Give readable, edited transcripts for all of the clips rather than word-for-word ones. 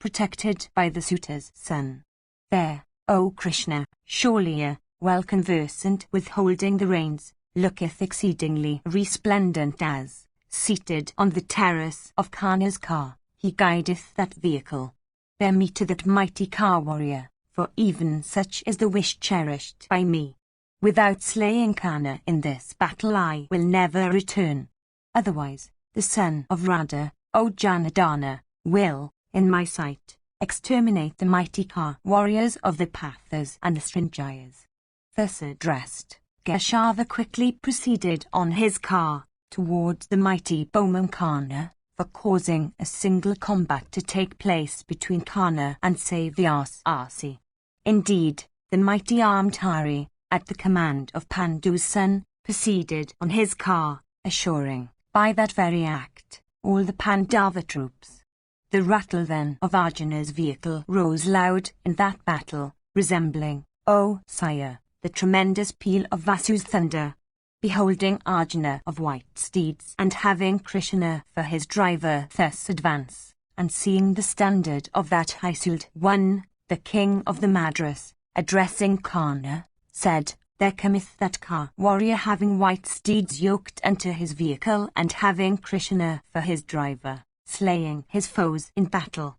protected by the suitor's son. There, O Krishna, surely well conversant with holding the reins, looketh exceedingly resplendent as, seated on the terrace of Kana's car, he guideth that vehicle. Bear me to that mighty car warrior, for even such is the wish cherished by me. Without slaying Kana in this battle I will never return. Otherwise, the son of Radha, O Janardana, will, in my sight, exterminate the mighty car warriors of the Pathas and the Srinjayas. Thus addressed, Keshava quickly proceeded on his car, towards the mighty bowman Kana, for causing a single combat to take place between Kana and Savyasi. Indeed, the mighty armed Hari, at the command of Pandu's son, proceeded on his car, assuring, by that very act, all the Pandava troops. The rattle then of Arjuna's vehicle rose loud in that battle, resembling, O sire, the tremendous peal of Vasu's thunder. Beholding Arjuna of white steeds and having Krishna for his driver thus advance, and seeing the standard of that Hysud one, the king of the Madras, addressing Kana, said, There cometh that car warrior having white steeds yoked unto his vehicle and having Krishna for his driver, slaying his foes in battle.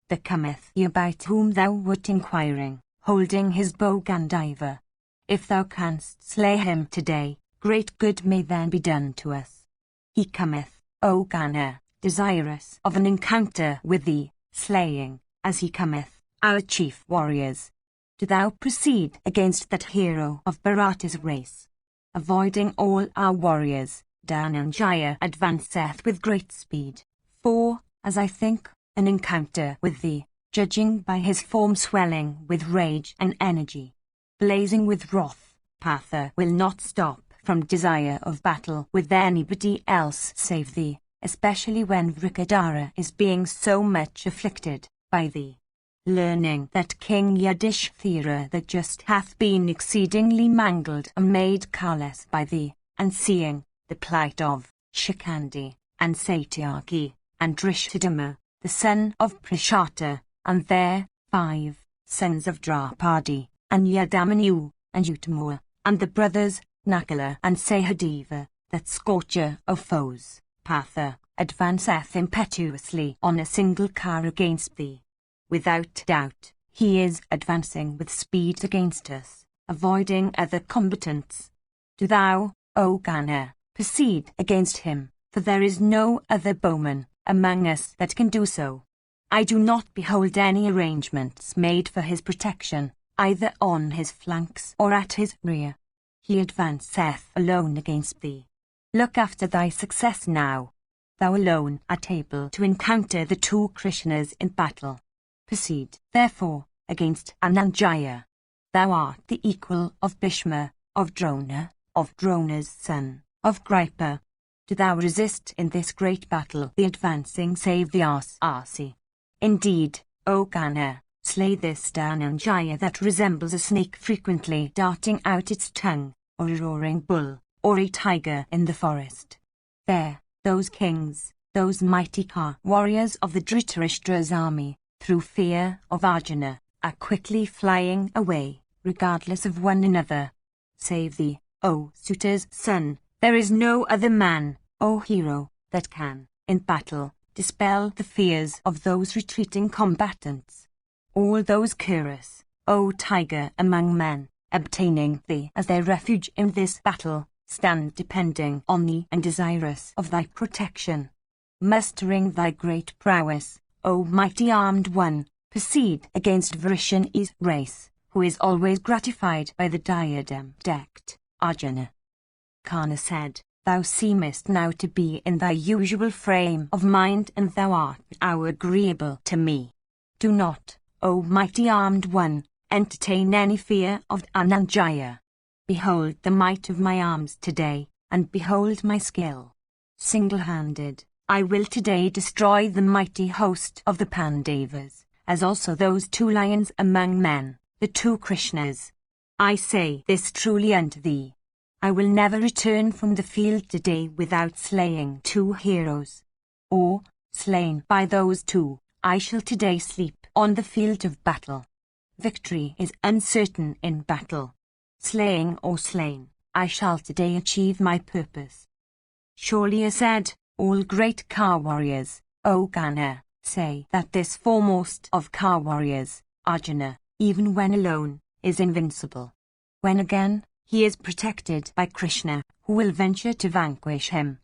There cometh he about whom thou wert inquiring, holding his bow Gandiva. If thou canst slay him today, great good may then be done to us. He cometh, O Kana, desirous of an encounter with thee, slaying, as he cometh, our chief warriors. Do thou proceed against that hero of Bharata's race. Avoiding all our warriors, Dhananjaya advanceth with great speed. For, as I think, an encounter with thee, judging by his form swelling with rage and energy, blazing with wrath, Partha will not stop from desire of battle with anybody else save thee, especially when Vrikadara is being so much afflicted by thee. Learning that King Yudhishthira that just hath been exceedingly mangled and made careless by thee, and seeing the plight of Shikandi, and Satyaki, and Drishthadama, the son of Prishata, and their 5 sons of Draupadi, and Yadamanyu, and Uttamua, and the brothers Nakula and Sahadeva, that scorcher of foes, Partha, advanceth impetuously on a single car against thee. Without doubt, he is advancing with speed against us, avoiding other combatants. Do thou, O Kana, proceed against him, for there is no other bowman among us that can do so. I do not behold any arrangements made for his protection, either on his flanks or at his rear. He advanceth alone against thee. Look after thy success now. Thou alone art able to encounter the 2 Krishnas in battle. Proceed, therefore, against Ananjaya. Thou art the equal of Bhishma, of Drona, of Drona's son, of Gripa. Do thou resist in this great battle the advancing Savyasi. Indeed, O Kana, slay this Dhananjaya that resembles a snake frequently darting out its tongue, or a roaring bull, or a tiger in the forest. There, those kings, those mighty car warriors of the Dhritarashtra's army, through fear of Arjuna, are quickly flying away, regardless of one another. Save thee, O Suita's son, there is no other man, O hero, that can, in battle, dispel the fears of those retreating combatants. All those Kuras, O tiger among men, obtaining thee as their refuge in this battle, stand depending on thee and desirous of thy protection. Mustering thy great prowess, O mighty armed one, proceed against Vrishani's race, who is always gratified by the diadem-decked Arjuna. Kana said, Thou seemest now to be in thy usual frame of mind, and thou art now agreeable to me. Do not, O mighty armed one, entertain any fear of Ananjaya. Behold the might of my arms today, and behold my skill. Single-handed, I will today destroy the mighty host of the Pandavas, as also those 2 lions among men, the 2 Krishnas. I say this truly unto thee. I will never return from the field today without slaying 2 heroes. Or, slain by those 2, I shall today sleep on the field of battle. Victory is uncertain in battle. Slaying or slain, I shall today achieve my purpose. Shorlia said, all great car warriors, O Ghana, say that this foremost of car warriors, Arjuna, even when alone, is invincible. When again, he is protected by Krishna, who will venture to vanquish him.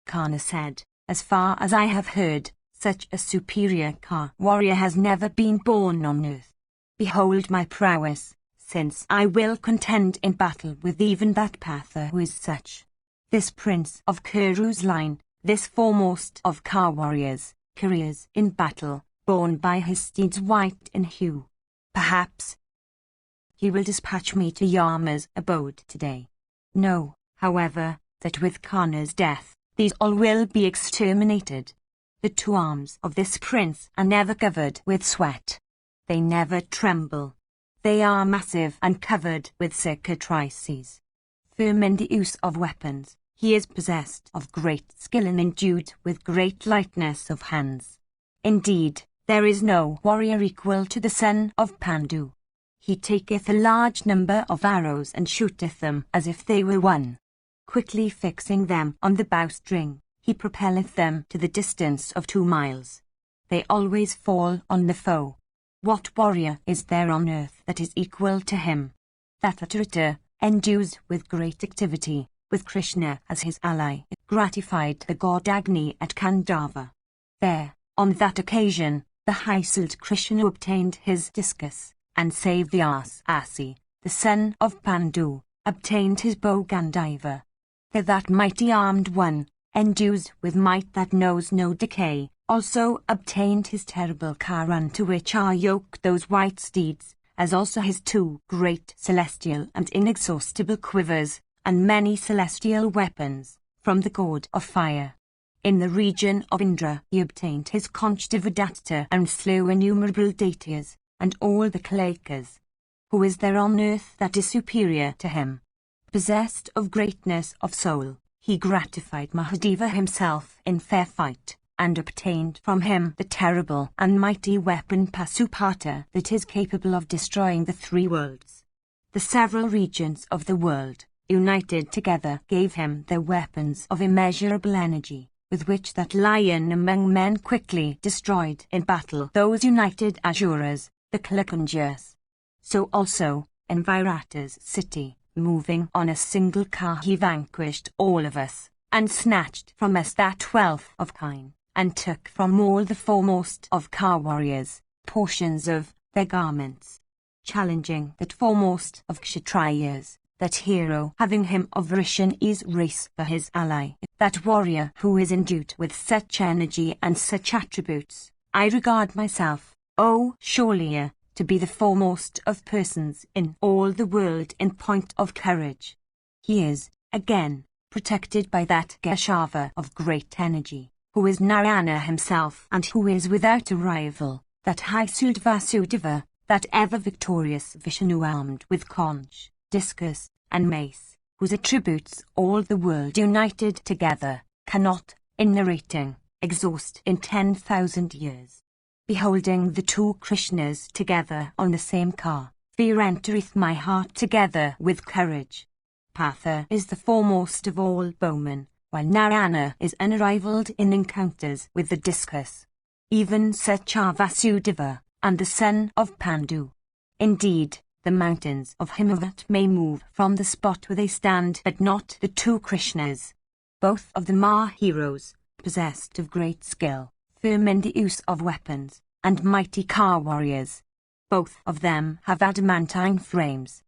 Karna said, as far as I have heard, such a superior car warrior has never been born on earth. Behold my prowess, since I will contend in battle with even that Partha who is such. This prince of Kuru's line, this foremost of car warriors, couriers in battle, borne by his steeds white in hue. Perhaps he will dispatch me to Yama's abode today. Know, however, that with Karna's death, these all will be exterminated. The two arms of this prince are never covered with sweat. They never tremble. They are massive and covered with cicatrices. Firm in the use of weapons, he is possessed of great skill and endued with great lightness of hands. Indeed, there is no warrior equal to the son of Pandu. He taketh a large number of arrows and shooteth them as if they were one. Quickly fixing them on the bowstring, he propelleth them to the distance of 2 miles. They always fall on the foe. What warrior is there on earth that is equal to him? That Atrita, endues with great activity, with Krishna as his ally, gratified the god Agni at Kandava. There, on that occasion, the high-souled Krishna obtained his discus, and saved the Asi, the son of Pandu, obtained his bow Gandiva. For that mighty armed one, endues with might that knows no decay, also obtained his terrible car unto which are yoked those white steeds, as also his 2 great celestial and inexhaustible quivers, and many celestial weapons, from the god of fire. In the region of Indra he obtained his conch Devadatta and slew innumerable Daityas, and all the Kalakas. Who is there on earth that is superior to him? Possessed of greatness of soul, he gratified Mahadeva himself in fair fight, and obtained from him the terrible and mighty weapon Pasupata that is capable of destroying the 3 worlds. The several regions of the world, united together, gave him their weapons of immeasurable energy, with which that lion among men quickly destroyed in battle those united Asuras, the Kalakunjas. So also, in Virata's city, moving on a single car, he vanquished all of us, and snatched from us that 12th of kine, and took from all the foremost of car warriors portions of their garments, challenging that foremost of Kshatriyas, that hero having him of Vrishani's race for his ally, that warrior who is endued with such energy and such attributes. I regard myself, O Shorlia, to be the foremost of persons in all the world in point of courage. He is, again, protected by that Geshava of great energy, who is Narayana himself and who is without a rival, that high-souled Vasudeva, that ever-victorious Vishnu armed with conch, discus, and mace, whose attributes all the world united together cannot, in narrating, exhaust in 10,000 years. Beholding the 2 Krishnas together on the same car, fear entereth my heart together with courage. Partha is the foremost of all bowmen, while Narayana is unrivalled in encounters with the discus. Even such are Vasudeva, and the son of Pandu. Indeed, the mountains of Himavat may move from the spot where they stand, but not the 2 Krishnas. Both of them are heroes, possessed of great skill, firm in the use of weapons, and mighty car warriors. Both of them have adamantine frames.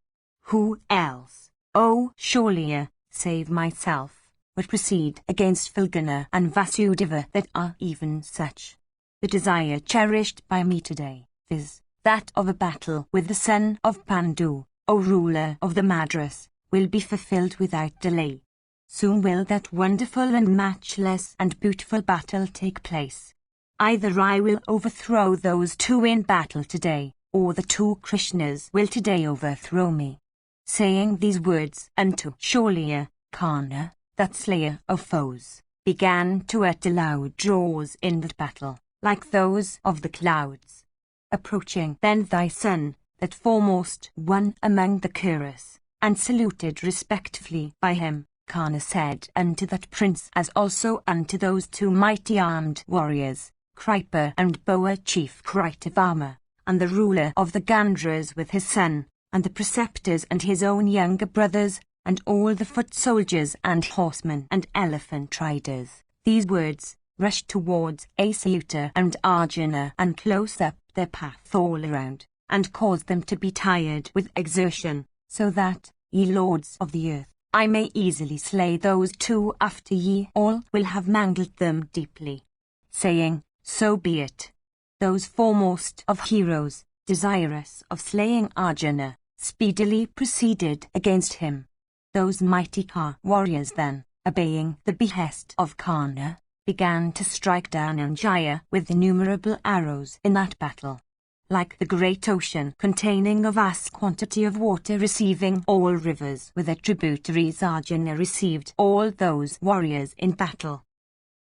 Who else, O Shorlia, save myself, would proceed against Falguna and Vasudeva that are even such? The desire cherished by me today, viz., that of a battle with the son of Pandu, O ruler of the Madras, will be fulfilled without delay. Soon will that wonderful and matchless and beautiful battle take place. Either I will overthrow those 2 in battle today, or the 2 Krishnas will today overthrow me. Saying these words unto Shorlia, Karna, that slayer of foes, began to utter loud roars in that battle, like those of the clouds. Approaching then thy son, that foremost one among the chorus, and saluted respectfully by him, Kana said unto that prince as also unto those two mighty armed warriors, Kripa and Boa chief Krit of armor, and the ruler of the Gandhras with his son, and the preceptors and his own younger brothers, and all the foot soldiers and horsemen and elephant riders. These words rushed towards Asaluta and Arjuna and closed up their path all around, and caused them to be tired with exertion, so that, ye lords of the earth, I may easily slay those two after ye all will have mangled them deeply. Saying, so be it. Those foremost of heroes, desirous of slaying Arjuna, speedily proceeded against him. Those mighty Ka warriors then, obeying the behest of Kana, began to strike Dhananjaya with innumerable arrows in that battle. Like the great ocean containing a vast quantity of water receiving all rivers with their tributaries, Arjuna received all those warriors in battle.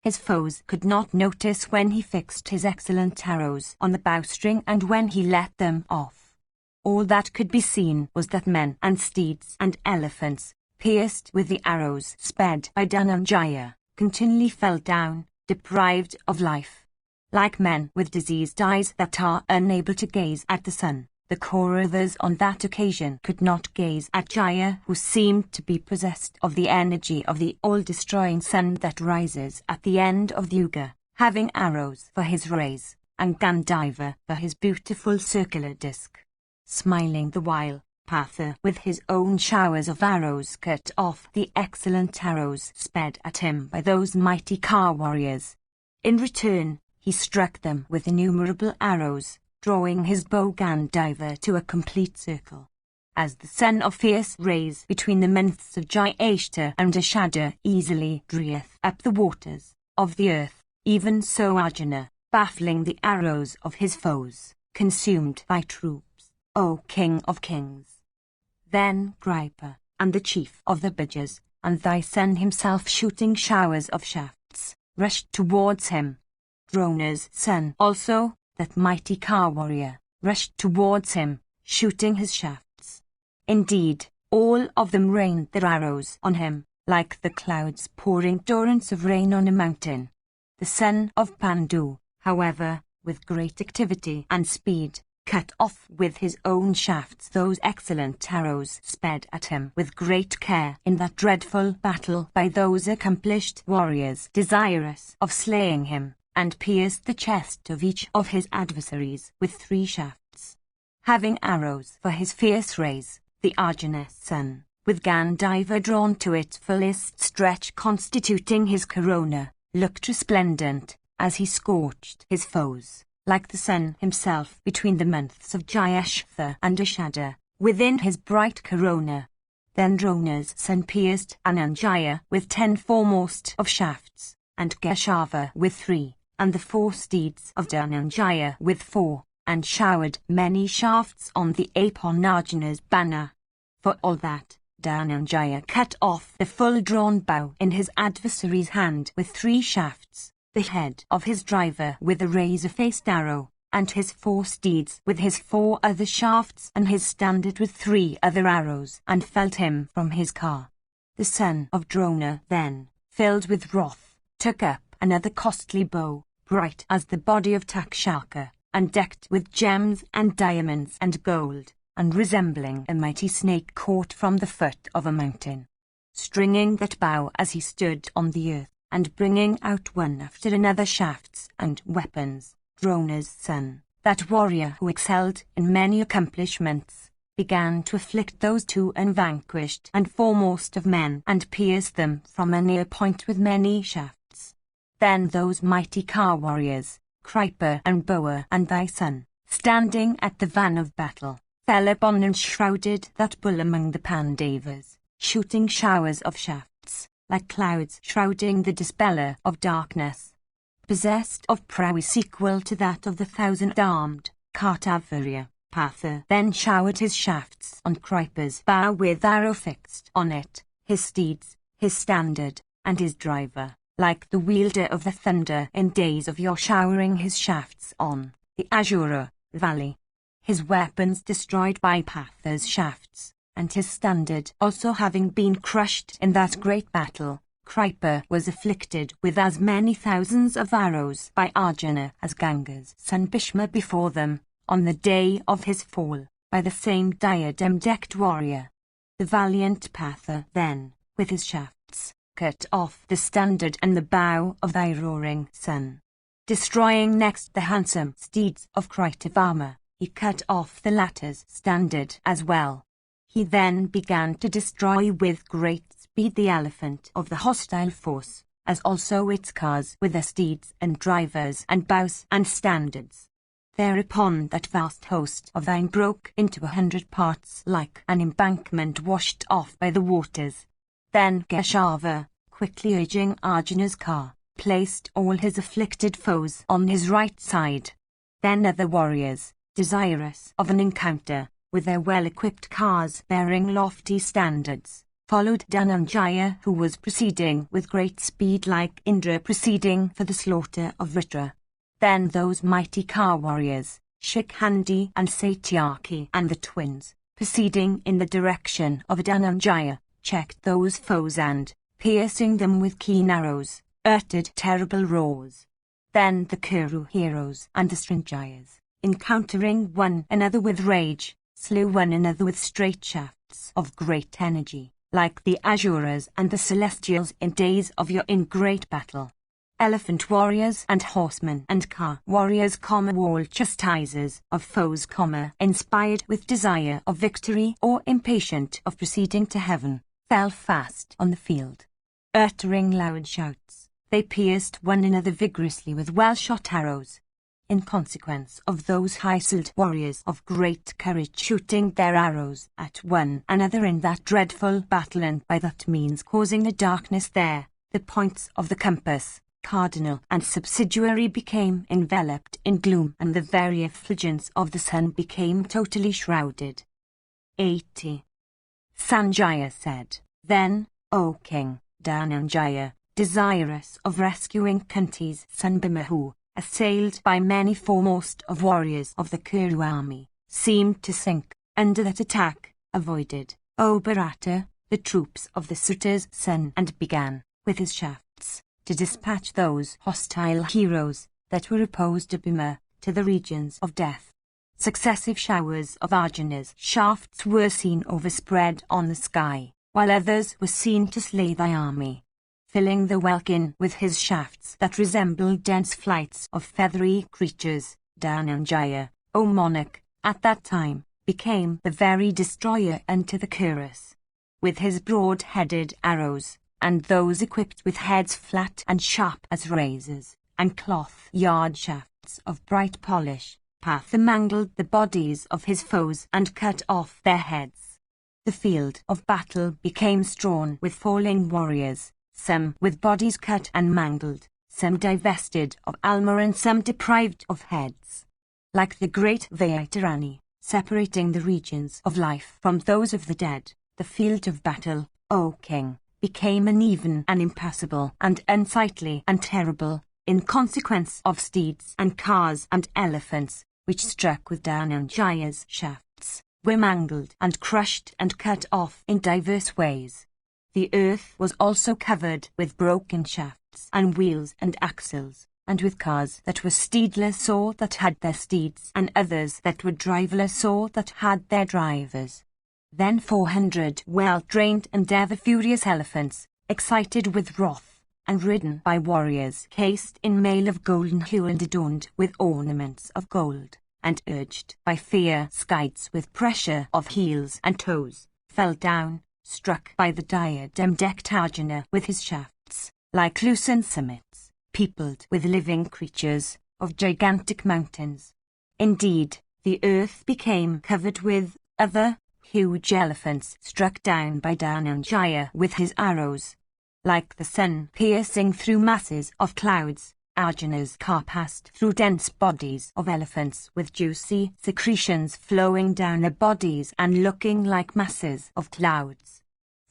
His foes could not notice when he fixed his excellent arrows on the bowstring and when he let them off. All that could be seen was that men and steeds and elephants, pierced with the arrows sped by Dhananjaya, continually fell down, deprived of life. Like men with diseased eyes that are unable to gaze at the sun, the Kauravas on that occasion could not gaze at Jaya, who seemed to be possessed of the energy of the all-destroying sun that rises at the end of the Yuga, having arrows for his rays, and Gandiva for his beautiful circular disc. Smiling the while, Partha with his own showers of arrows cut off the excellent arrows sped at him by those mighty Ka warriors. In return, he struck them with innumerable arrows, drawing his bow Gandiva to a complete circle. As the sun of fierce rays between the months of Jyeshta and Ashada easily draweth up the waters of the earth, even so Arjuna, baffling the arrows of his foes, consumed thy troops, O King of Kings. Then Kripa, and the chief of the Bhijas, and thy son himself shooting showers of shafts, rushed towards him. Drona's son also, that mighty Ka warrior, rushed towards him, shooting his shafts. Indeed, all of them rained their arrows on him, like the clouds pouring torrents of rain on a mountain. The son of Pandu, however, with great activity and speed, cut off with his own shafts those excellent arrows sped at him with great care in that dreadful battle by those accomplished warriors desirous of slaying him, and pierced the chest of each of his adversaries with 3 shafts. Having arrows for his fierce rays, the Arjuna's son, with Gandiva drawn to its fullest stretch constituting his corona, looked resplendent, as he scorched his foes, like the sun himself between the months of Jyeshta and Ashada, within his bright corona. Then Drona's son pierced Dhananjaya with 10 foremost of shafts, and Keshava with 3, and the 4 steeds of Dhananjaya with 4, and showered many shafts on the ape on Arjuna's banner. For all that, Dhananjaya cut off the full-drawn bow in his adversary's hand with 3 shafts, the head of his driver with a razor-faced arrow, and his 4 steeds with his 4 other shafts and his standard with 3 other arrows, and felled him from his car. The son of Drona then, filled with wrath, took up another costly bow, bright as the body of Takshaka, and decked with gems and diamonds and gold, and resembling a mighty snake caught from the foot of a mountain. Stringing that bow as he stood on the earth, and bringing out one after another shafts and weapons, Drona's son, that warrior who excelled in many accomplishments, began to afflict those 2 unvanquished and foremost of men, and pierce them from a near point with many shafts. Then those mighty Ka warriors, Kripa and Boa and thy son, standing at the van of battle, fell upon and shrouded that bull among the Pandavas, shooting showers of shafts, like clouds shrouding the dispeller of darkness. Possessed of prowess equal to that of the 1,000-armed Kartavirya, Partha then showered his shafts on Kripa's bow with arrow fixed on it, his steeds, his standard, and his driver, like the wielder of the thunder in days of yore showering his shafts on the Asura, valley. His weapons destroyed by Patha's shafts, and his standard also having been crushed in that great battle, Kripa was afflicted with as many thousands of arrows by Arjuna as Ganga's son Bhishma before them, on the day of his fall, by the same diadem-decked warrior. The valiant Patha then, with his shafts, cut off the standard and the bow of thy roaring son. Destroying next the handsome steeds of Kritavarma, he cut off the latter's standard as well. He then began to destroy with great speed the elephant of the hostile force, as also its cars with their steeds and drivers and bows and standards. Thereupon that vast host of thine broke into 100 parts like an embankment washed off by the waters. Then Keshava, quickly urging Arjuna's car, placed all his afflicted foes on his right side. Then other warriors, desirous of an encounter, with their well-equipped cars bearing lofty standards, followed Dhananjaya, who was proceeding with great speed like Indra proceeding for the slaughter of Vritra. Then those mighty car warriors, Shikhandi and Satyaki and the twins, proceeding in the direction of Dhananjaya, checked those foes and, piercing them with keen arrows, uttered terrible roars. Then the Kuru heroes and the Srinjayas, encountering one another with rage, slew one another with straight shafts of great energy, like the Asuras and the Celestials in days of yore in great battle. Elephant warriors and horsemen and car warriors, wall chastisers of foes, inspired with desire of victory or impatient of proceeding to heaven, fell fast on the field. Uttering loud shouts, they pierced one another vigorously with well-shot arrows. In consequence of those high-souled warriors of great courage shooting their arrows at one another in that dreadful battle, and by that means causing the darkness there, the points of the compass, cardinal and subsidiary, became enveloped in gloom, and the very effulgence of the sun became totally shrouded. 80. Sanjaya said, Then, O King, Dhananjaya, desirous of rescuing Kunti's son Bhima, who, assailed by many foremost of warriors of the Kuru army, seemed to sink under that attack, avoided, O Bharata, the troops of the Suta's son, and began, with his shafts, to dispatch those hostile heroes that were opposed to Bhima to the regions of death. Successive showers of Arjuna's shafts were seen overspread on the sky, while others were seen to slay thy army, filling the welkin with his shafts that resembled dense flights of feathery creatures. Dhananjaya, O monarch, at that time, became the very destroyer unto the Kurus. With his broad-headed arrows, and those equipped with heads flat and sharp as razors, and cloth-yard shafts of bright polish, Patha mangled the bodies of his foes and cut off their heads. The field of battle became strewn with falling warriors, some with bodies cut and mangled, some divested of armor, and some deprived of heads. Like the great Vaitarani, separating the regions of life from those of the dead, the field of battle, O King, became uneven and impassable and unsightly and terrible, in consequence of steeds and cars and elephants, which struck with Dhananjaya's shafts, were mangled and crushed and cut off in diverse ways. The earth was also covered with broken shafts and wheels and axles, and with cars that were steedless or that had their steeds, and others that were driverless or that had their drivers. Then 400 well-trained and ever-furious elephants, excited with wrath, and ridden by warriors cased in mail of golden hue and adorned with ornaments of gold, and urged by fear skites with pressure of heels and toes, fell down, struck by the diadem-decked Arjuna with his shafts, like lucent summits, peopled with living creatures of gigantic mountains. Indeed, the earth became covered with other huge elephants struck down by Dhananjaya with his arrows. Like the sun piercing through masses of clouds, Arjuna's car passed through dense bodies of elephants with juicy secretions flowing down their bodies and looking like masses of clouds.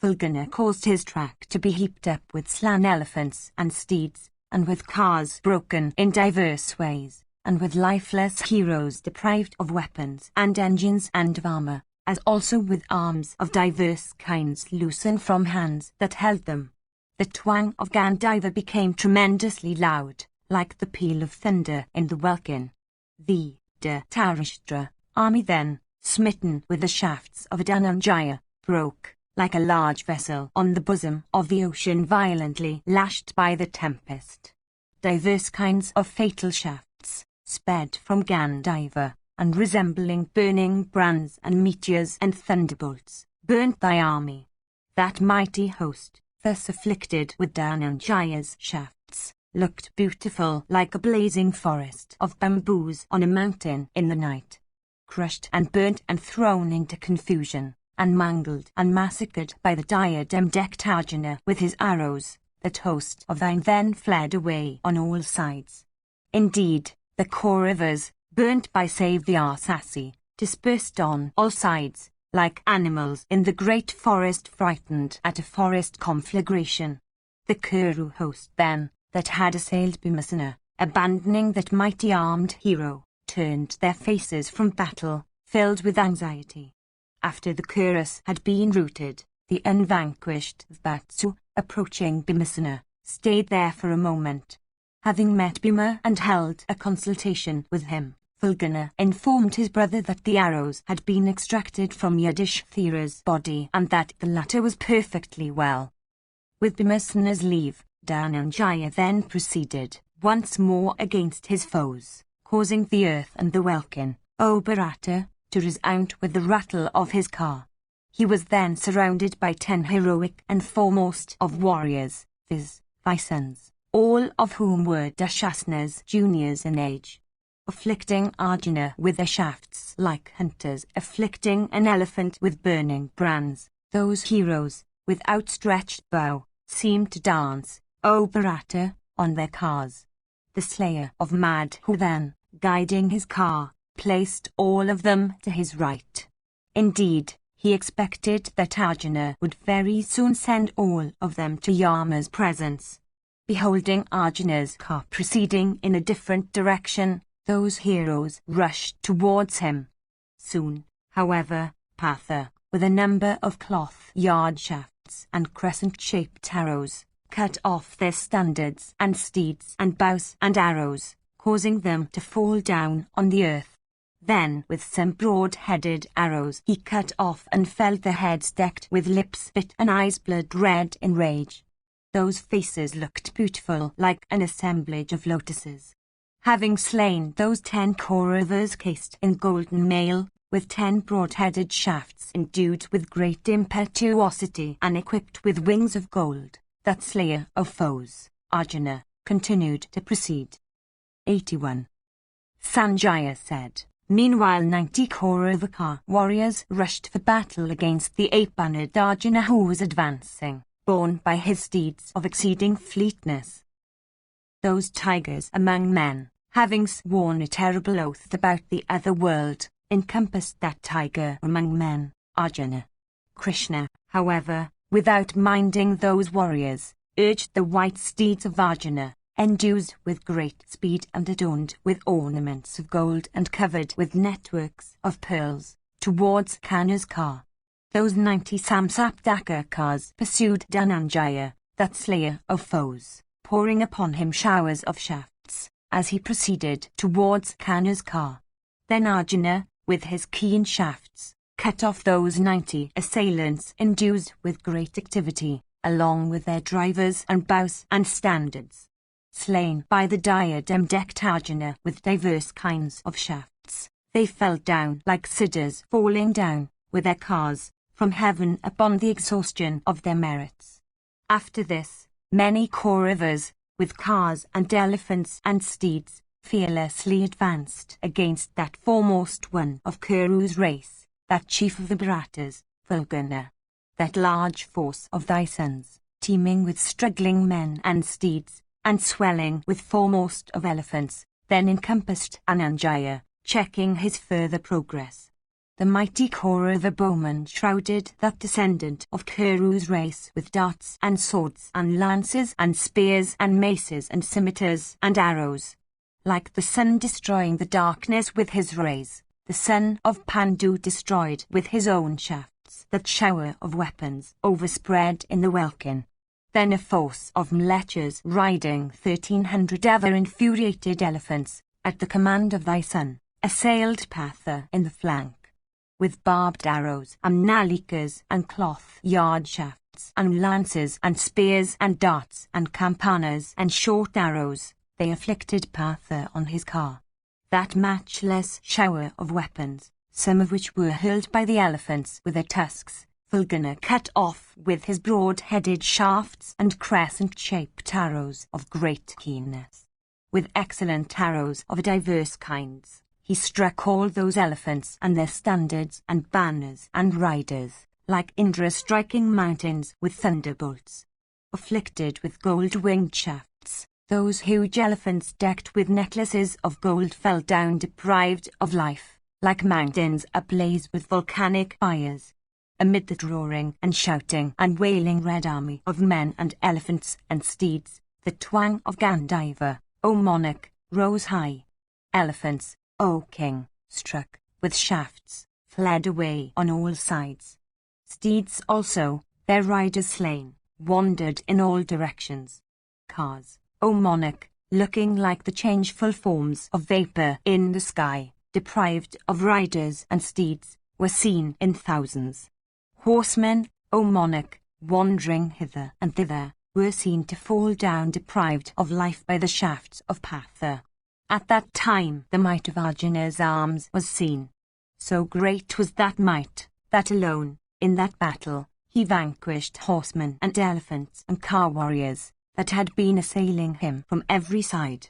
Fulgana caused his track to be heaped up with slain elephants and steeds, and with cars broken in diverse ways, and with lifeless heroes deprived of weapons and engines and of armor, as also with arms of diverse kinds loosened from hands that held them. The twang of Gandiva became tremendously loud, like the peal of thunder in the welkin. The Dhritarashtra army then, smitten with the shafts of Dhananjaya, broke, like a large vessel on the bosom of the ocean violently lashed by the tempest. Diverse kinds of fatal shafts sped from Gandiva, and resembling burning brands and meteors and thunderbolts, burnt thy army. That mighty host, thus afflicted with Dhananjaya's shafts, looked beautiful like a blazing forest of bamboos on a mountain in the night. Crushed and burnt and thrown into confusion, and mangled and massacred by the diadem-decked Arjuna with his arrows, that host of thine then fled away on all sides. Indeed, the Kauravas, burnt by save the Arsasi, dispersed on all sides, like animals in the great forest frightened at a forest conflagration. The Kuru host then, that had assailed Bhimasena, abandoning that mighty armed hero, turned their faces from battle, filled with anxiety. After the Kurus had been routed, the unvanquished Vatsu, approaching Bhimasena, stayed there for a moment. Having met Bhima and held a consultation with him, Fulgana informed his brother that the arrows had been extracted from Yudhishthira's body and that the latter was perfectly well. With Bhimasena's leave, Dhananjaya then proceeded once more against his foes, causing the earth and the welkin, O Bharata, to resound with the rattle of his car. He was then surrounded by 10 heroic and foremost of warriors, viz., thy sons, all of whom were Dashasna's juniors in age, afflicting Arjuna with their shafts like hunters afflicting an elephant with burning brands. Those heroes, with outstretched bow, seemed to dance, O Bharata, on their cars. The slayer of Madhu then, guiding his car, placed all of them to his right. Indeed, he expected that Arjuna would very soon send all of them to Yama's presence. Beholding Arjuna's car proceeding in a different direction, those heroes rushed towards him. Soon, however, Partha, with a number of cloth-yard shafts and crescent-shaped arrows, cut off their standards and steeds and bows and arrows, causing them to fall down on the earth. Then, with some broad-headed arrows, he cut off and felled their heads decked with lips bit and eyes blood-red in rage. Those faces looked beautiful like an assemblage of lotuses. Having slain those 10 Kauravas cased in golden mail, with 10 broad-headed shafts endued with great impetuosity and equipped with wings of gold, that slayer of foes, Arjuna, continued to proceed. 81. Sanjaya said, meanwhile 90 Kauravaka warriors rushed for battle against the 8-bannered Arjuna who was advancing, borne by his steeds of exceeding fleetness. Those tigers among men, having sworn a terrible oath about the other world, encompassed that tiger among men, Arjuna. Krishna, however, without minding those warriors, urged the white steeds of Arjuna, endued with great speed and adorned with ornaments of gold and covered with networks of pearls, towards Kanna's car. Those 90 Samsaptaka cars pursued Dhananjaya, that slayer of foes, pouring upon him showers of shafts, as he proceeded towards Kanna's car. Then Arjuna, with his keen shafts, cut off those 90 assailants endued with great activity, along with their drivers and bows and standards. Slain by the diadem-decked Arjuna with diverse kinds of shafts, they fell down like cedars falling down, with their cars, from heaven upon the exhaustion of their merits. After this, many Kauravas, with cars and elephants and steeds, fearlessly advanced against that foremost one of Kuru's race, that chief of the Bharatas, Fulgana. That large force of thy sons, teeming with struggling men and steeds, and swelling with foremost of elephants, then encompassed Dhananjaya, checking his further progress. The mighty Kaurava bowmen shrouded that descendant of Kuru's race with darts and swords and lances and spears and maces and scimitars and arrows. like the sun destroying the darkness with his rays, the son of Pandu destroyed with his own shafts that shower of weapons overspread in the welkin. Then a force of mlechers riding 1,300 ever-infuriated elephants, at the command of thy son, assailed Patha in the flank. With barbed arrows and nalikas and cloth-yard shafts and lances and spears and darts and campanas and short arrows, they afflicted Patha on his car. That matchless shower of weapons, some of which were hurled by the elephants with their tusks, Fulgana cut off with his broad-headed shafts and crescent-shaped arrows of great keenness. With excellent arrows of diverse kinds, he struck all those elephants and their standards and banners and riders, like Indra striking mountains with thunderbolts. Afflicted with gold-winged shafts, those huge elephants decked with necklaces of gold fell down deprived of life, like mountains ablaze with volcanic fires. Amid the roaring and shouting and wailing red army of men and elephants and steeds, the twang of Gandiva, O monarch, rose high. Elephants, O king, struck with shafts, fled away on all sides. Steeds also, their riders slain, wandered in all directions. Cars, O monarch, looking like the changeful forms of vapor in the sky, deprived of riders and steeds, were seen in thousands. Horsemen, O monarch, wandering hither and thither, were seen to fall down deprived of life by the shafts of Patha. At that time the might of Arjuna's arms was seen. So great was that might, that alone, in that battle, he vanquished horsemen and elephants and car warriors, that had been assailing him from every side.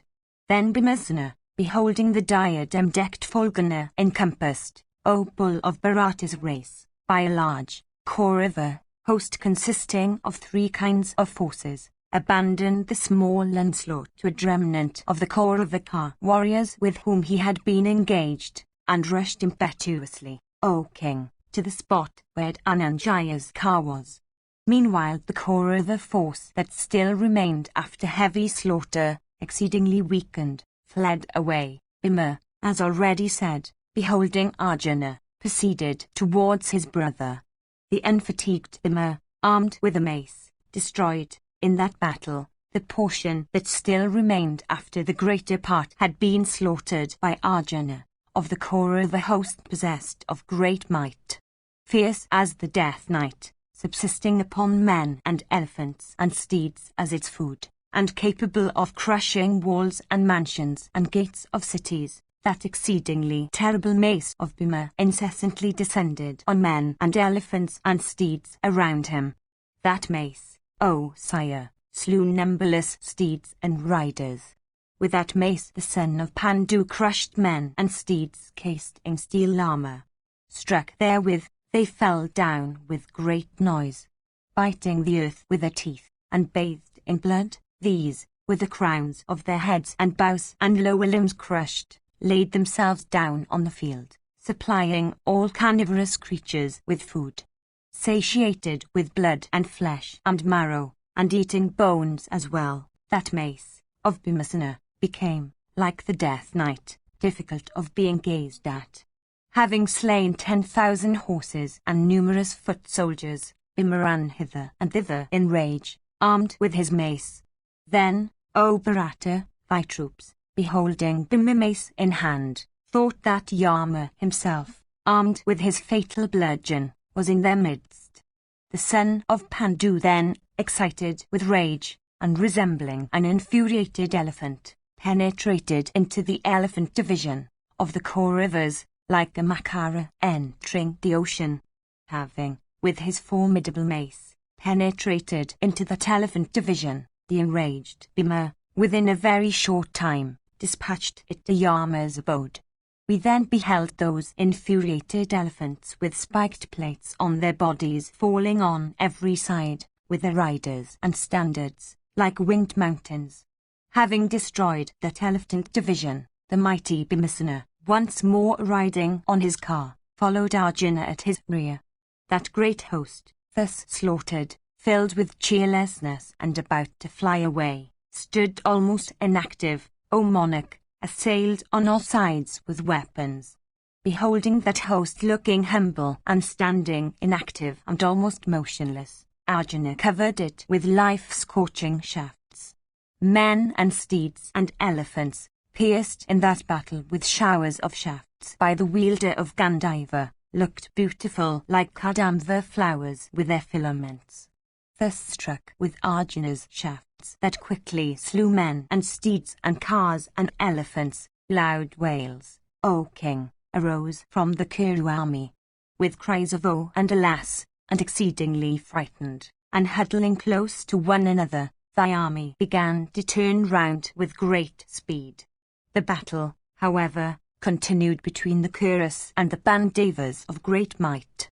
Then Bhimasena, beholding the diadem-decked Fulgana encompassed, O bull of Bharata's race, by a large, Kaurava host consisting of 3 kinds of forces, abandoned the small onslaught to a remnant of the Kauravaka warriors with whom he had been engaged, and rushed impetuously, O king, to the spot where Dhananjaya's car was. Meanwhile the Kaurava force that still remained after heavy slaughter, exceedingly weakened, fled away. Bhima, as already said, beholding Arjuna, proceeded towards his brother. The unfatigued Bhima, armed with a mace, destroyed, in that battle, the portion that still remained after the greater part had been slaughtered by Arjuna, of the Kaurava host possessed of great might. Fierce as the death knight, subsisting upon men and elephants and steeds as its food, and capable of crushing walls and mansions and gates of cities, that exceedingly terrible mace of Bhima incessantly descended on men and elephants and steeds around him. That mace, O sire, slew numberless steeds and riders. With that mace the son of Pandu crushed men and steeds cased in steel armor. Struck therewith, they fell down with great noise, biting the earth with their teeth, and bathed in blood. These, with the crowns of their heads and bows and lower limbs crushed, laid themselves down on the field, supplying all carnivorous creatures with food. Satiated with blood and flesh and marrow, and eating bones as well, that mace of Bhimasena became, like the death knight, difficult of being gazed at. Having slain 10,000 horses and numerous foot soldiers, Bhima ran hither and thither in rage, armed with his mace. Then, O Bharata, thy troops, beholding Bhima mace in hand, thought that Yama himself, armed with his fatal bludgeon, was in their midst. The son of Pandu then, excited with rage, and resembling an infuriated elephant, penetrated into the elephant division of the Kauravas, like a Makara entering the ocean. Having, with his formidable mace, penetrated into that elephant division, the enraged Bhima, within a very short time, dispatched it to Yama's abode. We then beheld those infuriated elephants with spiked plates on their bodies falling on every side, with their riders and standards, like winged mountains. Having destroyed that elephant division, the mighty Bhimasena, once more riding on his car, followed Arjuna at his rear. That great host, thus slaughtered, filled with cheerlessness and about to fly away, stood almost inactive, O monarch, assailed on all sides with weapons. Beholding that host looking humble and standing inactive and almost motionless, Arjuna covered it with life-scorching shafts. Men and steeds and elephants, pierced in that battle with showers of shafts by the wielder of Gandhiva, looked beautiful like Kadamba flowers with their filaments. Thus struck with Arjuna's shafts that quickly slew men and steeds and cars and elephants, loud wails, "O king!" arose from the Kuru army. With cries of "Oh" and "Alas," and exceedingly frightened, and huddling close to one another, the army began to turn round with great speed. The battle, however, continued between the Kurus and the Pandavas of great might.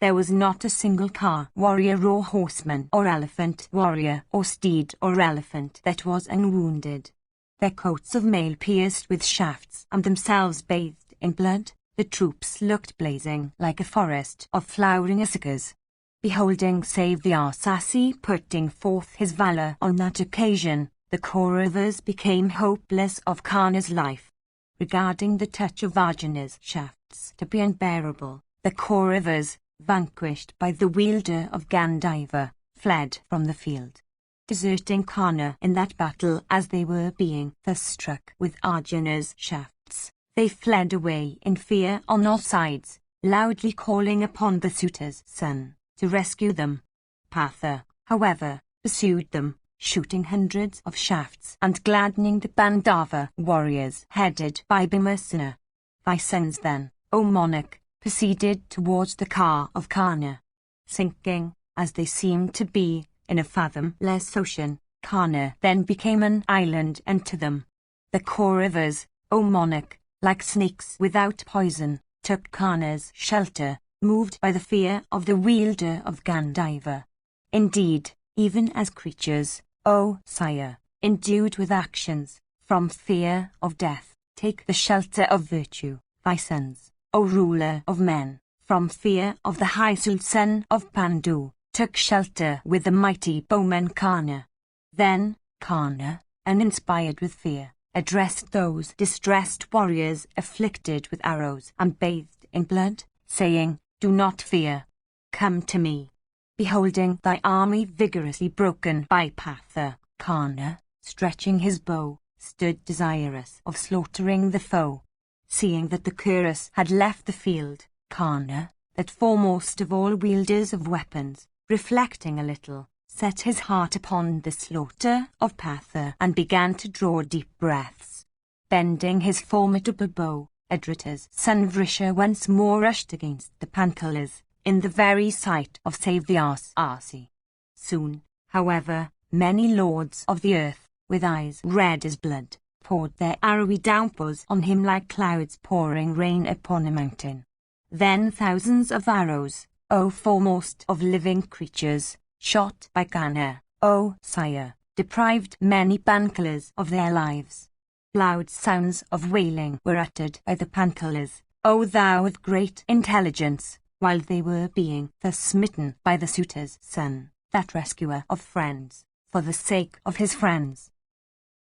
There was not a single car warrior or horseman or elephant warrior or steed or elephant that was unwounded. Their coats of mail pierced with shafts and themselves bathed in blood, the troops looked blazing like a forest of flowering issachas. Beholding Savyasasi putting forth his valour on that occasion, the Kauravas became hopeless of Karna's life. Regarding the touch of Arjuna's shafts to be unbearable, the Kauravas, vanquished by the wielder of Gandhiva, fled from the field. Deserting Karna in that battle as they were being thus struck with Arjuna's shafts, they fled away in fear on all sides, loudly calling upon the suitor's son to rescue them. Partha, however, pursued them, shooting hundreds of shafts and gladdening the Pandava warriors headed by Bhimasena. Thy sons then, O monarch, proceeded towards the car of Karna. Sinking, as they seemed to be, in a fathomless ocean, Karna then became an island unto them. The Kauravas, O monarch, like snakes without poison, took Karna's shelter, moved by the fear of the wielder of Gandhiva. Indeed, even as creatures, O sire, endued with actions, from fear of death, take the shelter of virtue, thy sons, O ruler of men, from fear of the high-souled son of Pandu, took shelter with the mighty bowman Karna. Then, Karna, uninspired with fear, addressed those distressed warriors afflicted with arrows and bathed in blood, saying, "Do not fear. Come to me." Beholding thy army vigorously broken by Partha, Karna, stretching his bow, stood desirous of slaughtering the foe. Seeing that the Kurus had left the field, Karna, that foremost of all wielders of weapons, reflecting a little, set his heart upon the slaughter of Partha and began to draw deep breaths. Bending his formidable bow, Adrita's son Vrisha once more rushed against the Panchalas, in the very sight of Savyasasi. Soon, however, many lords of the earth, with eyes red as blood, poured their arrowy downpours on him like clouds pouring rain upon a mountain. Then thousands of arrows, O foremost of living creatures, shot by Karna, O sire, deprived many Panchalas of their lives. Loud sounds of wailing were uttered by the Panchalas, O thou with great intelligence, while they were being thus smitten by the suitor's son, that rescuer of friends, for the sake of his friends.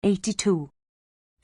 82.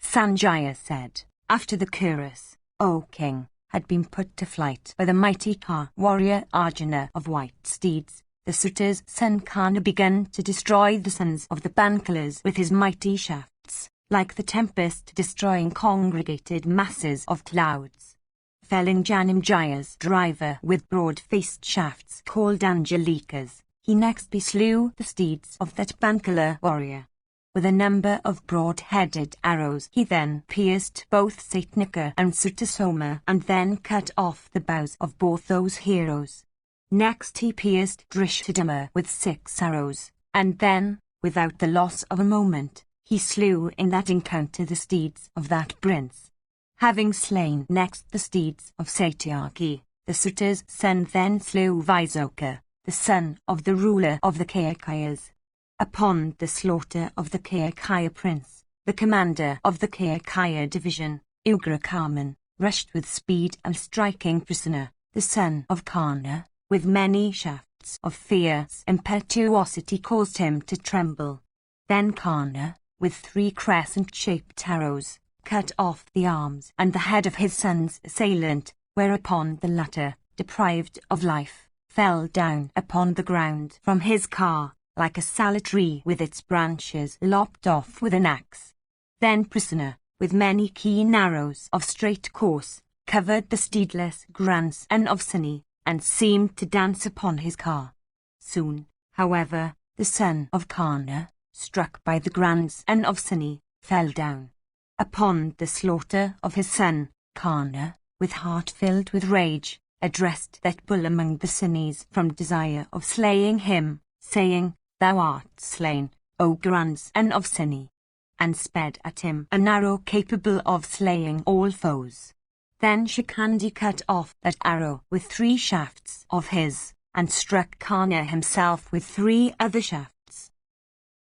Sanjaya said, after the Kurus, O king, had been put to flight by the mighty Car warrior Arjuna of white steeds, the suitor's son Karna began to destroy the sons of the Panchalas with his mighty shafts, like the tempest destroying congregated masses of clouds. Felling Janamjaya's driver with broad-faced shafts called Angelikas, he next beslew the steeds of that Panchala warrior. With a number of broad-headed arrows he then pierced both Satnika and Sutasoma and then cut off the bows of both those heroes. Next he pierced Drishtadama with 6 arrows, and then, without the loss of a moment, he slew in that encounter the steeds of that prince. Having slain next the steeds of Satyaki, the suitor's son then slew Vaisoka, the son of the ruler of the Kayakayas. Upon the slaughter of the Kayakaya prince, the commander of the Kayakaya division, Ugrakarman, rushed with speed and striking Prasanna, the son of Karna, with many shafts of fierce impetuosity caused him to tremble. Then Karna, with 3 crescent-shaped arrows, cut off the arms and the head of his son's assailant, whereupon the latter, deprived of life, fell down upon the ground from his car, like a salad tree with its branches lopped off with an axe. Then prisoner, with many keen arrows of straight course, covered the steedless grandson of Sunny, and seemed to dance upon his car. Soon, however, the son of Kana, struck by the grandson of Sunny, fell down. Upon the slaughter of his son, Kana, with heart filled with rage, addressed that bull among the Sunnis from desire of slaying him, saying, "Thou art slain, O grandson of Sunny," and sped at him an arrow capable of slaying all foes. Then Shikandi cut off that arrow with 3 shafts of his, and struck Kana himself with 3 other shafts.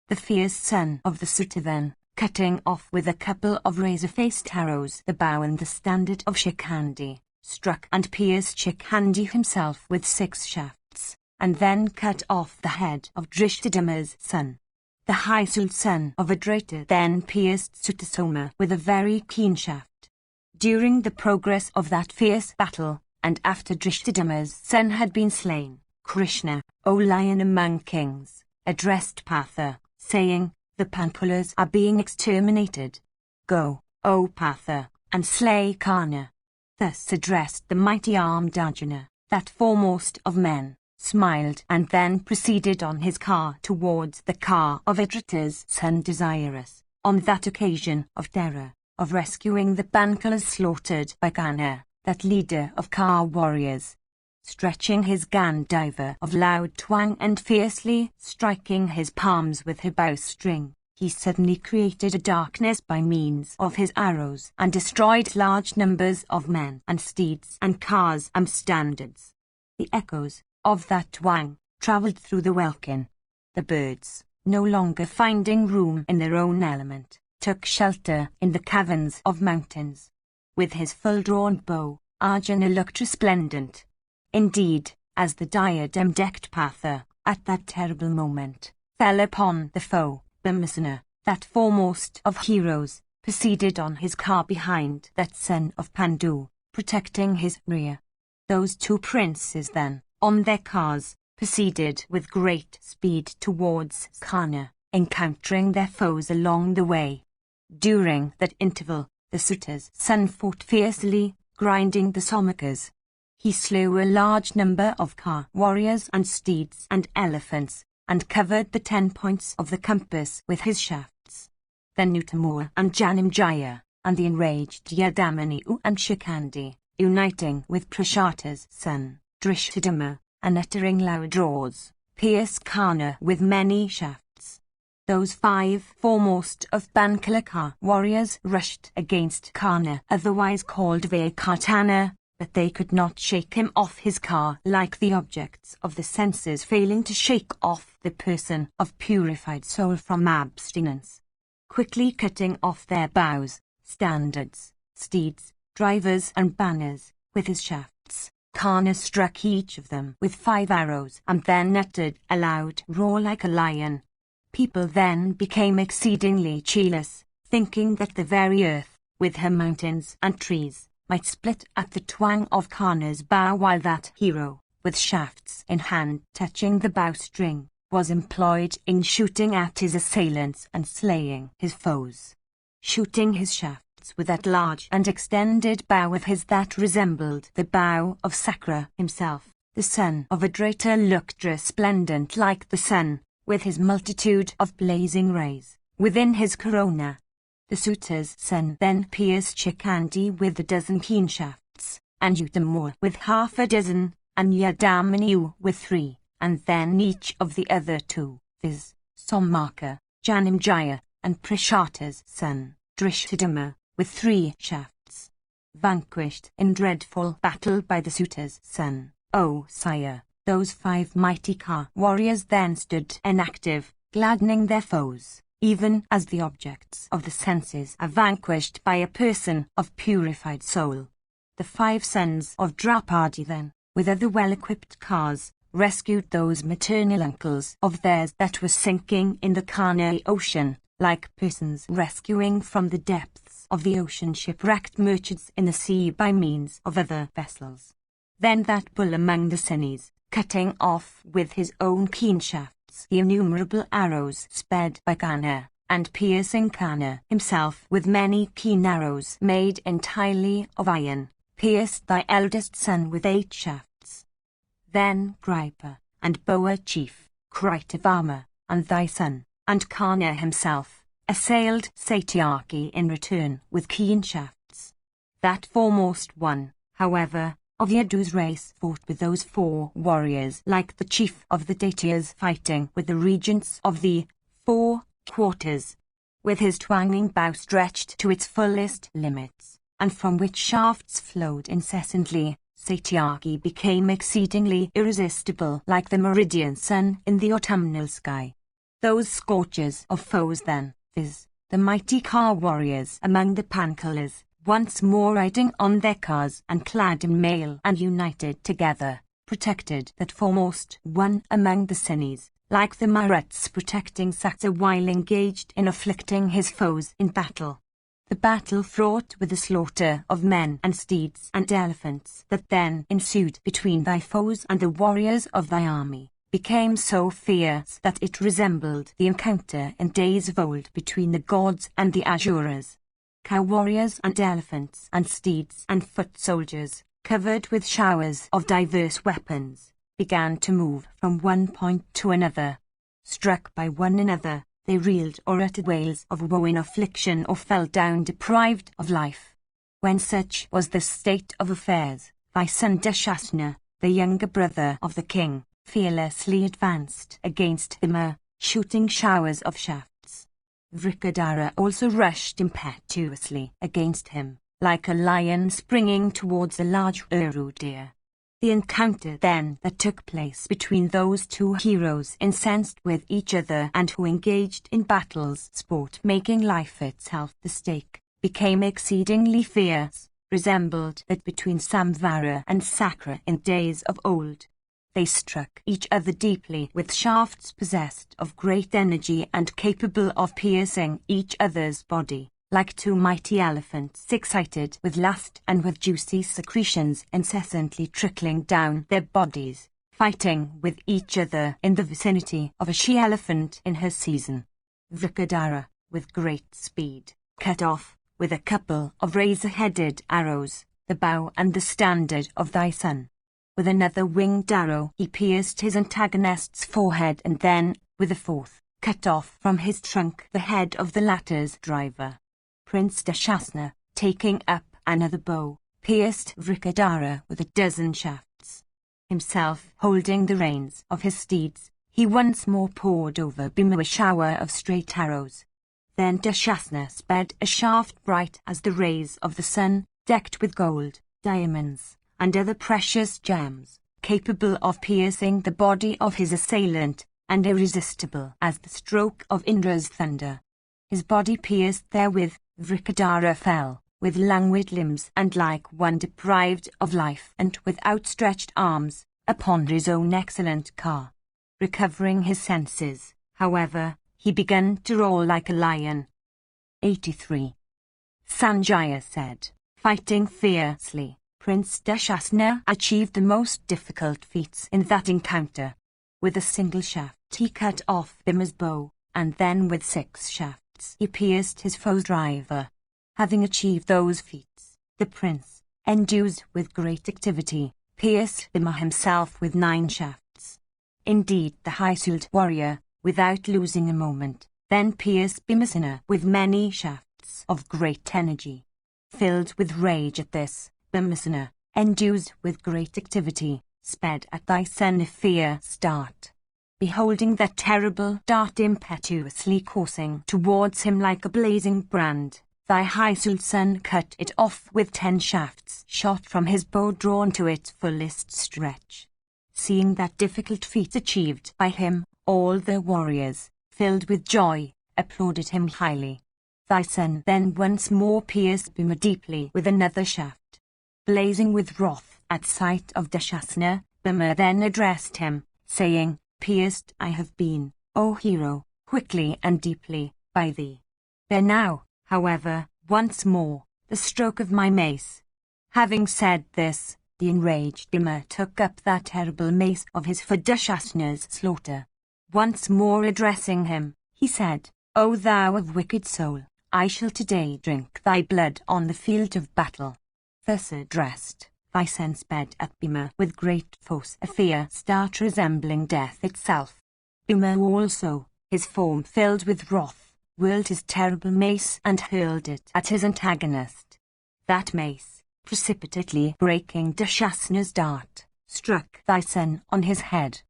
The fierce son of the Sutta then, cutting off with a couple of razor-faced arrows the bow and the standard of Shikandi, struck and pierced Shikandi himself with 6 shafts, and then cut off the head of Drishtadyumna's son. The Hysula son of Adrata then pierced Sutasoma with a very keen shaft. During the progress of that fierce battle, and after Drishtadyumna's son had been slain, Krishna, O lion among kings, addressed Partha, saying, "The Panchalas are being exterminated. Go, O Partha, and slay Kana." Thus addressed the mighty armed Arjuna, that foremost of men, smiled and then proceeded on his car towards the car of Adrata's son, desirous, on that occasion of terror, of rescuing the Panchalas slaughtered by Kana, that leader of car warriors. Stretching his Gandiva of loud twang and fiercely striking his palms with her bowstring, he suddenly created a darkness by means of his arrows and destroyed large numbers of men and steeds and cars and standards. The echoes of that twang travelled through the welkin. The birds, no longer finding room in their own element, took shelter in the caverns of mountains. With his full-drawn bow, Arjuna looked resplendent. Indeed, as the diadem-decked Partha, at that terrible moment, fell upon the foe, Bhimasena, that foremost of heroes, proceeded on his car behind that son of Pandu, protecting his rear. Those 2 princes then, on their cars, proceeded with great speed towards Kana, encountering their foes along the way. During that interval, the Sutta's son fought fiercely, grinding the Somakas. He slew a large number of car warriors and steeds and elephants, and covered the 10 points of the compass with his shafts. Then Nutamura and Janamjaya, and the enraged Yadamani and Shikandi, uniting with Prashata's son, Drishtadyumna, and uttering loud roars, pierced Kana with many shafts. Those 5 foremost of Pankalaka warriors rushed against Kana, otherwise called Vaikartana, but they could not shake him off his car like the objects of the senses failing to shake off the person of purified soul from abstinence. Quickly cutting off their bows, standards, steeds, drivers and banners, with his shafts, Kana struck each of them with 5 arrows and then uttered a loud roar like a lion. People then became exceedingly cheerless, thinking that the very earth, with her mountains and trees, might split at the twang of Kana's bow, while that hero, with shafts in hand touching the bowstring, was employed in shooting at his assailants and slaying his foes. Shooting his shafts with that large and extended bow of his that resembled the bow of Sakra himself, the son of Adrata looked resplendent like the sun, with his multitude of blazing rays within his corona. The Sutta's son then pierced Shikandi with 12 keen shafts, and Utamur with 6, and Yadamanu with 3, and then each of the other 2, viz., Somaka, Janamjaya, and Prashata's son, Drishtadyumna, with 3 shafts. Vanquished in dreadful battle by the Sutta's son, O sire, those 5 mighty Ka warriors then stood inactive, gladdening their foes, even as the objects of the senses are vanquished by a person of purified soul. The 5 sons of Draupadi then, with other well-equipped cars, rescued those maternal uncles of theirs that were sinking in the Kana ocean, like persons rescuing from the depths of the ocean shipwrecked merchants in the sea by means of other vessels. Then that bull among the Sunnis, cutting off with his own keen shafts the innumerable arrows sped by Kana, and piercing Kana himself with many keen arrows made entirely of iron, pierced thy eldest son with 8 shafts. Then Gripa, and Boa chief, Crite of armor, and thy son, and Kana himself, assailed Satyaki in return with keen shafts. That foremost one, however, of Yadu's race fought with those 4 warriors like the chief of the Datias fighting with the regents of the 4 quarters, with his twanging bow stretched to its fullest limits, and from which shafts flowed incessantly. Satyaki became exceedingly irresistible like the meridian sun in the autumnal sky. Those scorchers of foes then, viz., the mighty car warriors among the Pankalas, once more riding on their cars and clad in mail and united together, protected that foremost one among the Sunnis, like the Maruts protecting Sakta while engaged in afflicting his foes in battle. The battle fraught with the slaughter of men and steeds and elephants that then ensued between thy foes and the warriors of thy army, became so fierce that it resembled the encounter in days of old between the gods and the Asuras. Cow warriors and elephants and steeds and foot soldiers, covered with showers of diverse weapons, began to move from one point to another. Struck by one another, they reeled or uttered wails of woe in affliction or fell down deprived of life. When such was the state of affairs, thy son Dashasna, the younger brother of the king, fearlessly advanced against him, shooting showers of shafts. Vrikadara also rushed impetuously against him, like a lion springing towards a large uru deer. The encounter then that took place between those 2 heroes incensed with each other and who engaged in battles sport making life itself the stake, became exceedingly fierce, resembled that between Samvara and Sakra in days of old. They struck each other deeply with shafts possessed of great energy and capable of piercing each other's body, like 2 mighty elephants excited with lust and with juicy secretions incessantly trickling down their bodies, fighting with each other in the vicinity of a she-elephant in her season. Vrikadara, with great speed, cut off, with a couple of razor-headed arrows, the bow and the standard of thy son. With another winged arrow he pierced his antagonist's forehead and then, with a 4th, cut off from his trunk the head of the latter's driver. Prince Dashasna, taking up another bow, pierced Vrikadara with 12 shafts. Himself holding the reins of his steeds, he once more poured over Bhima a shower of straight arrows. Then Dashasna sped a shaft bright as the rays of the sun, decked with gold, diamonds, and other precious gems, capable of piercing the body of his assailant, and irresistible as the stroke of Indra's thunder. His body pierced therewith, Vrikadara fell, with languid limbs and like one deprived of life and with outstretched arms, upon his own excellent car. Recovering his senses, however, he began to roar like a lion. 83. Sanjaya said, fighting fiercely, Prince Dashasna achieved the most difficult feats in that encounter. With a single shaft he cut off Bhima's bow, and then with 6 shafts he pierced his foe's driver. Having achieved those feats, the prince, endued with great activity, pierced Bhima himself with 9 shafts. Indeed, the high-souled warrior, without losing a moment, then pierced Bhimasena with many shafts of great energy. Filled with rage at this, Bhimasena, endued with great activity, sped at thy son a fierce dart. Beholding that terrible dart impetuously coursing towards him like a blazing brand, thy high-souled son cut it off with 10 shafts shot from his bow drawn to its fullest stretch. Seeing that difficult feat achieved by him, all the warriors, filled with joy, applauded him highly. Thy son then once more pierced Bhima deeply with another shaft. Blazing with wrath at sight of Dashasna, Bhima then addressed him, saying, Pierced I have been, O hero, quickly and deeply, by thee. Bear now, however, once more, the stroke of my mace. Having said this, the enraged Bhima took up that terrible mace of his for Dushasana's slaughter. Once more addressing him, he said, O thou of wicked soul, I shall today drink thy blood on the field of battle. Thus addressed, Vysen sped at Bhima with great force, a fear start resembling death itself. Bhima also, his form filled with wrath, whirled his terrible mace and hurled it at his antagonist. That mace, precipitately breaking Dushasana's dart, struck Vysen on his head.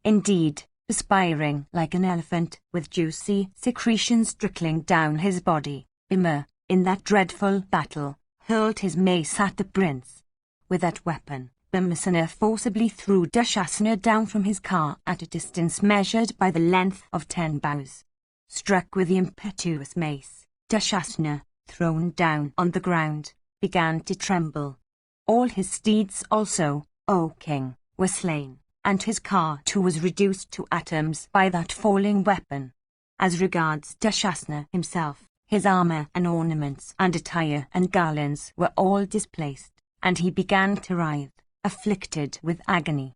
Indeed, perspiring like an elephant, with juicy secretions trickling down his body, Bhima, in that dreadful battle, hurled his mace at the prince. With that weapon, Bhimasena forcibly threw Dushasana down from his car at a distance measured by the length of 10 bows. Struck with the impetuous mace, Dushasana, thrown down on the ground, began to tremble. All his steeds also, O king, were slain, and his car too was reduced to atoms by that falling weapon. As regards Dushasana himself, his armor and ornaments and attire and garlands were all displaced, and he began to writhe, afflicted with agony.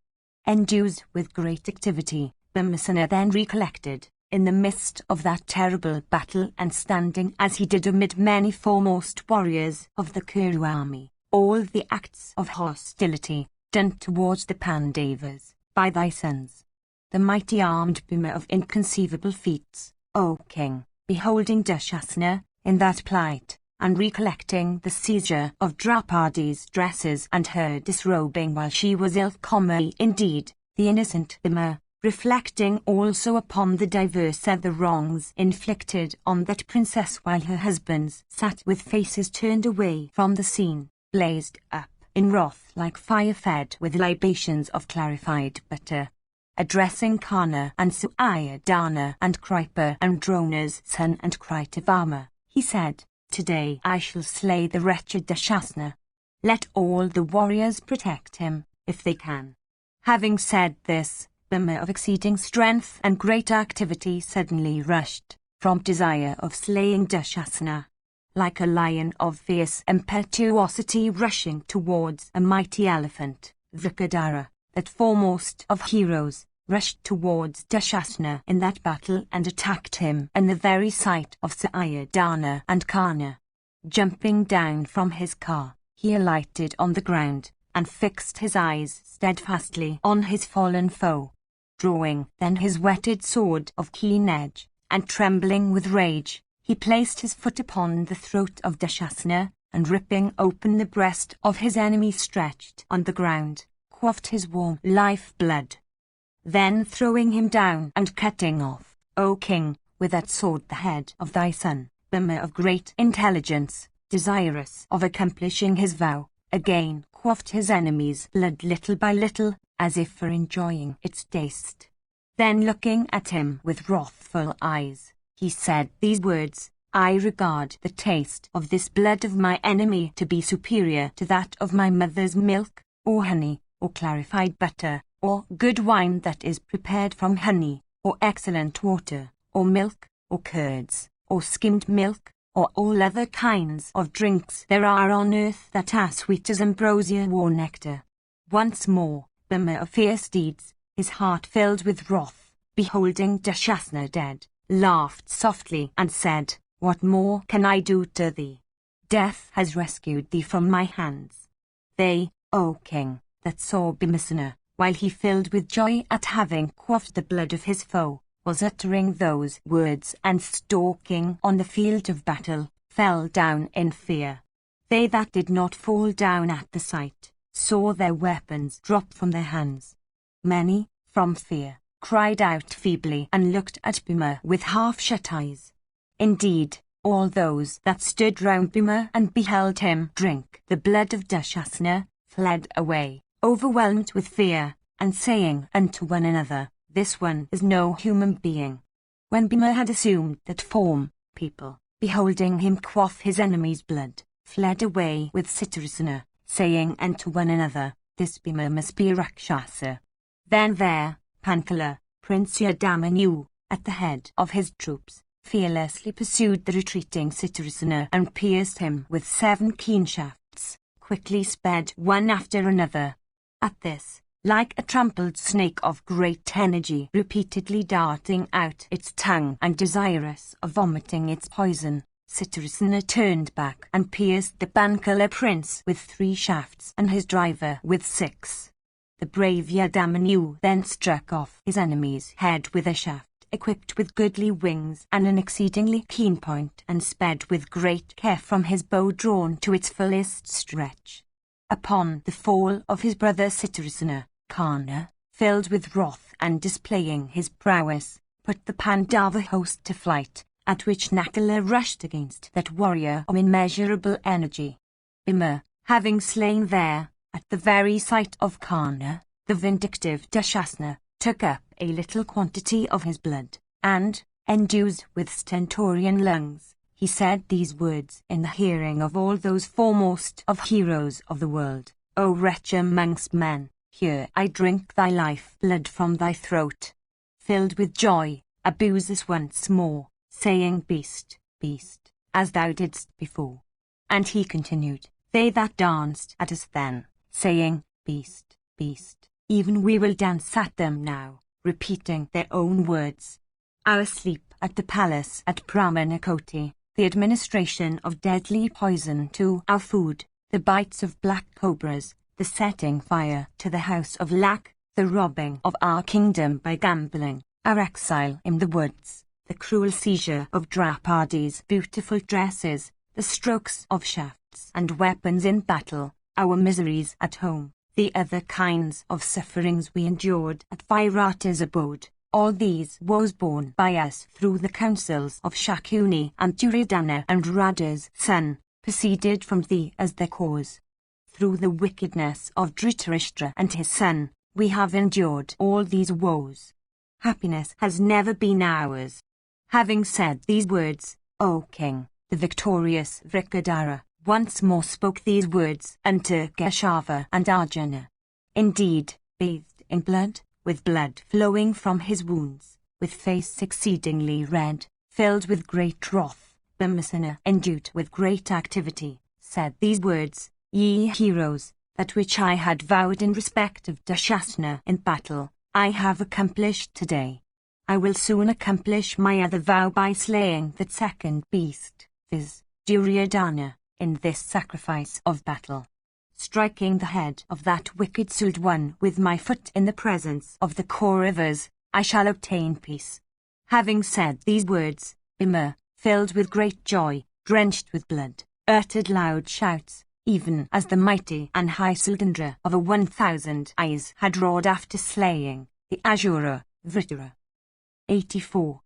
Endued with great activity, Bhimasena then recollected, in the midst of that terrible battle and standing as he did amid many foremost warriors of the Kuru army, all the acts of hostility done towards the Pandavas by thy sons. The mighty armed Bhima of inconceivable feats, O king, beholding Dushasana in that plight, and recollecting the seizure of Draupadi's dresses and her disrobing while she was ill-comely indeed, the innocent Bhima, reflecting also upon the diverse other wrongs inflicted on that princess while her husbands sat with faces turned away from the scene, blazed up in wrath like fire fed with libations of clarified butter. Addressing Karna and Suayodhana and Kripa and Drona's son and Kritavama, he said, Today I shall slay the wretched Dushasana. Let all the warriors protect him, if they can. Having said this, Bhima of exceeding strength and great activity suddenly rushed, from desire of slaying Dushasana, like a lion of fierce impetuosity rushing towards a mighty elephant. Vrikadara, that foremost of heroes, rushed towards Dushasana in that battle and attacked him in the very sight of Suayodhana and Karna. Jumping down from his car, he alighted on the ground, and fixed his eyes steadfastly on his fallen foe. Drawing then his whetted sword of keen edge, and trembling with rage, he placed his foot upon the throat of Dushasana, and ripping open the breast of his enemy stretched on the ground, quaffed his warm life-blood. Then throwing him down and cutting off, O king, with that sword the head of thy son, Bhima of great intelligence, desirous of accomplishing his vow, again quaffed his enemy's blood little by little, as if for enjoying its taste. Then looking at him with wrathful eyes, he said these words, I regard the taste of this blood of my enemy to be superior to that of my mother's milk, or honey, or clarified butter, or good wine that is prepared from honey, or excellent water, or milk, or curds, or skimmed milk, or all other kinds of drinks there are on earth that are sweet as ambrosia or nectar. Once more, Bhima of fierce deeds, his heart filled with wrath, beholding Dushasana dead, laughed softly and said, What more can I do to thee? Death has rescued thee from my hands. They, O king, that saw Bhimasena, while he filled with joy at having quaffed the blood of his foe, was uttering those words and stalking on the field of battle, fell down in fear. They that did not fall down at the sight, saw their weapons drop from their hands. Many, from fear, cried out feebly and looked at Bhima with half-shut eyes. Indeed, all those that stood round Bhima and beheld him drink the blood of Dushasana, fled away, overwhelmed with fear, and saying unto one another, This one is no human being. When Bhima had assumed that form, people, beholding him quaff his enemy's blood, fled away with Citrasana, saying unto one another, This Bhima must be a Rakshasa. Then there, Panchala, Prince Yadama knew, at the head of his troops, fearlessly pursued the retreating Citrusina and pierced him with 7 keen shafts, quickly sped one after another. At this, like a trampled snake of great energy repeatedly darting out its tongue and desirous of vomiting its poison, Citrusina turned back and pierced the Bancola prince with 3 shafts and his driver with 6. The brave Yadamanu then struck off his enemy's head with a shaft equipped with goodly wings and an exceedingly keen point, and sped with great care from his bow drawn to its fullest stretch. Upon the fall of his brother Citrusina, Karna, filled with wrath and displaying his prowess, put the Pandava host to flight, at which Nakula rushed against that warrior of immeasurable energy. Bhima, having slain there, at the very sight of Karna, the vindictive Dushasana, took up a little quantity of his blood, and, endued with stentorian lungs, he said these words in the hearing of all those foremost of heroes of the world: O wretch amongst men, here I drink thy life blood from thy throat. Filled with joy, abuse once more, saying, Beast, beast, as thou didst before. And he continued, They that danced at us then, saying, Beast, beast, even we will dance at them now, repeating their own words. Our sleep at the palace at Brahmanakoti, the administration of deadly poison to our food, the bites of black cobras, the setting fire to the house of lac, the robbing of our kingdom by gambling, our exile in the woods, the cruel seizure of Draupadi's beautiful dresses, the strokes of shafts and weapons in battle, our miseries at home, the other kinds of sufferings we endured at Virata's abode, all these woes borne by us through the counsels of Shakuni and Duryodhana and Radha's son, proceeded from thee as their cause. Through the wickedness of Dhritarashtra and his son, we have endured all these woes. Happiness has never been ours. Having said these words, O king, the victorious Vrikadara once more spoke these words unto Keshava and Arjuna. Indeed, bathed in blood, with blood flowing from his wounds, with face exceedingly red, filled with great wrath, Bhimasena, endued with great activity, said these words: Ye heroes, that which I had vowed in respect of Dushasana in battle, I have accomplished today. I will soon accomplish my other vow by slaying that second beast, viz., Duryodhana, in this sacrifice of battle. Striking the head of that wicked souled one with my foot in the presence of the Kauravas, I shall obtain peace. Having said these words, Bhima, filled with great joy, drenched with blood, uttered loud shouts, even as the mighty and high Sugandra of 1,000 eyes had roared after slaying the Asura, Vritara. 84.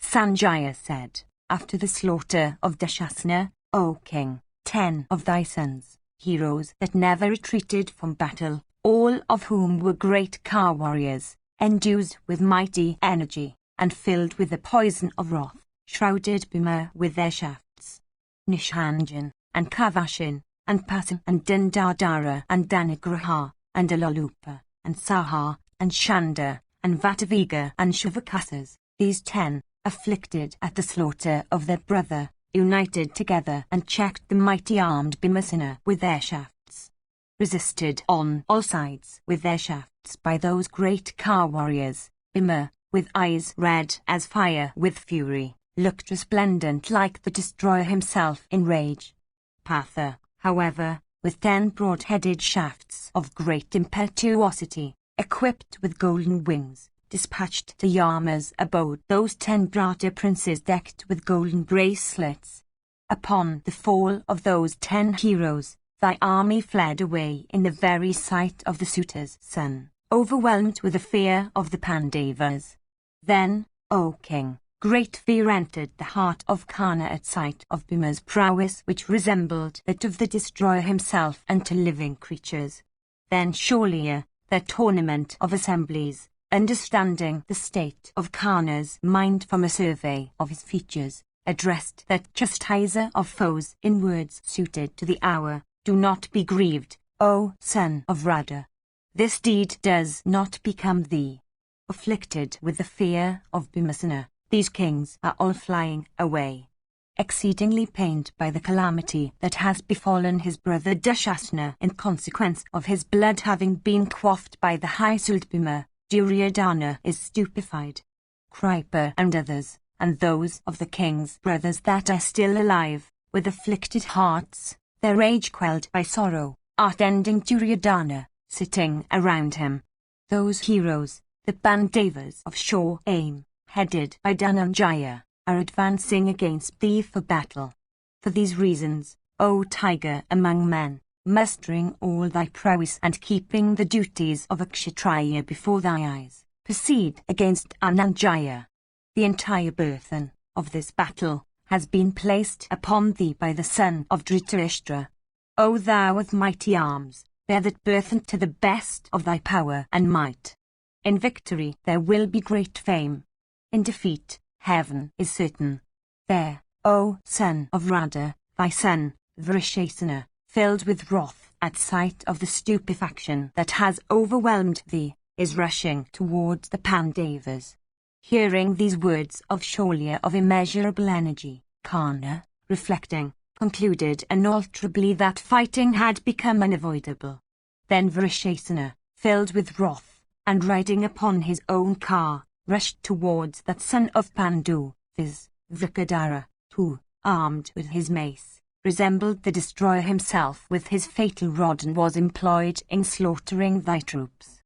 Sanjaya said, after the slaughter of Dushasana, O king, 10 of thy sons, heroes that never retreated from battle, all of whom were great car warriors, endued with mighty energy, and filled with the poison of wrath, shrouded Bhima with their shafts. Nishanjan, and Kavashin, and Pasim, and Dindadara, and Danigraha, and Alalupa, and Saha, and Shanda, and Vataviga, and Shuvakasas, these 10, afflicted at the slaughter of their brother, united together and checked the mighty armed Bhimasena with their shafts. Resisted on all sides with their shafts by those great car warriors, Bhima, with eyes red as fire with fury, looked resplendent like the destroyer himself in rage. Partha, however, with 10 broad-headed shafts of great impetuosity, equipped with golden wings, dispatched to Yama's abode those 10 Brata princes decked with golden bracelets. Upon the fall of those 10 heroes, thy army fled away in the very sight of the suitor's son, overwhelmed with the fear of the Pandavas. Then, O king, great fear entered the heart of Karna at sight of Bhima's prowess, which resembled that of the destroyer himself unto living creatures. Then Shaulya, their tournament of assemblies, understanding the state of Karna's mind from a survey of his features, addressed that chastiser of foes in words suited to the hour: Do not be grieved, O son of Radha. This deed does not become thee. Afflicted with the fear of Bhimasena, these kings are all flying away, exceedingly pained by the calamity that has befallen his brother Dushasana in consequence of his blood having been quaffed by the high Sultbima. Duryodhana is stupefied. Kripa and others, and those of the king's brothers that are still alive, with afflicted hearts, their rage quelled by sorrow, are attending Duryodhana, sitting around him. Those heroes, the Pandavas of sure aim, headed by Dhananjaya, are advancing against thee for battle. For these reasons, O tiger among men, mustering all thy prowess and keeping the duties of a Kshatriya before thy eyes, proceed against Dhananjaya. The entire burthen of this battle has been placed upon thee by the son of Dhritarashtra. O thou of mighty arms, bear that burthen to the best of thy power and might. In victory there will be great fame. In defeat, heaven is certain. There, O son of Radha, thy son, Vrishasana, filled with wrath at sight of the stupefaction that has overwhelmed thee, is rushing towards the Pandavas. Hearing these words of Shaulya of immeasurable energy, Karna, reflecting, concluded unalterably that fighting had become unavoidable. Then Vrishasana, filled with wrath, and riding upon his own car, rushed towards that son of Pandu, viz., Vrikadara, who, armed with his mace, resembled the destroyer himself with his fatal rod and was employed in slaughtering thy troops.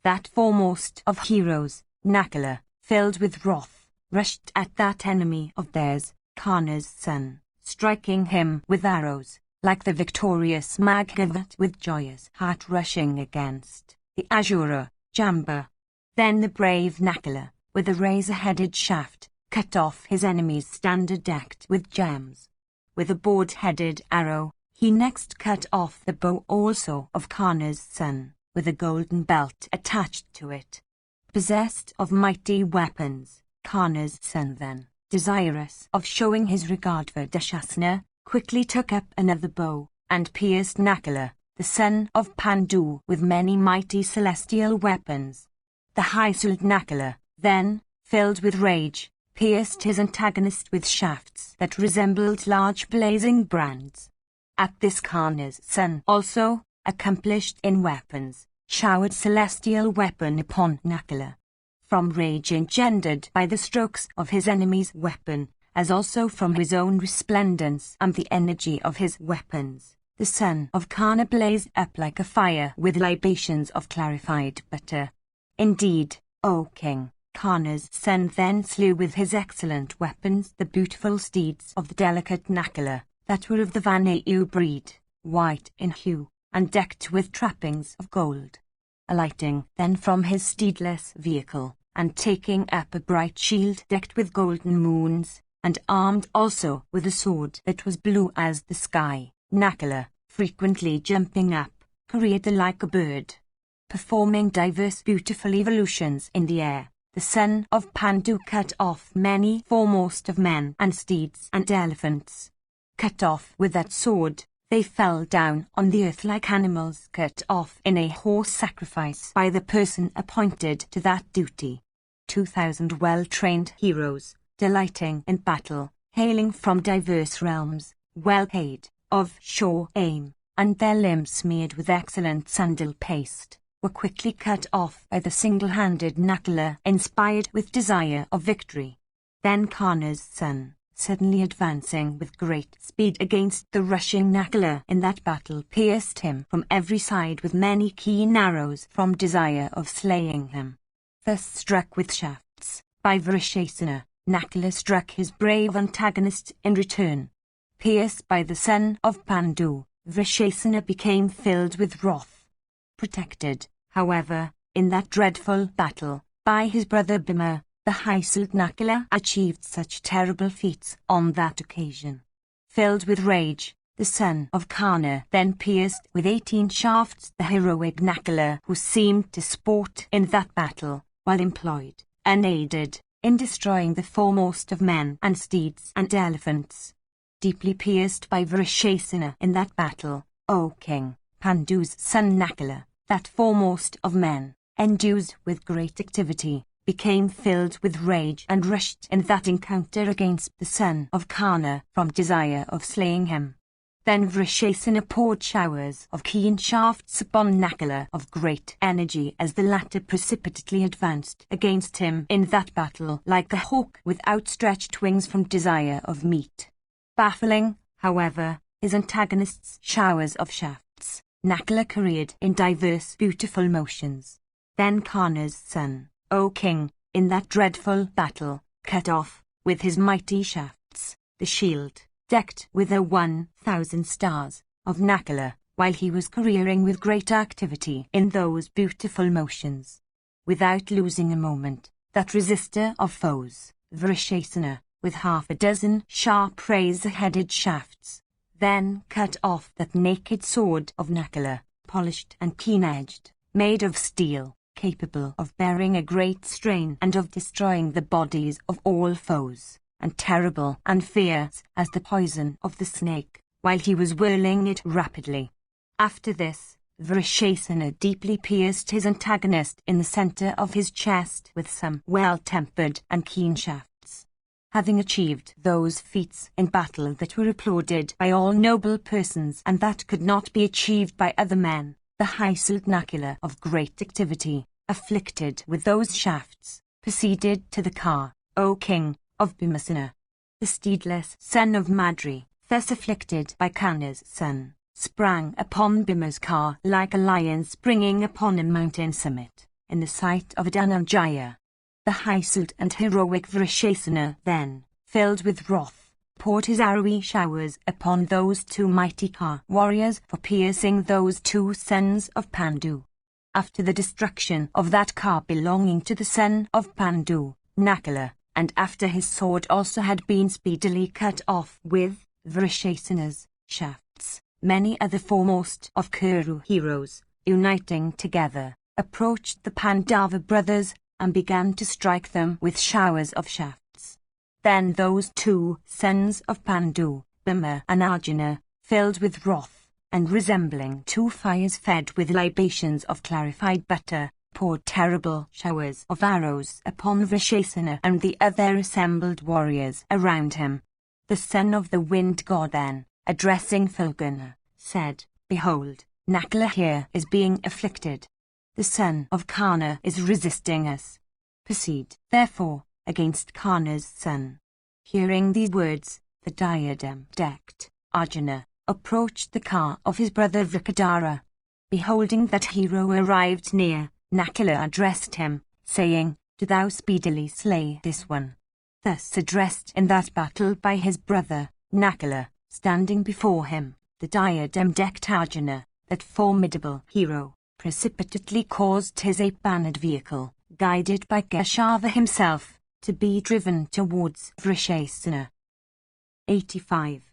That foremost of heroes, Nakula, filled with wrath, rushed at that enemy of theirs, Karna's son, striking him with arrows, like the victorious Maghavat with joyous heart rushing against the Asura, Jamba. Then the brave Nakula, with a razor-headed shaft, cut off his enemy's standard decked with gems. With a board-headed arrow, he next cut off the bow also of Karna's son, with a golden belt attached to it. Possessed of mighty weapons, Karna's son then, desirous of showing his regard for Dushasana, quickly took up another bow, and pierced Nakula, the son of Pandu, with many mighty celestial weapons. The high-souled Nakula, then, filled with rage, pierced his antagonist with shafts that resembled large blazing brands. At this Karna's son also, accomplished in weapons, showered celestial weapon upon Nakula. From rage engendered by the strokes of his enemy's weapon, as also from his own resplendence and the energy of his weapons, the son of Karna blazed up like a fire with libations of clarified butter. Indeed, O king, Karna's son then slew with his excellent weapons the beautiful steeds of the delicate Nakula, that were of the Vanayu breed, white in hue, and decked with trappings of gold. Alighting then from his steedless vehicle, and taking up a bright shield decked with golden moons, and armed also with a sword that was blue as the sky, Nakula, frequently jumping up, careered like a bird. Performing diverse beautiful evolutions in the air, the son of Pandu cut off many foremost of men and steeds and elephants. Cut off with that sword, they fell down on the earth like animals cut off in a horse sacrifice by the person appointed to that duty. 2,000 well-trained heroes, delighting in battle, hailing from diverse realms, well paid, of sure aim, and their limbs smeared with excellent sandal paste, were quickly cut off by the single-handed Nakula, inspired with desire of victory. Then Karna's son, suddenly advancing with great speed against the rushing Nakula in that battle, pierced him from every side with many keen arrows from desire of slaying him. Thus struck with shafts by Vrishasana, Nakula struck his brave antagonist in return. Pierced by the son of Pandu, Vrishasana became filled with wrath. Protected, however, in that dreadful battle, by his brother Bhima, the high-souled Nakula achieved such terrible feats on that occasion. Filled with rage, the son of Karna then pierced with 18 shafts the heroic Nakula, who seemed to sport in that battle, while employed, unaided, in destroying the foremost of men and steeds and elephants. Deeply pierced by Vrishasana in that battle, O king, Pandu's son Nakula, that foremost of men, endued with great activity, became filled with rage and rushed in that encounter against the son of Karna from desire of slaying him. Then Vrishesana poured showers of keen shafts upon Nakula of great energy as the latter precipitately advanced against him in that battle like a hawk with outstretched wings from desire of meat. Baffling, however, his antagonist's showers of shafts, Nakula careered in diverse beautiful motions. Then Karna's son, O king, in that dreadful battle, cut off, with his mighty shafts, the shield, decked with the 1,000 stars, of Nakula, while he was careering with great activity in those beautiful motions. Without losing a moment, that resistor of foes, Vrishesana, with half a dozen sharp razor-headed shafts, then cut off that naked sword of Nakula, polished and keen-edged, made of steel, capable of bearing a great strain and of destroying the bodies of all foes, and terrible and fierce as the poison of the snake, while he was whirling it rapidly. After this, Vrishesana deeply pierced his antagonist in the center of his chest with some well-tempered and keen shafts. Having achieved those feats in battle that were applauded by all noble persons and that could not be achieved by other men, the high-souled Nakula of great activity, afflicted with those shafts, proceeded to the car, O king, of Bhimasena. The steedless son of Madri, thus afflicted by Karna's son, sprang upon Bhima's car like a lion springing upon a mountain summit, in the sight of Dhananjaya. The high-souled and heroic Vrishesana then, filled with wrath, poured his arrowy showers upon those two mighty car warriors for piercing those two sons of Pandu. After the destruction of that car belonging to the son of Pandu, Nakula, and after his sword also had been speedily cut off with Vrishesana's shafts, many other foremost of Kuru heroes, uniting together, approached the Pandava brothers and began to strike them with showers of shafts. Then those two sons of Pandu, Bhima and Arjuna, filled with wrath, and resembling two fires fed with libations of clarified butter, poured terrible showers of arrows upon Vrishesana and the other assembled warriors around him. The son of the wind god then, addressing Falguna, said, Behold, Nakula here is being afflicted. The son of Karna is resisting us. Proceed, therefore, against Karna's son. Hearing these words, the diadem-decked Arjuna approached the car of his brother Vrikadara. Beholding that hero arrived near, Nakula addressed him, saying, Do thou speedily slay this one. Thus addressed in that battle by his brother, Nakula, standing before him, the diadem-decked Arjuna, that formidable hero, precipitately caused his eight-bannered vehicle, guided by Keshava himself, to be driven towards Vrishesana. 85.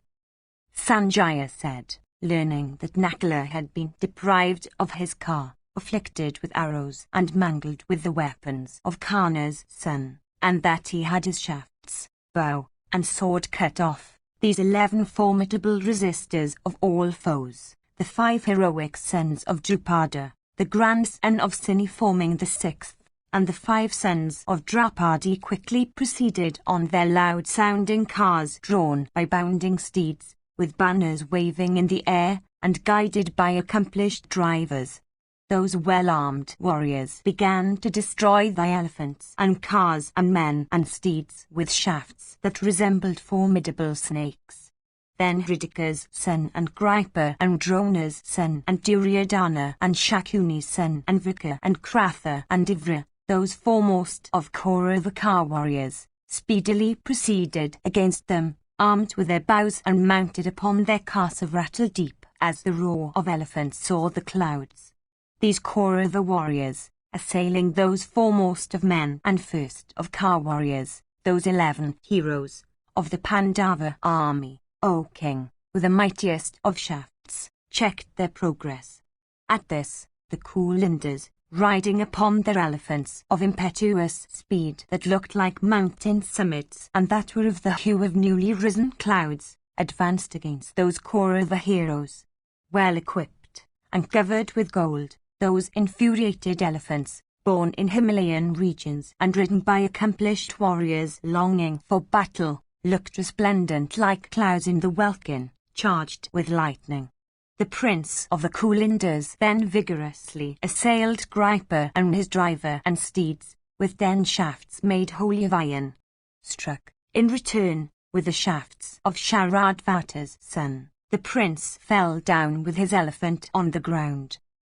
Sanjaya said, learning that Nakula had been deprived of his car, afflicted with arrows and mangled with the weapons of Karna's son, and that he had his shafts, bow, and sword cut off, these 11 formidable resistors of all foes, the 5 heroic sons of Drupada, the grandson of Sini forming the 6th, and the 5 sons of Draupadi quickly proceeded on their loud-sounding cars drawn by bounding steeds, with banners waving in the air, and guided by accomplished drivers. Those well-armed warriors began to destroy the elephants and cars and men and steeds with shafts that resembled formidable snakes. Then Hridika's son and Gripa and Drona's son and Duryodhana and Shakuni's son and Vika and Kratha and Ivra, those foremost of Kaurava car warriors, speedily proceeded against them, armed with their bows and mounted upon their cars of rattle deep as the roar of elephants saw the clouds. These Kaurava warriors, assailing those foremost of men and first of car warriors, those 11 heroes of the Pandava army, O king, with the mightiest of shafts, checked their progress. At this, the Kulindars, riding upon their elephants of impetuous speed that looked like mountain summits and that were of the hue of newly risen clouds, advanced against those Kaurava heroes. Well equipped, and covered with gold, those infuriated elephants, born in Himalayan regions and ridden by accomplished warriors longing for battle, looked resplendent like clouds in the welkin, charged with lightning. The prince of the Kulindas then vigorously assailed Griper and his driver and steeds, with 10 shafts made wholly of iron. Struck, in return, with the shafts of Sharadvata's son, the prince fell down with his elephant on the ground.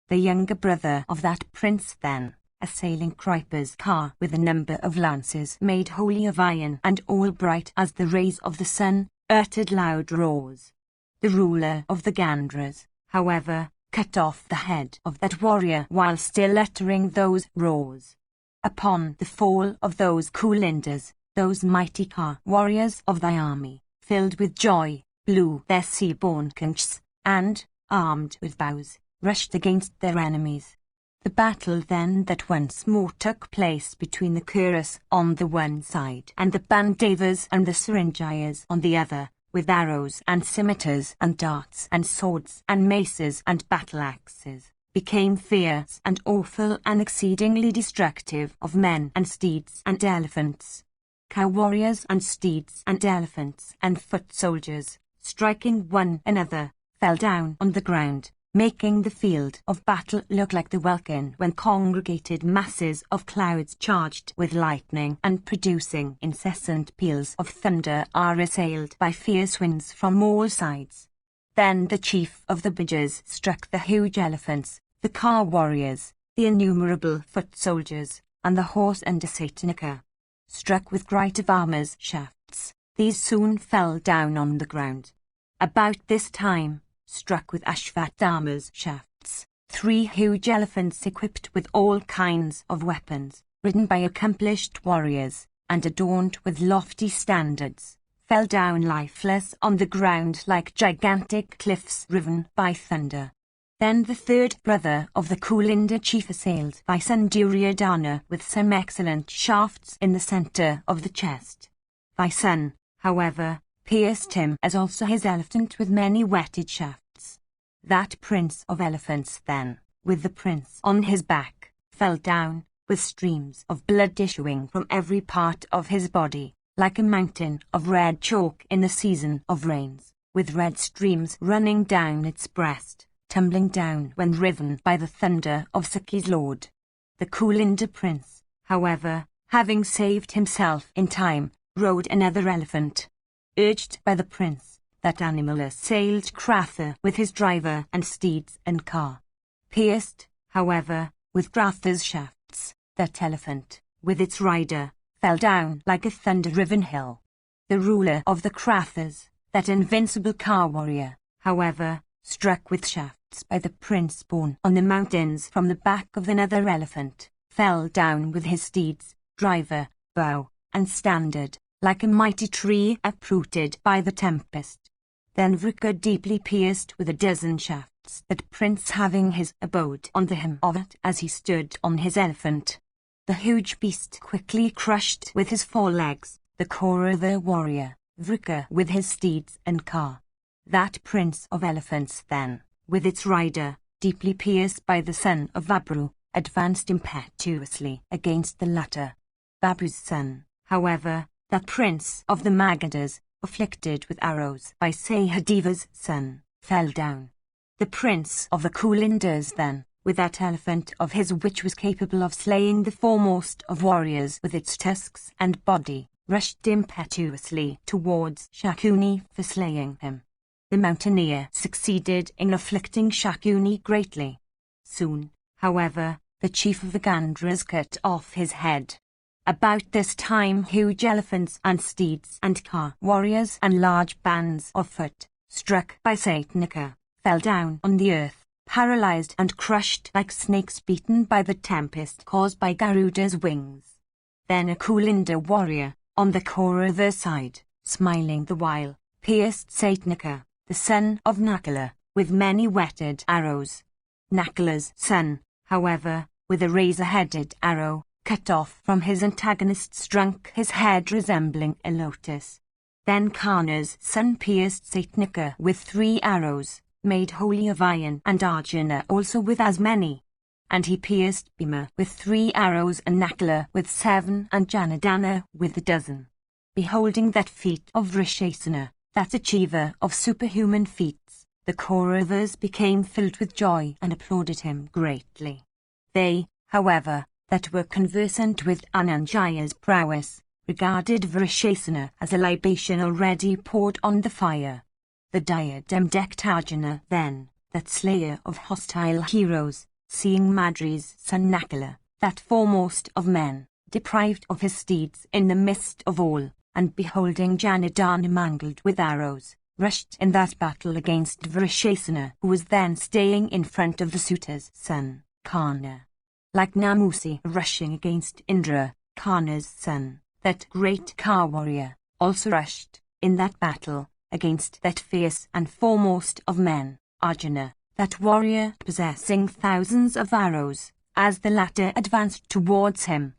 The younger brother of that prince then, assailing Griper's car with a number of lances made wholly of iron and all bright as the rays of the sun, uttered loud roars. The ruler of the Gandhras, however, cut off the head of that warrior while still uttering those roars. Upon the fall of those Kulindas, those mighty Ka warriors of thy army, filled with joy, blew their sea-born conchs, and, armed with bows, rushed against their enemies. The battle then that once more took place between the Kuras on the one side and the Bandavas and the Saranjayas on the other, with arrows and scimitars and darts and swords and maces and battle-axes, became fierce and awful and exceedingly destructive of men and steeds and elephants. Cow warriors and steeds and elephants and foot soldiers, striking one another, fell down on the ground, making the field of battle look like the welkin when congregated masses of clouds charged with lightning and producing incessant peals of thunder are assailed by fierce winds from all sides. Then the chief of the Bidjas struck the huge elephants, the Ka warriors, the innumerable foot soldiers, and the horse under Satanika. Struck with great of armor's shafts, these soon fell down on the ground. About this time, struck with Ashvatthama's shafts, 3 huge elephants equipped with all kinds of weapons, ridden by accomplished warriors, and adorned with lofty standards, fell down lifeless on the ground like gigantic cliffs riven by thunder. Then the third brother of the Kulinda chief assailed by son Duryodhana with some excellent shafts in the centre of the chest. Thy son, however, pierced him as also his elephant with many whetted shafts. That prince of elephants then, with the prince on his back, fell down, with streams of blood issuing from every part of his body, like a mountain of red chalk in the season of rains, with red streams running down its breast, tumbling down when riven by the thunder of Sakhi's lord. The Kulinda prince, however, having saved himself in time, rode another elephant. Urged by the prince, that animal assailed Kratha with his driver and steeds and car. Pierced, however, with Kratha's shafts, that elephant, with its rider, fell down like a thunder-riven hill. The ruler of the Krathas, that invincible Ka warrior, however, struck with shafts by the prince born on the mountains from the back of another elephant, fell down with his steeds, driver, bow, and standard, like a mighty tree uprooted by the tempest. Then Vrika deeply pierced with a dozen shafts that prince having his abode on the hem of it as he stood on his elephant. The huge beast quickly crushed with his 4 legs, the Kaurava warrior, Vrika with his steeds and car. That prince of elephants then, with its rider, deeply pierced by the son of Babru, advanced impetuously against the latter. Babru's son, however, that prince of the Magadhas, afflicted with arrows by Sahadeva's son, fell down. The prince of the Kulindas then, with that elephant of his which was capable of slaying the foremost of warriors with its tusks and body, rushed impetuously towards Shakuni for slaying him. The mountaineer succeeded in afflicting Shakuni greatly. Soon, however, the chief of the Gandhras cut off his head. About this time huge elephants and steeds and Ka warriors and large bands of foot, struck by Satanika, fell down on the earth, paralyzed and crushed like snakes beaten by the tempest caused by Garuda's wings. Then a Kulinda warrior, on the Kaurava side, smiling the while, pierced Satanika, the son of Nakula, with many whetted arrows. Nakula's son, however, with a razor-headed arrow, cut off from his antagonist strunk his head resembling a lotus. Then Karna's son pierced Satanika with 3 arrows, made wholly of iron, and Arjuna also with as many. and he pierced Bhima with 3 arrows and Nakula with 7 and Janardana with 12. Beholding that feat of Vrishesana, that achiever of superhuman feats, the Kauravas became filled with joy and applauded him greatly. They, however, that were conversant with Dhananjaya's prowess, regarded Vrishesana as a libation already poured on the fire. The diadem-decked Arjuna then, that slayer of hostile heroes, seeing Madri's son Nakula, that foremost of men, deprived of his steeds in the midst of all, and beholding Janardana mangled with arrows, rushed in that battle against Vrishesana, who was then staying in front of the suitor's son, Karna. Like Namusi rushing against Indra, Karna's son, that great Ka warrior, also rushed, in that battle, against that fierce and foremost of men, Arjuna, that warrior possessing thousands of arrows, as the latter advanced towards him.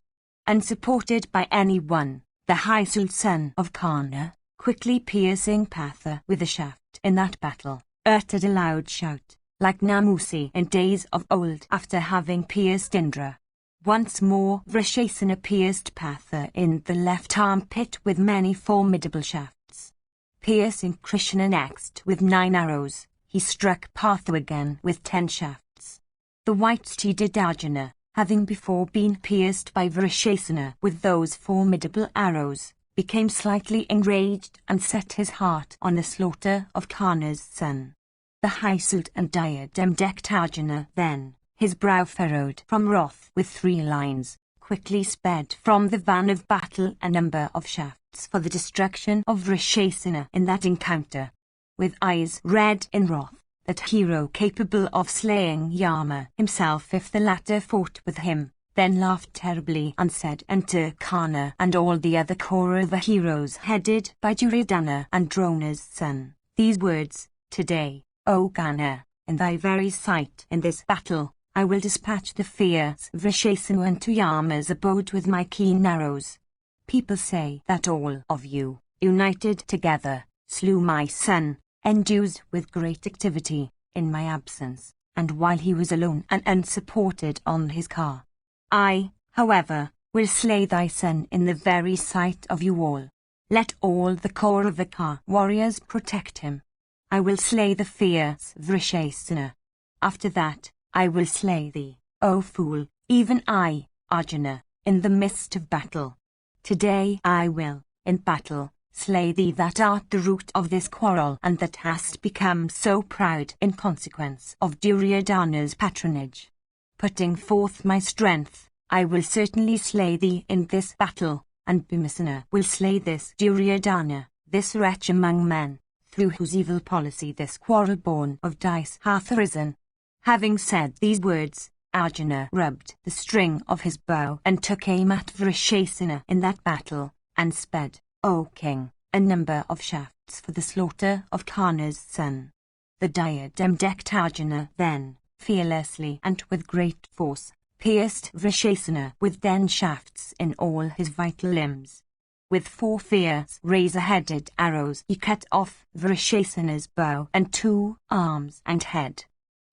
Unsupported by any one, the high-souled son of Karna, quickly piercing Partha with a shaft in that battle, uttered a loud shout, like Namusi in days of old after having pierced Indra. Once more Vrishesana pierced Partha in the left armpit with many formidable shafts. Piercing Krishna next with 9 arrows, he struck Partha again with 10 shafts. The white-steeded Arjuna, having before been pierced by Vrishesana with those formidable arrows, became slightly enraged and set his heart on the slaughter of Karna's son. The high-souled and diadem-decked Arjuna then, his brow furrowed from wrath with 3 lines, quickly sped from the van of battle a number of shafts for the destruction of Vrishesana in that encounter. With eyes red in wrath, that hero capable of slaying Yama himself if the latter fought with him, then laughed terribly and said unto Karna and all the other Kaurava heroes headed by Duryodhana and Drona's son, these words, "Today, O Gana, in thy very sight in this battle, I will dispatch the fierce Vrishesana unto Yama's abode with my keen arrows. People say that all of you, united together, slew my son, endued with great activity, in my absence, and while he was alone and unsupported on his car. I, however, will slay thy son in the very sight of you all. Let all the Kauravaka warriors protect him. I will slay the fierce Vrishesana. After that, I will slay thee, O fool, even I, Arjuna, in the midst of battle. Today I will, in battle, slay thee that art the root of this quarrel and that hast become so proud in consequence of Duryodhana's patronage. Putting forth my strength, I will certainly slay thee in this battle, and Bhimasena will slay this Duryodhana, this wretch among men, through whose evil policy this quarrel born of dice hath arisen." Having said these words, Arjuna rubbed the string of his bow and took aim at Vrishesana in that battle, and sped, O king, a number of shafts for the slaughter of Karna's son. The diadem-decked Arjuna then, fearlessly and with great force, pierced Vrishesana with 10 shafts in all his vital limbs. With 4 fierce razor-headed arrows he cut off Vrishesana's bow and 2 arms and head.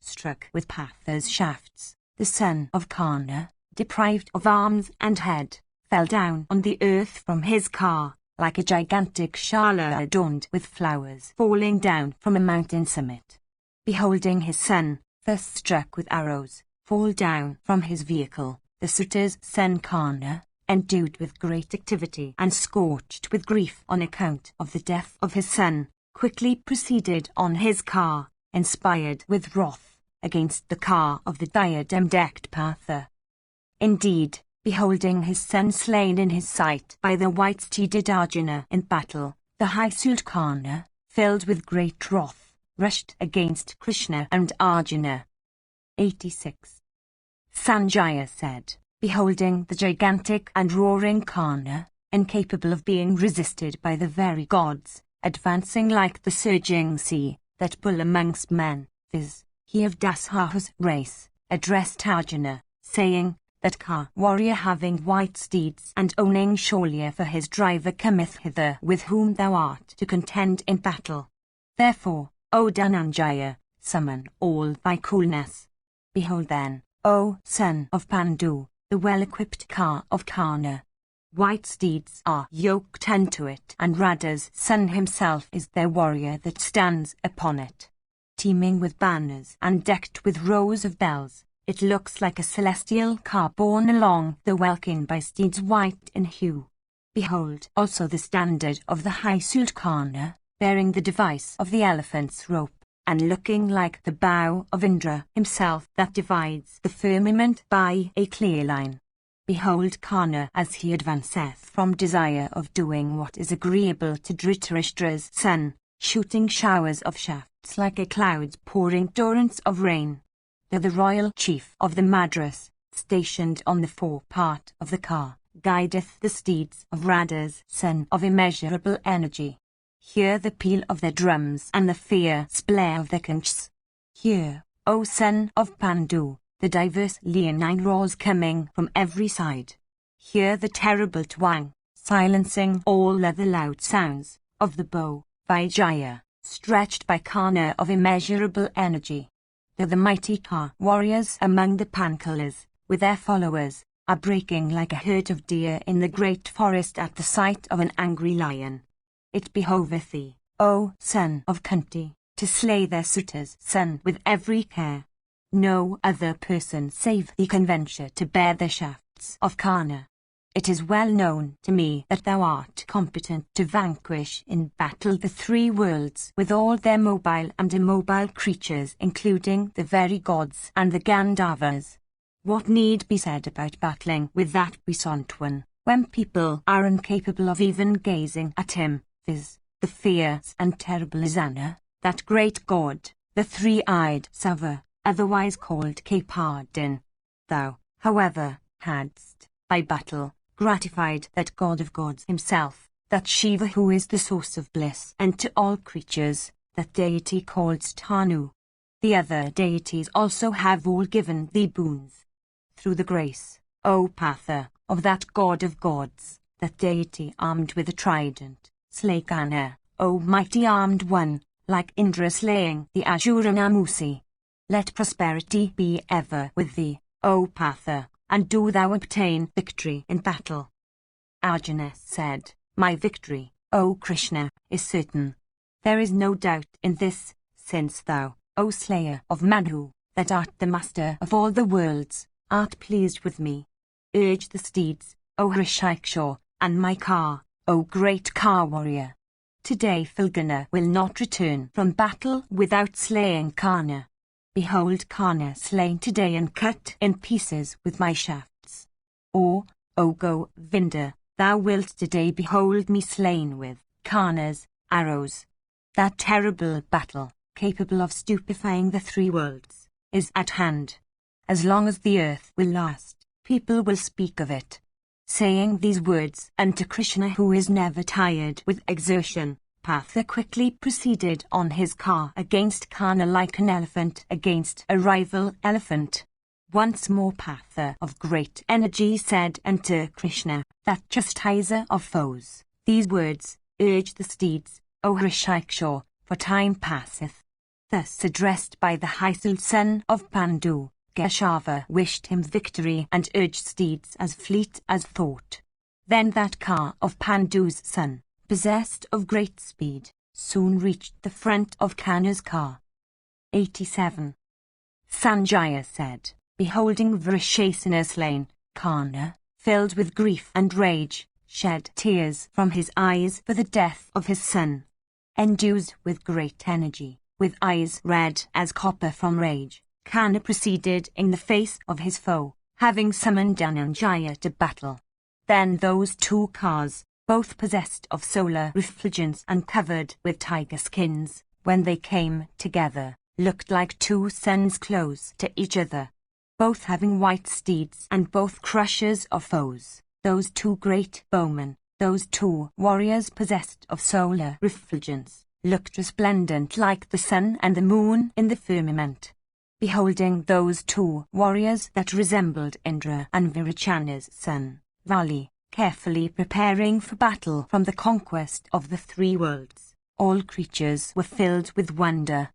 Struck with Partha's shafts, the son of Karna, deprived of arms and head, fell down on the earth from his car, like a gigantic shala adorned with flowers falling down from a mountain summit. Beholding his son, thus struck with arrows, fall down from his vehicle, the suitor's son Karna, endued with great activity and scorched with grief on account of the death of his son, quickly proceeded on his car, inspired with wrath, against the car of the diadem-decked Partha. Indeed, beholding his son slain in his sight by the white-steeded Arjuna in battle, the high-souled Karna, filled with great wrath, rushed against Krishna and Arjuna. 86. Sanjaya said, beholding the gigantic and roaring Karna, incapable of being resisted by the very gods, advancing like the surging sea, that bull amongst men, viz., he of Dasha's race, addressed Arjuna, saying, that Ka warrior having white steeds and owning Sholya for his driver cometh hither with whom thou art to contend in battle. Therefore, O Dhananjaya, summon all thy coolness. Behold then, O son of Pandu, the well-equipped car of Karna. White steeds are yoked unto it, and Radha's son himself is their warrior that stands upon it. Teeming with banners and decked with rows of bells, it looks like a celestial car borne along the welkin by steeds white in hue. Behold also the standard of the high-souled Karna, bearing the device of the elephant's rope, and looking like the bow of Indra himself that divides the firmament by a clear line. Behold Karna as he advanceth from desire of doing what is agreeable to Dhritarashtra's son, shooting showers of shafts like a cloud's pouring torrents of rain. The royal chief of the Madras, stationed on the forepart of the car, guideth the steeds of Radha's son of immeasurable energy. Hear the peal of their drums and the fierce blare of their conchs. Hear, O son of Pandu, the diverse leonine roars coming from every side. Hear the terrible twang, silencing all other loud sounds, of the bow, Vijaya, stretched by Karna of immeasurable energy. The mighty car warriors among the Panchalas, with their followers, are breaking like a herd of deer in the great forest at the sight of an angry lion. It behoveth thee, O son of Kunti, to slay their suitor's son with every care. No other person save thee can venture to bear the shafts of Karna. It is well known to me that thou art competent to vanquish in battle the three worlds with all their mobile and immobile creatures, including the very gods and the Gandharvas. What need be said about battling with that puissant one, when people are incapable of even gazing at him, viz., the fierce and terrible Isana, that great god, the three-eyed Sava, otherwise called Kapardin. Thou, however, hadst, by battle, gratified that god of gods himself, that Shiva who is the source of bliss and to all creatures, that deity called Stanu. The other deities also have all given thee boons. Through the grace, O Patha, of that god of gods, that deity armed with a trident, slay Karna, O mighty armed one, like Indra slaying the Asura Namusi. Let prosperity be ever with thee, O Patha, and do thou obtain victory in battle. Arjuna said, My victory, O Krishna, is certain. There is no doubt in this, since thou, O slayer of Madhu, that art the master of all the worlds, art pleased with me. Urge the steeds, O Hrishikesh, and my car, O great car warrior. Today Falguna will not return from battle without slaying Karna. Behold Karna slain today and cut in pieces with my shafts. Or, O Govinda, thou wilt today behold me slain with Karna's arrows. That terrible battle, capable of stupefying the three worlds, is at hand. As long as the earth will last, people will speak of it. Saying these words unto Krishna, who is never tired with exertion, Patha quickly proceeded on his car against Karna like an elephant against a rival elephant. Once more Patha of great energy said unto Krishna, that chastiser of foes, these words, urge the steeds, O Hrishikesh, for time passeth. Thus addressed by the high-souled son of Pandu, Keshava wished him victory and urged steeds as fleet as thought. Then that car of Pandu's son, possessed of great speed, soon reached the front of Karna's car. 87. Sanjaya said, beholding Vrishasena slain, Karna, filled with grief and rage, shed tears from his eyes for the death of his son. Endued with great energy, with eyes red as copper from rage, Karna proceeded in the face of his foe, having summoned Dhananjaya to battle. Then those two cars, both possessed of solar refulgence and covered with tiger skins, when they came together, looked like two suns close to each other. Both having white steeds and both crushers of foes, those two great bowmen, those two warriors possessed of solar refulgence, looked resplendent like the sun and the moon in the firmament. Beholding those two warriors that resembled Indra and Virochana's son, Vali, carefully preparing for battle from the conquest of the three worlds, all creatures were filled with wonder.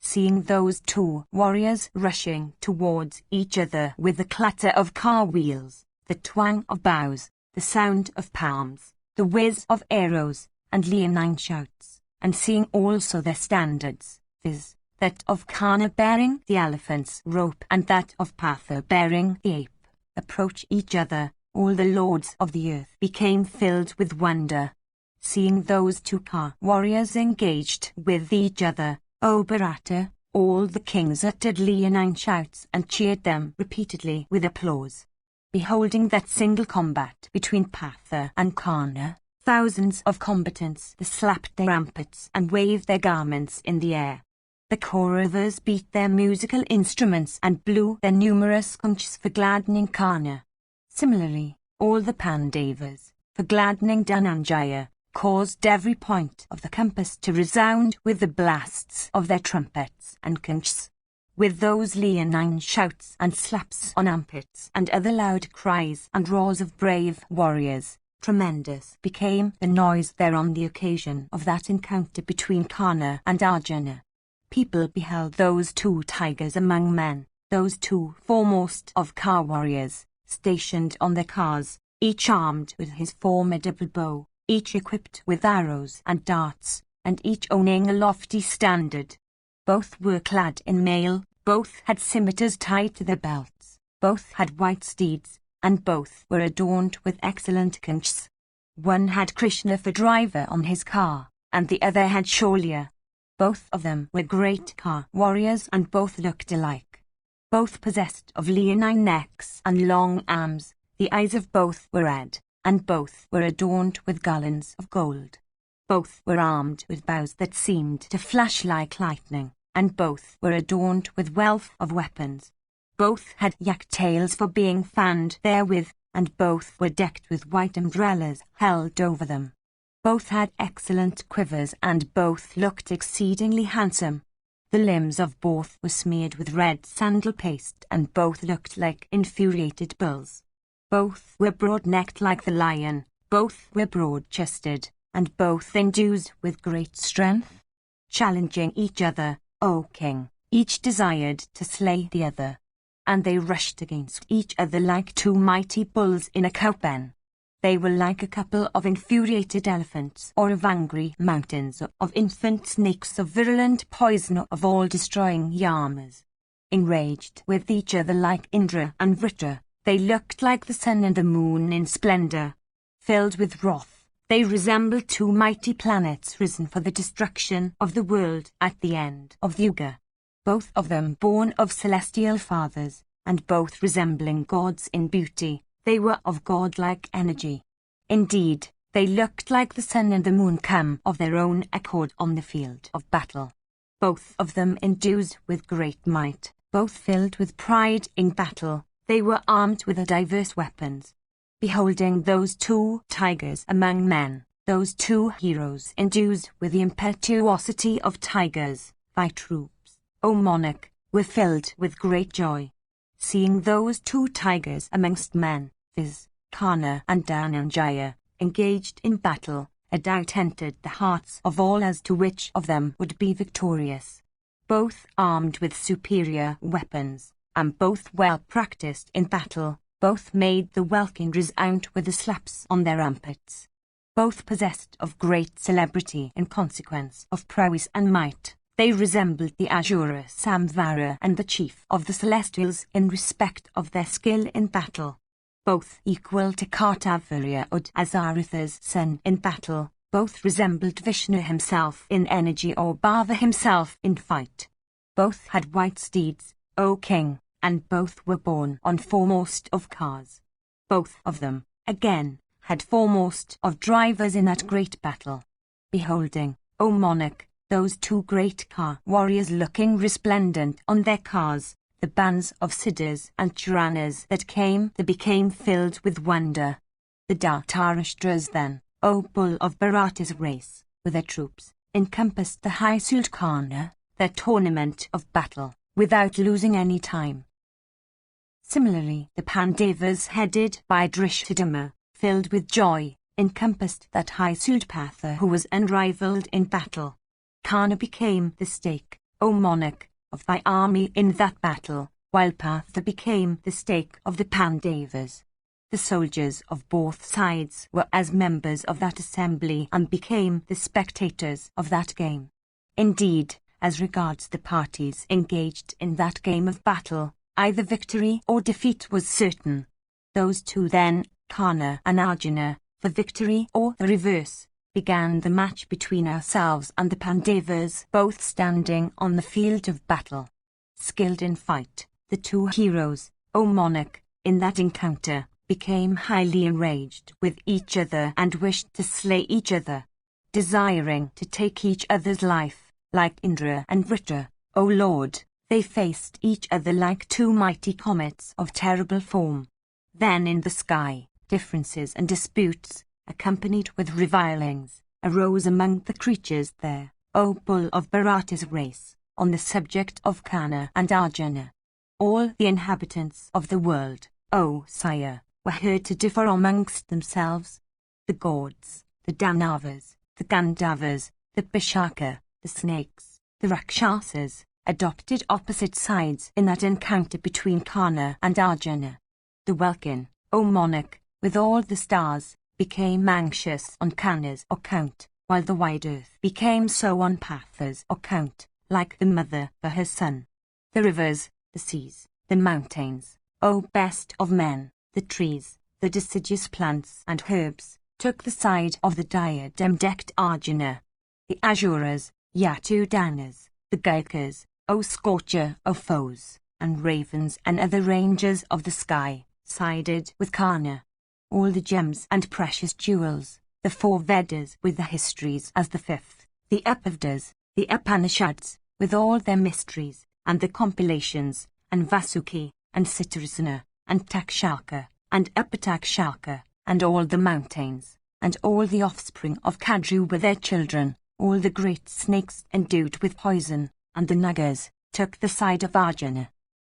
seeing those two warriors rushing towards each other with the clatter of car wheels, the twang of bows, the sound of palms, the whiz of arrows, and leonine shouts, and seeing also their standards, viz., that of Kana bearing the elephant's rope and that of Pather bearing the ape, approach each other, all the lords of the earth became filled with wonder. Seeing those two car warriors engaged with each other, O Bharata, all the kings uttered leonine shouts and cheered them repeatedly with applause. Beholding that single combat between Pather and Kana, thousands of combatants slapped their ramparts and waved their garments in the air. The Kauravas beat their musical instruments and blew their numerous conchs for gladdening Kana. Similarly, all the Pandavas, for gladdening Dhananjaya, caused every point of the compass to resound with the blasts of their trumpets and conchs. With those leonine shouts and slaps on armpits and other loud cries and roars of brave warriors, tremendous became the noise there on the occasion of that encounter between Kana and Arjuna. People beheld those two tigers among men, those two foremost of car warriors, stationed on their cars, each armed with his formidable bow, each equipped with arrows and darts, and each owning a lofty standard. Both were clad in mail, both had scimitars tied to their belts, both had white steeds, and both were adorned with excellent conchs. One had Krishna for driver on his car, and the other had Sholya. Both of them were great car warriors and both looked alike. Both possessed of leonine necks and long arms, the eyes of both were red, and both were adorned with garlands of gold. Both were armed with bows that seemed to flash like lightning, and both were adorned with wealth of weapons. Both had yak tails for being fanned therewith, and both were decked with white umbrellas held over them. Both had excellent quivers and both looked exceedingly handsome. The limbs of both were smeared with red sandal paste and both looked like infuriated bulls. Both were broad-necked like the lion, both were broad-chested, and both endued with great strength. Challenging each other, O king, each desired to slay the other. And they rushed against each other like two mighty bulls in a cow-pen. They were like a couple of infuriated elephants or of angry mountains of infant snakes of virulent poison of all-destroying yamas. Enraged with each other like Indra and Vritra, they looked like the sun and the moon in splendor. Filled with wrath, they resembled two mighty planets risen for the destruction of the world at the end of the Yuga. Both of them born of celestial fathers, and both resembling gods in beauty. They were of godlike energy. Indeed, they looked like the sun and the moon come of their own accord on the field of battle. Both of them endued with great might, both filled with pride in battle. They were armed with diverse weapons. Beholding those two tigers among men, those two heroes endued with the impetuosity of tigers, thy troops, O monarch, were filled with great joy. Seeing those two tigers amongst men, viz., Kana and Dhananjaya, engaged in battle, a doubt entered the hearts of all as to which of them would be victorious. Both armed with superior weapons, and both well practiced in battle, both made the welkin resound with the slaps on their armpits. Both possessed of great celebrity in consequence of prowess and might. They resembled the Asura Samvara and the chief of the Celestials in respect of their skill in battle. Both equal to Kartavirya Azaratha's son in battle, both resembled Vishnu himself in energy or Bhava himself in fight. Both had white steeds, O king, and both were born on foremost of cars. Both of them, again, had foremost of drivers in that great battle. Beholding, O monarch, those two great car warriors looking resplendent on their cars, the bands of Siddhas and Churanas that came, they became filled with wonder. The Dhartarashtras then, O bull of Bharata's race, with their troops, encompassed the high Sultana, their tournament of battle, without losing any time. Similarly, the Pandavas headed by Drishthadhyumna, filled with joy, encompassed that high Sultpatha who was unrivaled in battle. Kana became the stake, O monarch, of thy army in that battle, while Partha became the stake of the Pandavas. The soldiers of both sides were as members of that assembly and became the spectators of that game. Indeed, as regards the parties engaged in that game of battle, either victory or defeat was certain. Those two then, Karna and Arjuna, for victory or the reverse, began the match between ourselves and the Pandavas, both standing on the field of battle. Skilled in fight, the two heroes, O monarch, in that encounter, became highly enraged with each other and wished to slay each other, desiring to take each other's life, like Indra and Vritra, O Lord. They faced each other like two mighty comets of terrible form. Then in the sky, differences and disputes, accompanied with revilings, arose among the creatures there, O bull of Bharata's race, on the subject of Karna and Arjuna. All the inhabitants of the world, O sire, were heard to differ amongst themselves. The gods, the Danavas, the Gandhavas, the Bishaka, the snakes, the Rakshasas, adopted opposite sides in that encounter between Karna and Arjuna. The welkin, O monarch, with all the stars, became anxious on Karna's account, while the wide earth became so on Partha's account, like the mother for her son. The rivers, the seas, the mountains, O best of men, the trees, the deciduous plants and herbs, took the side of the diadem-decked Arjuna. The Asuras, Yatudanas, the Gaikas, O scorcher of foes, and ravens and other rangers of the sky, sided with Karna. All the gems and precious jewels, the four Vedas with the histories as the fifth, the Upanishads, the Upanishads, with all their mysteries, and the compilations, and Vasuki, and Citrasana, and Takshaka, and Upatakshaka, and all the mountains, and all the offspring of Kadru with their children, all the great snakes endued with poison, and the Nagas, took the side of Arjuna.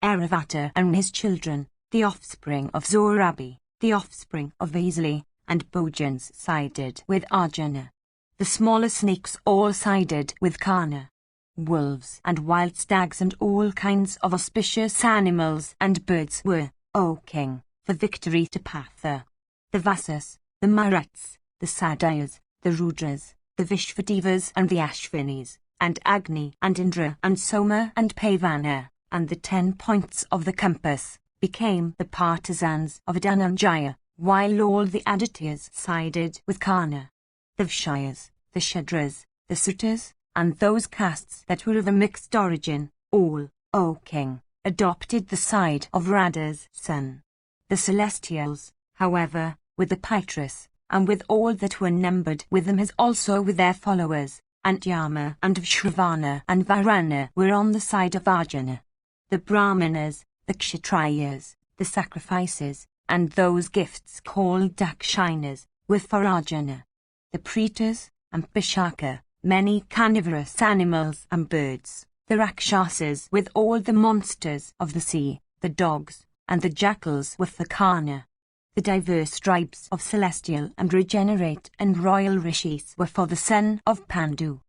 Airavata and his children, the offspring of Zorabi, the offspring of Vasili, and Bojans sided with Arjuna. The smaller snakes all sided with Karna. Wolves and wild stags and all kinds of auspicious animals and birds were, O king, for victory to Partha. The Vasas, the Maruts, the Sadhyas, the Rudras, the Vishvadevas and the Ashvinis, and Agni and Indra and Soma and Pavana, and the 10 points of the compass, became the partisans of Dhananjaya, while all the Adityas sided with Karna. The Kshatriyas, the Shudras, the Sutras, and those castes that were of a mixed origin, all, O king, adopted the side of Radha's son. The Celestials, however, with the Pitris, and with all that were numbered with them as also with their followers, and Yama and Shravana and Varuna were on the side of Arjuna. The Brahmanas, the Kshatriyas, the sacrifices, and those gifts called Dakshinas, were for Arjuna. The Pretas, and Bishaka, many carnivorous animals and birds, the Rakshasas with all the monsters of the sea, the dogs, and the jackals were for Karna. The diverse tribes of celestial and regenerate and royal rishis were for the son of Pandu.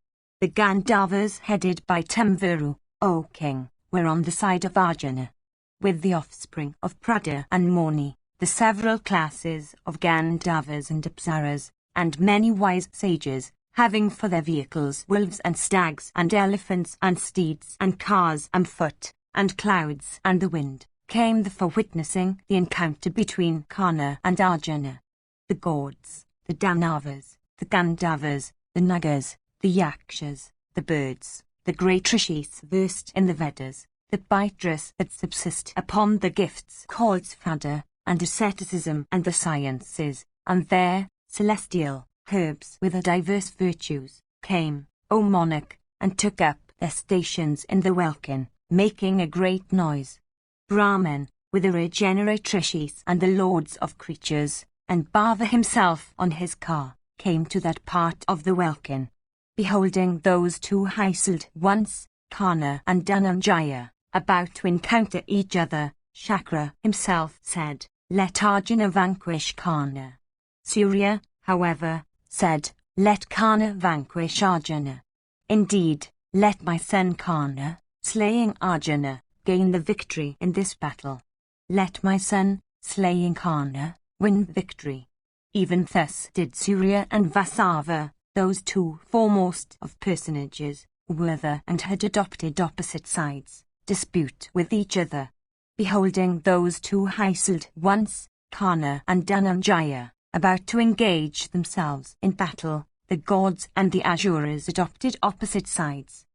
The Gandhavas headed by Tamvaru, O king, were on the side of Arjuna. With the offspring of Prada and Moni, the several classes of Gandhavas and Apsaras, and many wise sages, having for their vehicles wolves and stags and elephants and steeds and cars and foot, and clouds and the wind, came for witnessing the encounter between Karna and Arjuna. The gods, the Danavas, the Gandhavas, the Nagas, the Yakshas, the birds, the great rishis versed in the Vedas, the Pitris that subsist upon the gifts called Sphada, and asceticism and the sciences, and their celestial herbs with the diverse virtues, came, O monarch, and took up their stations in the welkin, making a great noise. Brahman, with the regenerate rishis and the lords of creatures, and Bhava himself on his car, came to that part of the welkin. Beholding those two high-souled ones, Karna and Dhananjaya, about to encounter each other, Shakra himself said, "Let Arjuna vanquish Karna." Surya, however, said, "Let Karna vanquish Arjuna." Indeed, Let my son Karna, slaying Arjuna, gain the victory in this battle. Let my son, slaying Karna, win victory. Even thus did Surya and Vasava, those two foremost of personages, were the and had adopted opposite sides, dispute with each other. Beholding those two high-souled once, Karna and Dhananjaya, about to engage themselves in battle, the gods and the Asuras adopted opposite sides.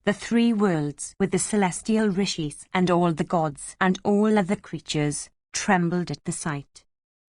The three worlds with the celestial rishis and all the gods and all other creatures trembled at the sight.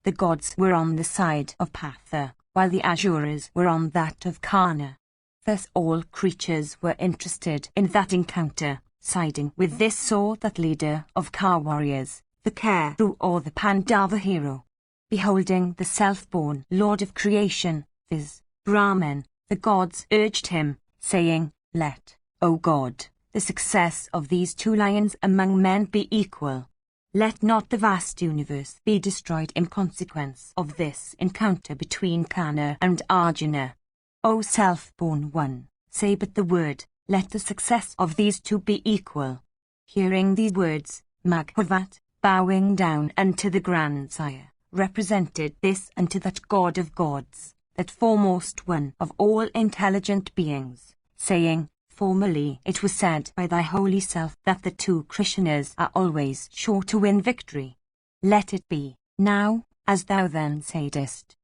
The gods were on the side of Partha, while the Asuras were on that of Karna. Thus all creatures were interested in that encounter, siding with this sword that leader of car warriors, the Karu or the Pandava hero. Beholding the self-born lord of creation, viz. Brahman, the gods urged him, saying, Let, O God, the success of these two lions among men be equal. Let not the vast universe be destroyed in consequence of this encounter between Karna and Arjuna. O self-born one, say but the word, let the success of these two be equal. Hearing these words, Maghavat, bowing down unto the grandsire, represented this unto that God of gods, that foremost one of all intelligent beings, saying, Formerly it was said by thy holy self that the two Krishnas are always sure to win victory. Let it be, now, as thou then saidest.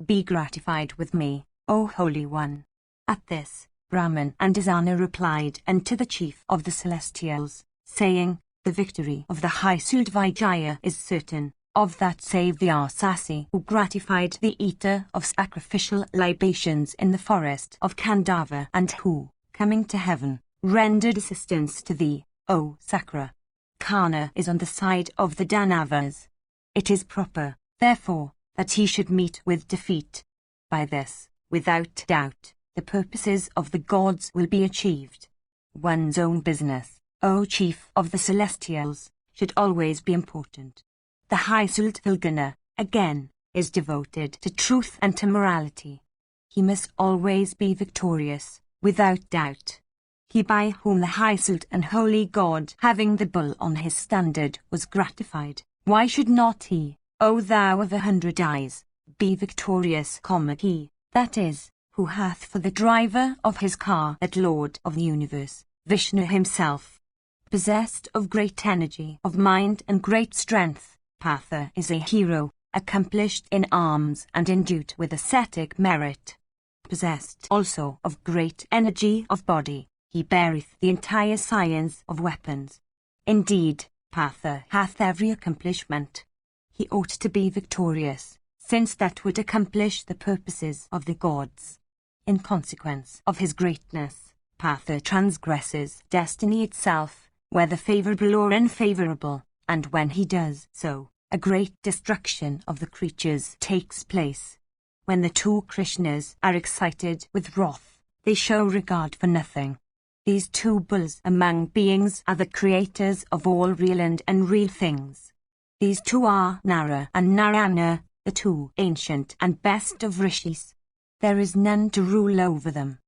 Be gratified with me, O Holy One. At this, Brahman and Asana replied unto the chief of the celestials, saying, The victory of the high-souled Vijaya is certain. Of that save the Arsasi who gratified the eater of sacrificial libations in the forest of Kandava and who, coming to heaven, rendered assistance to thee, O Sakra. Karna is on the side of the Danavas. It is proper, therefore, that he should meet with defeat. By this, without doubt, the purposes of the gods will be achieved. One's own business, O chief of the celestials, should always be important. The high-souled Hilgana, again, is devoted to truth and to morality. He must always be victorious, without doubt. He by whom the high-souled and holy God, having the bull on his standard, was gratified, why should not he, O thou of 100 eyes, be victorious? He, that is, who hath for the driver of his car that Lord of the universe, Vishnu himself. Possessed of great energy of mind and great strength, Partha is a hero, accomplished in arms and endued with ascetic merit. Possessed also of great energy of body, he beareth the entire science of weapons. Indeed, Partha hath every accomplishment. He ought to be victorious, since that would accomplish the purposes of the gods. In consequence of his greatness, Partha transgresses destiny itself, whether favourable or unfavourable, and when he does so, a great destruction of the creatures takes place. When the two Krishnas are excited with wrath, they show regard for nothing. These two bulls among beings are the creators of all real and unreal things. These two are Nara and Narayana, the two ancient and best of rishis. There is none to rule over them.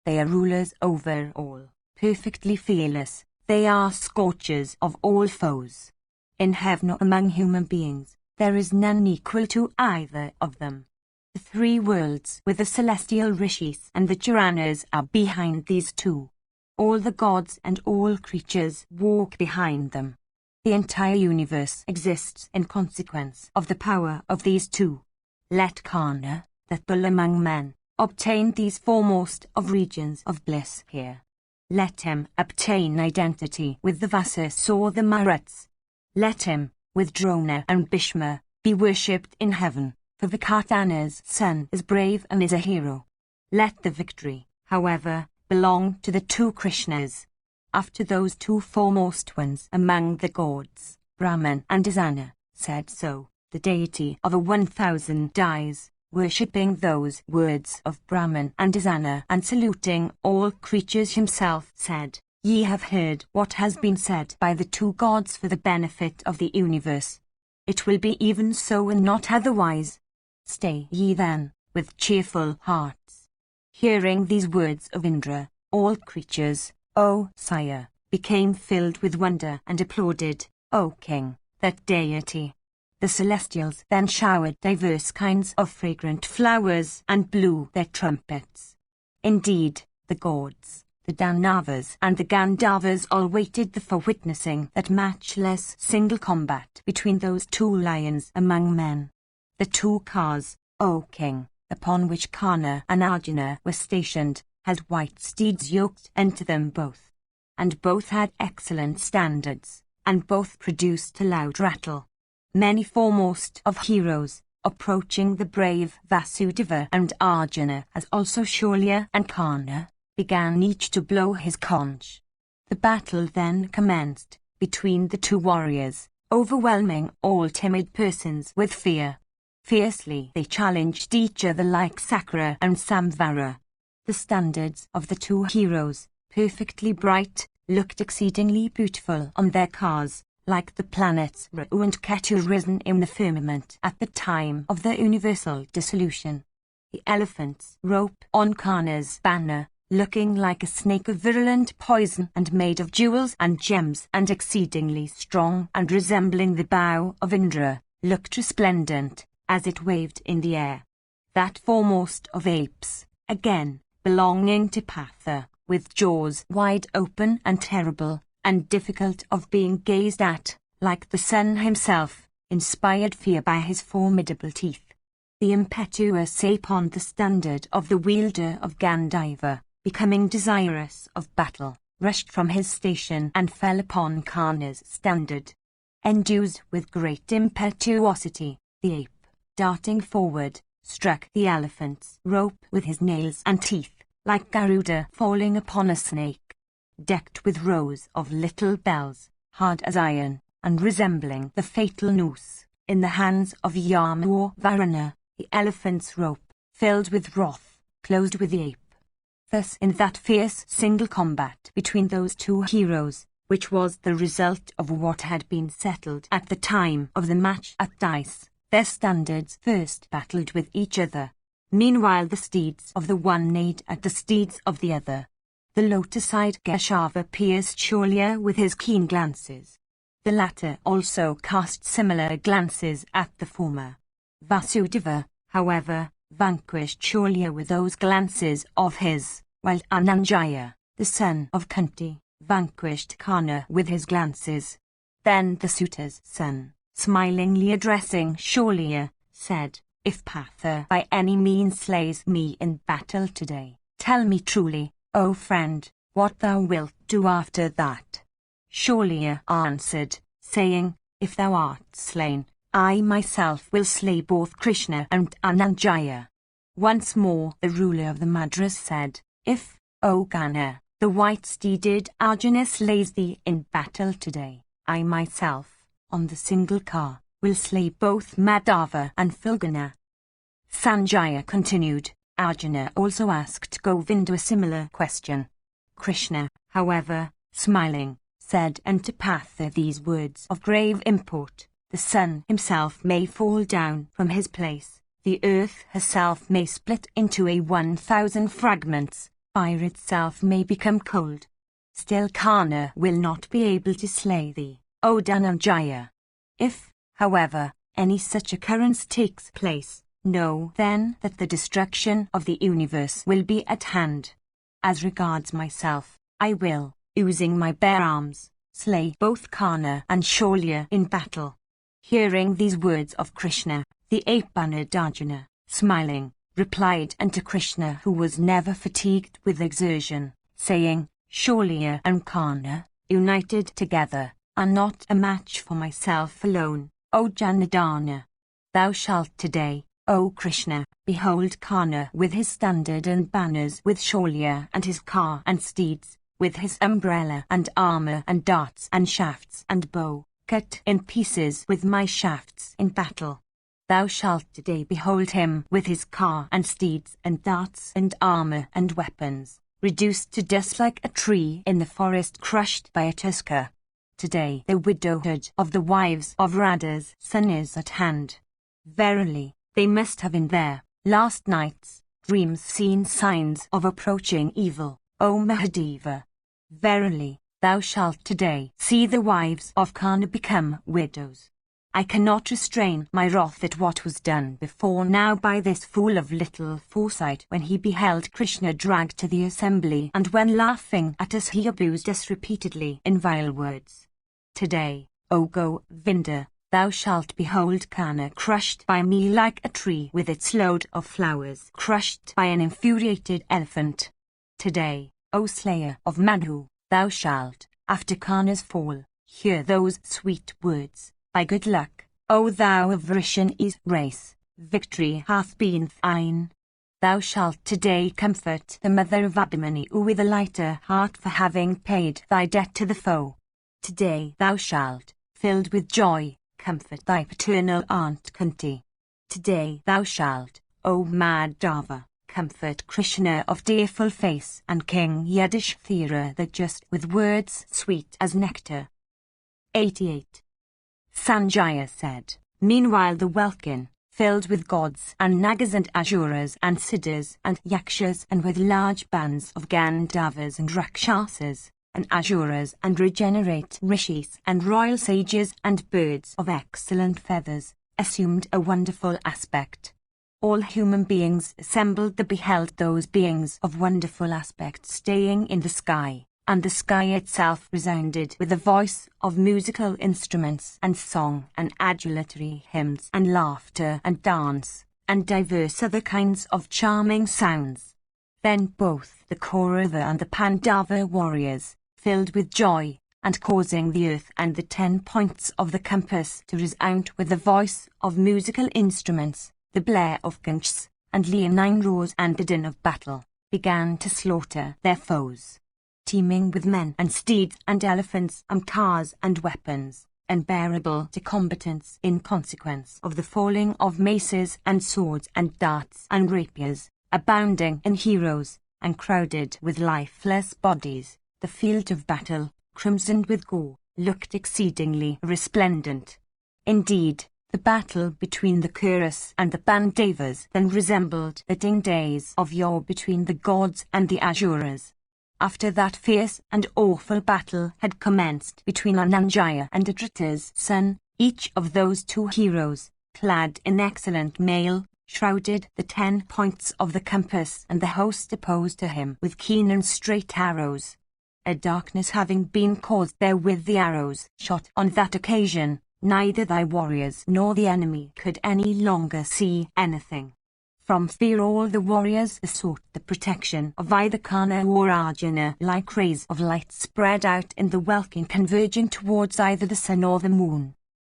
They are rulers over all, perfectly fearless. They are scorchers of all foes. In heaven or among human beings, there is none equal to either of them. The three worlds with the celestial rishis and the Charanas are behind these two. All the gods and all creatures walk behind them. The entire universe exists in consequence of the power of these two. Let Karna, that bull among men, obtain these foremost of regions of bliss here. Let him obtain identity with the Vasas or the Maruts. Let him, with Drona and Bhishma, be worshipped in heaven, for the Kartana's son is brave and is a hero. Let the victory, however, belong to the two Krishnas. After those two foremost ones among the gods, Brahman and Asana, said so, the deity of 1,000 eyes, worshipping those words of Brahman and Asana and saluting all creatures himself, said, Ye have heard what has been said by the two gods for the benefit of the universe. It will be even so and not otherwise. Stay ye then, with cheerful hearts. Hearing these words of Indra, all creatures, O sire, became filled with wonder and applauded, O king, that deity. The celestials then showered diverse kinds of fragrant flowers and blew their trumpets. Indeed, the gods, the Danavas and the Gandharvas all waited for witnessing that matchless single combat between those two lions among men. The two cars, O king, upon which Karna and Arjuna were stationed, had white steeds yoked into them both. And both had excellent standards, and both produced a loud rattle. Many foremost of heroes, approaching the brave Vasudeva and Arjuna, as also Shaulya and Karna, began each to blow his conch. The battle then commenced, between the two warriors, overwhelming all timid persons with fear. Fiercely they challenged each other like Sakara and Samvara. The standards of the two heroes, perfectly bright, looked exceedingly beautiful on their cars, like the planets Rahu and Ketu risen in the firmament at the time of the universal dissolution. The elephant's rope on Karna's banner, looking like a snake of virulent poison and made of jewels and gems and exceedingly strong and resembling the bow of Indra, looked resplendent as it waved in the air. That foremost of apes, again, belonging to Patha, with jaws wide open and terrible, and difficult of being gazed at, like the sun himself, inspired fear by his formidable teeth. The impetuous ape on the standard of the wielder of Gandhiva, becoming desirous of battle, rushed from his station and fell upon Karna's standard. Endued with great impetuosity, the ape, darting forward, struck the elephant's rope with his nails and teeth, like Garuda falling upon a snake. Decked with rows of little bells, hard as iron, and resembling the fatal noose, in the hands of Yama or Varuna, the elephant's rope, filled with wrath, closed with the ape. Thus in that fierce single combat between those two heroes, which was the result of what had been settled at the time of the match at dice, their standards first battled with each other. Meanwhile the steeds of the one neighed at the steeds of the other. The lotus-eyed Geshava pierced Shaulya with his keen glances. The latter also cast similar glances at the former. Vasudeva, however, vanquished Shaulya with those glances of his, while Ananjaya, the son of Kunti, vanquished Karna with his glances. Then the suitor's son, smilingly addressing Shaulya, said, "If Patha by any means slays me in battle today, tell me truly, O friend, what thou wilt do after that." Shaulya answered, saying, "If thou art slain, I myself will slay both Krishna and Ananjaya." Once more the ruler of the Madras said, "If, O Gana, the white-steeded Arjuna slays thee in battle today, I myself, on the single car, will slay both Madhava and Fulgana." Sanjaya continued. Arjuna also asked Govinda a similar question. Krishna, however, smiling, said unto Patha these words of grave import: "The sun himself may fall down from his place, the earth herself may split into 1,000 fragments, fire itself may become cold. Still Karna will not be able to slay thee, O Dhananjaya. If, however, any such occurrence takes place, know then that the destruction of the universe will be at hand. As regards myself, I will, using my bare arms, slay both Karna and Shaulya in battle." Hearing these words of Krishna, the ape honored Arjuna, smiling, replied unto Krishna, who was never fatigued with exertion, saying, "Shaulya and Karna, united together, are not a match for myself alone, O Janardana. Thou shalt today, O Krishna, behold Karna with his standard and banners, with Shaulya and his car and steeds, with his umbrella and armor and darts and shafts and bow, cut in pieces with my shafts in battle. Thou shalt today behold him with his car and steeds and darts and armor and weapons, reduced to dust like a tree in the forest crushed by a tusker. Today the widowhood of the wives of Radha's son is at hand. Verily, they must have in their last nights dreams seen signs of approaching evil, O Mahadeva." Verily, thou shalt today see the wives of Karna become widows. I cannot restrain my wrath at what was done before now by this fool of little foresight when he beheld Krishna dragged to the assembly, and when laughing at us he abused us repeatedly in vile words. Today, O Govinda, thou shalt behold Karna crushed by me like a tree with its load of flowers crushed by an infuriated elephant. Today, O slayer of Madhu, thou shalt, after Karna's fall, hear those sweet words. By good luck, O thou of Vrisha's race, victory hath been thine. Thou shalt today comfort the mother of Abhimanyu with a lighter heart for having paid thy debt to the foe. Today thou shalt, filled with joy, comfort thy paternal aunt Kunti. Today thou shalt, O Madhava, comfort Krishna of tearful face and King Yudhishthira the just with words sweet as nectar. 88. Sanjaya said, meanwhile the welkin, filled with gods and nagas and asuras and siddhas and yakshas and with large bands of Gandharvas and Rakshasas, and asuras and regenerate rishis and royal sages and birds of excellent feathers, assumed a wonderful aspect. All human beings assembled that beheld those beings of wonderful aspect staying in the sky, and the sky itself resounded with the voice of musical instruments and song and adulatory hymns and laughter and dance, and divers other kinds of charming sounds. Then both the Kaurava and the Pandava warriors, filled with joy, and causing the earth and the 10 points of the compass to resound with the voice of musical instruments, the blare of conchs, and leonine roars and the din of battle, began to slaughter their foes. Teeming with men and steeds and elephants and cars and weapons, unbearable to combatants in consequence of the falling of maces and swords and darts and rapiers, abounding in heroes, and crowded with lifeless bodies, the field of battle, crimsoned with gore, looked exceedingly resplendent. Indeed, the battle between the Kurus and the Pandavas then resembled the dim days of yore between the gods and the Asuras. After that fierce and awful battle had commenced between Ananjaya and Adrita's son, each of those two heroes, clad in excellent mail, shrouded the 10 points of the compass and the host opposed to him with keen and straight arrows. A darkness having been caused there with the arrows shot on that occasion, neither thy warriors nor the enemy could any longer see anything. From fear all the warriors sought the protection of either Karna or Arjuna like rays of light spread out in the welkin converging towards either the sun or the moon.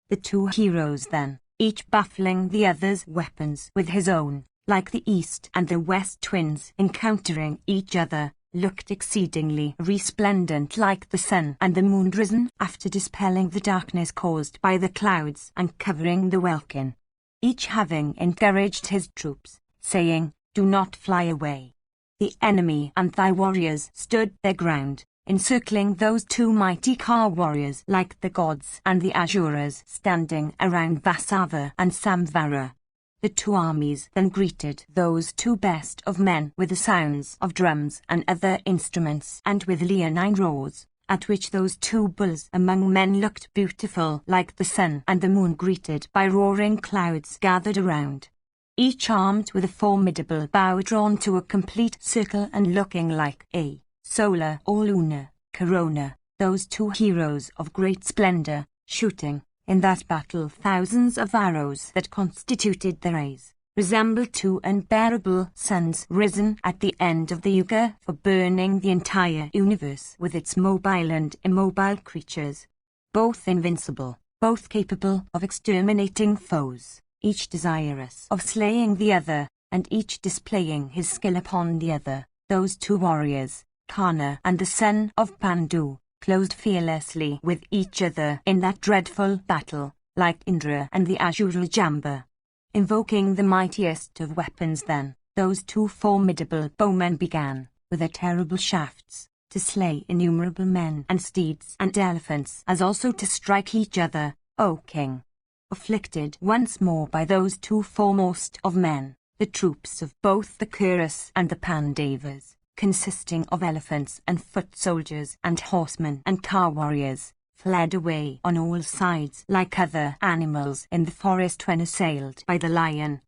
The two heroes then, each baffling the other's weapons with his own, like the east and the west twins encountering each other, looked exceedingly resplendent like the sun and the moon risen after dispelling the darkness caused by the clouds and covering the welkin. Each having encouraged his troops, saying, "Do not fly away." The enemy and thy warriors stood their ground, encircling those two mighty car warriors like the gods and the Asuras standing around Vasava and Samvara. The two armies then greeted those two best of men with the sounds of drums and other instruments and with leonine roars, at which those two bulls among men looked beautiful like the sun and the moon greeted by roaring clouds gathered around. Each armed with a formidable bow drawn to a complete circle and looking like a solar or lunar corona, those two heroes of great splendor, shooting, in that battle thousands of arrows that constituted the rays, resembled two unbearable suns risen at the end of the yuga for burning the entire universe with its mobile and immobile creatures. Both invincible, both capable of exterminating foes, each desirous of slaying the other, and each displaying his skill upon the other, those two warriors, Karna and the son of Pandu, closed fearlessly with each other in that dreadful battle, like Indra and the Asura Jamba. Invoking the mightiest of weapons then, those two formidable bowmen began, with their terrible shafts, to slay innumerable men and steeds and elephants as also to strike each other, O king. Afflicted once more by those two foremost of men, the troops of both the Kurus and the Pandavas, consisting of elephants and foot soldiers and horsemen and car warriors, fled away on all sides like other animals in the forest when assailed by the lion.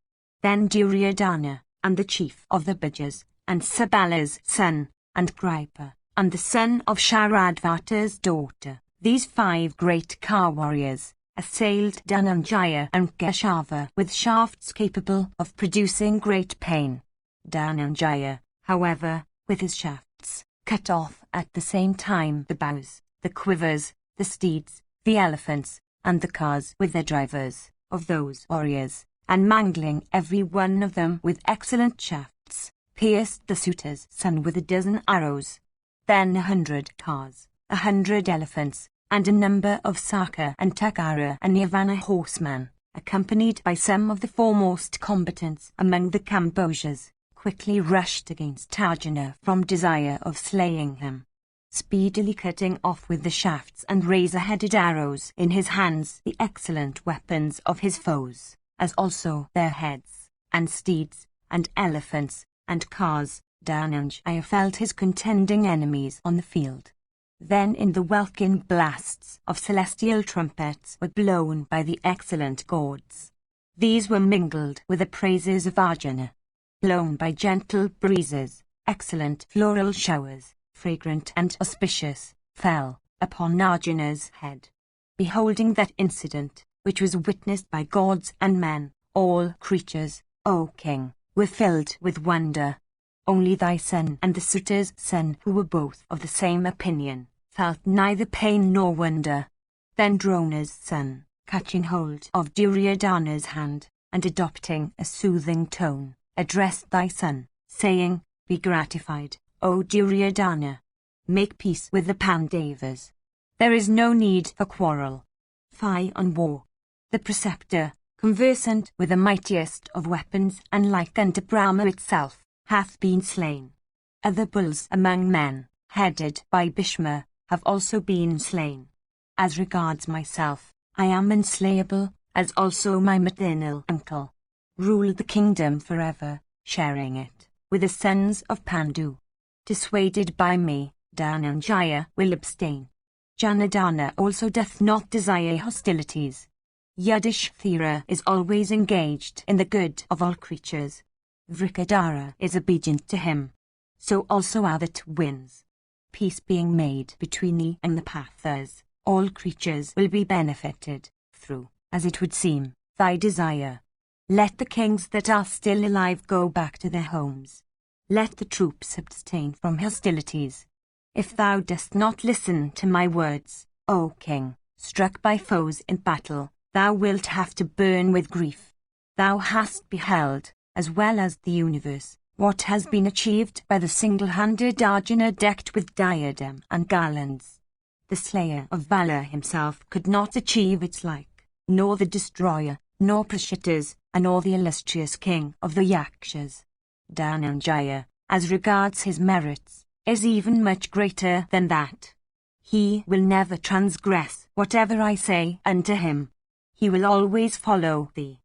Then Duryodhana, and the chief of the Bajars, and Sabala's son, and Kripa, and the son of Sharadvata's daughter, these 5 great car warriors, assailed Dhananjaya and Keshava with shafts capable of producing great pain. Dhananjaya, however, with his shafts, cut off at the same time the bows, the quivers, the steeds, the elephants, and the cars with their drivers, of those warriors, and mangling every one of them with excellent shafts, pierced the suitor's son with 12 arrows. Then 100 cars, 100 elephants, and a number of Saka and Takara and Yavana horsemen, accompanied by some of the foremost combatants among the Kambodjas, quickly rushed against Arjuna from desire of slaying him, speedily cutting off with the shafts and razor-headed arrows in his hands the excellent weapons of his foes, as also their heads, and steeds, and elephants, and cars. Dhananjaya felt his contending enemies on the field. Then in the welkin blasts of celestial trumpets were blown by the excellent gods. These were mingled with the praises of Arjuna. Blown by gentle breezes, excellent floral showers, fragrant and auspicious, fell upon Arjuna's head. Beholding that incident, which was witnessed by gods and men, all creatures, O king, were filled with wonder. Only thy son and the suitor's son, who were both of the same opinion, felt neither pain nor wonder. Then Drona's son, catching hold of Duryodhana's hand, and adopting a soothing tone, addressed thy son, saying, Be gratified, O Duryodhana. Make peace with the Pandavas. There is no need for quarrel. Fie on war. The preceptor, conversant with the mightiest of weapons and like unto Brahma itself, hath been slain. Other bulls among men, headed by Bhishma, have also been slain. As regards myself, I am unslayable, as also my maternal uncle. Rule the kingdom forever, sharing it with the sons of Pandu. Dissuaded by me, Dhananjaya will abstain. Janardana also doth not desire hostilities. Yudhishthira is always engaged in the good of all creatures. Vrikadara is obedient to him. So also are the twins. Peace being made between thee and the Pathas, all creatures will be benefited, through, as it would seem, thy desire. Let the kings that are still alive go back to their homes. Let the troops abstain from hostilities. If thou dost not listen to my words, O king, struck by foes in battle, thou wilt have to burn with grief. Thou hast beheld, as well as the universe, what has been achieved by the single-handed Arjuna decked with diadem and garlands. The slayer of valor himself could not achieve its like, nor the destroyer, nor Prashitas, nor the illustrious king of the Yakshas. Dhananjaya, as regards his merits, is even much greater than that. He will never transgress whatever I say unto him. He will always follow thee.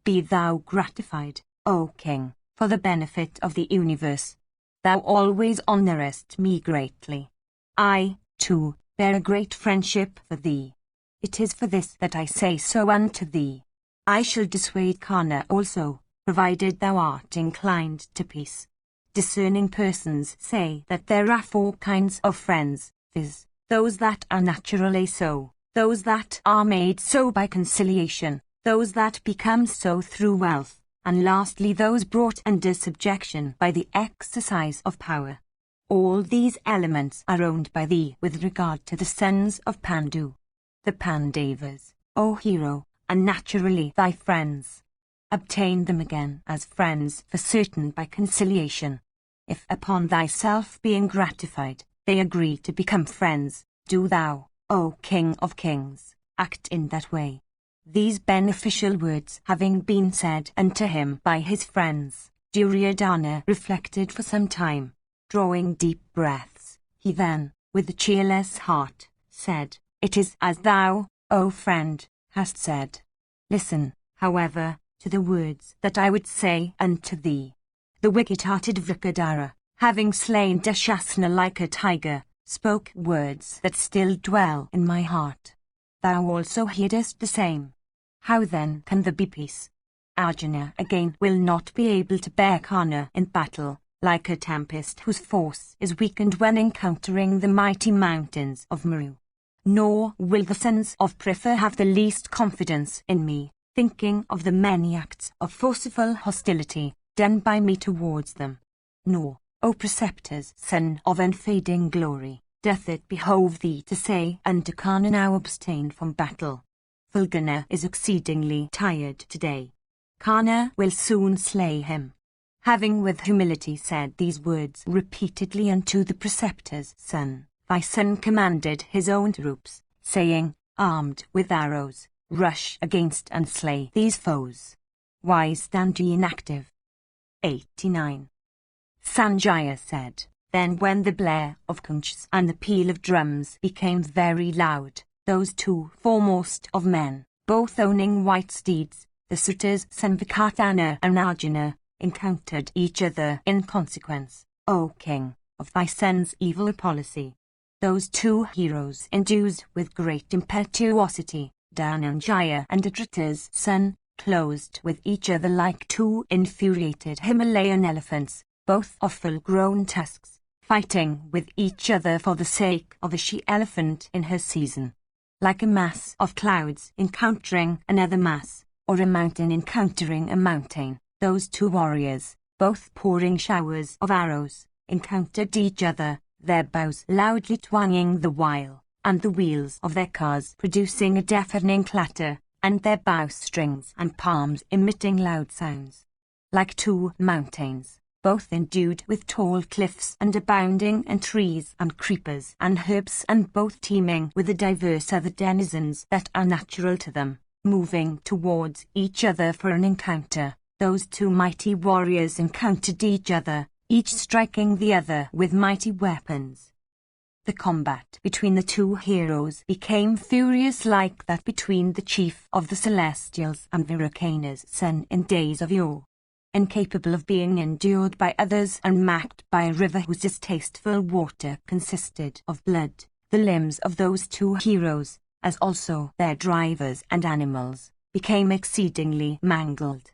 Be thou gratified, O king, for the benefit of the universe. Thou always honourest me greatly. I, too, bear a great friendship for thee. It is for this that I say so unto thee. I shall dissuade Karna also, provided thou art inclined to peace. Discerning persons say that there are 4 kinds of friends, viz., those that are naturally so, those that are made so by conciliation, those that become so through wealth, and lastly those brought under subjection by the exercise of power. All these elements are owned by thee with regard to the sons of Pandu. The Pandavas, O hero, are naturally thy friends. Obtain them again as friends for certain by conciliation. If upon thyself being gratified, they agree to become friends, do thou, O King of Kings, act in that way. These beneficial words having been said unto him by his friends, Duryodhana reflected for some time. Drawing deep breaths, he then, with a cheerless heart, said, It is as thou, O friend, hast said. Listen, however, to the words that I would say unto thee. The wicked-hearted Vrikadara, having slain Dushasana like a tiger, spoke words that still dwell in my heart. Thou also heardest the same. How then can there be peace? Arjuna again will not be able to bear Karna in battle, like a tempest whose force is weakened when encountering the mighty mountains of Meru. Nor will the sons of Pritha have the least confidence in me, thinking of the many acts of forceful hostility done by me towards them. Nor, O preceptor's son of unfading glory, doth it behove thee to say unto Karna, now abstain from battle. Fulgana is exceedingly tired today. Karna will soon slay him. Having with humility said these words repeatedly unto the preceptor's son, thy son commanded his own troops, saying, armed with arrows, rush against and slay these foes. Why stand ye inactive? 89. Sanjaya said, then when the blare of conchs and the peal of drums became very loud, those two foremost of men, both owning white steeds, the suitors Sanvikatana and Arjuna, encountered each other in consequence, O king, of thy son's evil policy. Those two heroes endued with great impetuosity, Dhananjaya and Adrita's son, closed with each other like two infuriated Himalayan elephants, both of full-grown tusks, fighting with each other for the sake of a she-elephant in her season. Like a mass of clouds encountering another mass, or a mountain encountering a mountain, those two warriors, both pouring showers of arrows, encountered each other, their bows loudly twanging the while, and the wheels of their cars producing a deafening clatter, and their bowstrings and palms emitting loud sounds. Like two mountains, both endued with tall cliffs and abounding in trees and creepers and herbs, and both teeming with the diverse other denizens that are natural to them, moving towards each other for an encounter, those two mighty warriors encountered each other, each striking the other with mighty weapons. The combat between the two heroes became furious like that between the chief of the Celestials and Virukana's son in days of yore. Incapable of being endured by others and marked by a river whose distasteful water consisted of blood, the limbs of those two heroes, as also their drivers and animals, became exceedingly mangled.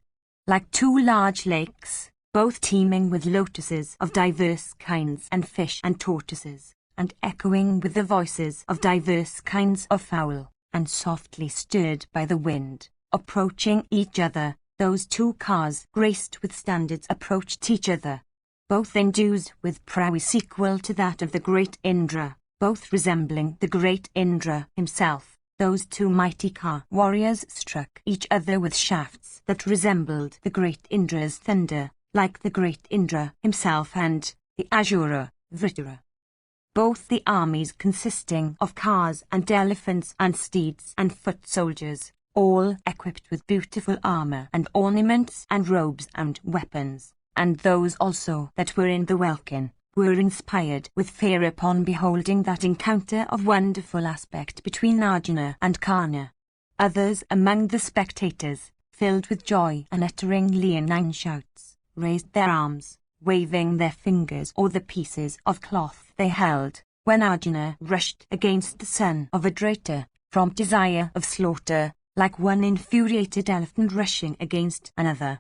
Like two large lakes, both teeming with lotuses of diverse kinds and fish and tortoises, and echoing with the voices of diverse kinds of fowl, and softly stirred by the wind, approaching each other, those two cars graced with standards approached each other, both endued with prowess equal to that of the great Indra, both resembling the great Indra himself. Those two mighty car warriors struck each other with shafts that resembled the great Indra's thunder, like the great Indra himself and the Asura, Vrittara. Both the armies consisting of cars and elephants and steeds and foot soldiers, all equipped with beautiful armor and ornaments and robes and weapons, and those also that were in the welkin, were inspired with fear upon beholding that encounter of wonderful aspect between Arjuna and Karna. Others among the spectators, filled with joy and uttering leonine shouts, raised their arms, waving their fingers or the pieces of cloth they held, when Arjuna rushed against the son of Adrita, from desire of slaughter, like one infuriated elephant rushing against another.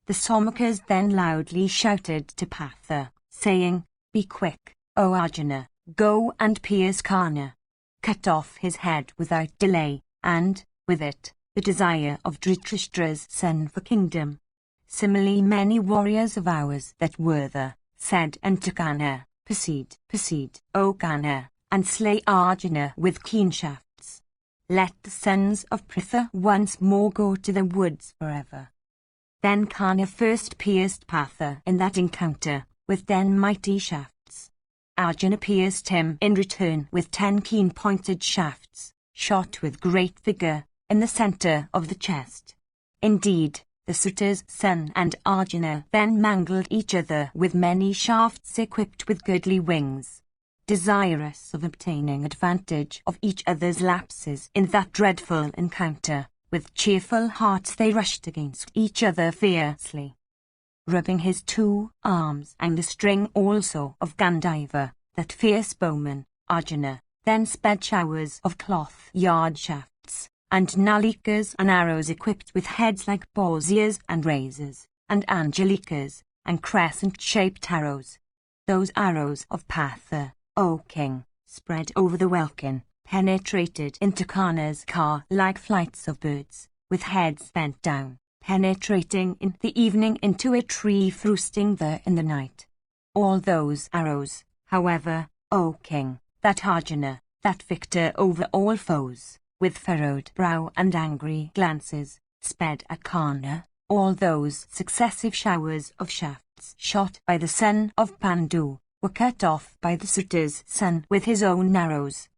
The Somakas then loudly shouted to Partha, saying, "Be quick, O Arjuna, go and pierce Karna. Cut off his head without delay, and, with it, the desire of Dhritarashtra's son for kingdom." Similarly many warriors of ours that were there, said unto Karna, Proceed, O Karna, and slay Arjuna with keen shafts. Let the sons of Pritha once more go to the woods forever. Then Karna first pierced Partha in that encounter, with 10 mighty shafts. Arjuna pierced him in return with 10 keen-pointed shafts, shot with great vigor, in the center of the chest. Indeed, the suitor's son and Arjuna then mangled each other with many shafts equipped with goodly wings. Desirous of obtaining advantage of each other's lapses in that dreadful encounter, with cheerful hearts they rushed against each other fiercely. rubbing his 2 arms and the string also of Gandiva, that fierce bowman, Arjuna, then sped showers of cloth yard shafts, and nalikas and arrows equipped with heads like boar's ears and razors, and angelikas, and crescent-shaped arrows. Those arrows of Patha, O king, spread over the welkin, penetrated into Karna's car like flights of birds, with heads bent down, penetrating in the evening into a tree roosting there in the night. All those arrows, however, O king, that Arjuna, that victor over all foes, with furrowed brow and angry glances, sped at Karna, all those successive showers of shafts shot by the son of Pandu, were cut off by the Suta's son with his own arrows.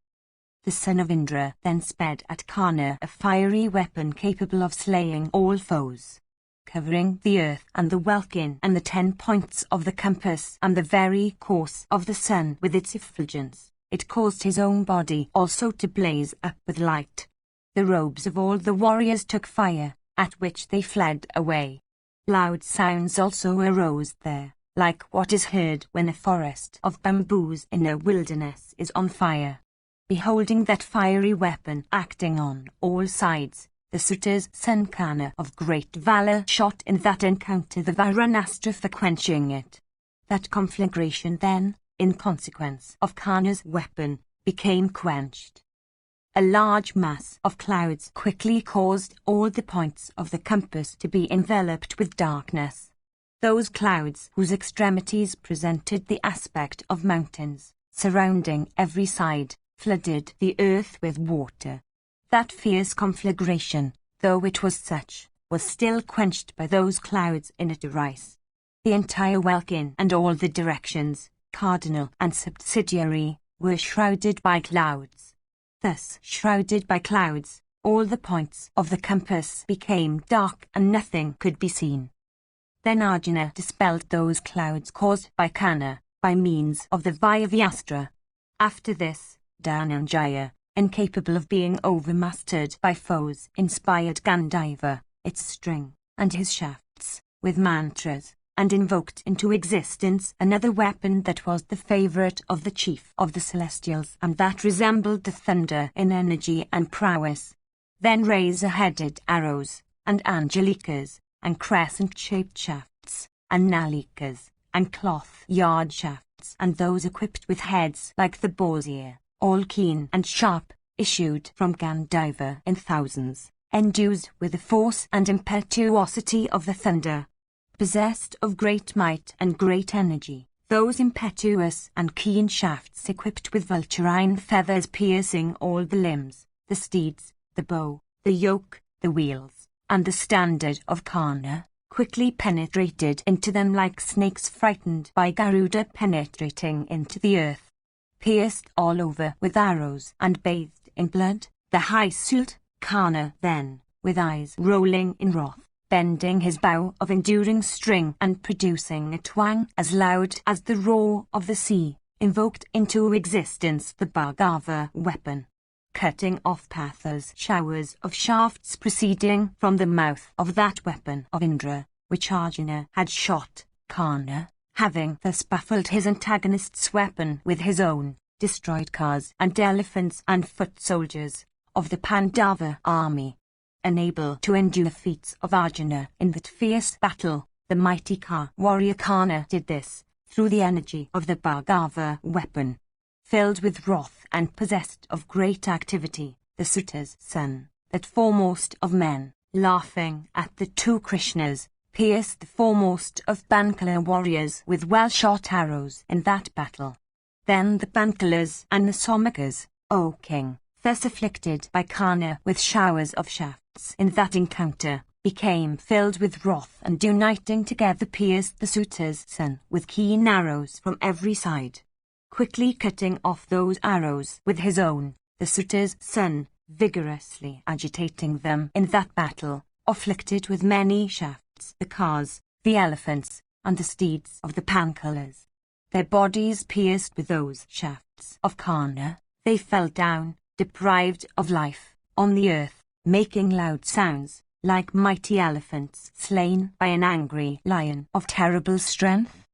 The son of Indra then sped at Karna a fiery weapon capable of slaying all foes, covering the earth and the welkin and the 10 points of the compass and the very course of the sun with its effulgence. It caused his own body also to blaze up with light. The robes of all the warriors took fire, at which they fled away. Loud sounds also arose there, like what is heard when a forest of bamboos in a wilderness is on fire. Beholding that fiery weapon acting on all sides, the Suta's son Karna of great valor shot in that encounter the Varunastra for quenching it. That conflagration then, in consequence of Karna's weapon, became quenched. A large mass of clouds quickly caused all the points of the compass to be enveloped with darkness. Those clouds whose extremities presented the aspect of mountains, surrounding every side, flooded the earth with water. That fierce conflagration, though it was such, was still quenched by those clouds in a derise. The entire welkin and all the directions, cardinal and subsidiary, were shrouded by clouds. Thus shrouded by clouds, all the points of the compass became dark and nothing could be seen. Then Arjuna dispelled those clouds caused by Karna, by means of the Vayavyastra. After this, Dhananjaya, incapable of being overmastered by foes, inspired Gandiva, its string, and his shafts, with mantras, and invoked into existence another weapon that was the favourite of the chief of the celestials and that resembled the thunder in energy and prowess. Then razor-headed arrows, and angelikas, and crescent-shaped shafts, and nalikas, and cloth yard shafts, and those equipped with heads like the boar's ear, all keen and sharp, issued from Gandiva in thousands, endued with the force and impetuosity of the thunder. Possessed of great might and great energy, those impetuous and keen shafts equipped with vulturine feathers piercing all the limbs, the steeds, the bow, the yoke, the wheels, and the standard of Karna, quickly penetrated into them like snakes frightened by Garuda penetrating into the earth. Pierced all over with arrows and bathed in blood, the high-souled Karna then, with eyes rolling in wrath, bending his bow of enduring string and producing a twang as loud as the roar of the sea, invoked into existence the Bhargava weapon, cutting off Patha's showers of shafts proceeding from the mouth of that weapon of Indra, which Arjuna had shot. Karna, having thus baffled his antagonist's weapon with his own, destroyed cars and elephants and foot soldiers of the Pandava army. Unable to endure the feats of Arjuna in that fierce battle, the mighty warrior Karna did this, through the energy of the Bhargava weapon. Filled with wrath and possessed of great activity, the Suta's son, that foremost of men, laughing at the 2 Krishnas, pierced the foremost of Bankala warriors with well-shot arrows in that battle. Then the Bankalas and the Somakas, O king, thus afflicted by Karna with showers of shafts in that encounter, became filled with wrath and uniting together pierced the Suta's son with keen arrows from every side. Quickly cutting off those arrows with his own, the Suta's son, vigorously agitating them in that battle, afflicted with many shafts the cars, the elephants, and the steeds of the Pankalas. Their bodies pierced with those shafts of Karna, they fell down, deprived of life, on the earth, making loud sounds, like mighty elephants slain by an angry lion of terrible strength.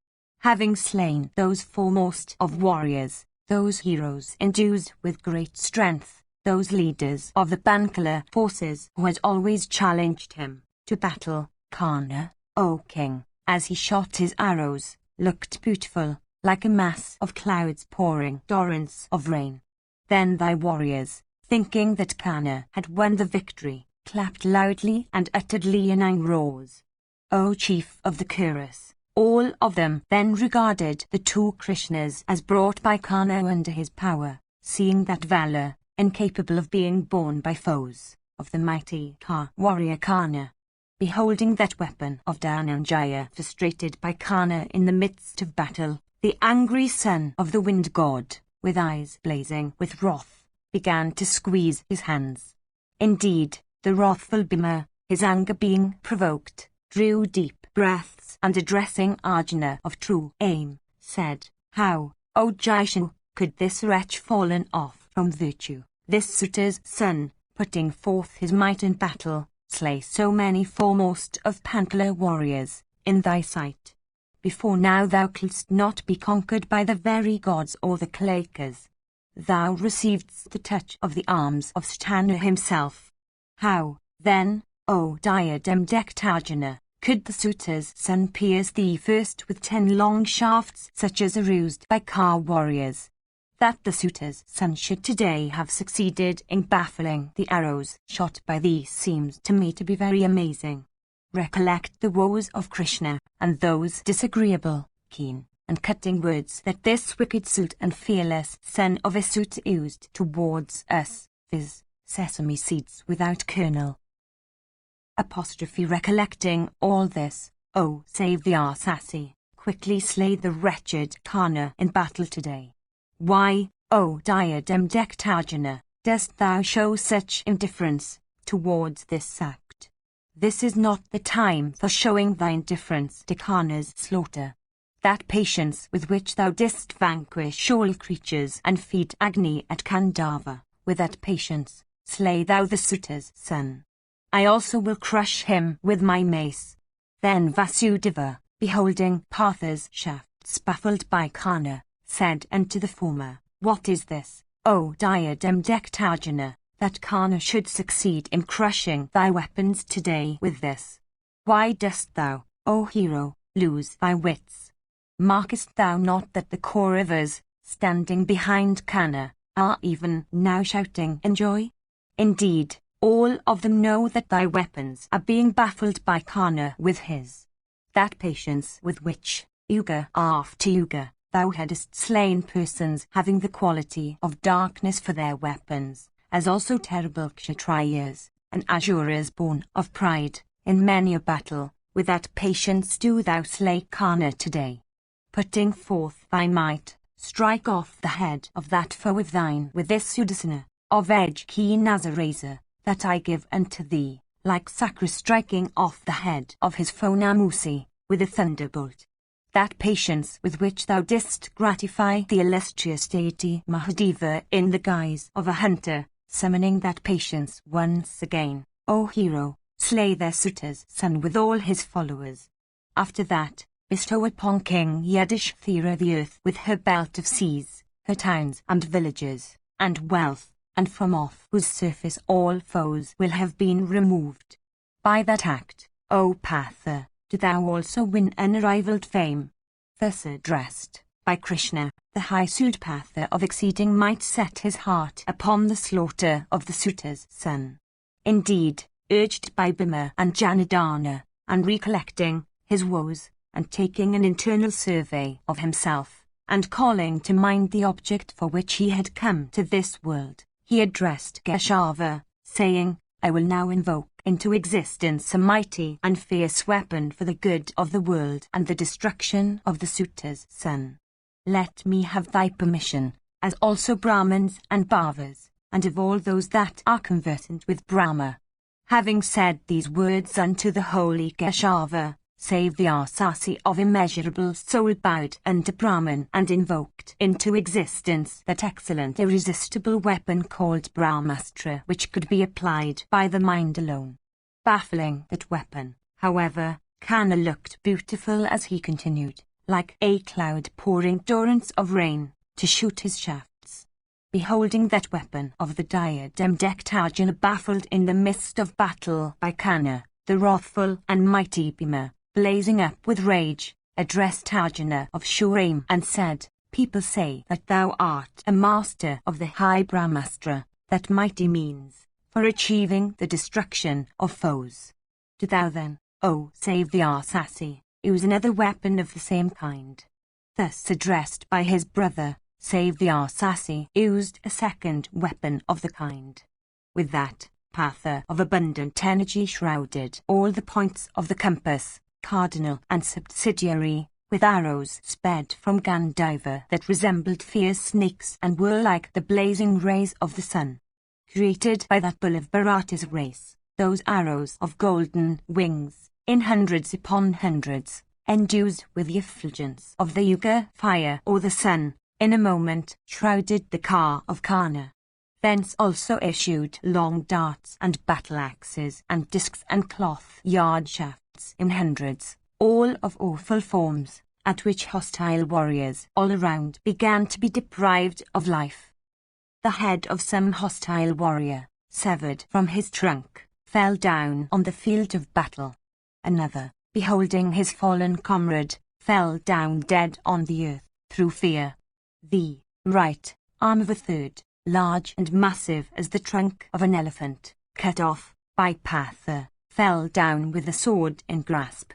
Having slain those foremost of warriors, those heroes endued with great strength, those leaders of the Bankala forces who had always challenged him to battle, Kana, O king, as he shot his arrows, looked beautiful, like a mass of clouds pouring torrents of rain. Then thy warriors, thinking that Kana had won the victory, clapped loudly and uttered leonine roars. O chief of the Kuras, all of them then regarded the two Krishnas as brought by Kana under his power, seeing that valor, incapable of being borne by foes, of the mighty warrior Kana. Beholding that weapon of Dhananjaya frustrated by Kana in the midst of battle, the angry son of the wind god, with eyes blazing with wrath, began to squeeze his hands. Indeed, the wrathful Bhima, his anger being provoked, drew deep breaths and addressing Arjuna of true aim, said, How, O Jaishu, could this wretch fallen off from virtue, this Suta's son, putting forth his might in battle, slay so many foremost of Pankala warriors, in thy sight? Before now thou couldst not be conquered by the very gods or the Kalekas. Thou receivedst the touch of the arms of Stanu himself. How, then, O diadem-decked Arjuna, could the Suta's son pierce thee first with 10 long shafts such as are used by Ka warriors? That the Suta's son should today have succeeded in baffling the arrows shot by thee seems to me to be very amazing. Recollect the woes of Krishna, and those disagreeable, keen, and cutting words that this wicked Sut and fearless son of a Sut used towards us, viz., sesame seeds without kernel. Apostrophe recollecting all this, O save the Arsasi, quickly slay the wretched Kana in battle today. Why, O diadem-decked Arjuna, dost thou show such indifference towards this act? This is not the time for showing thy indifference to Kana's slaughter. That patience with which thou didst vanquish all creatures and feed Agni at Kandava, with that patience, slay thou the Suta's son. I also will crush him with my mace. Then Vasudeva, beholding Partha's shafts baffled by Kana, said unto the former, What is this, O diadem-decked Arjuna, that Kana should succeed in crushing thy weapons today with this? Why dost thou, O hero, lose thy wits? Markest thou not that the Kauravas, standing behind Kana, are even now shouting in joy? Indeed, all of them know that thy weapons are being baffled by Kana with his. That patience with which, yuga after yuga, thou hadst slain persons having the quality of darkness for their weapons, as also terrible Kshatriyas, and Asuras born of pride, in many a battle, with that patience do thou slay Kana today. Putting forth thy might, strike off the head of that foe of thine with this Sudarsana, of edge-keen as a razor, that I give unto thee, like Sakra striking off the head of his foe Namusi, with a thunderbolt. That patience with which thou didst gratify the illustrious deity Mahadeva in the guise of a hunter, summoning that patience once again, O hero, slay their Suta's son with all his followers. After that, bestow upon King Yudhishthira the earth with her belt of seas, her towns and villages, and wealth, and from off whose surface all foes will have been removed. By that act, O Partha, do thou also win unrivalled fame. Thus addressed, by Krishna, the high Sudpatha of exceeding might set his heart upon the slaughter of the Suta's son. Indeed, urged by Bhima and Janardana, and recollecting his woes, and taking an internal survey of himself, and calling to mind the object for which he had come to this world, he addressed Keshava, saying, I will now invoke into existence a mighty and fierce weapon for the good of the world and the destruction of the Suta's son. Let me have thy permission, as also Brahmins and Bhavas, and of all those that are conversant with Brahma. Having said these words unto the holy Keshava, save the Arsasi of immeasurable soul bowed unto Brahman and invoked into existence that excellent irresistible weapon called Brahmastra, which could be applied by the mind alone. baffling that weapon. However, Kana looked beautiful as he continued, like a cloud pouring torrents of rain, to shoot his shafts. Beholding that weapon of the diadem-decked Arjuna baffled in the midst of battle by Kana, the wrathful and mighty Bhima, blazing up with rage, addressed Arjuna of sure aim and said, "People say that thou art a master of the high Brahmastra, that mighty means, for achieving the destruction of foes. Do thou then, O Savyasasi, use another weapon of the same kind." Thus addressed by his brother, Savyasasi used a second weapon of the kind. With that, Partha of abundant energy shrouded all the points of the compass, cardinal and subsidiary, with arrows sped from Gandiva that resembled fierce snakes and were like the blazing rays of the sun. Created by that bull of Bharata's race, those arrows of golden wings, in hundreds upon hundreds, endued with the effulgence of the Yuga fire or the sun, in a moment shrouded the car of Kana. Thence also issued long darts and battle-axes and discs and cloth-yard shafts in hundreds, all of awful forms, at which hostile warriors all around began to be deprived of life. The head of some hostile warrior, severed from his trunk, fell down on the field of battle. Another, beholding his fallen comrade, fell down dead on the earth, through fear. The right arm of a third, large and massive as the trunk of an elephant, cut off by Partha, fell down with a sword in grasp.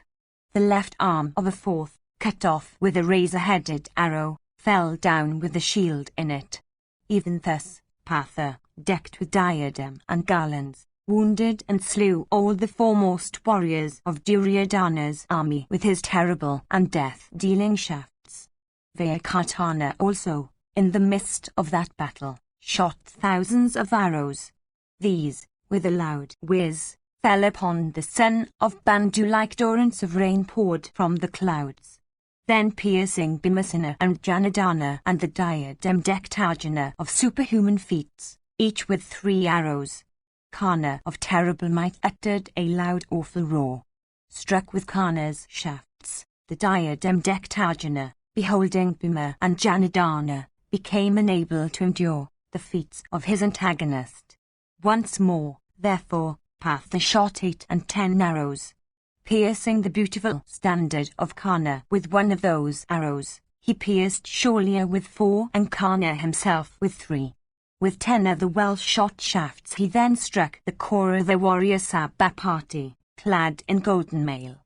The left arm of a fourth, cut off with a razor-headed arrow, fell down with a shield in it. Even thus, Partha, decked with diadem and garlands, wounded and slew all the foremost warriors of Duryodhana's army with his terrible and death-dealing shafts. Vyakatana also, in the midst of that battle, shot thousands of arrows. These, with a loud whiz, fell upon the son of Bandhu like torrents of rain poured from the clouds. Then piercing Bhimasena and Janardana and the diadem-decked Arjuna of superhuman feats, each with 3 arrows. Kana of terrible might uttered a loud awful roar. Struck with Kana's shafts, the diadem-decked Arjuna, beholding Bhima and Janardana, became unable to endure the feats of his antagonist. Once more, therefore, Partha shot 8 and 10 arrows. Piercing the beautiful standard of Kana with one of those arrows, he pierced Shaulya with 4 and Kana himself with 3. With 10 of the well-shot shafts he then struck the core of the warrior Sabapati, clad in golden mail.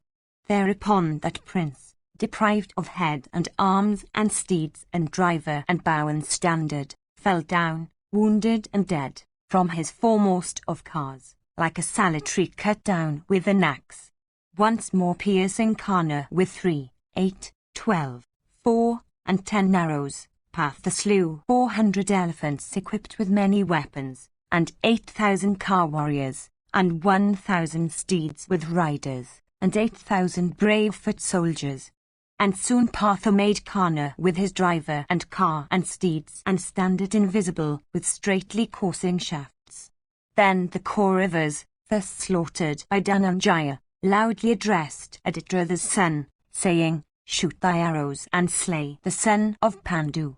Thereupon that prince, deprived of head and arms and steeds and driver and bow and standard, fell down, wounded and dead, from his foremost of cars, like a salad tree cut down with an axe. Once more piercing Kana with 3, 8, 12, 4, and 10 arrows, Partha slew 400 elephants equipped with many weapons, and 8,000 car warriors, and 1,000 steeds with riders, and 8,000 brave foot soldiers. And soon Partha made Kana with his driver and car and steeds and standard invisible with straightly coursing shafts. Then the Kauravas, thus slaughtered by Dhananjaya, loudly addressed Aditratha's son, saying, "Shoot thy arrows and slay the son of Pandu.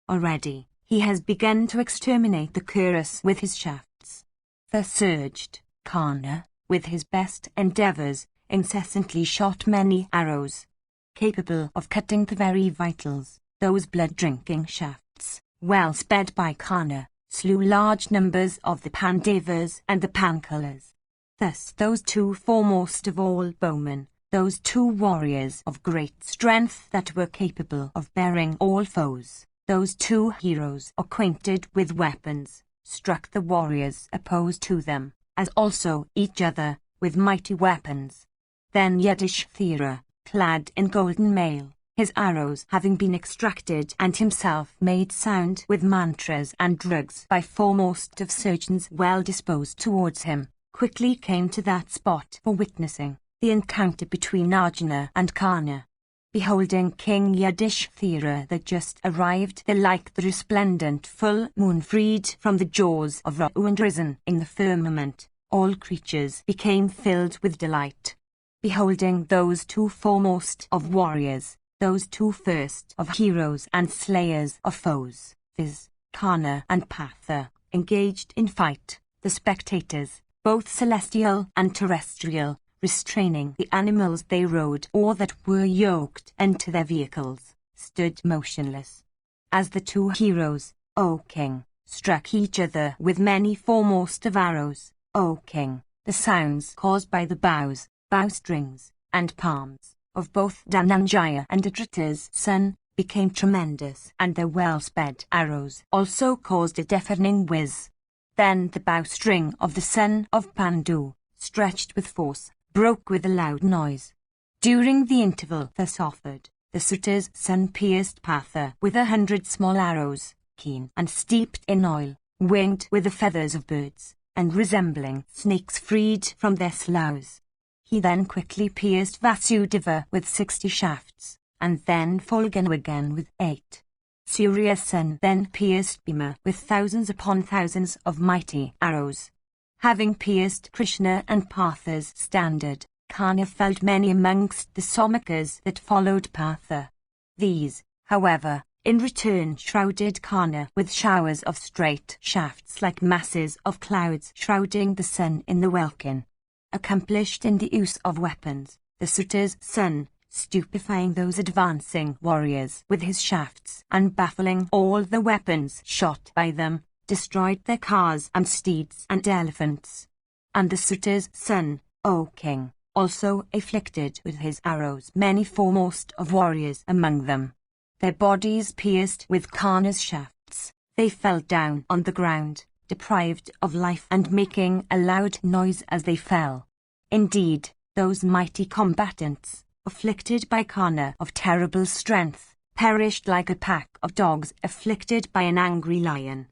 Already, he has begun to exterminate the Kuras with his shafts." Thus urged, Kana, with his best endeavours, incessantly shot many arrows, capable of cutting the very vitals. Those blood-drinking shafts, well sped by Kana, slew large numbers of the Pandavas and the Panchalas. Thus those 2 foremost of all bowmen, those 2 warriors of great strength that were capable of bearing all foes, those 2 heroes acquainted with weapons, struck the warriors opposed to them, as also each other, with mighty weapons. Then Yudhishthira, clad in golden mail, his arrows having been extracted and himself made sound with mantras and drugs by foremost of surgeons well disposed towards him, quickly came to that spot for witnessing the encounter between Arjuna and Kana. Beholding King Yudhishthira that just arrived there like the resplendent full moon freed from the jaws of Rahu and risen in the firmament, all creatures became filled with delight, beholding those two foremost of warriors, those two first of heroes and slayers of foes, viz., Karna and Partha, engaged in fight. The spectators, both celestial and terrestrial, restraining the animals they rode or that were yoked into their vehicles, stood motionless. As the two heroes, O king, struck each other with many foremost of arrows, O king, the sounds caused by the bows, bowstrings, and palms, of both Dhananjaya and Adrita's son, became tremendous, and their well-sped arrows also caused a deafening whiz. Then the bowstring of the son of Pandu, stretched with force, broke with a loud noise. During the interval thus offered, the Suta's son pierced Partha with 100 small arrows, keen and steeped in oil, winged with the feathers of birds, and resembling snakes freed from their sloughs. He then quickly pierced Vasudeva with 60 shafts, and then Phalguna again with 8. Surya's son then pierced Bhima with thousands upon thousands of mighty arrows. Having pierced Krishna and Partha's standard, Karna felled many amongst the Somakas that followed Partha. These, however, in return shrouded Karna with showers of straight shafts like masses of clouds shrouding the sun in the welkin. Accomplished in the use of weapons, the Suta's son, stupefying those advancing warriors with his shafts and baffling all the weapons shot by them, destroyed their cars and steeds and elephants. And the Suta's son, O king, also afflicted with his arrows many foremost of warriors among them. Their bodies pierced with Karna's shafts, they fell down on the ground, deprived of life and making a loud noise as they fell. Indeed, those mighty combatants, afflicted by Karna of terrible strength, perished like a pack of dogs afflicted by an angry lion.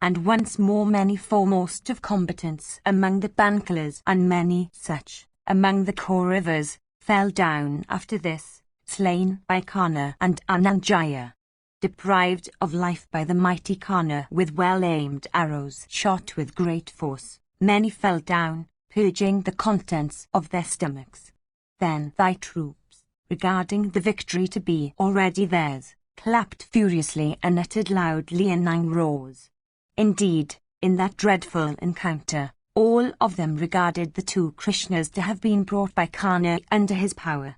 And once more many foremost of combatants among the Bankalas and many such, among the Kauravas, fell down after this, slain by Karna and Dhananjaya. Deprived of life by the mighty Karna with well-aimed arrows shot with great force, many fell down, purging the contents of their stomachs. Then thy troops, regarding the victory to be already theirs, clapped furiously and uttered loudly inane roars. Indeed, in that dreadful encounter, all of them regarded the two Krishnas to have been brought by Karna under his power.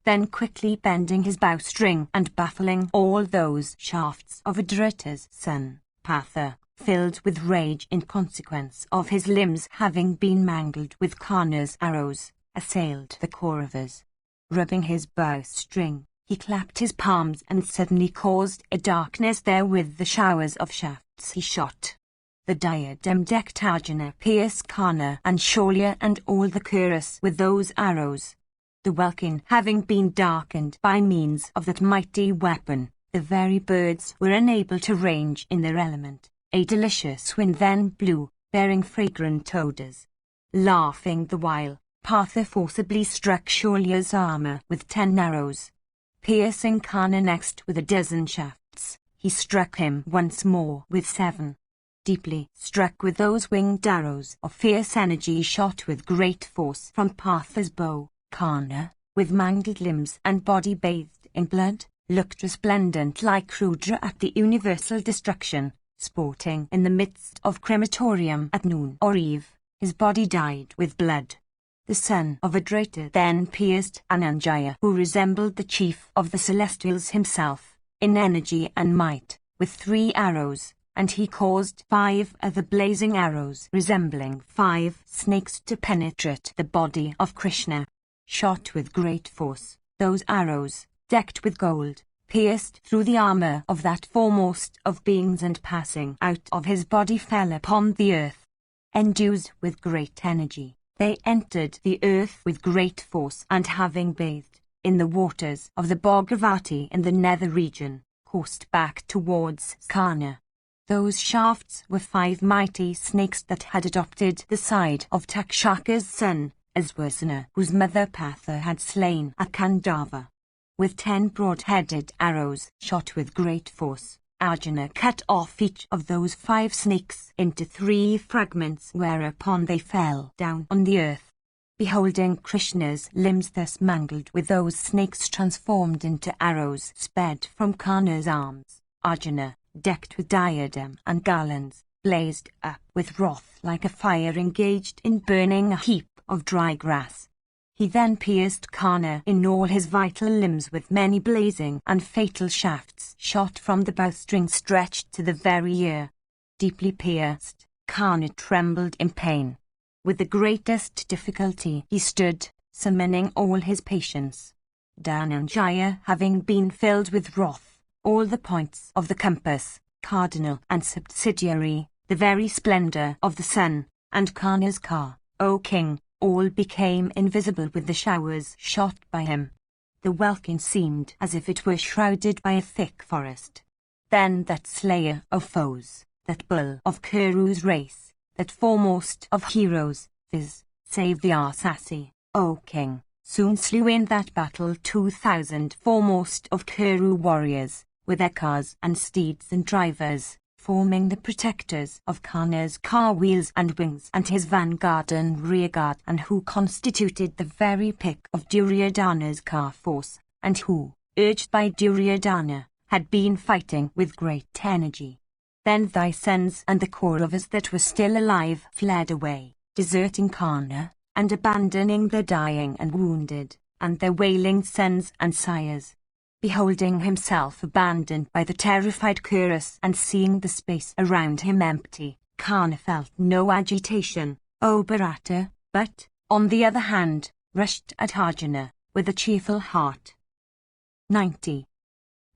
Then quickly bending his bowstring and baffling all those shafts of Adrita's son, Partha, filled with rage in consequence of his limbs having been mangled with Karna's arrows, assailed the Kauravas. Rubbing his bowstring, he clapped his palms and suddenly caused a darkness there with the showers of shafts he shot. The diadem-decked Arjuna pierced Karna and Shalya and all the Kuras with those arrows. The welkin having been darkened by means of that mighty weapon, the very birds were unable to range in their element. A delicious wind then blew, bearing fragrant odours. Laughing the while, Partha forcibly struck Shalya's armour with 10 arrows. Piercing Karna next with a 12 shafts, he struck him once more with 7. Deeply struck with those winged arrows of fierce energy shot with great force from Partha's bow, Karna, with mangled limbs and body bathed in blood, looked resplendent like Rudra at the universal destruction, sporting in the midst of crematorium at noon or eve. His body dyed with blood. The son of Adrita then pierced Dhananjaya, who resembled the chief of the Celestials himself, in energy and might, with 3 arrows, and he caused 5 other blazing arrows resembling 5 snakes to penetrate the body of Krishna. Shot with great force, those arrows, decked with gold, pierced through the armour of that foremost of beings and passing out of his body fell upon the earth. Endued with great energy, they entered the earth with great force and having bathed in the waters of the Bhagavati in the nether region, coursed back towards Karna. Those shafts were 5 mighty snakes that had adopted the side of Takshaka's son, Aswasana, whose mother Partha had slain at Kandava. With 10 broad-headed arrows shot with great force, Arjuna cut off each of those 5 snakes into 3 fragments, whereupon they fell down on the earth. Beholding Krishna's limbs thus mangled with those snakes transformed into arrows sped from Karna's arms, Arjuna, decked with diadem and garlands, blazed up with wrath like a fire engaged in burning a heap of dry grass. He then pierced Karna in all his vital limbs with many blazing and fatal shafts shot from the bowstring stretched to the very ear. Deeply pierced, Karna trembled in pain. With the greatest difficulty he stood, summoning all his patience. Dhananjaya, having been filled with wrath, all the points of the compass, cardinal and subsidiary, the very splendor of the sun, and Karna's car, O king, all became invisible with the showers shot by him. The welkin seemed as if it were shrouded by a thick forest. Then that slayer of foes, that bull of Kuru's race, that foremost of heroes, viz., save the Arsasi, O king, soon slew in that battle 2,000 foremost of Kuru warriors, with their cars and steeds and drivers, forming the protectors of Karna's car wheels and wings and his vanguard and rearguard, and who constituted the very pick of Duryodhana's car force, and who, urged by Duryodhana, had been fighting with great energy. Then thy sons and the Kauravas that were still alive fled away, deserting Karna, and abandoning their dying and wounded, and their wailing sons and sires. Beholding himself abandoned by the terrified Kurus and seeing the space around him empty, Karna felt no agitation, O Bharata, but, on the other hand, rushed at Arjuna with a cheerful heart. 90.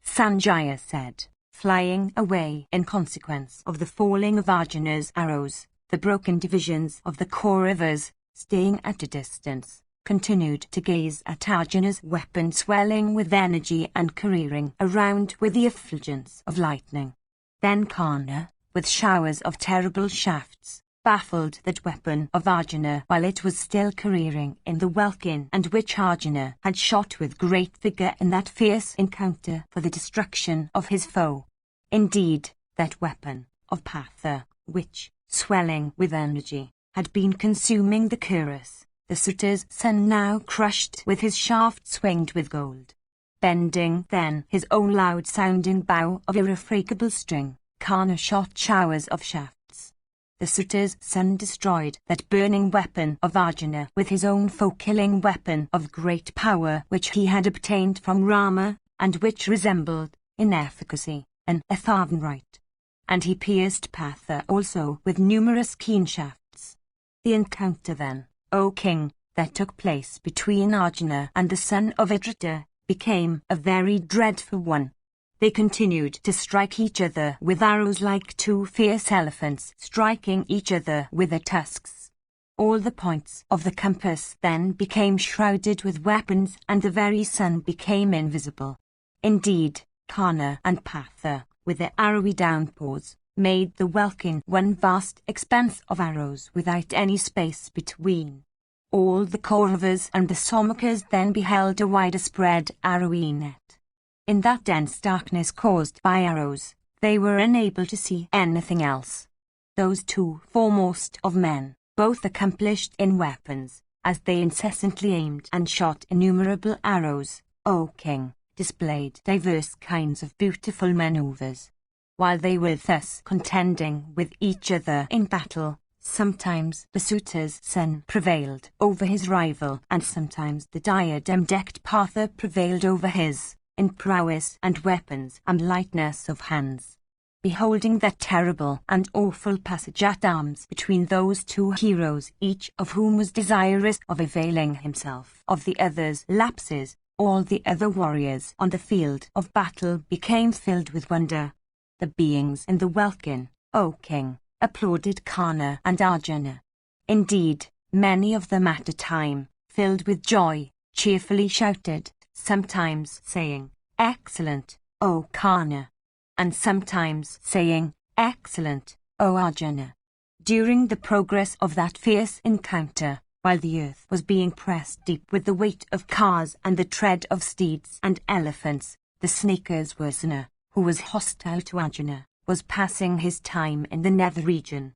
Sanjaya said, flying away in consequence of the falling of Arjuna's arrows, the broken divisions of the Kauravas, staying at a distance, continued to gaze at Arjuna's weapon swelling with energy and careering around with the effulgence of lightning. Then Karna, with showers of terrible shafts, baffled that weapon of Arjuna while it was still careering in the welkin, and which Arjuna had shot with great vigour in that fierce encounter for the destruction of his foe. Indeed, that weapon of Patha, which, swelling with energy, had been consuming the Kurus, the Suta's son, now crushed with his shaft swinged with gold. Bending then his own loud-sounding bow of irrefragable string, Karna shot showers of shafts. The Suta's son destroyed that burning weapon of Arjuna with his own foe-killing weapon of great power which he had obtained from Rama, and which resembled, in efficacy, an Atharvan right. And he pierced Patha also with numerous keen shafts. The encounter then, O king, that took place between Arjuna and the son of Idrita, became a very dreadful one. They continued to strike each other with arrows like 2 fierce elephants striking each other with their tusks. All the points of the compass then became shrouded with weapons, and the very sun became invisible. Indeed, Karna and Patha, with their arrowy downpours, made the welkin one vast expanse of arrows without any space between. All the Kauravas and the Somakas then beheld a wider spread arrowy net. In that dense darkness caused by arrows, they were unable to see anything else. Those 2 foremost of men, both accomplished in weapons, as they incessantly aimed and shot innumerable arrows, O king, displayed diverse kinds of beautiful manoeuvres. While they were thus contending with each other in battle, sometimes the Suta's son prevailed over his rival, and sometimes the diadem-decked Partha prevailed over his, in prowess and weapons and lightness of hands. Beholding that terrible and awful passage at arms between those 2 heroes, each of whom was desirous of availing himself of the other's lapses, all the other warriors on the field of battle became filled with wonder. The beings in the welkin, O king, applauded Karna and Arjuna. Indeed, many of them at a time, filled with joy, cheerfully shouted, sometimes saying, "Excellent, O Karna," and sometimes saying, "Excellent, O Arjuna." During the progress of that fierce encounter, while the earth was being pressed deep with the weight of cars and the tread of steeds and elephants, the snakers Varsana, who was hostile to Arjuna, was passing his time in the nether region.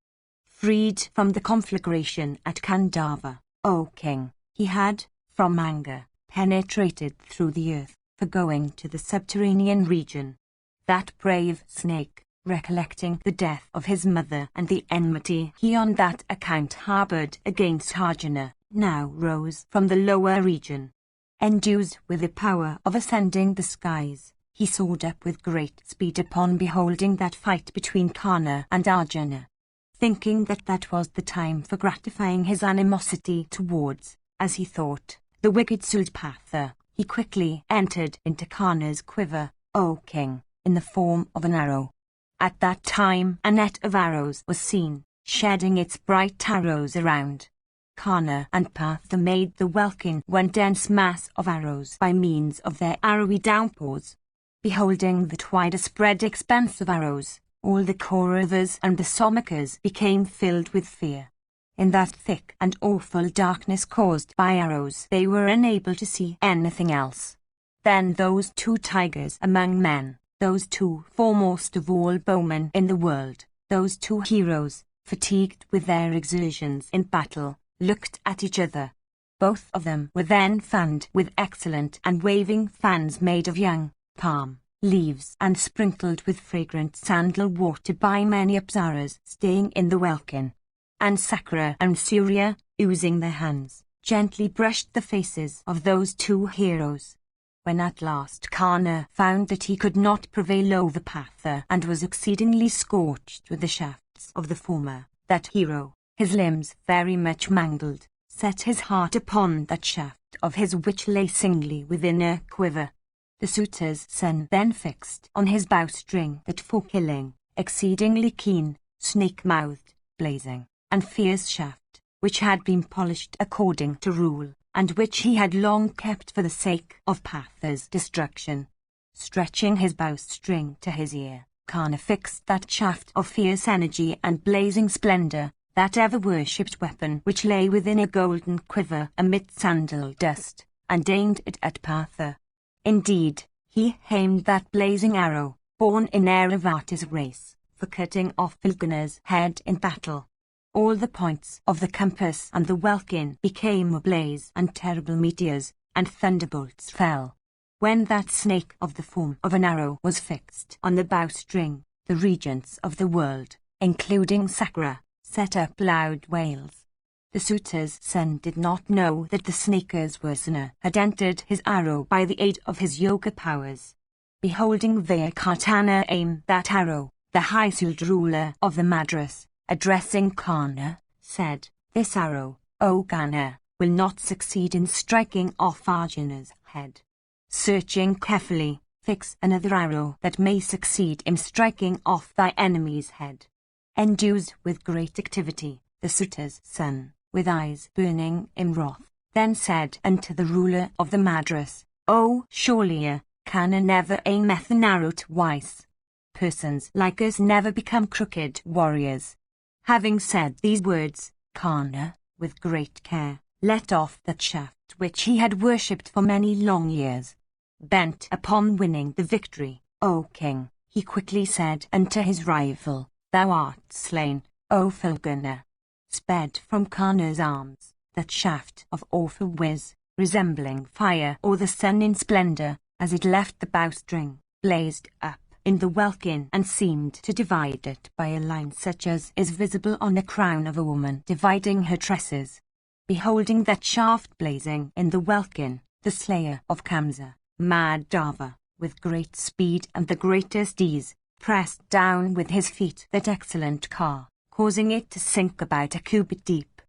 Freed from the conflagration at Kandava, O king, he had, from anger, penetrated through the earth, for going to the subterranean region. That brave snake, recollecting the death of his mother and the enmity he on that account harbored against Arjuna, now rose from the lower region. Endued with the power of ascending the skies, he soared up with great speed upon beholding that fight between Karna and Arjuna. Thinking that that was the time for gratifying his animosity towards, as he thought, the wicked Sulpatha, he quickly entered into Karna's quiver, O king, in the form of an arrow. At that time a net of arrows was seen, shedding its bright arrows around. Karna and Partha made the welkin one dense mass of arrows by means of their arrowy downpours. Beholding that wider spread expanse of arrows, all the Kauravas and the Somikas became filled with fear. In that thick and awful darkness caused by arrows they were unable to see anything else. Then those two tigers among men, those two foremost of all bowmen in the world, those two heroes, fatigued with their exertions in battle, looked at each other. Both of them were then fanned with excellent and waving fans made of young palm leaves and sprinkled with fragrant sandal water by many apsaras staying in the welkin. And Sakra and Surya, using their hands, gently brushed the faces of those two heroes. When at last Karna found that he could not prevail over Partha and was exceedingly scorched with the shafts of the former, that hero, his limbs very much mangled, set his heart upon that shaft of his which lay singly within a quiver. The suitor's son then fixed on his bowstring that for killing, exceedingly keen, snake-mouthed, blazing, and fierce shaft, which had been polished according to rule, and which he had long kept for the sake of Partha's destruction. Stretching his bowstring to his ear, Karna fixed that shaft of fierce energy and blazing splendor, that ever-worshipped weapon which lay within a golden quiver amid sandal dust, and aimed it at Partha. Indeed, he aimed that blazing arrow, born in Airavata's race, for cutting off Vilgana's head in battle. All the points of the compass and the welkin became ablaze, and terrible meteors and thunderbolts fell. When that snake of the form of an arrow was fixed on the bowstring, the regents of the world, including Sakra, set up loud wails. The suitor's son did not know that the snaker's Varsana had entered his arrow by the aid of his yoga powers. Beholding Vayakatana aim that arrow, the high-souled ruler of the Madras, addressing Karna, said, "This arrow, O Gana, will not succeed in striking off Arjuna's head. Searching carefully, fix another arrow that may succeed in striking off thy enemy's head." Endued with great activity, the suitor's son, with eyes burning in wrath, then said unto the ruler of the Madras, "O Shaulya, Karna never aimeth an arrow twice. Persons like us never become crooked warriors." Having said these words, Karna, with great care, let off that shaft which he had worshipped for many long years. Bent upon winning the victory, O king, he quickly said unto his rival, "Thou art slain, O Vilgana." Sped from Karna's arms, that shaft of awful whiz, resembling fire or the sun in splendor, as it left the bowstring, blazed up in the welkin and seemed to divide it by a line such as is visible on the crown of a woman dividing her tresses. Beholding that shaft blazing in the welkin, the slayer of Kamsa, Madhava, with great speed and the greatest ease, pressed down with his feet that excellent car, causing it to sink about a cubit deep.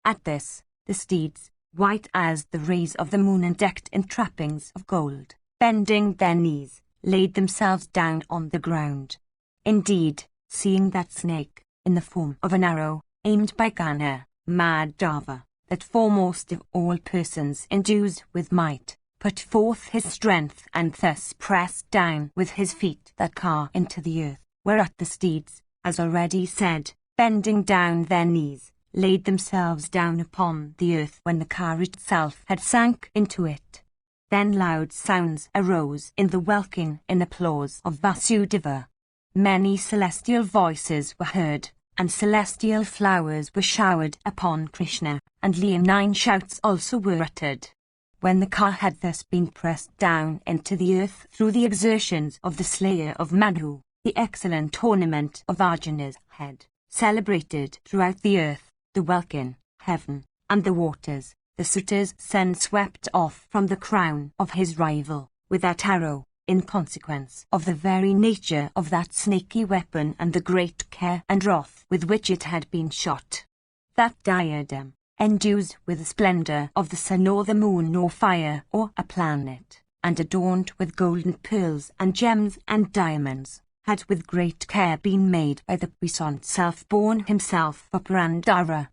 At this, the steeds, white as the rays of the moon and decked in trappings of gold, bending their knees, laid themselves down on the ground. Indeed, seeing that snake, in the form of an arrow, aimed by Gana, Madhava, that foremost of all persons endued with might, put forth his strength and thus pressed down with his feet that car into the earth, whereat the steeds, as already said, bending down their knees, laid themselves down upon the earth when the car itself had sank into it. Then loud sounds arose in the welkin in applause of Vasudeva. Many celestial voices were heard, and celestial flowers were showered upon Krishna, and leonine shouts also were uttered. When the car had thus been pressed down into the earth through the exertions of the slayer of Madhu, the excellent ornament of Arjuna's head, celebrated throughout the earth, the welkin, heaven, and the waters, the suitor's son swept off from the crown of his rival, with that arrow, in consequence of the very nature of that snaky weapon and the great care and wrath with which it had been shot. That diadem, endued with the splendor of the sun or the moon or fire or a planet, and adorned with golden pearls and gems and diamonds, had with great care been made by the puissant self-born himself for Purandara.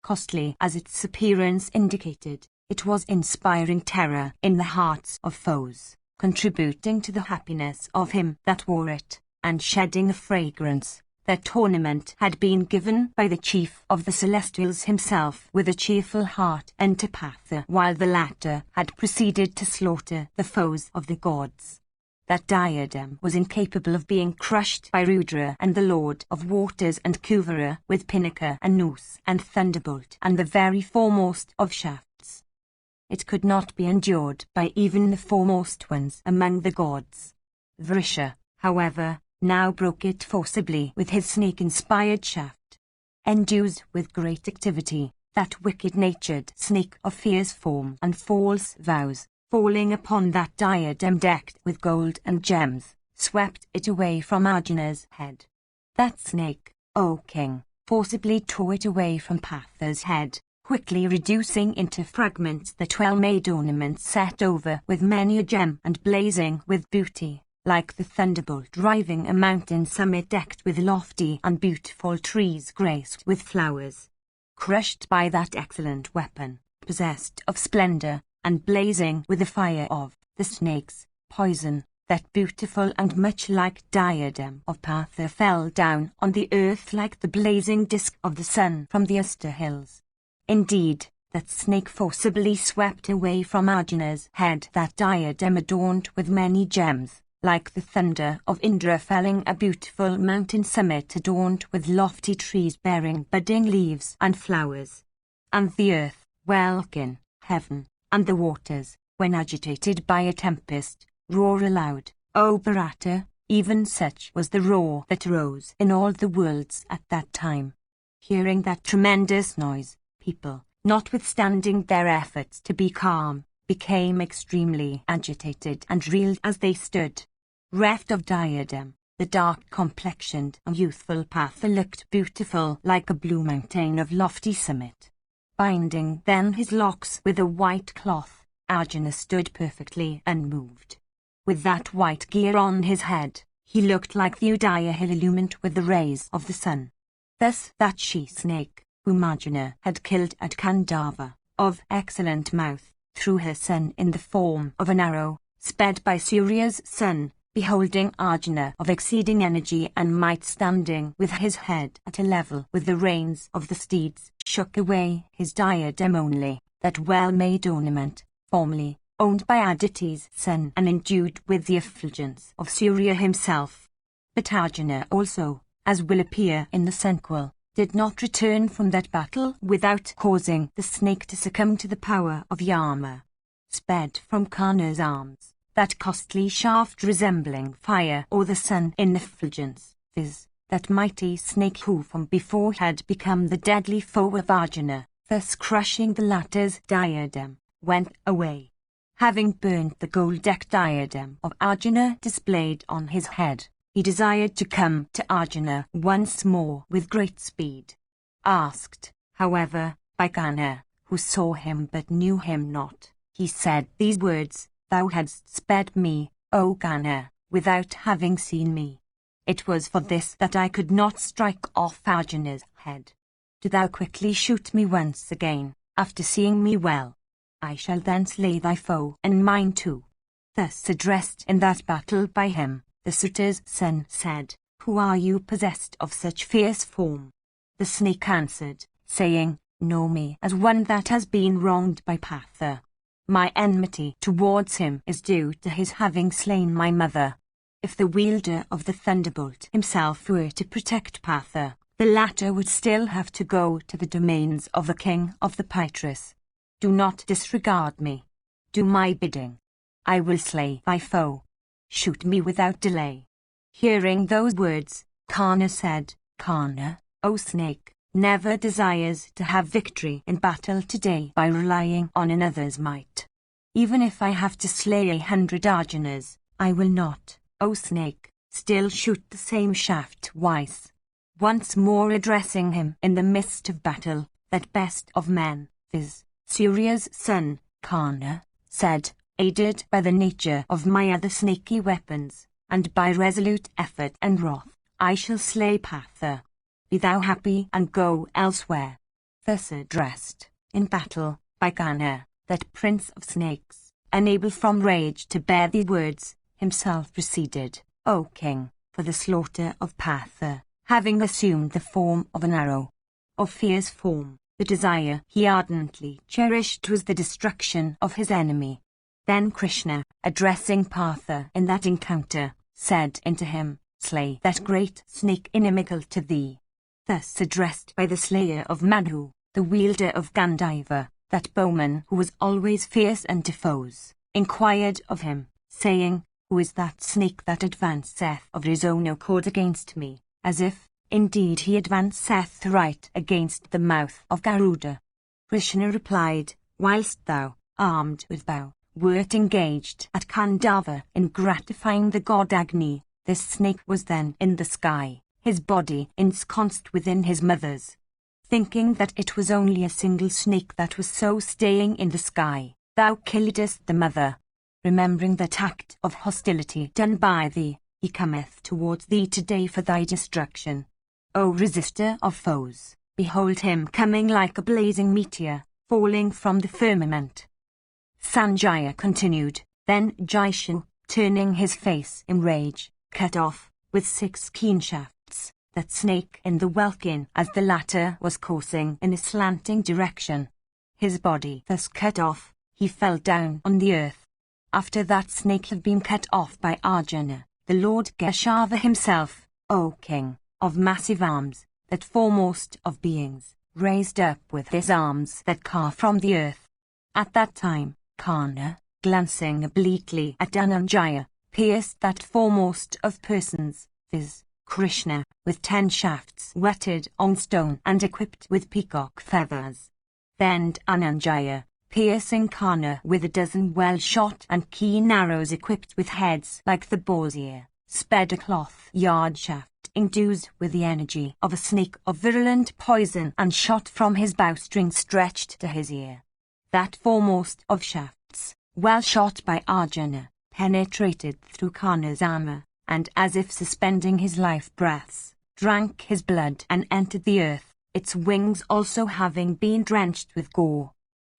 Costly as its appearance indicated, it was inspiring terror in the hearts of foes, contributing to the happiness of him that wore it, and shedding a fragrance. That ornament had been given by the chief of the Celestials himself with a cheerful heart unto Partha, while the latter had proceeded to slaughter the foes of the gods. That diadem was incapable of being crushed by Rudra and the Lord of Waters and Kuvara with Pinaka and noose and thunderbolt and the very foremost of shafts. It could not be endured by even the foremost ones among the gods. Vrisha, however, now broke it forcibly with his snake-inspired shaft. Endued with great activity, that wicked-natured snake of fierce form and false vows, falling upon that diadem decked with gold and gems, swept it away from Arjuna's head. That snake, O king, forcibly tore it away from Partha's head, quickly reducing into fragments the well-made ornaments set over with many a gem and blazing with beauty, like the thunderbolt driving a mountain summit decked with lofty and beautiful trees graced with flowers. Crushed by that excellent weapon, possessed of splendor, and blazing with the fire of the snake's poison, that beautiful and much like diadem of Partha fell down on the earth like the blazing disk of the sun from the Usta hills. Indeed, that snake forcibly swept away from Arjuna's head that diadem adorned with many gems, like the thunder of Indra felling a beautiful mountain summit adorned with lofty trees bearing budding leaves and flowers. And the earth, welkin, heaven, and the waters, when agitated by a tempest, roar aloud, O Bharata, even such was the roar that arose in all the worlds at that time. Hearing that tremendous noise, people, notwithstanding their efforts to be calm, became extremely agitated and reeled as they stood. Reft of diadem, the dark-complexioned and youthful Partha looked beautiful like a blue mountain of lofty summit. Binding then his locks with a white cloth, Arjuna stood perfectly unmoved. With that white gear on his head, he looked like the Udaya hill illumined with the rays of the sun. Thus that she-snake, whom Arjuna had killed at Khandava, of excellent mouth, threw her son in the form of an arrow, sped by Surya's son, beholding Arjuna of exceeding energy and might standing with his head at a level with the reins of the steeds, shook away his diadem only, that well-made ornament, formerly owned by Aditi's son and endued with the effulgence of Surya himself. But Arjuna also, as will appear in the sequel, did not return from that battle without causing the snake to succumb to the power of Yama. Sped from Karna's arms, that costly shaft resembling fire or the sun in effulgence, viz., that mighty snake who from before had become the deadly foe of Arjuna, thus crushing the latter's diadem, went away. Having burnt the gold-decked diadem of Arjuna displayed on his head, he desired to come to Arjuna once more with great speed. Asked, however, by Karna, who saw him but knew him not, he said these words, Thou hadst sped me, O Karna, without having seen me. It was for this that I could not strike off Arjuna's head. Do thou quickly shoot me once again, after seeing me well. I shall then slay thy foe and mine too. Thus addressed in that battle by him, the suitor's son said, Who are you possessed of such fierce form? The snake answered, saying, Know me as one that has been wronged by Partha. My enmity towards him is due to his having slain my mother. If the wielder of the thunderbolt himself were to protect Partha, the latter would still have to go to the domains of the king of the Pitris. Do not disregard me. Do my bidding. I will slay thy foe. Shoot me without delay." Hearing those words, Karna said, "Karna, O snake, never desires to have victory in battle today by relying on another's might. Even if I have to slay 100 Arjunas, I will not, O snake, still shoot the same shaft twice." Once more addressing him in the midst of battle, that best of men, viz., Surya's son, Karna, said, "Aided by the nature of my other snaky weapons, and by resolute effort and wrath, I shall slay Partha. Be thou happy and go elsewhere." Thus addressed, in battle, by Karna, that prince of snakes, unable from rage to bear the words, himself proceeded, "O king, for the slaughter of Partha, having assumed the form of an arrow. Of fierce form, the desire he ardently cherished was the destruction of his enemy." Then Krishna, addressing Partha in that encounter, said unto him, "Slay that great snake inimical to thee." Thus addressed by the slayer of Madhu, the wielder of Gandhiva, that bowman who was always fierce unto foes, inquired of him, saying, "Who is that snake that advanceth of his own accord against me?" As if, indeed, he advanceth right against the mouth of Garuda. Krishna replied, "Whilst thou, armed with bow, wert engaged at Khandava in gratifying the god Agni, this snake was then in the sky, his body ensconced within his mother's. Thinking that it was only a single snake that was so staying in the sky, thou killedst the mother. Remembering that act of hostility done by thee, he cometh towards thee today for thy destruction. O resister of foes, behold him coming like a blazing meteor, falling from the firmament." Sanjaya continued, "Then Jishu, turning his face in rage, cut off, with 6 keen shafts, that snake in the welkin as the latter was coursing in a slanting direction. His body thus cut off, he fell down on the earth. After that snake had been cut off by Arjuna, the Lord Keshava himself, O king, of massive arms, that foremost of beings, raised up with his arms that carve from the earth. At that time, Karna, glancing obliquely at Dhananjaya, pierced that foremost of persons, viz., Krishna, with 10 shafts whetted on stone and equipped with peacock feathers. Then Dhananjaya, piercing Karna with 12 well-shot and keen arrows equipped with heads like the boar's ear, sped a cloth-yard shaft endued with the energy of a snake of virulent poison and shot from his bowstring stretched to his ear. That foremost of shafts, well shot by Arjuna, penetrated through Karna's armor, and as if suspending his life breaths, drank his blood and entered the earth, its wings also having been drenched with gore.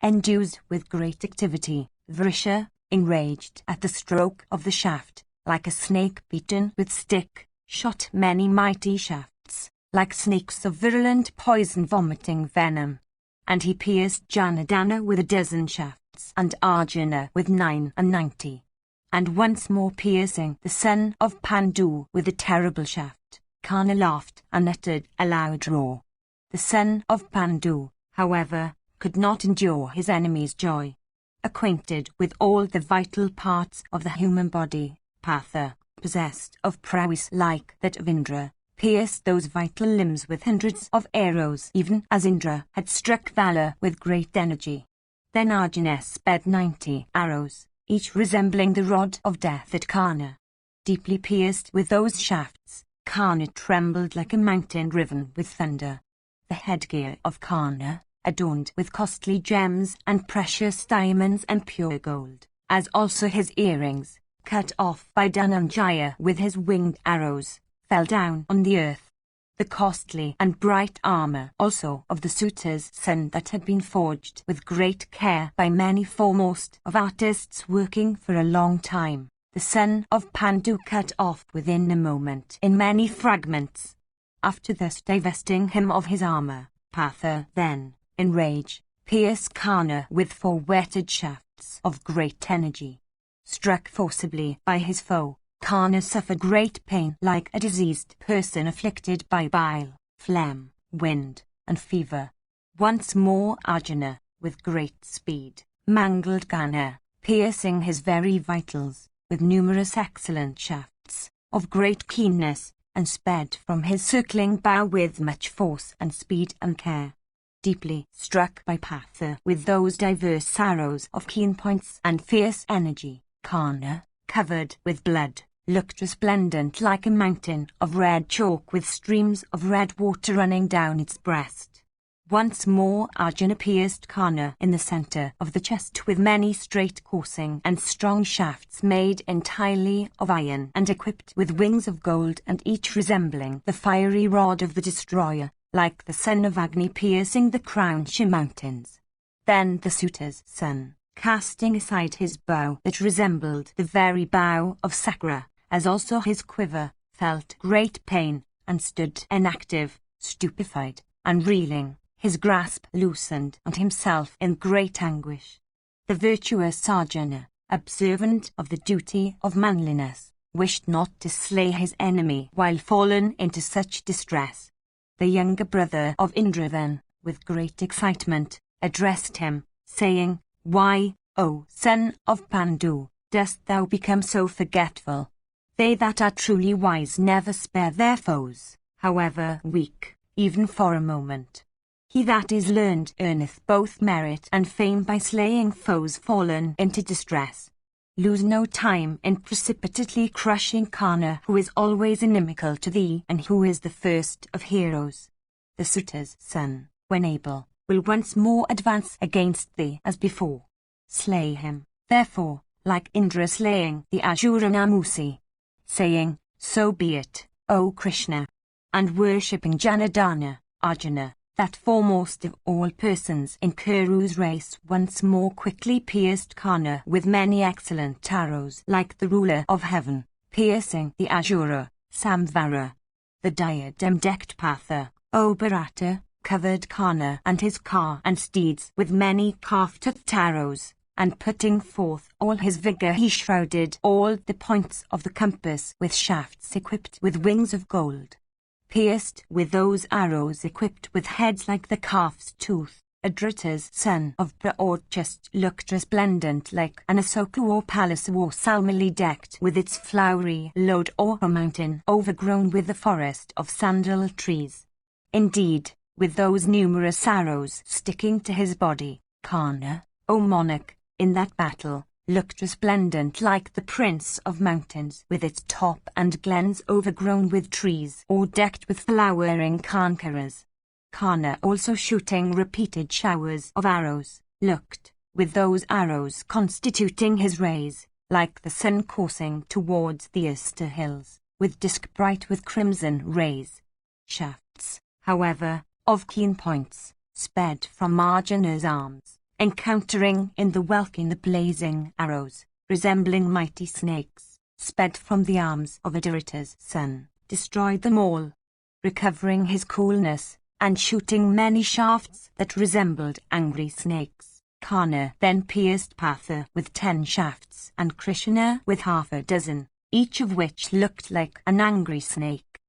Endued with great activity, Vrisha, enraged at the stroke of the shaft, like a snake beaten with stick, shot many mighty shafts, like snakes of virulent poison vomiting venom. And he pierced Janardana with 12 shafts, and Arjuna with 99. And once more piercing the son of Pandu with a terrible shaft, Karna laughed and uttered a loud roar. The son of Pandu, however, could not endure his enemy's joy. Acquainted with all the vital parts of the human body, Partha, possessed of prowess like that of Indra, pierced those vital limbs with hundreds of arrows even as Indra had struck Vala with great energy. Then Arjuna sped 90 arrows, each resembling the rod of death at Karna. Deeply pierced with those shafts, Karna trembled like a mountain riven with thunder. The headgear of Karna, adorned with costly gems and precious diamonds and pure gold, as also his earrings, cut off by Dhananjaya with his winged arrows, fell down on the earth. The costly and bright armor also of the suitor's son that had been forged with great care by many foremost of artists working for a long time, the son of Pandu cut off within a moment in many fragments. After thus divesting him of his armor, Partha then, in rage, pierced Kana with 4 whetted shafts of great energy. Struck forcibly by his foe, Kana suffered great pain like a diseased person afflicted by bile, phlegm, wind, and fever. Once more Arjuna, with great speed, mangled Kana, piercing his very vitals, with numerous excellent shafts, of great keenness, and sped from his circling bow with much force and speed and care. Deeply struck by Partha with those diverse arrows of keen points and fierce energy, Kana, covered with blood, looked resplendent like a mountain of red chalk with streams of red water running down its breast. Once more Arjuna pierced Kana in the center of the chest with many straight coursing and strong shafts made entirely of iron and equipped with wings of gold, and each resembling the fiery rod of the destroyer, like the son of Agni piercing the Krauncha mountains. Then the suitor's son, casting aside his bow that resembled the very bow of Sakura, as also his quiver, felt great pain, and stood inactive, stupefied, and reeling, his grasp loosened and himself in great anguish. The virtuous Arjuna, observant of the duty of manliness, wished not to slay his enemy while fallen into such distress. The younger brother of Indra then, with great excitement, addressed him, saying, "Why, O son of Pandu, dost thou become so forgetful? They that are truly wise never spare their foes, however weak, even for a moment. He that is learned earneth both merit and fame by slaying foes fallen into distress. Lose no time in precipitately crushing Kana, who is always inimical to thee and who is the first of heroes. The suitor's son, when able, will once more advance against thee as before. Slay him, therefore, like Indra slaying the Asura Namusi, saying, 'So be it, O Krishna,' and worshipping Janardana, Arjuna, that foremost of all persons in Kuru's race, once more quickly pierced Kana with many excellent arrows like the ruler of heaven, piercing the Asura, Samvara. The diadem-decked Partha, O Bharata, covered Kana and his car and steeds with many carved arrows, and putting forth all his vigor he shrouded all the points of the compass with shafts equipped with wings of gold. Pierced with those arrows equipped with heads like the calf's tooth, Adrita's son of Praorchest looked resplendent like an Asoka or palace or Salmali decked with its flowery lode or a mountain overgrown with the forest of sandal trees. Indeed, with those numerous arrows sticking to his body, Kana, O monarch, in that battle, looked resplendent like the prince of mountains with its top and glens overgrown with trees or decked with flowering kankaras. Kana, also shooting repeated showers of arrows, looked, with those arrows constituting his rays, like the sun coursing towards the Easter hills, with disk bright with crimson rays. Shafts, however, of keen points, sped from Arjuna's arms, encountering in the welkin the blazing arrows, resembling mighty snakes, sped from the arms of Adrita's son, destroyed them all. Recovering his coolness, and shooting many shafts that resembled angry snakes, Kana then pierced Partha with 10 shafts and Krishna with half a dozen, each of which looked like an angry snake.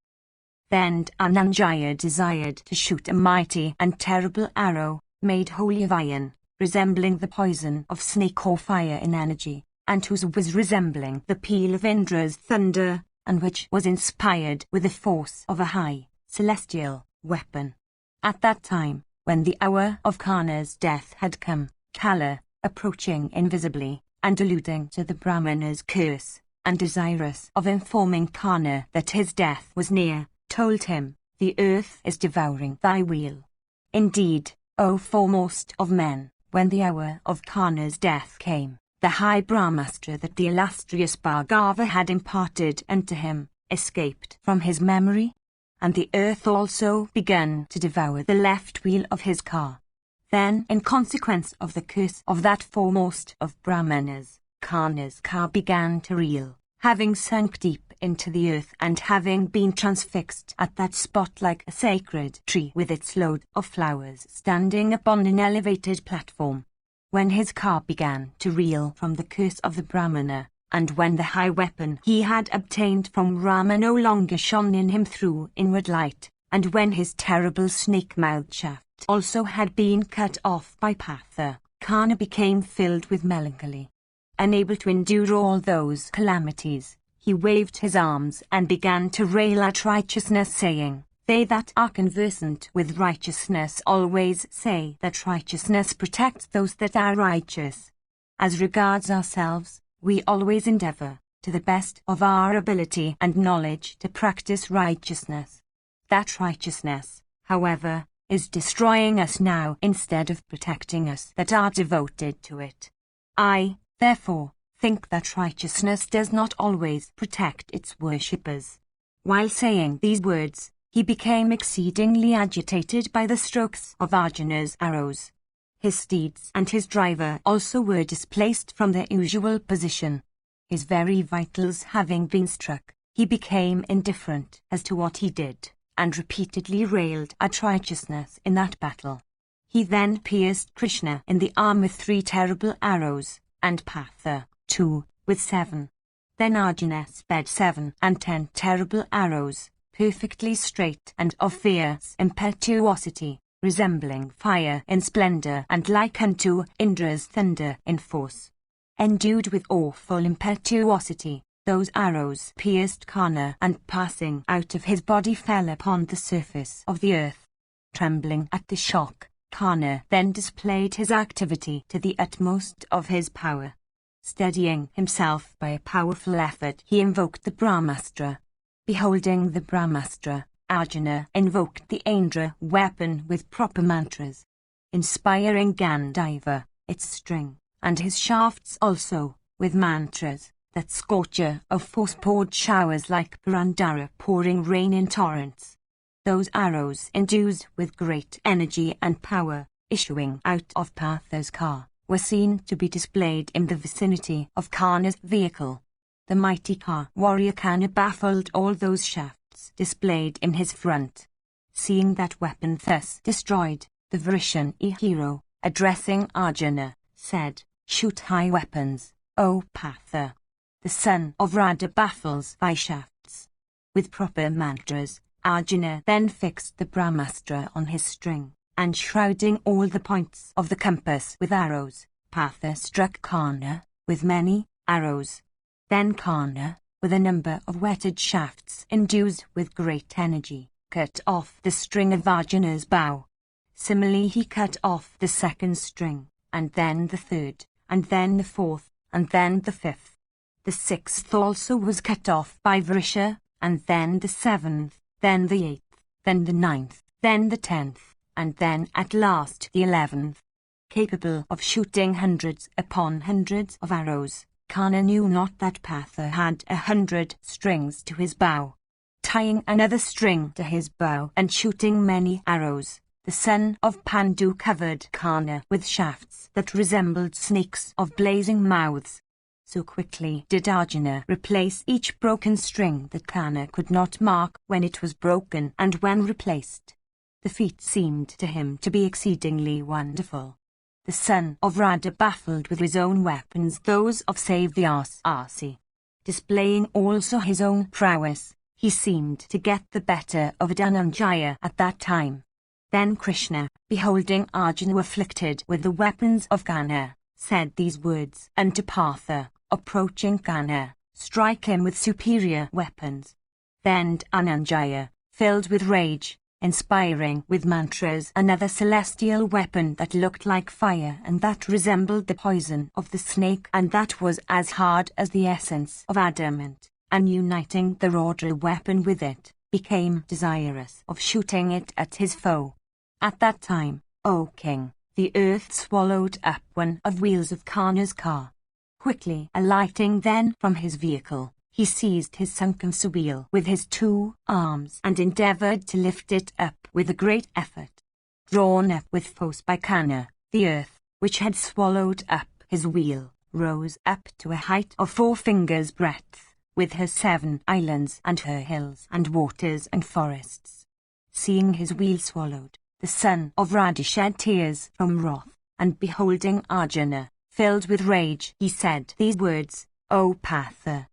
Then Dhananjaya desired to shoot a mighty and terrible arrow, made wholly of iron, resembling the poison of snake or fire in energy, and whose was resembling the peal of Indra's thunder, and which was inspired with the force of a high, celestial weapon. At that time, when the hour of Kana's death had come, Kala, approaching invisibly, and alluding to the Brahmana's curse, and desirous of informing Kana that his death was near, told him, "The earth is devouring thy wheel." Indeed, O foremost of men, when the hour of Kana's death came, the high Brahmastra that the illustrious Bhargava had imparted unto him, escaped from his memory, and the earth also began to devour the left wheel of his car. Then, in consequence of the curse of that foremost of Brahmanas, Kana's car began to reel, having sunk deep into the earth, and having been transfixed at that spot like a sacred tree with its load of flowers standing upon an elevated platform. When his car began to reel from the curse of the Brahmana, and when the high weapon he had obtained from Rama no longer shone in him through inward light, and when his terrible snake-mouthed shaft also had been cut off by Partha, Karna became filled with melancholy. Unable to endure all those calamities, he waved his arms and began to rail at righteousness, saying, "They that are conversant with righteousness always say that righteousness protects those that are righteous. As regards ourselves, we always endeavor, to the best of our ability and knowledge, to practice righteousness. That righteousness, however, is destroying us now instead of protecting us that are devoted to it. I, therefore, think that righteousness does not always protect its worshippers." While saying these words, he became exceedingly agitated by the strokes of Arjuna's arrows. His steeds and his driver also were displaced from their usual position. His very vitals having been struck, he became indifferent as to what he did, and repeatedly railed at righteousness in that battle. He then pierced Krishna in the arm with 3 terrible arrows, and Partha, 2, with 7. Then Arjuna sped 7 and 10 terrible arrows, perfectly straight and of fierce impetuosity, resembling fire in splendor and like unto Indra's thunder in force. Endued with awful impetuosity, those arrows pierced Karna, and passing out of his body fell upon the surface of the earth. Trembling at the shock, Karna then displayed his activity to the utmost of his power. Steadying himself by a powerful effort, he invoked the Brahmastra. Beholding the Brahmastra, Arjuna invoked the Indra weapon with proper mantras, inspiring Gandhiva, its string, and his shafts also, with mantras, that scorcher of force poured showers like Purandara pouring rain in torrents. Those arrows endued with great energy and power, issuing out of Partha's car, were seen to be displayed in the vicinity of Karna's vehicle. The mighty car warrior Karna baffled all those shafts displayed in his front. Seeing that weapon thus destroyed, the Vrishani hero, addressing Arjuna, said, "Shoot high weapons, O Partha. The son of Radha baffles thy shafts." With proper mantras, Arjuna then fixed the Brahmastra on his string, and shrouding all the points of the compass with arrows, Partha struck Karna with many arrows. Then Karna, with a number of whetted shafts endued with great energy, cut off the string of Arjuna's bow. Similarly he cut off the 2nd string, and then the 3rd, and then the 4th, and then the 5th. The 6th also was cut off by Vrisha, and then the 7th, then the 8th, then the 9th, then the 10th, and then at last the 11th. Capable of shooting hundreds upon hundreds of arrows, Karna knew not that Partha had 100 strings to his bow. Tying another string to his bow and shooting many arrows, the son of Pandu covered Karna with shafts that resembled snakes of blazing mouths. So quickly did Arjuna replace each broken string that Karna could not mark when it was broken and when replaced. The feat seemed to him to be exceedingly wonderful. The son of Radha baffled with his own weapons those of Savyasi. Displaying also his own prowess, he seemed to get the better of Dhananjaya at that time. Then Krishna, beholding Arjuna afflicted with the weapons of Karna, said these words unto Partha, approaching Karna, "Strike him with superior weapons." Then Dhananjaya, filled with rage, inspiring with mantras another celestial weapon that looked like fire and that resembled the poison of the snake and that was as hard as the essence of adamant, and uniting the Rudra weapon with it, became desirous of shooting it at his foe. At that time, O king, the earth swallowed up one of wheels of Karna's car. Quickly alighting then from his vehicle, he seized his sunken wheel with his 2 arms and endeavored to lift it up with a great effort. Drawn up with force by Karna, the earth, which had swallowed up his wheel, rose up to a height of 4 fingers' breadth, with her 7 islands and her hills and waters and forests. Seeing his wheel swallowed, the son of Radha shed tears from wrath, and beholding Arjuna, filled with rage, he said these words, O Partha,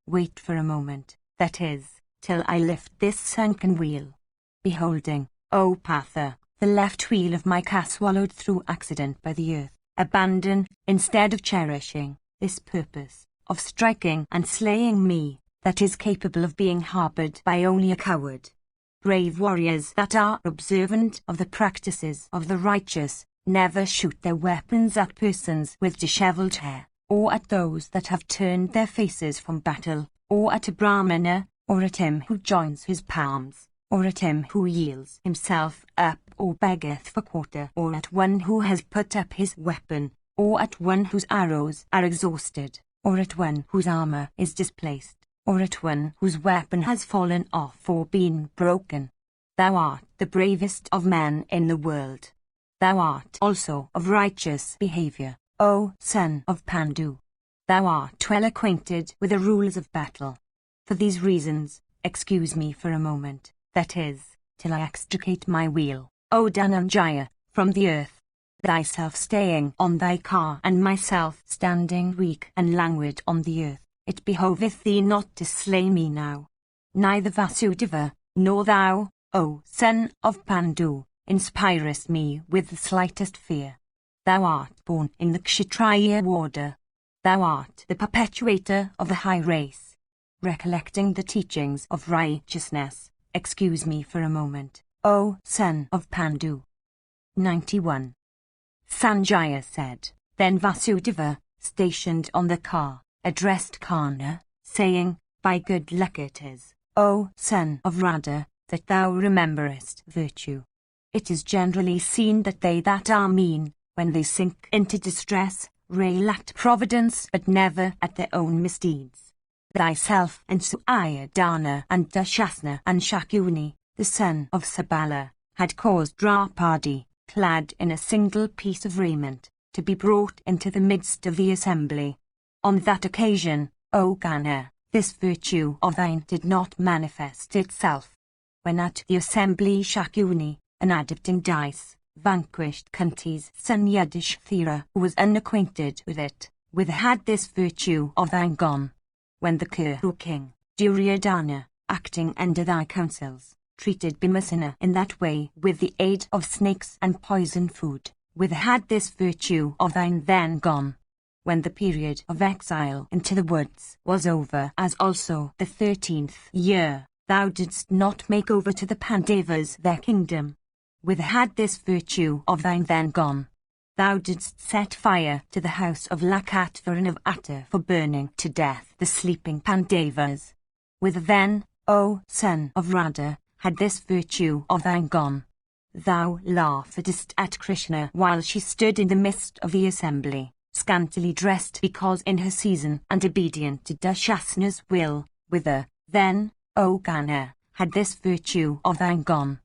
wait for a moment, that is, till I lift this sunken wheel. Beholding, O Partha, the left wheel of my car swallowed through accident by the earth, abandon, instead of cherishing, this purpose, of striking and slaying me, that is capable of being harbored by only a coward. Brave warriors that are observant of the practices of the righteous, never shoot their weapons at persons with dishevelled hair, or at those that have turned their faces from battle, or at a Brahmana, or at him who joins his palms, or at him who yields himself up or beggeth for quarter, or at one who has put up his weapon, or at one whose arrows are exhausted, or at one whose armor is displaced, or at one whose weapon has fallen off or been broken. Thou art the bravest of men in the world. Thou art also of righteous behavior, O son of Pandu. Thou art well acquainted with the rules of battle. For these reasons, excuse me for a moment, that is, till I extricate my wheel, O Dhananjaya, from the earth, thyself staying on thy car and myself standing weak and languid on the earth. It behoveth thee not to slay me now. Neither Vasudeva, nor thou, O son of Pandu, inspirest me with the slightest fear. Thou art born in the Kshatriya order. Thou art the perpetuator of the high race. Recollecting the teachings of righteousness, excuse me for a moment, O son of Pandu. 91. Sanjaya said, then Vasudeva, stationed on the car, addressed Karna, saying, by good luck it is, O son of Radha, that thou rememberest virtue. It is generally seen that they that are mean, when they sink into distress, rail at providence but never at their own misdeeds. Thyself and Suayodhana and Dushasana and Shakuni, the son of Sabala, had caused Draupadi, clad in a single piece of raiment, to be brought into the midst of the assembly. On that occasion, O Gana, this virtue of thine did not manifest itself. When at the assembly Shakuni, an adapting dice, vanquished Kunti's son Yudhishthira, who was unacquainted with it, whither had this virtue of thine gone? When the Kuru king, Duryodhana, acting under thy counsels, treated Bhimasena in that way with the aid of snakes and poison food, whither had this virtue of thine then gone? When the period of exile into the woods was over, as also the 13th year, thou didst not make over to the Pandavas their kingdom. Whither had this virtue of thine then gone? Thou didst set fire to the house of Lakatva and of Atta for burning to death the sleeping Pandavas. Whither then, O son of Radha, had this virtue of thine gone? Thou laughtest at Krishna while she stood in the midst of the assembly, scantily dressed because in her season and obedient to Dushasana's will. Whither, then, O Gana, had this virtue of thine gone?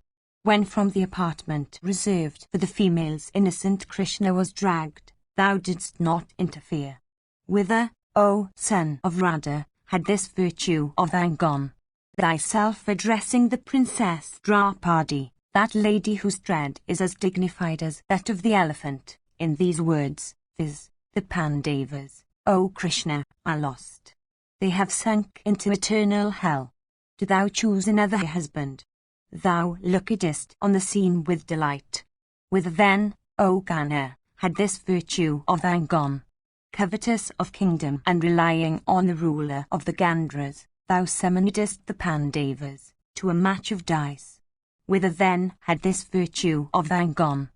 When from the apartment reserved for the females innocent Krishna was dragged, thou didst not interfere. Whither, O son of Radha, had this virtue of thine gone? Thyself addressing the princess Draupadi, that lady whose tread is as dignified as that of the elephant, in these words, viz., the Pandavas, O Krishna, are lost. They have sunk into eternal hell. Do thou choose another husband? Thou lookedst on the scene with delight. Whither then, O Gana, had this virtue of thine gone? Covetous of kingdom and relying on the ruler of the Gandhras, thou summonedst the Pandavas to a match of dice. Whither then had this virtue of thine gone?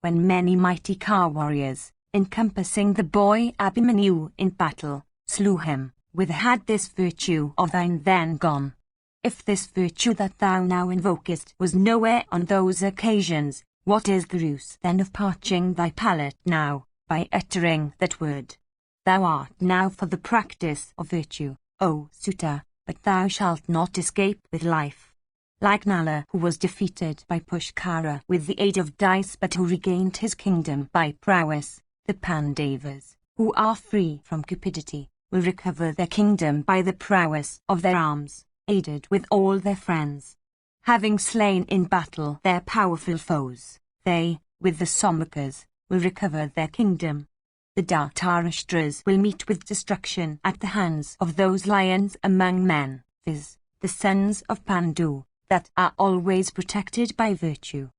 When many mighty car warriors, encompassing the boy Abhimanyu in battle, slew him, whither had this virtue of thine then gone? If this virtue that thou now invokest was nowhere on those occasions, what is the use then of parching thy palate now, by uttering that word? Thou art now for the practice of virtue, O Suta, but thou shalt not escape with life. Like Nala, who was defeated by Pushkara with the aid of dice but who regained his kingdom by prowess, the Pandavas, who are free from cupidity, will recover their kingdom by the prowess of their arms, aided with all their friends. Having slain in battle their powerful foes, they, with the Somachas, will recover their kingdom. The Dhritarashtras will meet with destruction at the hands of those lions among men, viz., the sons of Pandu, that are always protected by virtue.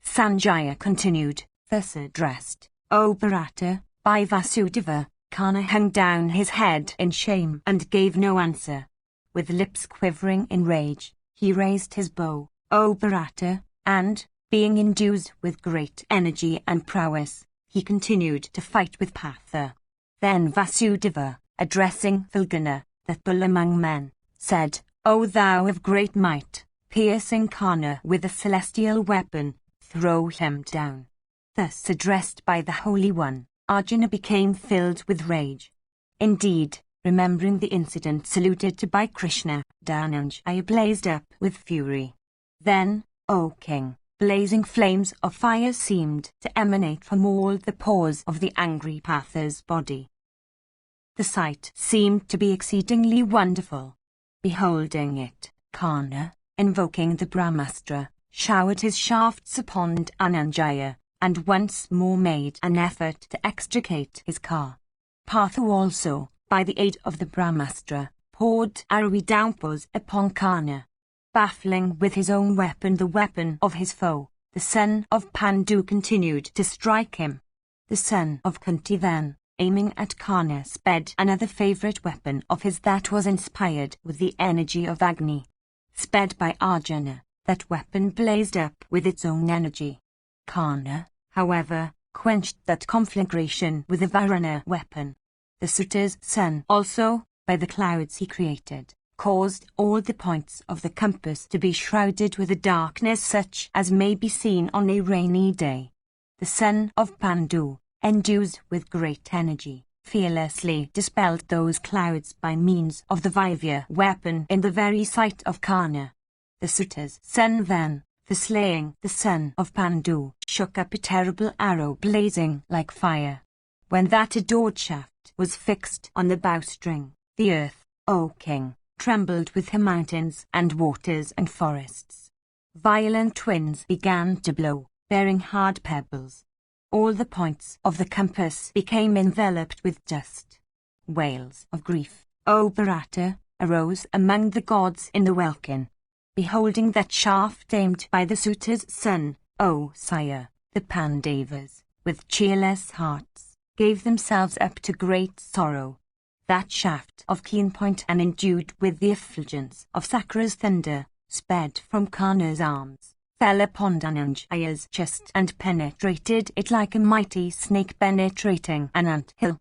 Sanjaya continued, thus addressed, O Bharata, by Vasudeva, Karna hung down his head in shame and gave no answer. With lips quivering in rage, he raised his bow, O Bharata, and, being endued with great energy and prowess, he continued to fight with Partha. Then Vasudeva, addressing Vilgana, that bull among men, said, O thou of great might, piercing Karna with a celestial weapon, throw him down. Thus addressed by the Holy One, Arjuna became filled with rage. Indeed, remembering the incident saluted to by Krishna, Dhananjaya blazed up with fury. Then, O king, blazing flames of fire seemed to emanate from all the pores of the angry Partha's body. The sight seemed to be exceedingly wonderful. Beholding it, Karna, invoking the Brahmastra, showered his shafts upon Dhananjaya, and once more made an effort to extricate his car. Partha also, by the aid of the Brahmastra, poured arrowy downpours upon Karna. Baffling with his own weapon the weapon of his foe, the son of Pandu continued to strike him. The son of Kunti then, aiming at Karna, sped another favourite weapon of his that was inspired with the energy of Agni. Sped by Arjuna, that weapon blazed up with its own energy. Karna, however, quenched that conflagration with the Varuna weapon. The Suta's son also, by the clouds he created, caused all the points of the compass to be shrouded with a darkness such as may be seen on a rainy day. The son of Pandu, endued with great energy, fearlessly dispelled those clouds by means of the Vaivya weapon in the very sight of Karna. The Suta's son then, for slaying the son of Pandu, shook up a terrible arrow blazing like fire. When that adored shaft was fixed on the bowstring, the earth, O king, trembled with her mountains and waters and forests. Violent winds began to blow, bearing hard pebbles. All the points of the compass became enveloped with dust. Wails of grief, O Bharata, arose among the gods in the welkin. Beholding that shaft aimed by the Suta's son, O sire, the Pandavas, with cheerless hearts, gave themselves up to great sorrow. That shaft of keen point and endued with the effulgence of Sakra's thunder, sped from Karna's arms, fell upon Dhananjaya's chest and penetrated it like a mighty snake penetrating an ant-hill.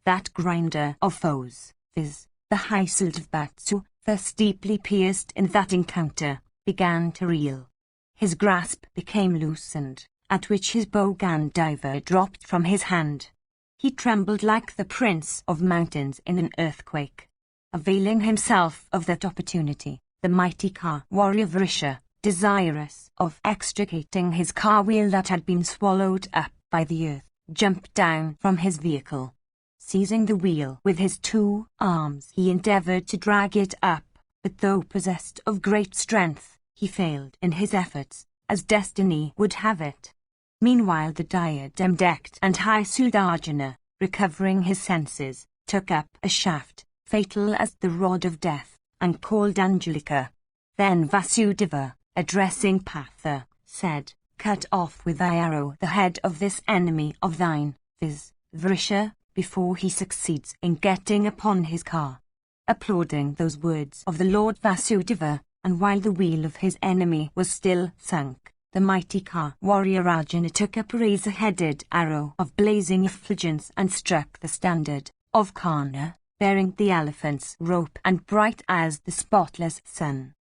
That grinder of foes, viz., the high sword of Batsu, thus deeply pierced in that encounter, began to reel. His grasp became loosened, at which his bow Gandiva dropped from his hand. He trembled like the prince of mountains in an earthquake. Availing himself of that opportunity, the mighty car warrior Vrisha, desirous of extricating his car wheel that had been swallowed up by the earth, jumped down from his vehicle. Seizing the wheel with his 2 arms, he endeavoured to drag it up, but though possessed of great strength, he failed in his efforts, as destiny would have it. Meanwhile the diadem-decked and high-souled Arjuna, recovering his senses, took up a shaft, fatal as the rod of death, and called Anjulika. Then Vasudeva, addressing Partha, said, Cut off with thy arrow the head of this enemy of thine, viz., Vrisha, before he succeeds in getting upon his car. Applauding those words of the Lord Vasudeva, and while the wheel of his enemy was still sunk, the mighty car warrior Arjuna took up a razor-headed arrow of blazing effulgence and struck the standard of Karna, bearing the elephant's rope and bright as the spotless sun.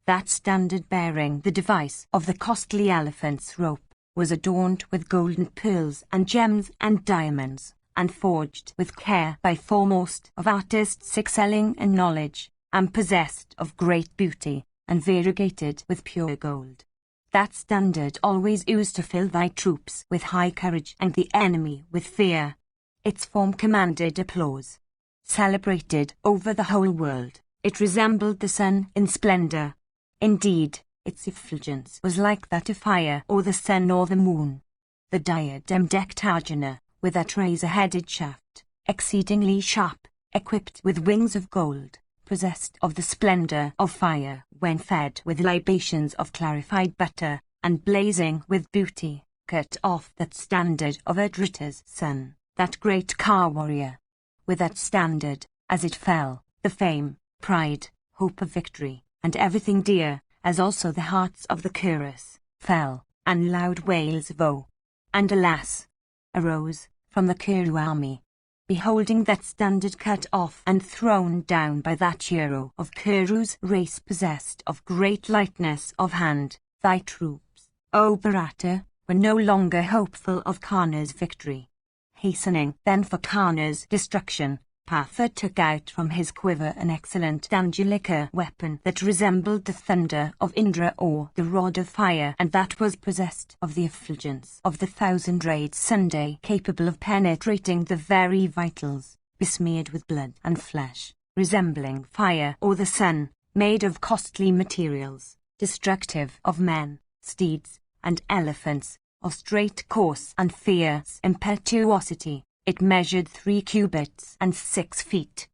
That standard bearing the device of the costly elephant's rope was adorned with golden pearls and gems and diamonds, and forged with care by foremost of artists excelling in knowledge, and possessed of great beauty, and variegated with pure gold. That standard always used to fill thy troops with high courage and the enemy with fear. Its form commanded applause. celebrated over the whole world. It resembled the sun in splendor. Indeed, its effulgence was like that of fire or the sun or the moon. The diadem decked Arjuna with that razor-headed shaft, exceedingly sharp, equipped with wings of gold, possessed of the splendor of fire when fed with libations of clarified butter, and blazing with beauty, cut off that standard of Adrita's son, that great car warrior. With that standard, as it fell, the fame, pride, hope of victory, and everything dear, as also the hearts of the Kurus, fell, and loud wails of woe, and alas, arose from the Kuru army. Beholding that standard cut off and thrown down by that hero of Kuru's race possessed of great lightness of hand, thy troops, O Bharata, were no longer hopeful of Karna's victory. Hastening then for Karna's destruction, Partha took out from his quiver an excellent Dandulika weapon that resembled the thunder of Indra or the rod of fire, and that was possessed of the effulgence of the 1,000-rayed Sunday, capable of penetrating the very vitals, besmeared with blood and flesh, resembling fire or the sun, made of costly materials, destructive of men, steeds, and elephants, of straight course and fierce impetuosity. It measured 3 cubits and 6 feet.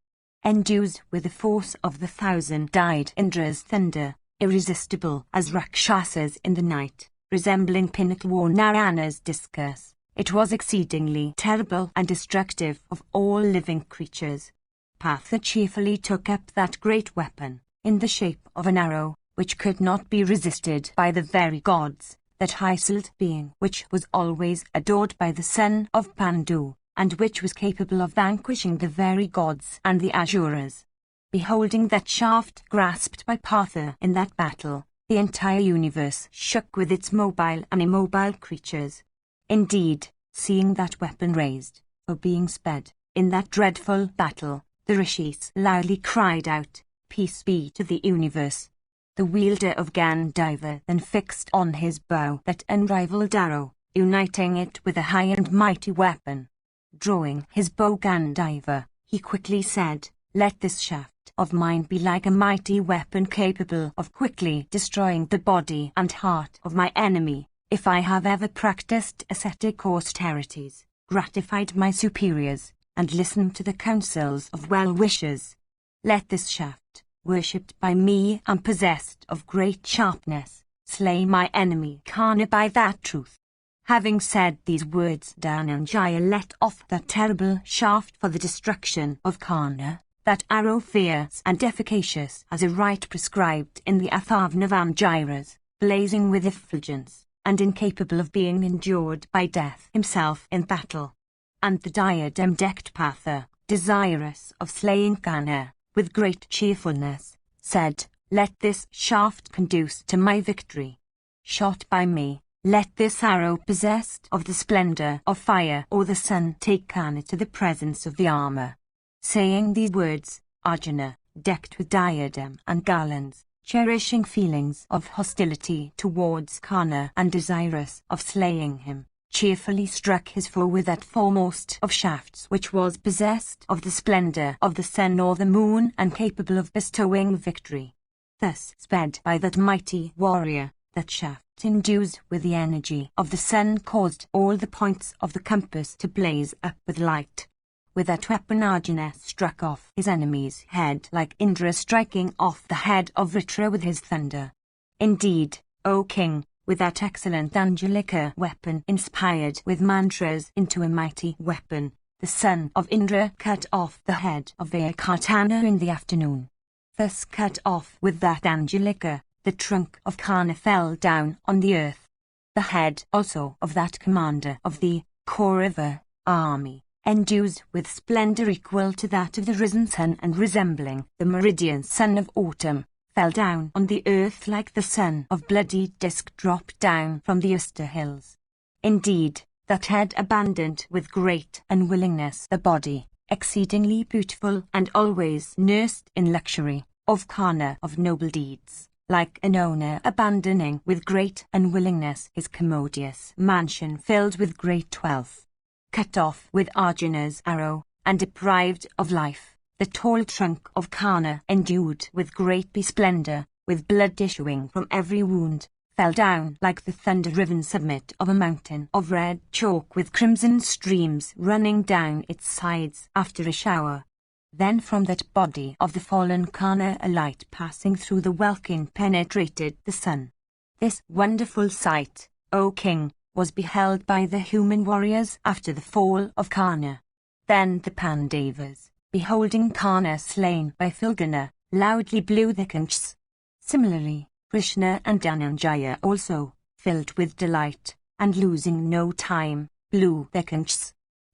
Endued with the force of the 1,000-eyed Indra's thunder, irresistible as Rakshasas in the night, resembling pinnacle or Narayana's discus, it was exceedingly terrible and destructive of all living creatures. Partha cheerfully took up that great weapon, in the shape of an arrow, which could not be resisted by the very gods, that high-souled being which was always adored by the son of Pandu, and which was capable of vanquishing the very gods and the Asuras. Beholding that shaft grasped by Partha in that battle, the entire universe shook with its mobile and immobile creatures. Indeed, seeing that weapon raised, or being sped, in that dreadful battle, the rishis loudly cried out, "Peace be to the universe." The wielder of Gandiva then fixed on his bow that unrivaled arrow, uniting it with a high and mighty weapon. Drawing his bow Gandiva, he quickly said, "Let this shaft of mine be like a mighty weapon capable of quickly destroying the body and heart of my enemy. If I have ever practiced ascetic austerities, gratified my superiors, and listened to the counsels of well-wishers, let this shaft, worshipped by me and possessed of great sharpness, slay my enemy Karna by that truth." Having said these words, Dhananjaya let off that terrible shaft for the destruction of Karna, that arrow fierce and efficacious as a rite prescribed in the Atharvanavangiras, blazing with effulgence, and incapable of being endured by death himself in battle. And the diadem-decked Partha, desirous of slaying Karna, with great cheerfulness, said, "Let this shaft conduce to my victory. Shot by me, let this arrow possessed of the splendor of fire or the sun take Karna to the presence of the armor." Saying these words, Arjuna, decked with diadem and garlands, cherishing feelings of hostility towards Karna and desirous of slaying him, cheerfully struck his foe with that foremost of shafts which was possessed of the splendor of the sun or the moon and capable of bestowing victory. Thus sped by that mighty warrior, that shaft, endued with the energy of the sun, caused all the points of the compass to blaze up with light. With that weapon Arjuna struck off his enemy's head like Indra striking off the head of Vritra with his thunder. Indeed, O king, with that excellent Angelica weapon inspired with mantras into a mighty weapon, the son of Indra cut off the head of Vaikartana in the afternoon. Thus cut off with that Angelica, the trunk of Karna fell down on the earth. The head also of that commander of the Kaurava army, endued with splendor equal to that of the risen sun and resembling the meridian sun of autumn, fell down on the earth like the sun of bloody disk dropped down from the Uster hills. Indeed, that head abandoned with great unwillingness the body, exceedingly beautiful and always nursed in luxury, of Karna of noble deeds, like an owner abandoning with great unwillingness his commodious mansion filled with great wealth. Cut off with Arjuna's arrow, and deprived of life, The tall trunk of Karna, endued with great splendor, with blood issuing from every wound, fell down like the thunder-riven summit of a mountain of red chalk with crimson streams running down its sides after a shower. Then from that body of the fallen Karna a light passing through the welkin penetrated the sun. This wonderful sight, O king, was beheld by the human warriors after the fall of Karna. Then the Pandavas, beholding Karna slain by Filgana, loudly blew the conchs. Similarly, Krishna and Dhananjaya also, filled with delight, and losing no time, blew their conchs.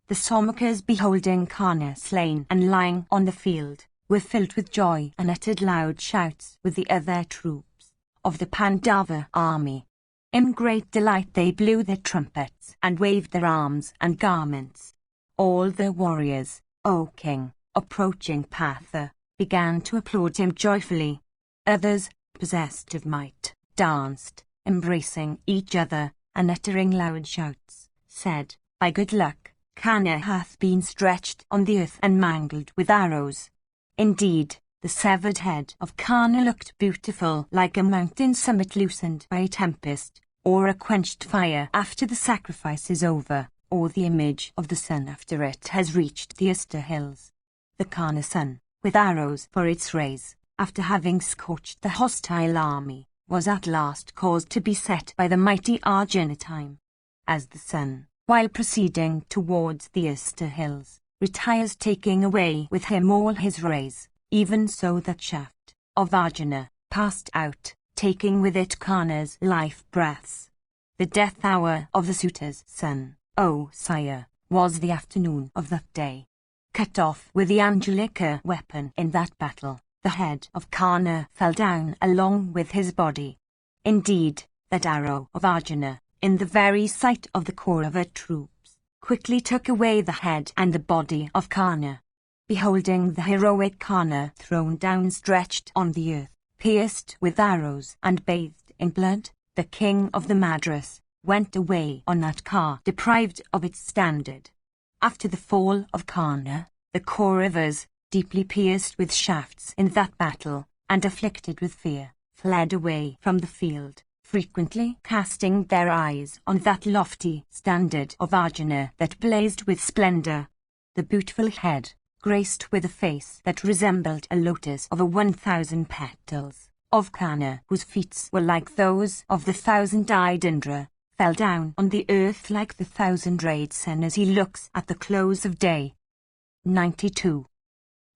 The Somakas, beholding Karna slain and lying on the field, were filled with joy and uttered loud shouts with the other troops of the Pandava army. In great delight they blew their trumpets and waved their arms and garments. All the warriors, O king, approaching Partha, began to applaud him joyfully. Others, possessed of might, danced, embracing each other, and uttering loud shouts, said, "By good luck, Karna hath been stretched on the earth and mangled with arrows." Indeed, the severed head of Karna looked beautiful like a mountain summit loosened by a tempest, or a quenched fire after the sacrifice is over, or the image of the sun after it has reached the Uster hills. The Karna sun, with arrows for its rays, after having scorched the hostile army, was at last caused to be set by the mighty Arjuna time. As the sun, while proceeding towards the Uster hills, retires taking away with him all his rays, even so that shaft of Arjuna passed out, taking with it Karna's life breaths. The death hour of the suitor's son, O sire, was the afternoon of that day. Cut off with the Angelika weapon in that battle, the head of Karna fell down along with his body. Indeed, that arrow of Arjuna, in the very sight of the Kaurava troops, quickly took away the head and the body of Karna. Beholding the heroic Karna thrown down stretched on the earth, pierced with arrows and bathed in blood, the king of the Madras went away on that car deprived of its standard. After the fall of Karna, the Kauravas, deeply pierced with shafts in that battle, and afflicted with fear, fled away from the field, frequently casting their eyes on that lofty standard of Arjuna that blazed with splendor. The beautiful head, graced with a face that resembled a lotus of 1,000 petals, of Karna, whose feats were like those of the 1,000-eyed Indra, fell down on the earth like the 1,000-rayed sun as he looks at the close of day. 92.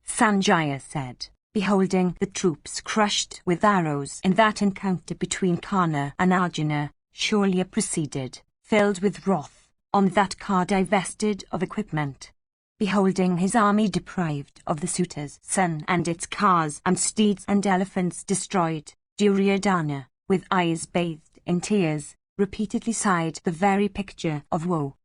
Sanjaya said, beholding the troops crushed with arrows in that encounter between Karna and Arjuna, Shaulya proceeded, filled with wrath, on that car divested of equipment. Beholding his army deprived of the suitor's son and its cars and steeds and elephants destroyed, Duryodhana, with eyes bathed in tears, repeatedly sighed the very picture of woe.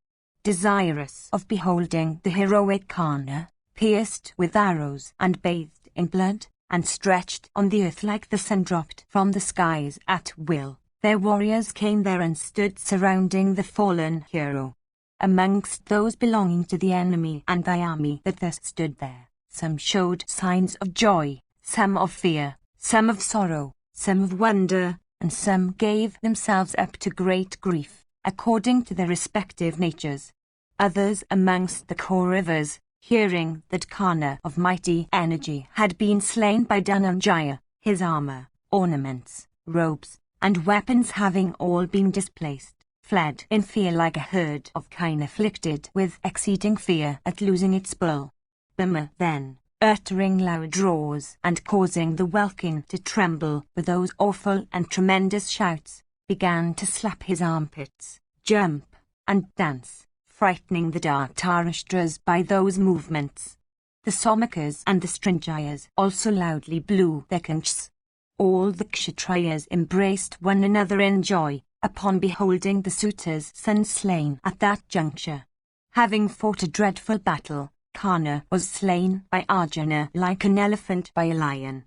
Desirous of beholding the heroic Karna, pierced with arrows and bathed in blood, and stretched on the earth like the sun dropped from the skies at will, their warriors came there and stood surrounding the fallen hero. Amongst those belonging to the enemy and the army that thus stood there, some showed signs of joy, some of fear, some of sorrow, some of wonder, and some gave themselves up to great grief, according to their respective natures. Others amongst the Kauravas, hearing that Karna of mighty energy had been slain by Dhananjaya, his armor, ornaments, robes, and weapons having all been displaced, fled in fear like a herd of kine afflicted with exceeding fear at losing its bull. Bhima then, uttering loud roars and causing the welkin to tremble with those awful and tremendous shouts, began to slap his armpits, jump, and dance, frightening the Dhritarashtra's by those movements. The Somakas and the Srinjayas also loudly blew their conchs. All the Kshatriyas embraced one another in joy, upon beholding the suitor's son slain at that juncture. Having fought a dreadful battle, Karna was slain by Arjuna like an elephant by a lion.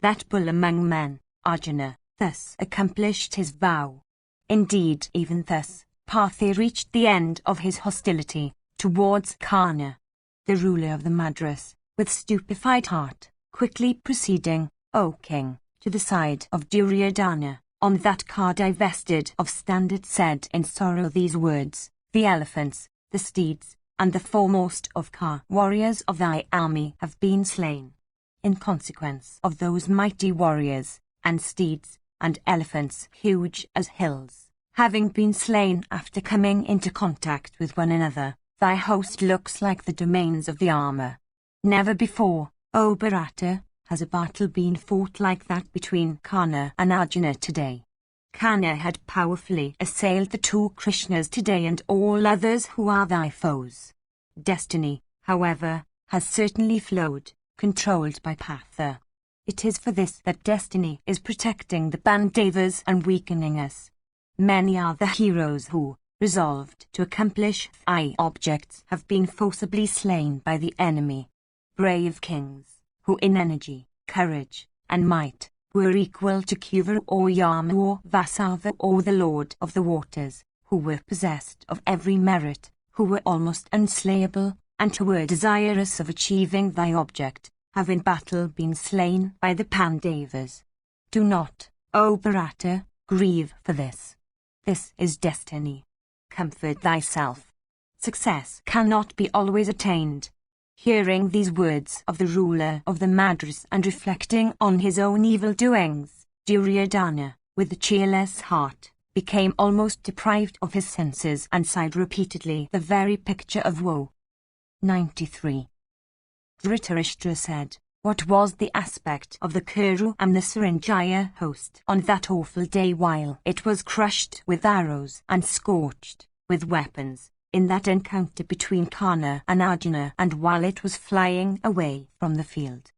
That bull among men, Arjuna, thus accomplished his vow. Indeed, even thus, Partha reached the end of his hostility towards Karna. The ruler of the Madras, with stupefied heart, quickly proceeding, O king, to the side of Duryodhana. On that car divested of standard said in sorrow these words, the elephants, the steeds, and the foremost of car warriors of thy army have been slain. In consequence of those mighty warriors, and steeds, and elephants huge as hills, having been slain after coming into contact with one another, thy host looks like the domains of the armor. Never before, O Bharata, has a battle been fought like that between Karna and Arjuna today. Karna had powerfully assailed the two Krishnas today and all others who are thy foes. Destiny, however, has certainly flowed, controlled by Partha. It is for this that destiny is protecting the Pandavas and weakening us. Many are the heroes who, resolved to accomplish thy objects, have been forcibly slain by the enemy. Brave kings, who in energy, courage, and might, were equal to Kuva or Yama or Vasava or the Lord of the Waters, who were possessed of every merit, who were almost unslayable, and who were desirous of achieving thy object, have in battle been slain by the Pandavas. Do not, O Bharata, grieve for this. This is destiny. Comfort thyself. Success cannot be always attained. Hearing these words of the ruler of the Madras and reflecting on his own evil doings, Duryodhana, with a cheerless heart, became almost deprived of his senses and sighed repeatedly, the very picture of woe. 93. Dhritarashtra said, what was the aspect of the Kuru and the Saranjaya host on that awful day while it was crushed with arrows and scorched with weapons, in that encounter between Karna and Arjuna, and while it was flying away from the field?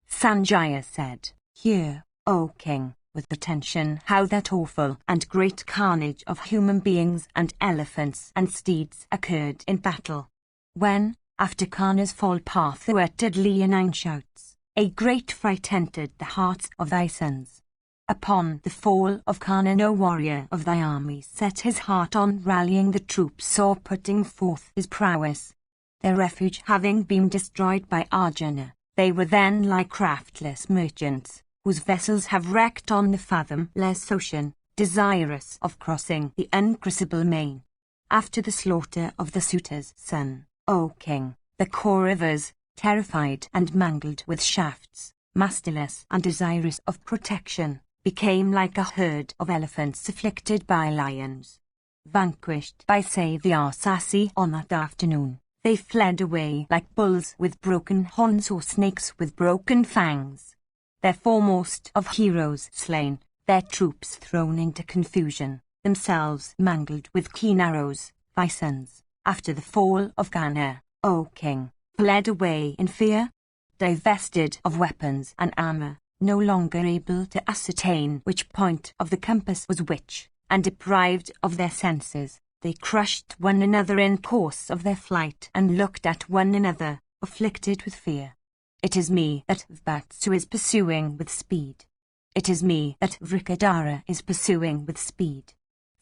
Sanjaya said, hear, O king, with attention how that awful and great carnage of human beings and elephants and steeds occurred in battle. When, after Karna's fall, Partha uttered leonine shouts, a great fright entered the hearts of thy sons. Upon the fall of Karna no warrior of thy army set his heart on rallying the troops or putting forth his prowess. Their refuge having been destroyed by Arjuna, they were then like craftless merchants, whose vessels have wrecked on the fathomless ocean, desirous of crossing the uncrossable main. After the slaughter of the suitor's son, O king, the Kauravas, terrified and mangled with shafts, masterless and desirous of protection, became like a herd of elephants afflicted by lions. Vanquished by say the Arsasi on that afternoon, they fled away like bulls with broken horns or snakes with broken fangs. Their foremost of heroes slain, their troops thrown into confusion, themselves mangled with keen arrows, thy sons, after the fall of Karna, O king, fled away in fear, divested of weapons and armor, no longer able to ascertain which point of the compass was which, and deprived of their senses, they crushed one another in course of their flight and looked at one another, afflicted with fear. It is me that Vatsu is pursuing with speed. It is me that Vrikadara is pursuing with speed,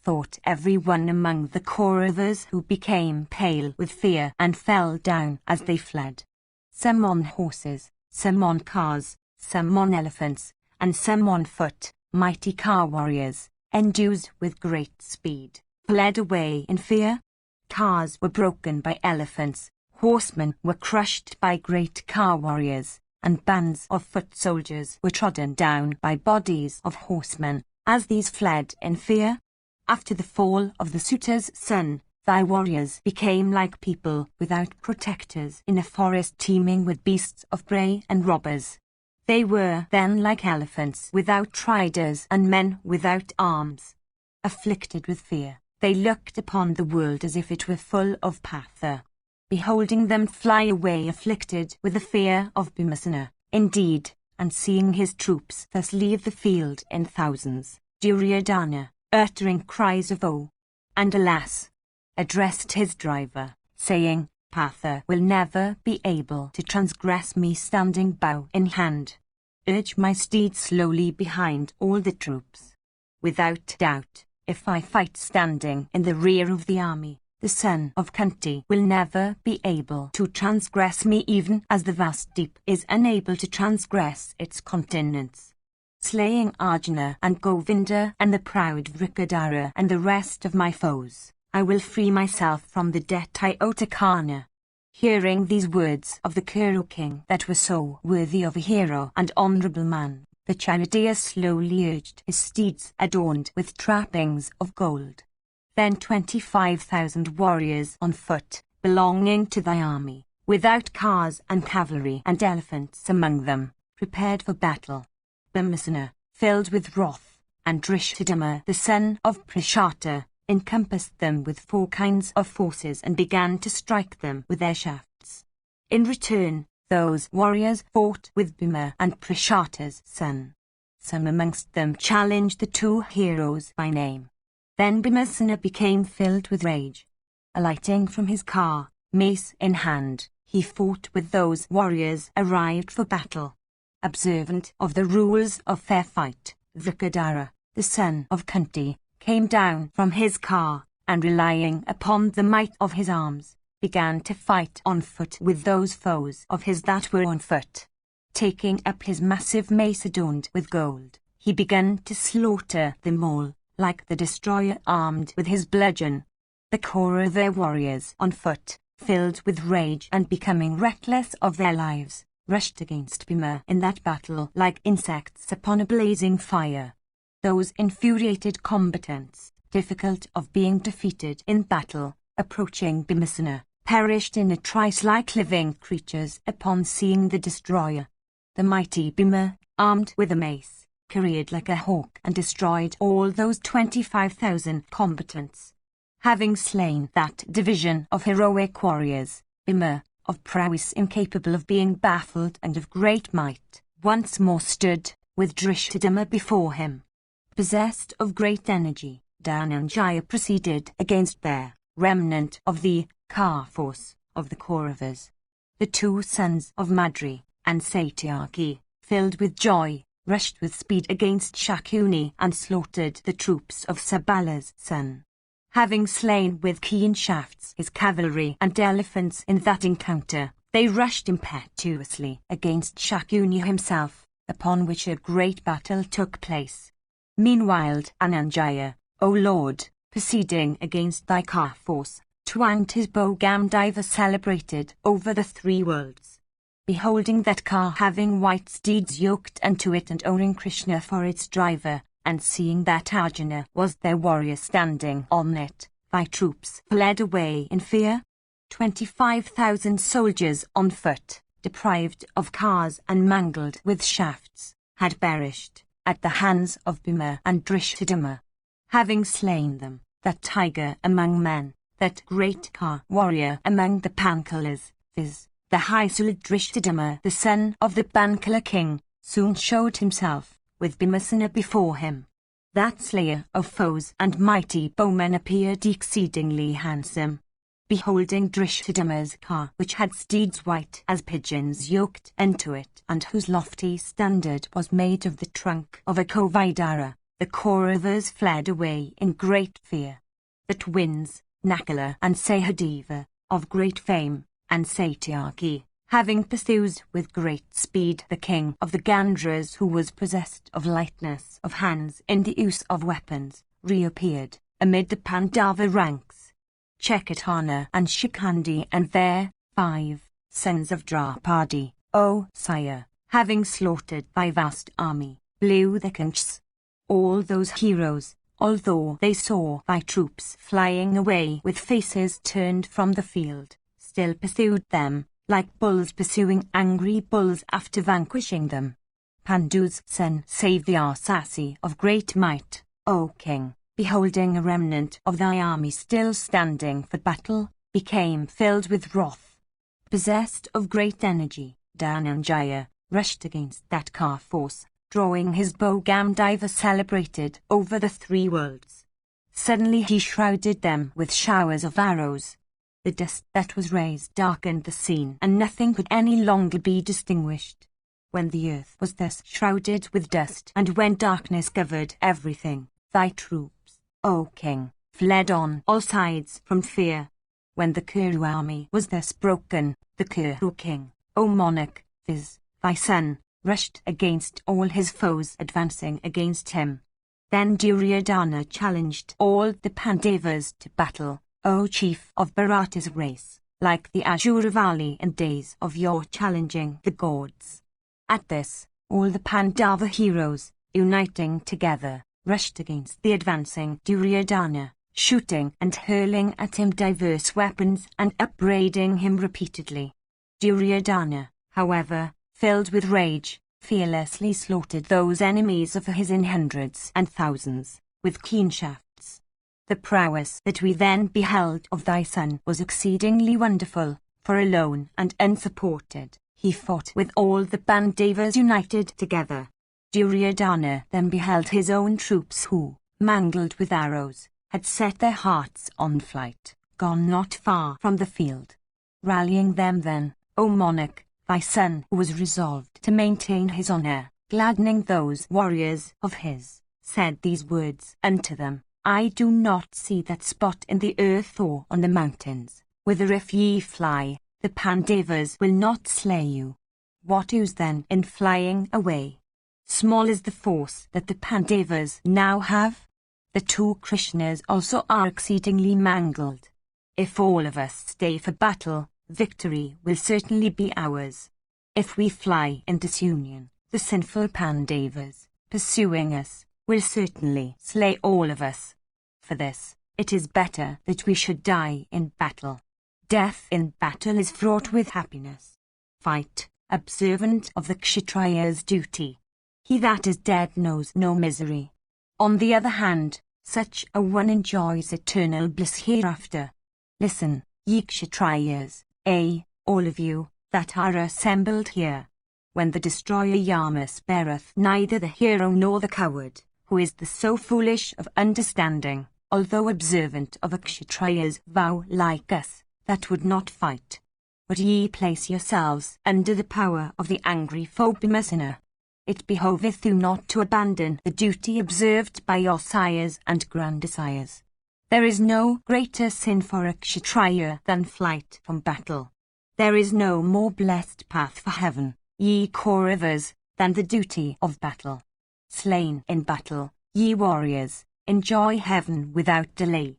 thought every one among the Kauravas, who became pale with fear and fell down as they fled. Some on horses, some on cars, some on elephants, and some on foot, mighty car warriors, endued with great speed, fled away in fear. Cars were broken by elephants, horsemen were crushed by great car warriors, and bands of foot soldiers were trodden down by bodies of horsemen, as these fled in fear. After the fall of the suitor's son, thy warriors became like people without protectors in a forest teeming with beasts of prey and robbers. They were then like elephants without riders and men without arms. Afflicted with fear, they looked upon the world as if it were full of Partha. Beholding them fly away afflicted with the fear of Bhimasena, indeed, and seeing his troops thus leave the field in thousands, Duryodhana, uttering cries of woe and alas, addressed his driver, saying, Partha will never be able to transgress me standing bow in hand. Urge my steed slowly behind all the troops. Without doubt, if I fight standing in the rear of the army, the son of Kunti, will never be able to transgress me, even as the vast deep is unable to transgress its continents. Slaying Arjuna and Govinda and the proud Vrikadara and the rest of my foes, I will free myself from the debt I owe to Karna." Hearing these words of the Kuru king that were so worthy of a hero and honourable man, the charioteer slowly urged his steeds adorned with trappings of gold. Then 25,000 warriors on foot, belonging to thy army, without cars and cavalry and elephants among them, prepared for battle. Bhimasena, filled with wrath, and Drishthadhyumna the son of Prishata, encompassed them with 4 kinds of forces and began to strike them with their shafts. In return, those warriors fought with Bhima and Prishata's son. Some amongst them challenged the 2 heroes by name. Then Bhimasena became filled with rage. Alighting from his car, mace in hand, he fought with those warriors arrived for battle. Observant of the rules of fair fight, Vrikadara, the son of Kunti, came down from his car, and relying upon the might of his arms, began to fight on foot with those foes of his that were on foot. Taking up his massive mace adorned with gold, he began to slaughter them all, like the destroyer armed with his bludgeon. The Kaurava warriors on foot, filled with rage and becoming reckless of their lives, rushed against Bhima in that battle like insects upon a blazing fire. Those infuriated combatants, difficult of being defeated in battle, approaching Bhimasena, perished in a trice like living creatures upon seeing the destroyer. The mighty Bhima, armed with a mace, careered like a hawk and destroyed all those 25,000 combatants. Having slain that division of heroic warriors, Bhima, of prowess incapable of being baffled and of great might, once more stood, with Drishthadhyumna before him. Possessed of great energy, Dhananjaya proceeded against their remnant of the car force of the Kauravas. The 2 sons of Madri and Satyaki, filled with joy, rushed with speed against Shakuni and slaughtered the troops of Sabala's son. Having slain with keen shafts his cavalry and elephants in that encounter, they rushed impetuously against Shakuni himself, upon which a great battle took place. Meanwhile Dhananjaya, O Lord, proceeding against thy car force, twanged his bow Gamdiva celebrated over the 3 worlds. Beholding that car having white steeds yoked unto it and owning Krishna for its driver, and seeing that Arjuna was their warrior standing on it, thy troops fled away in fear. 25,000 soldiers on foot, deprived of cars and mangled with shafts, had perished at the hands of Bhima and Drishthadhyumna. Having slain them, that tiger among men, that great car warrior among the Panchalas, viz., the high-souled Drishthadhyumna, the son of the Panchala king, soon showed himself, with Bhimasena before him. That slayer of foes and mighty bowmen appeared exceedingly handsome. Beholding Drishthadhyumna's car, which had steeds white as pigeons yoked unto it, and whose lofty standard was made of the trunk of a Kovidara, the Kauravas fled away in great fear. The twins, Nakula and Sahadeva, of great fame, and Satyaki, having pursued with great speed the king of the Gandhras, who was possessed of lightness of hands in the use of weapons, reappeared amid the Pandava ranks. Chekatana and Shikandi and their 5 sons of Draupadi, O sire, having slaughtered thy vast army, blew the conchs. All those heroes, although they saw thy troops flying away with faces turned from the field, still pursued them, like bulls pursuing angry bulls after vanquishing them. Pandu's son saved the Arsasi of great might, O king, beholding a remnant of thy army still standing for battle, became filled with wrath. Possessed of great energy, Dhananjaya rushed against that car force, drawing his bow Gamdiva celebrated over the 3 worlds. Suddenly he shrouded them with showers of arrows. The dust that was raised darkened the scene, and nothing could any longer be distinguished. When the earth was thus shrouded with dust, and when darkness covered everything, thy troops, O king, fled on all sides from fear, When the Kuru army was thus broken, the Kuru king, O monarch, viz., thy son, rushed against all his foes advancing against him. Then Duryodhana challenged all the Pandavas to battle, O chief of Bharata's race, like the Ajuravali in days of yore challenging the gods. At this, all the Pandava heroes, uniting together, rushed against the advancing Duryodhana, shooting and hurling at him diverse weapons and upbraiding him repeatedly. Duryodhana, however, filled with rage, fearlessly slaughtered those enemies of his in hundreds and thousands, with keen shafts. The prowess that we then beheld of thy son was exceedingly wonderful, for alone and unsupported, he fought with all the Pandavas united together. Duryodhana then beheld his own troops who, mangled with arrows, had set their hearts on flight, gone not far from the field. Rallying them then, O monarch, thy son was resolved to maintain his honor, gladdening those warriors of his, said these words unto them, I do not see that spot in the earth or on the mountains, whither if ye fly, the Pandavas will not slay you. What use then in flying away? Small is the force that the Pandavas now have. The two Krishnas also are exceedingly mangled. If all of us stay for battle, victory will certainly be ours. If we fly in disunion, the sinful Pandavas, pursuing us, will certainly slay all of us. For this, it is better that we should die in battle. Death in battle is fraught with happiness. Fight, observant of the Kshatriya's duty. He that is dead knows no misery. On the other hand, such a one enjoys eternal bliss hereafter. Listen, ye Kshatriyas, all of you, that are assembled here. When the destroyer Yama spareth neither the hero nor the coward, who is the so foolish of understanding, although observant of a Kshatriya's vow like us, that would not fight. But ye place yourselves under the power of the angry foe Bhimasena. It behoveth you not to abandon the duty observed by your sires and grandsires. There is no greater sin for a Kshatriya than flight from battle. There is no more blessed path for heaven, ye Kauravas, than the duty of battle. Slain in battle, ye warriors, enjoy heaven without delay.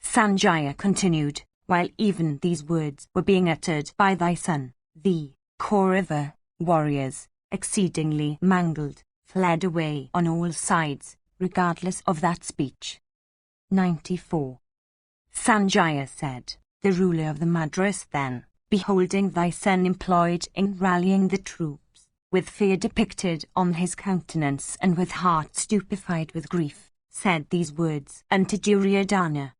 Sanjaya continued, while even these words were being uttered by thy son, the Kaurava warriors, exceedingly mangled, fled away on all sides, regardless of that speech. 94. Sanjaya said, the ruler of the Madras then, beholding thy son employed in rallying the troops, with fear depicted on his countenance and with heart stupefied with grief, said these words unto Duryodhana.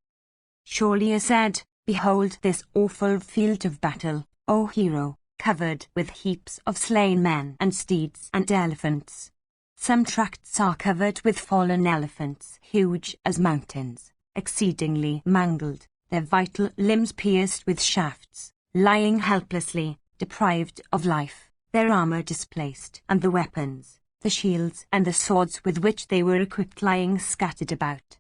Surely said, behold this awful field of battle, O hero, covered with heaps of slain men and steeds and elephants. Some tracts are covered with fallen elephants, huge as mountains, exceedingly mangled, their vital limbs pierced with shafts, lying helplessly, deprived of life, their armor displaced, and the weapons, the shields and the swords with which they were equipped lying scattered about.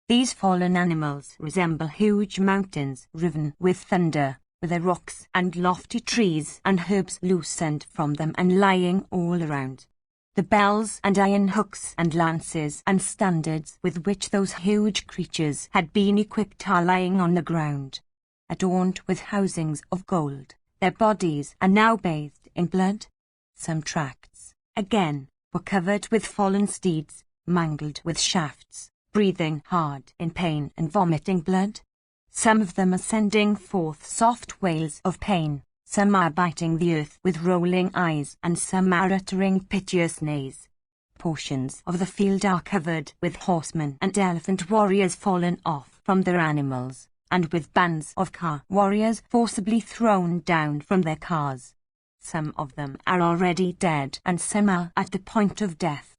These fallen animals resemble huge mountains riven with thunder, with their rocks and lofty trees and herbs loosened from them and lying all around. The bells and iron hooks and lances and standards with which those huge creatures had been equipped are lying on the ground, adorned with housings of gold. Their bodies are now bathed in blood. Some tracts, again, were covered with fallen steeds, mangled with shafts, breathing hard in pain and vomiting blood. Some of them are sending forth soft wails of pain, some are biting the earth with rolling eyes, and some are uttering piteous neighs. Portions of the field are covered with horsemen and elephant warriors fallen off from their animals, and with bands of car warriors forcibly thrown down from their cars. Some of them are already dead, and some are at the point of death.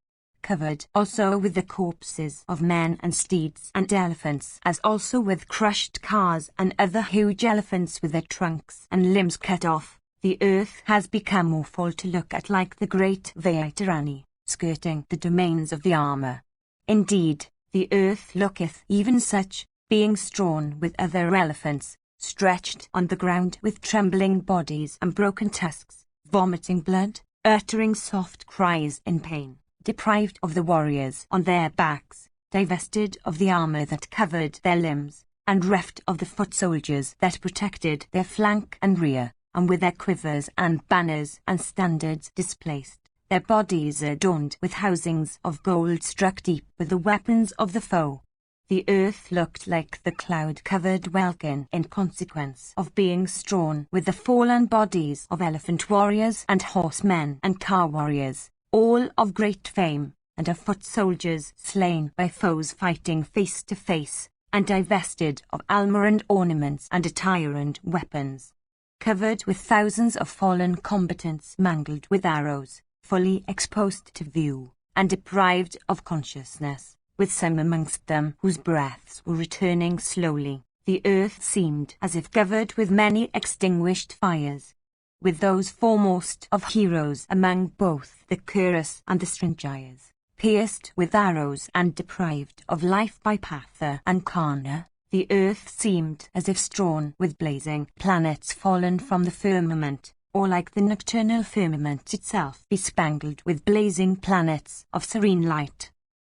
Covered also with the corpses of men and steeds and elephants, as also with crushed cars and other huge elephants with their trunks and limbs cut off, the earth has become awful to look at, like the great Vaitarani, skirting the domains of the armor. Indeed, the earth looketh even such, being strewn with other elephants, stretched on the ground with trembling bodies and broken tusks, vomiting blood, uttering soft cries in pain, deprived of the warriors on their backs, divested of the armor that covered their limbs, and reft of the foot soldiers that protected their flank and rear, and with their quivers and banners and standards displaced, their bodies adorned with housings of gold struck deep with the weapons of the foe. The earth looked like the cloud-covered welkin in consequence of being strewn with the fallen bodies of elephant warriors and horsemen and car warriors, all of great fame, and of foot soldiers slain by foes fighting face to face, and divested of armor and ornaments and attire and weapons, covered with thousands of fallen combatants mangled with arrows, fully exposed to view, and deprived of consciousness, with some amongst them whose breaths were returning slowly. The earth seemed as if covered with many extinguished fires, with those foremost of heroes among both the Cuirass and the Stringires, pierced with arrows and deprived of life by Patha and Karna. The earth seemed as if strewn with blazing planets fallen from the firmament, or like the nocturnal firmament itself bespangled with blazing planets of serene light.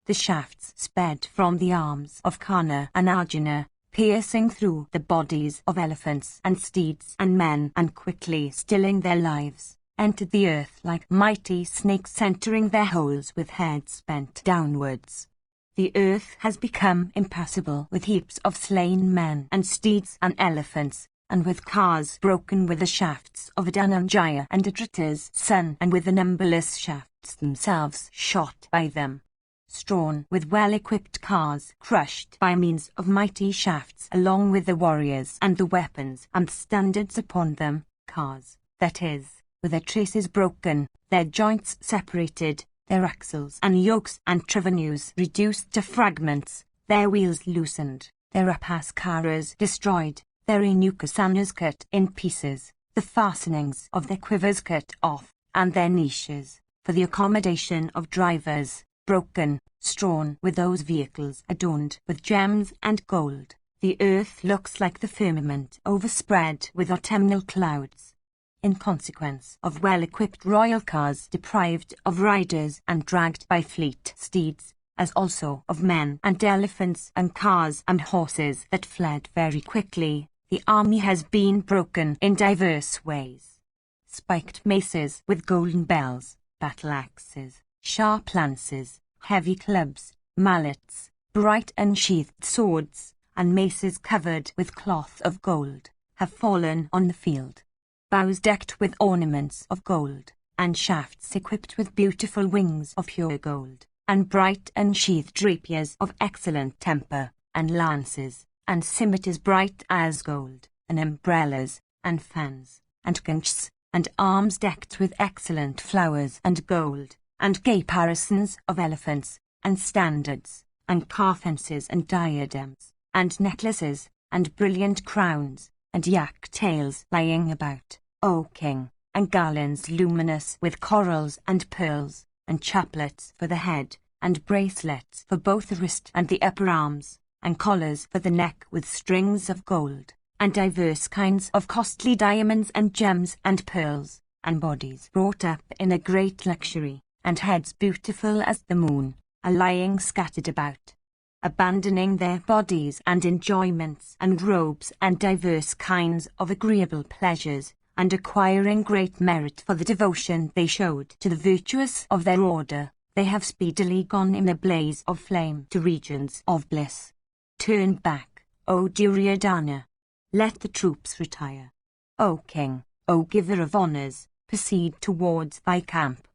The shafts sped from the arms of Karna and Arjuna, piercing through the bodies of elephants and steeds and men, and quickly stilling their lives, entered the earth like mighty snakes entering their holes with heads bent downwards. The earth has become impassable with heaps of slain men and steeds and elephants, and with cars broken with the shafts of Dhananjaya and Adrita's son, and with the numberless shafts themselves shot by them, strewn with well-equipped cars crushed by means of mighty shafts along with the warriors and the weapons and standards upon them, cars, that is, with their traces broken, their joints separated, their axles and yokes and trevenues reduced to fragments, their wheels loosened, their upaskaras destroyed, their inukasanas cut in pieces, the fastenings of their quivers cut off, and their niches, for the accommodation of drivers, broken, strewn with those vehicles adorned with gems and gold. The earth looks like the firmament overspread with autumnal clouds, in consequence of well-equipped royal cars deprived of riders and dragged by fleet steeds, as also of men and elephants and cars and horses that fled very quickly. The army has been broken in diverse ways. Spiked maces with golden bells, battle axes, sharp lances, heavy clubs, mallets, bright unsheathed swords, and maces covered with cloth of gold, have fallen on the field. Bows decked with ornaments of gold, and shafts equipped with beautiful wings of pure gold, and bright unsheathed rapiers of excellent temper, and lances, and scimitars bright as gold, and umbrellas, and fans, and conchs, and arms decked with excellent flowers and gold, and gay parisons of elephants, and standards, and car fences and diadems, and necklaces, and brilliant crowns, and yak tails lying about, O king, and garlands luminous with corals and pearls, and chaplets for the head, and bracelets for both the wrist and the upper arms, and collars for the neck with strings of gold, and divers kinds of costly diamonds and gems and pearls, and bodies brought up in a great luxury, and heads beautiful as the moon, are lying scattered about, abandoning their bodies and enjoyments and robes and divers kinds of agreeable pleasures, and acquiring great merit for the devotion they showed to the virtuous of their order. They have speedily gone in a blaze of flame to regions of bliss. Turn back, O Duryodhana. Let the troops retire. O king, O giver of honours, proceed towards thy camp.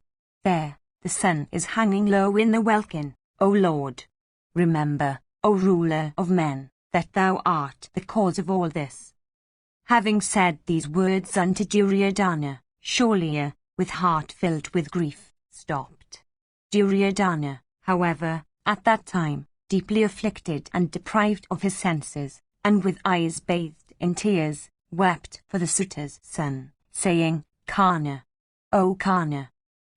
There, the sun is hanging low in the welkin, O Lord. Remember, O ruler of men, that thou art the cause of all this. Having said these words unto Duryodhana, Shaulya, with heart filled with grief, stopped. Duryodhana, however, at that time, deeply afflicted and deprived of his senses, and with eyes bathed in tears, wept for the Suta's son, saying, Karna, O Karna.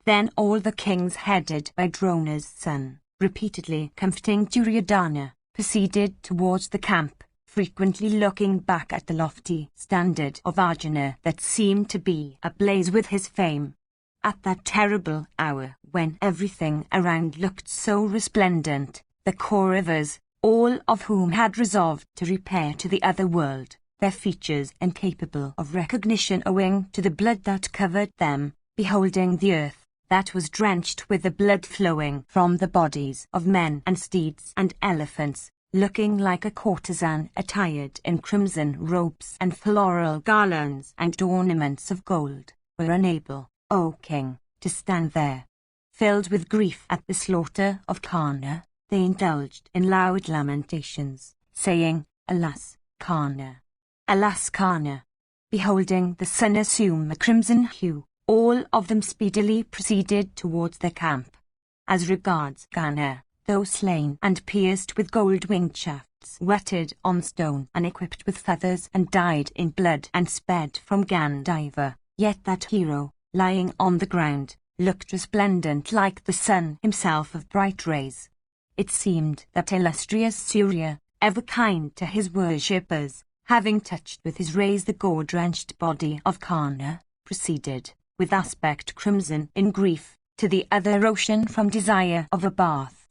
Then all the kings headed by Drona's son, repeatedly comforting Duryodhana, proceeded towards the camp, frequently looking back at the lofty standard of Arjuna that seemed to be ablaze with his fame. At that terrible hour when everything around looked so resplendent, the Kauravas, all of whom had resolved to repair to the other world, their features incapable of recognition owing to the blood that covered them, beholding the earth that was drenched with the blood flowing from the bodies of men and steeds and elephants, looking like a courtesan attired in crimson robes and floral garlands and ornaments of gold, were unable, O king, to stand there. Filled with grief at the slaughter of Karna, they indulged in loud lamentations, saying, Alas, Karna! Alas, Karna! Beholding the sun assume a crimson hue, all of them speedily proceeded towards their camp. As regards Karna, though slain and pierced with gold-winged shafts whetted on stone and equipped with feathers and dyed in blood and sped from Gandiva, yet that hero, lying on the ground, looked resplendent like the sun himself of bright rays. It seemed that illustrious Surya, ever kind to his worshippers, having touched with his rays the gore-drenched body of Karna, proceeded, with aspect crimson in grief, to the other ocean from desire of a bath.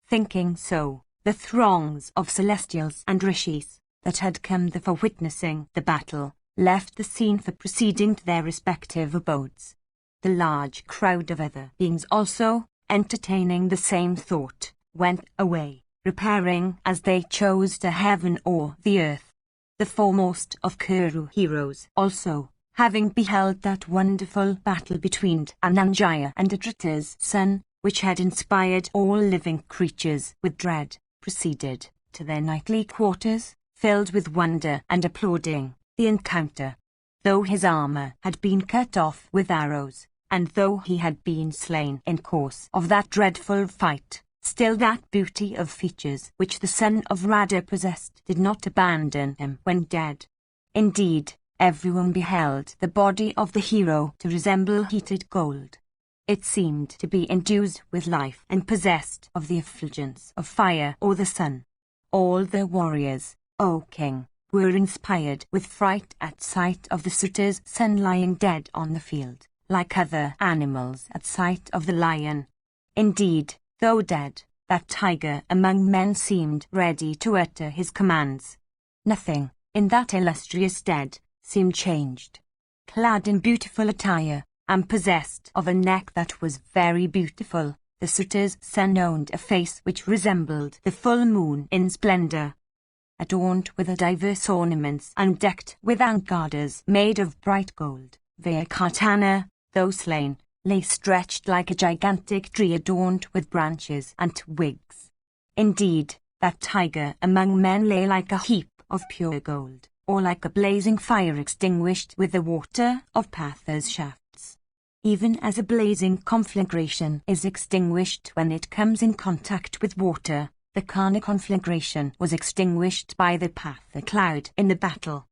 Thinking so, the throngs of celestials and rishis, that had come there for witnessing the battle, left the scene for proceeding to their respective abodes. The large crowd of other beings also, entertaining the same thought, went away, repairing as they chose to heaven or the earth. The foremost of Kuru heroes also, having beheld that wonderful battle between Dhananjaya and Adrata's son, which had inspired all living creatures with dread, proceeded to their nightly quarters, filled with wonder and applauding the encounter. Though his armor had been cut off with arrows, and though he had been slain in course of that dreadful fight, still that beauty of features which the son of Radha possessed did not abandon him when dead. Indeed, everyone beheld the body of the hero to resemble heated gold. It seemed to be endued with life and possessed of the effulgence of fire or the sun. All the warriors, O king, were inspired with fright at sight of the suitor's son lying dead on the field, like other animals at sight of the lion. Indeed, though dead, that tiger among men seemed ready to utter his commands. Nothing, in that illustrious dead, seemed changed. Clad in beautiful attire, and possessed of a neck that was very beautiful, the suitor's son owned a face which resembled the full moon in splendor. Adorned with diverse ornaments and decked with angadas made of bright gold, Vaikatana, though slain, lay stretched like a gigantic tree adorned with branches and twigs. Indeed, that tiger among men lay like a heap of pure gold, or like a blazing fire extinguished with the water of Patha's shafts. Even as a blazing conflagration is extinguished when it comes in contact with water, the Karna conflagration was extinguished by the Patha cloud in the battle.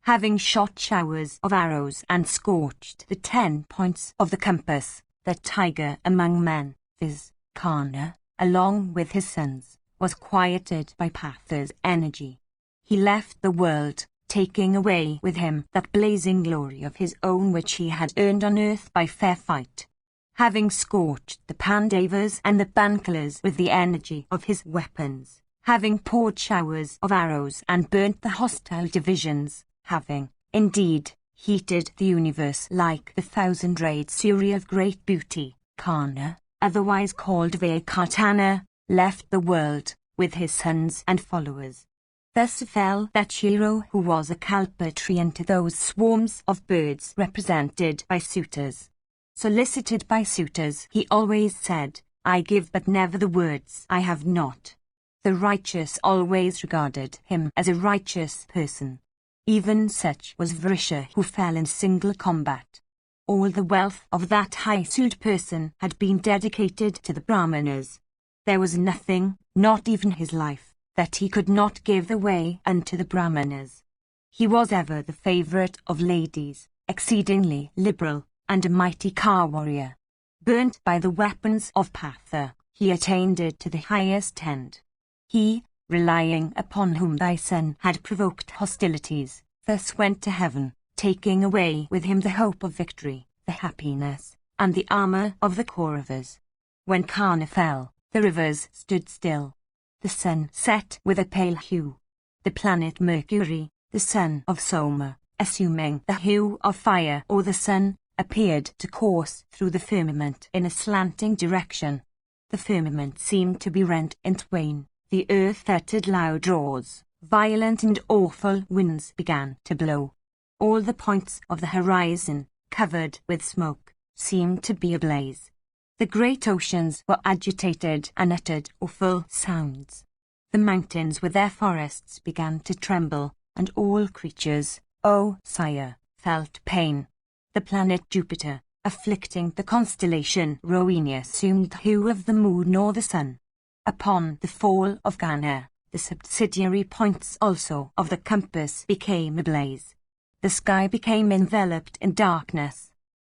Having shot showers of arrows and scorched the 10 points of the compass, the tiger among men, viz. Karna, along with his sons, was quieted by Patha's energy. He left the world, taking away with him that blazing glory of his own which he had earned on earth by fair fight. Having scorched the Pandavas and the Bankalas with the energy of his weapons, having poured showers of arrows and burnt the hostile divisions, having, indeed, heated the universe like the thousand-rayed Surya of great beauty, Karna, otherwise called Vaikatana, left the world, with his sons and followers. Thus fell that hero who was a kalpatri into those swarms of birds represented by suitors. Solicited by suitors, he always said, I give but never the words I have not. The righteous always regarded him as a righteous person. Even such was Vrisha who fell in single combat. All the wealth of that high-souled person had been dedicated to the Brahmanas. There was nothing, not even his life, that he could not give away unto the Brahmanas. He was ever the favourite of ladies, exceedingly liberal, and a mighty car-warrior. Burnt by the weapons of Patha, he attained it to the highest end. He, relying upon whom thy son had provoked hostilities, thus went to heaven, taking away with him the hope of victory, the happiness, and the armor of the Kauravas. When Karna fell, the rivers stood still. The sun set with a pale hue. The planet Mercury, the son of Soma, assuming the hue of fire or the sun, appeared to course through the firmament in a slanting direction. The firmament seemed to be rent in twain, the earth uttered loud roars, violent and awful winds began to blow. All the points of the horizon, covered with smoke, seemed to be ablaze. The great oceans were agitated and uttered awful sounds. The mountains with their forests began to tremble, and all creatures, O sire, felt pain. The planet Jupiter, afflicting the constellation Rowena, assumed the hue of the moon or the sun. Upon the fall of Gaia, the subsidiary points also of the compass became ablaze. The sky became enveloped in darkness.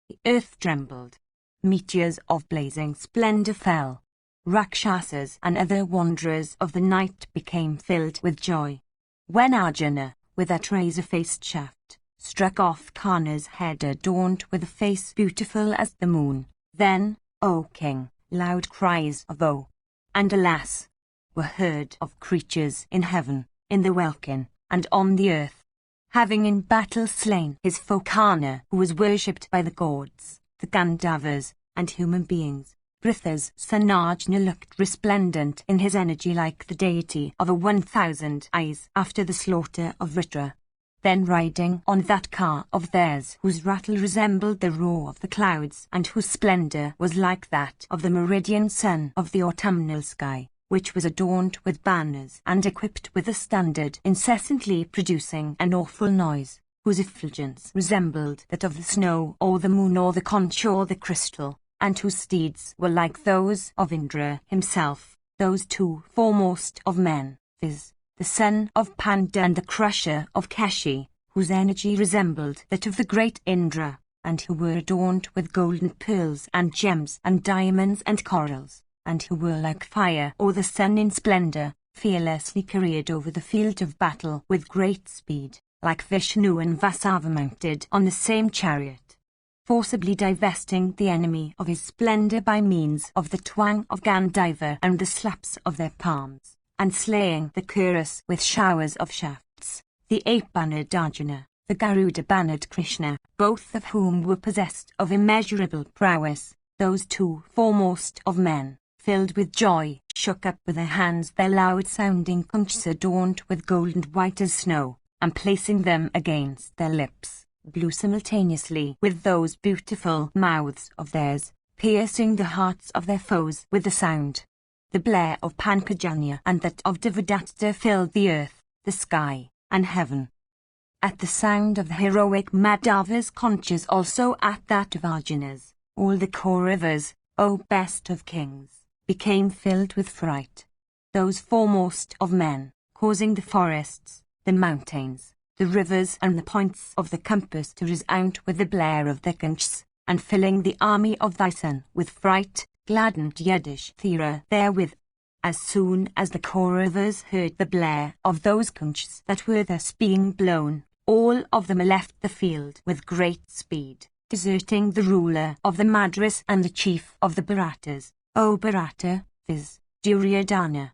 The earth trembled. Meteors of blazing splendor fell. Rakshasas and other wanderers of the night became filled with joy. When Arjuna, with that razor-faced shaft, struck off Karna's head adorned with a face beautiful as the moon, then, O king, loud cries of "Oh!" and "Alas!" were heard of creatures in heaven, in the welkin, and on the earth. Having in battle slain his foe Karna, who was worshipped by the gods, the Gandharvas, and human beings, Pritha's son Arjuna looked resplendent in his energy like the deity of 1,000 eyes after the slaughter of Vritra. Then riding on that car of theirs whose rattle resembled the roar of the clouds and whose splendor was like that of the meridian sun of the autumnal sky, which was adorned with banners and equipped with a standard incessantly producing an awful noise, whose effulgence resembled that of the snow or the moon or the conch or the crystal, and whose steeds were like those of Indra himself, those two foremost of men, viz., the son of Panda and the crusher of Keshi, whose energy resembled that of the great Indra, and who were adorned with golden pearls and gems and diamonds and corals, and who were like fire or the sun in splendor, fearlessly careered over the field of battle with great speed, like Vishnu and Vasava mounted on the same chariot, forcibly divesting the enemy of his splendor by means of the twang of Gandhava and the slaps of their palms, and slaying the Kuras with showers of shafts, the ape-bannered Arjuna, the Garuda-bannered Krishna, both of whom were possessed of immeasurable prowess, those two foremost of men, filled with joy, shook up with their hands their loud-sounding conchs adorned with gold and white as snow, and placing them against their lips, blew simultaneously with those beautiful mouths of theirs, piercing the hearts of their foes with the sound. The blare of Pankajanya and that of Devadatta filled the earth, the sky, and heaven. At the sound of the heroic Madhava's conches, also at that of Arjuna's, all the Kauravas, O best of kings, became filled with fright. Those foremost of men, causing the forests, the mountains, the rivers and the points of the compass to resound with the blare of their conchs, and filling the army of thy son with fright, gladdened Yudhishthira therewith. As soon as the Kauravas heard the blare of those conchs that were thus being blown, all of them left the field with great speed, deserting the ruler of the Madras and the chief of the Bharatas, O Bharata, viz., Duryodhana.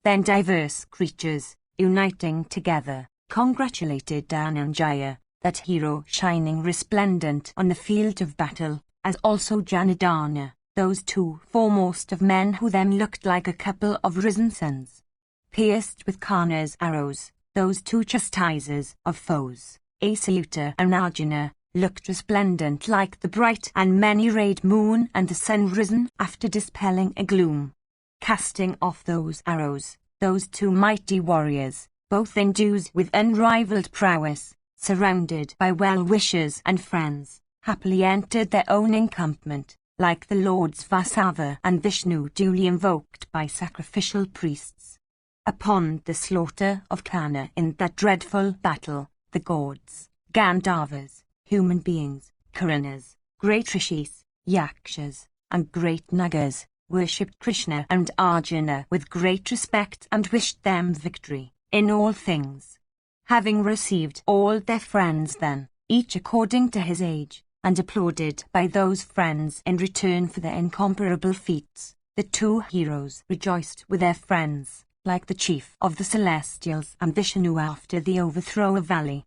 Then diverse creatures, uniting together, congratulated Dhananjaya, that hero shining resplendent on the field of battle, as also Janardana, those two foremost of men who then looked like a couple of risen suns. Pierced with Karna's arrows, those two chastisers of foes, Achyuta and Arjuna, looked resplendent like the bright and many-rayed moon and the sun risen after dispelling a gloom. Casting off those arrows, those two mighty warriors, both endued with unrivaled prowess, surrounded by well-wishers and friends, happily entered their own encampment, like the lords Vasava and Vishnu duly invoked by sacrificial priests. Upon the slaughter of Karna in that dreadful battle, the gods, Gandharvas, human beings, Puranas, great Rishis, Yakshas, and great Nagas, worshipped Krishna and Arjuna with great respect and wished them victory in all things. Having received all their friends then, each according to his age, and applauded by those friends in return for their incomparable feats, the two heroes rejoiced with their friends, like the chief of the celestials and Vishnu after the overthrow of Vali.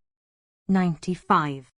95.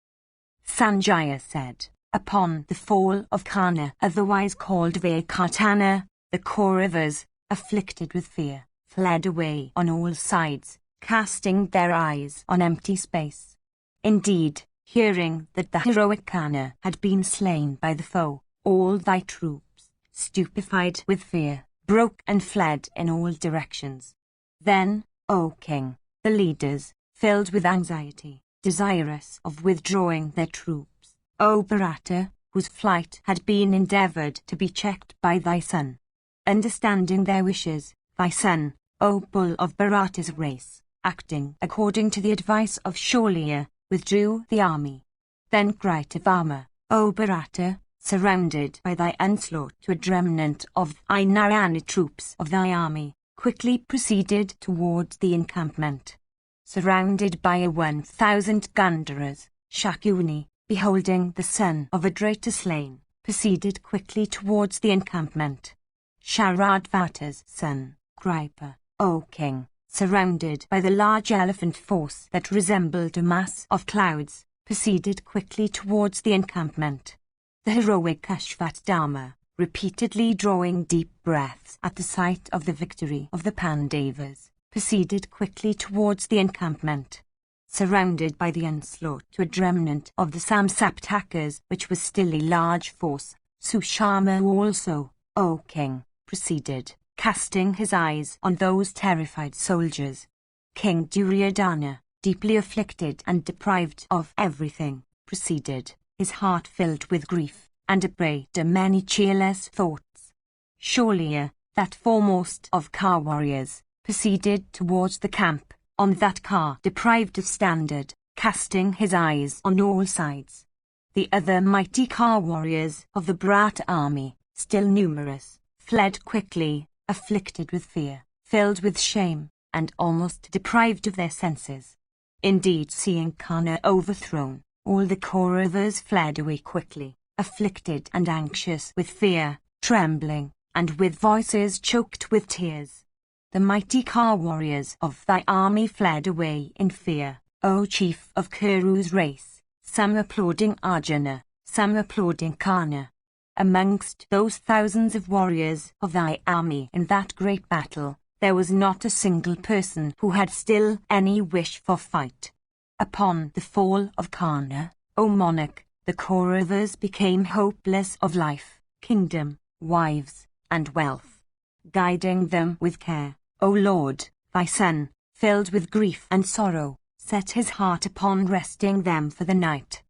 Sanjaya said, upon the fall of Karna, otherwise called Vaikatana, the Kauravas, afflicted with fear, fled away on all sides, casting their eyes on empty space. Indeed, hearing that the heroic Karna had been slain by the foe, all thy troops, stupefied with fear, broke and fled in all directions. Then, O king, the leaders, filled with anxiety, desirous of withdrawing their troops, O Bharata, whose flight had been endeavoured to be checked by thy son, understanding their wishes, thy son, O bull of Bharata's race, acting according to the advice of Shaulya, withdrew the army. Then Kritavama, O Bharata, surrounded by thy onslaught to a remnant of thy Narayana troops of thy army, quickly proceeded towards the encampment. Surrounded by 1,000 Gandharas, Shakuni, beholding the son of Adrata slain, proceeded quickly towards the encampment. Sharadvata's son, Kripa, O king, surrounded by the large elephant force that resembled a mass of clouds, proceeded quickly towards the encampment. The heroic Ashvatthama, repeatedly drawing deep breaths at the sight of the victory of the Pandavas, proceeded quickly towards the encampment. Surrounded by the onslaught to a remnant of the Samsaptakas, which was still a large force, Sushama also, O king, proceeded, casting his eyes on those terrified soldiers. King Duryodhana, deeply afflicted and deprived of everything, proceeded, his heart filled with grief, and a prey to many cheerless thoughts. Shaulya, that foremost of car warriors, proceeded towards the camp, on that car deprived of standard, casting his eyes on all sides. The other mighty car warriors of the Bharata army, still numerous, fled quickly, afflicted with fear, filled with shame, and almost deprived of their senses. Indeed, seeing Karna overthrown, all the Kauravas fled away quickly, afflicted and anxious with fear, trembling, and with voices choked with tears. The mighty car warriors of thy army fled away in fear, O chief of Kuru's race, some applauding Arjuna, some applauding Karna. Amongst those thousands of warriors of thy army in that great battle, there was not a single person who had still any wish for fight. Upon the fall of Karna, O monarch, the Kauravas became hopeless of life, kingdom, wives, and wealth. Guiding them with care, O Lord, thy son, filled with grief and sorrow, set his heart upon resting them for the night.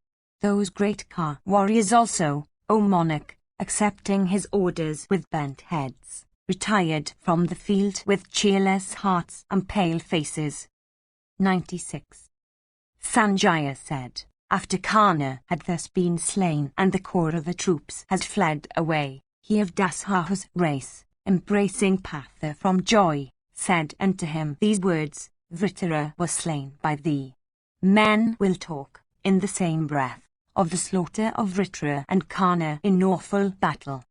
Those great car warriors also, O monarch, accepting his orders with bent heads, retired from the field with cheerless hearts and pale faces. 96. Sanjaya said, after Karna had thus been slain and the Kaurava troops had fled away, he of Dasha's race, embracing Partha from joy, said unto him these words, Vrittara was slain by thee. Men will talk, in the same breath, of the slaughter of Vrittara and Karna in awful battle.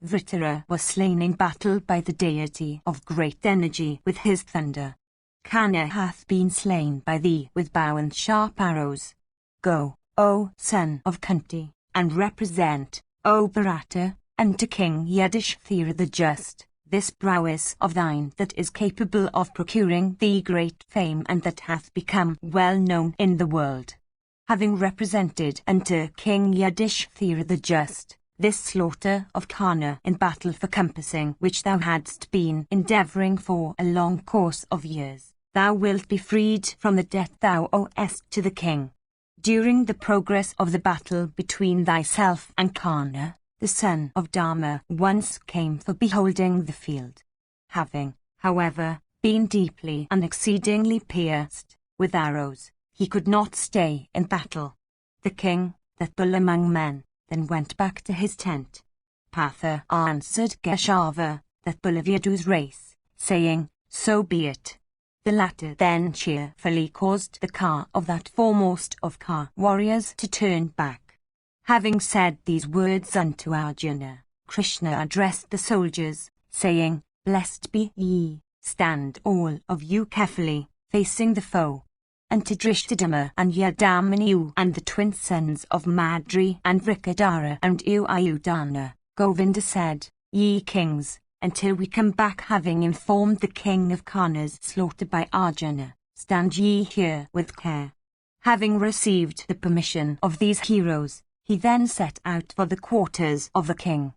Vrittara was slain in battle by the deity of great energy with his thunder. Karna hath been slain by thee with bow and sharp arrows. Go, O son of Kunti, and represent, O Bharata, unto King Yudhishthira the just, this prowess of thine that is capable of procuring thee great fame and that hath become well known in the world. Having represented unto King Yudhishthira the just, this slaughter of Karna in battle for compassing which thou hadst been endeavouring for a long course of years, thou wilt be freed from the debt thou owest to the king. During the progress of the battle between thyself and Karna, the son of Dharma once came for beholding the field. Having, however, been deeply and exceedingly pierced with arrows, he could not stay in battle. The king, that bull among men, then went back to his tent. Partha answered Geshava, that bull of Yadu's race, saying, "So be it." The latter then cheerfully caused the car of that foremost of car warriors to turn back. Having said these words unto Arjuna, Krishna addressed the soldiers, saying, "Blessed be ye, stand all of you carefully, facing the foe." And to Drishthadama and Yadamanu and the twin sons of Madri and Vrikadara and Ayudhana, Govinda said, "Ye kings, until we come back having informed the king of Karna's slaughter by Arjuna, stand ye here with care." Having received the permission of these heroes, he then set out for the quarters of the king.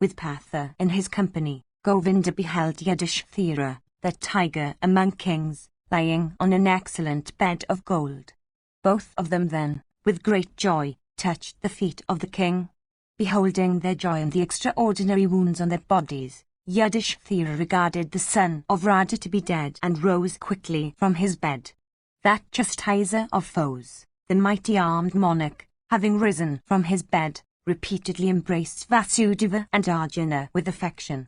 With Partha in his company, Govinda beheld Yudhishthira, that tiger among kings, lying on an excellent bed of gold. Both of them then, with great joy, touched the feet of the king. Beholding their joy and the extraordinary wounds on their bodies, Yudhishthira regarded the son of Radha to be dead and rose quickly from his bed. That chastiser of foes, the mighty armed monarch, having risen from his bed, repeatedly embraced Vasudeva and Arjuna with affection.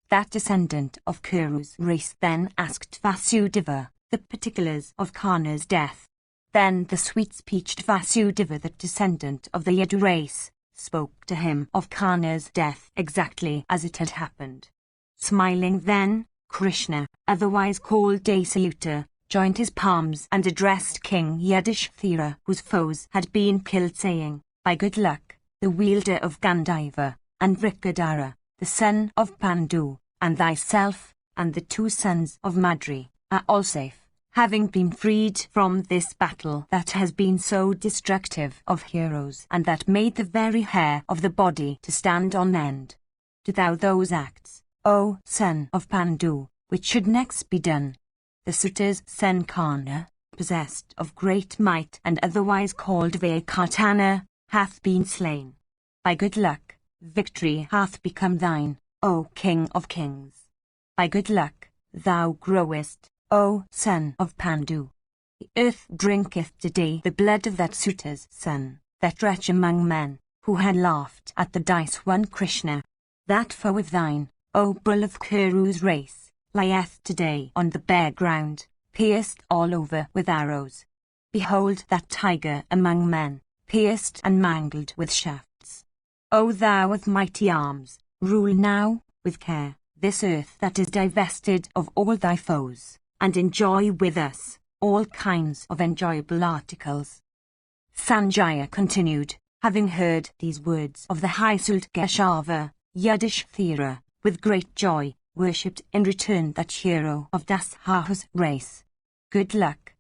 That descendant of Kuru's race then asked Vasudeva the particulars of Karna's death. Then the sweet-speeched Vasudeva, the descendant of the Yadu race, spoke to him of Karna's death exactly as it had happened. Smiling then, Krishna, otherwise called Dasaluta, joined his palms and addressed King Yudhishthira, whose foes had been killed, saying, "By good luck, the wielder of Gandhaiva, and Vrikadara, the son of Pandu, and thyself, and the two sons of Madri, are all safe, having been freed from this battle that has been so destructive of heroes and that made the very hair of the body to stand on end. Do thou those acts, O son of Pandu, which should next be done." The suitor's son Karna, possessed of great might and otherwise called Vaikartana, hath been slain. By good luck, victory hath become thine, O King of Kings. By good luck, thou growest, O son of Pandu. The earth drinketh today the blood of that suitor's son, that wretch among men, who had laughed at the dice won Krishna. That foe of thine, O bull of Kuru's race, lieth today on the bare ground, pierced all over with arrows. Behold that tiger among men, pierced and mangled with shafts. O thou of mighty arms, rule now, with care, this earth that is divested of all thy foes, and enjoy with us all kinds of enjoyable articles. Sanjaya continued, having heard these words of the high-souled Geshava, Yudhishthira, with great joy, worshipped in return that hero of Dashahu's race. Good luck,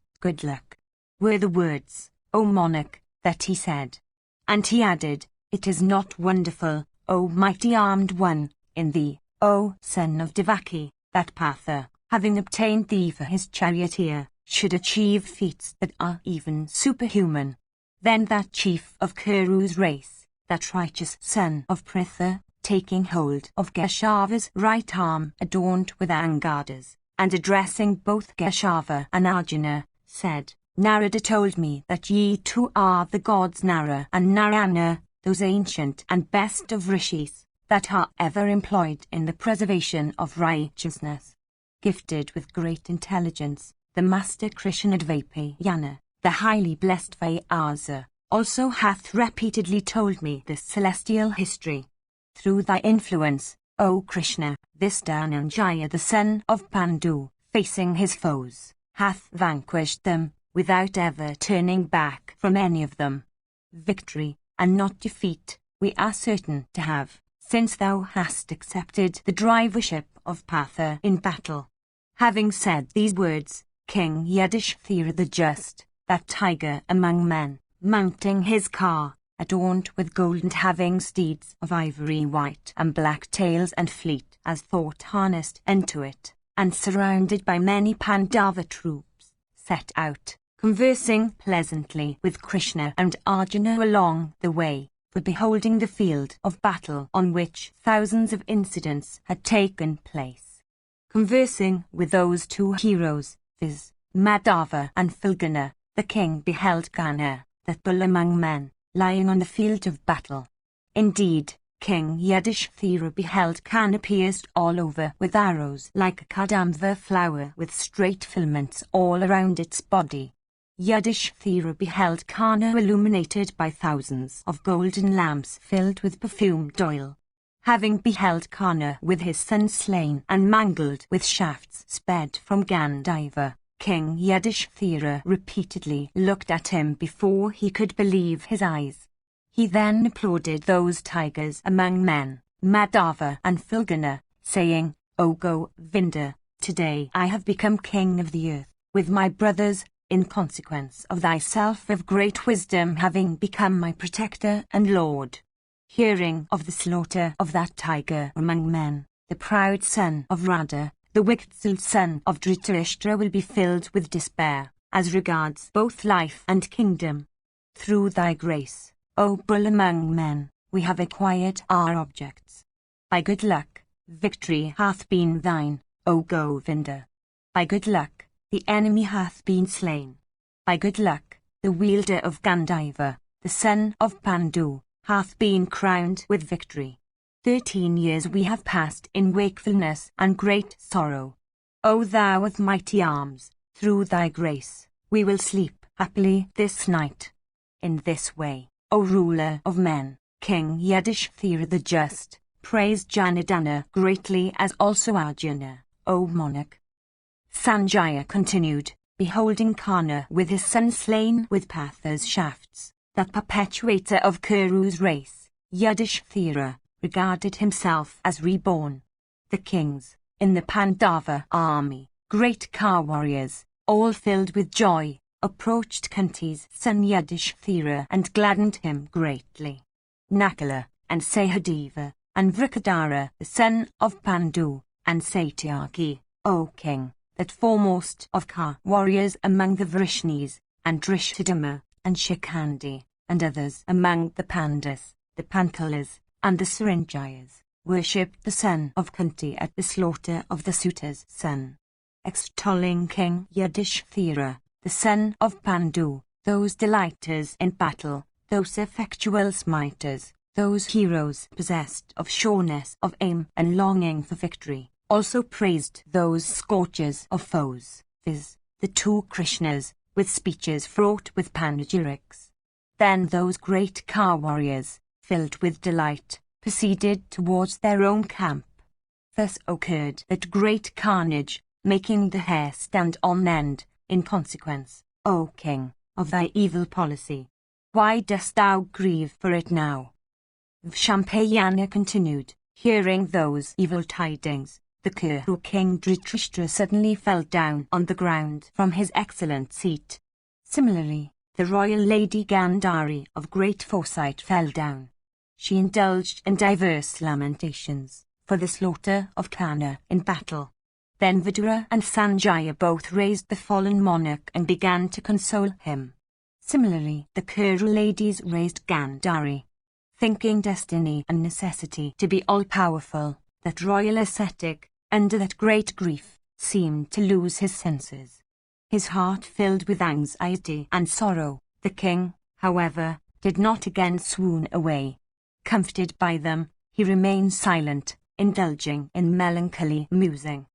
were the words, O monarch, that he said. And he added, It is not wonderful, O mighty armed one, in thee, O son of Devaki, that Partha, having obtained thee for his charioteer, should achieve feats that are even superhuman. Then that chief of Kuru's race, that righteous son of Pritha, taking hold of Geshava's right arm adorned with angadas, and addressing both Geshava and Arjuna, said, Narada told me that ye two are the gods Nara and Narayana, those ancient and best of rishis, that are ever employed in the preservation of righteousness. Gifted with great intelligence, the master Krishnadvapayana, the highly blessed Vyasa, also hath repeatedly told me this celestial history. Through thy influence, O Krishna, this Dhananjaya the son of Pandu, facing his foes, hath vanquished them, without ever turning back from any of them. Victory, and not defeat, we are certain to have, since thou hast accepted the drivership of Partha in battle. Having said these words, King Yudhishthira the Just, that tiger among men, mounting his car, adorned with gold and having steeds of ivory white and black tails and fleet as thought harnessed into it, and surrounded by many Pandava troops, set out, conversing pleasantly with Krishna and Arjuna along the way, for beholding the field of battle on which thousands of incidents had taken place. Conversing with those two heroes, viz., Madhava and Falguna, the king beheld Gana, that bull among men, lying on the field of battle. Indeed, King Yudhishthira beheld Karna pierced all over with arrows like a kadamva flower with straight filaments all around its body. Yudhishthira beheld Karna illuminated by thousands of golden lamps filled with perfumed oil. Having beheld Karna with his son slain and mangled with shafts sped from Gandiva, King Yudhishthira repeatedly looked at him before he could believe his eyes. He then applauded those tigers among men, Madhava and Fulgana, saying, "O Govinda, today I have become king of the earth, with my brothers, in consequence of thyself of great wisdom having become my protector and lord." Hearing of the slaughter of that tiger among men, the proud son of Radha, the wicked son of Dhritarashtra will be filled with despair, as regards both life and kingdom. Through thy grace, O bull among men, we have acquired our objects. By good luck, victory hath been thine, O Govinda. By good luck, the enemy hath been slain. By good luck, the wielder of Gandiva, the son of Pandu, hath been crowned with victory. 13 years we have passed in wakefulness and great sorrow. O thou of mighty arms, through thy grace, we will sleep happily this night. In this way, O ruler of men, King Yudhishthira the just, praised Janardana greatly as also Arjuna, O monarch. Sanjaya continued, beholding Karna with his son slain with Partha's shafts, that perpetuator of Kuru's race, Yudhishthira regarded himself as reborn. The kings, in the Pandava army, great car warriors, all filled with joy, approached Kunti's son Yudhishthira and gladdened him greatly. Nakula, and Sahadeva, and Vrikadara, the son of Pandu, and Satyaki, O king, that foremost of car warriors among the Vrishnis, and Drishthadama, and Shikandi, and others among the Pandas, the Panchalas, and the Saranjayas, worshipped the son of Kunti at the slaughter of the suitor's son. Extolling King Yudhishthira, the son of Pandu, those delighters in battle, those effectual smiters, those heroes possessed of sureness of aim and longing for victory, also praised those scourgers of foes, viz., the two Krishnas, with speeches fraught with panegyrics. Then those great car warriors, filled with delight, proceeded towards their own camp. Thus occurred that great carnage, making the hair stand on end, in consequence, O king, of thy evil policy. Why dost thou grieve for it now? Shampayana continued, hearing those evil tidings, the Kuru king Dhritarashtra suddenly fell down on the ground from his excellent seat. Similarly, the royal lady Gandhari of great foresight fell down. She indulged in diverse lamentations for the slaughter of Karna in battle. Then Vidura and Sanjaya both raised the fallen monarch and began to console him. Similarly, the Kuru ladies raised Gandhari. Thinking destiny and necessity to be all-powerful, that royal ascetic, under that great grief, seemed to lose his senses. His heart filled with anxiety and sorrow. The king, however, did not again swoon away. Comforted by them, he remained silent, indulging in melancholy musing.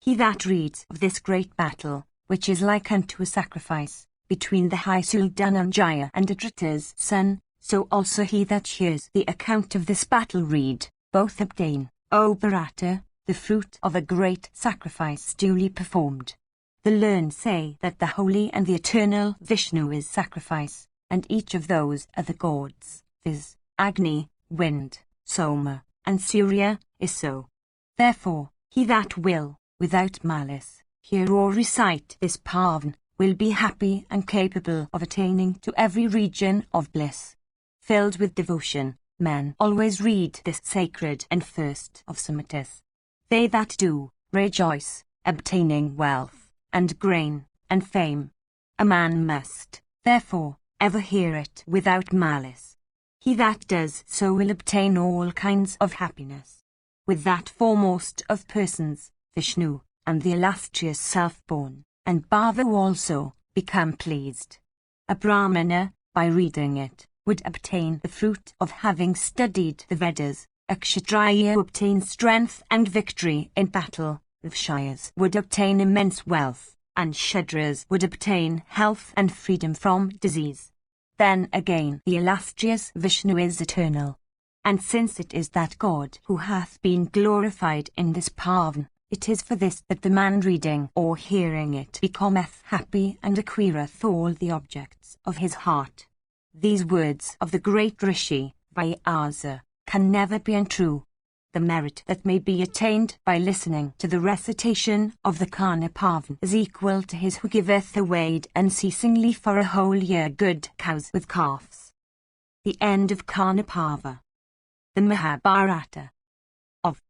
He that reads of this great battle, which is like unto a sacrifice, between the high Suldananjaya and Adrita's son, so also he that hears the account of this battle read, both obtain, O Bharata, the fruit of a great sacrifice duly performed. The learned say that the holy and the eternal Vishnu is sacrifice, and each of those are the gods, viz., Agni, wind, Soma, and Surya, is so. Therefore, he that will, without malice, hear or recite this pavan, will be happy and capable of attaining to every region of bliss. Filled with devotion, men always read this sacred and first of samatas. They that do, rejoice, obtaining wealth, and grain, and fame. A man must, therefore, ever hear it without malice. He that does so will obtain all kinds of happiness. With that foremost of persons, Vishnu, and the illustrious self-born, and Bhava also, become pleased. A Brahmana, by reading it, would obtain the fruit of having studied the Vedas, a Kshatriya obtains strength and victory in battle, Vaishyas would obtain immense wealth, and Shudras would obtain health and freedom from disease. Then again the illustrious Vishnu is eternal. And since it is that God who hath been glorified in this pavan, it is for this that the man reading or hearing it becometh happy and acquireth all the objects of his heart. These words of the great Rishi, Vyasa, can never be untrue. The merit that may be attained by listening to the recitation of the Karna Pavan is equal to his who giveth away unceasingly for a whole year good cows with calves. The end of Karna Pava. The Mahabharata. Of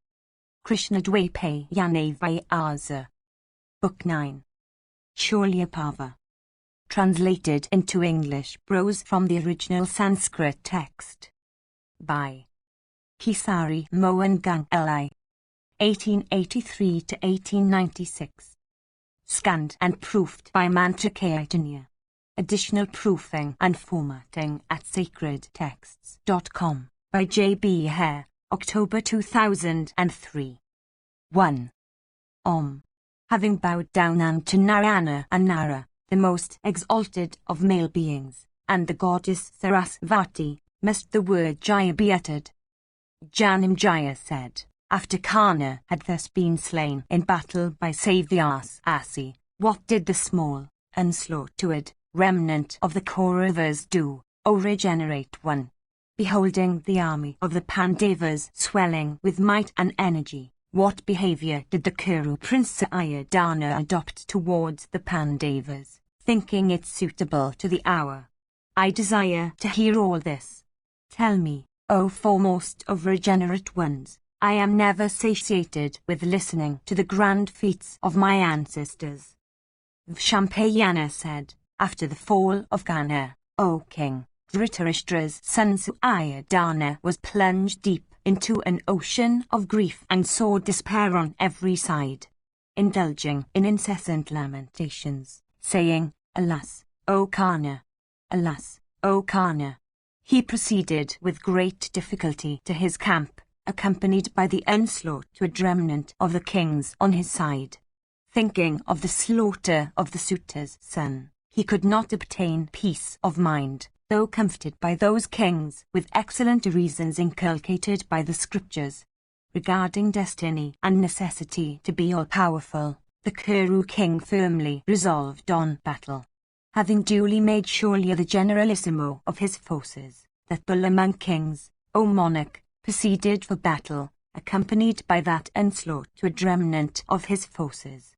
Krishna Dwapayane Vyasa. Book 9. Sholyapava. Translated into English prose from the original Sanskrit text. By Kesari Mohan Ganguly. 1883 to 1896. Scanned and proofed by Mantrakaitanya. Additional proofing and formatting at sacredtexts.com. By J.B. Hare, October 2003. 1. Having bowed down unto Narayana and Nara, the most exalted of male beings, and the goddess Sarasvati, must the word Jaya be uttered. Janamejaya said, after Karna had thus been slain in battle by Savyasi, what did the small, unslaughtered, remnant of the Kauravas do, O regenerate one? Beholding the army of the Pandavas swelling with might and energy, what behavior did the Kuru Prince Ayodhya adopt towards the Pandavas, thinking it suitable to the hour? I desire to hear all this. Tell me, O foremost of regenerate ones, I am never satiated with listening to the grand feats of my ancestors. Vshampayana said, after the fall of Gana, O king, Dhritarashtra's son Ayodhya was plunged deep into an ocean of grief and saw despair on every side, indulging in incessant lamentations, saying, Alas, O Karna! Alas, O Karna! He proceeded with great difficulty to his camp, accompanied by the unslaughtered remnant of the kings on his side. Thinking of the slaughter of the Suta's son, he could not obtain peace of mind, though comforted by those kings with excellent reasons inculcated by the scriptures. Regarding destiny and necessity to be all-powerful, the Kuru king firmly resolved on battle. Having duly made Sholya the generalissimo of his forces, that bull among kings, O monarch, proceeded for battle, accompanied by that unslaughtered remnant of his forces.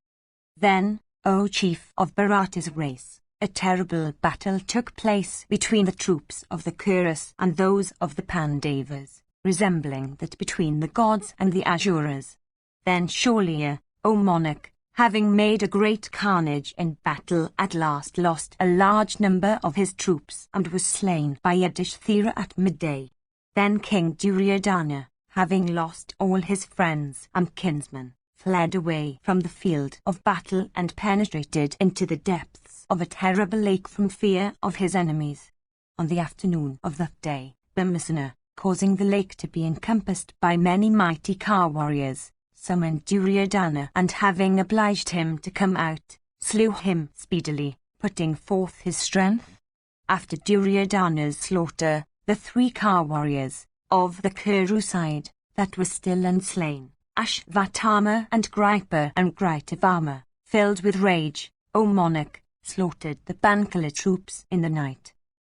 Then, O chief of Bharata's race, a terrible battle took place between the troops of the Kurus and those of the Pandavas, resembling that between the gods and the Asuras. Then Sholya, O monarch, having made a great carnage in battle, at last lost a large number of his troops and was slain by Yudhishthira at midday. Then King Duryodhana, having lost all his friends and kinsmen, fled away from the field of battle and penetrated into the depths of a terrible lake from fear of his enemies. On the afternoon of that day, Bhimasena, causing the lake to be encompassed by many mighty car warriors, summoned Duryodhana and having obliged him to come out, slew him speedily, putting forth his strength. After Duryodhana's slaughter, the 3 car warriors, of the Kuru side, that were still unslain, Ashvatthama and Gripa and Gritavama, filled with rage, O monarch, slaughtered the Bankala troops in the night.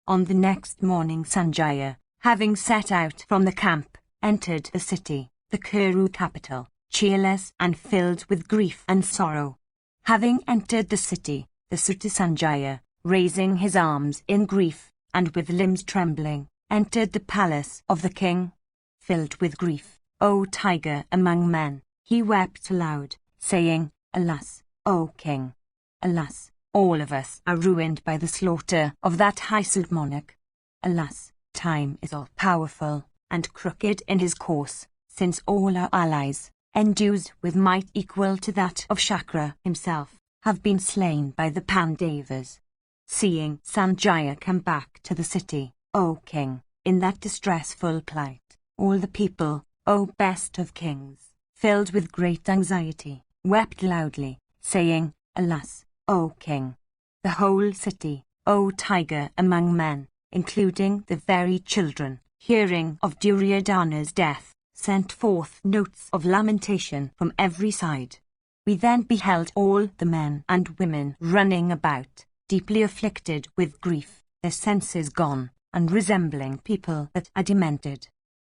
On the next morning Sanjaya, having set out from the camp, entered the city, the Kuru capital, cheerless and filled with grief and sorrow. Having entered the city, the Suta Sanjaya, raising his arms in grief, and with limbs trembling, entered the palace of the king. Filled with grief, O tiger among men, he wept aloud, saying, Alas, O king! Alas, all of us are ruined by the slaughter of that high-souled monarch. Alas, time is all-powerful, and crooked in his course, since all our allies, endued with might equal to that of Shakra himself, have been slain by the Pandavas. Seeing Sanjaya come back to the city, O king, in that distressful plight, all the people, O best of kings, filled with great anxiety, wept loudly, saying, Alas, O king! The whole city, O tiger among men, including the very children, hearing of Duryodhana's death, sent forth notes of lamentation from every side. We then beheld all the men and women running about, deeply afflicted with grief, their senses gone, and resembling people that are demented.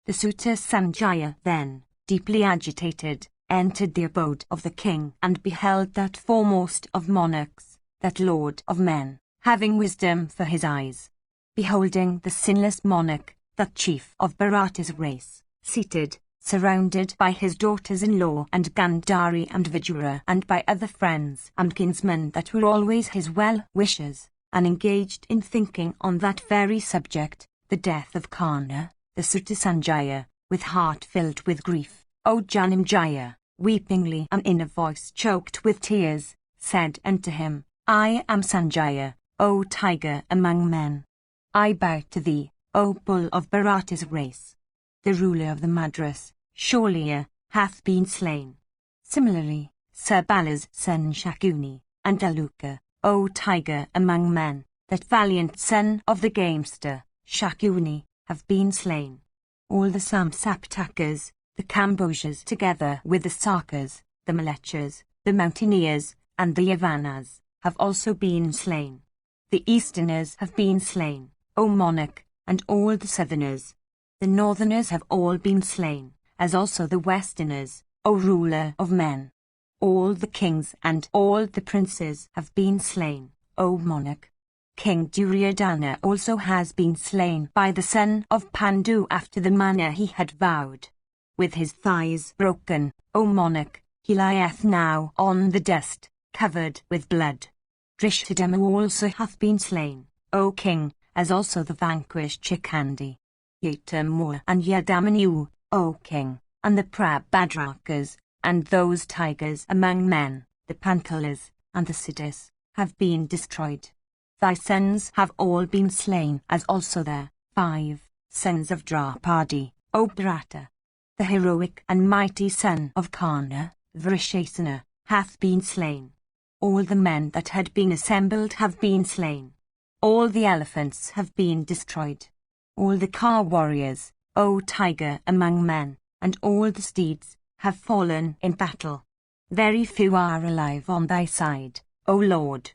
The suitor Sanjaya then, deeply agitated, entered the abode of the king and beheld that foremost of monarchs, that lord of men, having wisdom for his eyes. Beholding the sinless monarch, that chief of Bharata's race, seated, surrounded by his daughters-in-law and Gandhari and Vidura and by other friends and kinsmen that were always his well-wishers, and engaged in thinking on that very subject, the death of Karna, the suitor Sanjaya, with heart filled with grief, O Janamejaya, weepingly and in a voice choked with tears, said unto him, I am Sanjaya, O tiger among men. I bow to thee, O bull of Bharata's race. The ruler of the Madras, Shaulya, hath been slain. Similarly, Sabala's son Shakuni, and Aluka, O tiger among men, that valiant son of the gamester, Shakuni, have been slain. All the Samsaptakas, the Kambojas together with the Sakas, the Malechas, the Mountaineers, and the Yavanas, have also been slain. The Easterners have been slain, O monarch, and all the Southerners. The Northerners have all been slain, as also the Westerners, O ruler of men. All the kings and all the princes have been slain, O monarch. King Duryodhana also has been slain by the son of Pandu after the manner he had vowed. With his thighs broken, O monarch, he lieth now on the dust, covered with blood. Drishthadama also hath been slain, O king, as also the vanquished Chikandi. Yatamur and Yadamanyu, O king, and the Prabhadrakas, and those tigers among men, the Panchalas, and the Siddhas, have been destroyed. Thy sons have all been slain, as also their 5 sons of Draupadi, O Bharata. The heroic and mighty son of Karna, Vrishasana, hath been slain. All the men that had been assembled have been slain. All the elephants have been destroyed. All the car warriors, O tiger among men, and all the steeds, have fallen in battle. Very few are alive on thy side, O Lord.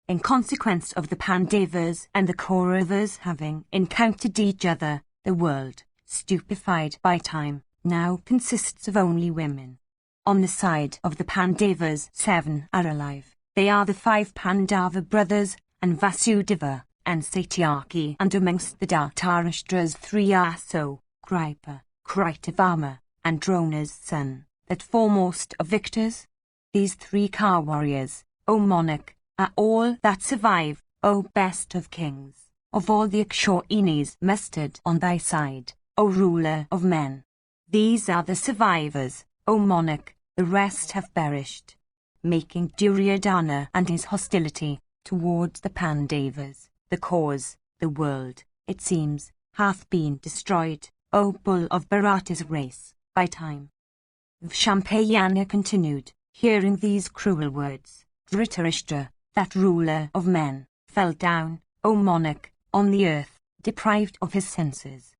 In consequence of the Pandavas and the Kauravas having encountered each other, the world, stupefied by time, now consists of only women. On the side of the Pandavas 7 are alive. They are the 5 Pandava brothers, and Vasudeva, and Satyaki, and amongst the Dhartarashtra's 3 are so, Kripa, Kritavama, and Drona's son, that foremost of victors. These 3 car warriors, O monarch, are all that survive, O best of kings, of all the Akshoinis mustered on thy side, O ruler of men. These are the survivors, O monarch, the rest have perished. Making Duryodhana and his hostility towards the Pandavas, the cause, the world, it seems, hath been destroyed, O bull of Bharata's race, by time. Vshampayana continued, hearing these cruel words, Dhritarashtra, that ruler of men, fell down, O monarch, on the earth, deprived of his senses.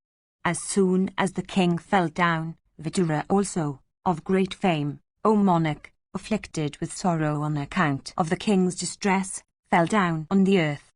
As soon as the king fell down, Vidura also, of great fame, O monarch, afflicted with sorrow on account of the king's distress, fell down on the earth.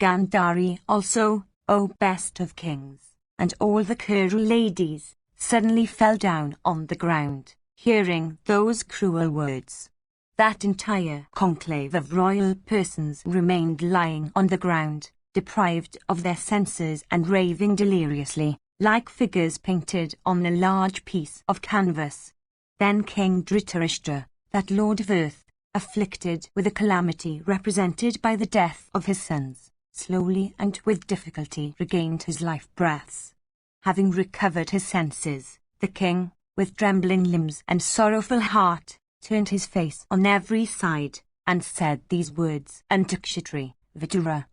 Gandhari also, O best of kings, and all the Kuru ladies, suddenly fell down on the ground, hearing those cruel words. That entire conclave of royal persons remained lying on the ground, deprived of their senses and raving deliriously, like figures painted on a large piece of canvas. Then King Dhritarashtra, that lord of earth, afflicted with a calamity represented by the death of his sons, slowly and with difficulty regained his life breaths. Having recovered his senses, the king, with trembling limbs and sorrowful heart, turned his face on every side, and said these words unto Kshatri, Vidura.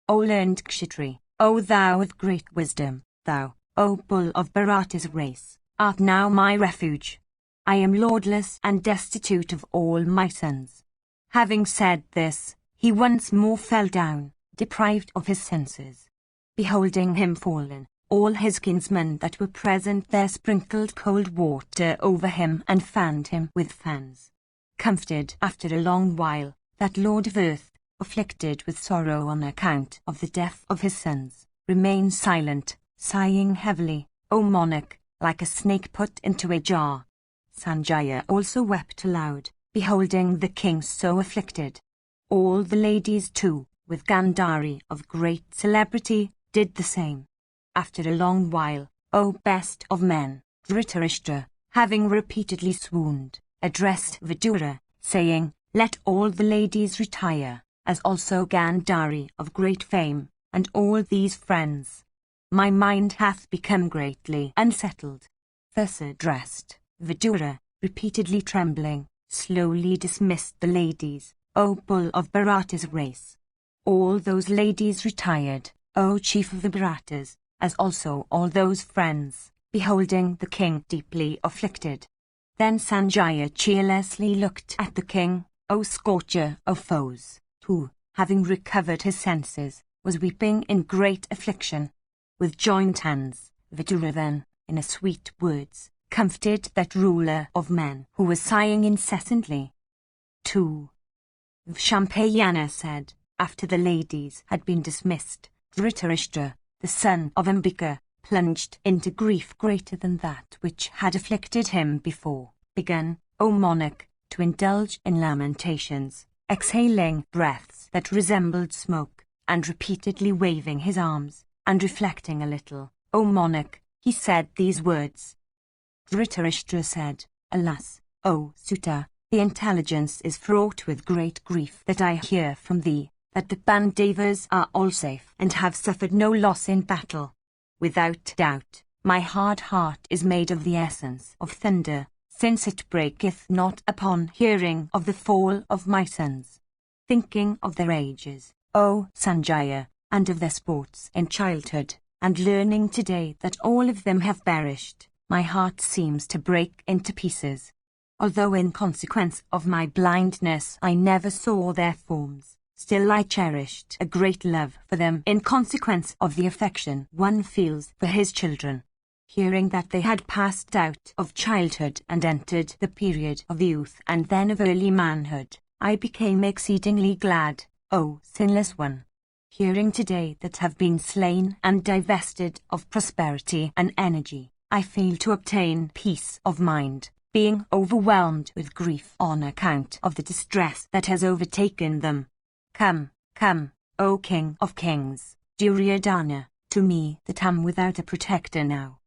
O learned Kshatri, O thou of great wisdom, thou, O bull of Bharata's race, art now my refuge. I am lordless and destitute of all my sons. Having said this, he once more fell down, deprived of his senses. Beholding him fallen, all his kinsmen that were present there sprinkled cold water over him and fanned him with fans. Comforted after a long while, that lord of earth, afflicted with sorrow on account of the death of his sons, remained silent, sighing heavily, O monarch, like a snake put into a jar. Sanjaya also wept aloud, beholding the king so afflicted. All the ladies too, with Gandhari of great celebrity, did the same. After a long while, O best of men, Dhritarashtra, having repeatedly swooned, addressed Vidura, saying, Let all the ladies retire, as also Gandhari of great fame, and all these friends. My mind hath become greatly unsettled. Thus addressed, Vidura, repeatedly trembling, slowly dismissed the ladies, O bull of Bharata's race. All those ladies retired, O chief of the Bharatas, as also all those friends, beholding the king deeply afflicted. Then Sanjaya cheerlessly looked at the king, O scorcher of foes, who, having recovered his senses, was weeping in great affliction. With joined hands, Vidura then, in a sweet words, comforted that ruler of men who was sighing incessantly. 2. Shampayana said, after the ladies had been dismissed, Dhritarashtra, the son of Ambika, plunged into grief greater than that which had afflicted him before, began, O monarch, to indulge in lamentations, exhaling breaths that resembled smoke, and repeatedly waving his arms, and reflecting a little, O monarch, he said these words. Dhritarashtra said, Alas, O Suta, the intelligence is fraught with great grief that I hear from thee, that the Pandavas are all safe and have suffered no loss in battle. Without doubt, my hard heart is made of the essence of thunder, since it breaketh not upon hearing of the fall of my sons. Thinking of their ages, O Sanjaya, and of their sports in childhood, and learning today that all of them have perished, my heart seems to break into pieces. Although in consequence of my blindness I never saw their forms, still I cherished a great love for them in consequence of the affection one feels for his children. Hearing that they had passed out of childhood and entered the period of youth and then of early manhood, I became exceedingly glad, O sinless one. Hearing today that have been slain and divested of prosperity and energy, I fail to obtain peace of mind, being overwhelmed with grief on account of the distress that has overtaken them. Come, come, O King of Kings, Duryodhana, to me that am without a protector now.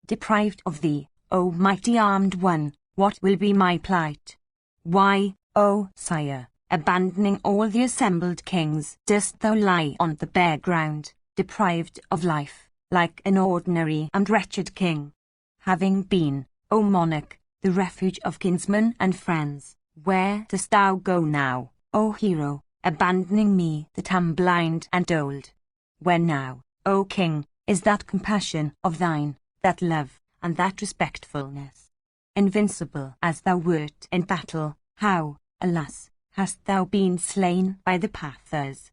Deprived of thee, O mighty armed one, what will be my plight? Why, O sire, abandoning all the assembled kings, dost thou lie on the bare ground, deprived of life, like an ordinary and wretched king? Having been, O monarch, the refuge of kinsmen and friends, where dost thou go now, O hero, abandoning me that am blind and old? Where now, O king, is that compassion of thine, that love, and that respectfulness? Invincible as thou wert in battle, how, alas, hast thou been slain by the Pathas?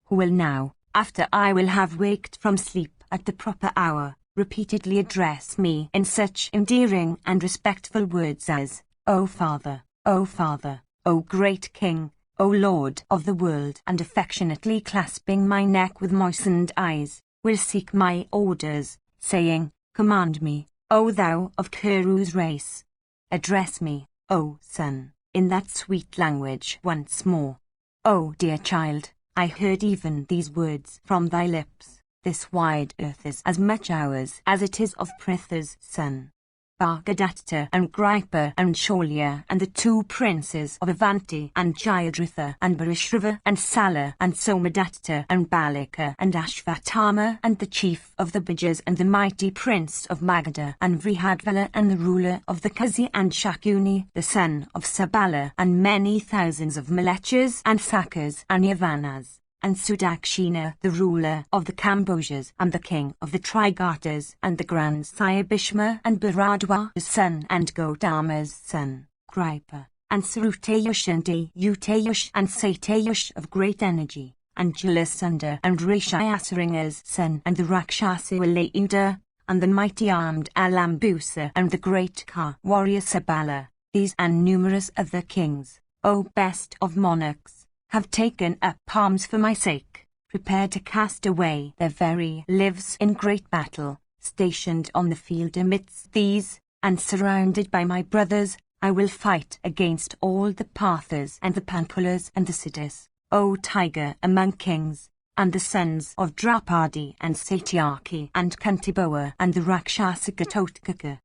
Who will now, after I will have waked from sleep at the proper hour, repeatedly address me in such endearing and respectful words as, O Father, O Father, O great King, O Lord of the world, and affectionately clasping my neck with moistened eyes, will seek my orders, saying, Command me, O thou of Kuru's race. Address me, O son, in that sweet language once more. O dear child, I heard even these words from thy lips. This wide earth is as much ours as it is of Pritha's son. Bhagadatta and Gripa and Sholya and the two princes of Avanti and Jayadratha and Bharishrava and Sala and Somadatta and Balika and Ashvatthama and the chief of the Bhajas and the mighty prince of Magadha and Vrihadvala and the ruler of the Kazi and Shakuni the son of Sabala and many thousands of Malechas and Sakas and Yavanas, and Sudakshina the ruler of the Kambojas and the king of the Trigatas and the grandsire Bhishma and Bharadwaja's son and Gotama's son, Kripa, and Sarutayush and Dayutayush and Satayush of great energy, and Jalasundar and Rishyasringa's son and the Rakshasa Alayuda, and the mighty armed Alambusa and the great Ka warrior Sabala, these and numerous other kings, O best of monarchs, have taken up arms for my sake, prepared to cast away their very lives in great battle, stationed on the field amidst these, and surrounded by my brothers, I will fight against all the Parthas and the Panpulas and the Siddhas, O tiger among kings, and the sons of Draupadi and Satyaki and Kuntiboa and the Rakshasa Ghatotkaka.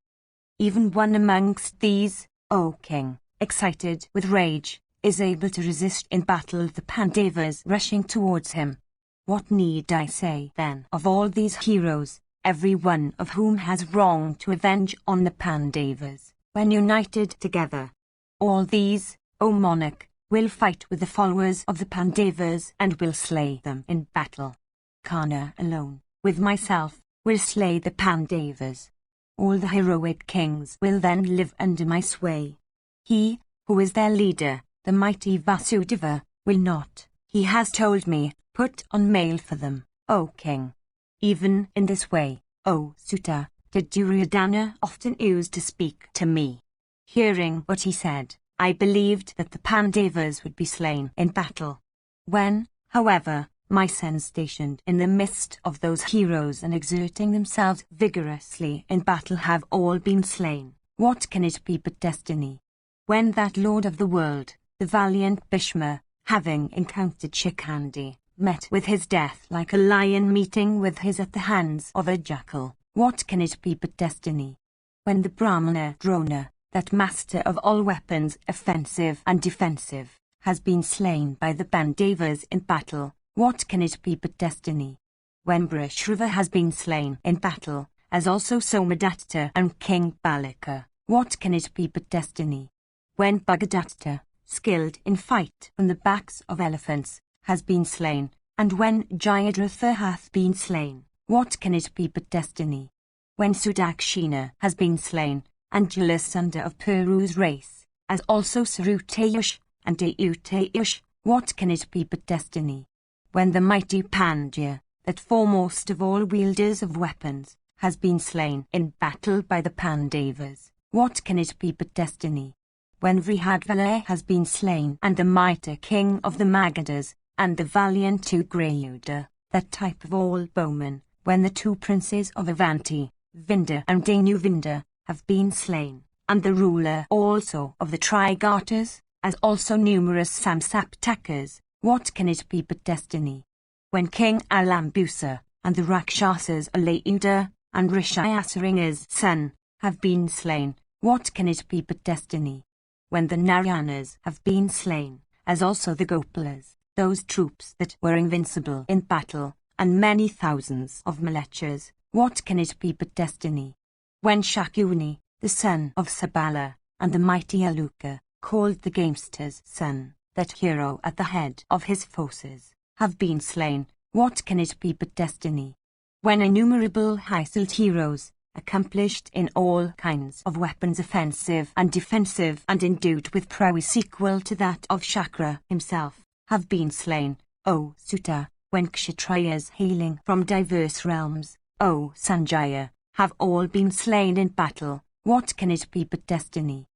Even one amongst these, O king, excited with rage, is able to resist in battle the Pandavas rushing towards him. What need I say then of all these heroes, every one of whom has wrong to avenge on the Pandavas, when united together? All these, O monarch, will fight with the followers of the Pandavas and will slay them in battle. Karna alone, with myself, will slay the Pandavas. All the heroic kings will then live under my sway. He, who is their leader, the mighty Vasudeva, will not, he has told me, put on mail for them, O king. Even in this way, O Suta, did Duryodhana often use to speak to me. Hearing what he said, I believed that the Pandavas would be slain in battle. When, however, my sons stationed in the midst of those heroes and exerting themselves vigorously in battle have all been slain, what can it be but destiny? When that lord of the world, the valiant Bhishma, having encountered Shikhandi, met with his death like a lion meeting with his at the hands of a jackal, what can it be but destiny? When the Brahmana Drona, that master of all weapons offensive and defensive, has been slain by the Pandavas in battle, what can it be but destiny? When Bhrishriva has been slain in battle, as also Somadatta and King Balika, what can it be but destiny? When Bhagadatta, skilled in fight from the backs of elephants, has been slain, and when Jayadratha hath been slain, what can it be but destiny? When Sudakshina has been slain, and Jalasundar of Puru's race, as also Sarutayush and Dayutayush, what can it be but destiny? When the mighty Pandya, that foremost of all wielders of weapons, has been slain in battle by the Pandavas, what can it be but destiny? When Vrihadvala has been slain and the mighty king of the Magadhas, and the valiant Ugrayuda, that type of all bowmen, when the two princes of Avanti, Vinda and Danuvinda, have been slain, and the ruler also of the Trigatas, as also numerous Samsaptakas, what can it be but destiny? When King Alambusa, and the Rakshasas Alayuda, and Rishyasringa's son, have been slain, what can it be but destiny? When the Narayanas have been slain, as also the Gopalas, those troops that were invincible in battle, and many thousands of Malechas, what can it be but destiny? When Shakuni, the son of Sabala, and the mighty Aluka, called the gamester's son, that hero at the head of his forces, have been slain, what can it be but destiny? When innumerable high-skilled heroes, accomplished in all kinds of weapons offensive and defensive and endued with prowess equal to that of Shakra himself, have been slain, O Suta, when Kshatriyas hailing from diverse realms, O Sanjaya, have all been slain in battle, what can it be but destiny?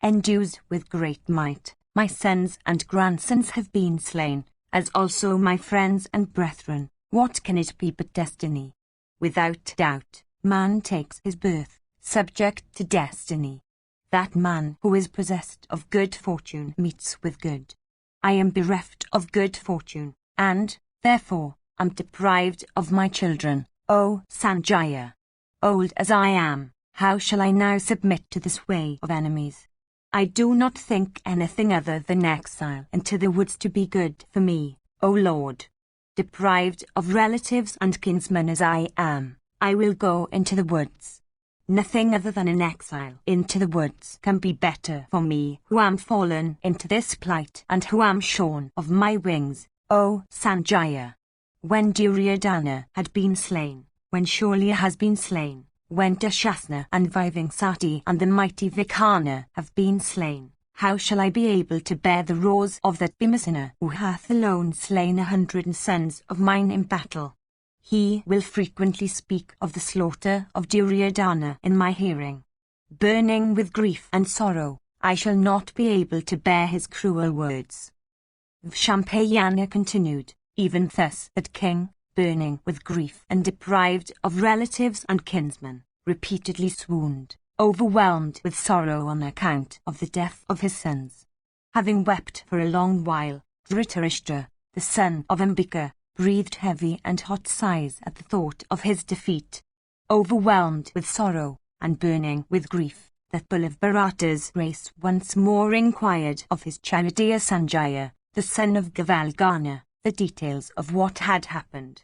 Endued with great might, my sons and grandsons have been slain, as also my friends and brethren, what can it be but destiny? Without doubt, man takes his birth, subject to destiny. That man who is possessed of good fortune meets with good. I am bereft of good fortune, and, therefore, am deprived of my children, O Sanjaya. Old as I am, how shall I now submit to the sway of enemies? I do not think anything other than exile into the woods to be good for me, O Lord. Deprived of relatives and kinsmen as I am, I will go into the woods. Nothing other than an exile into the woods can be better for me who am fallen into this plight and who am shorn of my wings, O Sanjaya. When Duryodhana had been slain, when Sholya has been slain, when Dushasana and Vivangsati and the mighty Vikarna have been slain, how shall I be able to bear the wrath of that Bhimasena who hath alone slain 100 sons of mine in battle? He will frequently speak of the slaughter of Duryodhana in my hearing. Burning with grief and sorrow, I shall not be able to bear his cruel words. Vshampayana continued, even thus that king, burning with grief and deprived of relatives and kinsmen, repeatedly swooned, overwhelmed with sorrow on account of the death of his sons. Having wept for a long while, Dhritarashtra, the son of Ambika, breathed heavy and hot sighs at the thought of his defeat. Overwhelmed with sorrow, and burning with grief, that bull of Bharata's race once more inquired of his Charadiya Sanjaya, the son of Gavalgana, the details of what had happened.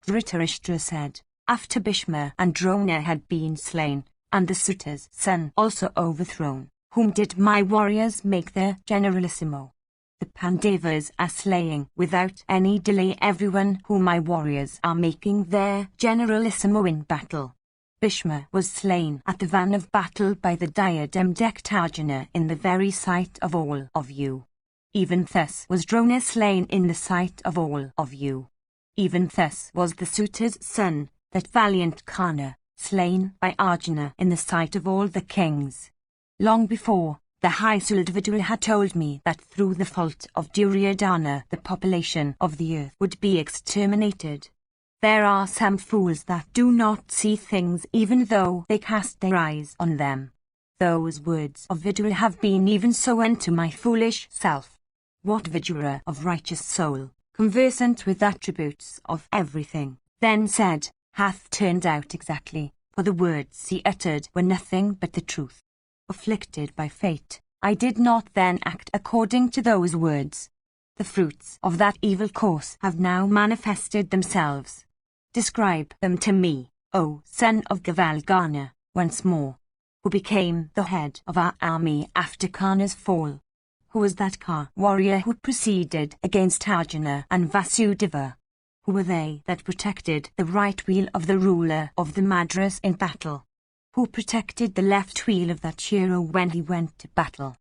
Dhritarashtra said, after Bhishma and Drona had been slain, and the Suta's son also overthrown, whom did my warriors make their generalissimo? The Pandavas are slaying without any delay everyone whom my warriors are making their generalissimo in battle. Bhishma was slain at the van of battle by the diadem-decked Arjuna in the very sight of all of you. Even thus was Drona slain in the sight of all of you. Even thus was the Suta's son, that valiant Karna, slain by Arjuna in the sight of all the kings. Long before, the high Suldvidura had told me that through the fault of Duryodhana the population of the earth would be exterminated. There are some fools that do not see things even though they cast their eyes on them. Those words of Vidura have been even so unto my foolish self. What Vidura of righteous soul, conversant with attributes of everything, then said, hath turned out exactly, for the words he uttered were nothing but the truth. Afflicted by fate, I did not then act according to those words. The fruits of that evil course have now manifested themselves. Describe them to me, O son of Gavalgana, once more. Who became the head of our army after Karna's fall? Who was that warrior who proceeded against Arjuna and Vasudeva? Who were they that protected the right wheel of the ruler of the Madras in battle? Who protected the left wheel of that hero when he went to battle?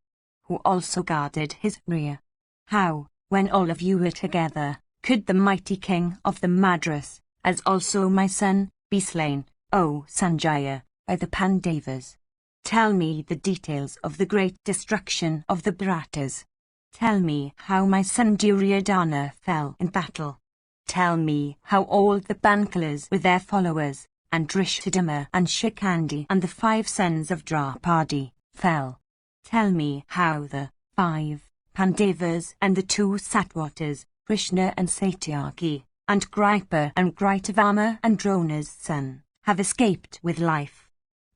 Who also guarded his rear? How, when all of you were together, could the mighty king of the Madras, as also my son, be slain, O Sanjaya, by the Pandavas? Tell me the details of the great destruction of the Bharatas. Tell me how my son Duryodhana fell in battle. Tell me how all the Bankalas with their followers, and Drishthadhyumna and Shikandi and the 5 sons of Draupadi, fell. Tell me how the 5 Pandavas and the 2 Satwatas, Krishna and Satyaki, and Gripa and Gritavama and Drona's son, have escaped with life.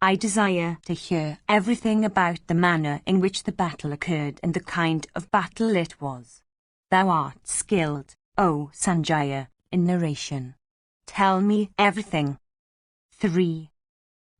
I desire to hear everything about the manner in which the battle occurred and the kind of battle it was. Thou art skilled, O Sanjaya, in narration. Tell me everything. 3.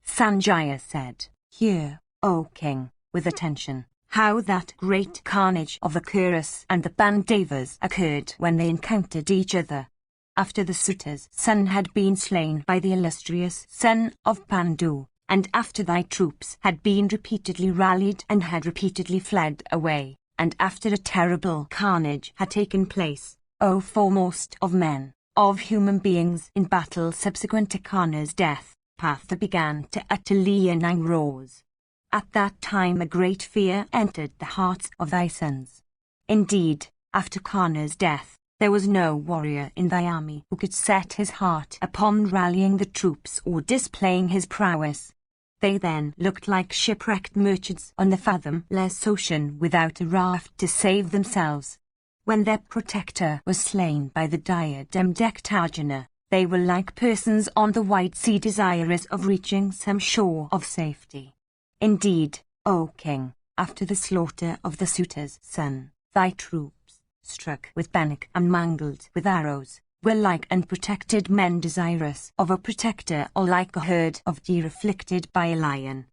Sanjaya said, hear, O king, with attention, how that great carnage of the Kuras and the Pandavas occurred when they encountered each other. After the Suta's son had been slain by the illustrious son of Pandu, and after thy troops had been repeatedly rallied and had repeatedly fled away, and after a terrible carnage had taken place, O foremost of men, of human beings in battle subsequent to Karna's death, Partha began to utter leonine roars. At that time a great fear entered the hearts of thy sons. Indeed, after Karna's death, there was no warrior in thy army who could set his heart upon rallying the troops or displaying his prowess. They then looked like shipwrecked merchants on the fathomless ocean without a raft to save themselves. When their protector was slain by the diadem-decked Arjuna, they were like persons on the wide sea desirous of reaching some shore of safety. Indeed, O king, after the slaughter of the Suta's son, thy troops, struck with panic and mangled with arrows, were like unprotected men desirous of a protector, or like a herd of deer afflicted by a lion.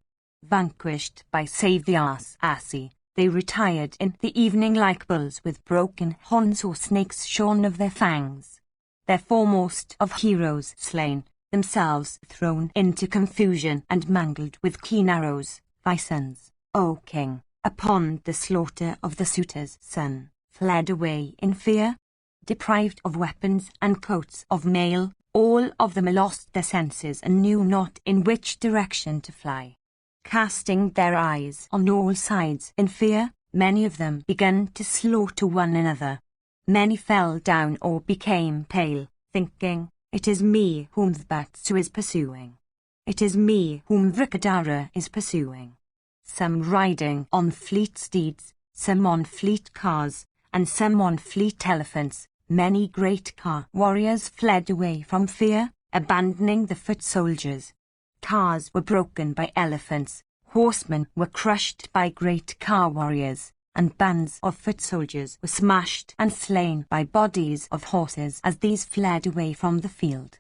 Vanquished by Savyas Asi, They retired in the evening like bulls with broken horns or snakes shorn of their fangs. Their foremost of heroes slain, themselves thrown into confusion and mangled with keen arrows, thy sons, O king, upon the slaughter of the suitor's son, fled away in fear. Deprived of weapons and coats of mail, all of them lost their senses and knew not in which direction to fly. Casting their eyes on all sides in fear, many of them began to slaughter one another. Many fell down or became pale, thinking, "It is me whom the Batsu is pursuing. It is me whom Vrikadara is pursuing." Some riding on fleet steeds, some on fleet cars, and some on fleet elephants, many great car warriors fled away from fear, abandoning the foot soldiers. Cars were broken by elephants, horsemen were crushed by great car warriors, and bands of foot soldiers were smashed and slain by bodies of horses as these fled away from the field.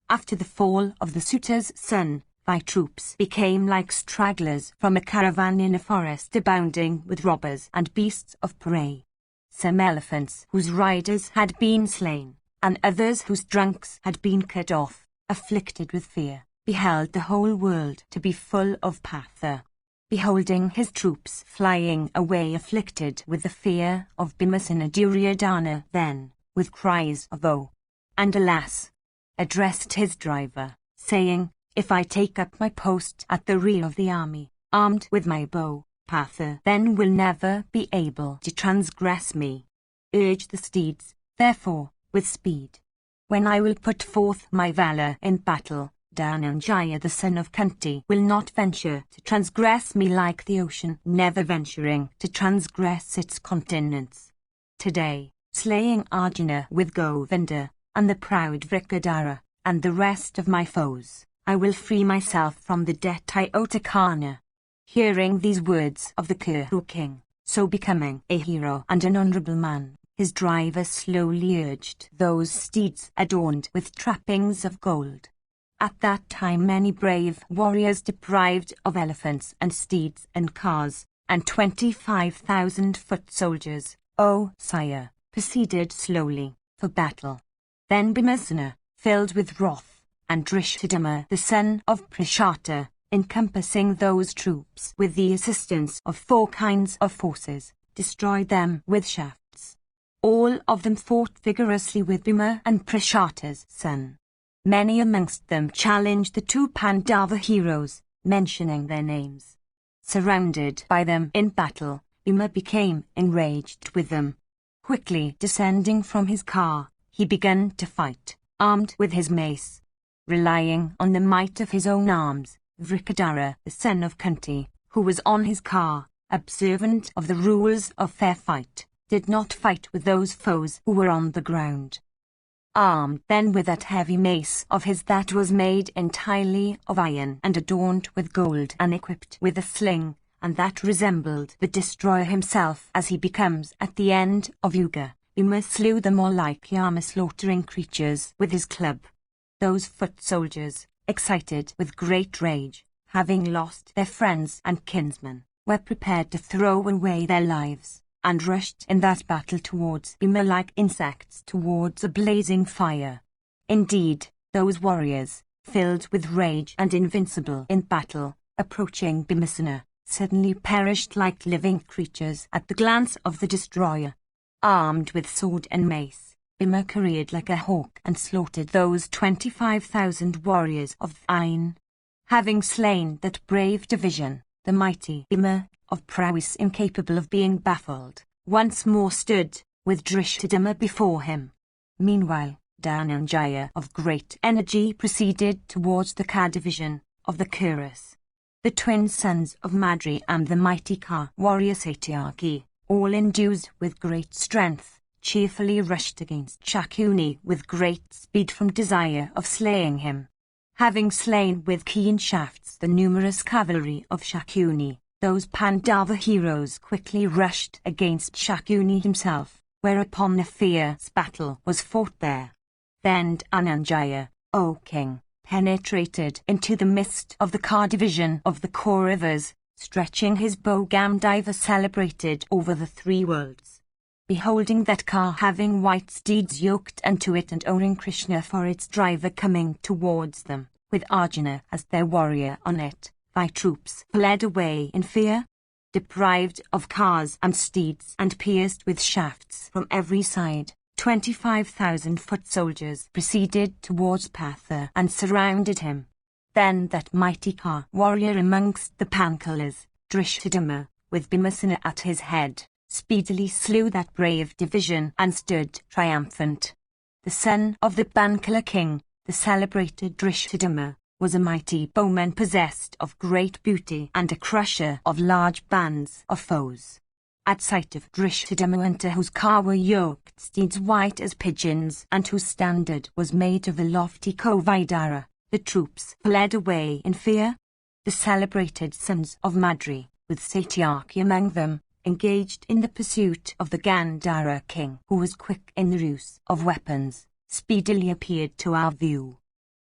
After the fall of the suitor's son, thy troops became like stragglers from a caravan in a forest abounding with robbers and beasts of prey. Some elephants whose riders had been slain, and others whose trunks had been cut off, afflicted with fear, beheld the whole world to be full of pather. Beholding his troops flying away afflicted with the fear of Bhimasena, Duryodhana then, with cries of "Oh!" and "Alas!" addressed his driver, saying, "If I take up my post at the rear of the army, armed with my bow, Pather then will never be able to transgress me. Urge the steeds, therefore, with speed. When I will put forth my valor in battle, Dhananjaya the son of Kunti will not venture to transgress me like the ocean never venturing to transgress its continents. Today, slaying Arjuna with Govinda, and the proud Vrikadara, and the rest of my foes, I will free myself from the debt I owe to Karna." Hearing these words of the Kuru king, so becoming a hero and an honorable man, his driver slowly urged those steeds adorned with trappings of gold. At that time many brave warriors deprived of elephants and steeds and cars, and 25,000 foot soldiers, O sire, proceeded slowly for battle. Then Bhimasena, filled with wrath, and Drishthadumna the son of Prashata, encompassing those troops with the assistance of 4 kinds of forces, destroyed them with shafts. All of them fought vigorously with Bhima and Prashata's son. Many amongst them challenged the 2 Pandava heroes, mentioning their names. Surrounded by them in battle, Bhima became enraged with them. Quickly descending from his car, he began to fight, armed with his mace. Relying on the might of his own arms, Vrikadara, the son of Kunti, who was on his car, observant of the rules of fair fight, did not fight with those foes who were on the ground. Armed then with that heavy mace of his that was made entirely of iron and adorned with gold and equipped with a sling, and that resembled the destroyer himself as he becomes at the end of Yuga, Bhima slew them all like Yama slaughtering creatures with his club. Those foot soldiers, excited with great rage, having lost their friends and kinsmen, were prepared to throw away their lives, and rushed in that battle towards Bhima like insects towards a blazing fire. Indeed, those warriors, filled with rage and invincible in battle, approaching Bhimasena, suddenly perished like living creatures at the glance of the destroyer. Armed with sword and mace, Bhima careered like a hawk and slaughtered those 25,000 warriors of Ain. Having slain that brave division, the mighty Bhima, of prowess incapable of being baffled, once more stood, with Drishthadumna before him. Meanwhile, Dhananjaya of great energy proceeded towards the Ka division of the Kurus. The twin sons of Madri and the mighty Ka warrior Satyaki, all endued with great strength, cheerfully rushed against Shakuni with great speed from desire of slaying him. Having slain with keen shafts the numerous cavalry of Shakuni, those Pandava heroes quickly rushed against Shakuni himself, whereupon a fierce battle was fought there. Then Dhananjaya, O king, penetrated into the midst of the Ka division of the Kauravas, stretching his bow Gamdiva celebrated over the three worlds. Beholding that car having white steeds yoked unto it and owning Krishna for its driver coming towards them, with Arjuna as their warrior on it, thy troops fled away in fear, deprived of cars and steeds and pierced with shafts from every side. 25,000 foot soldiers proceeded towards Patha and surrounded him. Then that mighty car warrior amongst the Panchalas, Drishthadumna, with Bhimasena at his head, speedily slew that brave division and stood triumphant. The son of the Panchala king, the celebrated Drishthadumna, was a mighty bowman possessed of great beauty and a crusher of large bands of foes. At sight of Drishthadumna into whose car were yoked steeds white as pigeons and whose standard was made of a lofty Kovidara, the troops fled away in fear. The celebrated sons of Madri, with Satyaki among them, engaged in the pursuit of the Gandhara king, who was quick in the use of weapons, speedily appeared to our view.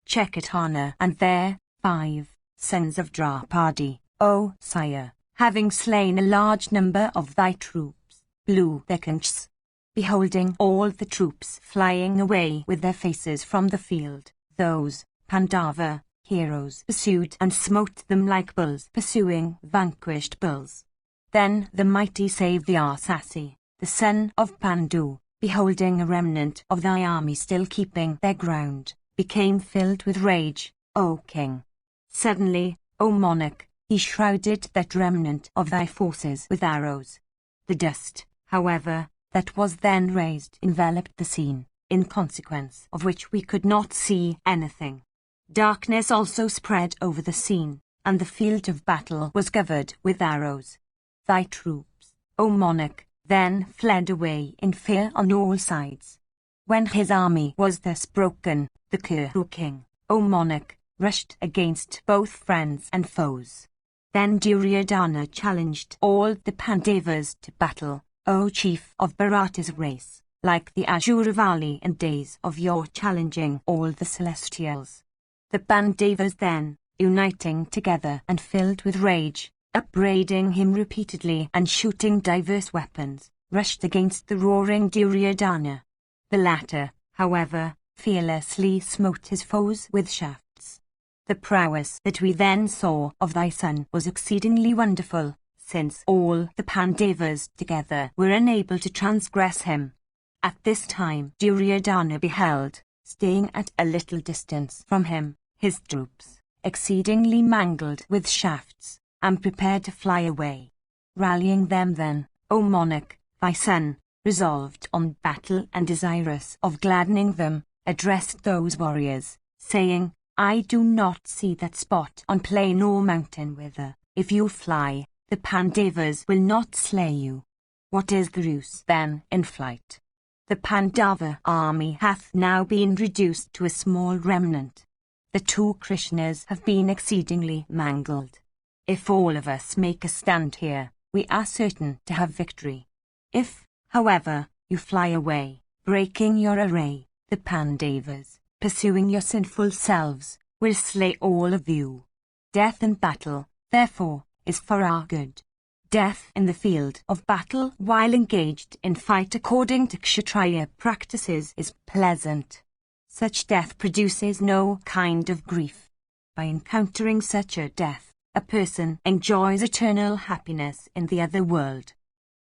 Chekatana and their 5 sons of Draupadi, O sire, having slain a large number of thy troops, blew their conchs. Beholding all the troops flying away with their faces from the field, those Pandava heroes pursued and smote them like bulls pursuing vanquished bulls. Then the mighty Savyasasi, the son of Pandu, beholding a remnant of thy army still keeping their ground, became filled with rage, O king. Suddenly, O monarch, he shrouded that remnant of thy forces with arrows. The dust, however, that was then raised enveloped the scene, in consequence of which we could not see anything. Darkness also spread over the scene, and the field of battle was covered with arrows. Thy troops, O monarch, then fled away in fear on all sides. When his army was thus broken, the Kuru king, O monarch, rushed against both friends and foes. Then Duryodhana challenged all the Pandavas to battle, O chief of Bharata's race, like the Ajuravali in days of yore challenging all the celestials. The Pandavas then, uniting together and filled with rage, upbraiding him repeatedly and shooting diverse weapons, rushed against the roaring Duryodhana. The latter, however, fearlessly smote his foes with shafts. The prowess that we then saw of thy son was exceedingly wonderful, since all the Pandavas together were unable to transgress him. At this time Duryodhana beheld, staying at a little distance from him, his troops, exceedingly mangled with shafts, and prepared to fly away. Rallying them then, O monarch, thy son, resolved on battle and desirous of gladdening them, addressed those warriors, saying, I do not see that spot on plain or mountain whither, if you fly, the Pandavas will not slay you. What is the use then in flight? The Pandava army hath now been reduced to a small remnant. The 2 Krishnas have been exceedingly mangled. If all of us make a stand here, we are certain to have victory. If, however, you fly away, breaking your array, the Pandavas, pursuing your sinful selves, will slay all of you. Death in battle, therefore, is for our good. Death in the field of battle while engaged in fight according to Kshatriya practices is pleasant. Such death produces no kind of grief. By encountering such a death, a person enjoys eternal happiness in the other world.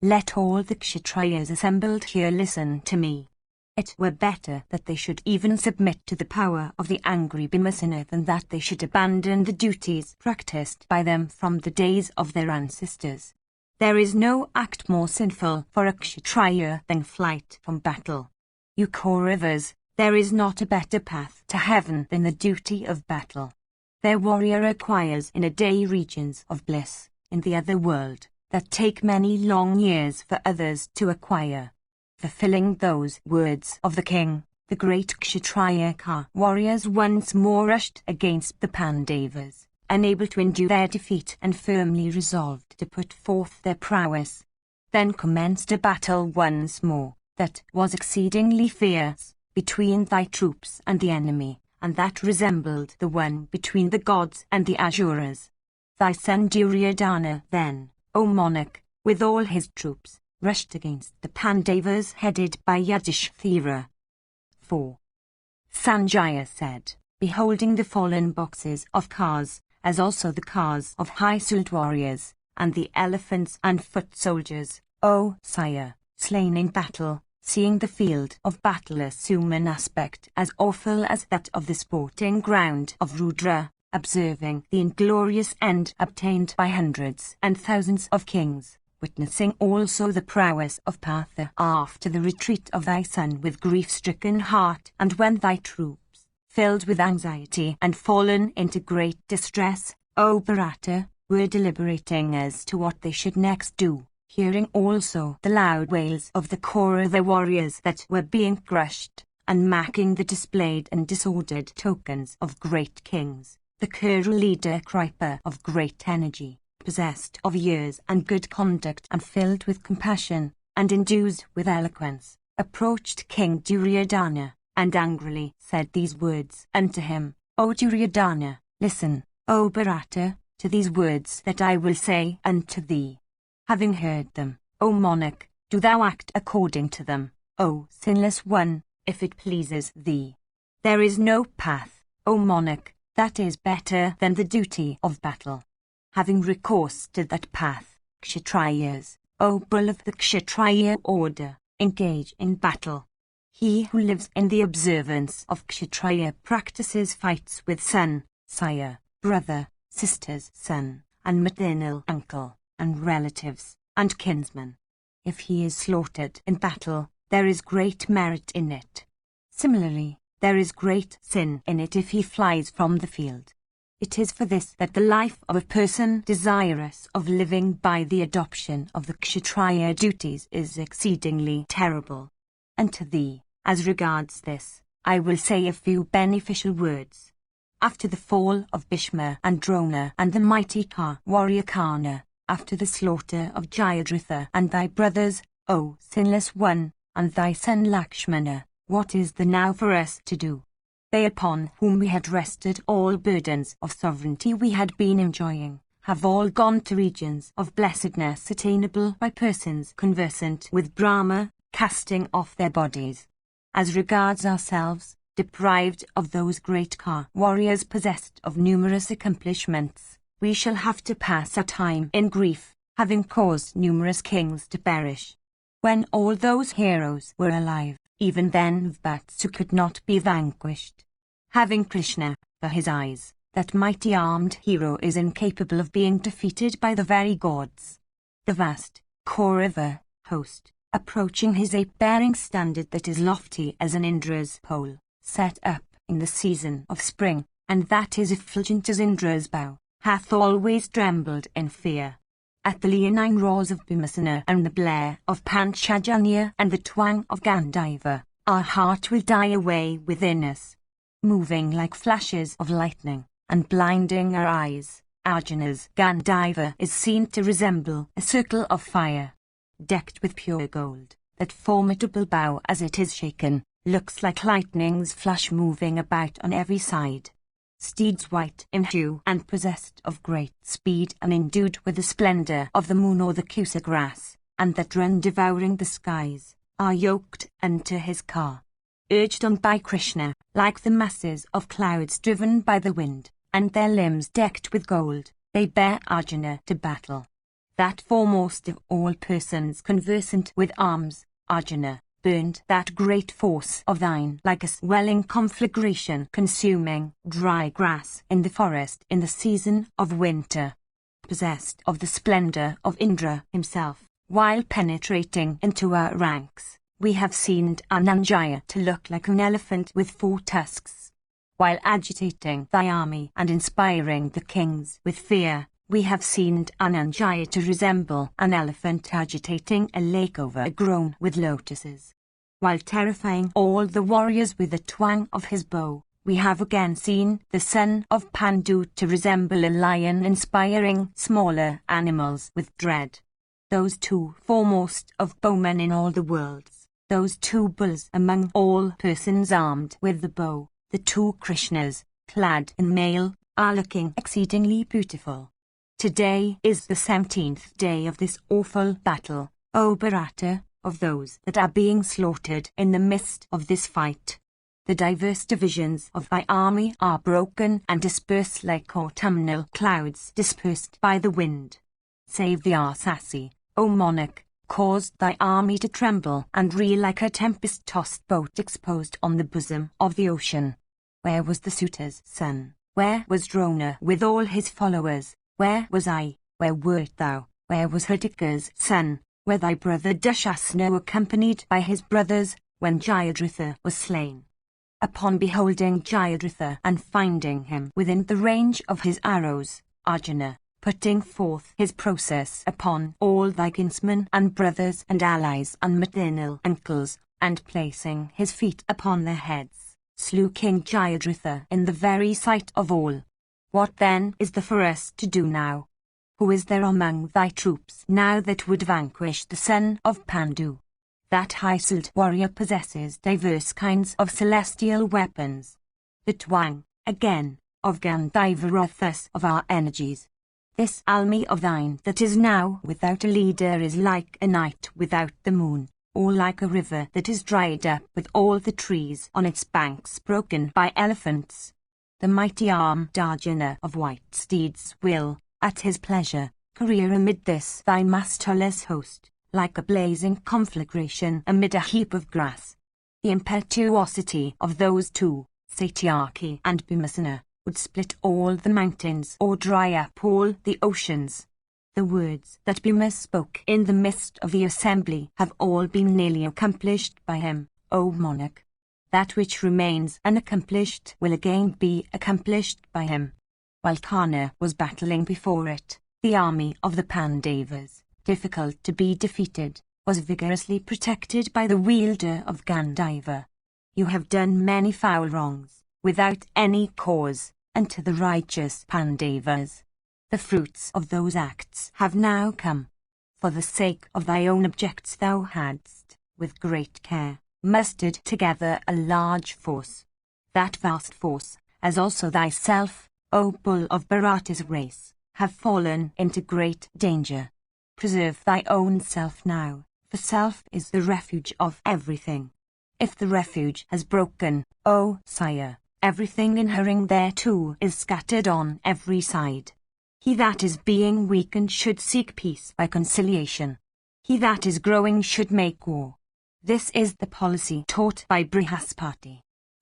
Let all the Kshatriyas assembled here listen to me. It were better that they should even submit to the power of the angry Bhimasena than that they should abandon the duties practiced by them from the days of their ancestors. There is no act more sinful for a Kshatriya than flight from battle. You Kauravas, there is not a better path to heaven than the duty of battle. Their warrior acquires in a day regions of bliss in the other world that take many long years for others to acquire. Fulfilling those words of the king, the great Kshatriya warriors once more rushed against the Pandavas, unable to endure their defeat and firmly resolved to put forth their prowess. Then commenced a battle once more, that was exceedingly fierce, between thy troops and the enemy, and that resembled the one between the gods and the Asuras. Thy son Duryodhana then, O monarch, with all his troops, rushed against the Pandavas headed by Yudhishthira. 4. Sanjaya said, beholding the fallen boxes of cars, as also the cars of high-souled warriors, and the elephants and foot soldiers, O sire, slain in battle, seeing the field of battle assume an aspect as awful as that of the sporting ground of Rudra, observing the inglorious end obtained by hundreds and thousands of kings, witnessing also the prowess of Partha after the retreat of thy son with grief-stricken heart, and when thy troops, filled with anxiety and fallen into great distress, O Bharata, were deliberating as to what they should next do, hearing also the loud wails of the Kaurava warriors that were being crushed, and marking the displayed and disordered tokens of great kings, the Kuru leader Kripa of great energy, possessed of years and good conduct and filled with compassion, and endued with eloquence, approached King Duryodhana, and angrily said these words unto him, O Duryodhana, listen, O Bharata, to these words that I will say unto thee. Having heard them, O monarch, do thou act according to them, O sinless one, if it pleases thee. There is no path, O monarch, that is better than the duty of battle. Having recourse to that path, Kshatriyas, O bull of the Kshatriya order, engage in battle. He who lives in the observance of Kshatriya practices fights with son, sire, brother, sister's son, and maternal uncle, and relatives, and kinsmen. If he is slaughtered in battle, there is great merit in it. Similarly, there is great sin in it if he flies from the field. It is for this that the life of a person desirous of living by the adoption of the Kshatriya duties is exceedingly terrible. And to thee, as regards this, I will say a few beneficial words. After the fall of Bhishma and Drona and the mighty Ka warrior Karna, after the slaughter of Jayadratha and thy brothers, O sinless one, and thy son Lakshmana, what is there now for us to do? They upon whom we had rested all burdens of sovereignty we had been enjoying, have all gone to regions of blessedness attainable by persons conversant with Brahma, casting off their bodies. As regards ourselves, deprived of those great Ka warriors possessed of numerous accomplishments, we shall have to pass our time in grief, having caused numerous kings to perish. When all those heroes were alive, even then Vatsu could not be vanquished. Having Krishna for his eyes, that mighty armed hero is incapable of being defeated by the very gods. The vast Kaurava host, approaching his ape-bearing standard that is lofty as an Indra's pole, set up in the season of spring, and that is effulgent as Indra's bow, hath always trembled in fear. At the leonine roars of Bhimasena and the blare of Panchajanya and the twang of Gandhiva, our heart will die away within us. Moving like flashes of lightning, and blinding our eyes, Arjuna's Gandhiva is seen to resemble a circle of fire. Decked with pure gold, that formidable bow as it is shaken, looks like lightning's flash moving about on every side. Steeds white in hue and possessed of great speed and endued with the splendor of the moon or the Kusa grass, and that run devouring the skies, are yoked unto his car. Urged on by Krishna, like the masses of clouds driven by the wind, and their limbs decked with gold, they bear Arjuna to battle. That foremost of all persons conversant with arms, Arjuna, burned that great force of thine like a swelling conflagration consuming dry grass in the forest in the season of winter. Possessed of the splendor of Indra himself, while penetrating into our ranks, we have seen Dhananjaya to look like an elephant with 4 tusks. While agitating thy army and inspiring the kings with fear, we have seen Dhananjaya to resemble an elephant agitating a lake overgrown with lotuses. While terrifying all the warriors with the twang of his bow, we have again seen the son of Pandu to resemble a lion inspiring smaller animals with dread. Those 2 foremost of bowmen in all the worlds, those 2 bulls among all persons armed with the bow, the 2 Krishnas, clad in mail, are looking exceedingly beautiful. Today is the 17th day of this awful battle, O Bharata, of those that are being slaughtered in the midst of this fight. The diverse divisions of thy army are broken and dispersed like autumnal clouds dispersed by the wind. Save the Arsasi, O monarch, caused thy army to tremble and reel like a tempest-tossed boat exposed on the bosom of the ocean. Where was the suitor's son? Where was Drona with all his followers? Where was I? Where wert thou? Where was Hrdika's son? Where thy brother Dushasana accompanied by his brothers, when Jayadratha was slain? Upon beholding Jayadratha and finding him within the range of his arrows, Arjuna, putting forth his process upon all thy kinsmen and brothers and allies and maternal uncles, and placing his feet upon their heads, slew King Jayadratha in the very sight of all. What then is there for us to do now? Who is there among thy troops now that would vanquish the son of Pandu? That high-souled warrior possesses diverse kinds of celestial weapons. The twang, again, of Gandhiva roth us of our energies. This army of thine that is now without a leader is like a night without the moon, or like a river that is dried up with all the trees on its banks broken by elephants. The mighty armed Arjuna of white steeds will, at his pleasure, career amid this thy masterless host, like a blazing conflagration amid a heap of grass. The impetuosity of those two, Satyaki and Bhimasena, would split all the mountains or dry up all the oceans. The words that Bhima spoke in the midst of the assembly have all been nearly accomplished by him, O monarch. That which remains unaccomplished will again be accomplished by him. While Karna was battling before it, the army of the Pandavas, difficult to be defeated, was vigorously protected by the wielder of Gandhiva. You have done many foul wrongs, without any cause, unto the righteous Pandavas. The fruits of those acts have now come. For the sake of thy own objects thou hadst, with great care, mustered together a large force. That vast force, as also thyself, O bull of Bharata's race, have fallen into great danger. Preserve thy own self now, for self is the refuge of everything. If the refuge has broken, O sire, everything inhering thereto is scattered on every side. He that is being weakened should seek peace by conciliation. He that is growing should make war. This is the policy taught by Brihaspati.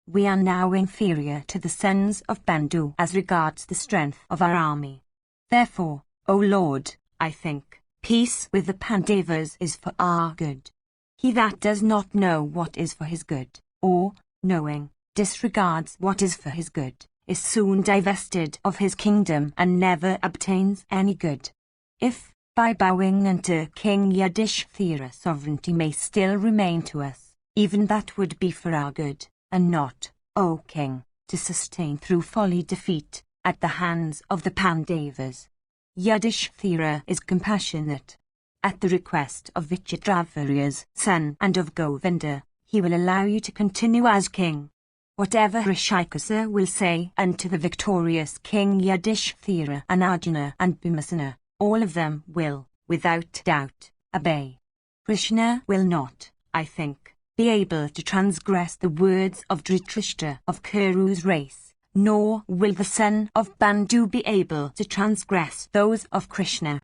We are now inferior to the sons of Pandu as regards the strength of our army. Therefore, O Lord, I think, peace with the Pandavas is for our good. He that does not know what is for his good, or, knowing, disregards what is for his good, is soon divested of his kingdom and never obtains any good. If, by bowing unto King Yudhishthira, sovereignty may still remain to us, even that would be for our good, and not, O King, to sustain through folly defeat at the hands of the Pandavas. Yudhishthira is compassionate. At the request of Vichitravirya's son and of Govinda, he will allow you to continue as king. Whatever Rishikasa will say unto the victorious King Yudhishthira and Arjuna and Bhimasena, all of them will, without doubt, obey. Krishna will not, I think, be able to transgress the words of Dhritarashtra of Kuru's race, nor will the son of Pandu be able to transgress those of Krishna.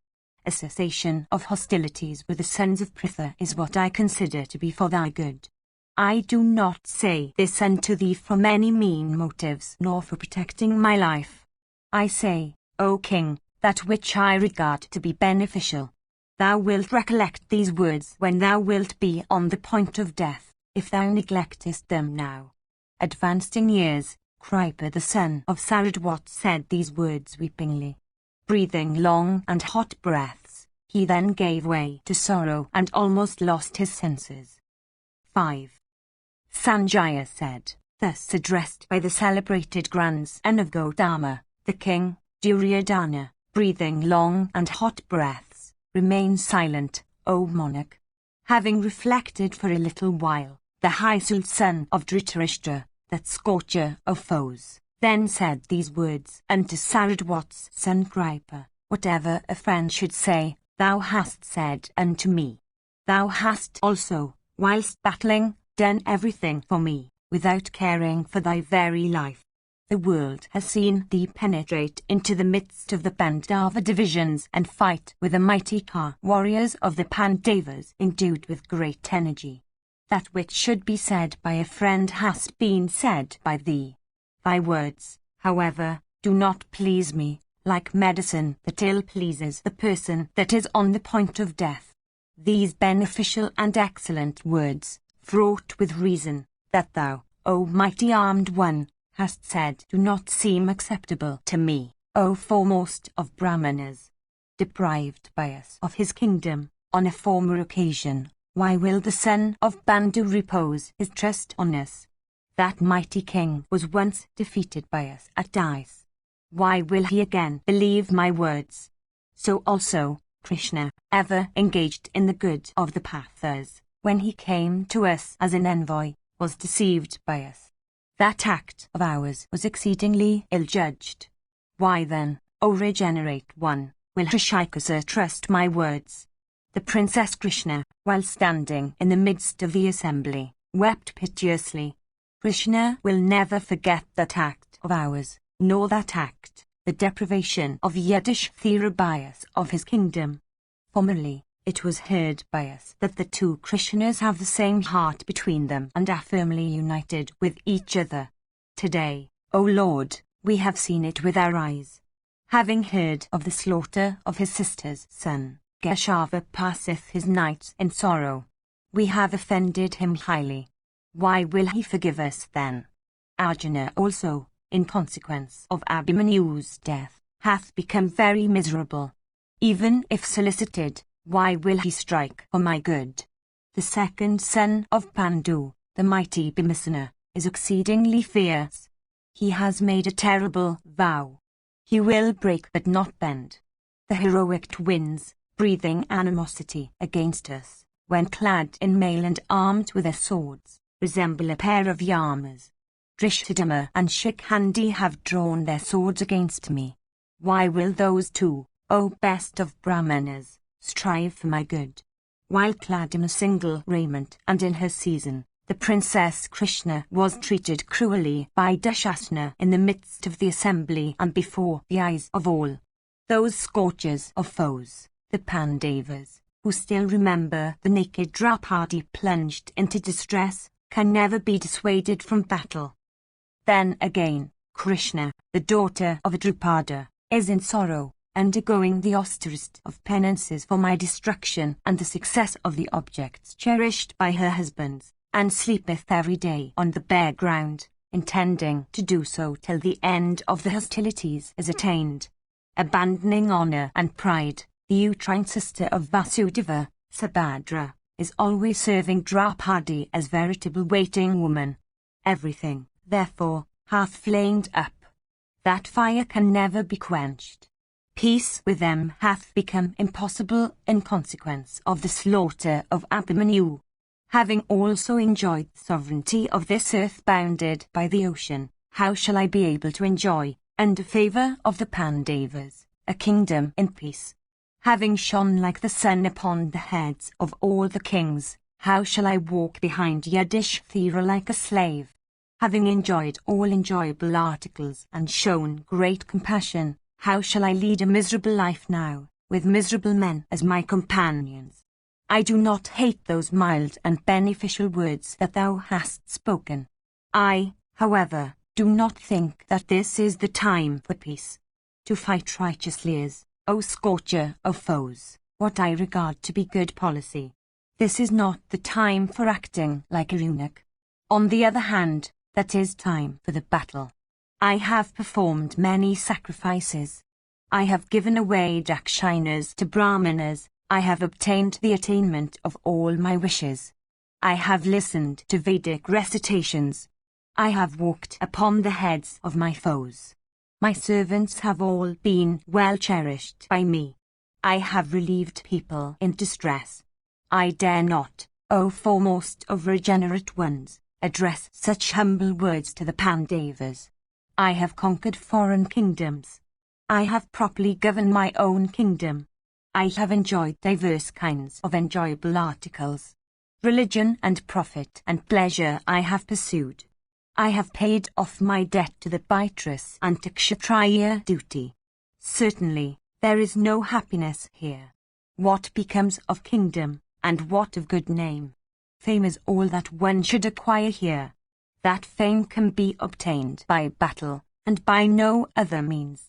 A cessation of hostilities with the sons of Pritha is what I consider to be for thy good. I do not say this unto thee from any mean motives nor for protecting my life. I say, O King, that which I regard to be beneficial. Thou wilt recollect these words when thou wilt be on the point of death, if thou neglectest them now. Advanced in years, Kripa the son of Saradwat said these words weepingly. Breathing long and hot breaths, he then gave way to sorrow and almost lost his senses. 5. Sanjaya said, thus addressed by the celebrated grandson of Gautama, the king, Duryodhana, breathing long and hot breaths, remain silent, O monarch. Having reflected for a little while, the high-souled son of Dhritarashtra, that scorcher of foes, then said these words unto Saradwat's son Kripa, Whatever a friend should say, thou hast said unto me. Thou hast also, whilst battling, done everything for me, without caring for thy very life. The world has seen thee penetrate into the midst of the Pandava divisions and fight with the mighty warriors of the Pandavas endued with great energy. That which should be said by a friend has been said by thee. Thy words, however, do not please me, like medicine that ill pleases the person that is on the point of death. These beneficial and excellent words, fraught with reason, that thou, O mighty armed one, hast said do not seem acceptable to me, O foremost of Brahmanas. Deprived by us of his kingdom, on a former occasion, why will the son of Bandu repose his trust on us? That mighty king was once defeated by us at dice. Why will he again believe my words? So also, Krishna, ever engaged in the good of the Pathas, when he came to us as an envoy, was deceived by us. That act of ours was exceedingly ill-judged. Why then, O regenerate one, will Hrishikesa trust my words? The Princess Krishna, while standing in the midst of the assembly, wept piteously. Krishna will never forget that act of ours, nor that act, the deprivation of Yudhishthira by us of his kingdom. Formerly, it was heard by us that the two Krishnas have the same heart between them and are firmly united with each other. Today, O Lord, we have seen it with our eyes. Having heard of the slaughter of his sister's son, Keshava passeth his nights in sorrow. We have offended him highly. Why will he forgive us then? Arjuna also, in consequence of Abhimanyu's death, hath become very miserable. Even if solicited, why will he strike for my good? The second son of Pandu, the mighty Bhimasena, is exceedingly fierce. He has made a terrible vow. He will break but not bend. The heroic twins, breathing animosity against us, when clad in mail and armed with their swords, resemble a pair of Yamas. Drishthadhyumna and Shikhandi have drawn their swords against me. Why will those two, O best of Brahmanas, strive for my good? While clad in a single raiment and in her season, the Princess Krishna was treated cruelly by Dushasana in the midst of the assembly and before the eyes of all. Those scourgers of foes, the Pandavas, who still remember the naked Draupadi plunged into distress, can never be dissuaded from battle. Then again, Krishna, the daughter of Drupada, is in sorrow, undergoing the austerest of penances for my destruction and the success of the objects cherished by her husbands, and sleepeth every day on the bare ground, intending to do so till the end of the hostilities is attained. Abandoning honor and pride, the uterine sister of Vasudeva, Subhadra, is always serving Draupadi as veritable waiting woman. Everything, therefore, hath flamed up. That fire can never be quenched. Peace with them hath become impossible in consequence of the slaughter of Abhimanyu. Having also enjoyed the sovereignty of this earth bounded by the ocean, how shall I be able to enjoy, under favour of the Pandavas, a kingdom in peace? Having shone like the sun upon the heads of all the kings, how shall I walk behind Yudhishthira like a slave? Having enjoyed all enjoyable articles and shown great compassion, how shall I lead a miserable life now, with miserable men as my companions? I do not hate those mild and beneficial words that thou hast spoken. I, however, do not think that this is the time for peace. To fight righteously is, O scorcher of foes, what I regard to be good policy. This is not the time for acting like a eunuch. On the other hand, that is time for the battle. I have performed many sacrifices. I have given away dakshinas to Brahmanas. I have obtained the attainment of all my wishes. I have listened to Vedic recitations. I have walked upon the heads of my foes. My servants have all been well cherished by me. I have relieved people in distress. I dare not, O foremost of regenerate ones, address such humble words to the Pandavas. I have conquered foreign kingdoms. I have properly governed my own kingdom. I have enjoyed diverse kinds of enjoyable articles. Religion and profit and pleasure I have pursued. I have paid off my debt to the Baitrus and to Kshatriya duty. Certainly, there is no happiness here. What becomes of kingdom, and what of good name? Fame is all that one should acquire here. That fame can be obtained by battle, and by no other means.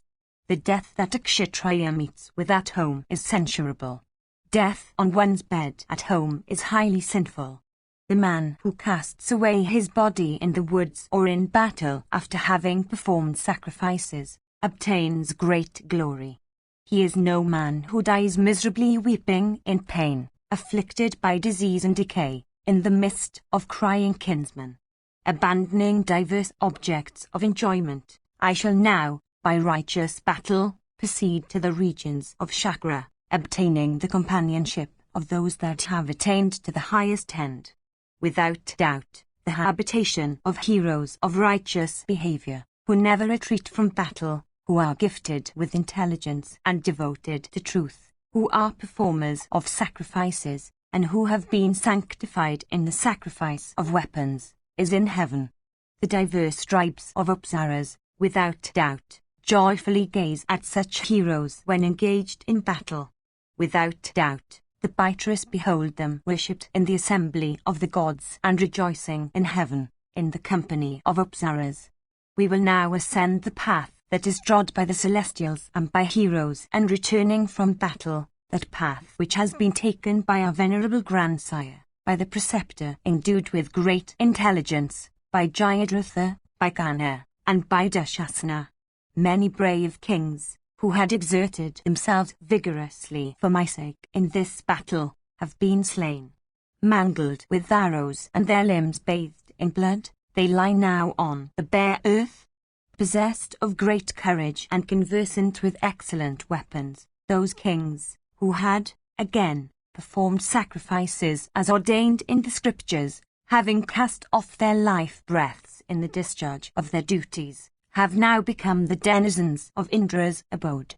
The death that a Kshatriya meets with at home is censurable. Death on one's bed at home is highly sinful. The man who casts away his body in the woods or in battle after having performed sacrifices, obtains great glory. He is no man who dies miserably weeping in pain, afflicted by disease and decay, in the midst of crying kinsmen. Abandoning diverse objects of enjoyment, I shall now, by righteous battle, proceed to the regions of Chakra, obtaining the companionship of those that have attained to the highest end. Without doubt, the habitation of heroes of righteous behavior, who never retreat from battle, who are gifted with intelligence and devoted to truth, who are performers of sacrifices, and who have been sanctified in the sacrifice of weapons, is in heaven. The diverse tribes of Apsaras, without doubt, joyfully gaze at such heroes when engaged in battle. Without doubt, the Baitrus behold them worshipped in the assembly of the gods and rejoicing in heaven, in the company of Apsaras. We will now ascend the path that is trod by the celestials and by heroes, and returning from battle, that path which has been taken by our venerable grandsire, by the preceptor endued with great intelligence, by Jayadratha, by Kana, and by Dushasana. Many brave kings, who had exerted themselves vigorously for my sake in this battle, have been slain. Mangled with arrows and their limbs bathed in blood, they lie now on the bare earth. Possessed of great courage and conversant with excellent weapons, those kings, who had, again, performed sacrifices as ordained in the scriptures, having cast off their life breaths in the discharge of their duties, have now become the denizens of Indra's abode.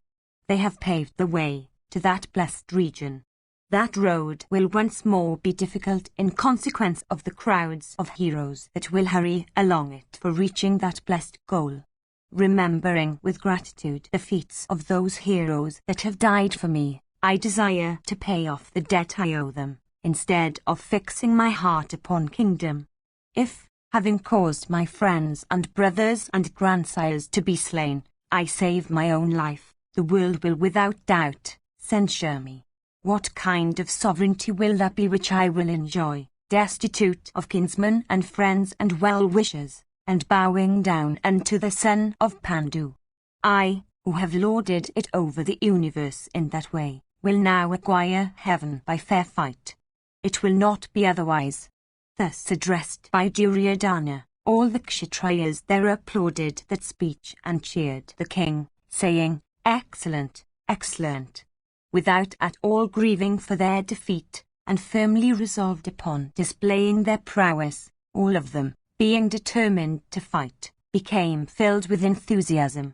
They have paved the way to that blessed region. That road will once more be difficult in consequence of the crowds of heroes that will hurry along it for reaching that blessed goal. Remembering with gratitude the feats of those heroes that have died for me, I desire to pay off the debt I owe them, instead of fixing my heart upon kingdom. If, having caused my friends and brothers and grandsires to be slain, I save my own life, the world will without doubt censure me. What kind of sovereignty will that be which I will enjoy, destitute of kinsmen and friends and well-wishers, and bowing down unto the son of Pandu? I, who have lorded it over the universe in that way, will now acquire heaven by fair fight. It will not be otherwise. Thus addressed by Duryodhana, all the Kshatriyas there applauded that speech and cheered the king, saying, "Excellent, excellent," without at all grieving for their defeat, and firmly resolved upon displaying their prowess. All of them, being determined to fight, became filled with enthusiasm.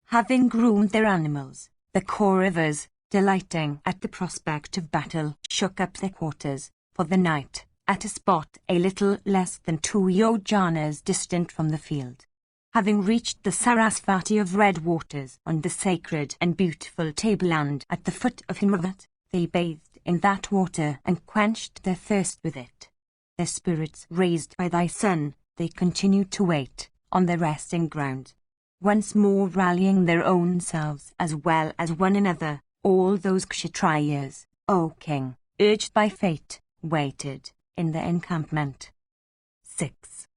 Having groomed their animals, the Kauravas, delighting at the prospect of battle, shook up their quarters for the night, at a spot a little less than 2 yojanas distant from the field. Having reached the Sarasvati of red waters on the sacred and beautiful tableland at the foot of Himavat, they bathed in that water and quenched their thirst with it. Their spirits raised by thy son, they continued to wait, on their resting ground. Once more rallying their own selves as well as one another, all those Kshatriyas, O king, urged by fate, waited in the encampment. 6.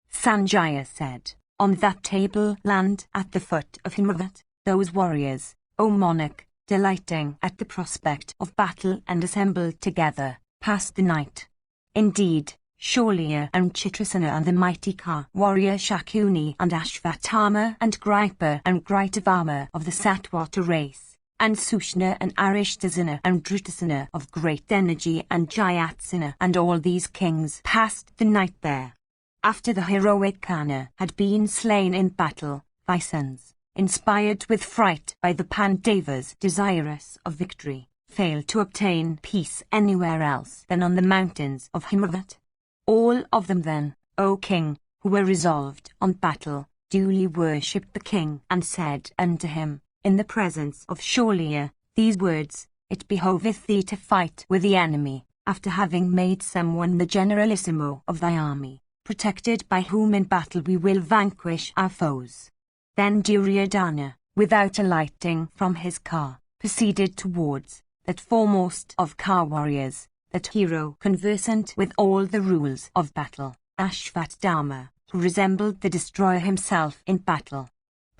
Sanjaya said, on that table-land at the foot of Himavat, those warriors, O monarch, delighting at the prospect of battle and assembled together, passed the night. Indeed, Shaulya and Chitrasana and the mighty Ka warrior Shakuni and Ashvatthama and Gripa and Gritavama of the Satwata race, and Sushna and Arishtasana and Dhritasana of great energy and Jayatsana, and all these kings passed the night there. After the heroic Kana had been slain in battle, thy sons, inspired with fright by the Pandavas desirous of victory, failed to obtain peace anywhere else than on the mountains of Himavat. All of them then, O king, who were resolved on battle, duly worshipped the king and said unto him, in the presence of Shaurya, these words, It behoveth thee to fight with the enemy, after having made someone the generalissimo of thy army, protected by whom in battle we will vanquish our foes. Then Duryodhana, without alighting from his car, proceeded towards that foremost of car warriors, that hero conversant with all the rules of battle, Ashvatthama, who resembled the destroyer himself in battle.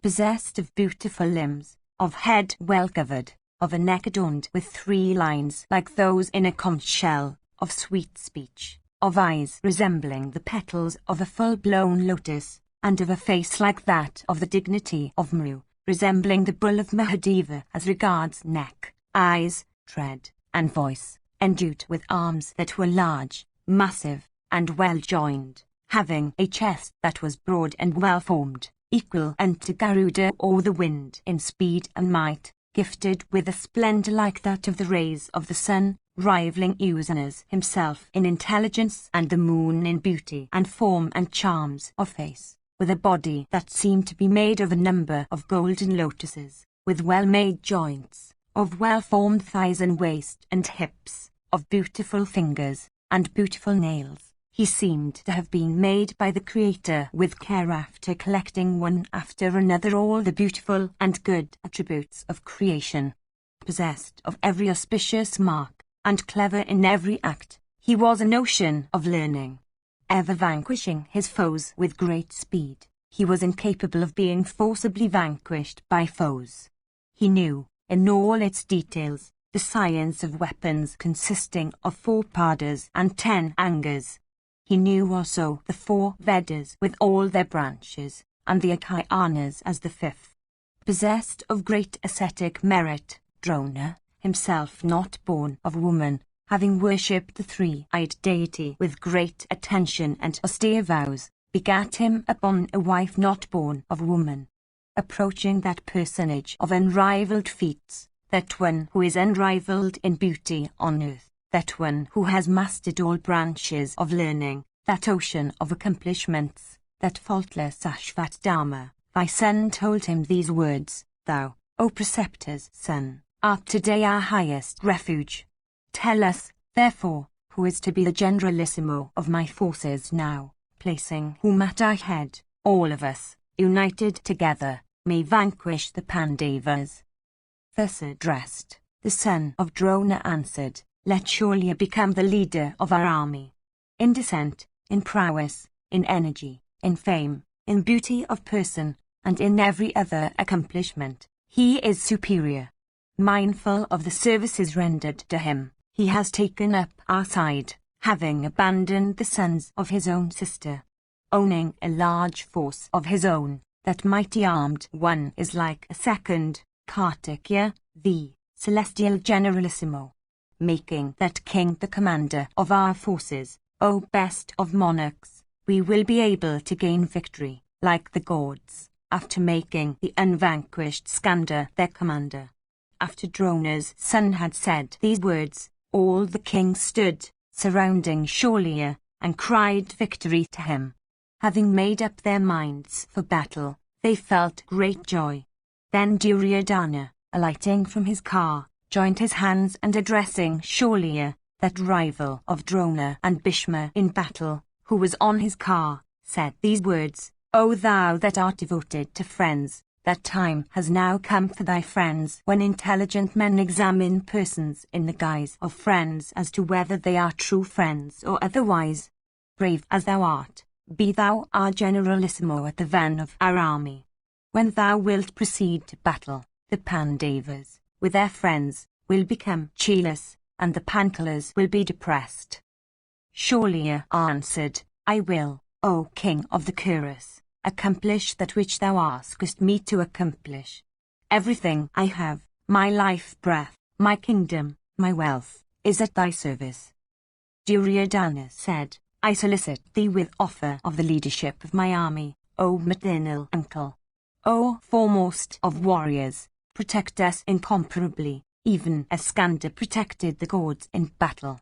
Possessed of beautiful limbs, of head well covered, of a neck adorned with 3 lines like those in a conch shell, of sweet speech, of eyes resembling the petals of a full-blown lotus, and of a face like that of the dignity of Mru, resembling the bull of Mahadeva as regards neck, eyes, tread, and voice, endued with arms that were large, massive, and well-joined, having a chest that was broad and well-formed, equal unto Garuda or the wind in speed and might, gifted with a splendor like that of the rays of the sun, rivaling Usanus himself in intelligence and the moon in beauty and form and charms of face, with a body that seemed to be made of a number of golden lotuses, with well-made joints, of well-formed thighs and waist and hips, of beautiful fingers, and beautiful nails. He seemed to have been made by the Creator with care after collecting one after another all the beautiful and good attributes of creation. Possessed of every auspicious mark, and clever in every act, he was an ocean of learning. Ever vanquishing his foes with great speed, he was incapable of being forcibly vanquished by foes. He knew, in all its details, the science of weapons consisting of 4 padas and 10 angas. He knew also the 4 Vedas with all their branches, and the Akayanas as the 5th. Possessed of great ascetic merit, Drona, himself not born of woman, having worshipped the 3-eyed deity with great attention and austere vows, begat him upon a wife not born of woman. Approaching that personage of unrivalled feats, that one who is unrivalled in beauty on earth, that one who has mastered all branches of learning, that ocean of accomplishments, that faultless Ashvatthama, thy son told him these words, Thou, O preceptor's son, art today our highest refuge. Tell us, therefore, who is to be the generalissimo of my forces now, placing whom at our head, all of us, united together, may vanquish the Pandavas. Thus addressed, the son of Drona answered, Let Shaurya become the leader of our army. In descent, in prowess, in energy, in fame, in beauty of person, and in every other accomplishment, he is superior. Mindful of the services rendered to him, he has taken up our side, having abandoned the sons of his own sister. Owning a large force of his own, that mighty armed one is like a second Kartikya, the celestial generalissimo. Making that king the commander of our forces, O best of monarchs, we will be able to gain victory, like the gods, after making the unvanquished Skanda their commander. After Drona's son had said these words, all the kings stood, surrounding Shaurya, and cried victory to him. Having made up their minds for battle, they felt great joy. Then Duryodhana, alighting from his car, joined his hands and addressing Shaurya, that rival of Drona and Bhishma in battle, who was on his car, said these words, O thou that art devoted to friends, that time has now come for thy friends when intelligent men examine persons in the guise of friends as to whether they are true friends or otherwise. Brave as thou art, be thou our generalissimo at the van of our army. When thou wilt proceed to battle, the Pandavas, with their friends, will become cheerless, and the Panchalas will be depressed. Shaurya answered, I will, O king of the Kurus, accomplish that which thou askest me to accomplish. Everything I have, my life breath, my kingdom, my wealth, is at thy service. Duryodhana said, I solicit thee with offer of the leadership of my army, O maternal uncle. O foremost of warriors, protect us incomparably, even as Skanda protected the gods in battle.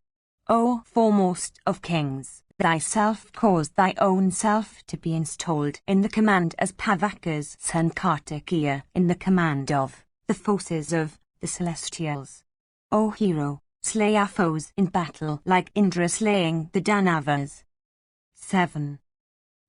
O foremost of kings, thyself caused thy own self to be installed in the command as Pavaka's son Kartikeya in the command of the forces of the celestials. O hero, slay our foes in battle like Indra slaying the Danavas. 7.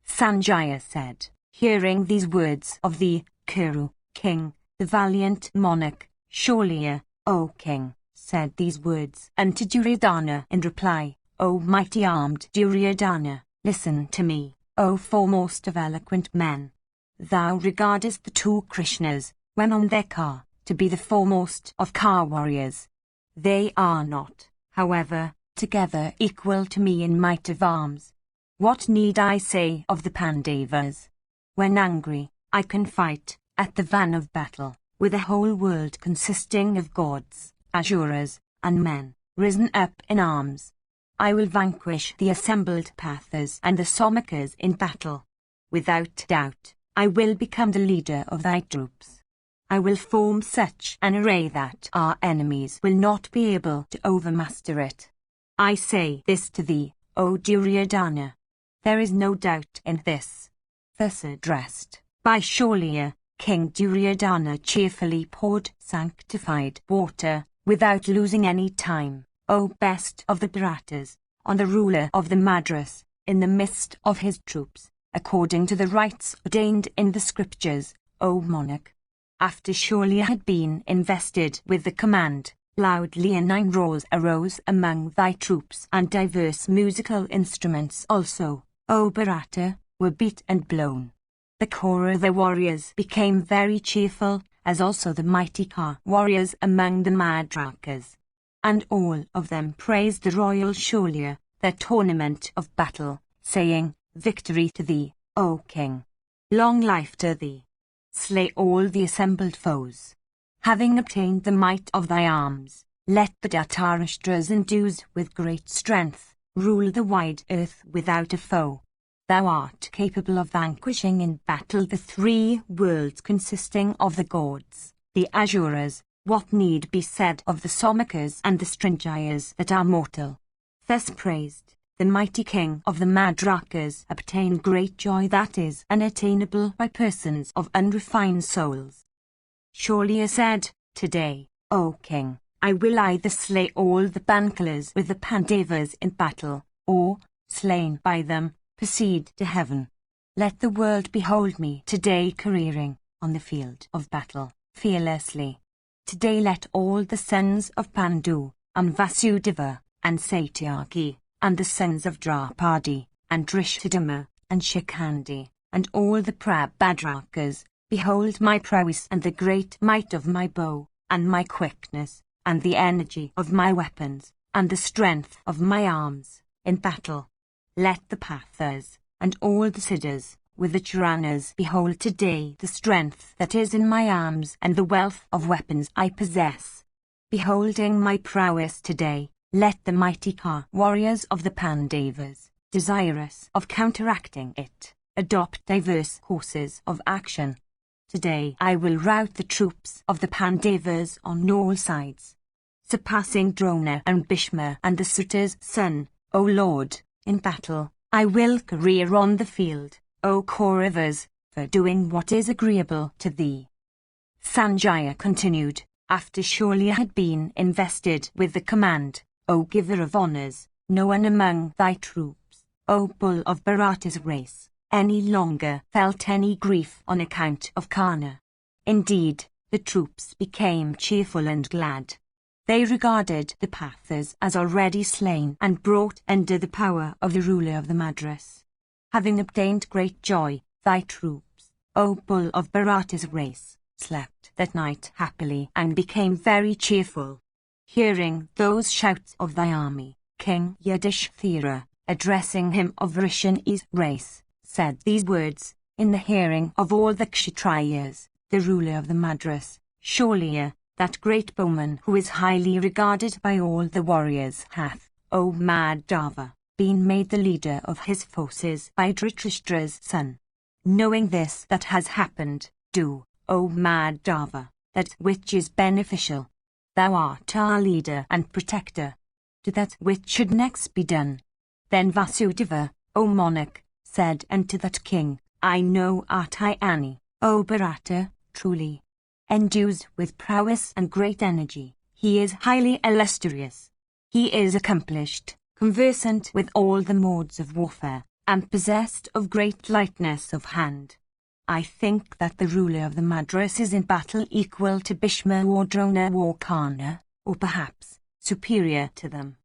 Sanjaya said, hearing these words of the Kuru king, the valiant monarch, Shaulya, O king, said these words unto Duryodhana in reply, O mighty armed Duryodhana, listen to me, O foremost of eloquent men. Thou regardest the two Krishnas, when on their car, to be the foremost of car warriors. They are not, however, together equal to me in might of arms. What need I say of the Pandavas? When angry, I can fight, at the van of battle, with a whole world consisting of gods, asuras, and men, risen up in arms. I will vanquish the assembled Pathas and the Somakas in battle. Without doubt, I will become the leader of thy troops. I will form such an array that our enemies will not be able to overmaster it. I say this to thee, O Duryodhana. There is no doubt in this. Thus addressed, by Shaulya, King Duryodhana cheerfully poured sanctified water, without losing any time, O best of the Bharatas, on the ruler of the Madras, in the midst of his troops, according to the rites ordained in the scriptures, O monarch. After Shaulya had been invested with the command, loud leonine roars arose among thy troops, and diverse musical instruments also, O Bharata, were beat and blown. The core of the warriors became very cheerful, as also the mighty car warriors among the Madrakas. And all of them praised the royal Shaulya, their tournament of battle, saying, Victory to thee, O king! Long life to thee! Slay all the assembled foes. Having obtained the might of thy arms, let the Dharashtra's endued with great strength, rule the wide earth without a foe. Thou art capable of vanquishing in battle the three worlds consisting of the gods, the Asuras. What need be said of the Somakas and the Stringyas that are mortal? Thus praised, the mighty king of the Madrakas obtained great joy that is unattainable by persons of unrefined souls. Shaulya said, Today, O king, I will either slay all the Bankalas with the Pandavas in battle, or, slain by them, proceed to heaven. Let the world behold me today careering on the field of battle, fearlessly. Today let all the sons of Pandu, and Vasudeva, and Satyaki, and the sons of Draupadi, and Drishthadama, and Shikandi, and all the Prabhadrakas, behold my prowess and the great might of my bow, and my quickness, and the energy of my weapons, and the strength of my arms, in battle. Let the Pathas, and all the Siddhas, with the Charanas behold today the strength that is in my arms and the wealth of weapons I possess. Beholding my prowess today, let the mighty car warriors of the Pandavas, desirous of counteracting it, adopt diverse courses of action. Today I will rout the troops of the Pandavas on all sides. Surpassing Drona and Bhishma and the Suta's son, O Lord, in battle, I will career on the field, O Kauravas, for doing what is agreeable to thee. Sanjaya continued, after Shaulya had been invested with the command, O giver of honours, no one among thy troops, O bull of Bharata's race, any longer felt any grief on account of Karna. Indeed, the troops became cheerful and glad. They regarded the Pathas as already slain and brought under the power of the ruler of the Madras. Having obtained great joy, thy troops, O bull of Bharata's race, slept that night happily and became very cheerful. Hearing those shouts of thy army, King Yudhishthira, addressing him of Vrishani's race, said these words, in the hearing of all the Kshatriyas, the ruler of the Madras, Shaulya, that great bowman who is highly regarded by all the warriors hath, O Madhava, been made the leader of his forces by Dhritarashtra's son. Knowing this that has happened, do, O Madhava, that which is beneficial. Thou art our leader and protector. Do that which should next be done. Then Vasudeva, O monarch, said unto that king, I know art Ani, O Bharata, truly. Endued with prowess and great energy, he is highly illustrious. He is accomplished, conversant with all the modes of warfare, and possessed of great lightness of hand. I think that the ruler of the Madras is in battle equal to Bhishma or Drona or Karna, or perhaps superior to them.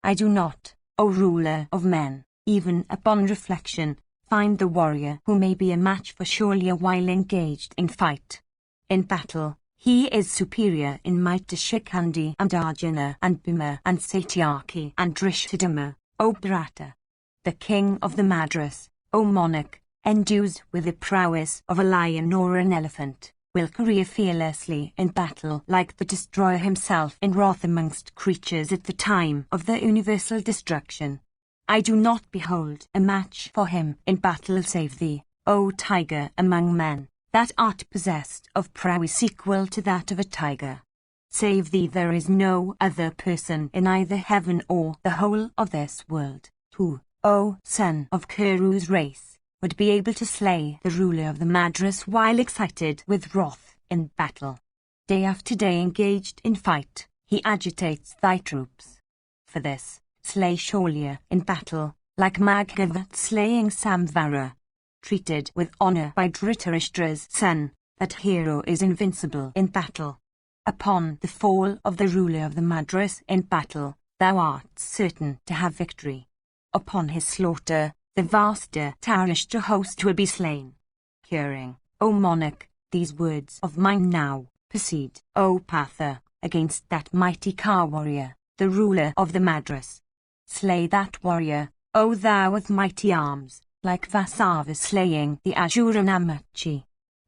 I do not, O ruler of men, even upon reflection, find the warrior who may be a match for Shaulya while engaged in fight. In battle, he is superior in might to Shikhandi and Arjuna and Bhima and Satyaki and Drishthadama, O Bharata. The king of the Madras, O monarch, endued with the prowess of a lion or an elephant, will career fearlessly in battle like the destroyer himself in wrath amongst creatures at the time of the universal destruction. I do not behold a match for him in battle save thee, O tiger among men, that art possessed of prowess equal to that of a tiger. Save thee there is no other person in either heaven or the whole of this world, who, O son of Kuru's race, would be able to slay the ruler of the Madras while excited with wrath in battle. Day after day engaged in fight, he agitates thy troops. For this, slay Shaulya in battle, like Maghavat slaying Samvara. Treated with honor by Dhritarashtra's son, that hero is invincible in battle. Upon the fall of the ruler of the Madras in battle, thou art certain to have victory. Upon his slaughter, the vast Dhritarashtra host will be slain. Hearing, O monarch, these words of mine now, proceed, O Partha, against that mighty Ka warrior, the ruler of the Madras. Slay that warrior, O thou of mighty arms, like Vasava slaying the Asura Namachi.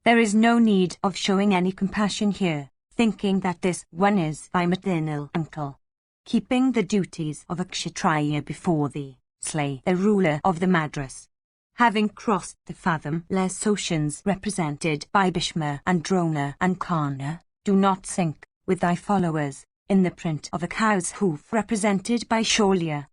There is no need of showing any compassion here, thinking that this one is thy maternal uncle. Keeping the duties of a Kshatriya before thee, slay the ruler of the Madras. Having crossed the fathomless oceans represented by Bhishma and Drona and Karna, do not sink, with thy followers, in the print of a cow's hoof represented by Shaulya.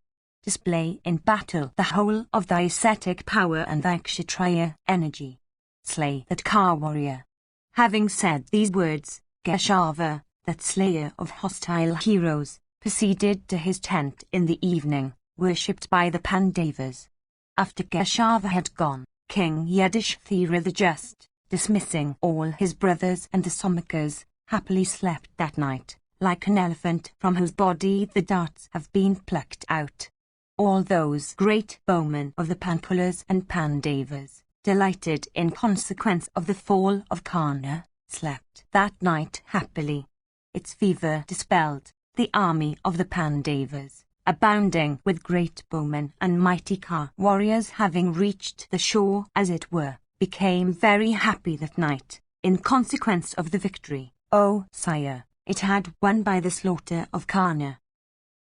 Display in battle the whole of thy ascetic power and thy Kshatriya energy. Slay that Ka warrior. Having said these words, Keshava, that slayer of hostile heroes, proceeded to his tent in the evening, worshipped by the Pandavas. After Keshava had gone, King Yudhishthira the Just, dismissing all his brothers and the Somikas, happily slept that night, like an elephant from whose body the darts have been plucked out. All those great bowmen of the Panchalas and Pandavas, delighted in consequence of the fall of Karna, slept that night happily. Its fever dispelled, the army of the Pandavas, abounding with great bowmen and mighty Ka warriors having reached the shore as it were, became very happy that night, in consequence of the victory, O sire, it had won by the slaughter of Karna.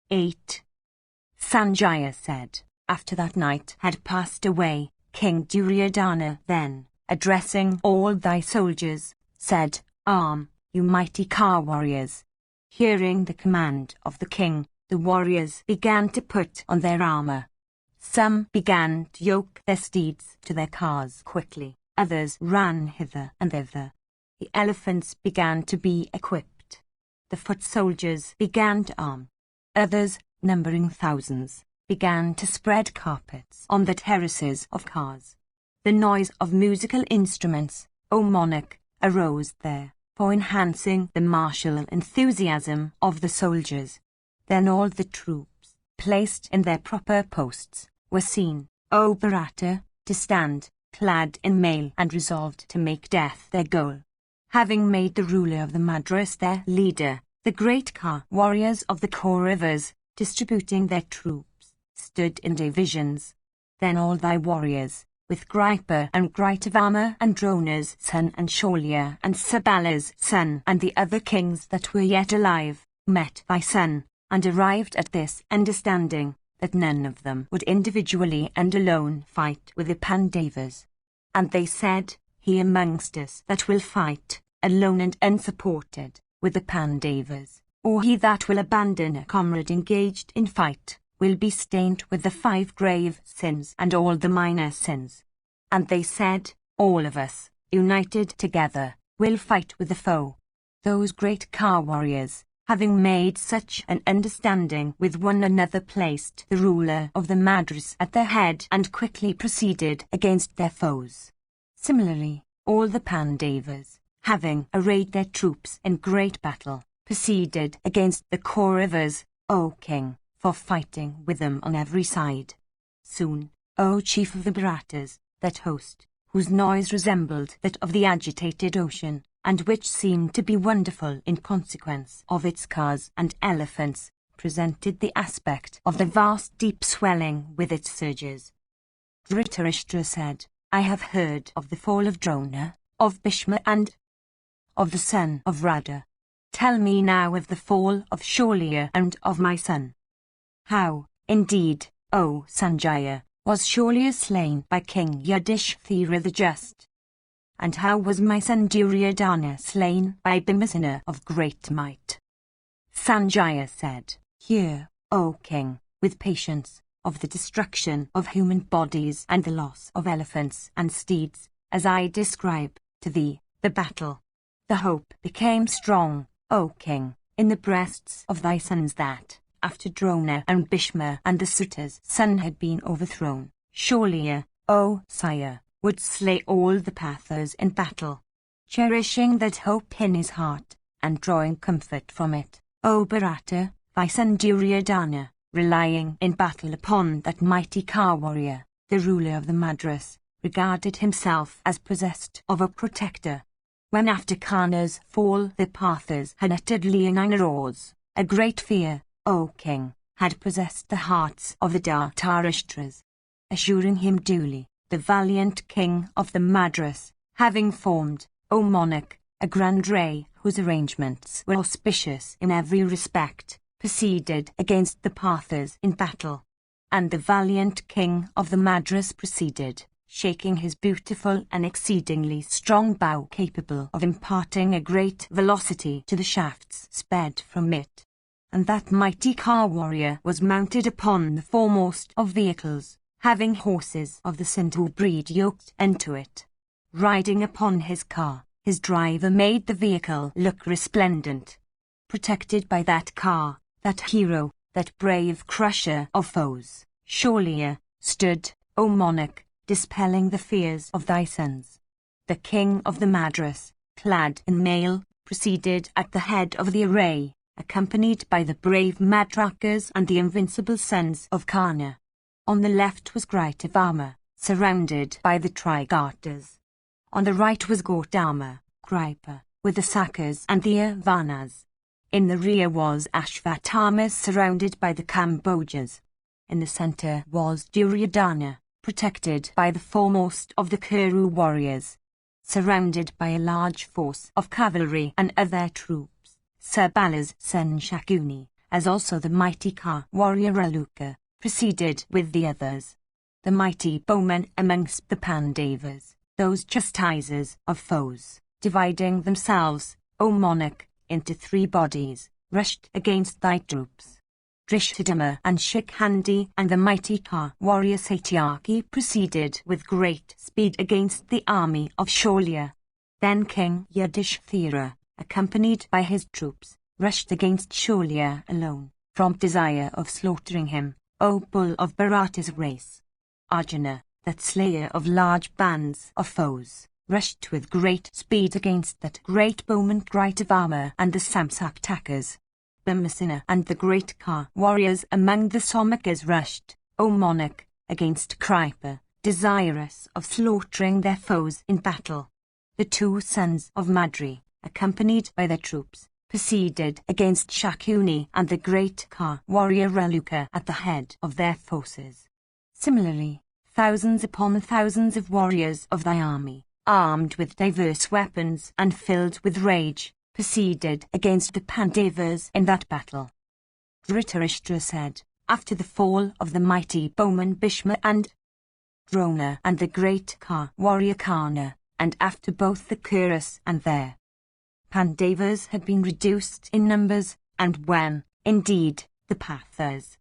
8. Sanjaya said, after that night had passed away, King Duryodhana then, addressing all thy soldiers, said, Arm, you mighty Ka warriors. Hearing the command of the king, the warriors began to put on their armor. Some began to yoke their steeds to their cars quickly, others ran hither and thither. The elephants began to be equipped. The foot soldiers began to arm. Others, numbering thousands, began to spread carpets on the terraces of cars. The noise of musical instruments, O monarch, arose there, for enhancing the martial enthusiasm of the soldiers. Then all the troops, placed in their proper posts, were seen, O Bharata, to stand, clad in mail and resolved to make death their goal. Having made the ruler of the Madras their leader, the great Ka warriors of the Kauravas, distributing their troops, stood in divisions. Then all thy warriors, with Gripa and Gritavama and Drona's son and Shaulya and Sabala's son and the other kings that were yet alive, met thy son, and arrived at this understanding, that none of them would individually and alone fight with the Pandavas. And they said, he amongst us that will fight, alone and unsupported, with the Pandavas, or he that will abandon a comrade engaged in fight, will be stained with the 5 grave sins and all the minor sins. And they said, all of us, united together, will fight with the foe. Those great Ka warriors, having made such an understanding with one another, placed the ruler of the Madras at their head and quickly proceeded against their foes. Similarly, all the Pandavas, having arrayed their troops in great battle, proceeded against the Kauravas, O king, for fighting with them on every side. Soon, O chief of the Bharatas, that host, whose noise resembled that of the agitated ocean, and which seemed to be wonderful in consequence of its cars and elephants, presented the aspect of the vast deep swelling with its surges. Dhritarashtra said, I have heard of the fall of Drona, of Bhishma and of the son of Radha. Tell me now of the fall of Sholya and of my son. How, indeed, O Sanjaya, was Sholya slain by King Yudhishthira the Just? And how was my son Duryodhana slain by Bhimasena of great might? Sanjaya said, Hear, O king, with patience, of the destruction of human bodies and the loss of elephants and steeds, as I describe to thee the battle. The hope became strong, O king, in the breasts of thy sons that, after Drona and Bhishma and the Suta's son had been overthrown, Sholya, O sire, would slay all the Pathas in battle. Cherishing that hope in his heart, and drawing comfort from it, O Bharata, thy son Duryodhana, relying in battle upon that mighty Ka warrior, the ruler of the Madras, regarded himself as possessed of a protector. When after Karna's fall the Pathas had uttered leonine roars, a great fear, O king, had possessed the hearts of the Dhritarashtras. Assuring him duly, the valiant king of the Madras, having formed, O monarch, a grand array whose arrangements were auspicious in every respect, proceeded against the Pathas in battle. And the valiant king of the Madras proceeded, shaking his beautiful and exceedingly strong bow capable of imparting a great velocity to the shafts sped from it. And that mighty Ka warrior was mounted upon the foremost of vehicles, having horses of the Sindhu breed yoked into it. Riding upon his car, his driver made the vehicle look resplendent. Protected by that car, that hero, that brave crusher of foes, Sholya, stood, O monarch, dispelling the fears of thy sons. The king of the Madras, clad in mail, proceeded at the head of the array, accompanied by the brave Madrakas and the invincible sons of Karna. On the left was Gritavama, surrounded by the Trigartas. On the right was Gautama, Kripa, with the Sakas and the Yavanas. In the rear was Ashvatthama, surrounded by the Kambojas. In the centre was Duryodhana, protected by the foremost of the Kuru warriors. Surrounded by a large force of cavalry and other troops, Sir Bala's son Shakuni, as also the mighty Ka warrior Raluka, proceeded with the others. The mighty bowmen amongst the Pandavas, those chastisers of foes, dividing themselves, O monarch, into 3 bodies, rushed against thy troops. Drishthadama and Shikhandi and the mighty Ka warrior Satyaki proceeded with great speed against the army of Sholya. Then King Yudhishthira, accompanied by his troops, rushed against Sholya alone, from desire of slaughtering him, O bull of Bharata's race. Arjuna, that slayer of large bands of foes, rushed with great speed against that great bowman Gritavama and the Samsaktakas. Bhimasena and the great Ka warriors among the Somakas rushed, O monarch, against Kripa, desirous of slaughtering their foes in battle. The 2 sons of Madri, accompanied by their troops, proceeded against Shakuni and the great Ka warrior Raluka at the head of their forces. Similarly, thousands upon thousands of warriors of thy army, armed with diverse weapons and filled with rage, proceeded against the Pandavas in that battle. Dhritarashtra said, after the fall of the mighty bowman Bhishma and Drona and the great Ka warrior Karna, and after both the Kuros and their Pandavas had been reduced in numbers, and when, indeed, the Pathas,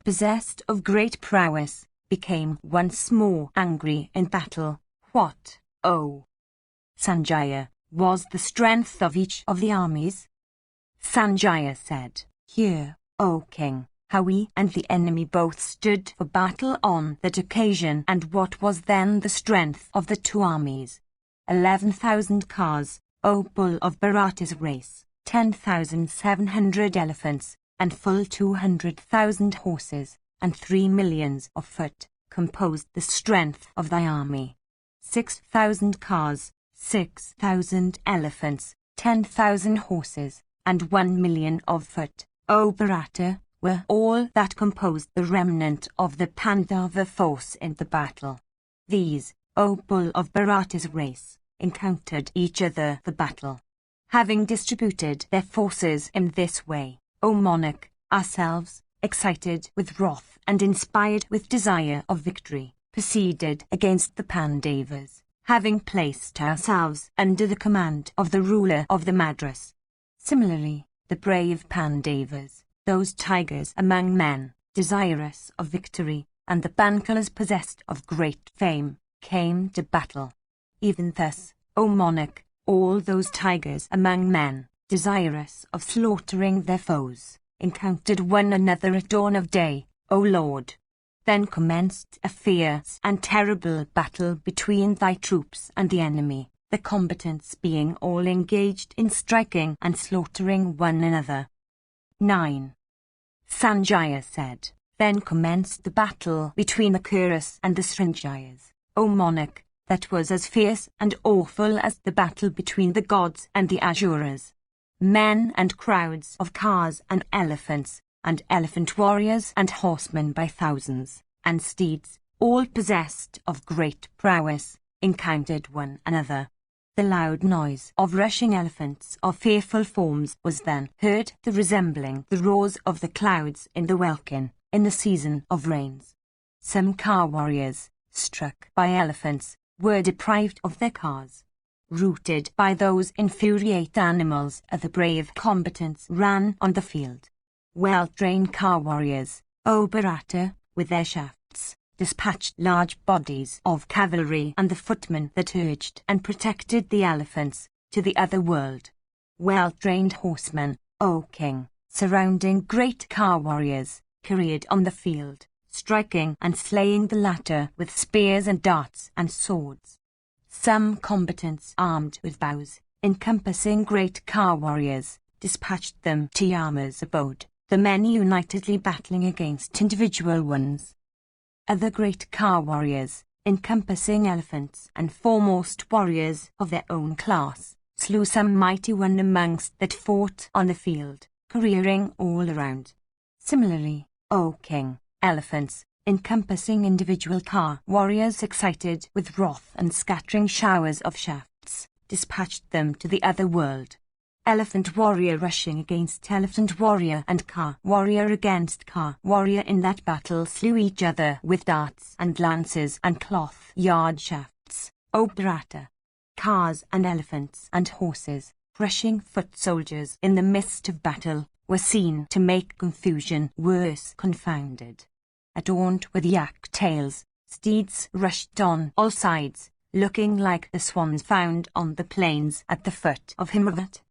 possessed of great prowess, became once more angry in battle, what, O Sanjaya, was the strength of each of the armies? Sanjaya said, "Hear, O king, how we and the enemy both stood for battle on that occasion, and what was then the strength of the two armies. 11,000 cars, O bull of Bharata's race, 10,700 elephants, and full 200,000 horses, and 3 millions of foot, composed the strength of thy army. 6,000 cars, 6,000 elephants, 10,000 horses, and 1 million of foot, O Bharata, were all that composed the remnant of the Pandava force in the battle. These, O bull of Bharata's race, encountered each other for battle. Having distributed their forces in this way, O monarch, ourselves, excited with wrath and inspired with desire of victory, proceeded against the Pandavas, having placed ourselves under the command of the ruler of the Madras. Similarly, the brave Pandavas, those tigers among men, desirous of victory, and the Bankalas possessed of great fame, came to battle. Even thus, O monarch, all those tigers among men, desirous of slaughtering their foes, encountered one another at dawn of day, O Lord. Then commenced a fierce and terrible battle between thy troops and the enemy, the combatants being all engaged in striking and slaughtering one another. 9. Sanjaya said, Then commenced the battle between the Kuros and the Srinjayas, O monarch, that was as fierce and awful as the battle between the gods and the Asuras. Men and crowds of cars and elephants, and elephant warriors and horsemen by thousands, and steeds, all possessed of great prowess, encountered one another. The loud noise of rushing elephants of fearful forms was then heard, resembling the roars of the clouds in the welkin in the season of rains. Some car warriors, struck by elephants, were deprived of their cars. Routed by those infuriate animals, the brave combatants ran on the field. Well-trained car warriors, O Bharata, with their shafts, dispatched large bodies of cavalry and the footmen that urged and protected the elephants to the other world. Well-trained horsemen, O king, surrounding great car warriors, careered on the field, striking and slaying the latter with spears and darts and swords. Some combatants armed with bows, encompassing great car warriors, dispatched them to Yama's abode, the men unitedly battling against individual ones. Other great car warriors, encompassing elephants and foremost warriors of their own class, slew some mighty one amongst that fought on the field, careering all around. Similarly, O king, elephants, encompassing individual car warriors excited with wrath and scattering showers of shafts, dispatched them to the other world. Elephant warrior rushing against elephant warrior and car warrior against car warrior in that battle slew each other with darts and lances and cloth yard shafts, O Bharata. Cars and elephants and horses, rushing foot soldiers in the midst of battle, were seen to make confusion worse confounded. Adorned with yak tails, steeds rushed on all sides, looking like the swans found on the plains at the foot of Himavat.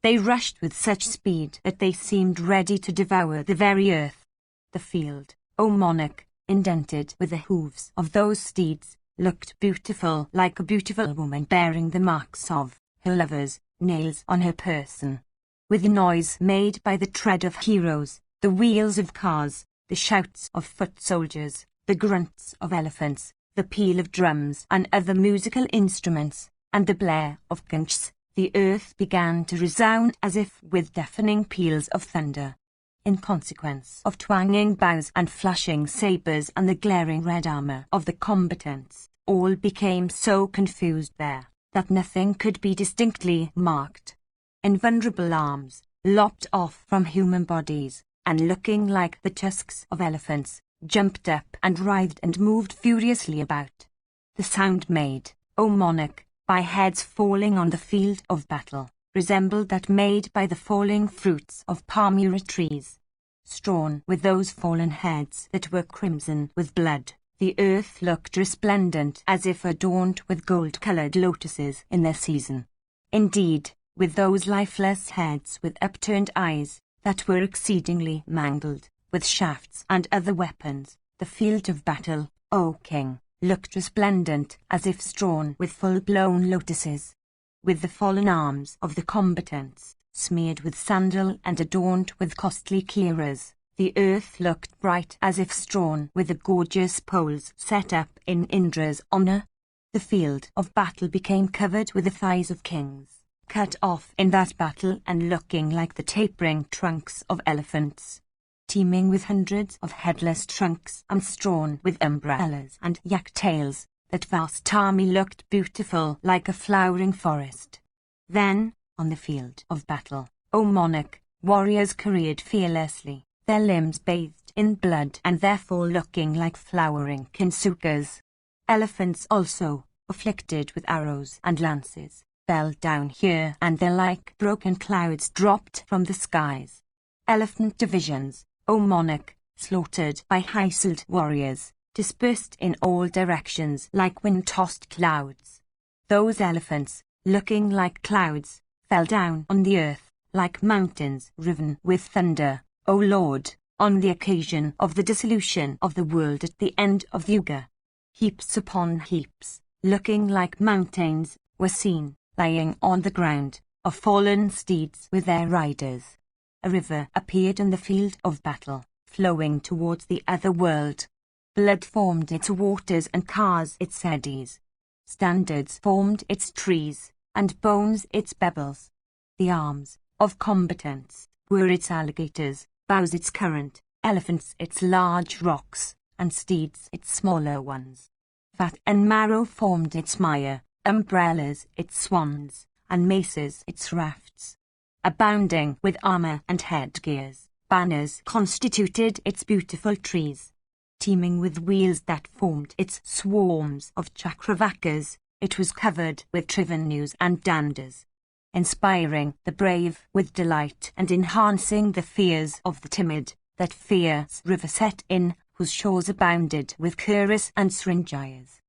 They rushed with such speed that they seemed ready to devour the very earth. The field, O monarch, indented with the hooves of those steeds, looked beautiful like a beautiful woman bearing the marks of her lover's nails on her person. With the noise made by the tread of heroes, the wheels of cars, the shouts of foot soldiers, the grunts of elephants, the peal of drums and other musical instruments, and the blare of conchs, the earth began to resound as if with deafening peals of thunder. In consequence of twanging bows and flashing sabres and the glaring red armor of the combatants, all became so confused there that nothing could be distinctly marked. Invulnerable arms, lopped off from human bodies, and looking like the tusks of elephants, jumped up and writhed and moved furiously about. The sound made, O monarch, by heads falling on the field of battle, resembled that made by the falling fruits of palmyra trees. Strewn with those fallen heads that were crimson with blood, the earth looked resplendent as if adorned with gold-colored lotuses in their season. Indeed, with those lifeless heads with upturned eyes, that were exceedingly mangled, with shafts and other weapons, the field of battle, O king, looked resplendent as if strewn with full-blown lotuses. With the fallen arms of the combatants, smeared with sandal and adorned with costly cuirass, the earth looked bright as if strewn with the gorgeous poles set up in Indra's honor. The field of battle became covered with the thighs of kings, cut off in that battle and looking like the tapering trunks of elephants, teeming with hundreds of headless trunks and strewn with umbrellas and yak-tails. That vast army looked beautiful like a flowering forest. Then, on the field of battle, O monarch, warriors careered fearlessly, their limbs bathed in blood and therefore looking like flowering kinsukas. Elephants also, afflicted with arrows and lances, fell down here and there like broken clouds dropped from the skies. Elephant divisions, O monarch, slaughtered by high-souled warriors, dispersed in all directions like wind-tossed clouds. Those elephants, looking like clouds, fell down on the earth, like mountains riven with thunder, O Lord, on the occasion of the dissolution of the world at the end of the Yuga. Heaps upon heaps, looking like mountains, were seen, lying on the ground, of fallen steeds with their riders. A river appeared in the field of battle, flowing towards the other world. Blood formed its waters and cars its eddies. Standards formed its trees, and bones its pebbles. The arms of combatants were its alligators, bows its current, elephants its large rocks, and steeds its smaller ones. Fat and marrow formed its mire, umbrellas its swans, and maces its rafts. Abounding with armor and headgears, banners constituted its beautiful trees. Teeming with wheels that formed its swarms of chakravakas, it was covered with trivenues and dandas, inspiring the brave with delight and enhancing the fears of the timid. That fierce river set in, whose shores abounded with cuirass and sringyas.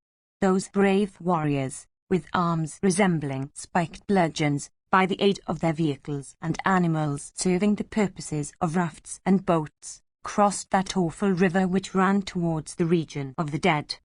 Those brave warriors, with arms resembling spiked bludgeons, by the aid of their vehicles and animals serving the purposes of rafts and boats, crossed that awful river which ran towards the region of the dead.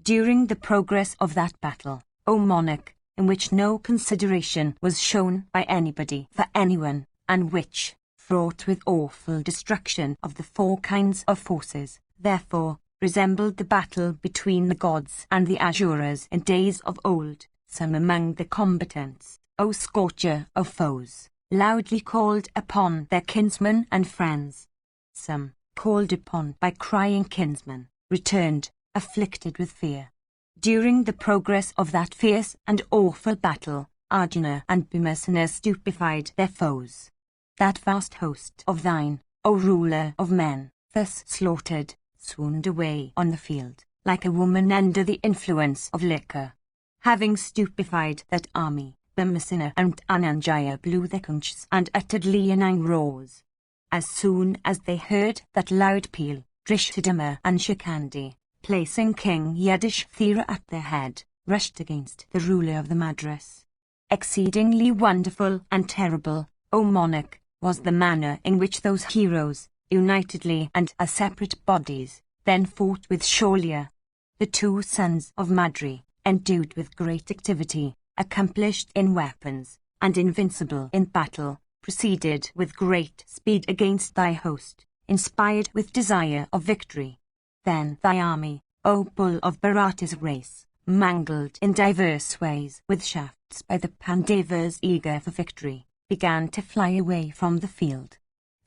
During the progress of that battle, O monarch, in which no consideration was shown by anybody for anyone, and which, fraught with awful destruction of the four kinds of forces, therefore, resembled the battle between the gods and the Asuras in days of old, some among the combatants, O scorcher of foes, loudly called upon their kinsmen and friends. Some, called upon by crying kinsmen, returned, afflicted with fear. During the progress of that fierce and awful battle, Arjuna and Bhimasena stupefied their foes. That vast host of thine, O ruler of men, thus slaughtered, swooned away on the field, like a woman under the influence of liquor. Having stupefied that army, Bhimasena and Ananjaya blew their conchs and uttered leonine roars. As soon as they heard that loud peal, Drishthadhyumna and Shikandi, placing King Yudhishthira at their head, rushed against the ruler of the Madras. Exceedingly wonderful and terrible, O monarch, was the manner in which those heroes, unitedly and as separate bodies, then fought with Shaulya. The two sons of Madri, endued with great activity, accomplished in weapons, and invincible in battle, proceeded with great speed against thy host, inspired with desire of victory. Then thy army, O bull of Bharata's race, mangled in diverse ways with shafts by the Pandavas eager for victory, began to fly away from the field.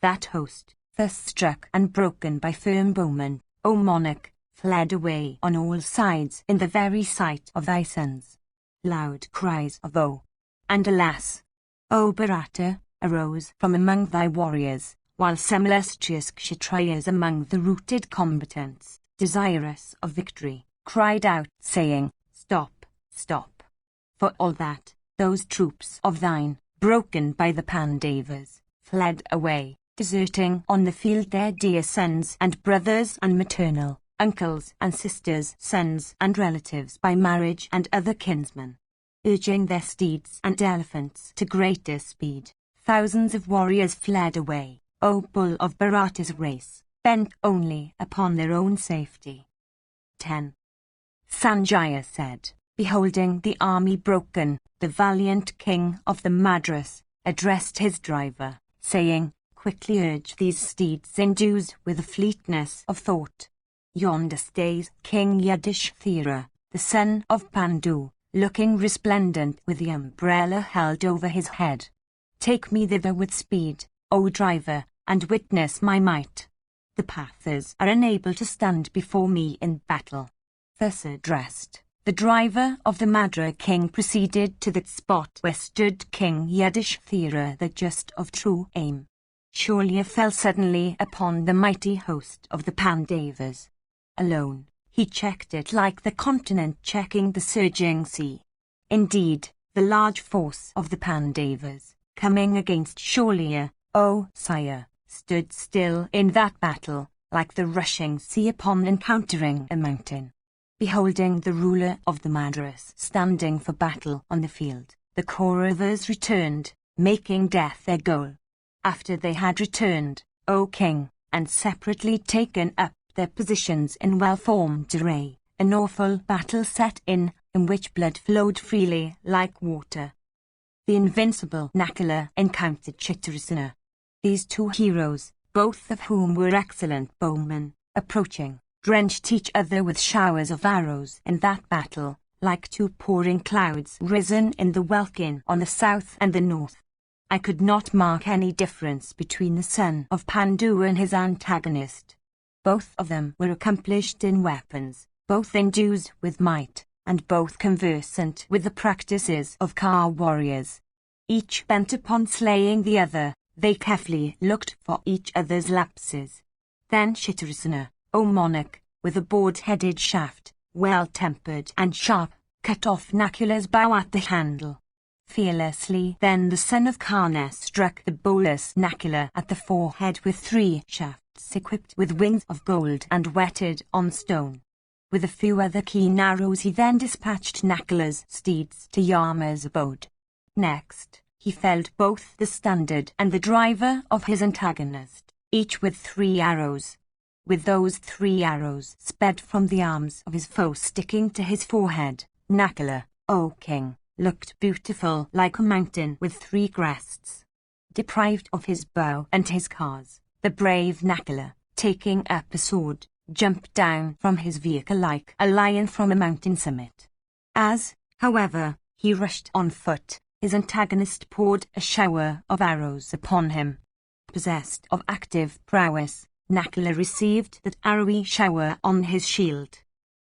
That host, thus struck and broken by firm bowmen, O monarch, fled away on all sides in the very sight of thy sons. Loud cries of "Oh!" and "Alas!" O Bharata, arose from among thy warriors, while some illustrious Kshatriyas among the routed combatants, desirous of victory, cried out, saying, "Stop, stop! For all that, those troops of thine, broken by the Pandavas, fled away, deserting on the field their dear sons and brothers and maternal, uncles and sisters, sons and relatives by marriage and other kinsmen. Urging their steeds and elephants to greater speed, thousands of warriors fled away, O bull of Bharata's race, bent only upon their own safety. 10. Sanjaya said, beholding the army broken, the valiant king of the Madras addressed his driver, saying, quickly urge these steeds endued with the fleetness of thought. Yonder stays King Yudhishthira, the son of Pandu, looking resplendent with the umbrella held over his head. Take me thither with speed, O driver, and witness my might. The Pathas are unable to stand before me in battle. Thus addressed, the driver of the Madra king proceeded to that spot where stood King Yudhishthira, the just of true aim. Shaulya fell suddenly upon the mighty host of the Pandavas. Alone, he checked it like the continent checking the surging sea. Indeed, the large force of the Pandavas, coming against Shaulya, O sire, stood still in that battle, like the rushing sea upon encountering a mountain. Beholding the ruler of the Madras standing for battle on the field, the Kauravas returned, making death their goal. After they had returned, O king, and separately taken up their positions in well-formed array, an awful battle set in which blood flowed freely like water. The invincible Nakula encountered Chitrasena. These two heroes, both of whom were excellent bowmen, approaching, drenched each other with showers of arrows in that battle, like two pouring clouds risen in the welkin on the south and the north. I could not mark any difference between the son of Pandu and his antagonist. Both of them were accomplished in weapons, both endued with might, and both conversant with the practices of Ka warriors. Each bent upon slaying the other, they carefully looked for each other's lapses. Then Chitrasena, O monarch, with a board-headed shaft, well-tempered and sharp, cut off Nakula's bow at the handle. Fearlessly then the son of Karna struck the bowless Nakula at the forehead with 3 shafts equipped with wings of gold and whetted on stone. With a few other keen arrows he then dispatched Nakula's steeds to Yama's abode. Next, he felled both the standard and the driver of his antagonist, each with 3 arrows. With those 3 arrows sped from the arms of his foe sticking to his forehead, Nakula, O king, looked beautiful like a mountain with 3 crests. Deprived of his bow and his cars, the brave Nakula, taking up a sword, jumped down from his vehicle like a lion from a mountain summit. As, however, he rushed on foot, his antagonist poured a shower of arrows upon him. Possessed of active prowess, Nakula received that arrowy shower on his shield.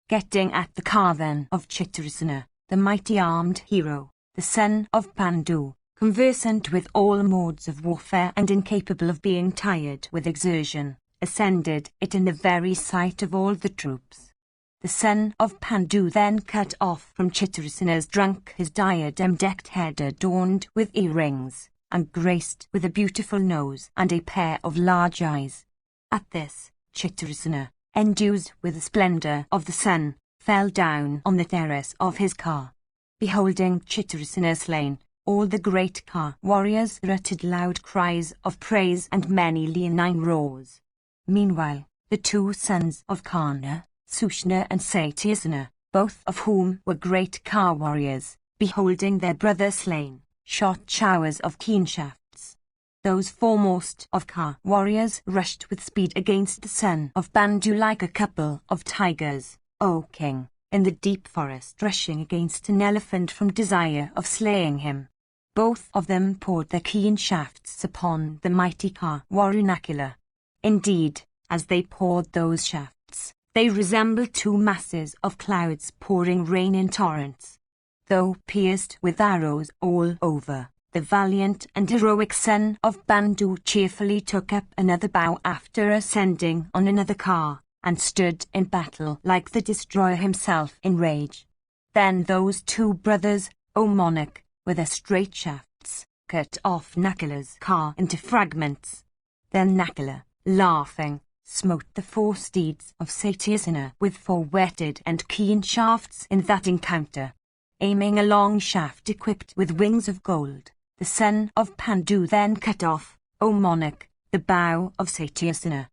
Getting at the car then of Chitrasena, the mighty armed hero, the son of Pandu, conversant with all modes of warfare and incapable of being tired with exertion, ascended it in the very sight of all the troops. The son of Pandu then cut off from Chitrasena's trunk his diadem-decked head adorned with earrings, and graced with a beautiful nose and a pair of large eyes. At this, Chitrasena, endued with the splendor of the sun, fell down on the terrace of his car. Beholding Chitrasena slain, all the great Ka warriors uttered loud cries of praise and many leonine roars. Meanwhile, the 2 sons of Karna, Sushna and Satyasena, both of whom were great Ka warriors, beholding their brother slain, shot showers of keen shafts. Those foremost of Ka warriors rushed with speed against the son of Pandu like a couple of tigers, O king, in the deep forest rushing against an elephant from desire of slaying him. Both of them poured their keen shafts upon the mighty Ka warrior Nakula. Indeed, as they poured those shafts, they resembled 2 masses of clouds pouring rain in torrents. Though pierced with arrows all over, the valiant and heroic son of Pandu cheerfully took up another bow after ascending on another car, and stood in battle like the destroyer himself in rage. Then those 2 brothers, O monarch, with their straight shafts, cut off Nakula's car into fragments. Then Nakula, laughing, smote the 4 steeds of Satyasena with 4 whetted and keen shafts in that encounter. Aiming a long shaft equipped with wings of gold, the son of Pandu then cut off, O monarch, the bow of Satyasena.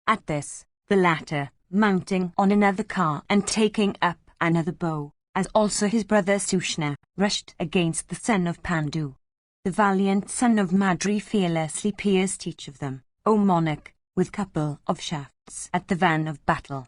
At this, the latter, mounting on another car and taking up another bow, as also his brother Sushna, rushed against the son of Pandu. The valiant son of Madri fearlessly pierced each of them, O monarch, with couple of shafts at the van of battle.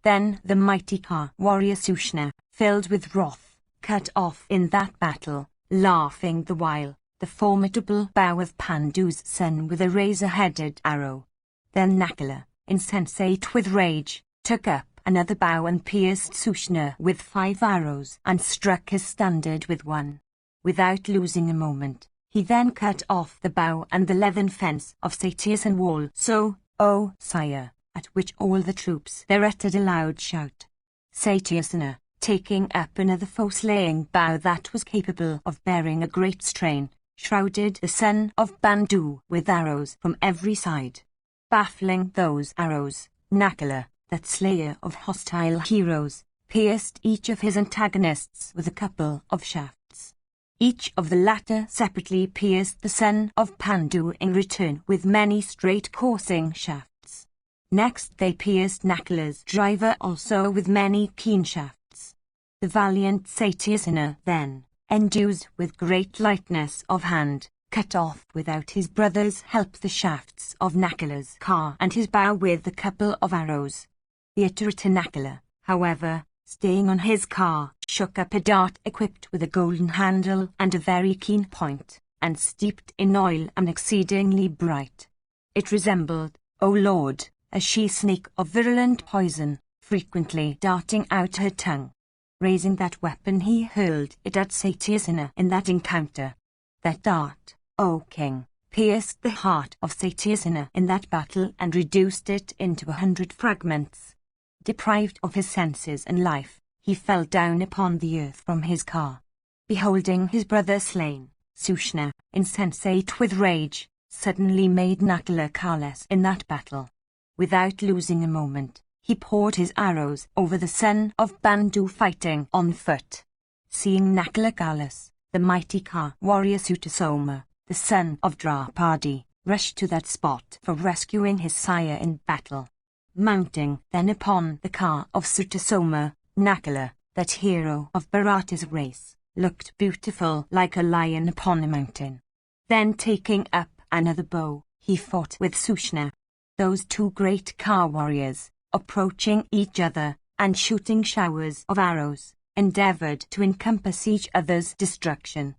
Then the mighty car warrior Sushna, filled with wrath, cut off in that battle, laughing the while, the formidable bow of Pandu's son with a razor-headed arrow. Then Nakula, insensate with rage, took up another bow and pierced Sushna with 5 arrows and struck his standard with 1. Without losing a moment, he then cut off the bow and the leathern fence of Satyasena wall. So, O sire, at which all the troops there uttered a loud shout. Satyasena, taking up another foe-slaying bow that was capable of bearing a great strain, shrouded the son of Pandu with arrows from every side. Baffling those arrows, Nakula, that slayer of hostile heroes, pierced each of his antagonists with a couple of shafts. Each of the latter separately pierced the son of Pandu in return with many straight coursing shafts. Next they pierced Nakula's driver also with many keen shafts. The valiant Satyasena then, endued with great lightness of hand, cut off without his brother's help the shafts of Nakula's car and his bow with a couple of arrows. The iterate Nakula, however, staying on his car, shook up a dart equipped with a golden handle and a very keen point, and steeped in oil and exceedingly bright. It resembled, O Lord, a she-snake of virulent poison, frequently darting out her tongue. Raising that weapon he hurled it at Satyasena in that encounter. That dart, O king, pierced the heart of Satyasena in that battle and reduced it into 100 fragments. Deprived of his senses and life, he fell down upon the earth from his car. Beholding his brother slain, Sushna, insensate with rage, suddenly made Nakula carless in that battle. Without losing a moment, he poured his arrows over the son of Pandu fighting on foot. Seeing Nakula carless, the mighty car warrior Sutasoma, the son of Draupadi, rushed to that spot for rescuing his sire in battle. Mounting then upon the car of Sutasoma, Nakula, that hero of Bharata's race, looked beautiful like a lion upon a mountain. Then taking up another bow, he fought with Sushna. Those 2 great car warriors, approaching each other, and shooting showers of arrows, endeavored to encompass each other's destruction.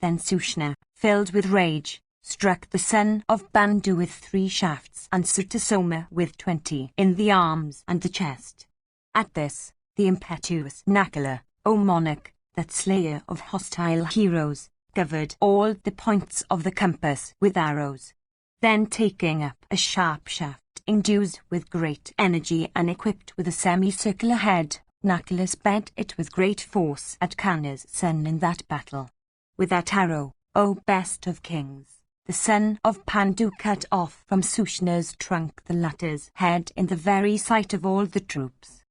Then Sushna, filled with rage, struck the son of Pandu with 3 shafts and Sutasoma with 20 in the arms and the chest. At this, the impetuous Nakula, O monarch, that slayer of hostile heroes, covered all the points of the compass with arrows. Then taking up a sharp shaft, endued with great energy and equipped with a semicircular head, Nakula sped it with great force at Kanna's son in that battle. With that arrow, O best of kings, the son of Pandu cut off from Sushna's trunk the latter's head in the very sight of all the troops.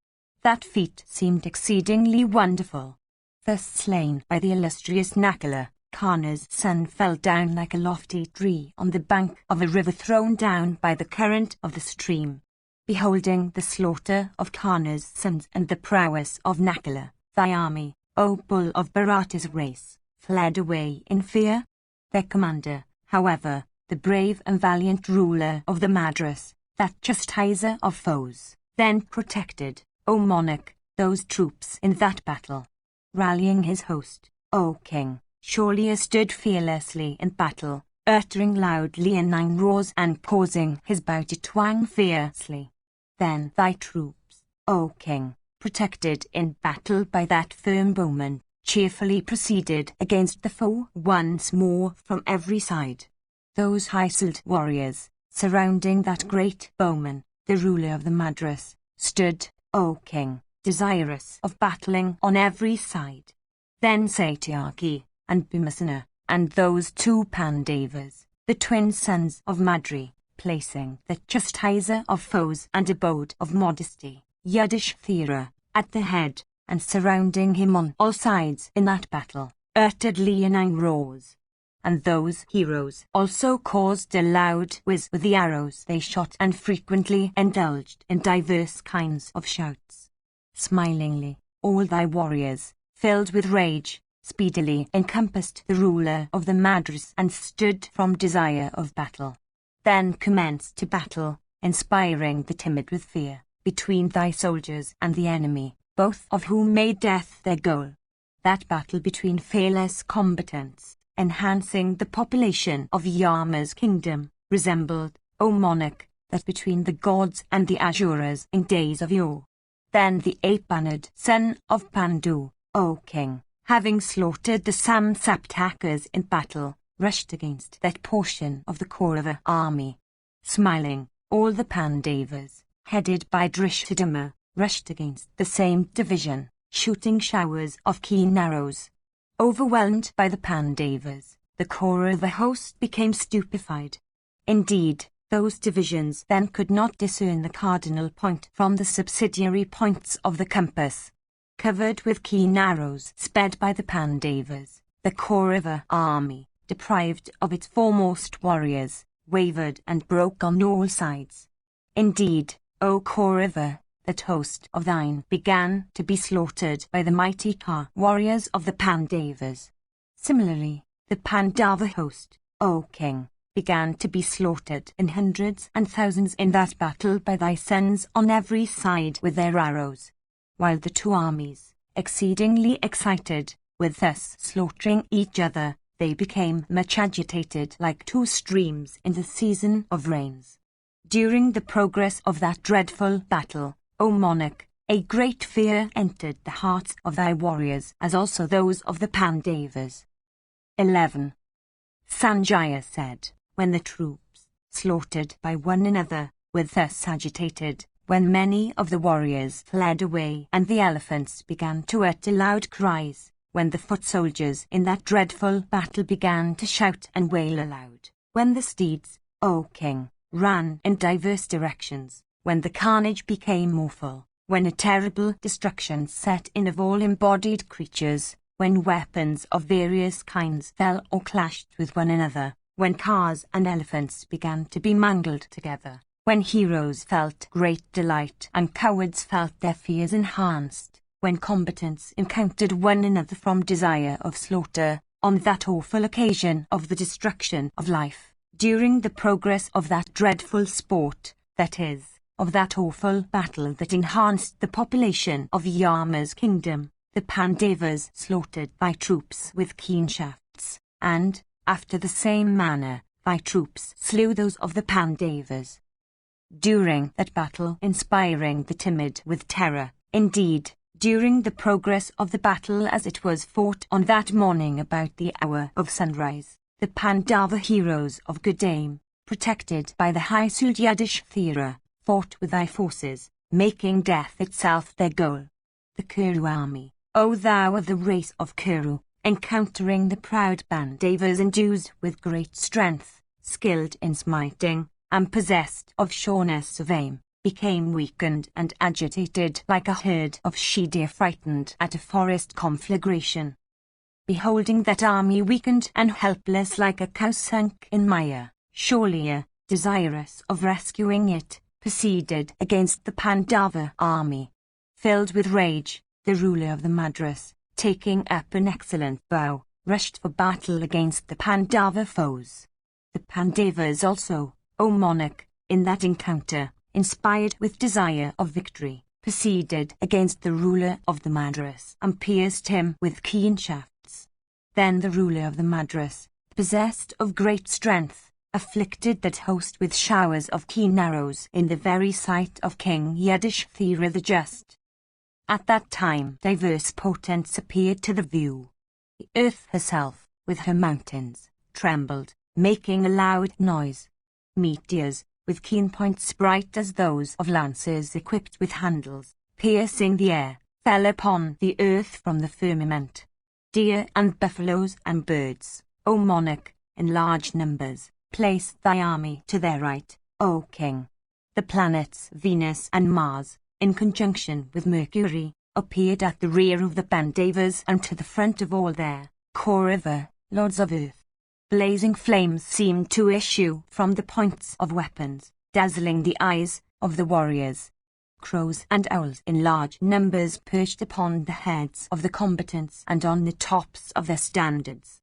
That feat seemed exceedingly wonderful. Thus slain by the illustrious Nakula, Kanna's son fell down like a lofty tree on the bank of a river thrown down by the current of the stream. Beholding the slaughter of Kanna's sons and the prowess of Nakula, thy army, O bull of Bharata's race, fled away in fear. Their commander, however, the brave and valiant ruler of the Madras, that chastiser of foes, then protected, O monarch, those troops in that battle. Rallying his host, O king, Shaurya stood fearlessly in battle, uttering loudly in 9 roars and causing his bow to twang fiercely. Then thy troops, O king, protected in battle by that firm bowman, cheerfully proceeded against the foe once more from every side. Those high-souled warriors, surrounding that great bowman, the ruler of the Madras, stood, O king, desirous of battling on every side. Then Satyaki and Bhimasena, and those two Pandavas, the twin sons of Madri, placing the chastiser of foes and abode of modesty, Yudhishthira, at the head, and surrounding him on all sides in that battle, uttered leonine roars. And those heroes also caused a loud whiz with the arrows they shot, and frequently indulged in diverse kinds of shouts. Smilingly, all thy warriors, filled with rage, speedily encompassed the ruler of the Madras and stood from desire of battle. Then commenced to battle, inspiring the timid with fear, between thy soldiers and the enemy, both of whom made death their goal. That battle between fearless combatants, enhancing the population of Yama's kingdom, resembled, O monarch, that between the gods and the Asuras in days of yore. Then the eight-bannered son of Pandu, O king, having slaughtered the Samsaptakas in battle, rushed against that portion of the Kaurava army. Smiling, all the Pandavas, headed by Drishthadhyumna, rushed against the same division, shooting showers of keen arrows. Overwhelmed by the Pandavas, the Kaurava host became stupefied. Indeed, those divisions then could not discern the cardinal point from the subsidiary points of the compass. Covered with keen arrows sped by the Pandavas, the Kaurava army, deprived of its foremost warriors, wavered and broke on all sides. Indeed, O Kaurava, that host of thine began to be slaughtered by the mighty warriors of the Pandavas. Similarly, the Pandava host, O king, began to be slaughtered in hundreds and thousands in that battle by thy sons on every side with their arrows. While the two armies, exceedingly excited, with thus slaughtering each other, they became much agitated like two streams in the season of rains. During the progress of that dreadful battle, O monarch, a great fear entered the hearts of thy warriors as also those of the Pandavas. 11. Sanjaya said, when the troops, slaughtered by one another, were thus agitated, when many of the warriors fled away and the elephants began to utter loud cries, when the foot soldiers in that dreadful battle began to shout and wail aloud, when the steeds, O king, ran in diverse directions, when the carnage became awful, when a terrible destruction set in of all embodied creatures, when weapons of various kinds fell or clashed with one another, when cars and elephants began to be mangled together, when heroes felt great delight and cowards felt their fears enhanced, when combatants encountered one another from desire of slaughter, on that awful occasion of the destruction of life, during the progress of that dreadful sport, that is, of that awful battle that enhanced the population of Yama's kingdom, the Pandavas slaughtered thy troops with keen shafts, and, after the same manner, thy troops slew those of the Pandavas. During that battle inspiring the timid with terror, indeed, during the progress of the battle as it was fought on that morning about the hour of sunrise, the Pandava heroes of good aim, protected by the high shield Yudhishthira, fought with thy forces, making death itself their goal. The Kuru army, O thou of the race of Kuru, encountering the proud Pandavas endued with great strength, skilled in smiting, and possessed of sureness of aim, became weakened and agitated like a herd of she-deer frightened at a forest conflagration. Beholding that army weakened and helpless like a cow sunk in mire, Shaulya, desirous of rescuing it, proceeded against the Pandava army. Filled with rage, the ruler of the Madras, taking up an excellent bow, rushed for battle against the Pandava foes. The Pandavas also, O monarch, in that encounter, inspired with desire of victory, proceeded against the ruler of the Madras and pierced him with keen shafts. Then the ruler of the Madras, possessed of great strength, afflicted that host with showers of keen arrows in the very sight of King Yudhishthira the Just. At that time diverse portents appeared to the view. The earth herself, with her mountains, trembled, making a loud noise. Meteors, with keen points bright as those of lances equipped with handles, piercing the air, fell upon the earth from the firmament. deer and buffaloes and birds, O monarch, in large numbers, place thy army to their right, O king. The planets Venus and Mars, in conjunction with Mercury, appeared at the rear of the Pandavas and to the front of all their Kaurava, lords of earth. Blazing flames seemed to issue from the points of weapons, dazzling the eyes of the warriors. Crows and owls in large numbers perched upon the heads of the combatants and on the tops of their standards.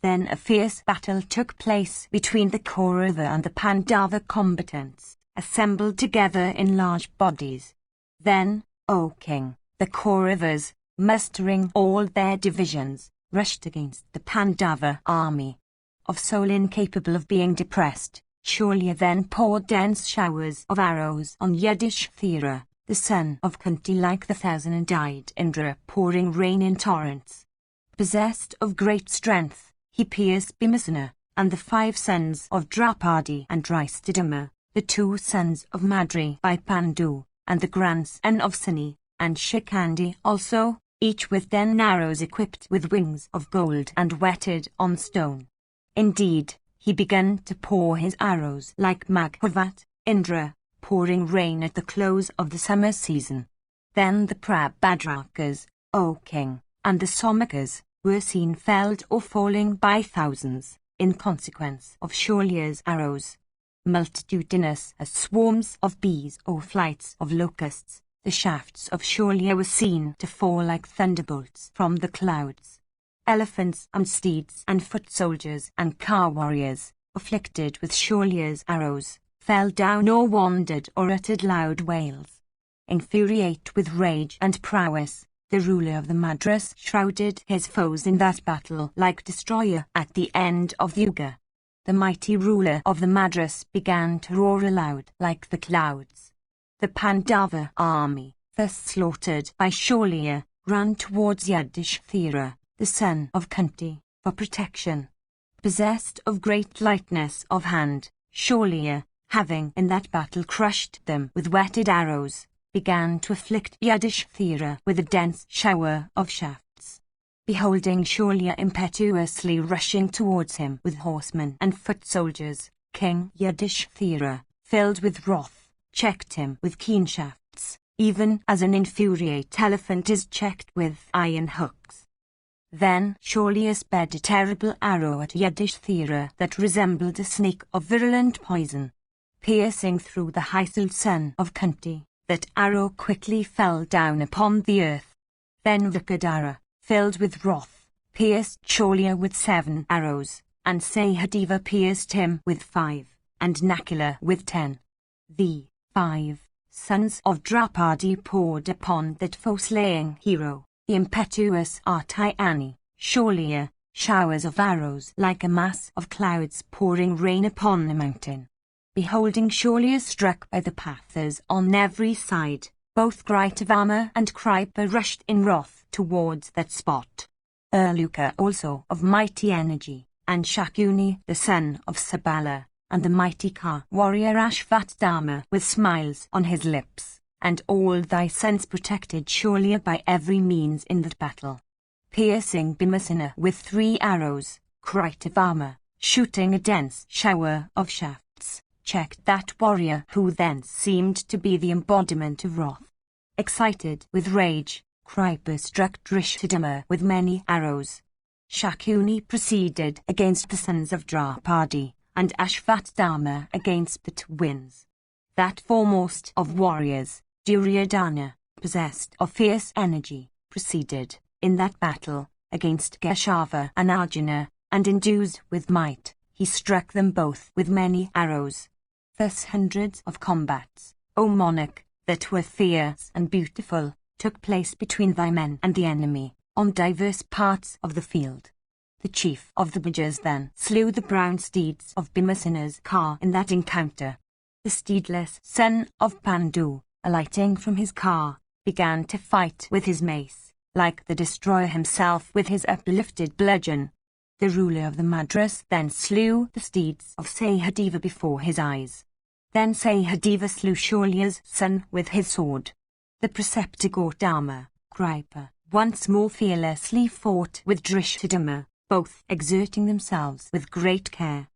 Then a fierce battle took place between the Kaurava and the Pandava combatants, assembled together in large bodies. Then, O king, the Kauravas, mustering all their divisions, rushed against the Pandava army. Of soul incapable of being depressed, Shaulya then poured dense showers of arrows on Yudhishthira, the son of Kunti, like the thousand-eyed Indra pouring rain in torrents. Possessed of great strength, he pierced Bhimasena, and the 5 sons of Draupadi and Dristadama, the 2 sons of Madri by Pandu, and the grandson of Suni, and Shikandi also, each with 10 arrows equipped with wings of gold and whetted on stone. Indeed, he began to pour his arrows like Maghavat, Indra, pouring rain at the close of the summer season. Then the Prabhadrakas, O king, and the Somakas, were seen felled or falling by thousands, in consequence of Shaulya's arrows. Multitudinous as swarms of bees or flights of locusts, the shafts of Shaulya were seen to fall like thunderbolts from the clouds. Elephants and steeds and foot soldiers and car warriors, afflicted with Shaulya's arrows, fell down or wandered or uttered loud wails. Infuriate with rage and prowess, the ruler of the Madras shrouded his foes in that battle like destroyer at the end of the Yuga. The mighty ruler of the Madras began to roar aloud like the clouds. The Pandava army, thus slaughtered by Shaulya, ran towards Yudhishthira, the son of Kunti, for protection. Possessed of great lightness of hand, Shaulya, having in that battle crushed them with whetted arrows, began to afflict Yudhishthira with a dense shower of shafts. Beholding Shaulya impetuously rushing towards him with horsemen and foot soldiers, King Yudhishthira, filled with wrath, checked him with keen shafts, even as an infuriate elephant is checked with iron hooks. Then Shaulya sped a terrible arrow at Yudhishthira that resembled a snake of virulent poison. Piercing through the Hysil son of Kunti, that arrow quickly fell down upon the earth. Then Vrikadara, filled with wrath, pierced Shaulya with 7 arrows, and Sahadeva pierced him with 5, and Nakula with 10. The 5 sons of Draupadi poured upon that foe-slaying hero, the impetuous Artyani, Shaulya, showers of arrows like a mass of clouds pouring rain upon the mountain. Beholding Shaulya struck by the Pathas on every side, both Gritavama and Kripa rushed in wrath towards that spot. Urluka also of mighty energy, and Shakuni the son of Sabala, and the mighty Ka warrior Ashvatthama with smiles on his lips, and all thy sons protected Shaulya by every means in that battle. Piercing Bhimasena with 3 arrows, Kritavama, shooting a dense shower of shafts, checked that warrior who then seemed to be the embodiment of wrath. Excited with rage, Kripa struck Drishthadama with many arrows. Shakuni proceeded against the sons of Draupadi, and Ashvatthama against the twins. That foremost of warriors, Duryodhana, possessed of fierce energy, proceeded, in that battle, against Keshava and Arjuna, and endued with might, he struck them both with many arrows. Thus hundreds of combats, O monarch, that were fierce and beautiful, took place between thy men and the enemy, on diverse parts of the field. The chief of the Bhajas then slew the brown steeds of Bhimasena's car in that encounter. The steedless son of Pandu, alighting from his car, began to fight with his mace, like the destroyer himself with his uplifted bludgeon. The ruler of the Madras then slew the steeds of Sahadeva before his eyes. Then Sahadeva slew Shaulya's son with his sword. The preceptor Gautama, Kripa, once more fearlessly fought with Drishthadhyumna, both exerting themselves with great care.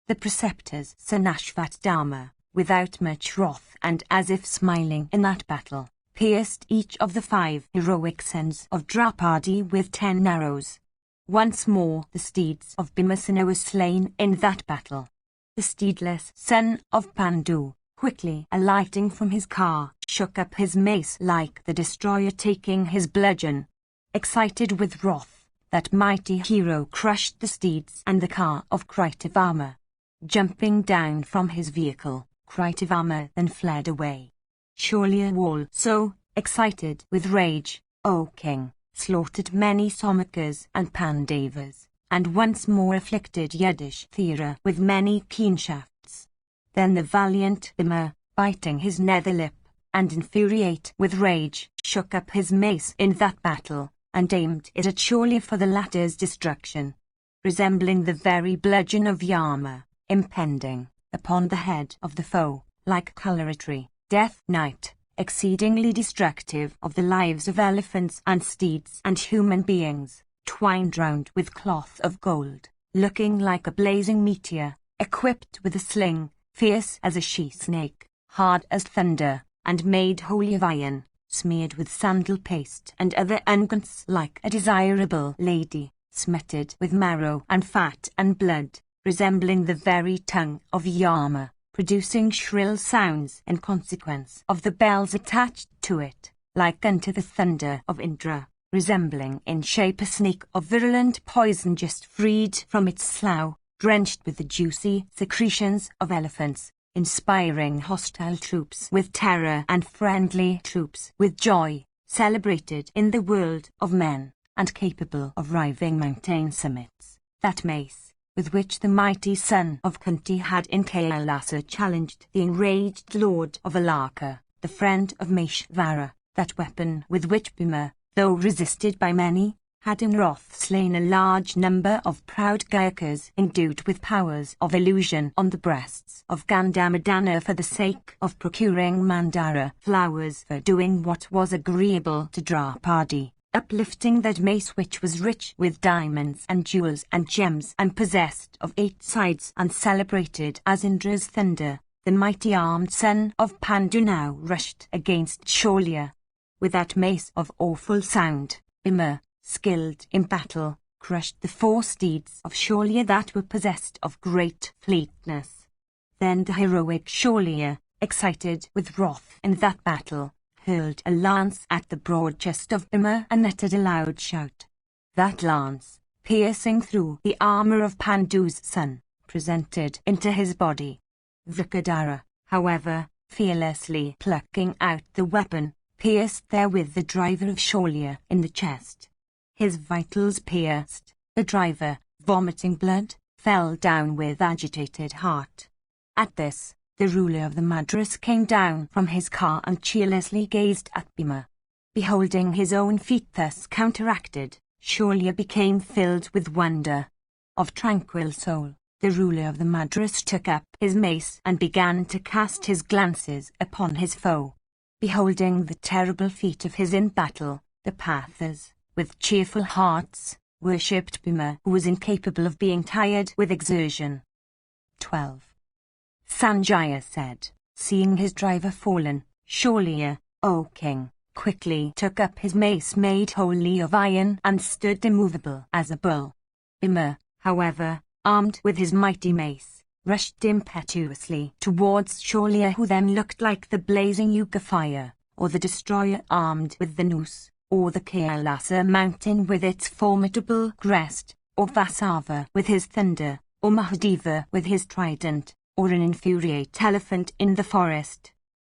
The preceptors Sanashvatdharma, without much wrath and as if smiling in that battle, pierced each of the 5 heroic sons of Draupadi with 10 arrows. Once more the steeds of Bhimasena were slain in that battle. The steedless son of Pandu, quickly alighting from his car, shook up his mace like the destroyer taking his bludgeon. Excited with wrath, that mighty hero crushed the steeds and the car of Kritavarma. Jumping down from his vehicle, Kritavarma then fled away. Shaulya also, excited with rage, O king, slaughtered many Somakas and Pandavas, and once more afflicted Yudhishthira with many keen shafts. Then the valiant Bhima, biting his nether lip, and infuriate with rage, shook up his mace in that battle, and aimed it at Shaulya for the latter's destruction. Resembling the very bludgeon of Yama, impending upon the head of the foe, like Kalaratory, Death Knight, exceedingly destructive of the lives of elephants and steeds and human beings, twined round with cloth of gold, looking like a blazing meteor, equipped with a sling, fierce as a she-snake, hard as thunder, and made wholly of iron, smeared with sandal paste and other unguents like a desirable lady, smetted with marrow and fat and blood, resembling the very tongue of Yama, producing shrill sounds in consequence of the bells attached to it, like unto the thunder of Indra, resembling in shape a snake of virulent poison just freed from its slough, drenched with the juicy secretions of elephants, inspiring hostile troops with terror and friendly troops with joy, celebrated in the world of men, and capable of riving mountain summits. That mace, with which the mighty son of Kunti had in Kailasa challenged the enraged lord of Alaka, the friend of Maheshvara, that weapon with which Bhima, though resisted by many, had in wrath slain a large number of proud Gayakas endued with powers of illusion on the breasts of Gandhamadana for the sake of procuring Mandara flowers for doing what was agreeable to Draupadi, uplifting that mace which was rich with diamonds and jewels and gems and possessed of 8 sides and celebrated as Indra's thunder, the mighty armed son of Pandu now rushed against Shaulya. With that mace of awful sound, Bhima, skilled in battle, crushed the 4 steeds of Shaulya that were possessed of great fleetness. Then the heroic Shaulya, excited with wrath in that battle, hurled a lance at the broad chest of Bhima and uttered a loud shout. That lance, piercing through the armor of Pandu's son, presented into his body. Vrikadara, however, fearlessly plucking out the weapon, pierced therewith the driver of Shaulya in the chest. His vitals pierced, the driver, vomiting blood, fell down with agitated heart. At this, the ruler of the Madras came down from his car and cheerlessly gazed at Bhima. Beholding his own feat thus counteracted, Shaulya became filled with wonder. Of tranquil soul, the ruler of the Madras took up his mace and began to cast his glances upon his foe. Beholding the terrible feat of his in battle, the Pathas, with cheerful hearts, worshipped Bhima, who was incapable of being tired with exertion. 12. Sanjaya said, seeing his driver fallen, Shaulya, O king, quickly took up his mace made wholly of iron and stood immovable as a bull. Bhima, however, armed with his mighty mace, rushed impetuously towards Shaulya, who then looked like the blazing Yuga fire, or the destroyer armed with the noose, or the Kailasa mountain with its formidable crest, or Vasava with his thunder, or Mahadeva with his trident, or an infuriate elephant in the forest.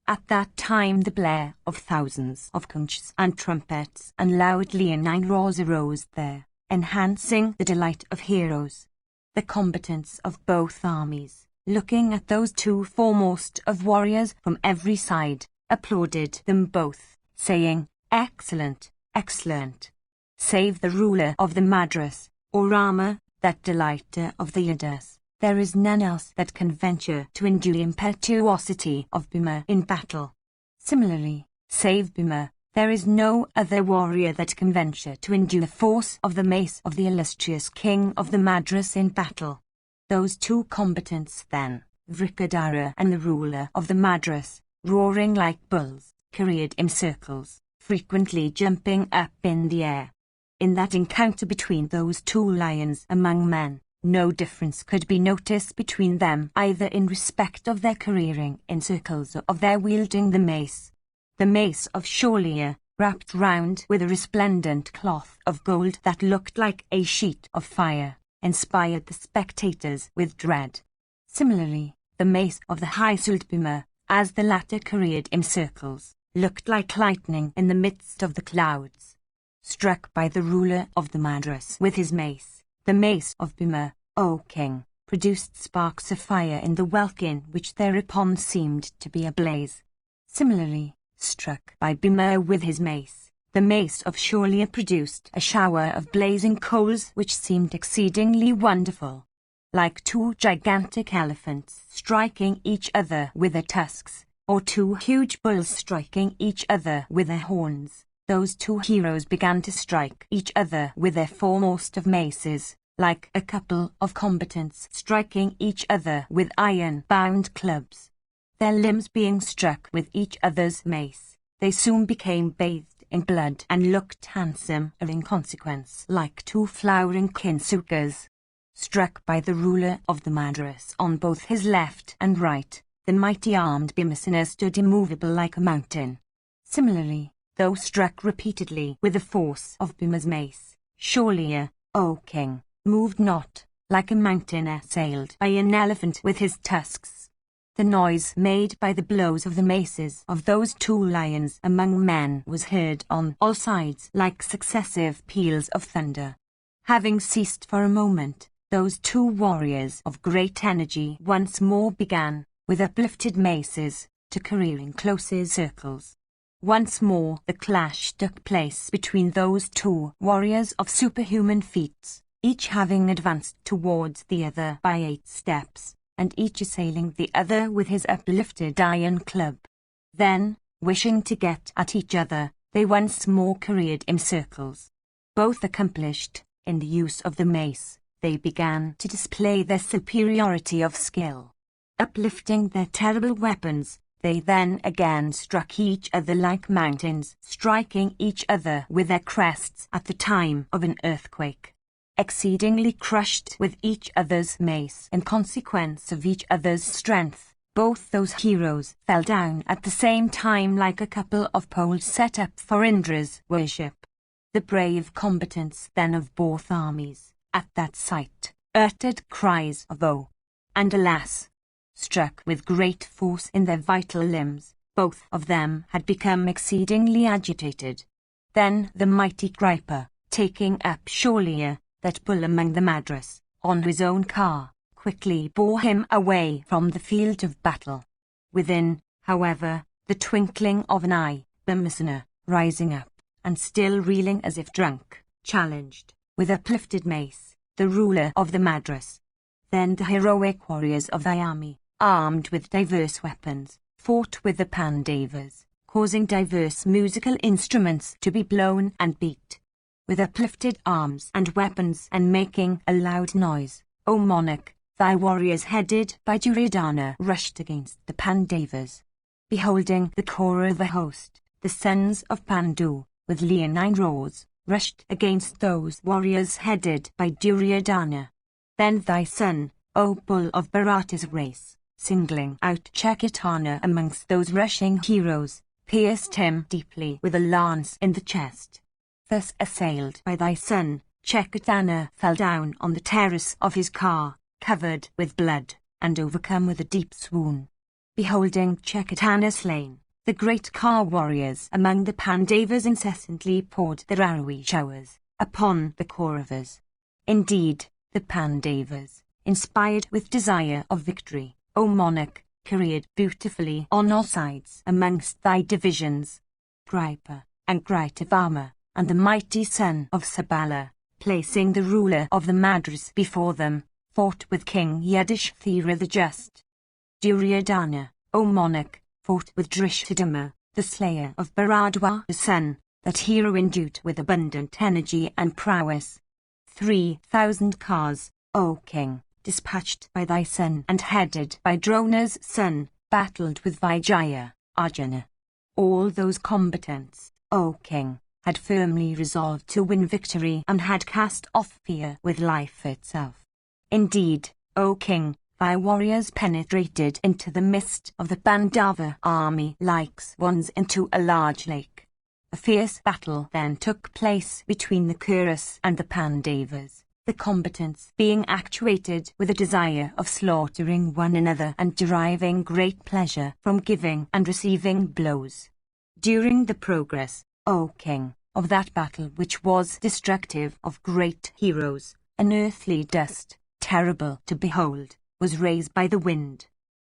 At that time the blare of thousands of conchs and trumpets and loud leonine roars arose there, enhancing the delight of heroes. The combatants of both armies, looking at those 2 foremost of warriors from every side, applauded them both, saying, Excellent, excellent. Save the ruler of the Madras, or Rama, that delighter of the Yadas, there is none else that can venture to endure the impetuosity of Bhima in battle. Similarly, save Bhima, There is no other warrior that can venture to endure the force of the mace of the illustrious king of the Madras in battle. Those two combatants then, Vrikadara and the ruler of the Madras, roaring like bulls, careered in circles, frequently jumping up in the air. In that encounter between those two lions among men, no difference could be noticed between them either in respect of their careering in circles or of their wielding the mace. The mace of Shaurya, wrapped round with a resplendent cloth of gold that looked like a sheet of fire, inspired the spectators with dread. Similarly, the mace of the high Bhima, as the latter careered in circles, looked like lightning in the midst of the clouds. Struck by the ruler of the Madras with his mace, the mace of Bhima, O king, produced sparks of fire in the welkin which thereupon seemed to be ablaze. Similarly, struck by Bhima with his mace, the mace of Shaurya produced a shower of blazing coals which seemed exceedingly wonderful. Like two gigantic elephants striking each other with their tusks, or two huge bulls striking each other with their horns, those two heroes began to strike each other with their foremost of maces, like a couple of combatants striking each other with iron-bound clubs. Their limbs being struck with each other's mace, they soon became bathed in blood and looked handsome in consequence like two flowering kinsukas. Struck by the ruler of the Madras on both his left and right, the mighty armed Bhimasena stood immovable like a mountain. Similarly, though struck repeatedly with the force of Bhima's mace, Shaurya, O king, moved not, like a mountain assailed by an elephant with his tusks. The noise made by the blows of the maces of those two lions among men was heard on all sides like successive peals of thunder. Having ceased for a moment, those two warriors of great energy once more began, with uplifted maces, to career in closer circles. Once more the clash took place between those two warriors of superhuman feats, each having advanced towards the other by 8 steps, and each assailing the other with his uplifted iron club. Then, wishing to get at each other, they once more careered in circles. Both accomplished, in the use of the mace, they began to display their superiority of skill. Uplifting their terrible weapons, they then again struck each other like mountains, striking each other with their crests at the time of an earthquake. Exceedingly crushed with each other's mace in consequence of each other's strength, both those heroes fell down at the same time like a couple of poles set up for Indra's worship. The brave combatants then of both armies, at that sight, uttered cries of "Oh!" and "Alas!" Struck with great force in their vital limbs, both of them had become exceedingly agitated. Then the mighty Kripa, taking up Shaurya, that bull among the Madras, on his own car, quickly bore him away from the field of battle. Within, however, the twinkling of an eye, Bhimasena, rising up, and still reeling as if drunk, challenged, with uplifted mace, the ruler of the Madras. Then the heroic warriors of the army, armed with diverse weapons, fought with the Pandavas, causing diverse musical instruments to be blown and beat. With uplifted arms and weapons and making a loud noise, O monarch, thy warriors headed by Duryodhana rushed against the Pandavas. Beholding the core of the host, the sons of Pandu, with leonine roars, rushed against those warriors headed by Duryodhana. Then thy son, O bull of Bharata's race, singling out Chaitanya amongst those rushing heroes, pierced him deeply with a lance in the chest. Thus assailed by thy son, Chaitanya fell down on the terrace of his car, covered with blood, and overcome with a deep swoon. Beholding Chaitanya slain, the great car warriors among the Pandavas incessantly poured their arrowy showers upon the Kauravas. Indeed, the Pandavas, inspired with desire of victory, O monarch, careered beautifully on all sides amongst thy divisions. Kripa and Kritavarma, and the mighty son of Sabala, placing the ruler of the Madras before them, fought with King Yudhishthira the just. Duryodhana, O monarch, fought with Drishthadhyumna, the slayer of Bharadwaja's son, that hero endued with abundant energy and prowess. 3,000 cars, O king, dispatched by thy son and headed by Drona's son, battled with Vijaya, Arjuna. All those combatants, O king, had firmly resolved to win victory and had cast off fear with life itself. Indeed, O king, thy warriors penetrated into the midst of the Pandava army like swans into a large lake. A fierce battle then took place between the Kurus and the Pandavas, the combatants being actuated with a desire of slaughtering one another and deriving great pleasure from giving and receiving blows. During the progress, O king, of that battle which was destructive of great heroes, an earthly dust, terrible to behold, was raised by the wind.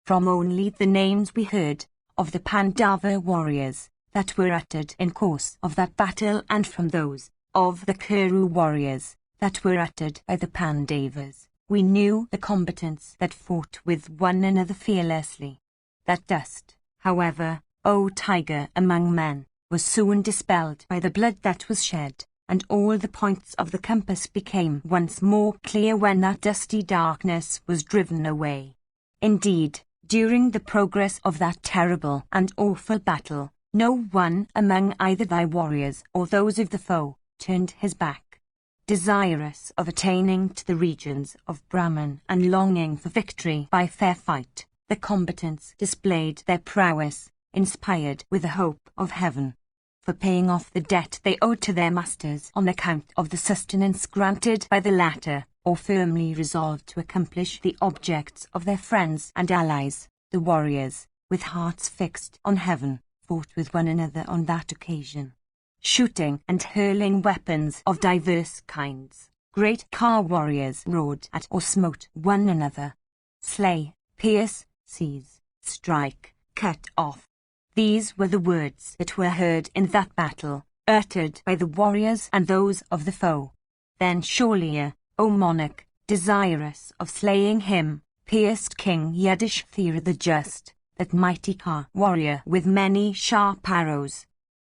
From only the names we heard of the Pandava warriors that were uttered in course of that battle, and from those of the Kuru warriors that were uttered by the Pandavas, we knew the combatants that fought with one another fearlessly. That dust, however, O tiger among men, was soon dispelled by the blood that was shed, and all the points of the compass became once more clear when that dusty darkness was driven away. Indeed, during the progress of that terrible and awful battle, no one among either thy warriors or those of the foe turned his back. Desirous of attaining to the regions of Brahman and longing for victory by fair fight, the combatants displayed their prowess, inspired with the hope of heaven. For paying off the debt they owed to their masters on account of the sustenance granted by the latter, or firmly resolved to accomplish the objects of their friends and allies, the warriors, with hearts fixed on heaven, fought with one another on that occasion, shooting and hurling weapons of diverse kinds. Great car warriors rode at or smote one another. Slay, pierce, seize, strike, cut off. These were the words that were heard in that battle, uttered by the warriors and those of the foe. Then Shaulya, O monarch, desirous of slaying him, pierced King Yudhishthira the Just, that mighty car warrior with many sharp arrows.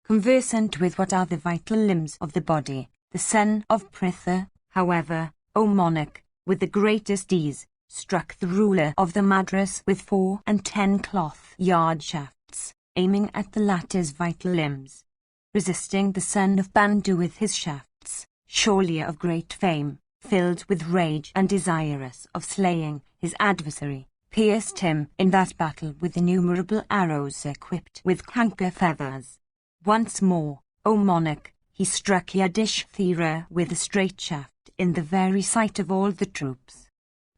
Conversant with what are the vital limbs of the body, the son of Pritha, however, O monarch, with the greatest ease, struck the ruler of the Madras with 4 and 10 cloth-yard shafts, aiming at the latter's vital limbs. Resisting the son of Bandu with his shafts, Shaulya of great fame, filled with rage and desirous of slaying his adversary, pierced him in that battle with innumerable arrows equipped with canker feathers. Once more, O monarch, he struck Yudhishthira with a straight shaft in the very sight of all the troops.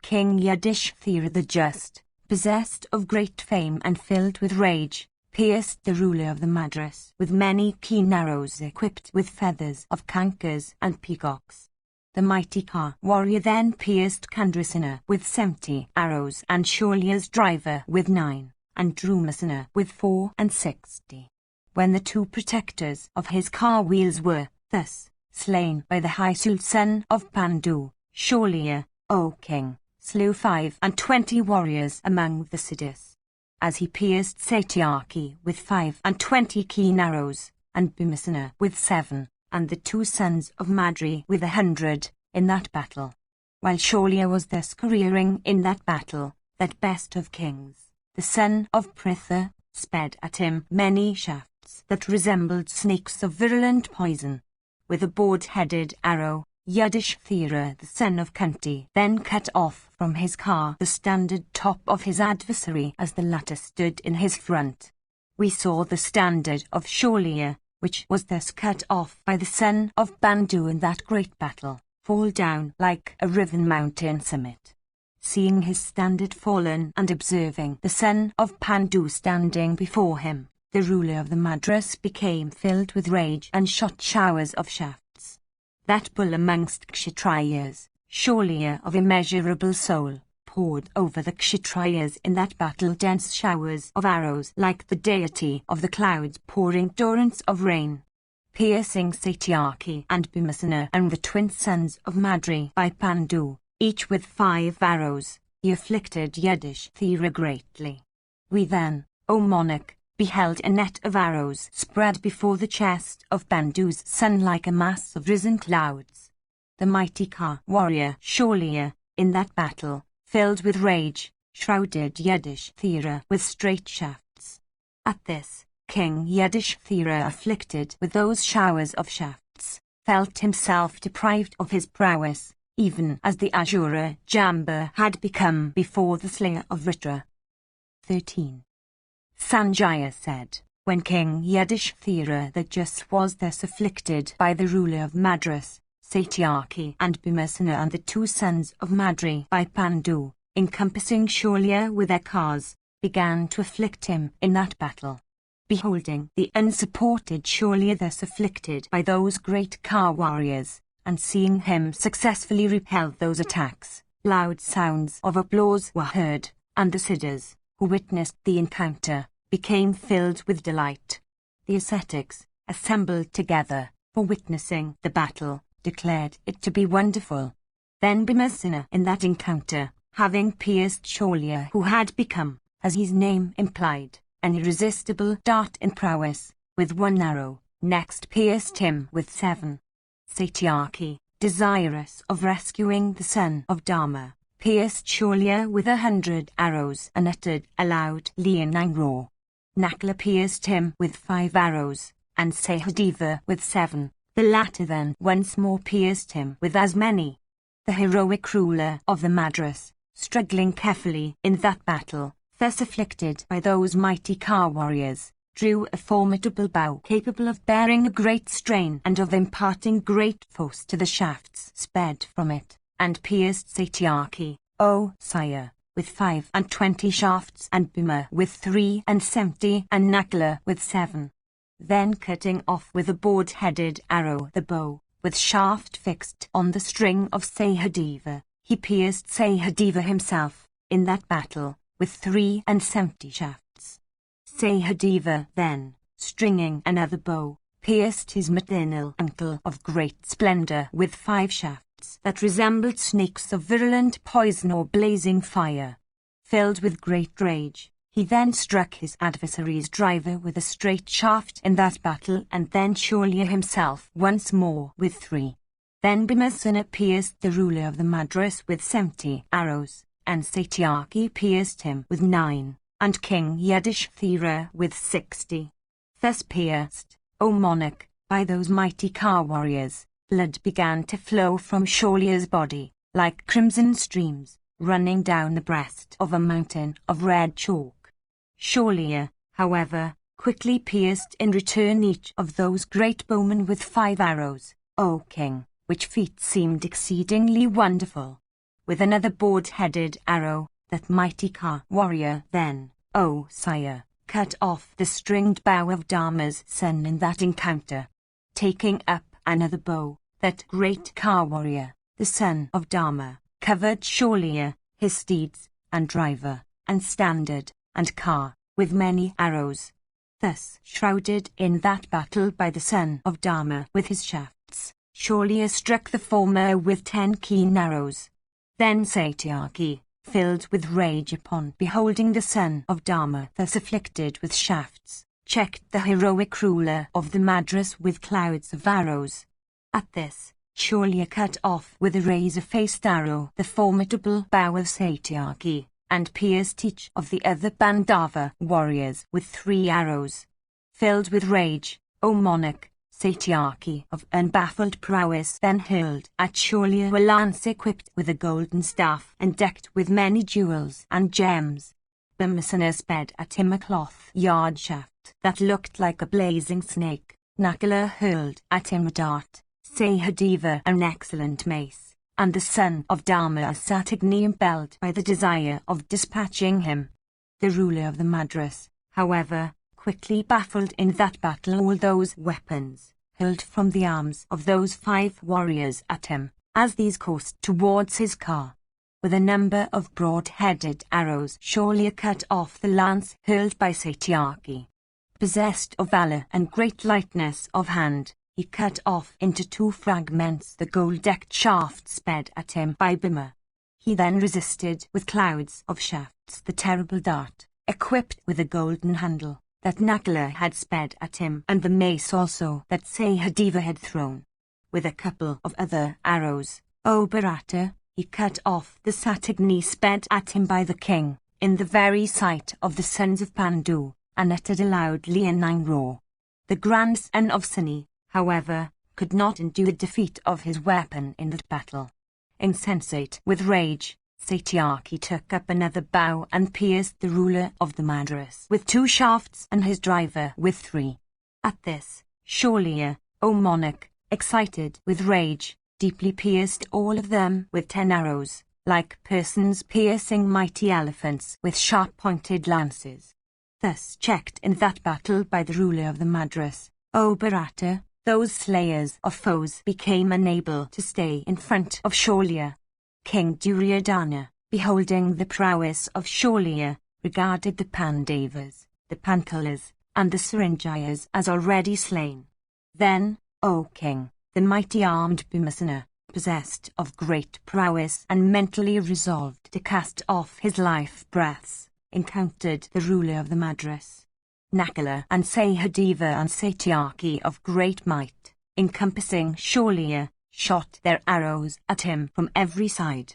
King Yudhishthira the Just, possessed of great fame and filled with rage, pierced the ruler of the Madras with many keen arrows equipped with feathers of cankers and peacocks. The mighty car warrior then pierced Chandrasena with 70 arrows and Shaulya's driver with 9, and Drumasena with 4 and 60. When the 2 protectors of his car wheels were, thus, slain by the Haisul son of Pandu, Shaulya, O king, slew 25 warriors among the Siddhis. As he pierced Satyaki with 25 keen arrows, and Bhimasena with 7, and the 2 sons of Madri with 100, in that battle. While Shaulya was thus careering in that battle, that best of kings, the son of Pritha, sped at him many shafts that resembled snakes of virulent poison. With a board-headed arrow, Yudhishthira the son of Kunti then cut off from his car the standard top of his adversary as the latter stood in his front. We saw the standard of Shaulya, which was thus cut off by the son of Bandu in that great battle, fall down like a riven mountain summit. Seeing his standard fallen and observing the son of Pandu standing before him, the ruler of the Madras became filled with rage and shot showers of shafts. That bull amongst Kshatriyas, Shaulya of immeasurable soul, poured over the Kshatriyas in that battle dense showers of arrows like the deity of the clouds pouring torrents of rain. Piercing Satyaki and Bhimasena and the twin sons of Madri by Pandu, each with 5 arrows, he afflicted Yudhishthira greatly. We then, O monarch, beheld a net of arrows spread before the chest of Bandu's son like a mass of risen clouds. The mighty Ka warrior Shaurya, in that battle, filled with rage, shrouded Yudhishthira with straight shafts. At this, King Yudhishthira, afflicted with those showers of shafts, felt himself deprived of his prowess, even as the Asura Jamba had become before the slayer of Vritra. 13. Sanjaya said, when King Yudhishthira the Just was thus afflicted by the ruler of Madras, Satyaki and Bhimasena, and the two sons of Madri by Pandu, encompassing Shaurya with their cars, began to afflict him in that battle. Beholding the unsupported Shaurya thus afflicted by those great Ka warriors, and seeing him successfully repel those attacks, loud sounds of applause were heard, and the Siddhas, who witnessed the encounter, became filled with delight. The ascetics, assembled together for witnessing the battle, declared it to be wonderful. Then Bhimasena, in that encounter, having pierced Shaurya, who had become, as his name implied, an irresistible dart in prowess, with one arrow, next pierced him with 7. Satyaki, desirous of rescuing the son of Dharma, pierced Shaurya with 100 arrows and uttered a loud leonine roar. Nakula pierced him with 5 arrows, and Sahadeva with 7. The latter then once more pierced him with as many. The heroic ruler of the Madras, struggling carefully in that battle, thus afflicted by those mighty Ka warriors, drew a formidable bow capable of bearing a great strain and of imparting great force to the shafts sped from it, and pierced Satyaki, O sire, with 25 shafts, and Bhima with 73, and Nakula with 7. Then cutting off with a broad-headed arrow the bow, with shaft fixed on the string of Sahadeva, he pierced Sahadeva himself, in that battle, with 73 shafts. Sahadeva then, stringing another bow, pierced his maternal uncle of great splendor with 5 shafts that resembled snakes of virulent poison or blazing fire. Filled with great rage, he then struck his adversary's driver with a straight shaft in that battle, and then Shaurya himself once more with 3. Then Bhimasena pierced the ruler of the Madras with 70 arrows, and Satyaki pierced him with 9, and King Yudhishthira with 60. Thus pierced, O monarch, by those mighty Ka warriors, blood began to flow from Shaurya's body, like crimson streams, running down the breast of a mountain of red chalk. Shaurya, however, quickly pierced in return each of those great bowmen with 5 arrows, O king, which feat seemed exceedingly wonderful. With another broad-headed arrow, that mighty Ka warrior then, O sire, cut off the stringed bow of Dharma's son in that encounter. Taking up another bow, that great Ka warrior, the son of Dharma, covered Shaurya, his steeds, and driver, and standard, and car, with many arrows. Thus shrouded in that battle by the son of Dharma with his shafts, Shaurya struck the former with 10 keen arrows. Then Satyaki, filled with rage upon beholding the son of Dharma thus afflicted with shafts, checked the heroic ruler of the Madras with clouds of arrows. At this, Shaurya cut off with a razor-faced arrow the formidable bow of Satyaki, and pierced each of the other Bandava warriors with 3 arrows. Filled with rage, O monarch, Satyaki of unbaffled prowess then hurled at Shaurya a lance equipped with a golden staff and decked with many jewels and gems. Bhimasena sped at him a cloth-yard shaft that looked like a blazing snake. Nakula hurled at him a dart, Sahadeva an excellent mace, and the son of Dharma a Satagni impelled by the desire of dispatching him. The ruler of the Madras, however, quickly baffled in that battle all those weapons, hurled from the arms of those 5 warriors at him, as these coursed towards his car. With a number of broad-headed arrows Shaurya cut off the lance hurled by Satyaki. Possessed of valor and great lightness of hand, he cut off into 2 fragments the gold-decked shaft sped at him by Bhima. He then resisted with clouds of shafts the terrible dart, equipped with a golden handle, that Nakula had sped at him, and the mace also that Sahadeva had thrown, with a couple of other arrows, O Bharata, he cut off the Satagni sped at him by the king, in the very sight of the sons of Pandu, and uttered a loud leonine roar. The grandson of Sani, however, could not endure the defeat of his weapon in that battle. Insensate with rage, Satyaki took up another bow and pierced the ruler of the Madras with 2 shafts and his driver with 3. At this, Shaulya, O monarch, excited with rage, deeply pierced all of them with 10 arrows, like persons piercing mighty elephants with sharp-pointed lances. Thus checked in that battle by the ruler of the Madras, O Bharata, those slayers of foes became unable to stay in front of Shaulya. King Duryodhana, beholding the prowess of Shaulya, regarded the Pandavas, the Panchalas, and the Saranjayas as already slain. Then, O king, the mighty armed Bhimasena, possessed of great prowess and mentally resolved to cast off his life breaths, encountered the ruler of the Madras. Nakula and Sahadeva and Satyaki of great might, encompassing Shaulya, shot their arrows at him from every side.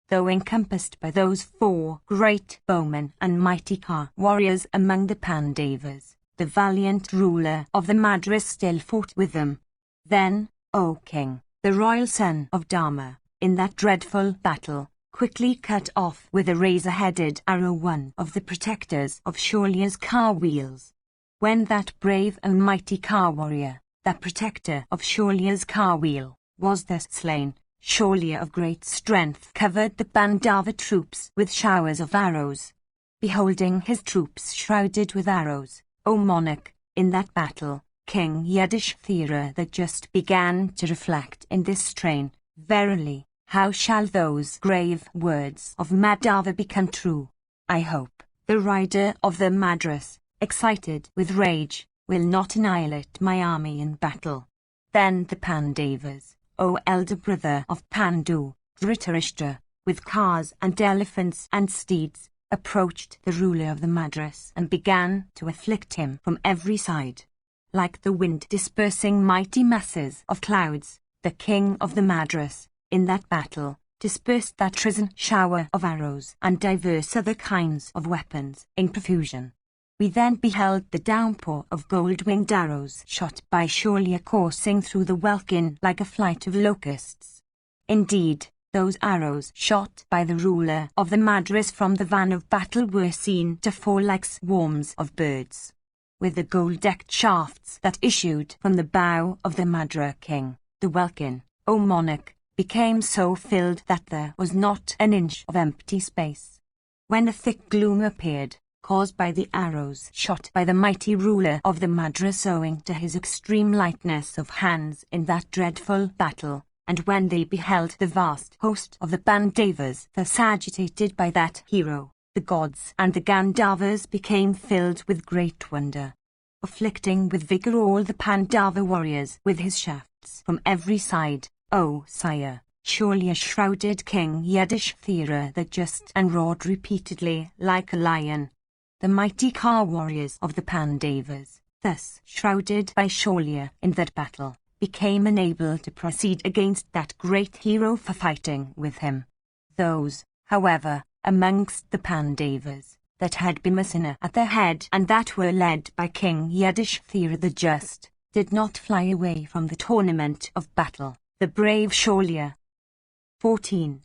Though encompassed by those 4 great bowmen and mighty warriors among the Pandavas, the valiant ruler of the Madras still fought with them. Then, O king, the royal son of Dharma, in that dreadful battle, quickly cut off with a razor-headed arrow one of the protectors of Shaulya's car wheels. When that brave and mighty car warrior, that protector of Shaulya's car wheel, was thus slain, Shaulya of great strength covered the Pandava troops with showers of arrows. Beholding his troops shrouded with arrows, O monarch, in that battle, King Yudhishthira the just began to reflect in this strain, verily, how shall those grave words of Madhava become true? I hope the rider of the Madras, excited with rage, will not annihilate my army in battle. Then the Pandavas, O elder brother of Pandu, Dhritarashtra, with cars and elephants and steeds, approached the ruler of the Madras and began to afflict him from every side. Like the wind dispersing mighty masses of clouds, the king of the Madras, in that battle, dispersed that risen shower of arrows and diverse other kinds of weapons in profusion. We then beheld the downpour of gold-winged arrows shot by Shaulya coursing through the welkin like a flight of locusts. Indeed, those arrows shot by the ruler of the Madras from the van of battle were seen to fall like swarms of birds. With the gold-decked shafts that issued from the bow of the Madra king, the welkin, O monarch, became so filled that there was not an inch of empty space. When a thick gloom appeared, caused by the arrows shot by the mighty ruler of the Madras owing to his extreme lightness of hands in that dreadful battle, and when they beheld the vast host of the Pandavas thus agitated by that hero, the gods and the Gandharvas became filled with great wonder. Afflicting with vigour all the Pandava warriors with his shafts from every side, O sire, Shaulya shrouded King Yudhishthira the just and roared repeatedly like a lion. The mighty car warriors of the Pandavas, thus shrouded by Shaulya in that battle, became unable to proceed against that great hero for fighting with him. Those, however, amongst the Pandavas, that had Bhimasena at their head and that were led by King Yudhishthira the Just, did not fly away from the tournament of battle, the brave Shaulya. 14.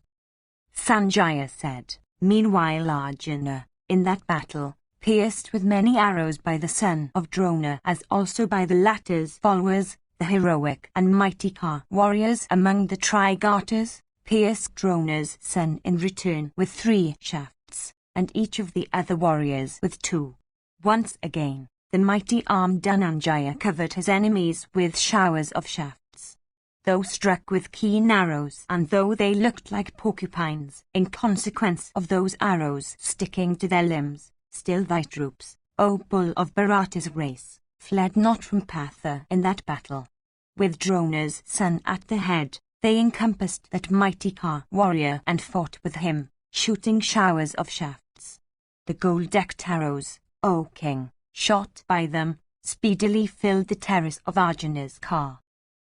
Sanjaya said, Meanwhile Arjuna, in that battle, pierced with many arrows by the son of Drona as also by the latter's followers, the heroic and mighty warriors among the Trigartas, pierced Drona's son in return with 3 shafts, and each of the other warriors with 2. Once again, the mighty armed Dhananjaya covered his enemies with showers of shafts. Though struck with keen arrows and though they looked like porcupines in consequence of those arrows sticking to their limbs, still thy troops, O bull of Bharata's race, fled not from Patha in that battle. With Drona's son at the head, they encompassed that mighty warrior and fought with him, shooting showers of shafts. The gold-decked arrows, O king, shot by them, speedily filled the terrace of Arjuna's car.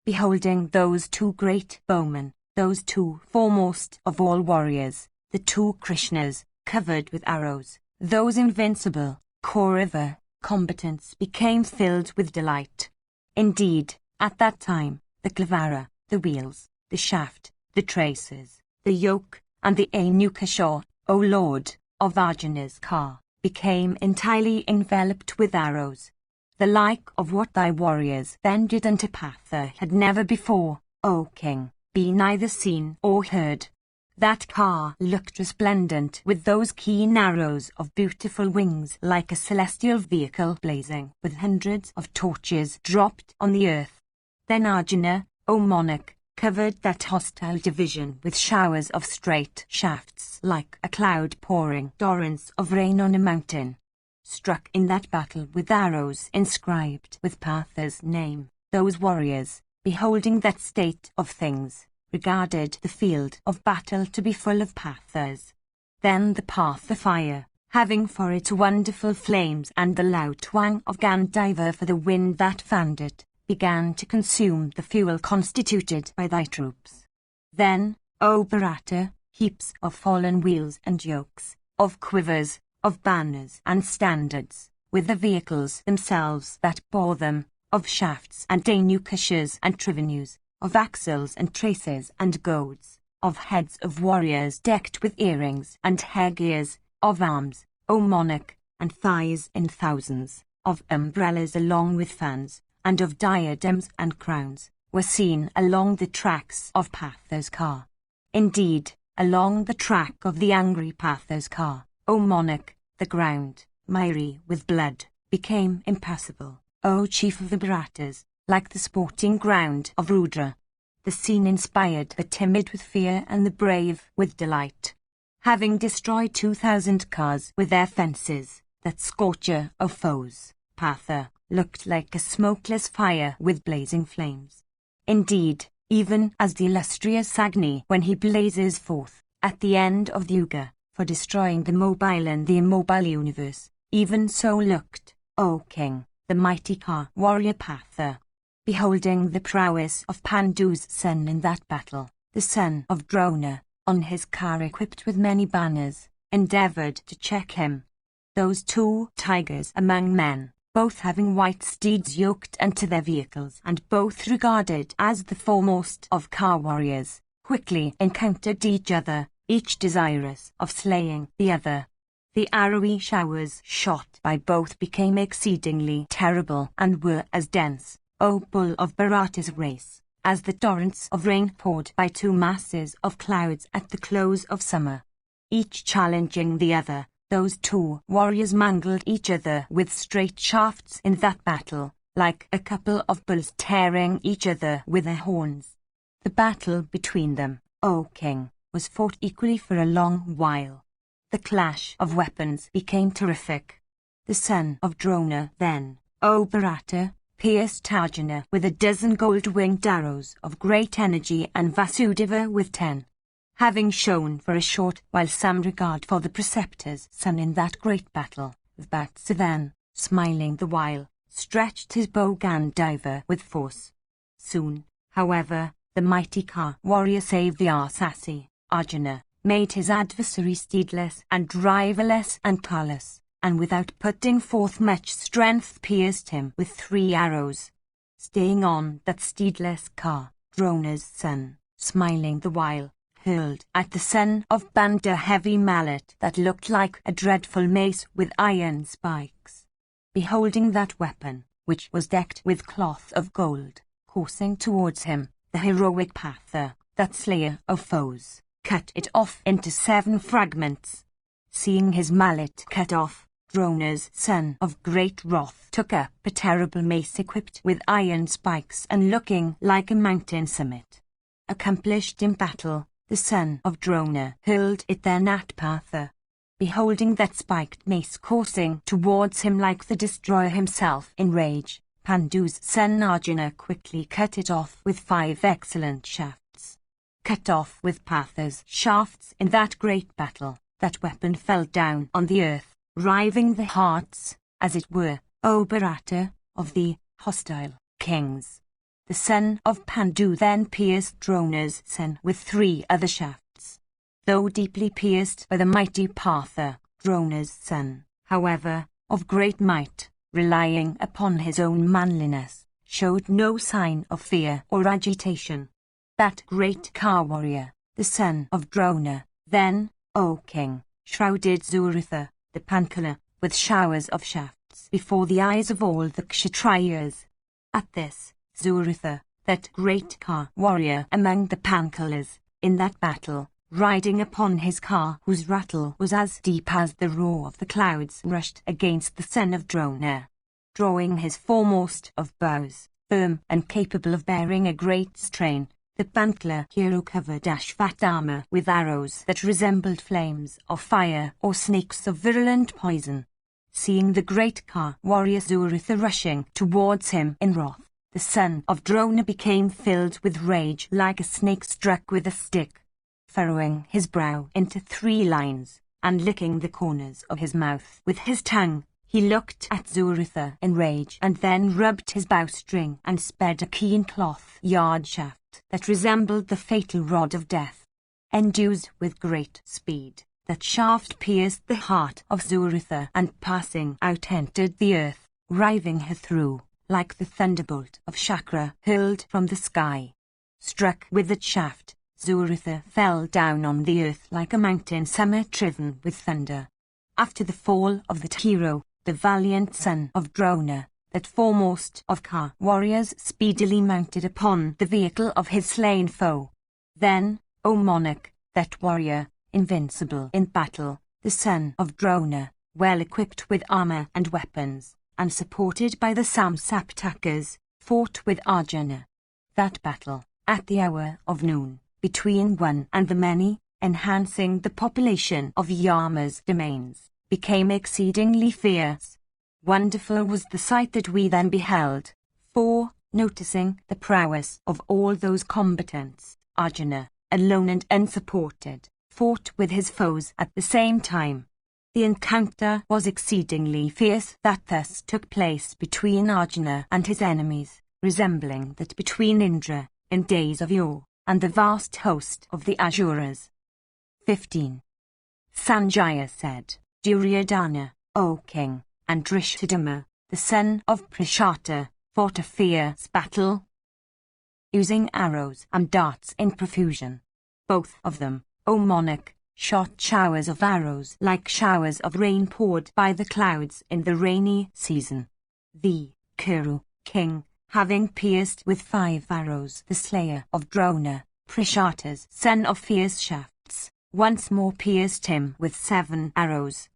Beholding those two great bowmen, those two foremost of all warriors, the two Krishnas, covered with arrows, those invincible, Kaurava combatants became filled with delight. Indeed, at that time, the clavara, the wheels, the shaft, the traces, the yoke, and the anukasha, O Lord, of Arjuna's car, became entirely enveloped with arrows. The like of what thy warriors then did unto Partha had never before, O king, been neither seen or heard. That car looked resplendent with those keen arrows of beautiful wings, like a celestial vehicle blazing, with hundreds of torches dropped on the earth. Then Arjuna, O monarch, covered that hostile division with showers of straight shafts, like a cloud pouring torrents of rain on a mountain. Struck in that battle with arrows inscribed with Partha's name, those warriors, beholding that state of things, regarded the field of battle to be full of Parthas. Then the Partha fire, having for its wonderful flames and the loud twang of Gandhiva for the wind that fanned it, began to consume the fuel constituted by thy troops. Then, O Bharata, heaps of fallen wheels and yokes, of quivers, of banners and standards, with the vehicles themselves that bore them, of shafts and anukashas and trivenues, of axles and traces and goads, of heads of warriors decked with earrings and headgears, of arms, O monarch, and thighs in thousands, of umbrellas along with fans, and of diadems and crowns, were seen along the tracks of Partha's car. Indeed, along the track of the angry Partha's car, O monarch, the ground, miry with blood, became impassable, O chief of the Bharatas, like the sporting ground of Rudra. The scene inspired the timid with fear and the brave with delight. Having destroyed 2,000 cars with their fences, that scorcher of foes, Partha looked like a smokeless fire with blazing flames. Indeed, even as the illustrious Agni when he blazes forth, at the end of the Yuga, for destroying the mobile and the immobile universe, even so looked, O king, the mighty car warrior Partha. Beholding the prowess of Pandu's son in that battle, the son of Drona, on his car equipped with many banners, endeavoured to check him. Those two tigers among men, both having white steeds yoked unto their vehicles, and both regarded as the foremost of car warriors, quickly encountered each other, each desirous of slaying the other. The arrowy showers shot by both became exceedingly terrible and were as dense, O bull of Bharata's race, as the torrents of rain poured by two masses of clouds at the close of summer. Each challenging the other, those two warriors mangled each other with straight shafts in that battle, like a couple of bulls tearing each other with their horns. The battle between them, O king, was fought equally for a long while. The clash of weapons became terrific. The son of Drona then, O Bharata, pierced Arjuna with 12 gold-winged arrows of great energy and Vasudeva with 10. Having shown for a short while some regard for the preceptor's son in that great battle, Vatsa then, smiling the while, stretched his bow Gandhiva with force. Soon, however, the mighty car warrior saved the Arsasi, Arjuna, made his adversary steedless and driverless and carless, and without putting forth much strength pierced him with 3 arrows. Staying on that steedless car, Drona's son, smiling the while, hurled at the son of Banda a heavy mallet that looked like a dreadful mace with iron spikes. Beholding that weapon, which was decked with cloth of gold, coursing towards him, the heroic Partha, that slayer of foes, cut it off into 7 fragments. Seeing his mallet cut off, Drona's son of great wrath took up a terrible mace equipped with iron spikes and looking like a mountain summit. Accomplished in battle, the son of Drona hurled it then at Partha. Beholding that spiked mace coursing towards him like the destroyer himself in rage, Pandu's son Arjuna quickly cut it off with 5 excellent shafts. Cut off with Partha's shafts in that great battle, that weapon fell down on the earth, riving the hearts, as it were, O Bharata, of the hostile kings. The son of Pandu then pierced Drona's son with 3 other shafts. Though deeply pierced by the mighty Partha, Drona's son, however, of great might, relying upon his own manliness, showed no sign of fear or agitation. That great Ka warrior, the son of Drona, then, O king, shrouded Zuritha, the Panchala, with showers of shafts before the eyes of all the Kshatriyas. At this, Zuritha, that great Ka warrior among the Panchalas, in that battle, riding upon his car whose rattle was as deep as the roar of the clouds, rushed against the son of Drona. Drawing his foremost of bows, firm and capable of bearing a great strain, the Panchala hero covered Ashvatthama with arrows that resembled flames of fire or snakes of virulent poison. Seeing the great Ka warrior Zuritha rushing towards him in wrath, the son of Drona became filled with rage like a snake struck with a stick. Furrowing his brow into 3 lines, and licking the corners of his mouth with his tongue, he looked at Zuritha in rage and then rubbed his bowstring and sped a keen cloth-yard shaft that resembled the fatal rod of death. Endued with great speed, that shaft pierced the heart of Zuritha and passing out entered the earth, riving her through, like the thunderbolt of Shakra hurled from the sky. Struck with that shaft, Zuritha fell down on the earth like a mountain summer-driven with thunder. After the fall of that hero, the valiant son of Drona, that foremost of Ka warriors speedily mounted upon the vehicle of his slain foe. Then, O monarch, that warrior, invincible in battle, the son of Drona, well equipped with armor and weapons, and supported by the Samsaptakas, fought with Arjuna. That battle, at the hour of noon, between one and the many, enhancing the population of Yama's domains, became exceedingly fierce. Wonderful was the sight that we then beheld, for, noticing the prowess of all those combatants, Arjuna, alone and unsupported, fought with his foes at the same time. The encounter was exceedingly fierce that thus took place between Arjuna and his enemies, resembling that between Indra, in days of yore, and the vast host of the Asuras. 15. Sanjaya said, Duryodhana, O king, and Drishthadhyumna, the son of Prishata, fought a fierce battle, using arrows and darts in profusion. Both of them, O monarch, shot showers of arrows like showers of rain poured by the clouds in the rainy season. The Kuru king, having pierced with 5 arrows the slayer of Drona, Prishata's son of fierce shafts, once more pierced him with 7 arrows.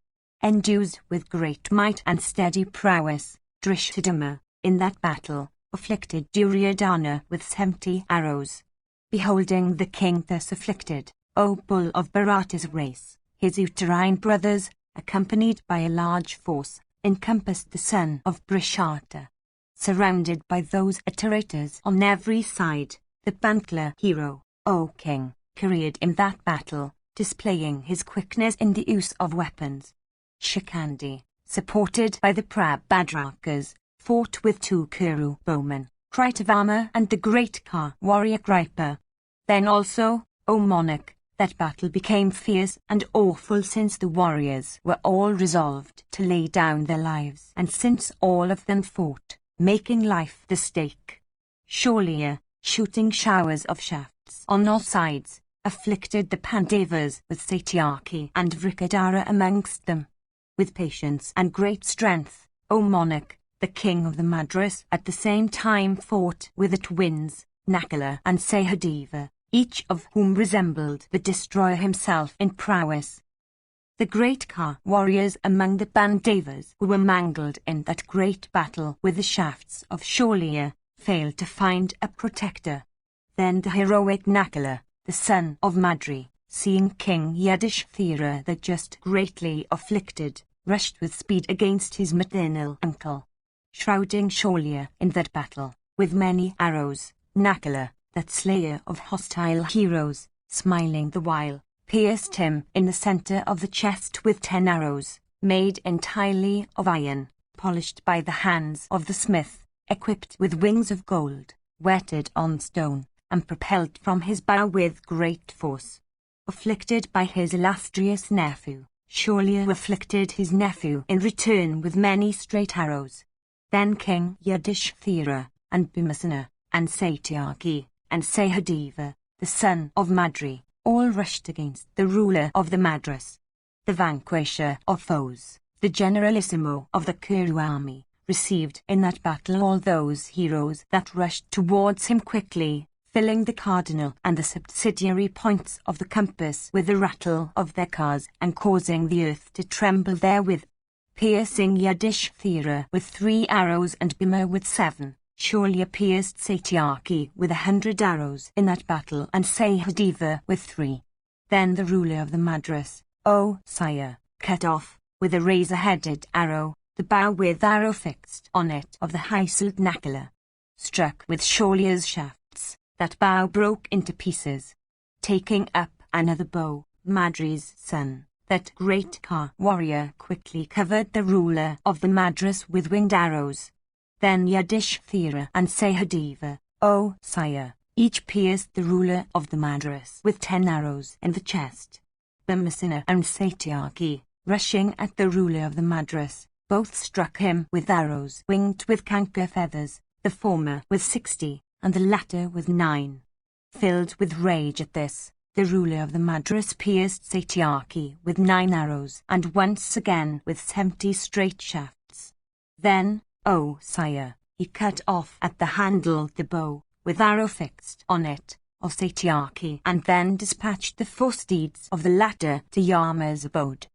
Endued with great might and steady prowess, Drishthadhyumna, in that battle, afflicted Duryodhana with 70 arrows. Beholding the king thus afflicted, O bull of Bharata's race, his uterine brothers, accompanied by a large force, encompassed the son of Prishata. Surrounded by those iterators on every side, the Panchala hero, O king, careered in that battle, displaying his quickness in the use of weapons. Shikandi, supported by the Prabhadrakas, fought with 2 Kuru bowmen, Kritavama and the great Ka warrior Kripa. Then also, O monarch, that battle became fierce and awful since the warriors were all resolved to lay down their lives and since all of them fought, making life the stake. Sholya, shooting showers of shafts on all sides, afflicted the Pandavas with Satyaki and Vrikadara amongst them. With patience and great strength, O monarch, the king of the Madras at the same time fought with the twins, Nakula and Sahadeva, each of whom resembled the destroyer himself in prowess. The great Ka warriors among the Pandavas who were mangled in that great battle with the shafts of Sholya failed to find a protector. Then the heroic Nakula, the son of Madri, seeing King Yudhishthira the just greatly afflicted, rushed with speed against his maternal uncle. Shrouding Sholya in that battle, with many arrows, Nakula, that slayer of hostile heroes, smiling the while, pierced him in the center of the chest with 10 arrows, made entirely of iron, polished by the hands of the smith, equipped with wings of gold, whetted on stone, and propelled from his bow with great force. Afflicted by his illustrious nephew, Shaulia afflicted his nephew in return with many straight arrows. Then King Yudhishthira, and Bhimasena, and Satyaki, and Sahadeva, the son of Madri, all rushed against the ruler of the Madras. The vanquisher of foes, the generalissimo of the Kuru army, received in that battle all those heroes that rushed towards him quickly, filling the cardinal and the subsidiary points of the compass with the rattle of their cars and causing the earth to tremble therewith. Piercing Yudhishthira with 3 arrows and Bhima with 7, Shaulia pierced Satyaki with 100 arrows in that battle and Sahadeva with 3. Then the ruler of the Madras, O sire, cut off, with a razor-headed arrow, the bow with arrow fixed on it of the high-sailed Nakula. Struck with Shaulia's shafts, that bow broke into pieces. Taking up another bow, Madri's son, that great Ka warrior quickly covered the ruler of the Madras with winged arrows. Then Yudhishthira and Sahadeva, O sire, each pierced the ruler of the Madras with 10 arrows in the chest. Bhimasena and Satyaki, rushing at the ruler of the Madras, both struck him with arrows winged with canker feathers, the former with 60, and the latter with 9. Filled with rage at this, the ruler of the Madras pierced Satyaki with 9 arrows and once again with 70 straight shafts. Then, O sire, he cut off at the handle the bow, with arrow fixed on it, of Satyaki, and then dispatched the 4 steeds of the latter to Yama's abode.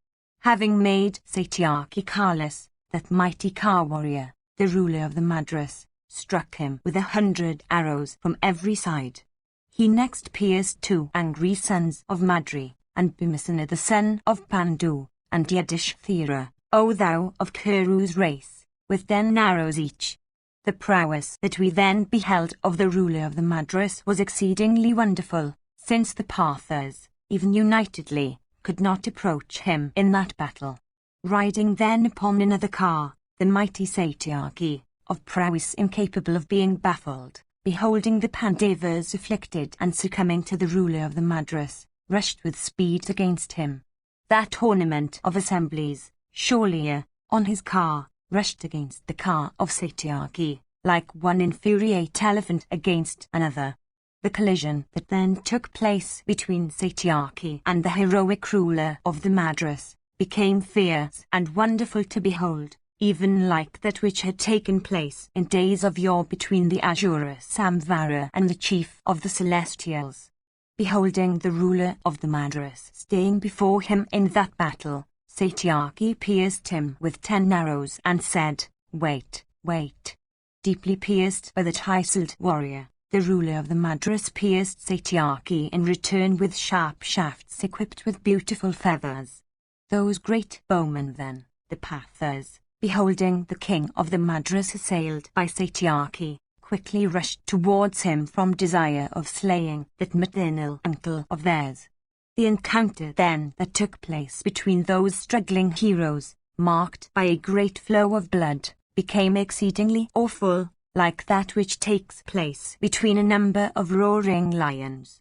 Having made Satyaki carless, that mighty Ka warrior, the ruler of the Madras, struck him with 100 arrows from every side. He next pierced 2 angry sons of Madri, and Bhimasena the son of Pandu, and Yudhishthira, O thou of Kuru's race, with 10 arrows each. The prowess that we then beheld of the ruler of the Madras was exceedingly wonderful, since the Parthas, even unitedly, could not approach him in that battle. Riding then upon another car, the mighty Satyaki, of prowess incapable of being baffled, beholding the Pandavas afflicted and succumbing to the ruler of the Madras, rushed with speed against him. That ornament of assemblies, Shaulia, on his car, rushed against the car of Satyaki, like one infuriate elephant against another. The collision that then took place between Satyaki and the heroic ruler of the Madras became fierce and wonderful to behold, even like that which had taken place in days of yore between the Asura Samvara and the chief of the Celestials. Beholding the ruler of the Madras staying before him in that battle, Satyaki pierced him with 10 arrows and said, Wait, wait. Deeply pierced by the high-souled warrior, the ruler of the Madras pierced Satyaki in return with sharp shafts equipped with beautiful feathers. Those great bowmen then, the Pathas, beholding the king of the Madras assailed by Satyaki, quickly rushed towards him from desire of slaying that maternal uncle of theirs. The encounter then that took place between those struggling heroes, marked by a great flow of blood, became exceedingly awful, like that which takes place between a number of roaring lions.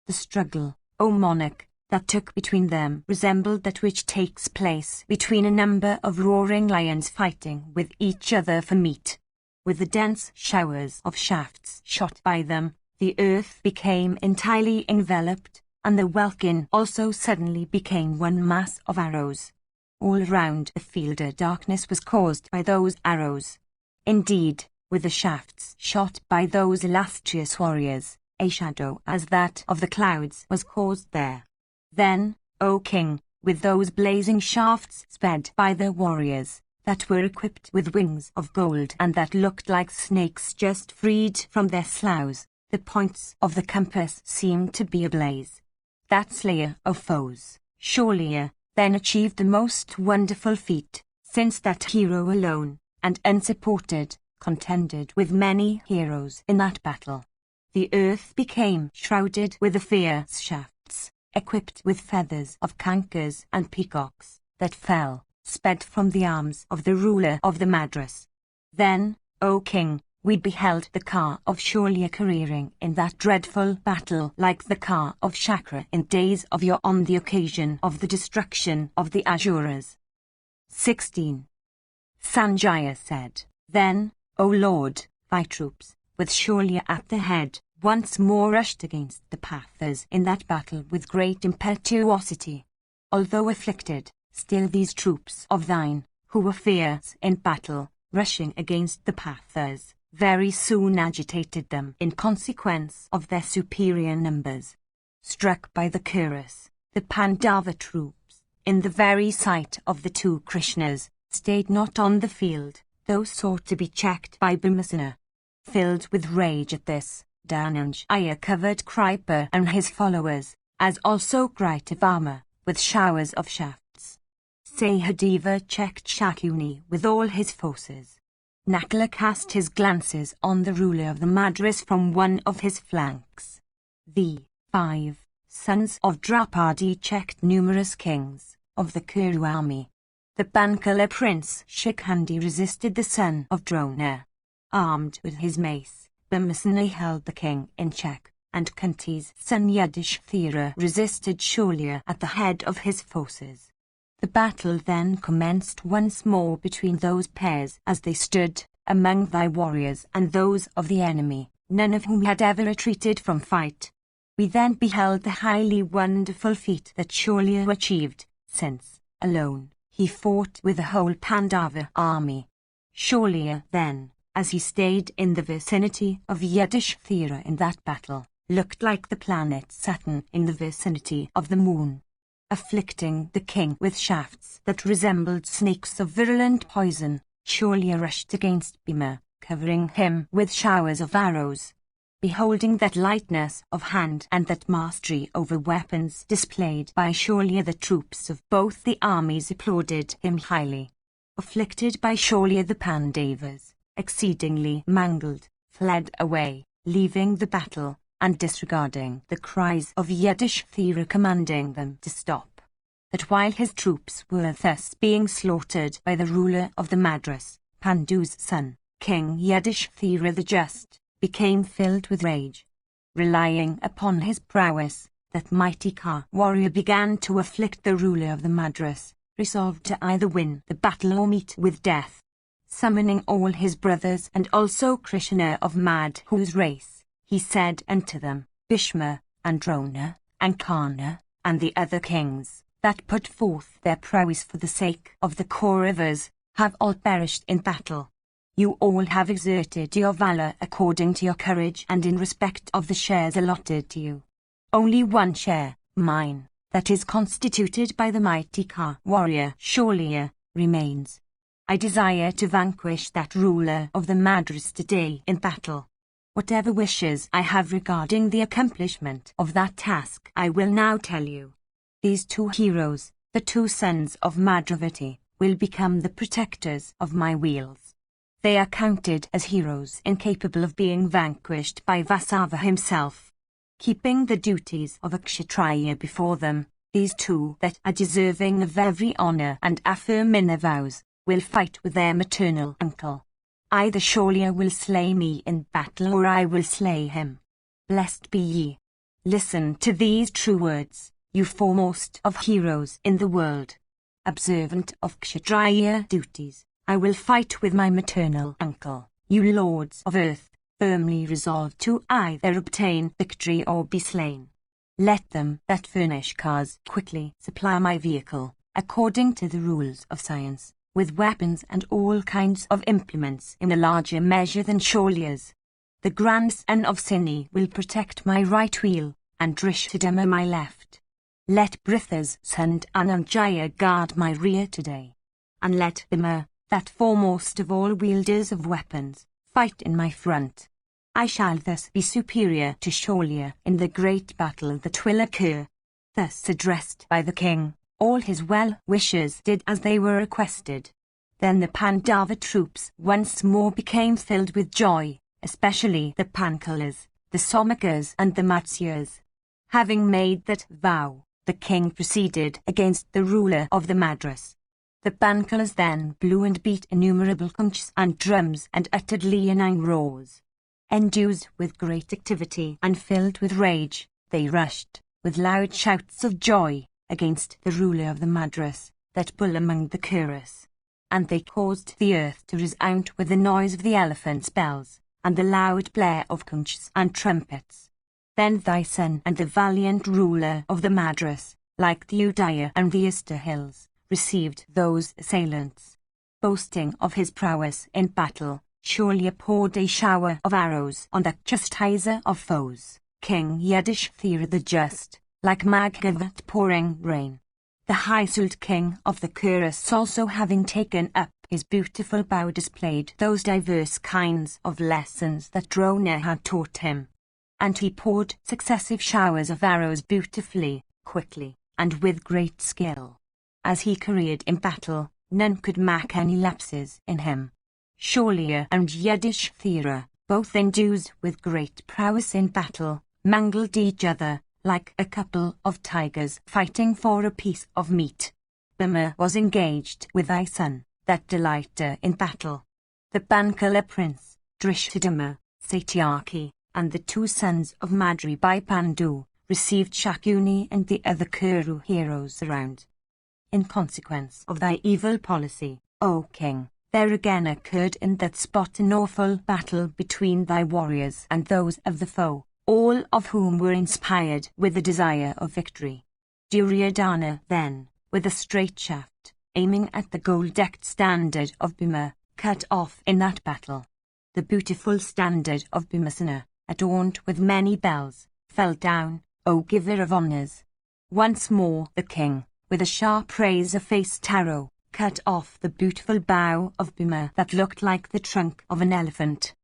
The struggle, O monarch, that took between them resembled that which takes place between a number of roaring lions fighting with each other for meat. With the dense showers of shafts shot by them, the earth became entirely enveloped, and the welkin also suddenly became one mass of arrows. All around the field a darkness was caused by those arrows. Indeed, with the shafts shot by those illustrious warriors, a shadow as that of the clouds was caused there. Then, O king, with those blazing shafts sped by the warriors, that were equipped with wings of gold and that looked like snakes just freed from their sloughs, the points of the compass seemed to be ablaze. That slayer of foes, Shaulia, then achieved the most wonderful feat, since that hero alone, and unsupported, contended with many heroes in that battle. The earth became shrouded with the fierce shafts, equipped with feathers of cankers and peacocks, that fell, sped from the arms of the ruler of the Madras. Then, O king, we beheld the car of Shaurya careering in that dreadful battle like the car of Shakra in days of yore on the occasion of the destruction of the Asuras. 16. Sanjaya said, Then, O Lord, thy troops, with Shaurya at the head, once more rushed against the Pathas in that battle with great impetuosity. Although afflicted, still these troops of thine, who were fierce in battle, rushing against the Pathas, very soon agitated them in consequence of their superior numbers. Struck by the Kurus, the Pandava troops, in the very sight of the two Krishnas, stayed not on the field, though sought to be checked by Bhimasena. Filled with rage at this, Dhananjaya covered Kripa and his followers, as also Kritavama, with showers of shafts. Sahadeva checked Shakuni with all his forces. Nakula cast his glances on the ruler of the Madras from one of his flanks. The 5 sons of Draupadi checked numerous kings of the Kuru army. The Bankala prince Shikhandi resisted the son of Drona. Armed with his mace, Bhimasena held the king in check, and Kunti's son Yudhishthira resisted Shaurya at the head of his forces. The battle then commenced once more between those pairs as they stood, among thy warriors and those of the enemy, none of whom had ever retreated from fight. We then beheld the highly wonderful feat that Shaurya achieved, since, alone, he fought with the whole Pandava army. Shaurya then, as he stayed in the vicinity of Yudhishthira in that battle, looked like the planet Saturn in the vicinity of the moon. Afflicting the king with shafts that resembled snakes of virulent poison, Shaurya rushed against Bhima, covering him with showers of arrows. Beholding that lightness of hand and that mastery over weapons displayed by Shaurya, the troops of both the armies applauded him highly. Afflicted by Shaurya, the Pandavas, exceedingly mangled, fled away, leaving the battle, and disregarding the cries of Yudhishthira commanding them to stop. That while his troops were thus being slaughtered by the ruler of the Madras, Pandu's son, King Yudhishthira the Just, became filled with rage. Relying upon his prowess, that mighty warrior began to afflict the ruler of the Madras, resolved to either win the battle or meet with death. Summoning all his brothers and also Krishna of Madhu's race, he said unto them, Bhishma, and Drona, and Karna, and the other kings, that put forth their prowess for the sake of the Kauravas, have all perished in battle. You all have exerted your valor according to your courage and in respect of the shares allotted to you. Only one share, mine, that is constituted by the mighty warrior Shaurya, remains. I desire to vanquish that ruler of the Madras today in battle. Whatever wishes I have regarding the accomplishment of that task I will now tell you. These two heroes, the two sons of Madravati, will become the protectors of my wheels. They are counted as heroes incapable of being vanquished by Vasava himself. Keeping the duties of a Kshatriya before them, these two that are deserving of every honor and affirm in their vows, will fight with their maternal uncle. Either Shaurya will slay me in battle or I will slay him. Blessed be ye. Listen to these true words, you foremost of heroes in the world. Observant of Kshatriya duties, I will fight with my maternal uncle, you lords of earth, firmly resolved to either obtain victory or be slain. Let them that furnish cars quickly supply my vehicle, according to the rules of science, with weapons and all kinds of implements in a larger measure than Shaurya's. The grandson of Sini will protect my right wheel, and Drishtadama my left. Let Britha's son Ananjaya guard my rear today. And let Bhima, that foremost of all wielders of weapons, fight in my front. I shall thus be superior to Shaurya in the great battle that will occur. Thus addressed by the king, all his well-wishers did as they were requested. Then the Pandava troops once more became filled with joy, especially the Pankalas, the Somakas and the Matsyas. Having made that vow, the king proceeded against the ruler of the Madras. The bankalers then blew and beat innumerable conchs and drums and uttered leonine roars. Endued with great activity and filled with rage, they rushed, with loud shouts of joy, against the ruler of the Madras, that bull among the Kuras. And they caused the earth to resound with the noise of the elephants' bells, and the loud blare of conchs and trumpets. Then thy son and the valiant ruler of the Madras, like the Udaya and the Easter hills, received those assailants. Boasting of his prowess in battle, surely poured a shower of arrows on the chastiser of foes, King Yudhishthira the Just, like Maghavat pouring rain. The high-souled king of the Kuras also, having taken up his beautiful bow, displayed those diverse kinds of lessons that Drona had taught him. And he poured successive showers of arrows beautifully, quickly, and with great skill. As he careered in battle, none could make any lapses in him. Shaulya and Yudhishthira, both endued with great prowess in battle, mangled each other, like a couple of tigers fighting for a piece of meat. Bhima was engaged with thy son, that delighter in battle. The Bankala prince, Drishthadhyumna, Satyaki, and the 2 sons of Madri by Pandu, received Shakuni and the other Kuru heroes around. In consequence of thy evil policy, O king, there again occurred in that spot an awful battle between thy warriors and those of the foe, all of whom were inspired with the desire of victory. Duryodhana then, with a straight shaft, aiming at the gold-decked standard of Bhima, cut off in that battle. The beautiful standard of Bhimasena, adorned with many bells, fell down, O giver of honours. Once more the king, with a sharp razor-faced arrow, cut off the beautiful bow of Bhima that looked like the trunk of an elephant.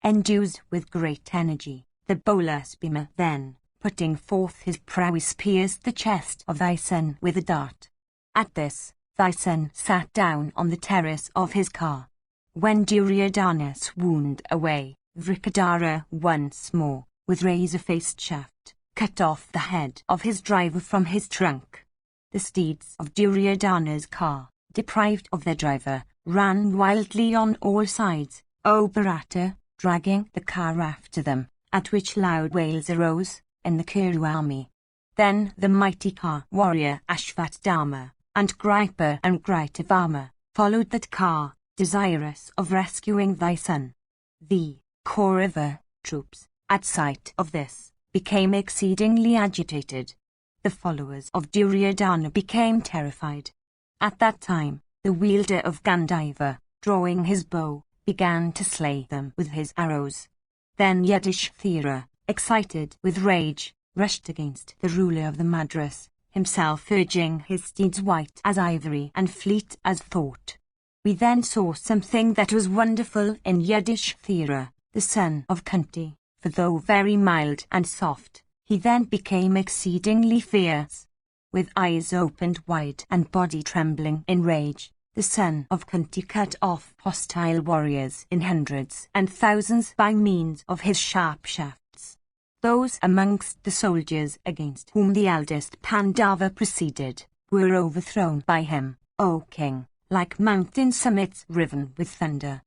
Endued with great energy, the bolas Bhima then, putting forth his prowess, pierced the chest of thy son with a dart. At this, thy son sat down on the terrace of his car. When Duryodhana swooned away, Vrikadara once more, with razor-faced shaft, cut off the head of his driver from his trunk. The steeds of Duryodhana's car, deprived of their driver, ran wildly on all sides, O Bharata, dragging the car after them, at which loud wails arose in the Kuru army. Then the mighty car warrior Ashvatthama, and Gripa and Gritavama, followed that car, desirous of rescuing thy son. The Kaurava troops, at sight of this, became exceedingly agitated. The followers of Duryodhana became terrified. At that time, the wielder of Gandiva, drawing his bow, began to slay them with his arrows. Then Yudhishthira, excited with rage, rushed against the ruler of the Madras, himself urging his steeds white as ivory and fleet as thought. We then saw something that was wonderful in Yudhishthira, the son of Kunti, for though very mild and soft, he then became exceedingly fierce. With eyes opened wide and body trembling in rage, the son of Kunti cut off hostile warriors in hundreds and thousands by means of his sharp shafts. Those amongst the soldiers against whom the eldest Pandava proceeded, were overthrown by him, O king, like mountain summits riven with thunder.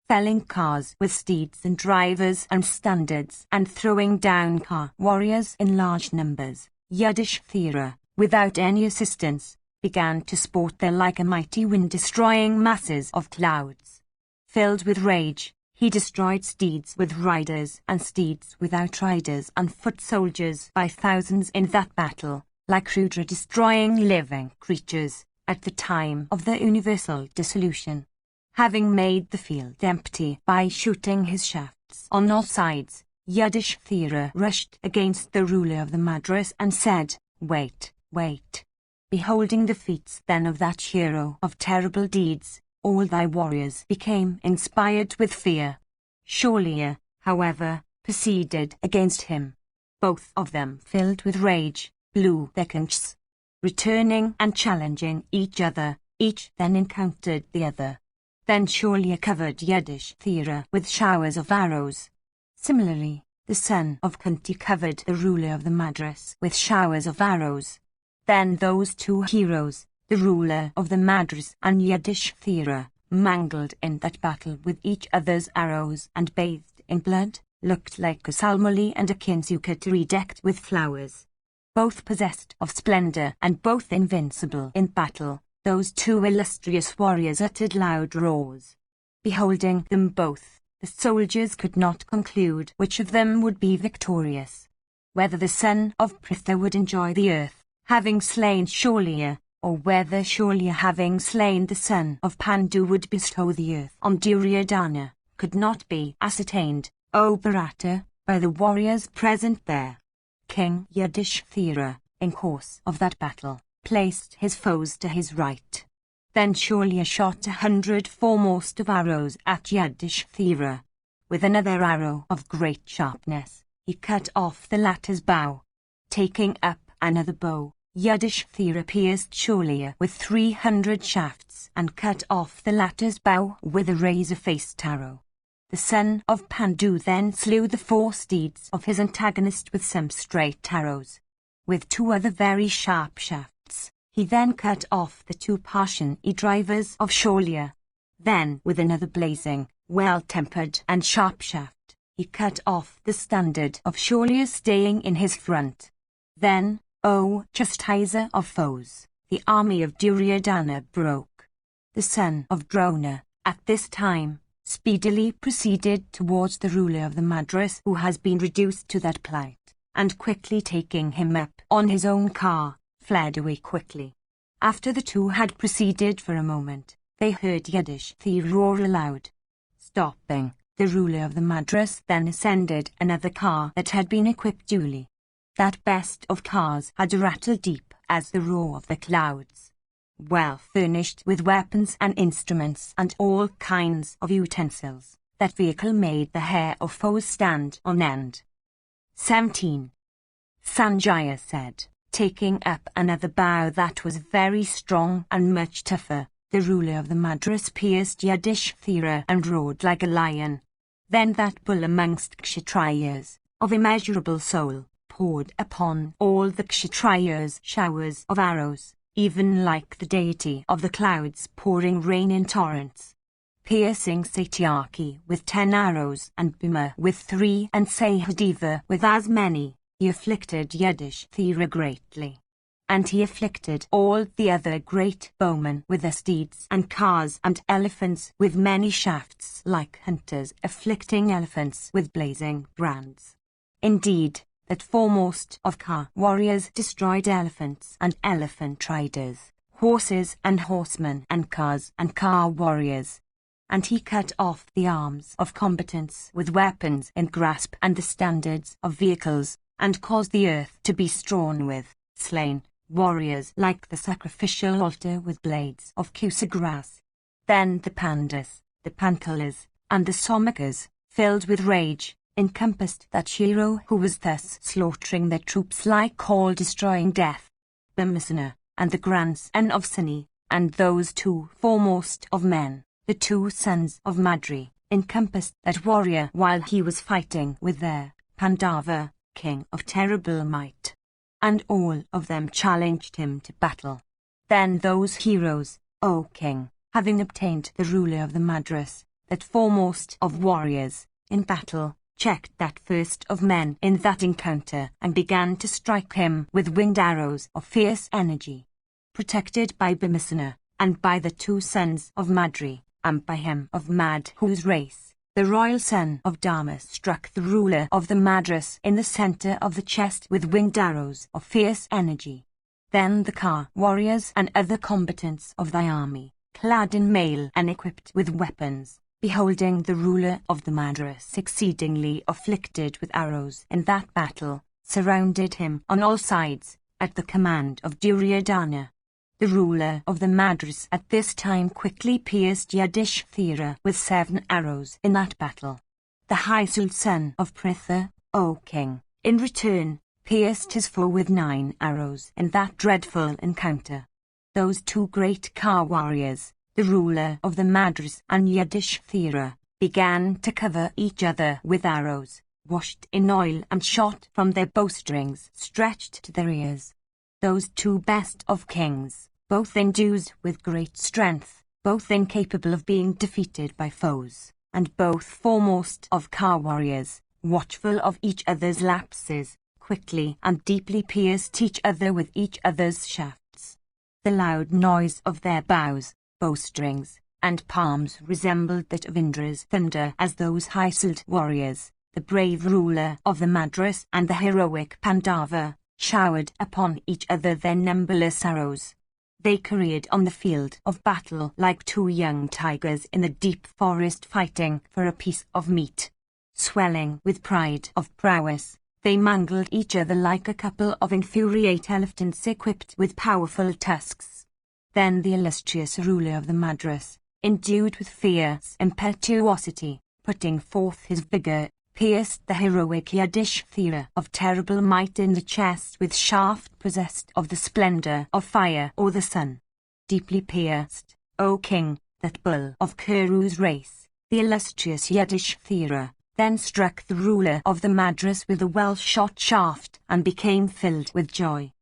Felling cars with steeds and drivers and standards and throwing down car warriors in large numbers, Yudhishthira, without any assistance, began to sport there like a mighty wind destroying masses of clouds. Filled with rage, he destroyed steeds with riders and steeds without riders and foot soldiers by thousands in that battle, like Rudra destroying living creatures at the time of the universal dissolution. Having made the field empty by shooting his shafts on all sides, Yudhishthira rushed against the ruler of the Madras and said, "Wait, wait." Beholding the feats then of that hero of terrible deeds, all thy warriors became inspired with fear. Shaulya, however, proceeded against him. Both of them, filled with rage, blew their conchs. Returning and challenging each other, each then encountered the other. Then Shaulya covered Yudhishthira with showers of arrows. Similarly, the son of Kunti covered the ruler of the Madras with showers of arrows. Then those 2 heroes, The ruler of the Madras and Yudhishthira, mangled in that battle with each other's arrows and bathed in blood, looked like a Salmali and a Kinsukatari decked with flowers. Both possessed of splendor and both invincible in battle, those two illustrious warriors uttered loud roars. Beholding them both, the soldiers could not conclude which of them would be victorious. Whether the son of Pritha would enjoy the earth, having slain Shaulya, or whether Shaulya having slain the son of Pandu would bestow the earth on Duryodhana, could not be ascertained, O Bharata, by the warriors present there. King Yudhishthira, in course of that battle, placed his foes to his right. Then Shaulya shot 100 foremost of arrows at Yudhishthira. With another arrow of great sharpness, he cut off the latter's bow. Taking up another bow, Yudhishthira pierced Shaulya with 300 shafts and cut off the latter's bow with a razor-faced arrow. The son of Pandu then slew the 4 steeds of his antagonist with some straight arrows. With 2 other very sharp shafts, he then cut off the 2 Parshani drivers of Shaulya. Then, with another blazing, well-tempered and sharp shaft, he cut off the standard of Shaulya staying in his front. Then, O chastiser of foes, the army of Duryodhana broke. The son of Drona, at this time, speedily proceeded towards the ruler of the Madras who has been reduced to that plight, and quickly taking him up on his own car, fled away quickly. After the two had proceeded for a moment, they heard Yudhishthira roar aloud. Stopping, the ruler of the Madras then ascended another car that had been equipped duly. That best of cars had rattled deep as the roar of the clouds. Well furnished with weapons and instruments and all kinds of utensils, that vehicle made the hair of foes stand on end. 17. Sanjaya said, taking up another bow that was very strong and much tougher, the ruler of the Madras pierced Yudhishthira and roared like a lion. Then that bull amongst Kshatriyas, of immeasurable soul, poured upon all the Kshatriyas showers of arrows, even like the deity of the clouds pouring rain in torrents. Piercing Satyaki with 10 arrows and Bhima with 3 and Sahadeva with as many, he afflicted Yudhishthira greatly. And he afflicted all the other great bowmen with their steeds and cars and elephants with many shafts like hunters afflicting elephants with blazing brands. Indeed, that foremost of car warriors destroyed elephants and elephant riders, horses and horsemen and cars and car warriors. And he cut off the arms of combatants with weapons in grasp and the standards of vehicles, and caused the earth to be strewn with slain warriors like the sacrificial altar with blades of kusa grass. Then the Pandas, the Panchalas, and the Somakas, filled with rage, encompassed that hero who was thus slaughtering their troops like all-destroying death. Bhimasena, and the grandson of Suni, and those 2 foremost of men, the 2 sons of Madri, encompassed that warrior while he was fighting with their Pandava, king of terrible might. And all of them challenged him to battle. Then those heroes, O king, having obtained the ruler of the Madras, that foremost of warriors, in battle, checked that first of men in that encounter and began to strike him with winged arrows of fierce energy. Protected by Bhimasena, and by the 2 sons of Madri, and by him of Mad whose race, the royal son of Dharma struck the ruler of the Madras in the center of the chest with winged arrows of fierce energy. Then the car warriors and other combatants of thy army, clad in mail and equipped with weapons, beholding the ruler of the Madras exceedingly afflicted with arrows in that battle, surrounded him on all sides, at the command of Duryodhana. The ruler of the Madras at this time quickly pierced Yudhishthira with 7 arrows in that battle. The Haisul son of Pritha, O king, in return, pierced his foe with 9 arrows in that dreadful encounter. Those 2 great car warriors, the ruler of the Madras and Yudhishthira, began to cover each other with arrows, washed in oil and shot from their bowstrings stretched to their ears. Those 2 best of kings, both endued with great strength, both incapable of being defeated by foes, and both foremost of car warriors, watchful of each other's lapses, quickly and deeply pierced each other with each other's shafts. The loud noise of their bows, bowstrings, and palms resembled that of Indra's thunder as those high-souled warriors, the brave ruler of the Madras and the heroic Pandava, showered upon each other their numberless arrows. They careered on the field of battle like two young tigers in the deep forest fighting for a piece of meat. Swelling with pride of prowess, they mangled each other like a couple of infuriate elephants equipped with powerful tusks. Then the illustrious ruler of the Madras, endued with fierce impetuosity, putting forth his vigor, pierced the heroic Yudhishthira of terrible might in the chest with shaft possessed of the splendor of fire or the sun. Deeply pierced, O king, that bull of Kuru's race, the illustrious Yudhishthira, then struck the ruler of the Madras with a well-shot shaft and became filled with joy.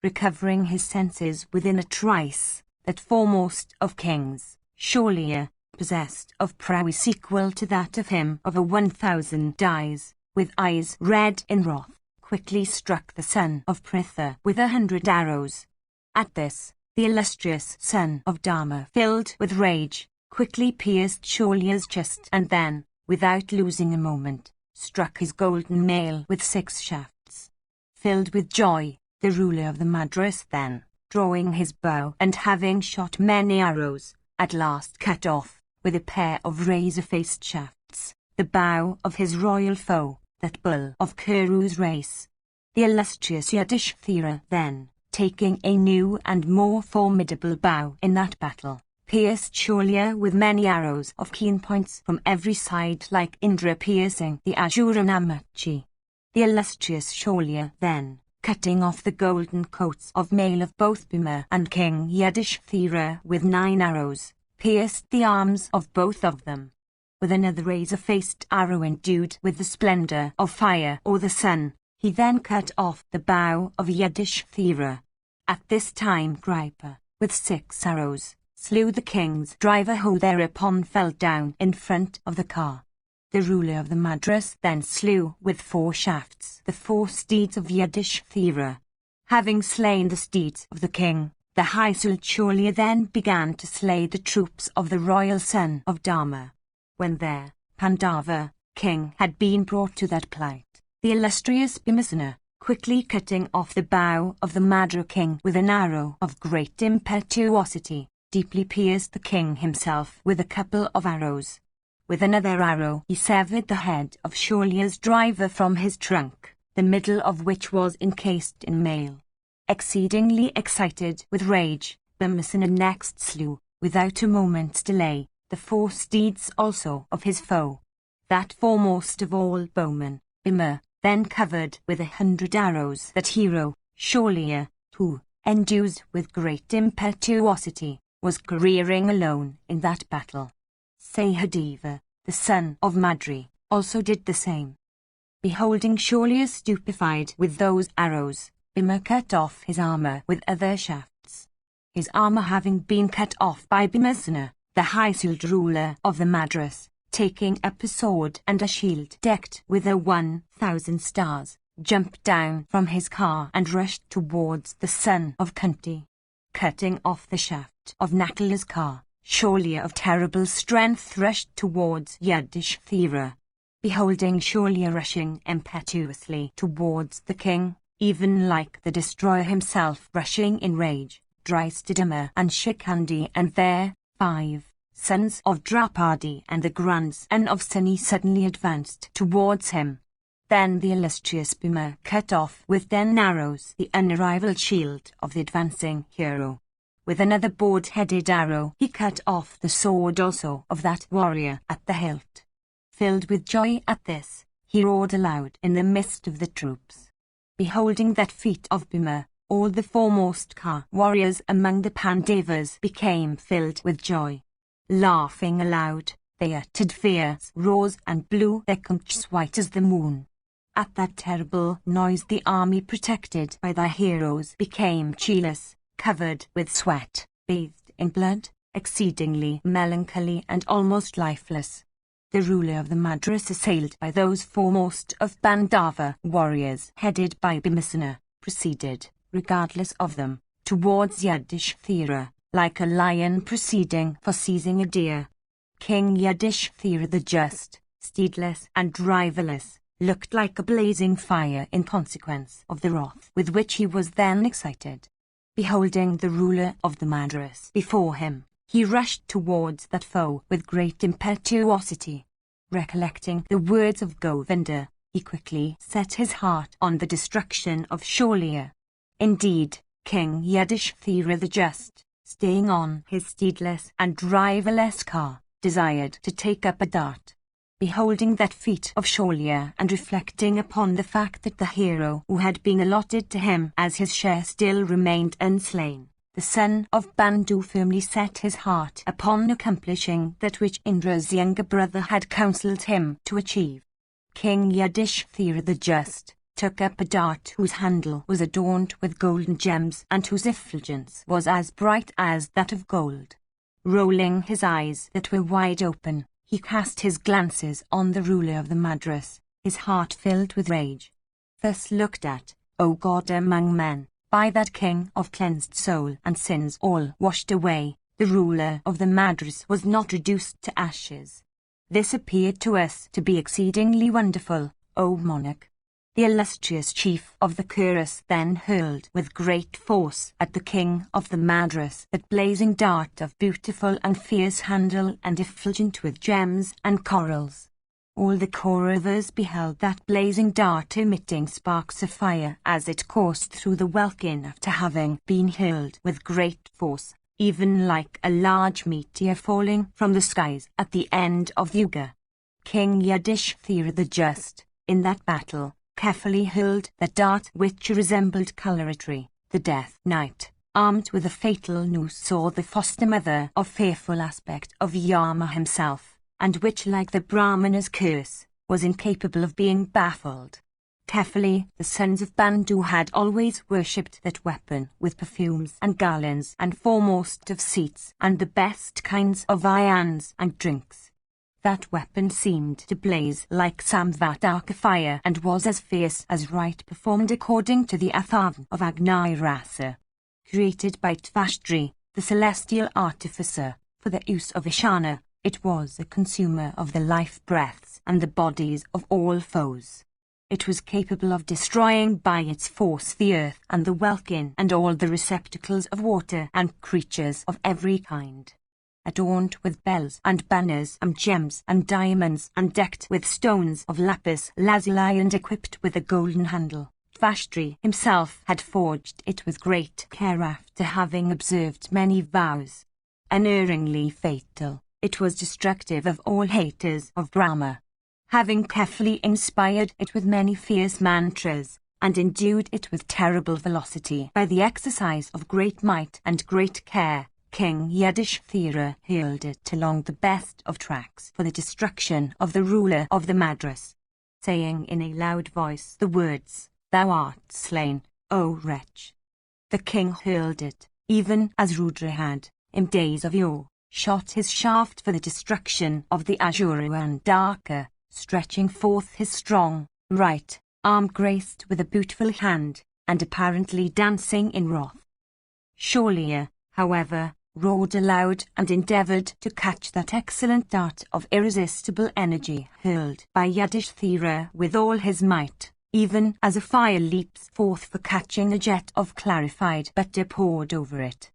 Recovering his senses within a trice, that foremost of kings, Shaulya, possessed of prowess equal to that of him of a 1,000 eyes, with eyes red in wrath, quickly struck the son of Pritha with 100 arrows. At this, the illustrious son of Dharma, filled with rage, quickly pierced Shaulya's chest and then, without losing a moment, struck his golden mail with 6 shafts. Filled with joy, the ruler of the Madras then, drawing his bow and having shot many arrows, at last cut off, with a pair of razor-faced shafts, the bow of his royal foe, that bull of Kuru's race. The illustrious Yudhishthira then, taking a new and more formidable bow in that battle, pierced Shaulya with many arrows of keen points from every side like Indra piercing the Azura Namachi. The illustrious Shaulya then, cutting off the golden coats of mail of both Bhima and King Yudhishthira with 9 arrows, pierced the arms of both of them. With another razor-faced arrow endued with the splendor of fire or the sun, he then cut off the bow of Yudhishthira. At this time Kripa, with 6 arrows, slew the king's driver who thereupon fell down in front of the car. The ruler of the Madras then slew with 4 shafts the 4 steeds of Yudhishthira. Having slain the steeds of the king, the high-souled Shaulya then began to slay the troops of the royal son of Dharma. When their Pandava king had been brought to that plight, the illustrious Bhimasena, quickly cutting off the bow of the Madra king with an arrow of great impetuosity, deeply pierced the king himself with a couple of arrows. With another arrow he severed the head of Shaulya's driver from his trunk, the middle of which was encased in mail. Exceedingly excited with rage, Bhimasena next slew, without a moment's delay, the 4 steeds also of his foe. That foremost of all bowmen, Bhima, then covered with 100 arrows that hero, Shaulya, who, endued with great impetuosity, was careering alone in that battle. Sahadeva, the son of Madri, also did the same. Beholding Shaulya stupefied with those arrows, Bhima cut off his armor with other shafts. His armor having been cut off by Bhimasena, the high-souled ruler of the Madras, taking up a sword and a shield decked with a 1,000 stars, jumped down from his car and rushed towards the son of Kunti. Cutting off the shaft of Nakula's car, Shaulya of terrible strength rushed towards Yudhishthira. Beholding Shaulya rushing impetuously towards the king, even like the destroyer himself rushing in rage, Drystadama and Shikandi and their 5 sons of Draupadi and the grandson of Suni suddenly advanced towards him. Then the illustrious Bhima cut off with 10 arrows the unrivaled shield of the advancing hero. With another board-headed arrow he cut off the sword also of that warrior at the hilt. Filled with joy at this, he roared aloud in the midst of the troops. Beholding that feat of Bhima, all the foremost car warriors among the Pandavas became filled with joy. Laughing aloud, they uttered fierce roars and blew their conchs white as the moon. At that terrible noise the army protected by the heroes became cheerless, covered with sweat, bathed in blood, exceedingly melancholy and almost lifeless. The ruler of the Madras, assailed by those foremost of Pandava warriors headed by Bhimasena, proceeded, regardless of them, towards Yudhishthira, like a lion proceeding for seizing a deer. King Yudhishthira the Just, steedless and driverless, looked like a blazing fire in consequence of the wrath with which he was then excited. Beholding the ruler of the Madras before him, he rushed towards that foe with great impetuosity. Recollecting the words of Govinda, he quickly set his heart on the destruction of Sholya. Indeed, King Yudhishthira the Just, staying on his steedless and driverless car, desired to take up a dart. Beholding that feat of Sholya and reflecting upon the fact that the hero who had been allotted to him as his share still remained unslain, the son of Bandu firmly set his heart upon accomplishing that which Indra's younger brother had counselled him to achieve. King Yudhishthira the Just took up a dart whose handle was adorned with golden gems and whose effulgence was as bright as that of gold. Rolling his eyes that were wide open, he cast his glances on the ruler of the Madras, his heart filled with rage. Thus looked at, O God among men, by that king of cleansed soul and sins all washed away, the ruler of the Madras was not reduced to ashes. This appeared to us to be exceedingly wonderful, O monarch. The illustrious chief of the Kuras then hurled with great force at the king of the Madras that blazing dart of beautiful and fierce handle and effulgent with gems and corals. All the Kauravas beheld that blazing dart emitting sparks of fire as it coursed through the welkin after having been hurled with great force, even like a large meteor falling from the skies at the end of the Yuga. King Yudhishthira the Just, in that battle, carefully hurled the dart which resembled Kalaratri, the Death Knight, armed with a fatal noose, saw the foster mother of fearful aspect of Yama himself, and which, like the Brahmana's curse, was incapable of being baffled. Carefully, the sons of Bandu had always worshipped that weapon with perfumes and garlands and foremost of seats and the best kinds of viands and drinks. That weapon seemed to blaze like Samvataka fire and was as fierce as rite performed according to the Atharvan of Agni Rasa. Created by Tvashtri, the celestial artificer, for the use of Ishana, it was a consumer of the life breaths and the bodies of all foes. It was capable of destroying by its force the earth and the welkin and all the receptacles of water and creatures of every kind. Adorned with bells and banners and gems and diamonds and decked with stones of lapis lazuli and equipped with a golden handle, Tvashtri himself had forged it with great care after having observed many vows. Unerringly fatal, it was destructive of all haters of Brahma. Having carefully inspired it with many fierce mantras, and endued it with terrible velocity by the exercise of great might and great care, King Yudhishthira hurled it along the best of tracks for the destruction of the ruler of the Madras, saying in a loud voice the words, "Thou art slain, O wretch." The king hurled it, even as Rudra had, in days of yore, shot his shaft for the destruction of the Asura and Daka, stretching forth his strong, right arm graced with a beautiful hand, and apparently dancing in wrath. Sholya, however, roared aloud and endeavoured to catch that excellent dart of irresistible energy hurled by Yudhishthira with all his might, even as a fire leaps forth for catching a jet of clarified butter poured over it.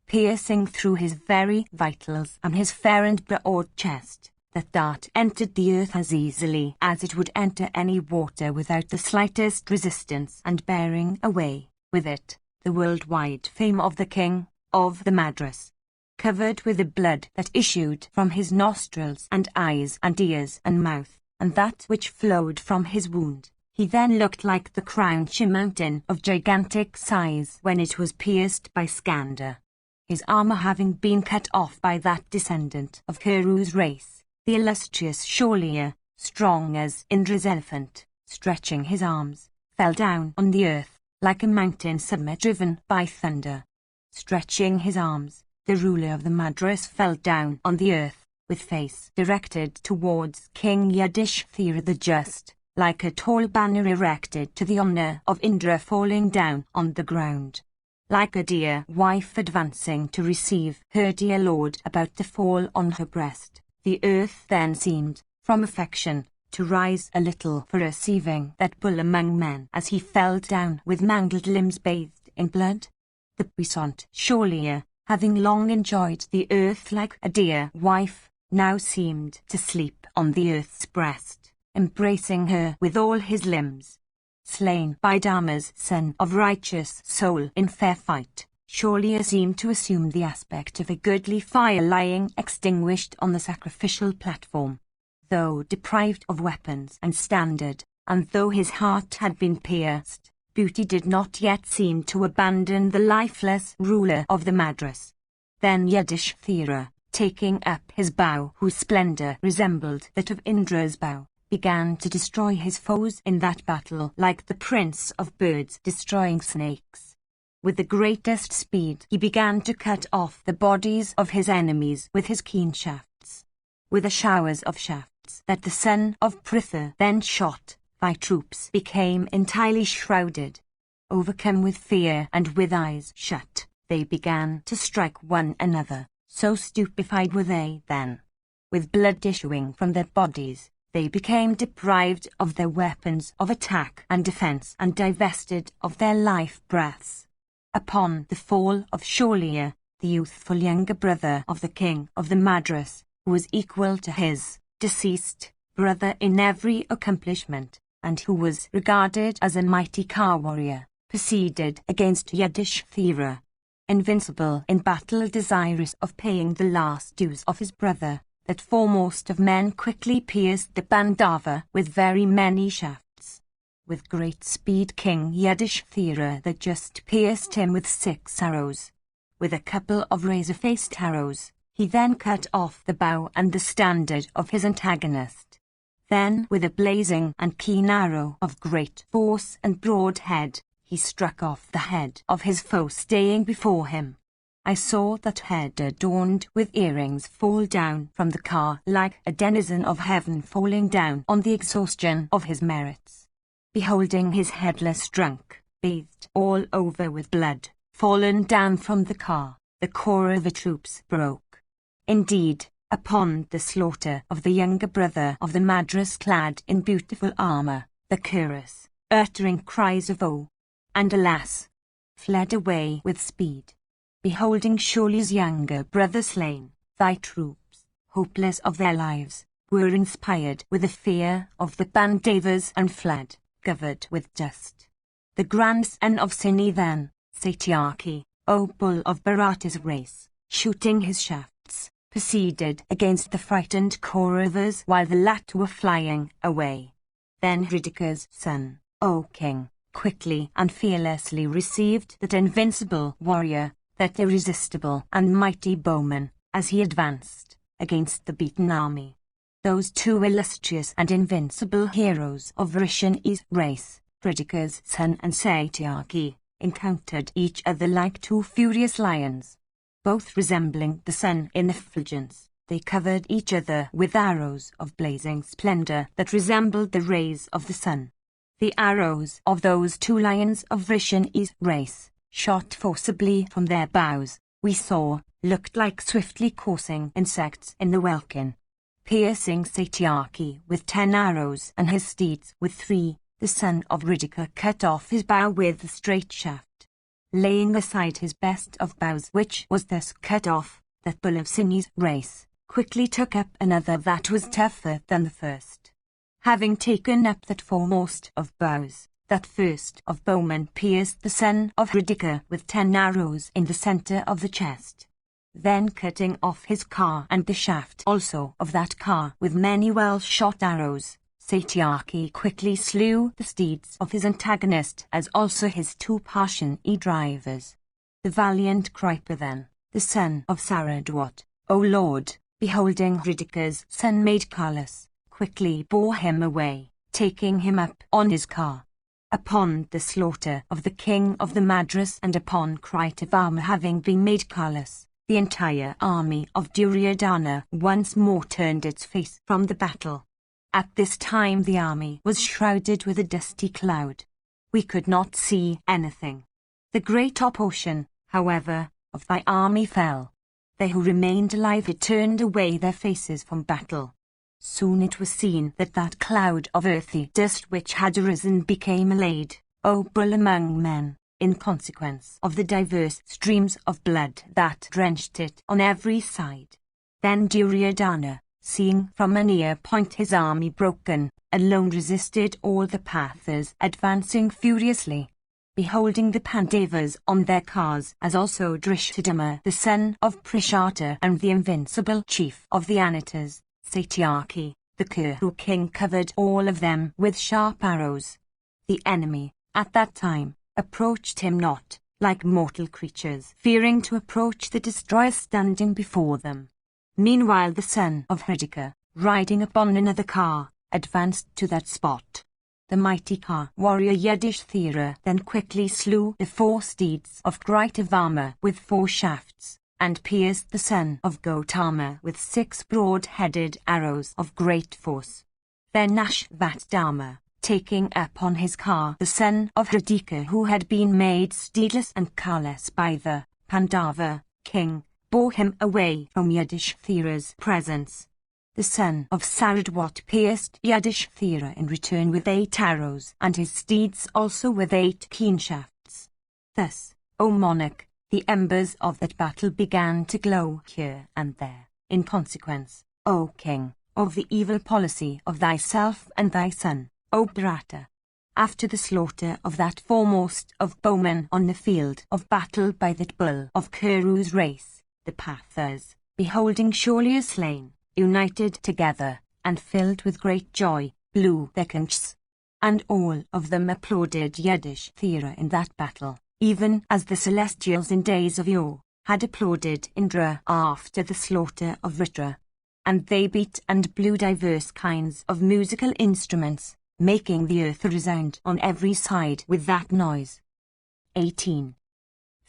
Piercing through his very vitals and his fair and broad chest, that dart entered the earth as easily as it would enter any water without the slightest resistance, and bearing away, with it, the worldwide fame of the king of the Madras. Covered with the blood that issued from his nostrils and eyes and ears and mouth, and that which flowed from his wound, he then looked like the Crouch mountain of gigantic size when it was pierced by Skanda. His armor having been cut off by that descendant of Kuru's race, the illustrious Sholya, strong as Indra's elephant, stretching his arms, fell down on the earth, like a mountain summit driven by thunder. Stretching his arms, the ruler of the Madras fell down on the earth, with face directed towards King Yudhishthira the Just, like a tall banner erected to the honor of Indra falling down on the ground. Like a dear wife advancing to receive her dear lord about to fall on her breast, the earth then seemed, from affection, to rise a little for receiving that bull among men as he fell down with mangled limbs bathed in blood. The puissant Shaurya, having long enjoyed the earth like a dear wife, now seemed to sleep on the earth's breast, embracing her with all his limbs. Slain by Dharma's son of righteous soul in fair fight, Shaurya seemed to assume the aspect of a goodly fire lying extinguished on the sacrificial platform. Though deprived of weapons and standard, and though his heart had been pierced, beauty did not yet seem to abandon the lifeless ruler of the Madras. Then Yudhishthira, taking up his bow whose splendor resembled that of Indra's bow, began to destroy his foes in that battle like the prince of birds destroying snakes. With the greatest speed he began to cut off the bodies of his enemies with his keen shafts. With the showers of shafts that the son of Pritha then shot, thy troops became entirely shrouded. Overcome with fear and with eyes shut, they began to strike one another, so stupefied were they then. With blood issuing from their bodies, they became deprived of their weapons of attack and defense and divested of their life breaths. Upon the fall of Shaurya, the youthful younger brother of the king of the Madras, who was equal to his deceased brother in every accomplishment, and who was regarded as a mighty warrior, proceeded against Yudhishthira. Invincible in battle, desirous of paying the last dues of his brother, that foremost of men quickly pierced the Pandava with very many shafts. With great speed King Yudhishthira the Just pierced him with 6 arrows. With a couple of razor-faced arrows, he then cut off the bow and the standard of his antagonist. Then with a blazing and keen arrow of great force and broad head, he struck off the head of his foe staying before him. I saw that head adorned with earrings fall down from the car like a denizen of heaven falling down on the exhaustion of his merits. Beholding his headless trunk, bathed all over with blood, fallen down from the car, the core of the troops broke. Indeed, upon the slaughter of the younger brother of the Madras clad in beautiful armor, the Kuras, uttering cries of "Oh!" and "Alas!" fled away with speed. Beholding Shaurya's younger brother slain, thy troops, hopeless of their lives, were inspired with the fear of the Pandavas and fled, covered with dust. The grandson of Sini then, Satyaki, O bull of Bharata's race, shooting his shafts, proceeded against the frightened Kauravas while the latter were flying away. Then Hridika's son, O king, quickly and fearlessly received that invincible warrior, that irresistible and mighty bowman, as he advanced against the beaten army. Those 2 illustrious and invincible heroes of Vrishani's race, Hridika's son and Satyaki, encountered each other like 2 furious lions. Both resembling the sun in effulgence, they covered each other with arrows of blazing splendor that resembled the rays of the sun. The arrows of those 2 lions of Vrishani's race, shot forcibly from their bows, we saw, looked like swiftly coursing insects in the welkin. Piercing Satyaki with 10 arrows and his steeds with 3, the son of Hridika cut off his bow with a straight shaft. Laying aside his best of bows which was thus cut off, that bull of Sini's race, quickly took up another that was tougher than the first. Having taken up that foremost of bows, that first of bowmen pierced the son of Hridika with 10 arrows in the center of the chest. Then cutting off his car and the shaft also of that car with many well-shot arrows, Satyaki quickly slew the steeds of his antagonist as also his 2 Parshani drivers. The valiant Kripa then, the son of Saradwat, O Lord, beholding Hridika's son made careless, quickly bore him away, taking him up on his car. Upon the slaughter of the king of the Madras and upon Kritavarma having been made carless, the entire army of Duryodhana once more turned its face from the battle. At this time the army was shrouded with a dusty cloud. We could not see anything. The great portion, however, of thy army fell. They who remained alive had turned away their faces from battle. Soon it was seen that that cloud of earthy dust which had arisen became allayed, O bull among men, in consequence of the diverse streams of blood that drenched it on every side. Then Duryodhana, seeing from a near point his army broken, alone resisted all the Pathas advancing furiously. Beholding the Pandavas on their cars, as also Drishtadama the son of Prishata and the invincible chief of the Anitas, Satyaki, the Kuru king covered all of them with sharp arrows. The enemy, at that time, approached him not, like mortal creatures, fearing to approach the destroyer standing before them. Meanwhile the son of Hridika, riding upon another car, advanced to that spot. The mighty car warrior Yudhishthira then quickly slew the 4 steeds of Kritavarma with 4 shafts, and pierced the son of Gotama with 6 broad-headed arrows of great force. Then Ashvatthama, taking upon his car the son of Hridika who had been made steedless and carless by the Pandava king, bore him away from Yudhishthira's presence. The son of Saradwat pierced Yudhishthira in return with 8 arrows, and his steeds also with 8 keen shafts. Thus, O monarch, the embers of that battle began to glow here and there, in consequence, O king, of the evil policy of thyself and thy son, O Bharata. After the slaughter of that foremost of bowmen on the field of battle by that bull of Kuru's race, the Pathas, beholding Shaulya slain, united together, and filled with great joy, blew their conchs. And all of them applauded Yudhishthira in that battle, even as the celestials in days of yore had applauded Indra after the slaughter of Vritra. And they beat and blew diverse kinds of musical instruments, making the earth resound on every side with that noise. 18.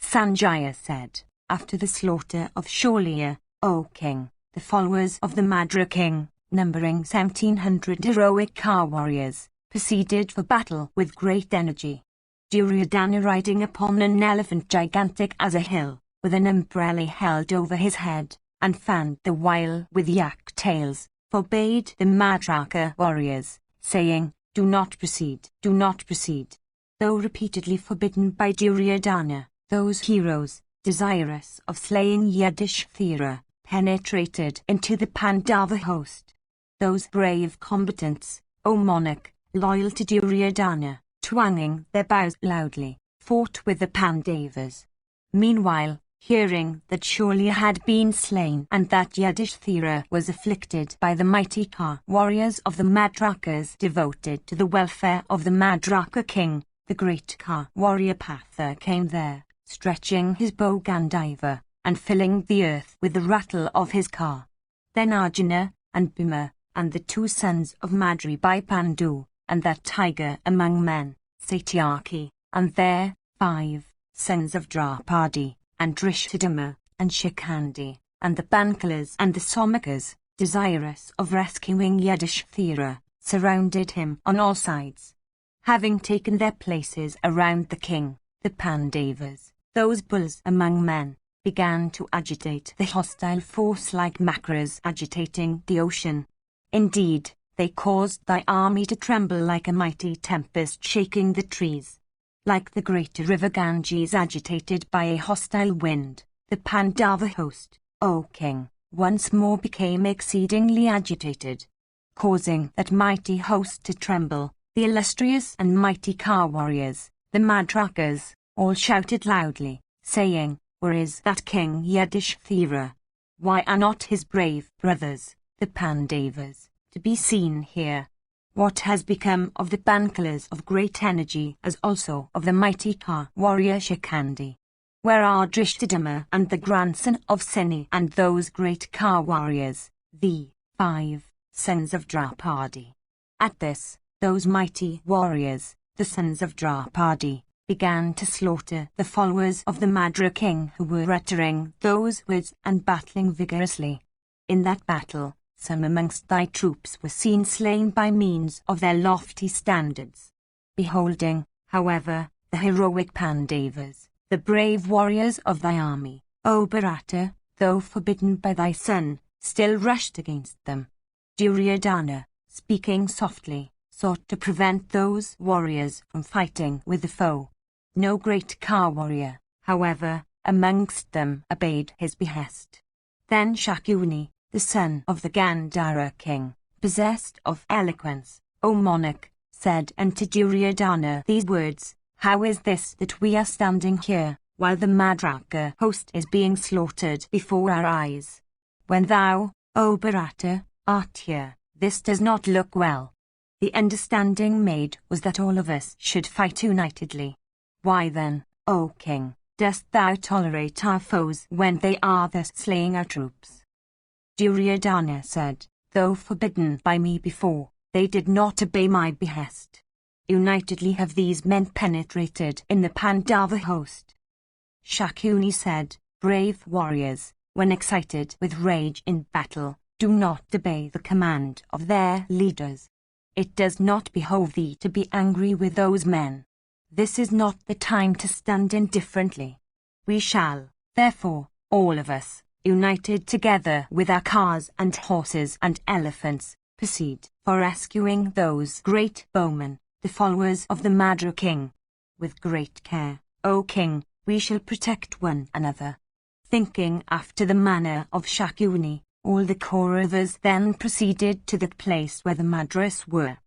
Sanjaya said, after the slaughter of Shaulya, O king, the followers of the Madra king, numbering 1,700 heroic car warriors, proceeded for battle with great energy. Duryodhana riding upon an elephant gigantic as a hill, with an umbrella held over his head, and fanned the while with yak tails, forbade the Madraka warriors, saying, Do not proceed, do not proceed. Though repeatedly forbidden by Duryodhana, those heroes, desirous of slaying Yudhishthira, penetrated into the Pandava host. Those brave combatants, O monarch, loyal to Duryodhana, twanging their bows loudly, fought with the Pandavas. Meanwhile, hearing that Shaulya had been slain and that Yudhishthira was afflicted by the mighty car warriors of the Madrakas devoted to the welfare of the Madraka king, the great car warrior Patha came there, stretching his bow Gandiva, and filling the earth with the rattle of his car. Then Arjuna, and Bhima, and the 2 sons of Madri by Pandu, and that tiger among men, Satyaki, and their 5 sons of Draupadi, and Drishtadama, and Shikhandi, and the Bankalas and the Somakas, desirous of rescuing Yudhishthira, surrounded him on all sides. Having taken their places around the king, the Pandavas, those bulls among men, began to agitate the hostile force like macras agitating the ocean. Indeed, they caused thy army to tremble like a mighty tempest shaking the trees. Like the great river Ganges agitated by a hostile wind, the Pandava host, O king, once more became exceedingly agitated. Causing that mighty host to tremble, the illustrious and mighty car warriors, the Madrakas, all shouted loudly, saying, Where is that king Yudhishthira? Why are not his brave brothers, the Pandavas, to be seen here? What has become of the Bankalas of great energy as also of the mighty car warrior Shikhandi? Where are Drishtadama and the grandson of Seni and those great car warriors, the 5 sons of Draupadi? At this, those mighty warriors, the sons of Draupadi, began to slaughter the followers of the Madra king who were uttering those words and battling vigorously. In that battle, some amongst thy troops were seen slain by means of their lofty standards. Beholding, however, the heroic Pandavas, the brave warriors of thy army, O Bharata, though forbidden by thy son, still rushed against them. Duryodhana, speaking softly, sought to prevent those warriors from fighting with the foe. No great car warrior, however, amongst them obeyed his behest. Then Shakuni, the son of the Gandhara king, possessed of eloquence, O monarch, said unto Duryodhana these words, How is this that we are standing here, while the Madraka host is being slaughtered before our eyes? When thou, O Bharata, art here, this does not look well. The understanding made was that all of us should fight unitedly. Why then, O king, dost thou tolerate our foes when they are thus slaying our troops? Duryodhana said, Though forbidden by me before, they did not obey my behest. Unitedly have these men penetrated in the Pandava host. Shakuni said, Brave warriors, when excited with rage in battle, do not obey the command of their leaders. It does not behove thee to be angry with those men. This is not the time to stand indifferently. We shall, therefore, all of us, united together with our cars and horses and elephants, proceed for rescuing those great bowmen, the followers of the Madra king. With great care, O king, we shall protect one another. Thinking after the manner of Shakuni, all the Kauravas then proceeded to the place where the Madras were.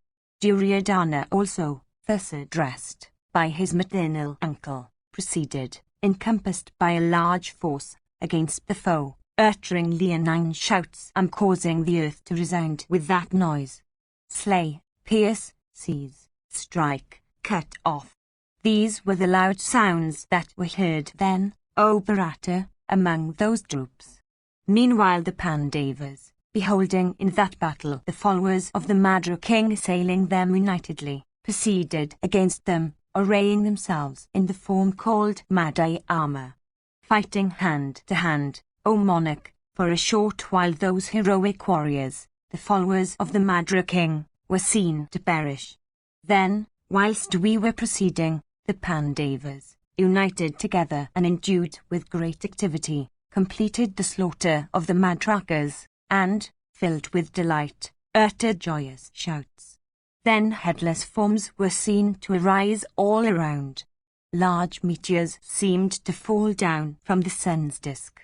Duryodhana also, thus addressed by his maternal uncle, proceeded, encompassed by a large force, against the foe, uttering leonine shouts and causing the earth to resound with that noise. Slay, pierce, seize, strike, cut off. These were the loud sounds that were heard then, O Bharata, among those troops. Meanwhile the Pandavas, beholding in that battle the followers of the Madra king assailing them unitedly, proceeded against them, arraying themselves in the form called Madai armor. Fighting hand to hand, O monarch, for a short while those heroic warriors, the followers of the Madra king, were seen to perish. Then, whilst we were proceeding, the Pandavas, united together and endued with great activity, completed the slaughter of the Madrakas, and, filled with delight, uttered joyous shouts. Then headless forms were seen to arise all around. Large meteors seemed to fall down from the sun's disk.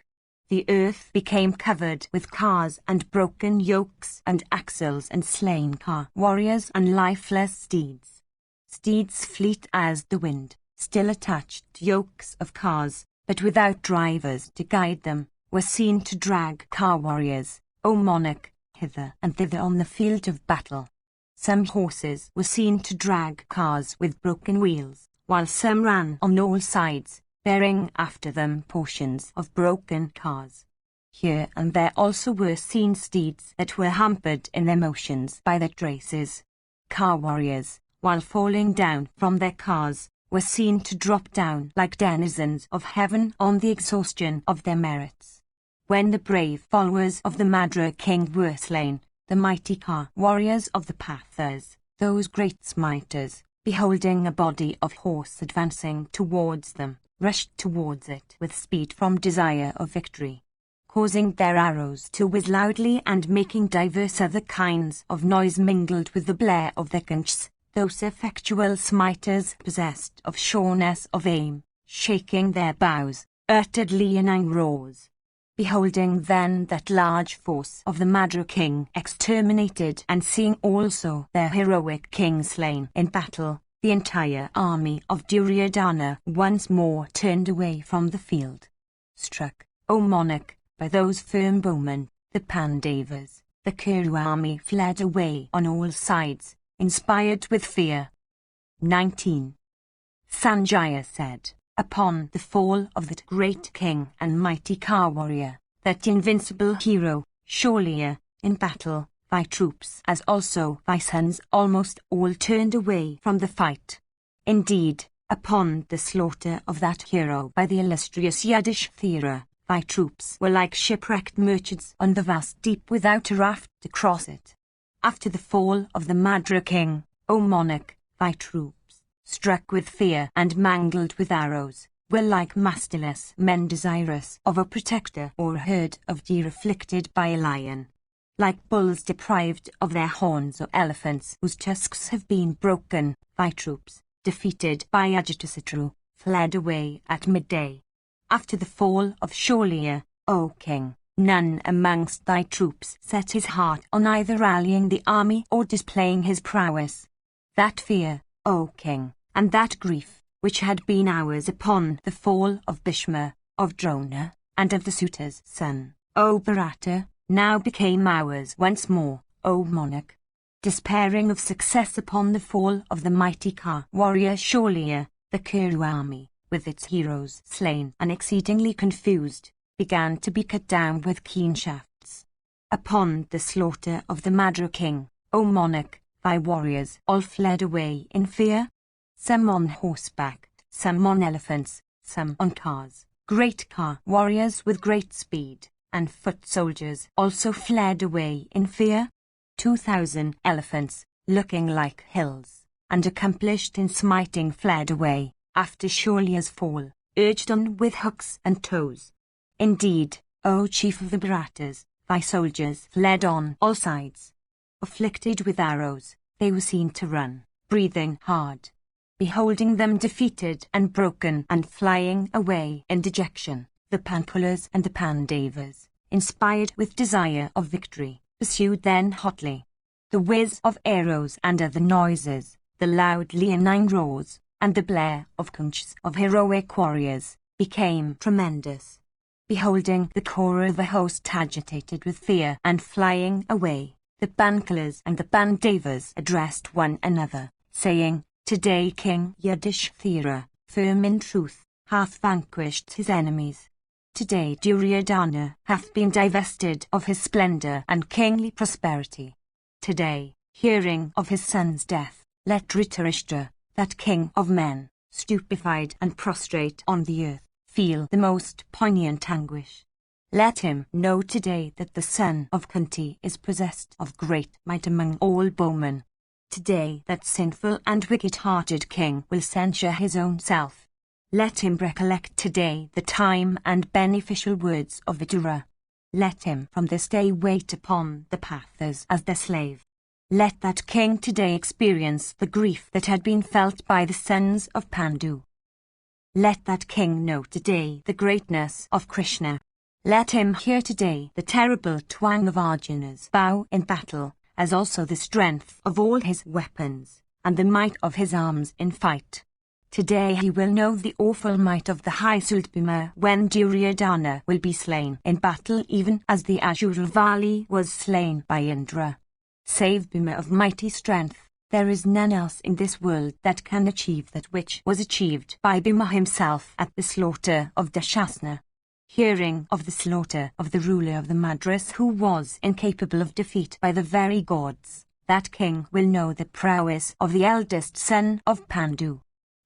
The earth became covered with cars and broken yokes and axles and slain car warriors and lifeless steeds. Steeds fleet as the wind, still attached to yokes of cars, but without drivers to guide them, were seen to drag car warriors, O monarch, hither and thither on the field of battle. Some horses were seen to drag cars with broken wheels, while some ran on all sides, bearing after them portions of broken cars. Here and there also were seen steeds that were hampered in their motions by their traces. Car warriors, while falling down from their cars, were seen to drop down like denizens of heaven on the exhaustion of their merits. When the brave followers of the Madra king were slain, the mighty car warriors of the Pathas, those great smiters, beholding a body of horse advancing towards them, rushed towards it with speed from desire of victory, causing their arrows to whiz loudly and making divers other kinds of noise mingled with the blare of their conchs. Those effectual smiters possessed of sureness of aim, shaking their bows, uttered leonine roars. Beholding then that large force of the Madra king exterminated and seeing also their heroic king slain in battle, the entire army of Duryodhana once more turned away from the field. Struck, O monarch, by those firm bowmen, the Pandavas, the Kuru army fled away on all sides, inspired with fear. 19. Sanjaya said, upon the fall of that great king and mighty car warrior, that invincible hero, Shaulya, in battle, thy troops as also thy sons almost all turned away from the fight, Indeed, upon the slaughter of that hero by the illustrious Yudhishthira, thy troops were like shipwrecked merchants on the vast deep without a raft to cross it. After the fall of the Madra king, O monarch, thy troops, struck with fear and mangled with arrows, were like masterless men desirous of a protector, or a herd of deer afflicted by a lion. Like bulls deprived of their horns, or elephants whose tusks have been broken, thy troops, defeated by Ajatasattu, fled away at midday. After the fall of Shaulya, O king, none amongst thy troops set his heart on either rallying the army or displaying his prowess. That fear, O king, and that grief, which had been ours upon the fall of Bhishma, of Drona, and of the suitor's son, O Bharata, now became ours once more, O monarch. Despairing of success upon the fall of the mighty warrior Shaulya, the Kuru army, with its heroes slain and exceedingly confused, began to be cut down with keen shafts. Upon the slaughter of the Madra king, O monarch, thy warriors all fled away in fear, some on horseback, some on elephants, some on cars. Great warriors with great speed, and foot soldiers also fled away in fear. 2,000 elephants, looking like hills, and accomplished in smiting, fled away, after Shaulya's fall, urged on with hooks and toes. Indeed, O chief of the Bharatas, thy soldiers fled on all sides. Afflicted with arrows, they were seen to run, breathing hard. Beholding them defeated and broken and flying away in dejection, the Panchalas and the Pandavas, inspired with desire of victory, pursued then hotly. The whiz of arrows and other noises, the loud leonine roars, and the blare of conchs of heroic warriors, became tremendous. Beholding the core of the host agitated with fear and flying away, the Panchalas and the Pandavas addressed one another, saying, Today King Yudhishthira, firm in truth, hath vanquished his enemies. Today Duryodhana hath been divested of his splendor and kingly prosperity. Today, hearing of his son's death, let Dhritarashtra, that king of men, stupefied and prostrate on the earth, feel the most poignant anguish. Let him know today that the son of Kunti is possessed of great might among all bowmen. Today that sinful and wicked-hearted king will censure his own self. Let him recollect today the time and beneficial words of Vidura. Let him from this day wait upon the pathas as their slave. Let that king today experience the grief that had been felt by the sons of Pandu. Let that king know today the greatness of Krishna. Let him hear today the terrible twang of Arjuna's bow in battle, as also the strength of all his weapons, and the might of his arms in fight. Today he will know the awful might of the high Sudbhima when Duryodhana will be slain in battle, even as the Ajuravali was slain by Indra. Save Bhima of mighty strength, there is none else in this world that can achieve that which was achieved by Bhima himself at the slaughter of Dashasana. Hearing of the slaughter of the ruler of the Madras who was incapable of defeat by the very gods, that king will know the prowess of the eldest son of Pandu.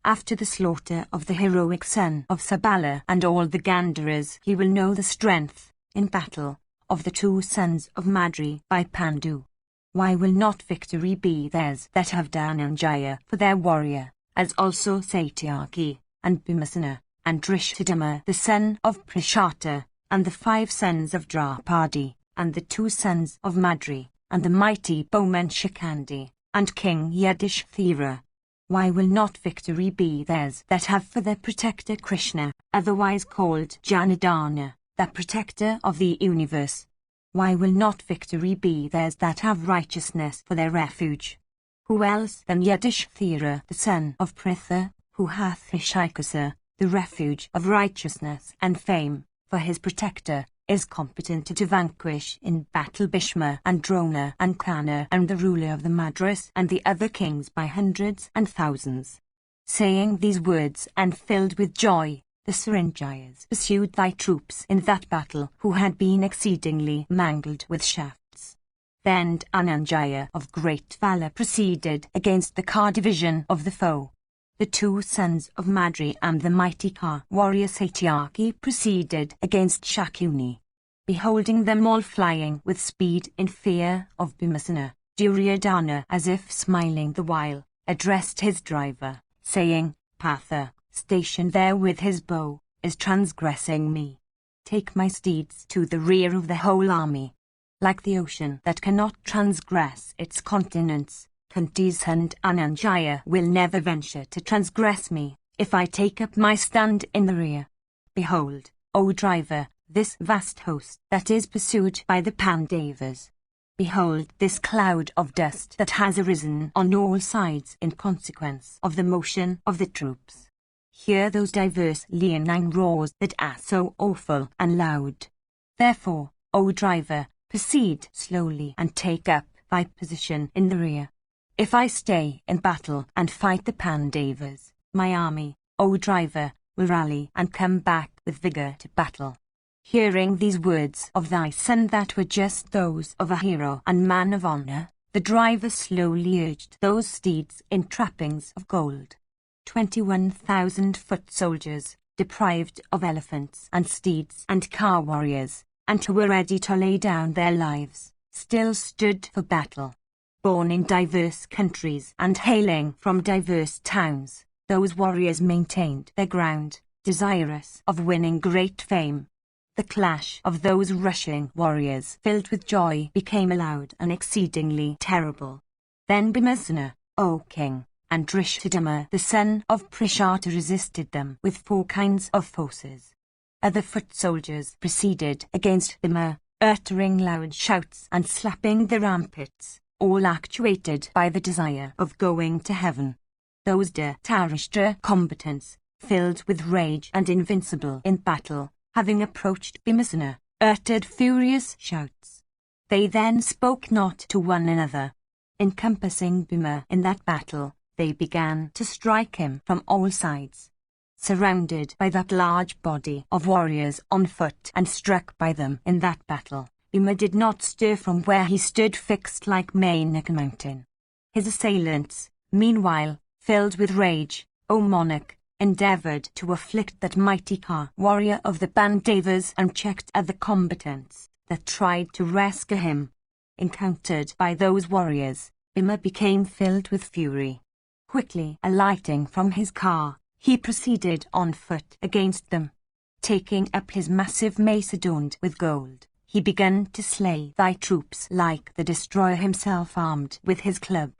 After the slaughter of the heroic son of Sabala and all the Gandharas, he will know the strength, in battle, of the two sons of Madri by Pandu. Why will not victory be theirs that have Dhananjaya for their warrior, as also Satyaki, and Bhimasena, and Drishthadama the son of Prishata, and the 5 sons of Draupadi, and the 2 sons of Madri, and the mighty bowman Shikandi, and King Yudhishthira? Why will not victory be theirs that have for their protector Krishna, otherwise called Janardana, the protector of the universe? Why will not victory be theirs that have righteousness for their refuge? Who else than Yudhishthira the son of Pritha, who hath Rishikasa, the refuge of righteousness and fame, for his protector, is competent to vanquish in battle Bhishma and Drona and Karna and the ruler of the Madras and the other kings by hundreds and thousands. Saying these words and filled with joy, the Saranjayas pursued thy troops in that battle who had been exceedingly mangled with shafts. Then Dhananjaya of great valour proceeded against the car division of the foe. the two sons of Madri and the mighty Ka warrior Satyaki proceeded against Shakuni. Beholding them all flying with speed in fear of Bhimasena, Duryodhana, as if smiling the while, addressed his driver, saying, Partha, stationed there with his bow, is transgressing me. Take my steeds to the rear of the whole army. Like the ocean that cannot transgress its continents, Kunti's and Ananjaya will never venture to transgress me, if I take up my stand in the rear. Behold, O driver, this vast host that is pursued by the Pandavas. Behold this cloud of dust that has arisen on all sides in consequence of the motion of the troops. Hear those diverse leonine roars that are so awful and loud. Therefore, O driver, proceed slowly and take up thy position in the rear. If I stay in battle and fight the Pandavas, my army, O driver, will rally and come back with vigor to battle. Hearing these words of thy son that were just those of a hero and man of honor, the driver slowly urged those steeds in trappings of gold. 21,000 foot soldiers, deprived of elephants and steeds and car warriors, and who were ready to lay down their lives, still stood for battle. Born in diverse countries and hailing from diverse towns, those warriors maintained their ground, desirous of winning great fame. The clash of those rushing warriors filled with joy became loud and exceedingly terrible. Then Bhimasena, O king, and Drishthadhyumna the son of Prishata resisted them with 4 kinds of forces. Other foot soldiers proceeded against Bhima, uttering loud shouts and slapping their armpits, all actuated by the desire of going to heaven. Those Dhritarashtra combatants, filled with rage and invincible in battle, having approached Bhimasena, uttered furious shouts. They then spoke not to one another. Encompassing Bhima in that battle, they began to strike him from all sides. Surrounded by that large body of warriors on foot and struck by them in that battle, Bhima did not stir from where he stood fixed like Mainaka mountain. His assailants, meanwhile, filled with rage, O monarch, endeavoured to afflict that mighty Ka warrior of the Pandavas and checked other combatants that tried to rescue him. Encountered by those warriors, Bhima became filled with fury. Quickly alighting from his car, he proceeded on foot against them. Taking up his massive mace adorned with gold, he began to slay thy troops like the destroyer himself armed with his club.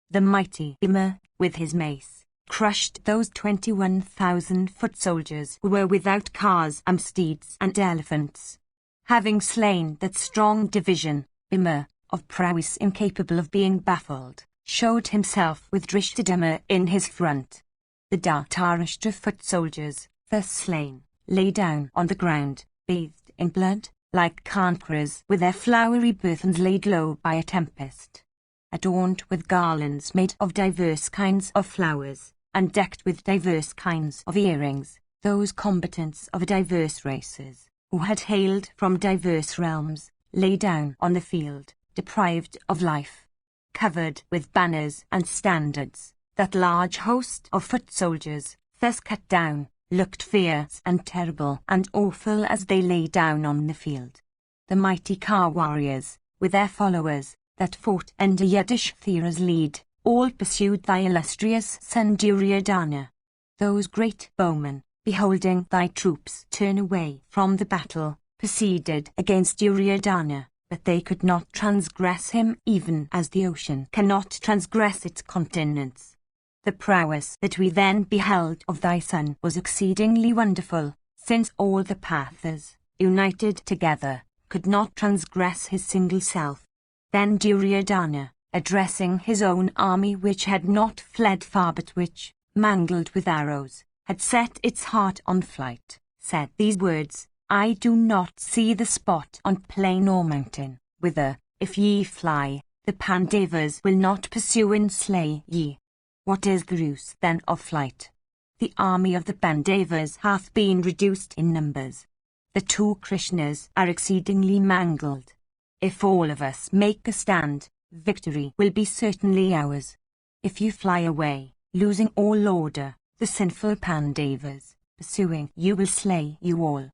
The mighty Bhima, with his mace, crushed those 21,000 foot soldiers who were without cars and steeds and elephants. Having slain that strong division, Bhima, of prowess incapable of being baffled, showed himself with Drishthadhyumna in his front. The Dhritarashtra foot soldiers, thus slain, lay down on the ground, bathed in blood, like conquerors with their flowery burthens laid low by a tempest. Adorned with garlands made of diverse kinds of flowers, and decked with diverse kinds of earrings, those combatants of diverse races, who had hailed from diverse realms, lay down on the field, deprived of life. Covered with banners and standards, that large host of foot soldiers, thus cut down, looked fierce and terrible and awful as they lay down on the field. The mighty Ka warriors, with their followers, that fought under Yudhishthira's lead, all pursued thy illustrious son Duryodhana. Those great bowmen, beholding thy troops turn away from the battle, proceeded against Duryodhana, but they could not transgress him even as the ocean cannot transgress its continents. The prowess that we then beheld of thy son was exceedingly wonderful, since all the Pathas, united together, could not transgress his single self. Then Duryodhana, addressing his own army which had not fled far but which, mangled with arrows, had set its heart on flight, said these words, I do not see the spot on plain or mountain, whither, if ye fly, the Pandavas will not pursue and slay ye. What is the use then of flight? The army of the Pandavas hath been reduced in numbers. The 2 Krishnas are exceedingly mangled. If all of us make a stand, victory will be certainly ours. If you fly away, Losing all order, the sinful Pandavas, pursuing you, will slay you all.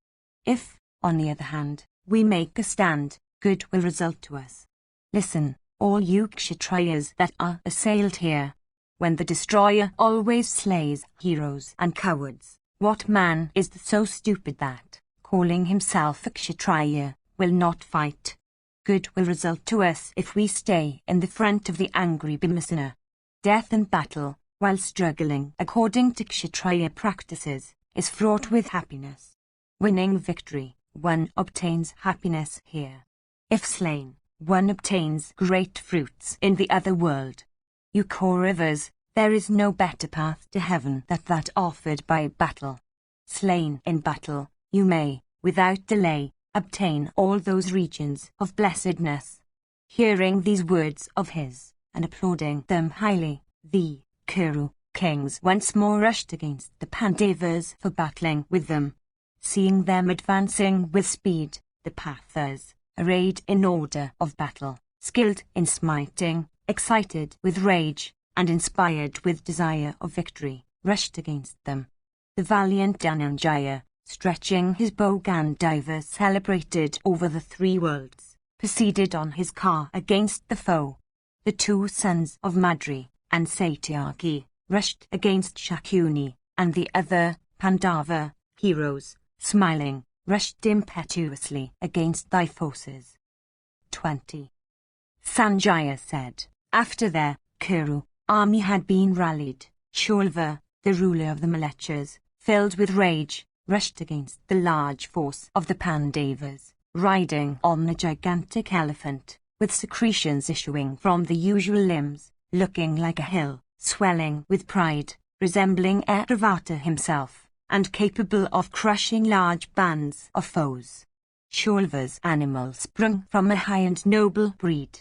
If, on the other hand, we make a stand, good will result to us. Listen, all you Kshatriyas that are assailed here. When the destroyer always slays heroes and cowards, what man is so stupid that, calling himself a Kshatriya, will not fight? Good will result to us if we stay in the front of the angry Bhimasena. Death in battle, while struggling according to Kshatriya practices, is fraught with happiness. Winning victory, one obtains happiness here. If slain, one obtains great fruits in the other world. You Kauravas, there is no better path to heaven than that offered by battle. Slain in battle, you may, without delay, obtain all those regions of blessedness. Hearing these words of his, and applauding them highly, the Kuru kings once more rushed against the Pandavas for battling with them. Seeing them advancing with speed, the Pathas, arrayed in order of battle, skilled in smiting, excited with rage, and inspired with desire of victory, rushed against them. The valiant Dhananjaya, stretching his bow Gandiva celebrated over the three worlds, proceeded on his car against the foe. The two sons of Madri and Satyaki rushed against Shakuni, and the other Pandava heroes, smiling, rushed impetuously against thy forces. 20. Sanjaya said, after their Kuru army had been rallied, Shulva, the ruler of the Malechas, filled with rage, rushed against the large force of the Pandavas, riding on a gigantic elephant, with secretions issuing from the usual limbs, looking like a hill, swelling with pride, resembling Airavata himself, and capable of crushing large bands of foes. Shulva's animal sprung from a high and noble breed.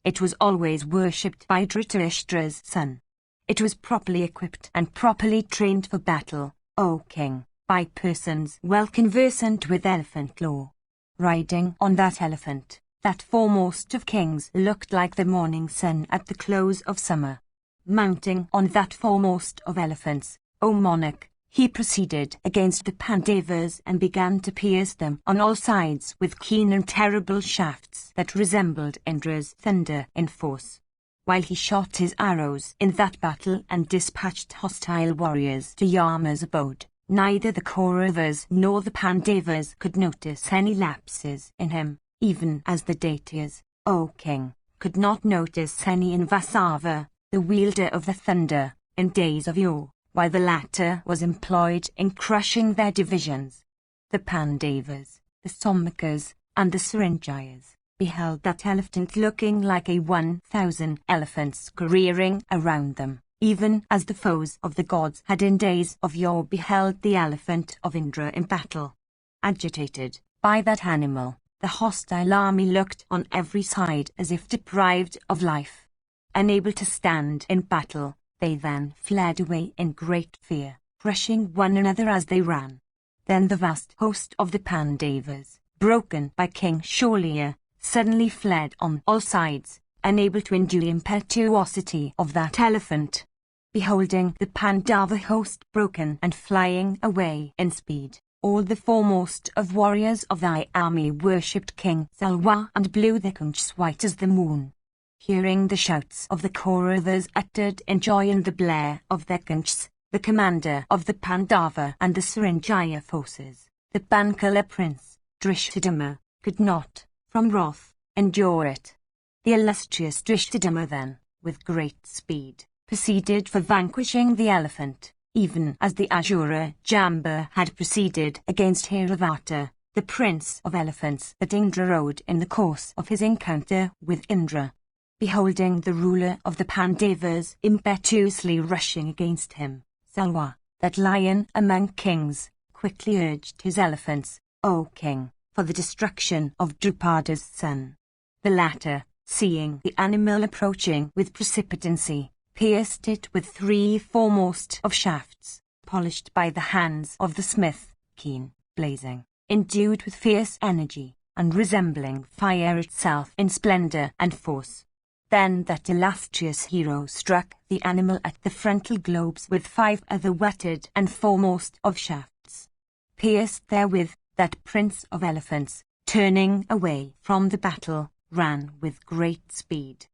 It was always worshipped by Dhritarashtra's son. It was properly equipped and properly trained for battle, O king, by persons well conversant with elephant lore. Riding on that elephant, that foremost of kings looked like the morning sun at the close of summer. Mounting on that foremost of elephants, O monarch, he proceeded against the Pandavas and began to pierce them on all sides with keen and terrible shafts that resembled Indra's thunder in force. While he shot his arrows in that battle and dispatched hostile warriors to Yama's abode, neither the Kauravas nor the Pandavas could notice any lapses in him, even as the Daityas, O king, could not notice any in Vasava, the wielder of the thunder, in days of yore, while the latter was employed in crushing their divisions. The Pandavas, the Somakas, and the Saranjayas beheld that elephant looking like 1,000 elephants careering around them, even as the foes of the gods had in days of yore beheld the elephant of Indra in battle. Agitated by that animal, the hostile army looked on every side as if deprived of life. Unable to stand in battle, they then fled away in great fear, crushing one another as they ran. Then the vast host of the Pandavas, broken by King Sholya, suddenly fled on all sides, unable to endure the impetuosity of that elephant. Beholding the Pandava host broken and flying away in speed, all the foremost of warriors of thy army worshipped King Salwa and blew their conchs white as the moon. Hearing the shouts of the Kauravas uttered in joy and the blare of their conchs, the commander of the Pandava and the Saranjaya forces, the Bankala prince, Drishtadama, could not, from wrath, endure it. The illustrious Drishtadama then, with great speed, proceeded for vanquishing the elephant, even as the Asura Jamba had proceeded against Airavata, the prince of elephants that Indra rode in the course of his encounter with Indra. Beholding the ruler of the Pandavas impetuously rushing against him, Salwa, that lion among kings, quickly urged his elephants, O king, for the destruction of Drupada's son. The latter, seeing the animal approaching with precipitancy, pierced it with 3 foremost of shafts, polished by the hands of the smith, keen, blazing, endued with fierce energy, and resembling fire itself in splendor and force. Then that illustrious hero struck the animal at the frontal lobes with 5 other whetted and foremost of shafts. Pierced therewith, that prince of elephants, turning away from the battle, ran with great speed.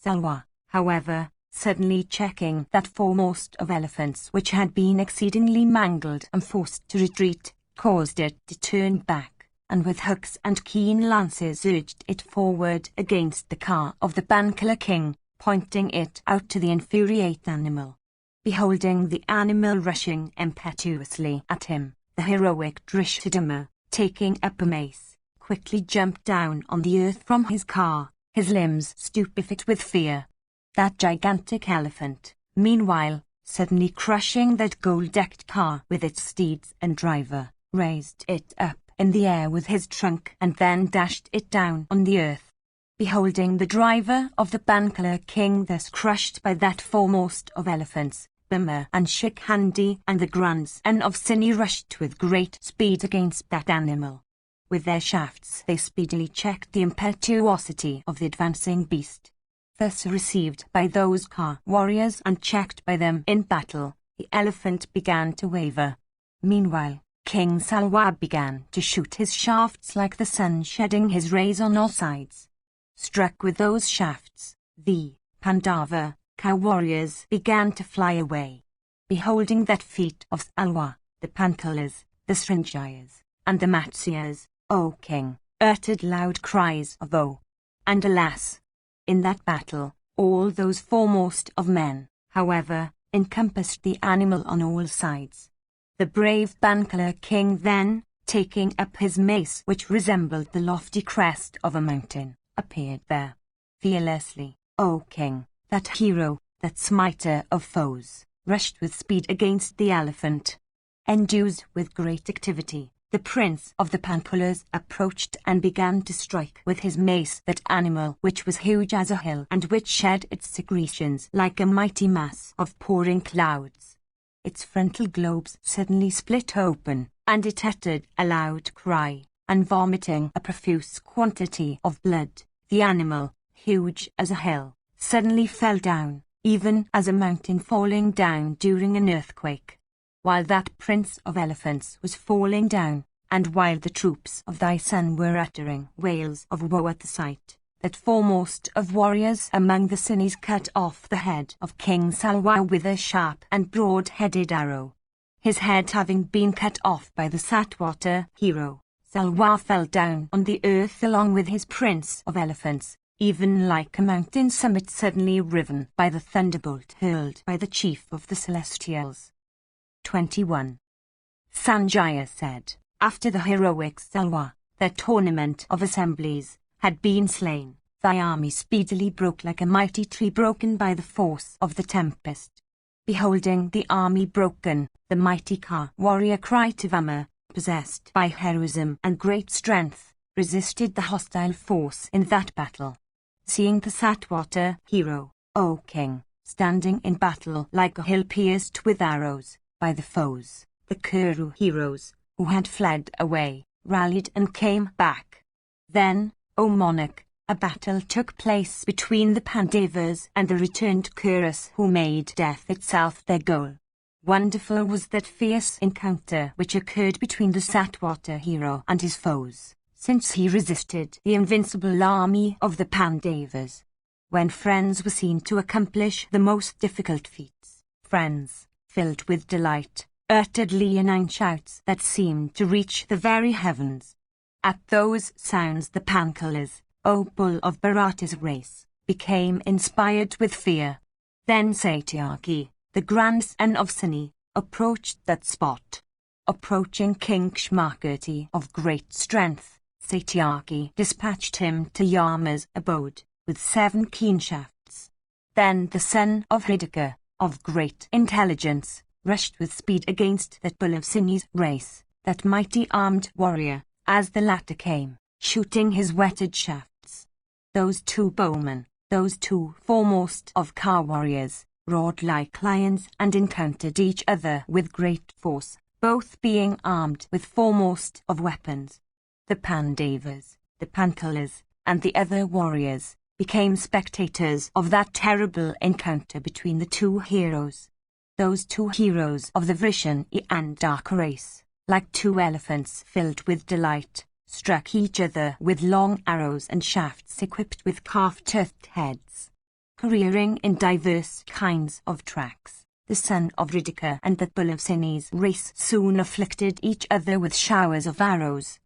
Salwa, however, suddenly checking that foremost of elephants which had been exceedingly mangled and forced to retreat, caused it to turn back, and with hooks and keen lances urged it forward against the car of the Bankala king, pointing it out to the infuriate animal. Beholding the animal rushing impetuously at him, the heroic Drishadama, taking up a mace, quickly jumped down on the earth from his car, his limbs stupefied with fear. That gigantic elephant, meanwhile, suddenly crushing that gold-decked car with its steeds and driver, raised it up in the air with his trunk and then dashed it down on the earth. Beholding the driver of the Bankala king thus crushed by that foremost of elephants, Bhima and Shikhandi and the grandson of Sini rushed with great speed against that animal. With their shafts they speedily checked the impetuosity of the advancing beast. Thus received by those car warriors and checked by them in battle, the elephant began to waver. Meanwhile, King Salwa began to shoot his shafts like the sun shedding his rays on all sides. Struck with those shafts, the Pandava cow warriors began to fly away. Beholding that feat of Salwa, the Pankalas, the Srinjayas, and the Matsyas, O king, uttered loud cries of woe. And alas! In that battle, all those foremost of men, however, encompassed the animal on all sides. The brave Bankala king then, taking up his mace which resembled the lofty crest of a mountain, appeared there. Fearlessly, O king, that hero, that smiter of foes, rushed with speed against the elephant. Endued with great activity, the prince of the Pankalas approached and began to strike with his mace that animal which was huge as a hill and which shed its secretions like a mighty mass of pouring clouds. Its frontal lobes suddenly split open, and it uttered a loud cry, and vomiting a profuse quantity of blood, the animal, huge as a hill, suddenly fell down, even as a mountain falling down during an earthquake. While that prince of elephants was falling down, and while the troops of thy son were uttering wails of woe at the sight, that foremost of warriors among the Sinis cut off the head of King Salwa with a sharp and broad-headed arrow. His head having been cut off by the Satwata hero, Salwa fell down on the earth along with his prince of elephants, even like a mountain summit suddenly riven by the thunderbolt hurled by the chief of the Celestials. 21. Sanjaya said, after the heroic Salwa, their tournament of assemblies, had been slain, thy army speedily broke like a mighty tree broken by the force of the tempest. Beholding the army broken, the mighty Ka warrior Kritivama, possessed by heroism and great strength, resisted the hostile force in that battle. Seeing the Satwata hero, O king, standing in battle like a hill pierced with arrows, by the foes, the Kuru heroes, who had fled away, rallied and came back. Then, O monarch, a battle took place between the Pandavas and the returned Kurus who made death itself their goal. Wonderful was that fierce encounter which occurred between the Satwata hero and his foes, since he resisted the invincible army of the Pandavas. When friends were seen to accomplish the most difficult feats, friends, filled with delight, uttered leonine shouts that seemed to reach the very heavens. At those sounds the Pankalas, O bull of Bharata's race, became inspired with fear. Then Satyaki, the grandson of Sini, approached that spot. Approaching King Kshmakirti of great strength, Satyaki dispatched him to Yama's abode, with 7 keen shafts. Then the son of Hridika, of great intelligence, rushed with speed against that bull of Sini's race, that mighty armed warrior, as the latter came, shooting his whetted shafts. Those 2 bowmen, those 2 foremost of Ka warriors, roared like lions and encountered each other with great force, both being armed with foremost of weapons. The Pandavas, the Pankalas, and the other warriors, became spectators of that terrible encounter between the two heroes. Those two heroes of the Vrishni and dark race, like two elephants filled with delight, struck each other with long arrows and shafts equipped with calf-toothed heads. Careering in diverse kinds of tracks, the son of Ridika and the bull of Sini's race soon afflicted each other with showers of arrows.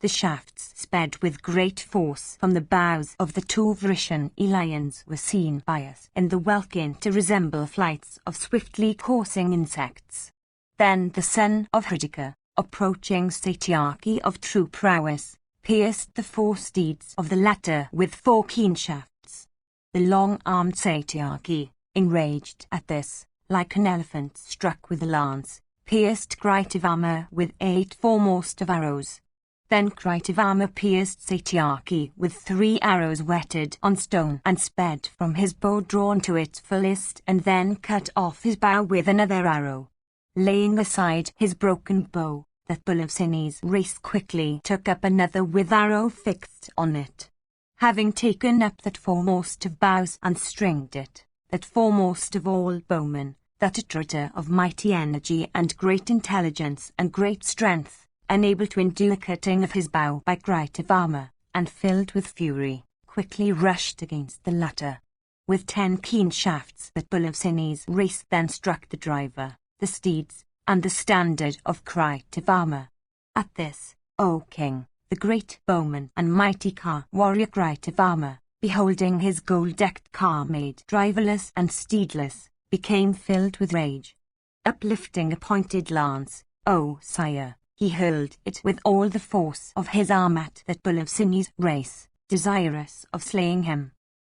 The shafts sped with great force from the bows of the two Vrishni lions were seen by us in the welkin to resemble flights of swiftly coursing insects. Then the son of Ridika, approaching Satyaki of true prowess, pierced the four steeds of the latter with four keen shafts. The long-armed Satyaki, enraged at this, like an elephant struck with a lance, pierced Kritivama with 8 foremost of arrows. Then Kritivama pierced Satyaki with 3 arrows whetted on stone and sped from his bow drawn to its fullest and then cut off his bow with another arrow. Laying aside his broken bow, that bull of Sini's race quickly took up another with arrow fixed on it. Having taken up that foremost of bows and stringed it, that foremost of all bowmen, that utterer of mighty energy and great intelligence and great strength, unable to endure the cutting of his bow by Kritivama, and filled with fury, quickly rushed against the latter. With 10 keen shafts that bull of Sini's race then struck the driver, the steeds, and the standard of Kritivama. At this, O king, the great bowman and mighty car warrior Kritivama, beholding his gold-decked car made driverless and steedless, became filled with rage. Uplifting a pointed lance, O sire, he hurled it with all the force of his arm at that bull of Sini's race, desirous of slaying him.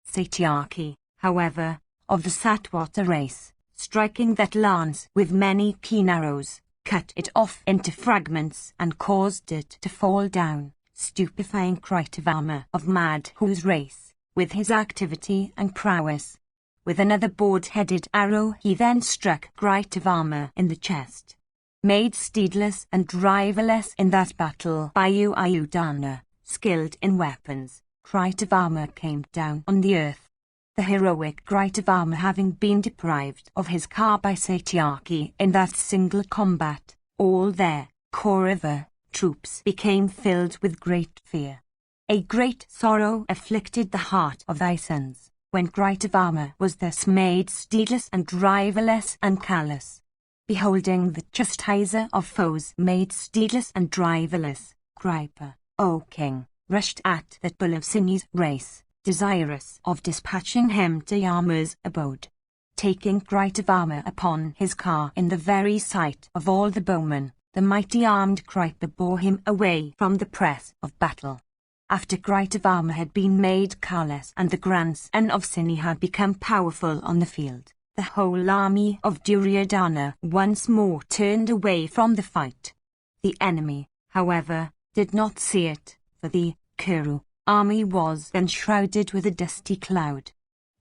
Satyaki, however, of the Satwata race, striking that lance with many keen arrows, cut it off into fragments and caused it to fall down, stupefying Kritivama of Madhu's race, with his activity and prowess. With another board-headed arrow he then struck Kritivama in the chest. Made steedless and driverless in that battle by Ayudhana, skilled in weapons, Kritivama came down on the earth. The heroic Kritivama having been deprived of his car by Satyaki in that single combat, all their Kaurava troops became filled with great fear. A great sorrow afflicted the heart of thy sons, when Kritivama was thus made steedless and driverless and callous. Beholding the chastiser of foes made steedless and driverless, Kripa, O king, rushed at that bull of Sini's race, desirous of dispatching him to Yama's abode. Taking Kritivama upon his car in the very sight of all the bowmen, the mighty armed Kripa bore him away from the press of battle. After Kritivama had been made carless and the grandson of Sini had become powerful on the field, the whole army of Duryodhana once more turned away from the fight. The enemy, however, did not see it, for the Kuru army was then shrouded with a dusty cloud.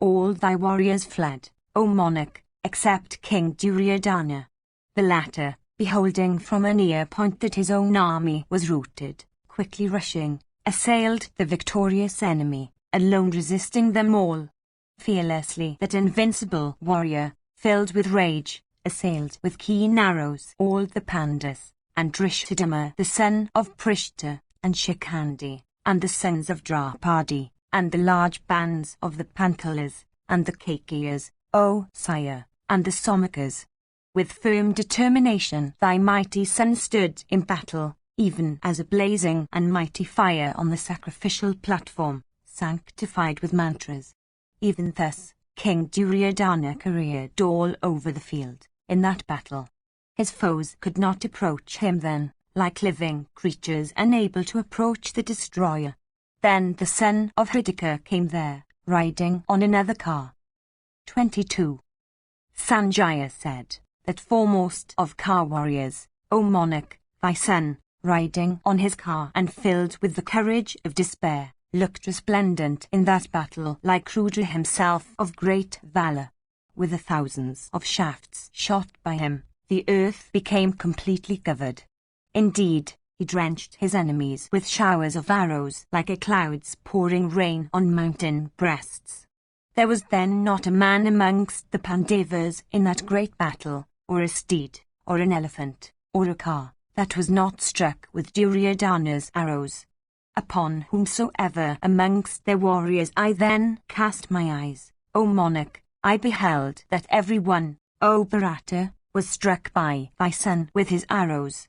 All thy warriors fled, O monarch, except King Duryodhana. The latter, beholding from a near point that his own army was routed, quickly rushing, assailed the victorious enemy, alone resisting them all. Fearlessly that invincible warrior, filled with rage, assailed with keen arrows all the Pandus, and Drishtadama the son of Prishta, and Shikandi, and the sons of Draupadi, and the large bands of the Panchalas, and the Kakiyas, O sire, and the Somakas. With firm determination thy mighty son stood in battle, even as a blazing and mighty fire on the sacrificial platform, sanctified with mantras. Even thus, King Duryodhana careered all over the field, in that battle. His foes could not approach him then, like living creatures unable to approach the destroyer. Then the son of Hridika came there, riding on another car. 22. Sanjaya said, that foremost of car warriors, O monarch, thy son, riding on his car and filled with the courage of despair, looked resplendent in that battle like Rudra himself of great valor. With the thousands of shafts shot by him, the earth became completely covered. Indeed, He drenched his enemies with showers of arrows like a clouds pouring rain on mountain breasts. There was then not a man amongst the Pandavas in that great battle, or a steed, or an elephant, or a car, that was not struck with Duryodhana's arrows. Upon whomsoever amongst their warriors I then cast my eyes, O monarch, I beheld that every one, O Bharata, was struck by thy son with his arrows.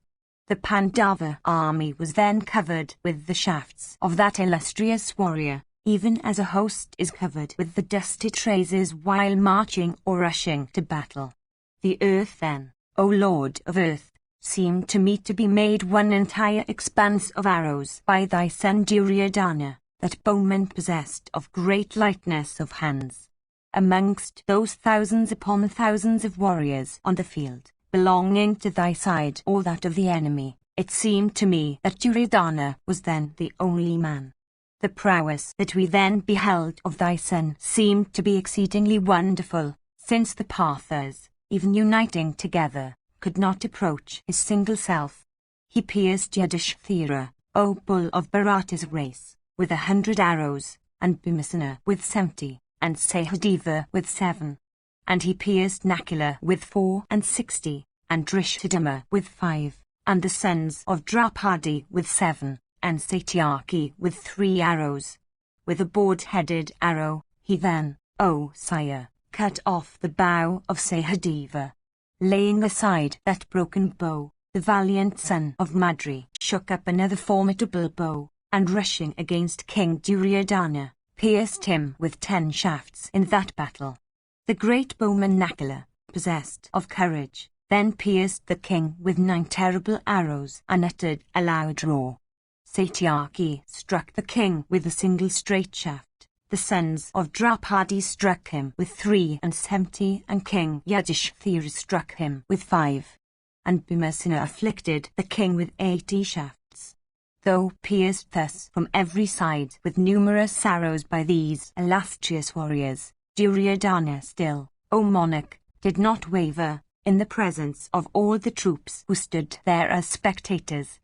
The Pandava army was then covered with the shafts of that illustrious warrior, even as a host is covered with the dust it raises while marching or rushing to battle. The earth then, O Lord of earth, seemed to me to be made one entire expanse of arrows by thy son Duryodhana, that bowman possessed of great lightness of hands. Amongst those thousands upon thousands of warriors on the field, belonging to thy side or that of the enemy, it seemed to me that Duryodhana was then the only man. The prowess that we then beheld of thy son seemed to be exceedingly wonderful, since the Parthas, even uniting together, could not approach his single self. He pierced Yudhishthira, O bull of Bharata's race, with 100 arrows, and Bhimasena with 70, and Sahadeva with 7. And he pierced Nakula with 64, and Drishthadama with 5, and the sons of Draupadi with 7, and Satyaki with 3 arrows. With a board-headed arrow, he then, O sire, cut off the bow of Sahadeva. Laying aside that broken bow, the valiant son of Madri shook up another formidable bow, and rushing against King Duryodhana, pierced him with 10 shafts in that battle. The great bowman Nakula, possessed of courage, then pierced the king with 9 terrible arrows and uttered a loud roar. Satyaki struck the king with a single straight shaft. The sons of Draupadi struck him with 73, and King Yudhishthira struck him with 5. And Bhimasena afflicted the king with 80 shafts. Though pierced thus from every side with numerous arrows by these illustrious warriors, Duryodhana still, O monarch, did not waver, in the presence of all the troops who stood there as spectators.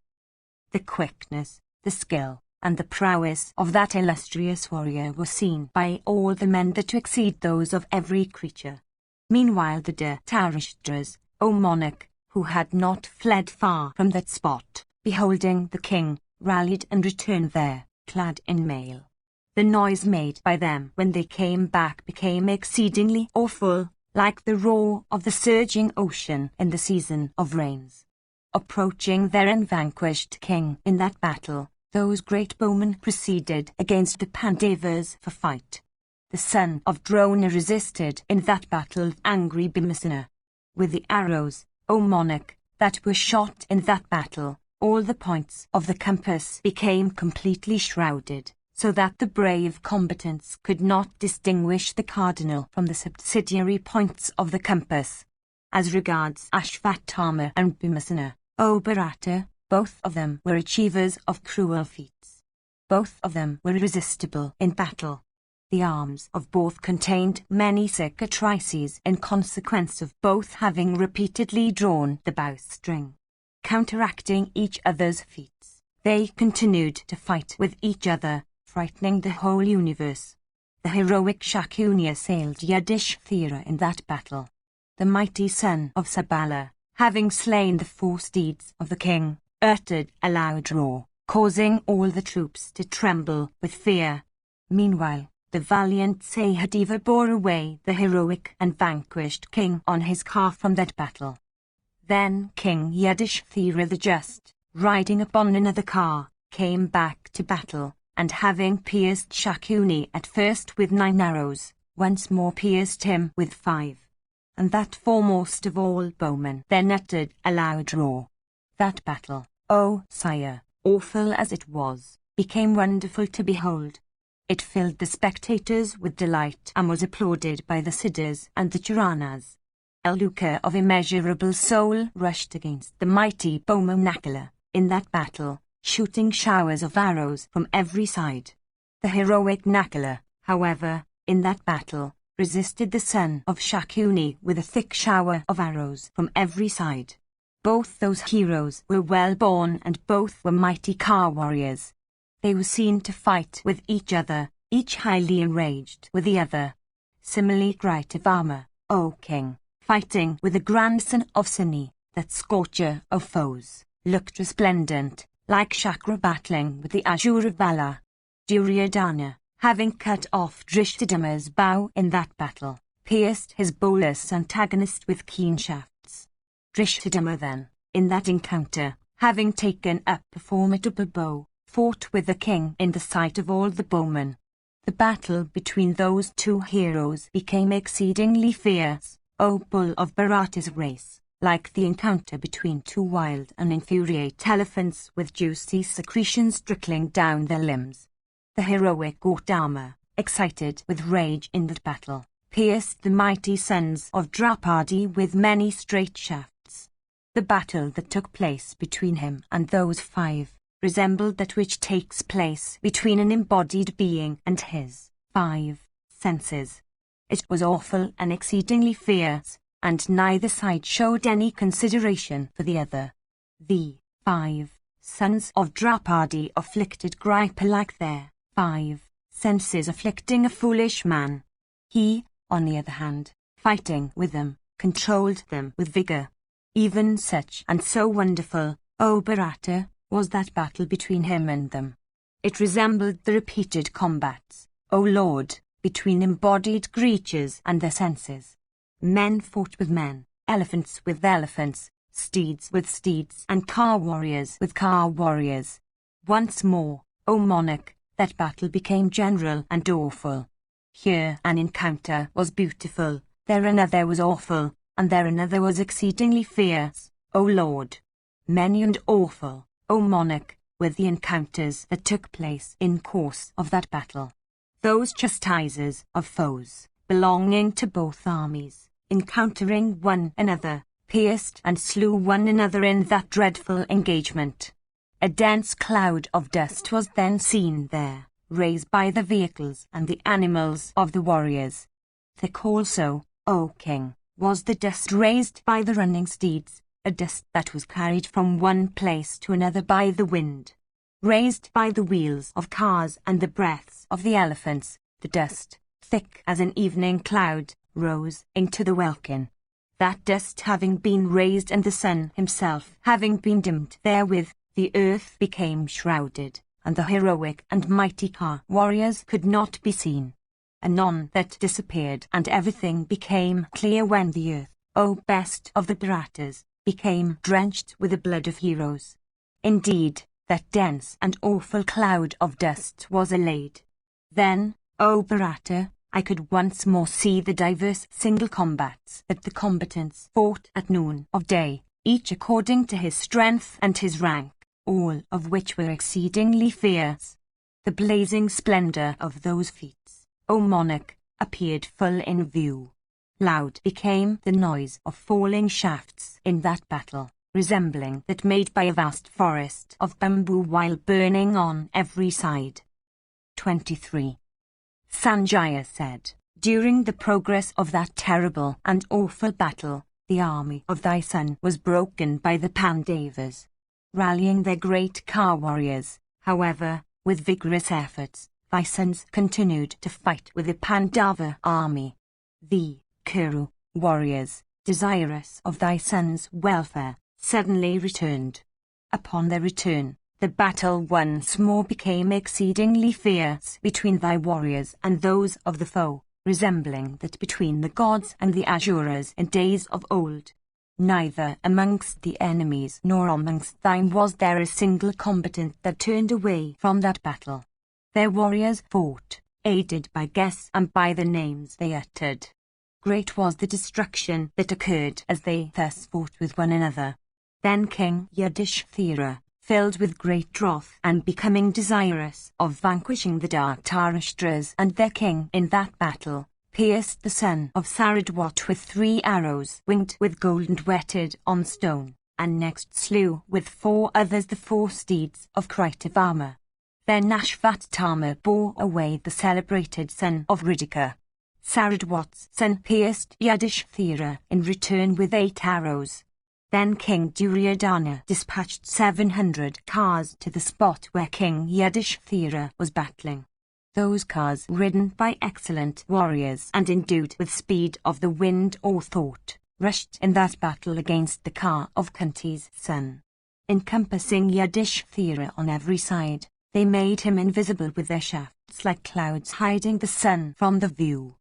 The quickness, the skill, and the prowess of that illustrious warrior were seen by all the men that to exceed those of every creature. Meanwhile the Dhritarashtras, O monarch, who had not fled far from that spot, beholding the king, rallied and returned there, clad in mail. The noise made by them when they came back became exceedingly awful, like the roar of the surging ocean in the season of rains. Approaching their unvanquished king in that battle, those great bowmen proceeded against the Pandavas for fight. The son of Drona resisted in that battle angry Bhimasena. With the arrows, O monarch, that were shot in that battle, all the points of the compass became completely shrouded, so that the brave combatants could not distinguish the cardinal from the subsidiary points of the compass. As regards Ashvatthama and Bhimasena, O Bharata, both of them were achievers of cruel feats. Both of them were irresistible in battle. The arms of both contained many cicatrices in consequence of both having repeatedly drawn the bowstring. Counteracting each other's feats, they continued to fight with each other, frightening the whole universe. The heroic Shakuni assailed Yudhishthira in that battle. The mighty son of Sabala, having slain the 4 steeds of the king, uttered a loud roar, causing all the troops to tremble with fear. Meanwhile, the valiant Sahadeva bore away the heroic and vanquished king on his car from that battle. Then King Yudhishthira the Just, riding upon another car, came back to battle, and having pierced Shakuni at first with 9 arrows, once more pierced him with 5. And that foremost of all bowmen then uttered a loud roar. That battle, O sire, awful as it was, became wonderful to behold. It filled the spectators with delight and was applauded by the Siddhas and the Charanas. Aluka of immeasurable soul rushed against the mighty bowman Nakula in that battle, shooting showers of arrows from every side. The heroic Nakula, however, in that battle, resisted the son of Shakuni with a thick shower of arrows from every side. Both those heroes were well born and both were mighty car warriors. They were seen to fight with each other, each highly enraged with the other. Similarly bright of armor, O king, fighting with the grandson of Suni, that scorcher of foes, looked resplendent, like Chakra battling with the azure of Valor. Duryodhana, having cut off Drishtadyumna's bow in that battle, pierced his bowless antagonist with keen shafts. Drishtadyumna then, in that encounter, having taken up a formidable bow, fought with the king in the sight of all the bowmen. The battle between those two heroes became exceedingly fierce, O bull of Bharata's race, like the encounter between two wild and infuriate elephants with juicy secretions trickling down their limbs. The heroic Gautama, excited with rage in that battle, pierced the mighty sons of Draupadi with many straight shafts. The battle that took place between him and those five resembled that which takes place between an embodied being and his five senses. It was awful and exceedingly fierce, and neither side showed any consideration for the other. The five sons of Draupadi afflicted gripe like their five senses afflicting a foolish man. He, on the other hand, fighting with them, controlled them with vigor. Even such and so wonderful, O Bharata, was that battle between him and them. It resembled the repeated combats, O Lord, between embodied creatures and their senses. Men fought with men, elephants with elephants, steeds with steeds, and car warriors with car warriors. Once more, O monarch, that battle became general and awful. Here an encounter was beautiful, there another was awful, and there another was exceedingly fierce, O Lord. Many and awful, O monarch, were the encounters that took place in course of that battle. Those chastisers of foes, belonging to both armies, encountering one another, pierced and slew one another in that dreadful engagement. A dense cloud of dust was then seen there, raised by the vehicles and the animals of the warriors. Thick also, O king, was the dust raised by the running steeds, a dust that was carried from one place to another by the wind. Raised by the wheels of cars and the breaths of the elephants, the dust, thick as an evening cloud, rose into the welkin. That dust having been raised and the sun himself having been dimmed therewith, the earth became shrouded, and the heroic and mighty car warriors could not be seen. Anon that disappeared, and everything became clear when the earth, O best of the Bharatas, became drenched with the blood of heroes. Indeed, that dense and awful cloud of dust was allayed. Then, O Bharata, I could once more see the diverse single combats that the combatants fought at noon of day, each according to his strength and his rank, all of which were exceedingly fierce. The blazing splendor of those feats, O monarch, appeared full in view. Loud became the noise of falling shafts in that battle, resembling that made by a vast forest of bamboo while burning on every side. 23. Sanjaya said, during the progress of that terrible and awful battle, the army of thy son was broken by the Pandavas. Rallying their great car warriors, however, with vigorous efforts, thy sons continued to fight with the Pandava army. The Kuru warriors, desirous of thy son's welfare, suddenly returned. Upon their return, the battle once more became exceedingly fierce between thy warriors and those of the foe, resembling that between the gods and the Asuras in days of old. Neither amongst the enemies nor amongst thine was there a single combatant that turned away from that battle. Their warriors fought, aided by guess and by the names they uttered. Great was the destruction that occurred as they thus fought with one another. Then King Yudhishthira, filled with great wrath and becoming desirous of vanquishing the Dhritarashtra's and their king in that battle, pierced the son of Saradwat with 3 arrows winged with gold and whetted on stone, and next slew with 4 others the 4 steeds of Kritavama. Then Ashvatthama bore away the celebrated son of Ridika. Saradwat's son pierced Yudhishthira in return with 8 arrows. Then King Duryodhana dispatched 700 cars to the spot where King Yudhishthira was battling. Those cars, ridden by excellent warriors and endued with speed of the wind or thought, rushed in that battle against the car of Kunti's son. Encompassing Yudhishthira on every side, they made him invisible with their shafts like clouds hiding the sun from the view.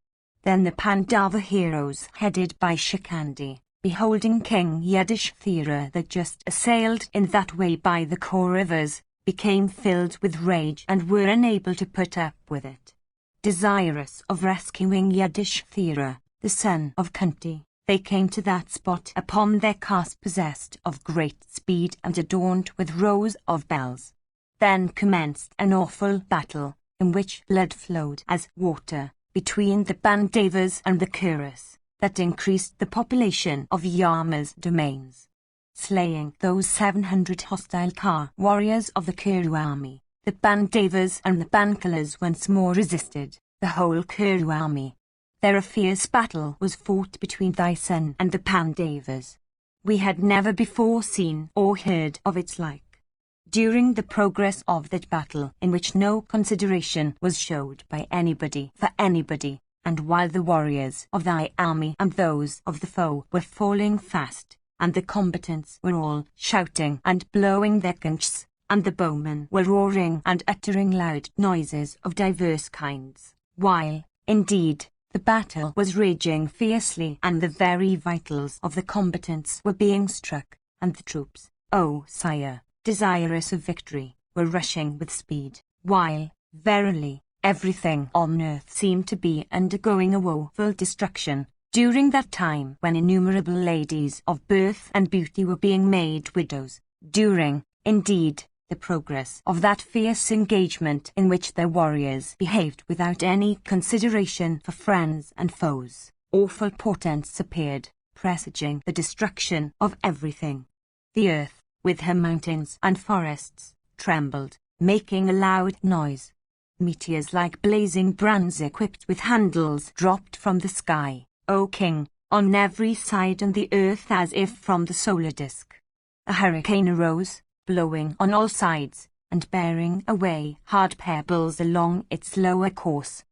Then the Pandava heroes, headed by Shikandi, beholding King Yudhishthira that just assailed in that way by the Kauravas, became filled with rage and were unable to put up with it. Desirous of rescuing Yudhishthira, the son of Kunti, they came to that spot upon their cars possessed of great speed and adorned with rows of bells. Then commenced an awful battle, in which blood flowed as water, between the Pandavas and the Kauravas, that increased the population of Yama's domains. Slaying those 700 hostile car warriors of the Kuru army, the Pandavas and the Panchalas once more resisted the whole Kuru army. There a fierce battle was fought between thy son and the Pandavas. We had never before seen or heard of its like. During the progress of that battle, in which no consideration was showed by anybody for anybody, and while the warriors of thy army and those of the foe were falling fast, and the combatants were all shouting and blowing their conchs, and the bowmen were roaring and uttering loud noises of diverse kinds, while, indeed, the battle was raging fiercely and the very vitals of the combatants were being struck, and the troops, O sire, desirous of victory, were rushing with speed, while, verily, everything on earth seemed to be undergoing a woeful destruction. During that time when innumerable ladies of birth and beauty were being made widows, during, indeed, the progress of that fierce engagement in which their warriors behaved without any consideration for friends and foes, awful portents appeared, presaging the destruction of everything. The earth, with her mountains and forests, trembled, making a loud noise. Meteors like blazing brands equipped with handles dropped from the sky, O king, on every side and the earth as if from the solar disk. A hurricane arose, blowing on all sides, and bearing away hard pebbles along its lower course.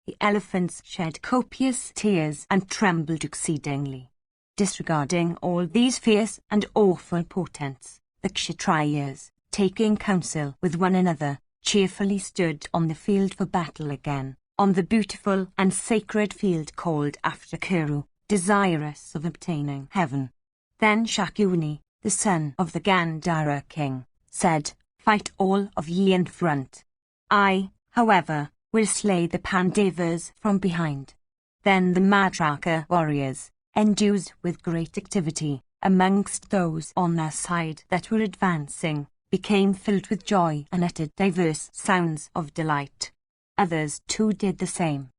The elephants shed copious tears and trembled exceedingly. Disregarding all these fierce and awful portents, the Kshatriyas, taking counsel with one another, cheerfully stood on the field for battle again, on the beautiful and sacred field called after Kuru, desirous of obtaining heaven. Then Shakuni, the son of the Gandhara king, said, Fight all of ye in front. I, however, will slay the Pandavas from behind. Then the Madraka warriors, endued with great activity, amongst those on their side that were advancing, became filled with joy and uttered diverse sounds of delight. Others too did the same.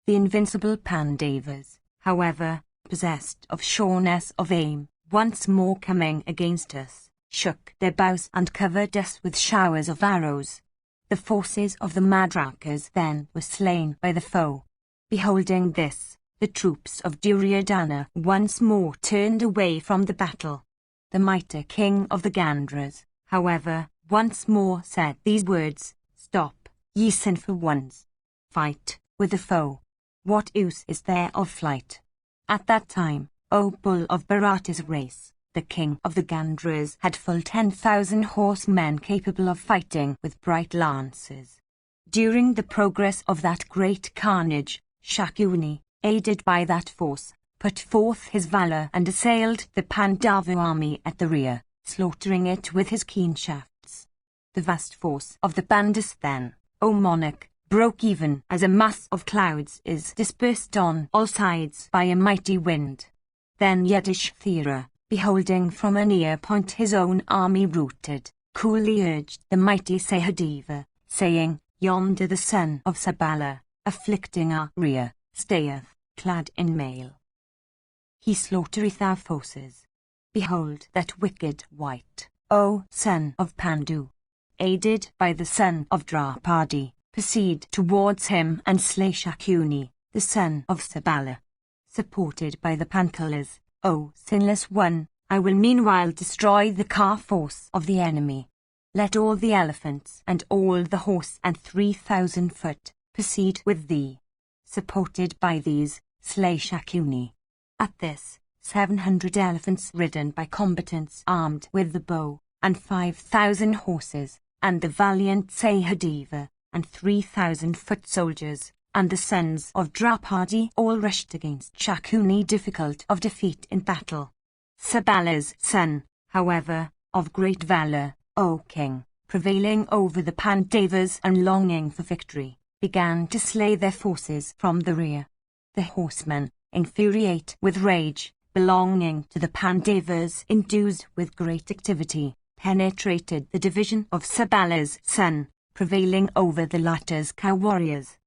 The invincible Pandavas, however, possessed of sureness of aim, once more coming against us, shook their bows and covered us with showers of arrows. The forces of the Madrakas then were slain by the foe. Beholding this, the troops of Duryodhana once more turned away from the battle. The mighty king of the Gandhras, however, once more said these words, Stop, ye sinful ones. Fight with the foe. What use is there of flight? At that time, O bull of Bharata's race, the king of the Gandhras had full 10,000 horsemen capable of fighting with bright lances. During the progress of that great carnage, Shakuni, aided by that force, put forth his valour and assailed the Pandava army at the rear, slaughtering it with his keen shafts. The vast force of the Pandavas then, O monarch, broke even as a mass of clouds is dispersed on all sides by a mighty wind. Then Yudhishthira, beholding from a near point his own army routed, coolly urged the mighty Sahadeva, saying, Yonder the son of Sabala, afflicting our rear, stayeth, clad in mail. He slaughtereth our forces. Behold that wicked wight, O son of Pandu, aided by the son of Draupadi, proceed towards him and slay Shakuni, the son of Sabala. Supported by the Panchalas, O sinless one, I will meanwhile destroy the car force of the enemy. Let all the elephants and all the horse and 3,000 foot proceed with thee. Supported by these, slay Shakuni. At this, 700 elephants ridden by combatants armed with the bow, and 5,000 horses, and the valiant Sahadeva, and 3,000 foot soldiers, and the sons of Draupadi all rushed against Shakuni, difficult of defeat in battle. Sabala's son, however, of great valour, O king, prevailing over the Pandavas and longing for victory, began to slay their forces from the rear. The horsemen, infuriate with rage, belonging to the Pandavas, endued with great activity, penetrated the division of Sabala's son, prevailing over the latter's cow warriors.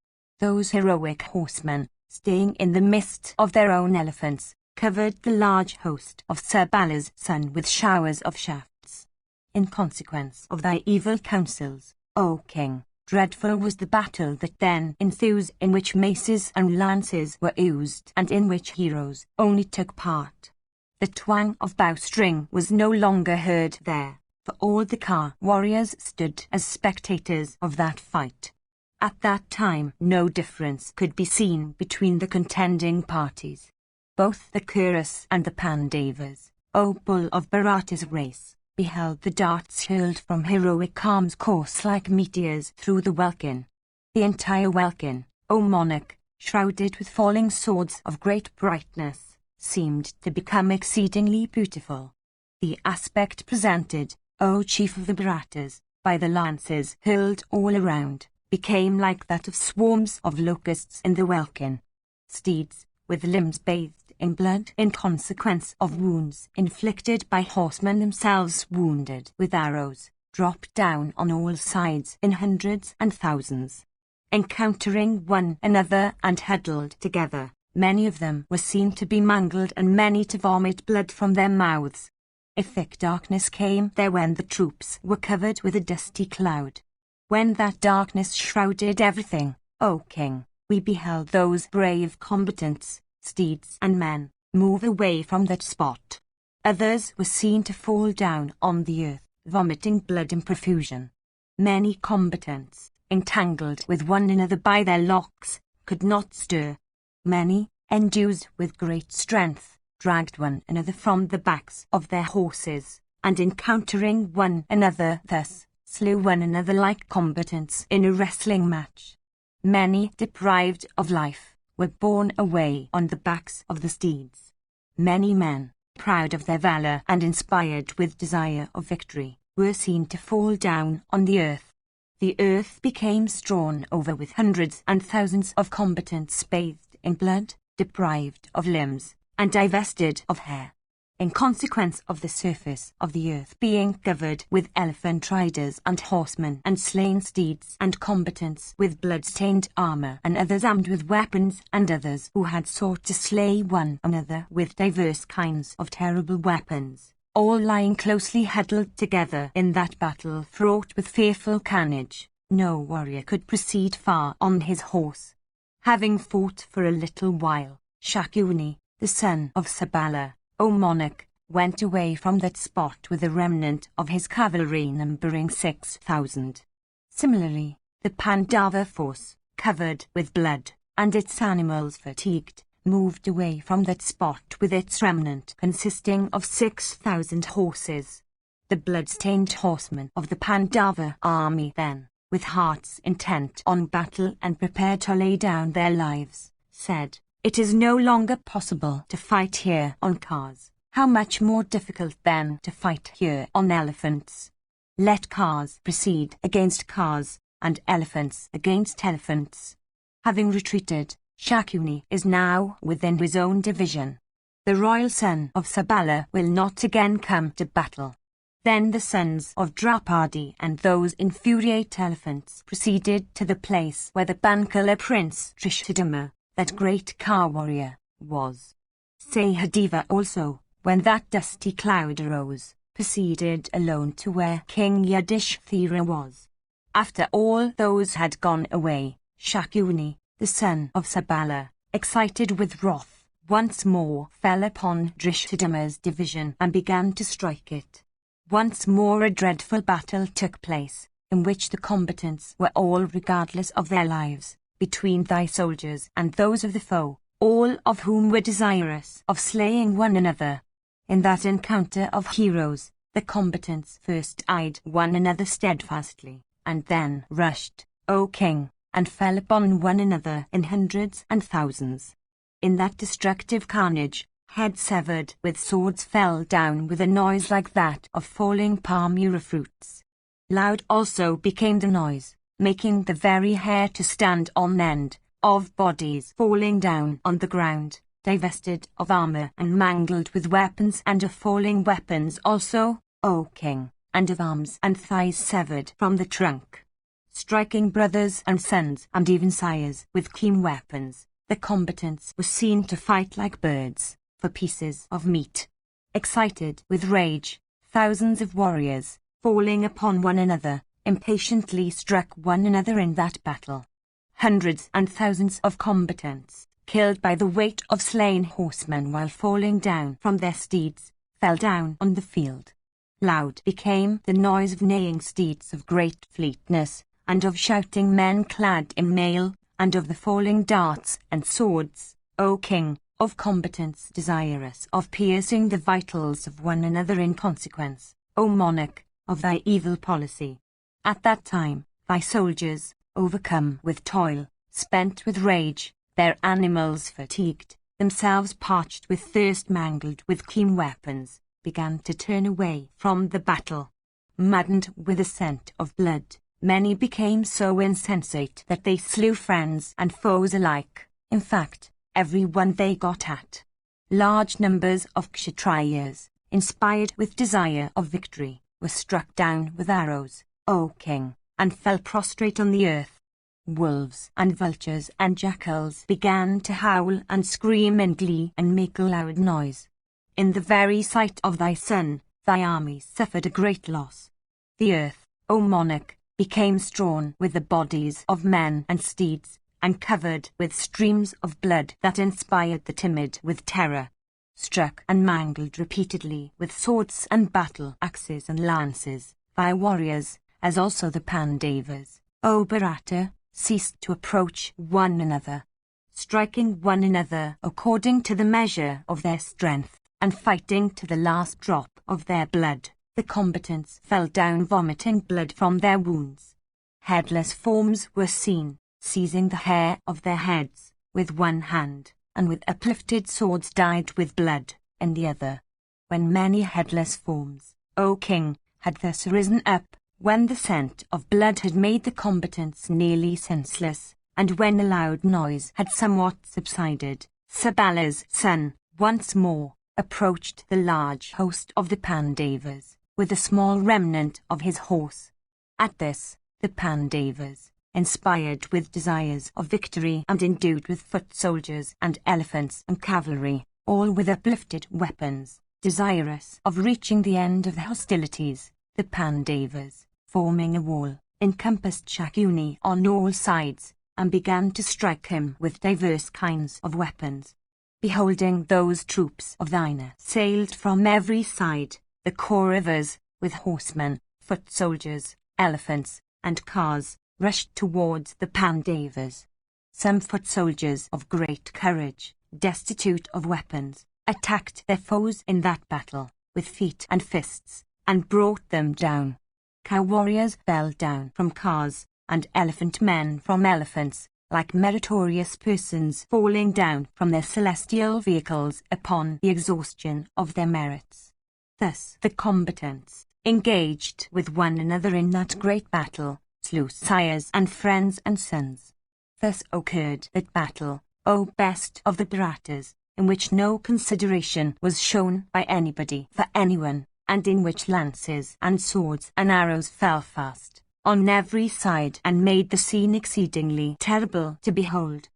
Those heroic horsemen, staying in the midst of their own elephants, covered the large host of Sabala's son with showers of shafts. In consequence of thy evil counsels, O king, dreadful was the battle that then ensued, in which maces and lances were used, and in which heroes only took part. The twang of bowstring was no longer heard there, for all the car warriors stood as spectators of that fight. At that time no difference could be seen between the contending parties. Both the Kurus and the Pandavas, O bull of Bharata's race, beheld the darts hurled from heroic arms course like meteors through the welkin. The entire welkin, O monarch, shrouded with falling swords of great brightness, seemed to become exceedingly beautiful. The aspect presented, O chief of the Bharatas, by the lances hurled all around, became like that of swarms of locusts in the welkin. Steeds, with limbs bathed in blood in consequence of wounds inflicted by horsemen themselves wounded with arrows, dropped down on all sides in hundreds and thousands. Encountering one another and huddled together, many of them were seen to be mangled and many to vomit blood from their mouths. A thick darkness came there when the troops were covered with a dusty cloud. When that darkness shrouded everything, O king, we beheld those brave combatants, steeds and men, move away from that spot. Others were seen to fall down on the earth, vomiting blood in profusion. Many combatants, entangled with one another by their locks, could not stir. Many, endued with great strength, dragged one another from the backs of their horses, and encountering one another thus, slew one another like combatants in a wrestling match. Many, deprived of life, were borne away on the backs of the steeds. Many men, proud of their valor and inspired with desire of victory, were seen to fall down on the earth. The earth became strewn over with hundreds and thousands of combatants bathed in blood, deprived of limbs, and divested of hair. In consequence of the surface of the earth being covered with elephant riders and horsemen and slain steeds and combatants with blood-stained armor and others armed with weapons and others who had sought to slay one another with diverse kinds of terrible weapons, all lying closely huddled together in that battle fraught with fearful carnage, no warrior could proceed far on his horse. Having fought for a little while, Shakuni, the son of Sabala, O monarch, went away from that spot with a remnant of his cavalry numbering 6,000. Similarly, the Pandava force, covered with blood, and its animals fatigued, moved away from that spot with its remnant consisting of 6,000 horses. The blood-stained horsemen of the Pandava army then, with hearts intent on battle and prepared to lay down their lives, said, "It is no longer possible to fight here on cars. How much more difficult then to fight here on elephants. Let cars proceed against cars, and elephants against elephants." Having retreated, Shakuni is now within his own division. The royal son of Sabala will not again come to battle. Then the sons of Draupadi and those infuriate elephants proceeded to the place where the Bankala prince Trishadama, that great car warrior, was. Sahadeva also, when that dusty cloud arose, proceeded alone to where King Yudhishthira was. After all those had gone away, Shakuni, the son of Sabala, excited with wrath, once more fell upon Drishtadyumna's division and began to strike it. Once more a dreadful battle took place, in which the combatants were all, regardless of their lives, between thy soldiers and those of the foe, all of whom were desirous of slaying one another. In that encounter of heroes, the combatants first eyed one another steadfastly, and then rushed, O king, and fell upon one another in hundreds and thousands. In that destructive carnage, heads severed with swords fell down with a noise like that of falling palmyra fruits. Loud also became the noise, making the very hair to stand on end, of bodies falling down on the ground, divested of armor and mangled with weapons, and of falling weapons also, O king, and of arms and thighs severed from the trunk. Striking brothers and sons and even sires with keen weapons, the combatants were seen to fight like birds, for pieces of meat. Excited with rage, thousands of warriors, falling upon one another, impatiently struck one another in that battle. Hundreds and thousands of combatants, killed by the weight of slain horsemen while falling down from their steeds, fell down on the field. Loud became the noise of neighing steeds of great fleetness, and of shouting men clad in mail, and of the falling darts and swords, O king, of combatants desirous of piercing the vitals of one another in consequence, O monarch, of thy evil policy. At that time, thy soldiers, overcome with toil, spent with rage, their animals fatigued, themselves parched with thirst, mangled with keen weapons, began to turn away from the battle. Maddened with the scent of blood, many became so insensate that they slew friends and foes alike, in fact, every one they got at. Large numbers of Kshatriyas, inspired with desire of victory, were struck down with arrows, O king, and fell prostrate on the earth. Wolves and vultures and jackals began to howl and scream in glee and make a loud noise. In the very sight of thy son, thy army suffered a great loss. The earth, O monarch, became strewn with the bodies of men and steeds, and covered with streams of blood that inspired the timid with terror. Struck and mangled repeatedly with swords and battle axes and lances, thy warriors, as also the Pandavas, O Bharata, ceased to approach one another, striking one another according to the measure of their strength, and fighting to the last drop of their blood. The combatants fell down vomiting blood from their wounds. Headless forms were seen, seizing the hair of their heads with one hand, and with uplifted swords dyed with blood in the other. When many headless forms, O king, had thus risen up, when the scent of blood had made the combatants nearly senseless, and when the loud noise had somewhat subsided, Sabala's son, once more, approached the large host of the Pandavas, with a small remnant of his horse. At this, the Pandavas, inspired with desires of victory and endued with foot soldiers and elephants and cavalry, all with uplifted weapons, desirous of reaching the end of the hostilities, the Pandavas, forming a wall, encompassed Shakuni on all sides, and began to strike him with diverse kinds of weapons. Beholding those troops of thine sailed from every side, the Kauravas, with horsemen, foot soldiers, elephants, and cars, rushed towards the Pandavas. Some foot soldiers of great courage, destitute of weapons, attacked their foes in that battle, with feet and fists, and brought them down. Cow warriors fell down from cars, and elephant men from elephants, like meritorious persons falling down from their celestial vehicles upon the exhaustion of their merits. Thus the combatants, engaged with one another in that great battle, slew sires and friends and sons. Thus occurred that battle, O best of the Bharatas, in which no consideration was shown by anybody for anyone, and in which lances and swords and arrows fell fast on every side and made the scene exceedingly terrible to behold.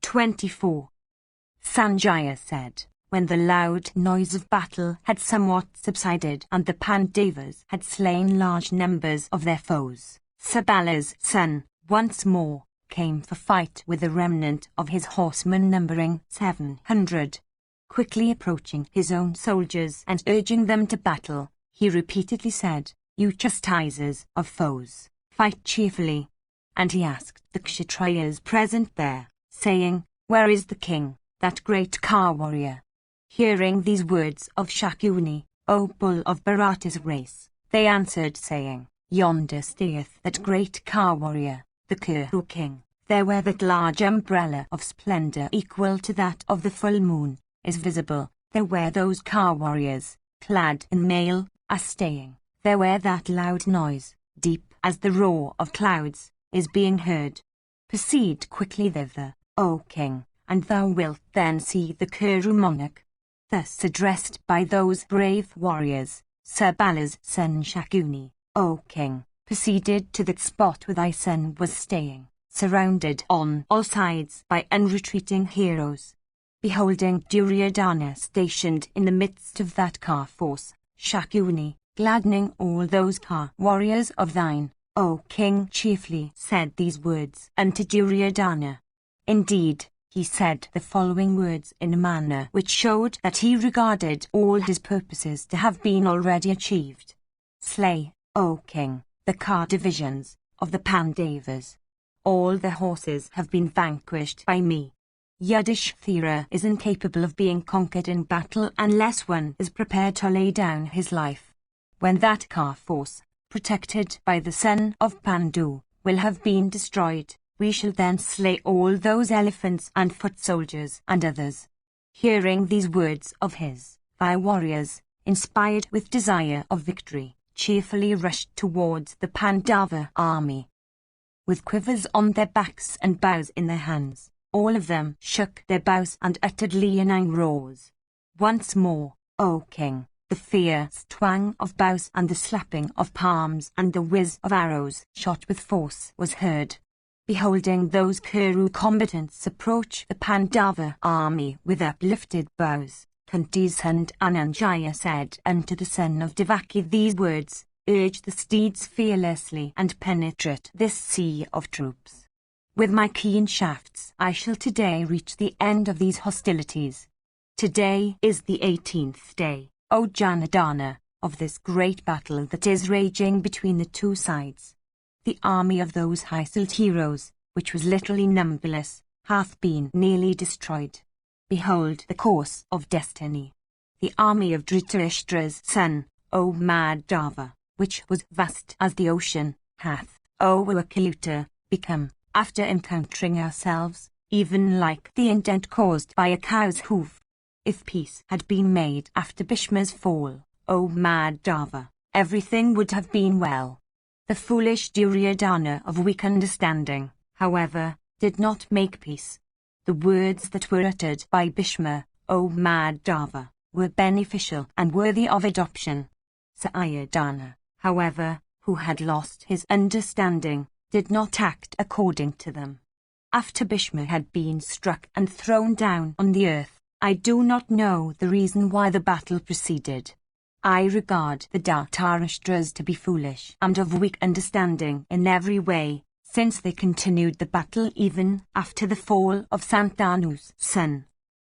24. Sanjaya said, when the loud noise of battle had somewhat subsided and the Pandavas had slain large numbers of their foes, Sabala's son, once more, came for fight with a remnant of his horsemen numbering 700. Quickly approaching his own soldiers and urging them to battle, he repeatedly said, "You chastisers of foes, fight cheerfully." And he asked the Kshatriyas present there, saying, "Where is the king, that great car warrior?" Hearing these words of Shakuni, O bull of Bharata's race, they answered saying, "Yonder stayeth that great car warrior, the Kuru king. There where that large umbrella of splendor equal to that of the full moon is visible, there where those car warriors, clad in mail, are staying, there where that loud noise, deep as the roar of clouds, is being heard. Proceed quickly thither, O king, and thou wilt then see the Kuru monarch." Thus addressed by those brave warriors, Sir Bala's son Shakuni, "O king, proceeded to that spot where thy son was staying, surrounded on all sides by unretreating heroes. Beholding Duryodhana stationed in the midst of that car force, Shakuni, gladdening all those car warriors of thine, O king, cheerfully said these words unto Duryodhana. Indeed, he said the following words in a manner which showed that he regarded all his purposes to have been already achieved. "Slay, O king, the car divisions of the Pandavas. All the horses have been vanquished by me. Yudhishthira is incapable of being conquered in battle unless one is prepared to lay down his life. When that car force, protected by the son of Pandu, will have been destroyed, we shall then slay all those elephants and foot soldiers and others." Hearing these words of his, thy warriors, inspired with desire of victory, cheerfully rushed towards the Pandava army. With quivers on their backs and bows in their hands, all of them shook their bows and uttered leonine roars. Once more, O king, the fierce twang of bows and the slapping of palms and the whiz of arrows shot with force was heard. Beholding those Kuru combatants approach the Pandava army with uplifted bows, Kunti's son Ananjaya said unto the son of Devaki these words, "Urge the steeds fearlessly and penetrate this sea of troops. With my keen shafts I shall today reach the end of these hostilities. Today is the 18th day, O Janardana, of this great battle that is raging between the two sides. The army of those high-souled heroes, which was literally numberless, hath been nearly destroyed. Behold the course of destiny. The army of Dhritarashtra's son, O Madhava, which was vast as the ocean, hath, O Akaluta, become, after encountering ourselves, even like the indent caused by a cow's hoof. If peace had been made after Bhishma's fall, O Madhava, everything would have been well. The foolish Duryodhana of weak understanding, however, did not make peace. The words that were uttered by Bhishma, O Madhava, were beneficial and worthy of adoption. Sayadana, however, who had lost his understanding, did not act according to them. After Bhishma had been struck and thrown down on the earth, I do not know the reason why the battle proceeded. I regard the Dhritarashtras to be foolish and of weak understanding in every way, since they continued the battle even after the fall of Santanu's son.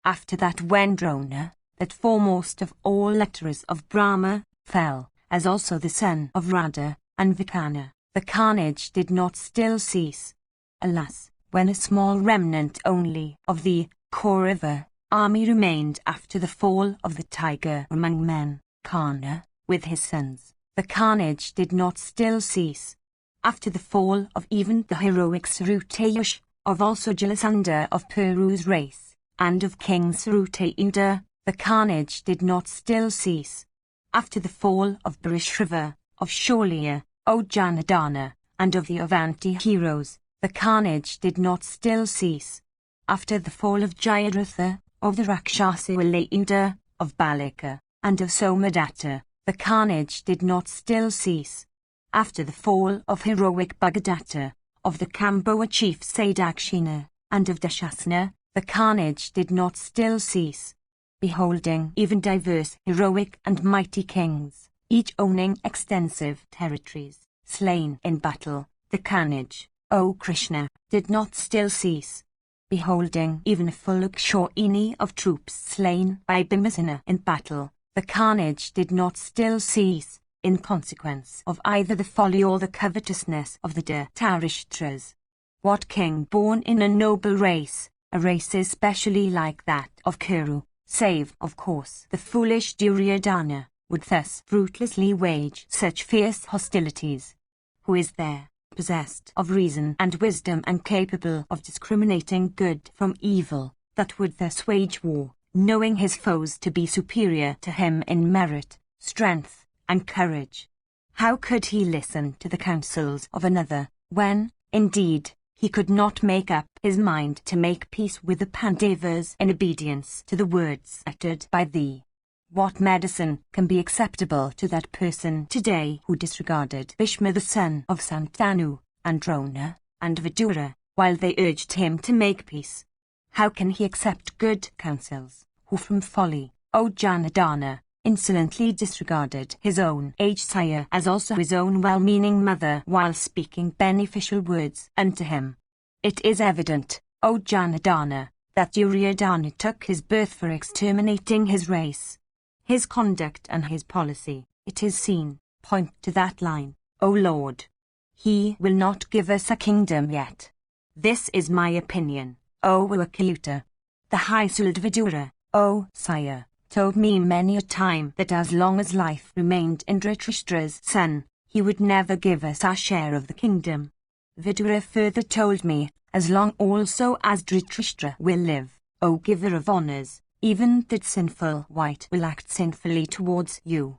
After that when Drona, that foremost of all lecturers of Brahma, fell, as also the son of Radha, and Vikana, the carnage did not still cease. Alas, when a small remnant only of the Kaurava army remained after the fall of the tiger among men, Karna, with his sons, the carnage did not still cease. After the fall of even the heroic Sarutayush, of also Jalasandha of Puru's race, and of King Sarutayuda, the carnage did not still cease. After the fall of Bharishriva, of Sholya, O Janardana, and of the Avanti heroes, the carnage did not still cease. After the fall of Jayadratha, of the Rakshasa Walayuda, of Balika, and of Somadatta, the carnage did not still cease. After the fall of heroic Bhagadatta, of the Kamboa chief Sadakshina, and of Dashasana, the carnage did not still cease. Beholding even diverse heroic and mighty kings, each owning extensive territories, slain in battle, the carnage, O Krishna, did not still cease. Beholding even a full Akshayani of troops slain by Bhimasena in battle, the carnage did not still cease, in consequence of either the folly or the covetousness of the Dhritarashtras. What king born in a noble race, a race especially like that of Kuru, save, of course, the foolish Duryodhana, would thus fruitlessly wage such fierce hostilities? Who is there, possessed of reason and wisdom and capable of discriminating good from evil, that would thus wage war, knowing his foes to be superior to him in merit, strength, and courage? How could he listen to the counsels of another, when, indeed, he could not make up his mind to make peace with the Pandavas in obedience to the words uttered by thee? What medicine can be acceptable to that person today who disregarded Bhishma the son of Santanu, and Drona, and Vidura, while they urged him to make peace? How can he accept good counsels, who from folly, O Janardana, insolently disregarded his own aged sire as also his own well-meaning mother while speaking beneficial words unto him? It is evident, O Janardana, that Duryodhana took his birth for exterminating his race. His conduct and his policy, it is seen, point to that line, O Lord. He will not give us a kingdom yet. This is my opinion, O Achyuta. The high souled Vidura, O sire, told me many a time that as long as life remained in Dhritarashtra's son, he would never give us our share of the kingdom. Vidura further told me, as long also as Dhritarashtra will live, O giver of honours, even that sinful wight will act sinfully towards you.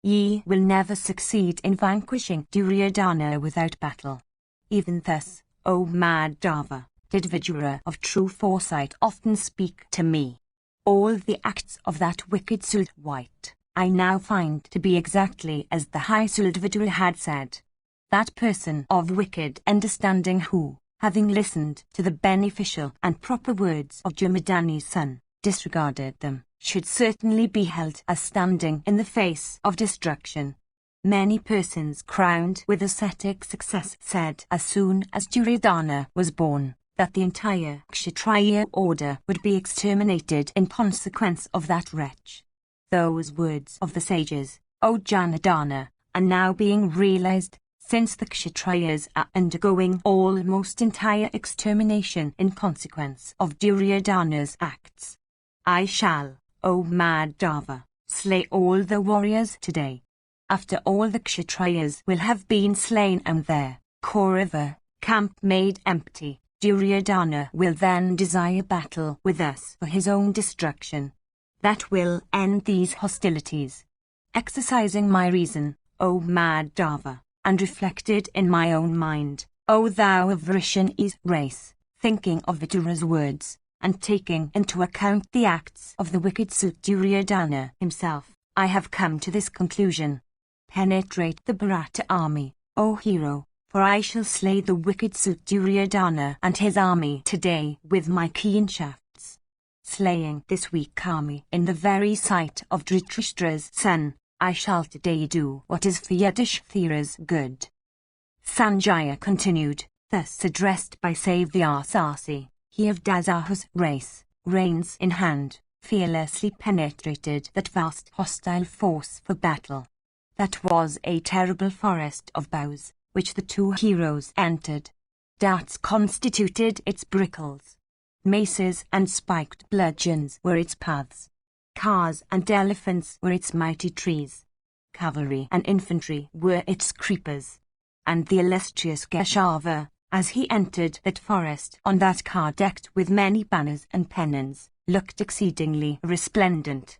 Ye will never succeed in vanquishing Duryodhana without battle. Even thus, O Madhava, did Vidura of true foresight often speak to me. All the acts of that wicked-souled wight, I now find to be exactly as the high-souled Vidura had said. That person of wicked understanding who, having listened to the beneficial and proper words of Jamadani's son, disregarded them, should certainly be held as standing in the face of destruction. Many persons crowned with ascetic success said as soon as Duryodhana was born, that the entire Kshatriya order would be exterminated in consequence of that wretch. Those words of the sages, O Janardana, are now being realized, since the Kshatriyas are undergoing almost entire extermination in consequence of Duryodhana's acts. I shall, O Madhava, slay all the warriors today. After all the Kshatriyas will have been slain and their Kaurava camp made empty, Duryodhana will then desire battle with us for his own destruction. That will end these hostilities. Exercising my reason, O Madhava, and reflected in my own mind, O thou of Vrishani's race, thinking of Vidura's words, and taking into account the acts of the wicked Duryodhana himself, I have come to this conclusion. Penetrate the Bharata army, O hero, for I shall slay the wicked Duryodhana and his army today with my keen shafts. Slaying this weak army in the very sight of Dhritarashtra's son, I shall today do what is for Yudhishthira's good. Sanjaya continued, thus addressed by Savyasasi. He of Dasahu's race, reins in hand, fearlessly penetrated that vast hostile force for battle. That was a terrible forest of boughs, which the two heroes entered. Darts constituted its prickles. Maces and spiked bludgeons were its paths. Cars and elephants were its mighty trees. Cavalry and infantry were its creepers. And the illustrious Keshava, as he entered that forest on that car decked with many banners and pennons, looked exceedingly resplendent.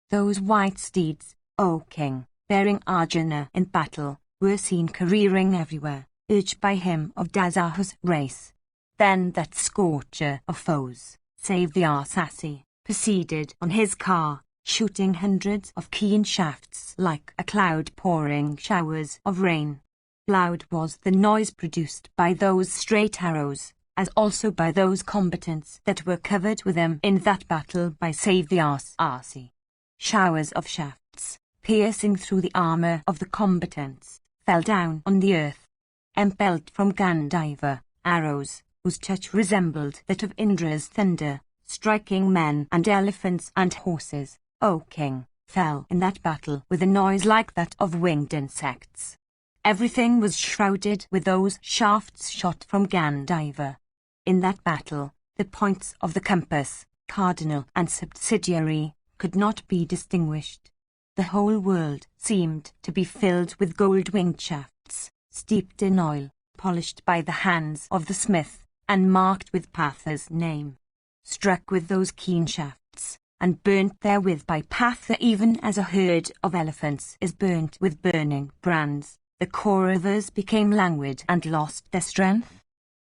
Those white steeds, O king, bearing Arjuna in battle, were seen careering everywhere, urged by him of Dasahu's race. Then that scorcher of foes, Savyasasi, proceeded on his car, shooting hundreds of keen shafts like a cloud pouring showers of rain. Loud was the noise produced by those straight arrows, as also by those combatants that were covered with them in that battle by Savyasasi. Showers of shafts, piercing through the armor of the combatants, fell down on the earth. Impelled from Gandiva, arrows, whose touch resembled that of Indra's thunder, striking men and elephants and horses, O king, fell in that battle with a noise like that of winged insects. Everything was shrouded with those shafts shot from Gandiva. In that battle, the points of the compass, cardinal and subsidiary, could not be distinguished. The whole world seemed to be filled with gold-winged shafts, steeped in oil, polished by the hands of the smith, and marked with Patha's name. Struck with those keen shafts, and burnt therewith by Patha even as a herd of elephants is burnt with burning brands, the Kauravas became languid and lost their strength.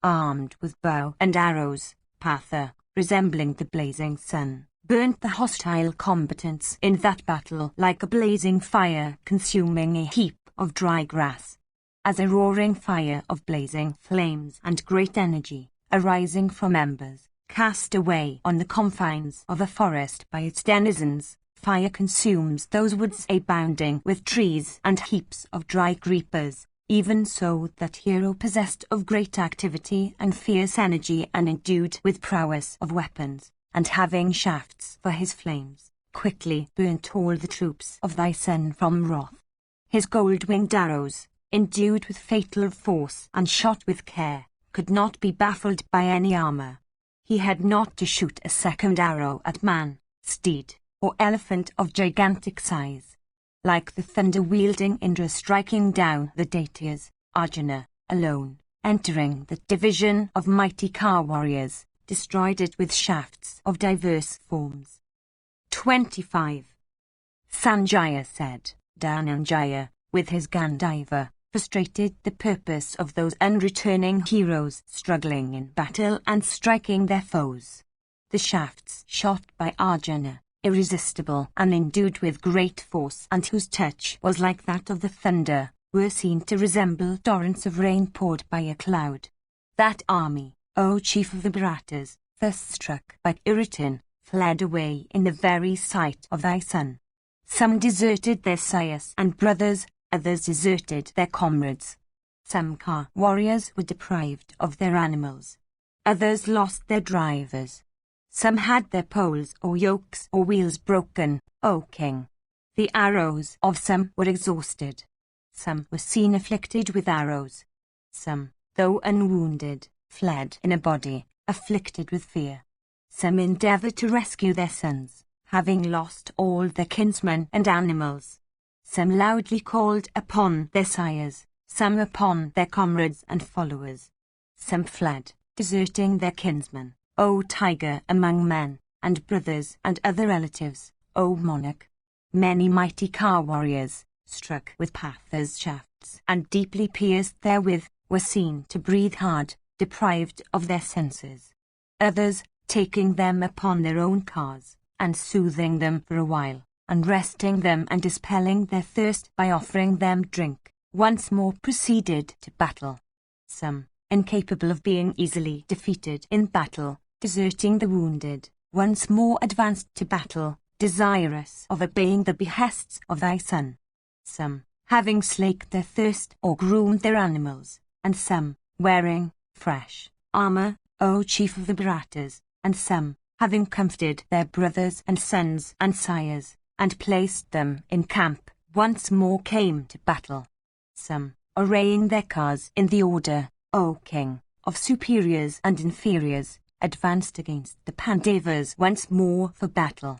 Armed with bow and arrows, Patha, resembling the blazing sun, burnt the hostile combatants in that battle like a blazing fire consuming a heap of dry grass. As a roaring fire of blazing flames and great energy, arising from embers, cast away on the confines of a forest by its denizens, fire consumes those woods abounding with trees and heaps of dry creepers, even so that hero possessed of great activity and fierce energy and endued with prowess of weapons, and having shafts for his flames, quickly burnt all the troops of thy son from wrath. His gold-winged arrows, endued with fatal force and shot with care, could not be baffled by any armor. He had not to shoot a second arrow at man, steed, or elephant of gigantic size. Like the thunder-wielding Indra striking down the deities, Arjuna, alone, entering the division of mighty car warriors, destroyed it with shafts of diverse forms. 25. Sanjaya said, Dhananjaya, with his Gandiva, frustrated the purpose of those unreturning heroes struggling in battle and striking their foes. The shafts shot by Arjuna, irresistible and endued with great force and whose touch was like that of the thunder, were seen to resemble torrents of rain poured by a cloud. That army, O chief of the Bharatas, thus struck by Iritin, fled away in the very sight of thy son. Some deserted their sires and brothers, others deserted their comrades. Some car warriors were deprived of their animals. Others lost their drivers. Some had their poles or yokes or wheels broken, O king. The arrows of some were exhausted. Some were seen afflicted with arrows. Some, though unwounded, fled in a body, afflicted with fear. Some endeavored to rescue their sons, having lost all their kinsmen and animals. Some loudly called upon their sires, some upon their comrades and followers. Some fled, deserting their kinsmen, O tiger among men, and brothers and other relatives, O monarch. Many mighty car warriors, struck with Patha's shafts and deeply pierced therewith, were seen to breathe hard, deprived of their senses. Others, taking them upon their own cars, and soothing them for a while, and resting them and dispelling their thirst by offering them drink, once more proceeded to battle. Some, incapable of being easily defeated in battle, deserting the wounded, once more advanced to battle, desirous of obeying the behests of thy son. Some, having slaked their thirst or groomed their animals, and some, wearing fresh armor, O chief of the Bharatas, and some, having comforted their brothers and sons and sires, and placed them in camp, once more came to battle. Some, arraying their cars in the order, O king, of superiors and inferiors, advanced against the Pandavas once more for battle.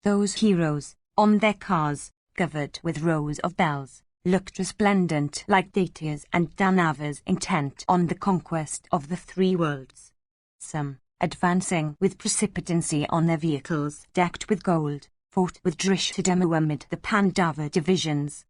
Those heroes, on their cars, covered with rows of bells, looked resplendent like deities and Danavas intent on the conquest of the three worlds. Some, advancing with precipitancy on their vehicles decked with gold, fought with Drishthadhyumna amid the Pandava divisions.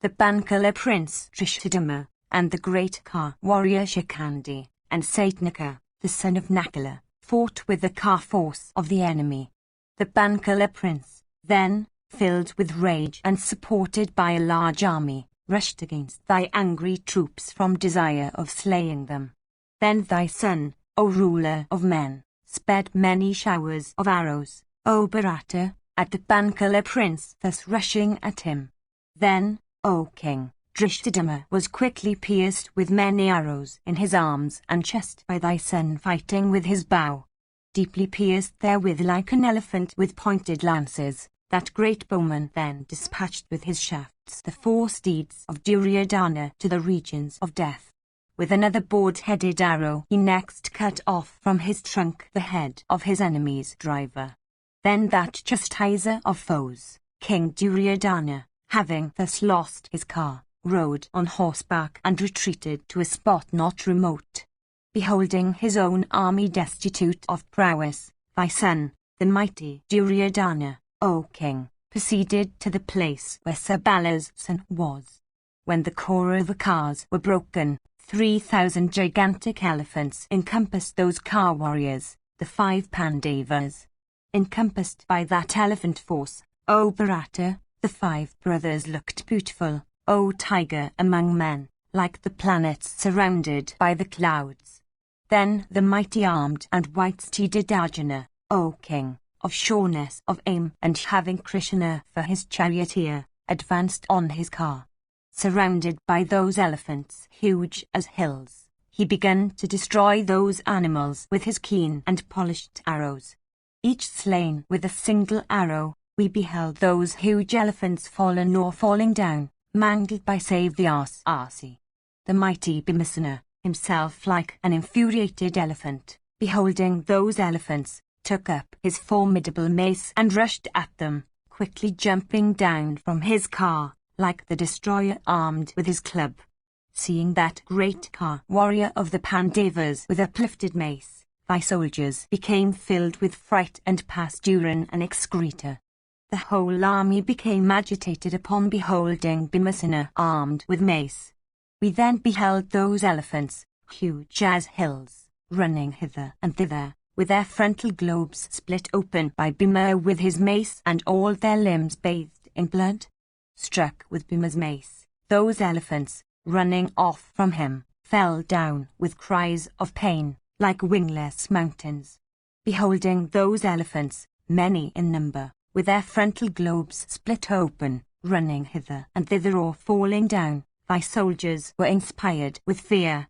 The Bankala prince Drishthadhyumna, and the great car warrior Shikandi, and Satnaka, the son of Nakula, fought with the car force of the enemy. The Bankala prince, then, filled with rage and supported by a large army, rushed against thy angry troops from desire of slaying them. Then thy son, O ruler of men, sped many showers of arrows, O Bharata, at the Bankala prince thus rushing at him. Then, O king, Drishthadumna was quickly pierced with many arrows in his arms and chest by thy son fighting with his bow. Deeply pierced therewith like an elephant with pointed lances, that great bowman then dispatched with his shafts the 4 steeds of Duryodhana to the regions of death. With another board-headed arrow he next cut off from his trunk the head of his enemy's driver. Then that chastiser of foes, King Duryodhana, having thus lost his car, rode on horseback and retreated to a spot not remote. Beholding his own army destitute of prowess, thy son, the mighty Duryodhana, O king, proceeded to the place where Sabala's son was. When the Kauravas were broken, 3,000 gigantic elephants encompassed those car warriors, the 5 Pandavas. Encompassed by that elephant force, O Bharata, the 5 brothers looked beautiful, O tiger among men, like the planets surrounded by the clouds. Then the mighty armed and white-steeded Arjuna, O king, of sureness of aim and having Krishna for his charioteer, advanced on his car. Surrounded by those elephants huge as hills, he began to destroy those animals with his keen and polished arrows. Each slain with a single arrow, we beheld those huge elephants fallen or falling down, mangled by save the Arsi. The mighty Bhimasena, himself like an infuriated elephant, beholding those elephants, took up his formidable mace and rushed at them, quickly jumping down from his car, like the destroyer armed with his club. Seeing that great car warrior of the Pandavas with uplifted mace, thy soldiers became filled with fright and passed urine and excreta. The whole army became agitated upon beholding Bhimasena armed with mace. We then beheld those elephants, huge as hills, running hither and thither, with their frontal globes split open by Bhima with his mace and all their limbs bathed in blood. Struck with Bhima's mace, those elephants, running off from him, fell down with cries of pain, like wingless mountains. Beholding those elephants, many in number, with their frontal globes split open, running hither and thither or falling down, thy soldiers were inspired with fear.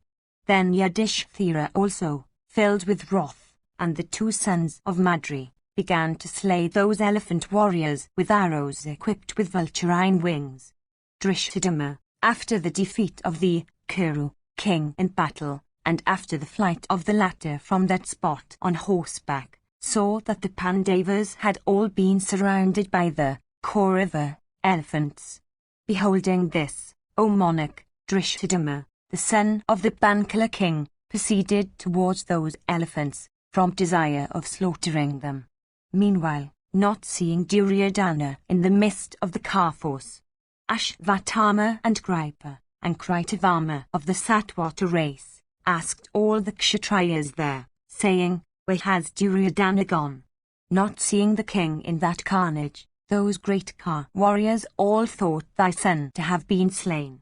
Then Yudhishthira also, filled with wrath, and the 2 sons of Madri, began to slay those elephant warriors with arrows equipped with vulturine wings. Drishthadumna, after the defeat of the Kuru king in battle, and after the flight of the latter from that spot on horseback, saw that the Pandavas had all been surrounded by the Kaurava elephants. Beholding this, O monarch, Drishthadumna, the son of the Bankala king, proceeded towards those elephants, from desire of slaughtering them. Meanwhile, not seeing Duryodhana in the midst of the car force, Ashvatthama and Kripa and Kritavama of the Satvata race asked all the Kshatriyas there, saying, "Where has Duryodhana gone?" Not seeing the king in that carnage, those great car warriors all thought thy son to have been slain.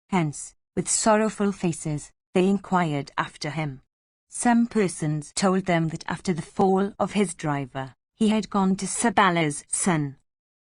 Hence, with sorrowful faces, they inquired after him. Some persons told them that after the fall of his driver, he had gone to Sabala's son.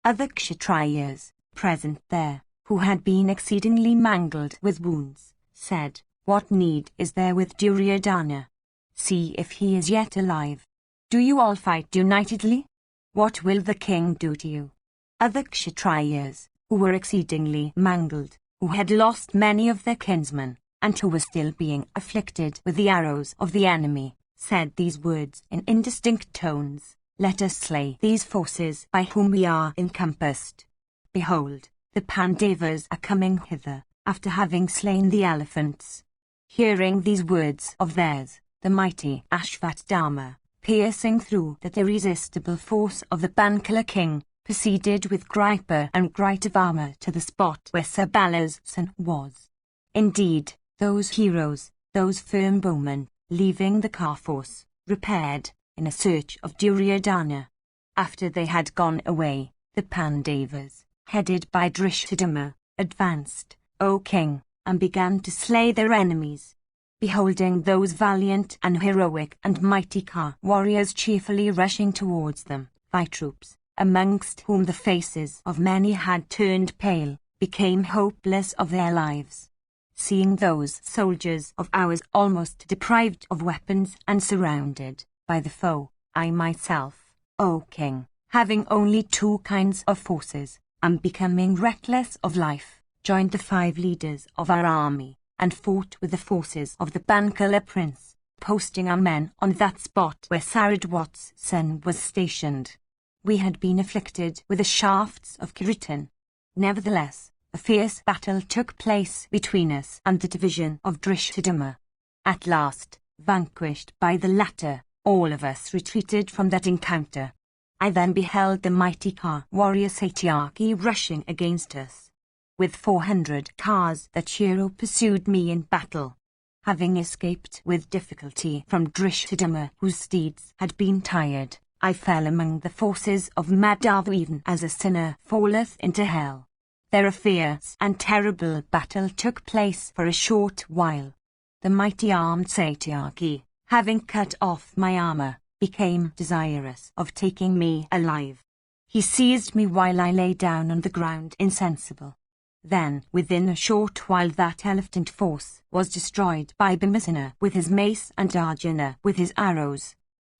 Other Kshatriyas, present there, who had been exceedingly mangled with wounds, said, "What need is there with Duryodhana? See if he is yet alive. Do you all fight unitedly? What will the king do to you?" Other Kshatriyas, who were exceedingly mangled, who had lost many of their kinsmen, and who were still being afflicted with the arrows of the enemy, said these words in indistinct tones, "Let us slay these forces by whom we are encompassed. Behold, the Pandavas are coming hither, after having slain the elephants." Hearing these words of theirs, the mighty Ashvatthama, piercing through that irresistible force of the Bankala king, proceeded with Kripa and Kritavama to the spot where Sabala's son was. Indeed, those heroes, those firm bowmen, leaving the car force, repaired, in a search of Duryodhana. After they had gone away, the Pandavas, headed by Drishthadumna, advanced, O king, and began to slay their enemies. Beholding those valiant and heroic and mighty car warriors cheerfully rushing towards them, thy troops, amongst whom the faces of many had turned pale, became hopeless of their lives. Seeing those soldiers of ours almost deprived of weapons and surrounded by the foe, I myself, O king, having only 2 kinds of forces, and becoming reckless of life, joined the 5 leaders of our army, and fought with the forces of the Bankala prince, posting our men on that spot where Saradwat's son was stationed. We had been afflicted with the shafts of Kiritan. Nevertheless, a fierce battle took place between us and the division of Drishthadima. At last, vanquished by the latter, all of us retreated from that encounter. I then beheld the mighty Ka warrior Satyaki rushing against us. With 400 Kas that hero pursued me in battle. Having escaped with difficulty from Drishthadima, whose steeds had been tired, I fell among the forces of Madhava even as a sinner falleth into hell. There a fierce and terrible battle took place for a short while. The mighty armed Satyaki, having cut off my armor, became desirous of taking me alive. He seized me while I lay down on the ground insensible. Then, within a short while, that elephant force was destroyed by Bhimasena with his mace and Arjuna with his arrows.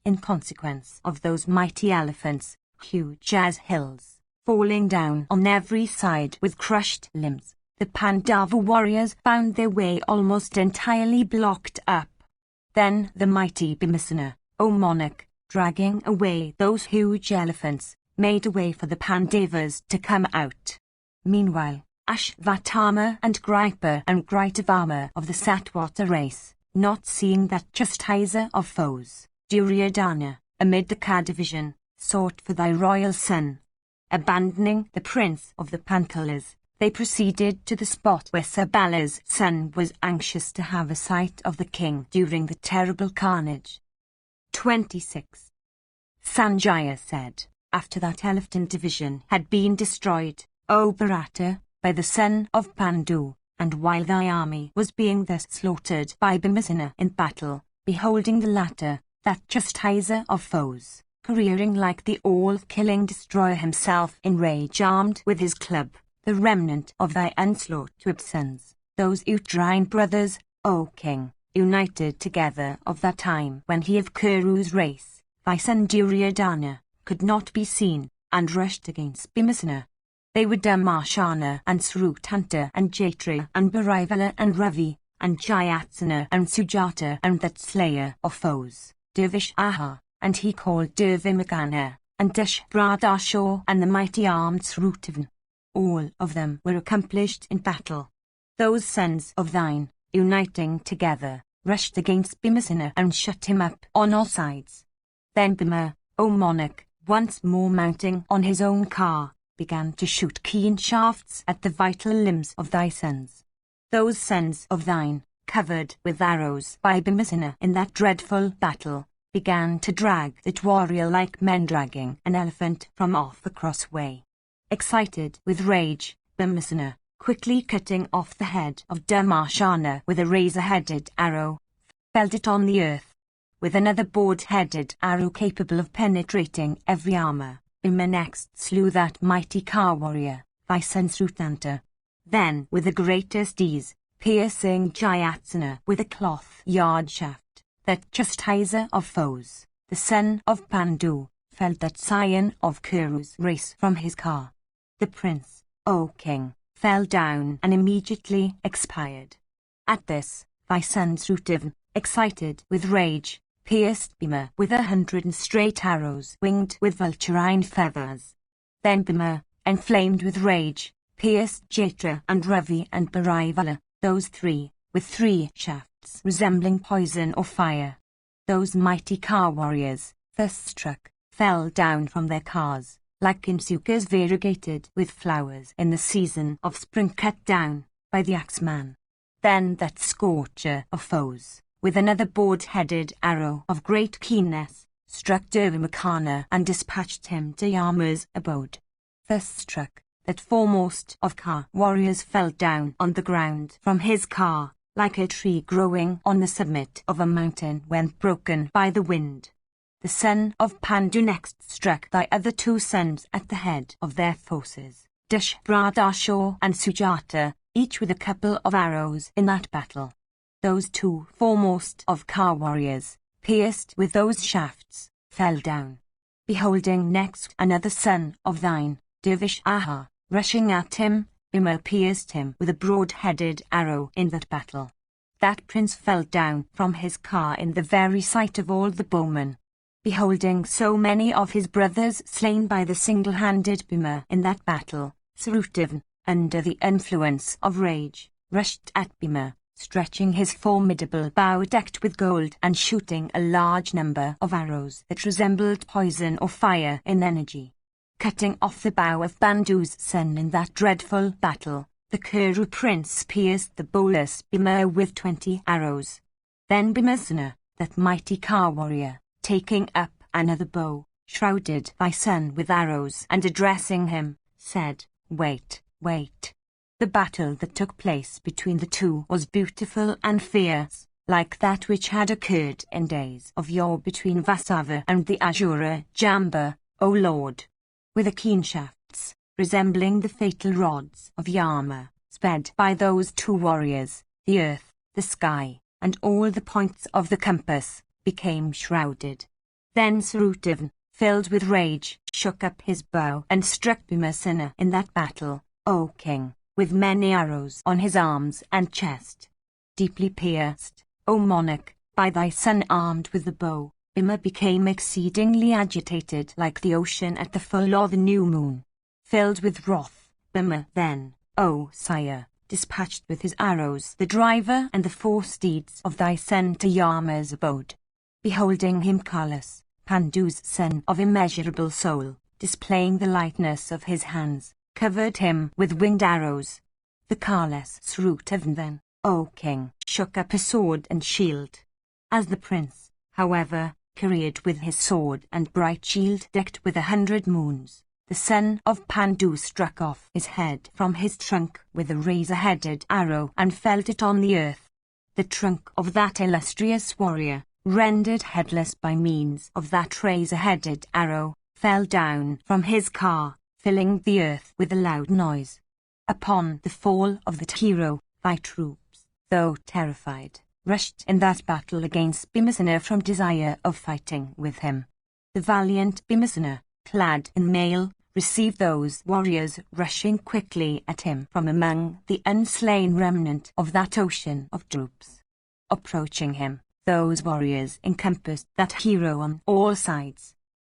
In consequence of those mighty elephants, huge as hills, falling down on every side with crushed limbs, the Pandava warriors found their way almost entirely blocked up. Then the mighty Bhimasena, O monarch, dragging away those huge elephants, made a way for the Pandavas to come out. Meanwhile, Ashvatthama and Gripa and Gritavama of the Satvata race, not seeing that chastiser of foes, Duryodhana, amid the Ka division, sought for thy royal son. Abandoning the prince of the Panchalas, they proceeded to the spot where Sabala's son was anxious to have a sight of the king during the terrible carnage. 26. Sanjaya said, after that elephant division had been destroyed, O Bharata, by the son of Pandu, and while thy army was being thus slaughtered by Bhimasena in battle, beholding the latter, that chastiser of foes, careering like the all-killing destroyer himself in rage armed with his club, the remnant of thy onslaught sons, those Uttarain brothers, O king, united together of that time when he of Kuru's race, thy son Duryodhana, could not be seen, and rushed against Bhimasena. They were Dharmashana and Srutanta and Jaitra and Bharivala and Ravi, and Jayatsana and Sujata and that slayer of foes, Dervishaha, and he called Durvimagana, and Dashbradasho and the mighty armed Srutavan. All of them were accomplished in battle. Those sons of thine, uniting together, rushed against Bhimasena and shut him up on all sides. Then Bhima, O monarch, once more mounting on his own car, began to shoot keen shafts at the vital limbs of thy sons. Those sons of thine, covered with arrows by Bhimasena in that dreadful battle, began to drag that warrior like men dragging an elephant from off the crossway. Excited with rage, Bhimasena, quickly cutting off the head of Dharmashana with a razor-headed arrow, felled it on the earth. With another board-headed arrow capable of penetrating every armor, Bhima next slew that mighty Ka warrior, thy son Srutanta. Then, with the greatest ease, piercing Jayatsana with a cloth-yard shaft, that chastiser of foes, the son of Pandu, felled that scion of Kuru's race from his car. The prince, O king, fell down and immediately expired. At this, thy son Srutavan, excited with rage, pierced Bhima with 100 straight arrows winged with vulturine feathers. Then Bhima, enflamed with rage, pierced Jaitra and Ravi and Bharivala, those 3, with 3 shafts resembling poison or fire. Those mighty Ka warriors, thus struck, fell down from their cars, like kinsukas variegated with flowers in the season of spring cut down by the axeman. Then that scorcher of foes, with another board-headed arrow of great keenness, struck Durvamakana and dispatched him to Yama's abode. Thus struck, that foremost of Ka warriors fell down on the ground from his car, like a tree growing on the summit of a mountain when broken by the wind. The son of Pandu next struck thy other 2 sons at the head of their forces, Dushbradasho and Sujata, each with a couple of arrows in that battle. Those two foremost of Ka warriors, pierced with those shafts, fell down. Beholding next another son of thine, Divishaha, rushing at him, Bhima pierced him with a broad-headed arrow in that battle. That prince fell down from his car in the very sight of all the bowmen. Beholding so many of his brothers slain by the single-handed Bhima in that battle, Sarutavan, under the influence of rage, rushed at Bhima, stretching his formidable bow decked with gold and shooting a large number of arrows that resembled poison or fire in energy. Cutting off the bow of Bandu's son in that dreadful battle, the Kuru prince pierced the bowless Bhima with 20 arrows. Then Bhimasena, that mighty Ka warrior, taking up another bow, shrouded thy son with arrows and addressing him, said, "Wait, wait." The battle that took place between the two was beautiful and fierce, like that which had occurred in days of yore between Vasava and the Asura Jamba, O Lord. With the keen shafts, resembling the fatal rods of Yama, sped by those two warriors, the earth, the sky, and all the points of the compass, became shrouded. Then Sarutavan, filled with rage, shook up his bow and struck Bhimasena in that battle, O king, with many arrows on his arms and chest. Deeply pierced, O monarch, by thy son armed with the bow, Bhima became exceedingly agitated like the ocean at the full of the new moon. Filled with wrath, Bhima then, O sire, dispatched with his arrows the driver and the 4 steeds of thy son to Yama's abode. Beholding him Kalas, Pandu's son of immeasurable soul, displaying the lightness of his hands, covered him with winged arrows. The Kalas Sarutavan then, O king, shook up his sword and shield. As the prince, however, careered with his sword and bright shield decked with 100 moons, the son of Pandu struck off his head from his trunk with a razor-headed arrow and felled it on the earth. The trunk of that illustrious warrior, rendered headless by means of that razor-headed arrow, fell down from his car, filling the earth with a loud noise. Upon the fall of that hero, thy troops, though terrified, rushed in that battle against Bhimasena from desire of fighting with him. The valiant Bhimasena, clad in mail, received those warriors rushing quickly at him from among the unslain remnant of that ocean of troops. Approaching him, those warriors encompassed that hero on all sides.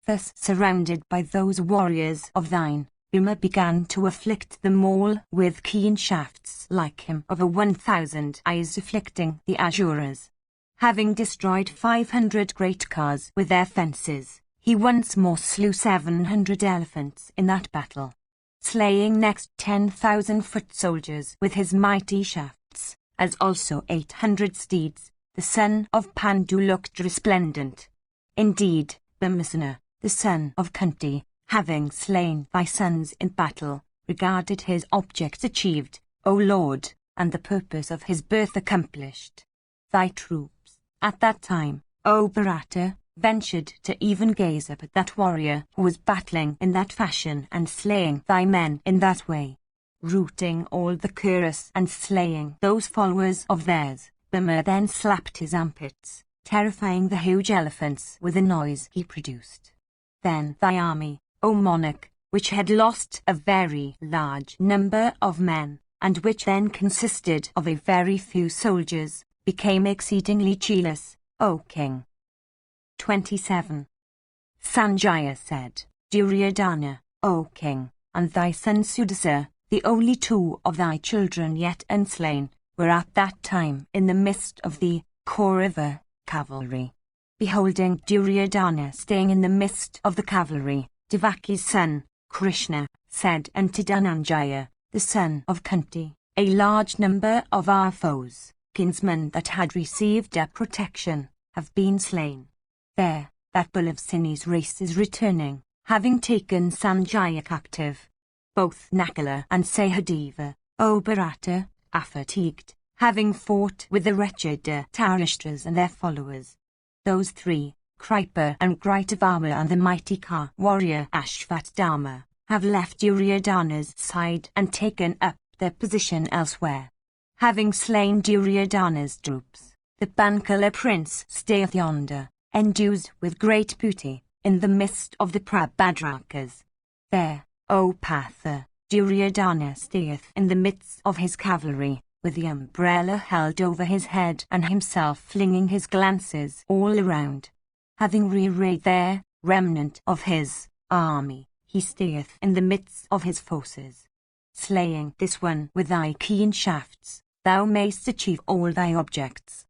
Thus surrounded by those warriors of thine, Bhima began to afflict them all with keen shafts like him of a 1,000 eyes afflicting the Asuras. Having destroyed 500 great cars with their fences, he once more slew 700 elephants in that battle. Slaying next 10,000 foot soldiers with his mighty shafts, as also 800 steeds, the son of Pandu looked resplendent. Indeed, Bhimasena, the son of Kunti, having slain thy sons in battle, regarded his object achieved, O Lord, and the purpose of his birth accomplished. Thy troops, at that time, O Bharata, ventured to even gaze up at that warrior who was battling in that fashion and slaying thy men in that way. Routing all the Kurus and slaying those followers of theirs, Bhima then slapped his armpits, terrifying the huge elephants with the noise he produced. Then thy army, O monarch, which had lost a very large number of men, and which then consisted of a very few soldiers, became exceedingly cheerless, O king. 27. Sanjaya said, Duryodhana, O king, and thy son Sudasa, the only 2 of thy children yet unslain, were at that time in the midst of the Kaurava cavalry. Beholding Duryodhana staying in the midst of the cavalry, Devaki's son, Krishna, said unto Dhananjaya, the son of Kunti, a large number of our foes, kinsmen that had received our protection, have been slain. There, that bull of Sini's race is returning, having taken Sanjaya captive. Both Nakula and Sahadeva, O Bharata, are fatigued, having fought with the wretched Tarashtas and their followers. Those 3, Kripa and Gritavama and the mighty Ka warrior Ashvatdharma, have left Duryodhana's side and taken up their position elsewhere. Having slain Duryodhana's troops, the Panchala prince stayeth yonder, endued with great beauty, in the midst of the Prabhadrakas. There, O Partha, Duryodhana stayeth in the midst of his cavalry, with the umbrella held over his head and himself flinging his glances all around. Having re-arrayed their remnant of his army, he stayeth in the midst of his forces. Slaying this one with thy keen shafts, thou mayst achieve all thy objects.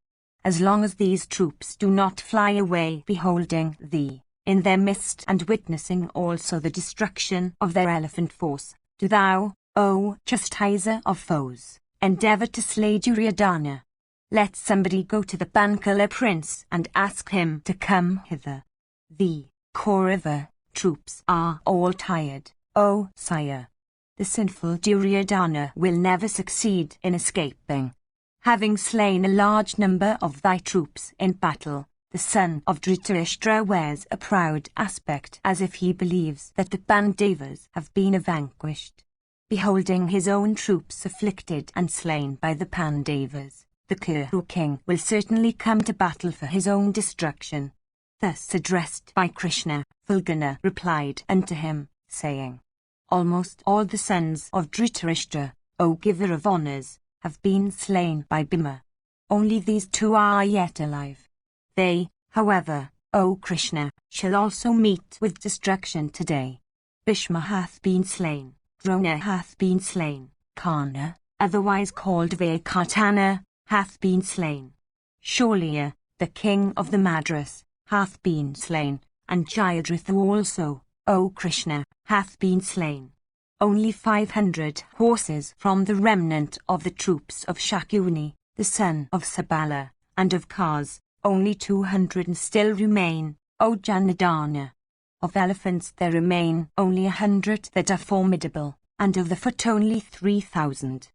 As long as these troops do not fly away beholding thee in their midst and witnessing also the destruction of their elephant force, do thou, O chastiser of foes, endeavor to slay Duryodhana. Let somebody go to the Panchala prince and ask him to come hither. The Kaurava troops are all tired, O sire. The sinful Duryodhana will never succeed in escaping. Having slain a large number of thy troops in battle, the son of Dhritarashtra wears a proud aspect as if he believes that the Pandavas have been vanquished. Beholding his own troops afflicted and slain by the Pandavas, the Kuru king will certainly come to battle for his own destruction. Thus addressed by Krishna, Fulgana replied unto him, saying, Almost all the sons of Dhritarashtra, O giver of honours, have been slain by Bhima. Only these two are yet alive. They, however, O Krishna, shall also meet with destruction today. Bhishma hath been slain, Drona hath been slain, Karna, otherwise called Vaikatana, hath been slain. Shalya, the king of the Madras, hath been slain, and Jayadratha also, O Krishna, hath been slain. Only 500 horses from the remnant of the troops of Shakuni, the son of Sabala, and of Kars, only 200 still remain, O Janardana. Of elephants there remain only 100 that are formidable, and of the foot only 3,000.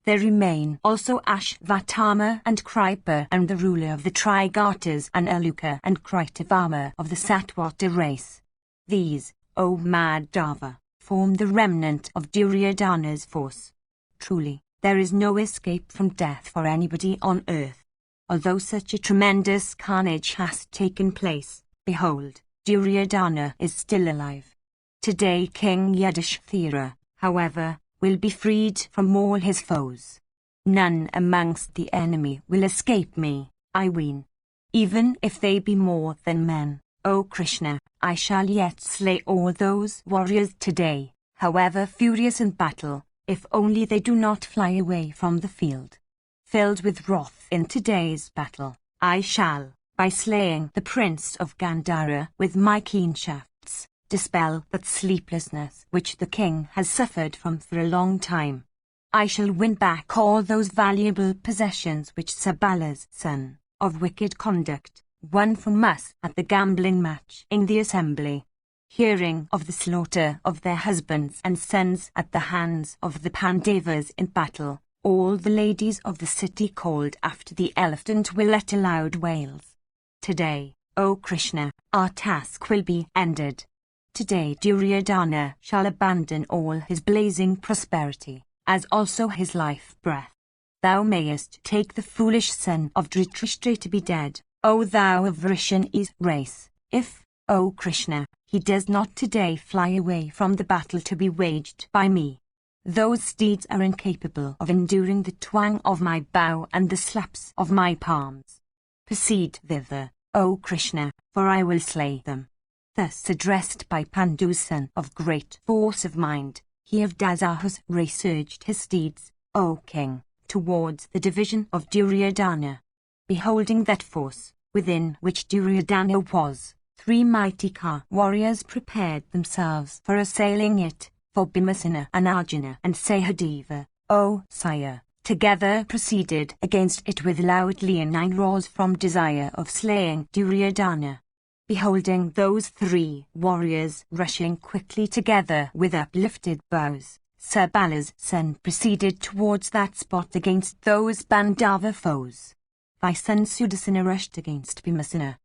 There remain also Ashvatthama and Kripa and the ruler of the Trigartas and Aluka and Kritavama of the Satwata race. These, O Madhava, form the remnant of Duryodhana's force. Truly, there is no escape from death for anybody on earth. Although such a tremendous carnage has taken place, behold, Duryodhana is still alive. Today King Yudhishthira, however, will be freed from all his foes. None amongst the enemy will escape me, I ween. Even if they be more than men, O Krishna, I shall yet slay all those warriors today, however furious in battle, if only they do not fly away from the field. Filled with wrath in today's battle, I shall, by slaying the prince of Gandhara with my keen shafts, dispel that sleeplessness which the king has suffered from for a long time. I shall win back all those valuable possessions which Sabala's son, of wicked conduct, won from us at the gambling match in the assembly. Hearing of the slaughter of their husbands and sons at the hands of the Pandavas in battle, all the ladies of the city called after the elephant will utter loud wails. Today, O Krishna, our task will be ended. Today Duryodhana shall abandon all his blazing prosperity, as also his life breath. Thou mayest take the foolish son of Dhritarashtra to be dead, O thou of Vrishani's race, if, O Krishna, he does not today fly away from the battle to be waged by me. Those steeds are incapable of enduring the twang of my bow and the slaps of my palms. Proceed thither, O Krishna, for I will slay them. Thus addressed by Pandu's son of great force of mind, he of Dasahu's race urged his steeds, O king, towards the division of Duryodhana. Beholding that force, within which Duryodhana was, 3 mighty Ka warriors prepared themselves for assailing it, for Bhimasena and Arjuna and Sahadeva, O sire, together proceeded against it with loud leonine roars from desire of slaying Duryodhana. Beholding those 3 warriors rushing quickly together with uplifted bows, Sabala's son proceeded towards that spot against those Pandava foes. Thy son Sudarsana rushed against Bhimasena.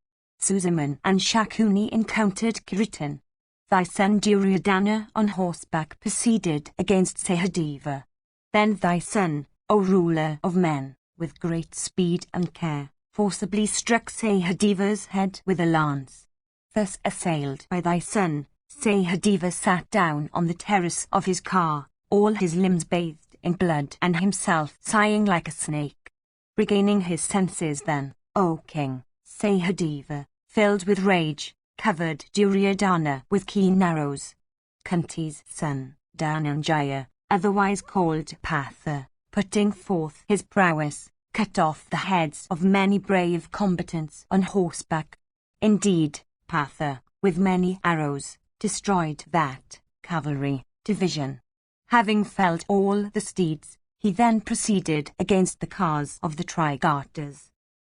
Susaman and Shakuni encountered Kiritan. thy son Duryodhana on horseback proceeded against Sahadeva. Then thy son, O ruler of men, with great speed and care, forcibly struck Sahadeva's head with a lance. Thus assailed by thy son, Sahadeva sat down on the terrace of his car, all his limbs bathed in blood and himself sighing like a snake. Regaining his senses then, O king, Sahadeva, filled with rage, covered Duryodhana with keen arrows. Kunti's son, Dhananjaya, otherwise called Partha, putting forth his prowess, cut off the heads of many brave combatants on horseback. Indeed, Partha, with many arrows, destroyed that cavalry division. Having felled all the steeds, he then proceeded against the cars of the Trigartas.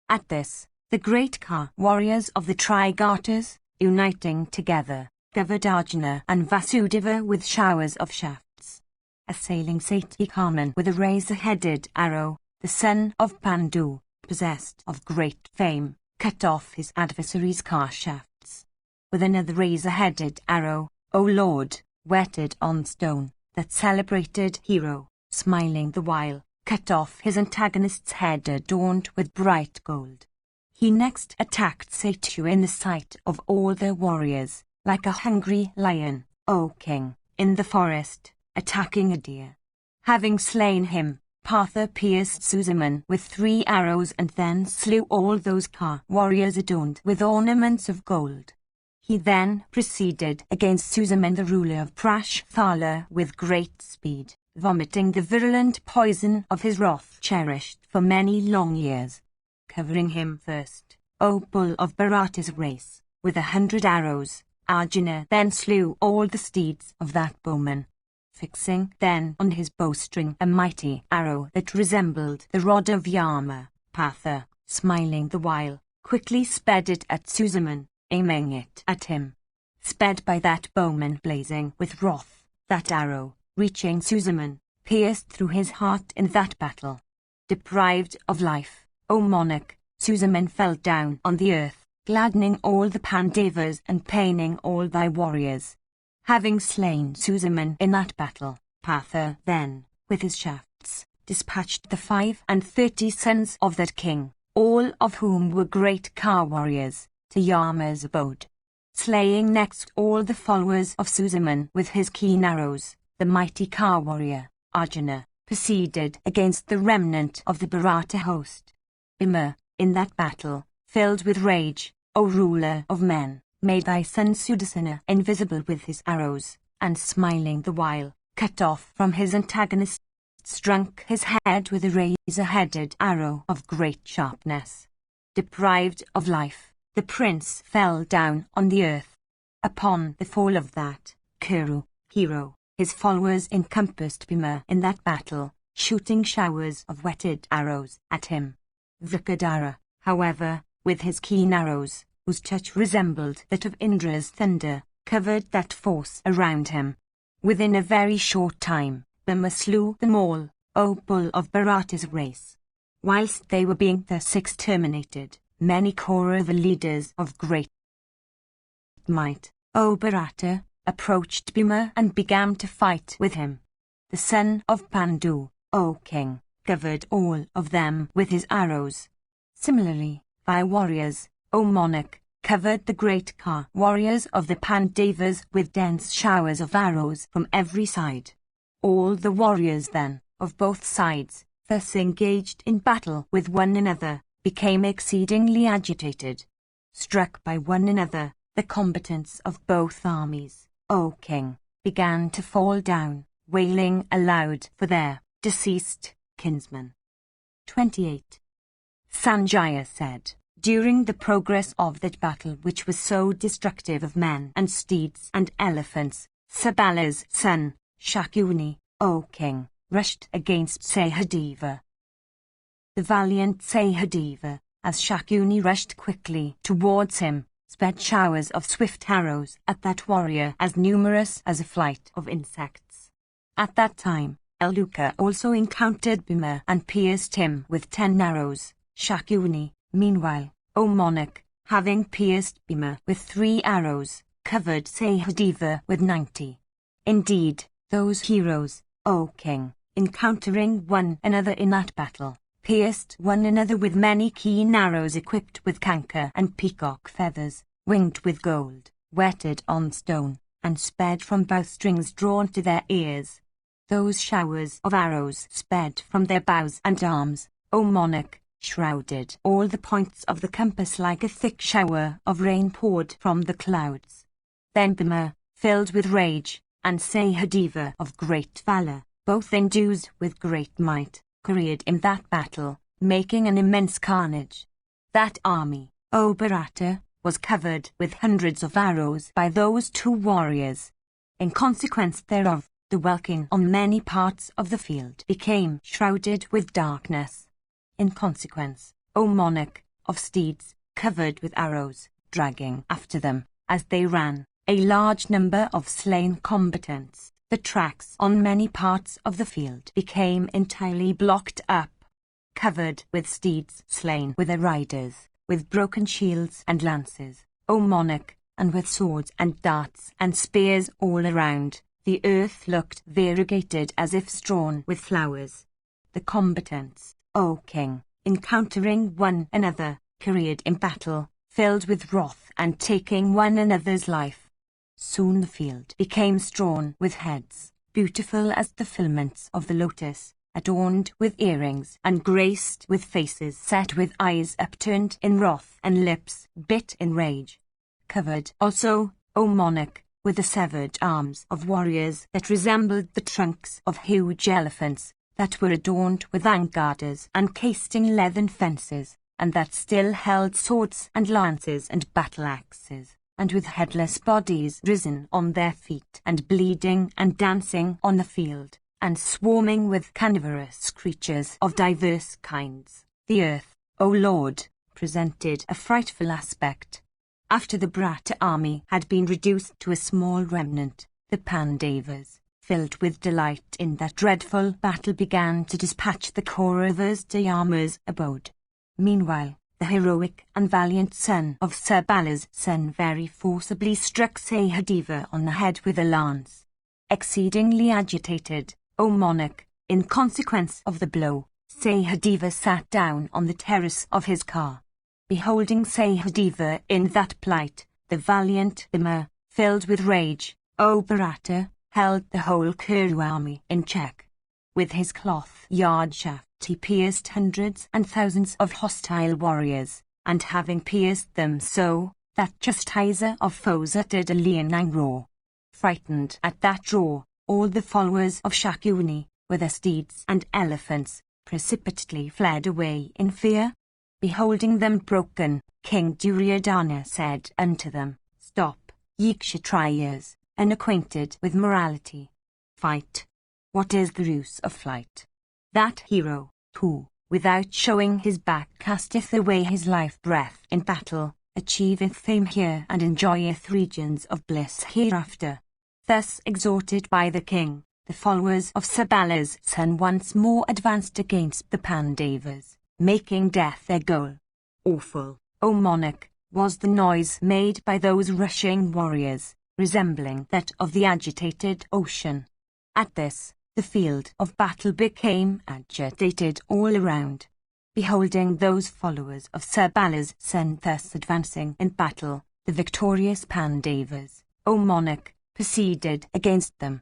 At this, the great car warriors of the Trigartas, uniting together, covered Arjuna and Vasudeva with showers of shafts. Assailing Satyakarman with a razor-headed arrow, the son of Pandu, possessed of great fame, cut off his adversary's car shafts. With another razor-headed arrow, O Lord, whetted on stone, that celebrated hero, smiling the while, cut off his antagonist's head adorned with bright gold. He next attacked Satu in the sight of all the warriors, like a hungry lion, O king, in the forest, attacking a deer. Having slain him, Partha pierced Susaman with 3 arrows and then slew all those car warriors adorned with ornaments of gold. He then proceeded against Susaman the ruler of Prashthala with great speed, vomiting the virulent poison of his wrath cherished for many long years. Covering him first, O bull of Bharata's race, with 100 arrows, Arjuna then slew all the steeds of that bowman. Fixing then on his bowstring a mighty arrow that resembled the rod of Yama, Partha, smiling the while, quickly sped it at Susaman, aiming it at him. Sped by that bowman blazing with wrath, that arrow, reaching Susaman, pierced through his heart in that battle. Deprived of life, O monarch, Susaman fell down on the earth, gladdening all the Pandavas and paining all thy warriors. Having slain Susaman in that battle, Partha then, with his shafts, dispatched the 35 sons of that king, all of whom were great car warriors, to Yama's abode. Slaying next all the followers of Susaman with his keen arrows, the mighty car warrior, Arjuna, proceeded against the remnant of the Bharata host. Bhima, in that battle, filled with rage, O ruler of men, made thy son Sudarsana invisible with his arrows, and smiling the while, cut off from his antagonist, struck his head with a razor-headed arrow of great sharpness. Deprived of life, the prince fell down on the earth. Upon the fall of that Kuru hero, his followers encompassed Bhima in that battle, shooting showers of whetted arrows at him. Vrikadara, however, with his keen arrows, whose touch resembled that of Indra's thunder, covered that force around him. Within a very short time, Bhima slew them all, O bull of Bharata's race. Whilst they were being thus exterminated, many Kaurava leaders of great might, O Bharata, approached Bhima and began to fight with him. The son of Pandu, O king, covered all of them with his arrows. Similarly, thy warriors, O monarch, covered the great car warriors of the Pandavas with dense showers of arrows from every side. All the warriors then, of both sides, thus engaged in battle with one another, became exceedingly agitated. Struck by one another, the combatants of both armies, O king, began to fall down, wailing aloud for their deceased kinsman. 28. Sanjaya said, during the progress of that battle which was so destructive of men and steeds and elephants, Sabala's son, Shakuni, O king, rushed against Sahadeva. The valiant Sahadeva, as Shakuni rushed quickly towards him, sped showers of swift arrows at that warrior as numerous as a flight of insects. At that time, Eluka also encountered Bhima and pierced him with 10 arrows. Shakuni, meanwhile, O monarch, having pierced Bhima with 3 arrows, covered Sahadeva with 90. Indeed, those heroes, O king, encountering one another in that battle, pierced one another with many keen arrows equipped with canker and peacock feathers, winged with gold, whetted on stone, and sped from bowstrings drawn to their ears. Those showers of arrows sped from their bows and arms, O monarch, shrouded all the points of the compass like a thick shower of rain poured from the clouds. Then Bhima, filled with rage, and Sahadeva of great valor, both endued with great might, careered in that battle, making an immense carnage. That army, O Bharata, was covered with hundreds of arrows by those two warriors. In consequence thereof, the welkin on many parts of the field became shrouded with darkness. In consequence, O monarch, of steeds, covered with arrows, dragging after them, as they ran, a large number of slain combatants, the tracks on many parts of the field became entirely blocked up. Covered with steeds slain with their riders, with broken shields and lances, O monarch, and with swords and darts and spears all around, the earth looked variegated as if strewn with flowers. The combatants, O king, encountering one another, careered in battle, filled with wrath and taking one another's life. Soon the field became strewn with heads, beautiful as the filaments of the lotus, adorned with earrings and graced with faces set with eyes upturned in wrath and lips bit in rage. Covered also, O monarch, with the severed arms of warriors that resembled the trunks of huge elephants, that were adorned with angardas and cased in leathern fences, and that still held swords and lances and battle-axes, and with headless bodies risen on their feet and bleeding and dancing on the field, and swarming with carnivorous creatures of diverse kinds. The earth, O Lord, presented a frightful aspect. After the Bharata army had been reduced to a small remnant, the Pandavas, filled with delight in that dreadful battle, began to dispatch the Kauravas to Yama's abode. Meanwhile, the heroic and valiant son of Sabala's son very forcibly struck Sahadeva on the head with a lance. Exceedingly agitated, O monarch, in consequence of the blow, Sahadeva sat down on the terrace of his car. Beholding Sahadeva in that plight, the valiant Bhima, filled with rage, O Bharata, held the whole Kuru army in check. With his cloth-yard shaft he pierced hundreds and thousands of hostile warriors, and having pierced them so, that chastiser of foes uttered a leonine roar. Frightened at that roar, all the followers of Shakuni, with their steeds and elephants, precipitately fled away in fear. Beholding them broken, King Duryodhana said unto them, Stop, ye Kshatriyas, unacquainted with morality. Fight. What is the use of flight? That hero, who, without showing his back, casteth away his life-breath in battle, achieveth fame here and enjoyeth regions of bliss hereafter. Thus exhorted by the king, the followers of Sabala's son once more advanced against the Pandavas, making death their goal. Awful, O monarch, was the noise made by those rushing warriors, resembling that of the agitated ocean. At this, the field of battle became agitated all around. Beholding those followers of Sabala's son thus advancing in battle, the victorious Pandavas, O monarch, proceeded against them.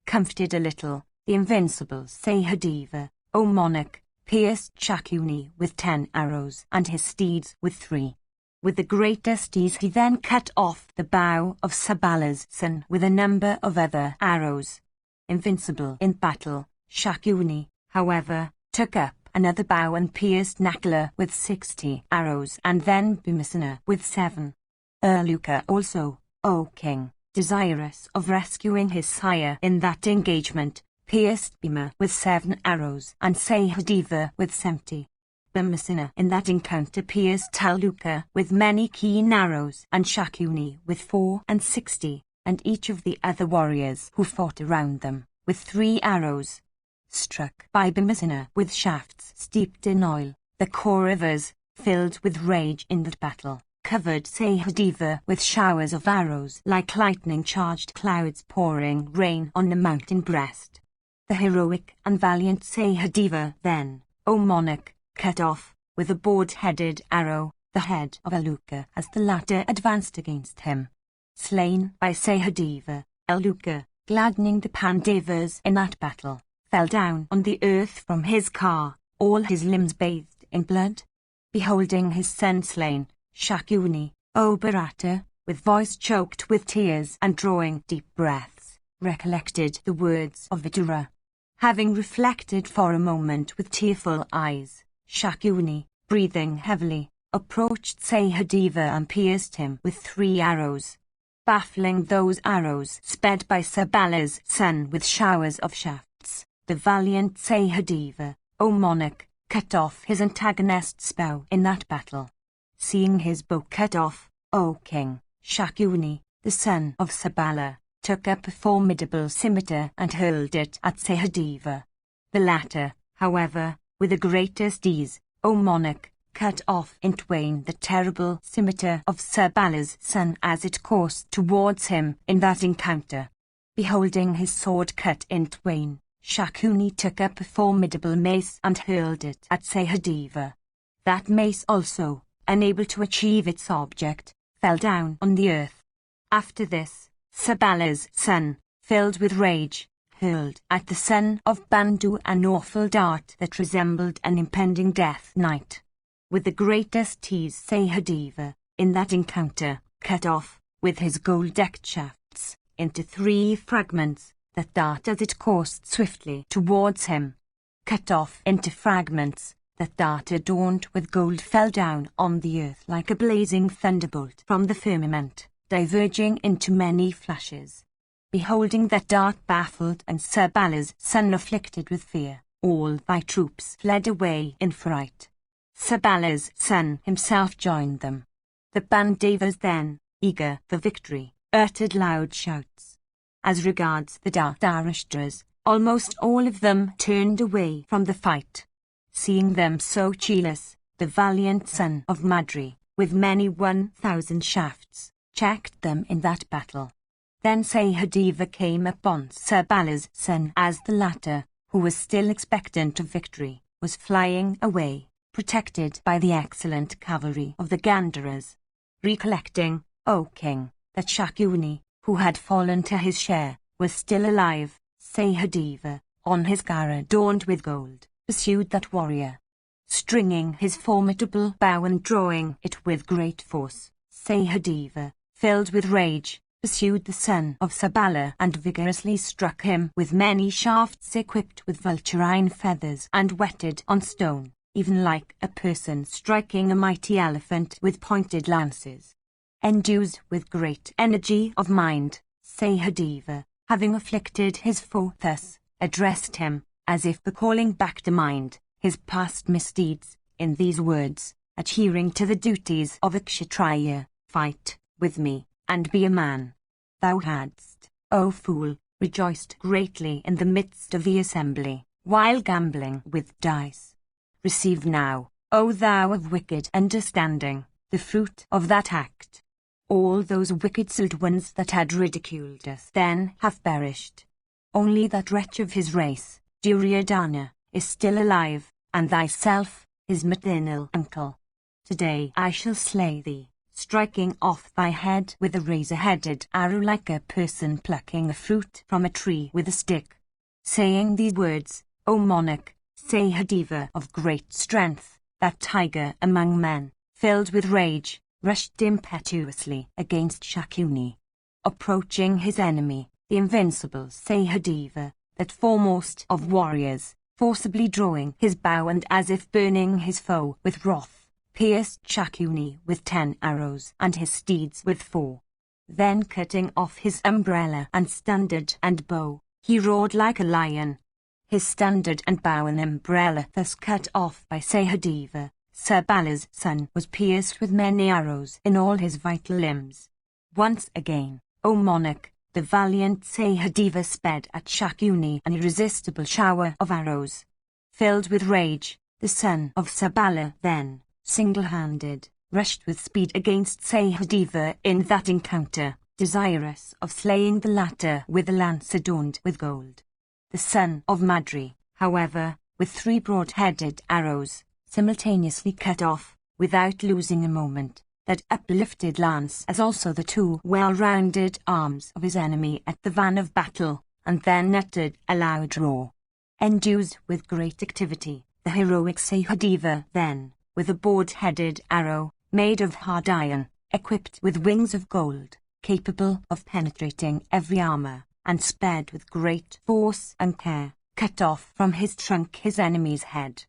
Comforted a little, the invincible Sahadeva, O monarch, pierced Shakuni with 10 arrows and his steeds with 3. With the greatest ease he then cut off the bow of Sabala's son with a number of other arrows. Invincible in battle, Shakuni, however, took up another bow and pierced Nakula with 60 arrows, and then Bhimasena with 7. Urluka also, O king, desirous of rescuing his sire in that engagement, pierced Bhima with 7 arrows and Sahadeva with 70. Bhimasena in that encounter pierced Urluka with many keen arrows and Shakuni with 4 and 60, and each of the other warriors who fought around them, with 3 arrows. Struck by Bhimasena with shafts steeped in oil, the Kauravas, filled with rage in that battle, covered Sahadeva with showers of arrows like lightning-charged clouds pouring rain on the mountain breast. The heroic and valiant Sahadeva then, O monarch, cut off, with a board-headed arrow, the head of Aluka as the latter advanced against him. Slain by Sahadeva, Aluka, gladdening the Pandavas in that battle, fell down on the earth from his car, all his limbs bathed in blood. Beholding his son slain, Shakuni, O Bharata, with voice choked with tears and drawing deep breaths, recollected the words of Vidura. Having reflected for a moment with tearful eyes, Shakuni, breathing heavily, approached Sahadeva and pierced him with 3 arrows. Baffling those arrows sped by Sabala's son with showers of shafts, the valiant Sahadeva, O monarch, cut off his antagonist's bow in that battle. Seeing his bow cut off, O king, Shakuni, the son of Sabala, took up a formidable scimitar and hurled it at Sahadeva. The latter, however, with the greatest ease, O monarch, cut off in twain the terrible scimitar of Sabala's son as it coursed towards him in that encounter. Beholding his sword cut in twain, Shakuni took up a formidable mace and hurled it at Sahadeva. That mace also, unable to achieve its object, fell down on the earth. After this, Sabala's son, filled with rage, hurled at the son of Bandu an awful dart that resembled an impending death knight. With the greatest ease Sahadeva, in that encounter, cut off, with his gold-decked shafts, into 3 fragments, that dart as it coursed swiftly towards him. Cut off into fragments, that dart adorned with gold fell down on the earth like a blazing thunderbolt from the firmament, diverging into many flashes. Beholding that dart baffled and Sabala's son afflicted with fear, all thy troops fled away in fright. Sabala's son himself joined them. The Pandavas then, eager for victory, uttered loud shouts. As regards the Dhritarashtra's, almost all of them turned away from the fight. Seeing them so cheerless, the valiant son of Madri, with many 1,000 shafts, checked them in that battle. Then Sahadeva came upon Sabala's son as the latter, who was still expectant of victory, was flying away, protected by the excellent cavalry of the Gandharas. Recollecting, O king, that Shakuni, who had fallen to his share, was still alive, Sahadeva, on his car adorned with gold, pursued that warrior. Stringing his formidable bow and drawing it with great force, Sahadeva, filled with rage, pursued the son of Sabala and vigorously struck him with many shafts equipped with vulturine feathers and whetted on stone, even like a person striking a mighty elephant with pointed lances. Endued with great energy of mind, Sahadeva, having afflicted his foe thus, addressed him, as if calling back to mind his past misdeeds, in these words, adhering to the duties of a Kshatriya, fight with me, and be a man. Thou hadst, O fool, rejoiced greatly in the midst of the assembly, while gambling with dice. Receive now, O thou of wicked understanding, the fruit of that act. All those wicked souled ones that had ridiculed us then have perished. Only that wretch of his race, Duryodhana, is still alive, and thyself, his maternal uncle. Today I shall slay thee, striking off thy head with a razor-headed arrow like a person plucking a fruit from a tree with a stick. Saying these words, O monarch, Sahadeva of great strength, that tiger among men, filled with rage, rushed impetuously against Shakuni. Approaching his enemy, the invincible Sahadeva, that foremost of warriors, forcibly drawing his bow and as if burning his foe with wrath, pierced Shakuni with 10 arrows and his steeds with 4. Then cutting off his umbrella and standard and bow, he roared like a lion. His standard and bow and umbrella thus cut off by Sahadeva, Sabala's son was pierced with many arrows in all his vital limbs. Once again, O monarch, the valiant Sahadeva sped at Shakuni an irresistible shower of arrows. Filled with rage, the son of Sabala then, single-handed, rushed with speed against Sahadeva in that encounter, desirous of slaying the latter with a lance adorned with gold. The son of Madri, however, with 3 broad-headed arrows, simultaneously cut off, without losing a moment, that uplifted lance as also the 2 well-rounded arms of his enemy at the van of battle, and then uttered a loud roar. Endued with great activity, the heroic Sahadeva then, with a broad-headed arrow, made of hard iron, equipped with wings of gold, capable of penetrating every armor, and sped with great force and care, cut off from his trunk his enemy's head.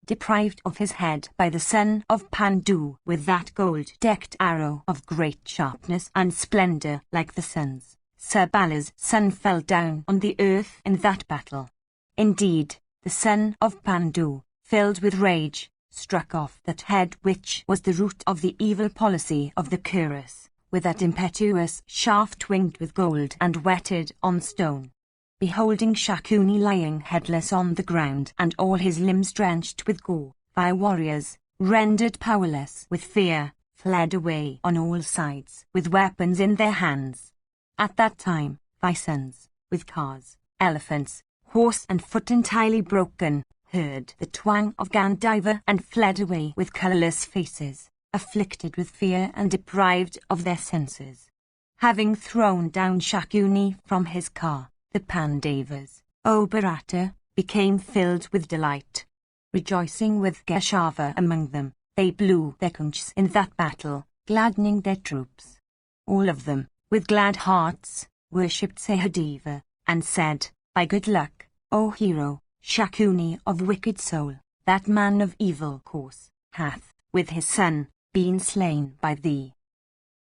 Deprived of his head by the son of Pandu with that gold-decked arrow of great sharpness and splendor like the sun's, Sabala's son fell down on the earth in that battle. Indeed, the son of Pandu, filled with rage, struck off that head which was the root of the evil policy of the Kurus, with that impetuous shaft winged with gold and whetted on stone. Beholding Shakuni lying headless on the ground and all his limbs drenched with gore, thy warriors, rendered powerless with fear, fled away on all sides with weapons in their hands. At that time, thy sons, with cars, elephants, horse and foot entirely broken, heard the twang of Gandiva and fled away with colourless faces, afflicted with fear and deprived of their senses. Having thrown down Shakuni from his car, the Pandavas, O Bharata, became filled with delight. Rejoicing with Geshava among them, they blew their conchs in that battle, gladdening their troops. All of them, with glad hearts, worshipped Sahadeva, and said, by good luck, O hero, Shakuni of wicked soul, that man of evil course, hath, with his son, been slain by thee.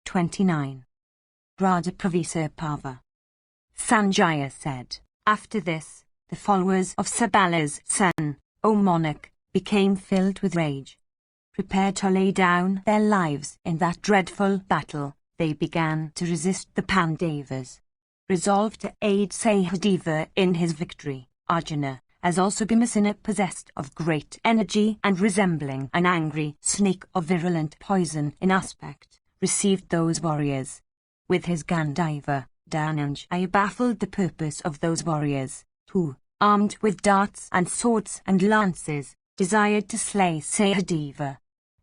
29. Radha Pravisa Pava. Sanjaya said, after this, the followers of Sabala's son, O monarch, became filled with rage. Prepared to lay down their lives in that dreadful battle, they began to resist the Pandavas. Resolved to aid Sahadeva in his victory, Arjuna, as also Bhimasena possessed of great energy and resembling an angry snake of virulent poison in aspect, received those warriors. With his Gandiva, Dhananjaya baffled the purpose of those warriors, who, armed with darts and swords and lances, desired to slay Sahadeva.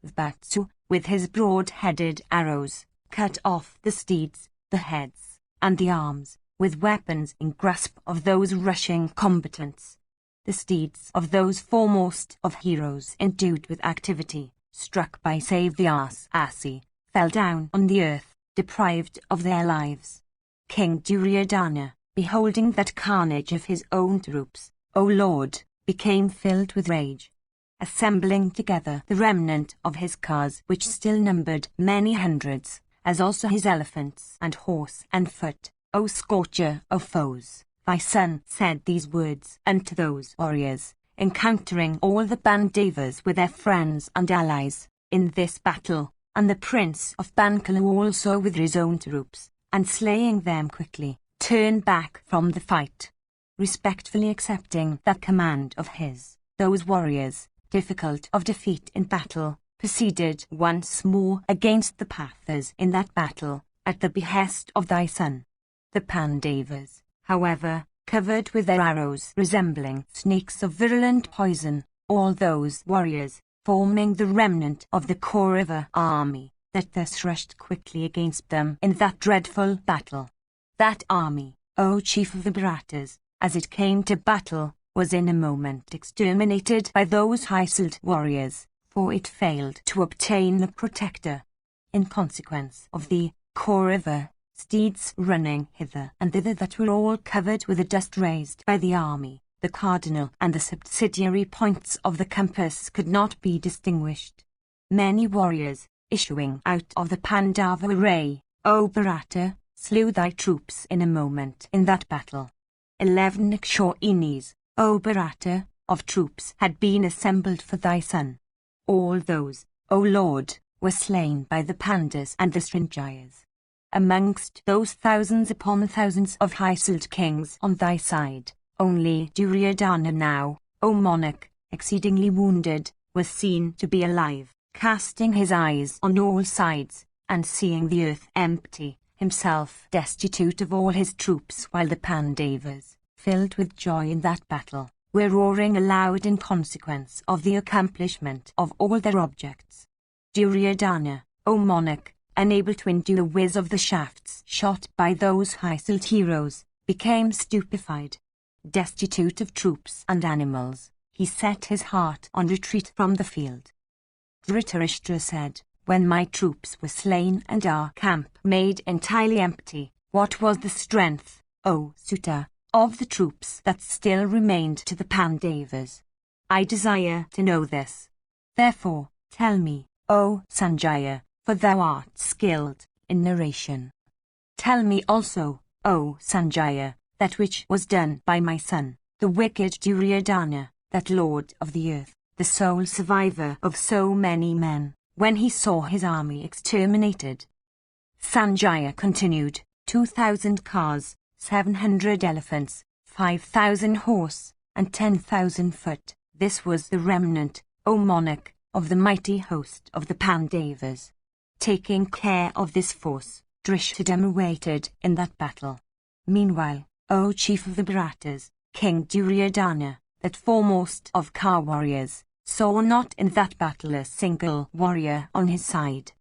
Vatsu, with his broad-headed arrows, cut off the steeds, the heads, and the arms, with weapons in grasp of those rushing combatants. The steeds of those foremost of heroes endued with activity, struck by Savyasi, fell down on the earth, deprived of their lives. King Duryodhana, beholding that carnage of his own troops, O Lord, became filled with rage. Assembling together the remnant of his cars which still numbered many hundreds, as also his elephants and horse and foot, O scorcher of foes, thy son said these words unto those warriors, encountering all the Pandavas with their friends and allies, in this battle, and the prince of Bankala also with his own troops, and slaying them quickly, turn back from the fight. Respectfully accepting that command of his, those warriors, difficult of defeat in battle, proceeded once more against the Pathas in that battle, at the behest of thy son. The Pandavas, however, covered with their arrows resembling snakes of virulent poison, all those warriors, forming the remnant of the Kaurava army, that thus rushed quickly against them in that dreadful battle. That army, O chief of the Bharatas, as it came to battle, was in a moment exterminated by those high-souled warriors, for it failed to obtain the protector. In consequence of the Kaurava steeds running hither and thither that were all covered with the dust raised by the army, the cardinal and the subsidiary points of the compass could not be distinguished. Many warriors, issuing out of the Pandava array, O Bharata, slew thy troops in a moment in that battle. 11 Akshayinis, O Bharata, of troops had been assembled for thy son. All those, O Lord, were slain by the Pandas and the Srinjayas. Amongst those thousands upon thousands of high-souled kings on thy side, only Duryodhana now, O monarch, exceedingly wounded, was seen to be alive, casting his eyes on all sides, and seeing the earth empty, himself destitute of all his troops, while the Pandavas, filled with joy in that battle, were roaring aloud in consequence of the accomplishment of all their objects. Duryodhana, O monarch, unable to endure the whiz of the shafts shot by those high-souled heroes, became stupefied. Destitute of troops and animals, he set his heart on retreat from the field. Dhritarashtra said, when my troops were slain and our camp made entirely empty, what was the strength, O Suta, of the troops that still remained to the Pandavas? I desire to know this. Therefore, tell me, O Sanjaya, for thou art skilled in narration. Tell me also, O Sanjaya, that which was done by my son, the wicked Duryodhana, that lord of the earth, the sole survivor of so many men, when he saw his army exterminated. Sanjaya continued, 2,000 cars, 700 elephants, 5,000 horse, and 10,000 foot, this was the remnant, O monarch, of the mighty host of the Pandavas. Taking care of this force, Drishthadumna waited in that battle. Meanwhile, O chief of the Bharatas, King Duryodhana, that foremost of car warriors, saw not in that battle a single warrior on his side.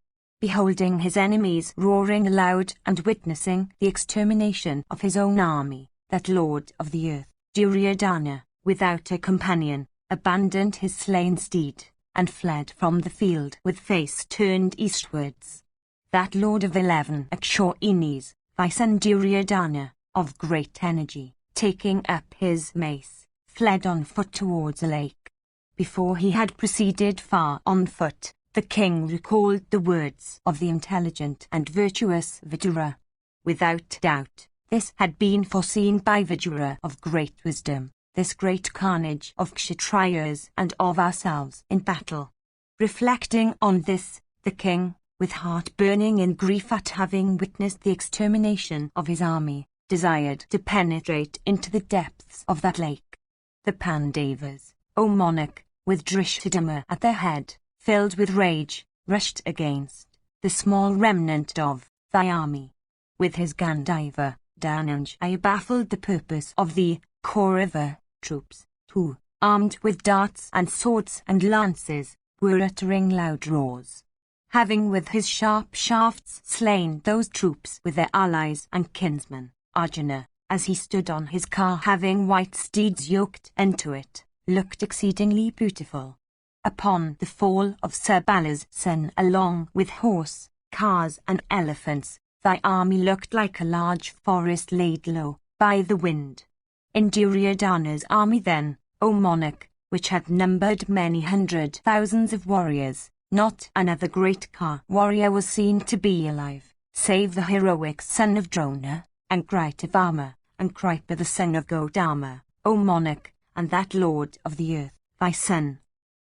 Beholding his enemies roaring aloud and witnessing the extermination of his own army, that lord of the earth, Duryodhana, without a companion, abandoned his slain steed, and fled from the field with face turned eastwards. That lord of 11 Akshayinis, thy son Duryodhana, of great energy, taking up his mace, fled on foot towards a lake. Before he had proceeded far on foot, the king recalled the words of the intelligent and virtuous Vidura. Without doubt, this had been foreseen by Vidura of great wisdom, this great carnage of Kshatriyas and of ourselves in battle. Reflecting on this, the king, with heart burning in grief at having witnessed the extermination of his army, desired to penetrate into the depths of that lake. The Pandavas, O monarch, with Drishthadumna at their head, filled with rage, rushed against the small remnant of thy army. With his Gandhiva, Dhananjaya baffled the purpose of the Kaurava troops, who, armed with darts and swords and lances, were uttering loud roars. Having with his sharp shafts slain those troops with their allies and kinsmen, Arjuna, as he stood on his car having white steeds yoked into it, looked exceedingly beautiful. Upon the fall of Sabala's son along with horse, cars and elephants, thy army looked like a large forest laid low by the wind. In Duryodhana's army then, O monarch, which had numbered many hundred thousands of warriors, not another great car warrior was seen to be alive, save the heroic son of Drona, and Kritavama, and Kripa the son of Godama, O monarch, and that lord of the earth, thy son.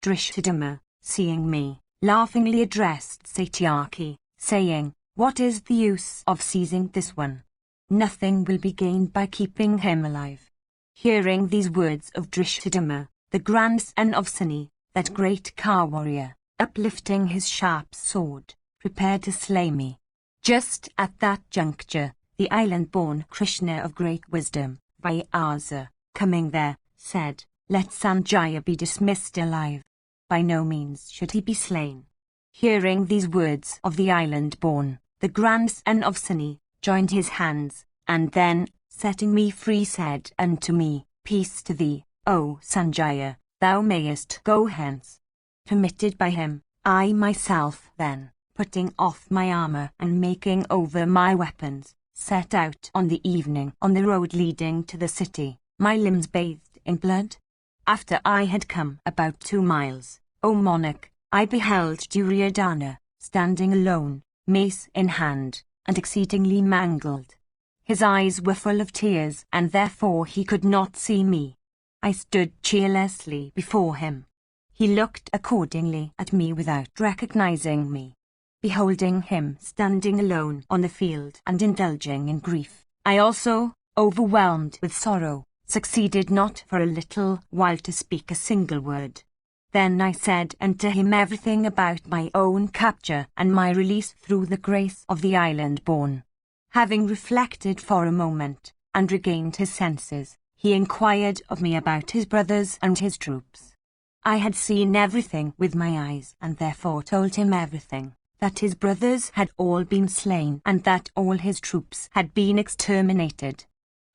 Drishthadumna, seeing me, laughingly addressed Satyaki, saying, what is the use of seizing this one? Nothing will be gained by keeping him alive. Hearing these words of Drishthadumna, the grandson of Suni, that great car warrior, uplifting his sharp sword, prepared to slay me. Just at that juncture, the island-born Krishna of great wisdom, Vyasa, coming there, said, let Sanjaya be dismissed alive. By no means should he be slain. Hearing these words of the island-born, the grandson of Suni joined his hands, and then, setting me free, said unto me, peace to thee, O Sanjaya, thou mayest go hence. Permitted by him, I myself then, putting off my armor and making over my weapons, set out on the evening on the road leading to the city, my limbs bathed in blood. After I had come about 2 miles, O monarch, I beheld Duryodhana, standing alone, mace in hand, and exceedingly mangled. His eyes were full of tears, and therefore he could not see me. I stood cheerlessly before him. He looked accordingly at me without recognizing me. Beholding him standing alone on the field and indulging in grief, I also, overwhelmed with sorrow, succeeded not for a little while to speak a single word. Then I said unto him everything about my own capture and my release through the grace of the island-born. Having reflected for a moment, and regained his senses, he inquired of me about his brothers and his troops. I had seen everything with my eyes, and therefore told him everything, that his brothers had all been slain, and that all his troops had been exterminated.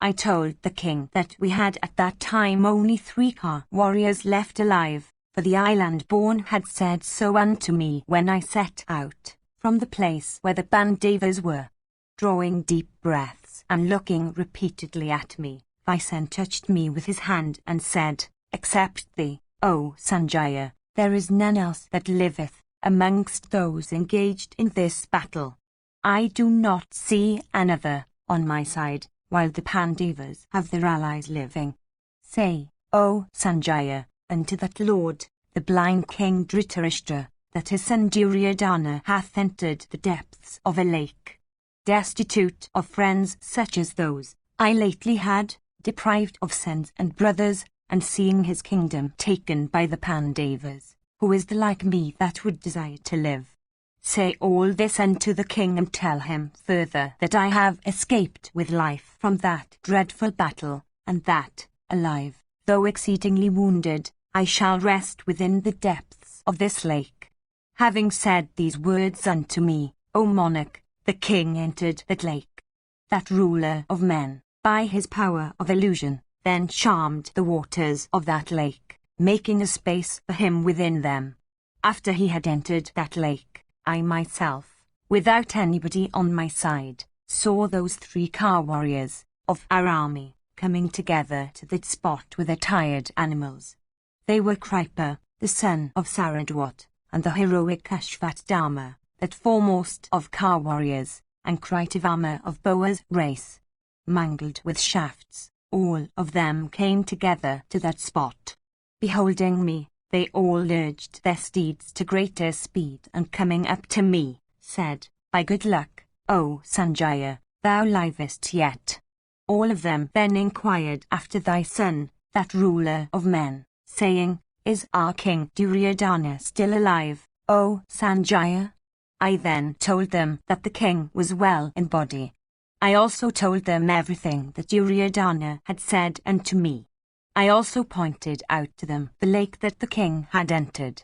I told the king that we had at that time only 3 Ka warriors left alive, for the island-born had said so unto me when I set out from the place where the Pandavas were. Drawing deep breaths and looking repeatedly at me, Vysen touched me with his hand and said, Except thee, O Sanjaya, there is none else that liveth amongst those engaged in this battle. I do not see another on my side, while the Pandavas have their allies living. Say, O Sanjaya, unto that lord, the blind king Dhritarashtra, that his son Duryodhana hath entered the depths of a lake, destitute of friends such as those I lately had, deprived of sons and brothers, and seeing his kingdom taken by the Pandavas, who is the like me that would desire to live. Say all this unto the king, and tell him further that I have escaped with life from that dreadful battle, and that, alive, though exceedingly wounded, I shall rest within the depths of this lake. Having said these words unto me, O monarch, the king entered that lake. That ruler of men, by his power of illusion, then charmed the waters of that lake, making a space for him within them. After he had entered that lake, I myself, without anybody on my side, saw those 3 Ka warriors of our army coming together to that spot with their tired animals. They were Kripa, the son of Saradwat, and the heroic Ashvatthama, that foremost of Ka warriors, and Kritivama of Boa's race. Mangled with shafts, all of them came together to that spot. Beholding me, they all urged their steeds to greater speed, and coming up to me, said, By good luck, O Sanjaya, thou livest yet. All of them then inquired after thy son, that ruler of men, saying, Is our king Duryodhana still alive, O Sanjaya? I then told them that the king was well in body. I also told them everything that Duryodhana had said unto me. I also pointed out to them the lake that the king had entered.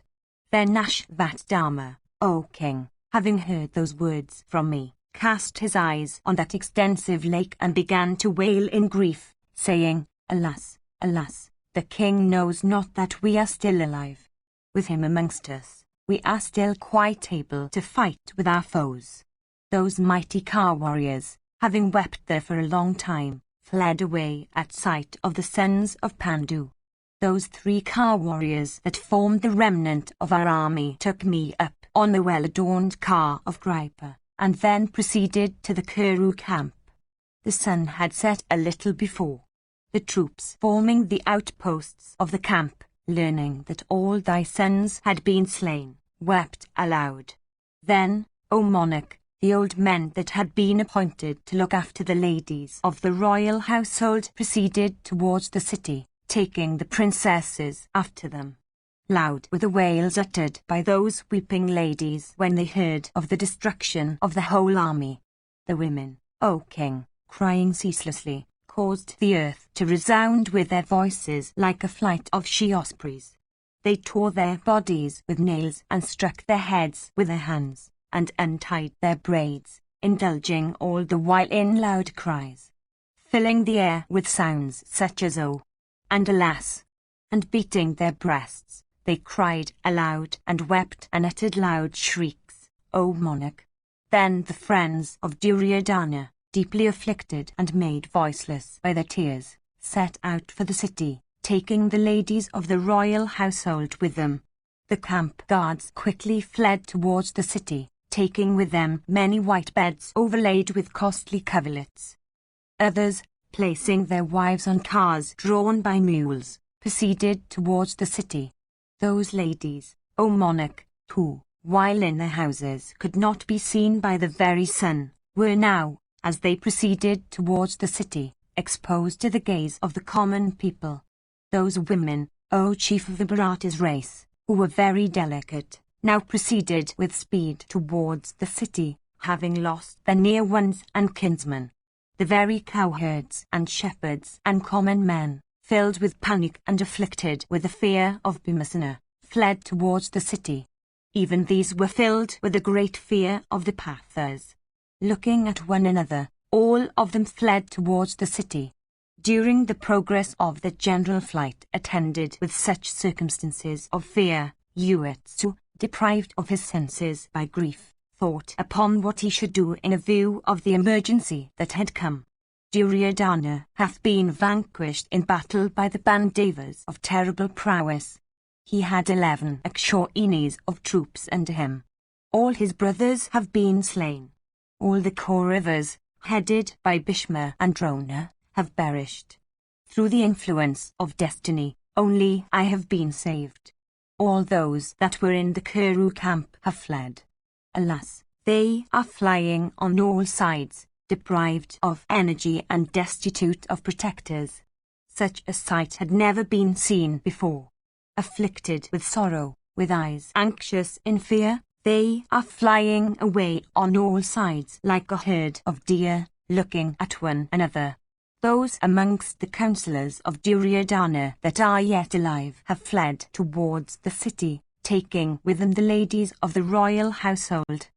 Then Ashvatthama, O king, having heard those words from me, cast his eyes on that extensive lake and began to wail in grief, saying, Alas, alas, the king knows not that we are still alive. With him amongst us, we are still quite able to fight with our foes. Those mighty Ka warriors, having wept there for a long time, fled away at sight of the sons of Pandu. Those 3 Ka warriors that formed the remnant of our army took me up on the well-adorned car of Kripa, and then proceeded to the Kuru camp. The sun had set a little before. The troops forming the outposts of the camp, learning that all thy sons had been slain, wept aloud. Then, O monarch, the old men that had been appointed to look after the ladies of the royal household proceeded towards the city, taking the princesses after them. Loud were the wails uttered by those weeping ladies when they heard of the destruction of the whole army. The women, O king, crying ceaselessly, caused the earth to resound with their voices like a flight of she-ospreys. They tore their bodies with nails and struck their heads with their hands, and untied their braids, indulging all the while in loud cries, filling the air with sounds such as "oh" and "alas," and beating their breasts, they cried aloud and wept and uttered loud shrieks, O monarch. Then the friends of Duryodhana, deeply afflicted and made voiceless by their tears, set out for the city, taking the ladies of the royal household with them. The camp guards quickly fled towards the city, taking with them many white beds overlaid with costly coverlets. Others, placing their wives on cars drawn by mules, proceeded towards the city. Those ladies, O monarch, who, while in their houses could not be seen by the very sun, were now, as they proceeded towards the city, exposed to the gaze of the common people. Those women, O chief of the Bharata's race, who were very delicate, now proceeded with speed towards the city, having lost their near ones and kinsmen. The very cowherds and shepherds and common men, filled with panic and afflicted with the fear of Bhimsena, fled towards the city. Even these were filled with a great fear of the Pathas. Looking at one another, all of them fled towards the city. During the progress of the general flight attended with such circumstances of fear, Uetsu, deprived of his senses by grief, thought upon what he should do in a view of the emergency that had come. Duryodhana hath been vanquished in battle by the Pandavas of terrible prowess. He had 11 Akshayinis of troops under him. All his brothers have been slain. All the Kauravas, headed by Bhishma and Drona, have perished. Through the influence of destiny, only I have been saved. All those that were in the Kuru camp have fled. Alas, they are flying on all sides, deprived of energy and destitute of protectors. Such a sight had never been seen before. Afflicted with sorrow, with eyes anxious in fear, they are flying away on all sides like a herd of deer, looking at one another. Those amongst the counsellors of Duryodhana that are yet alive have fled towards the city, taking with them the ladies of the royal household.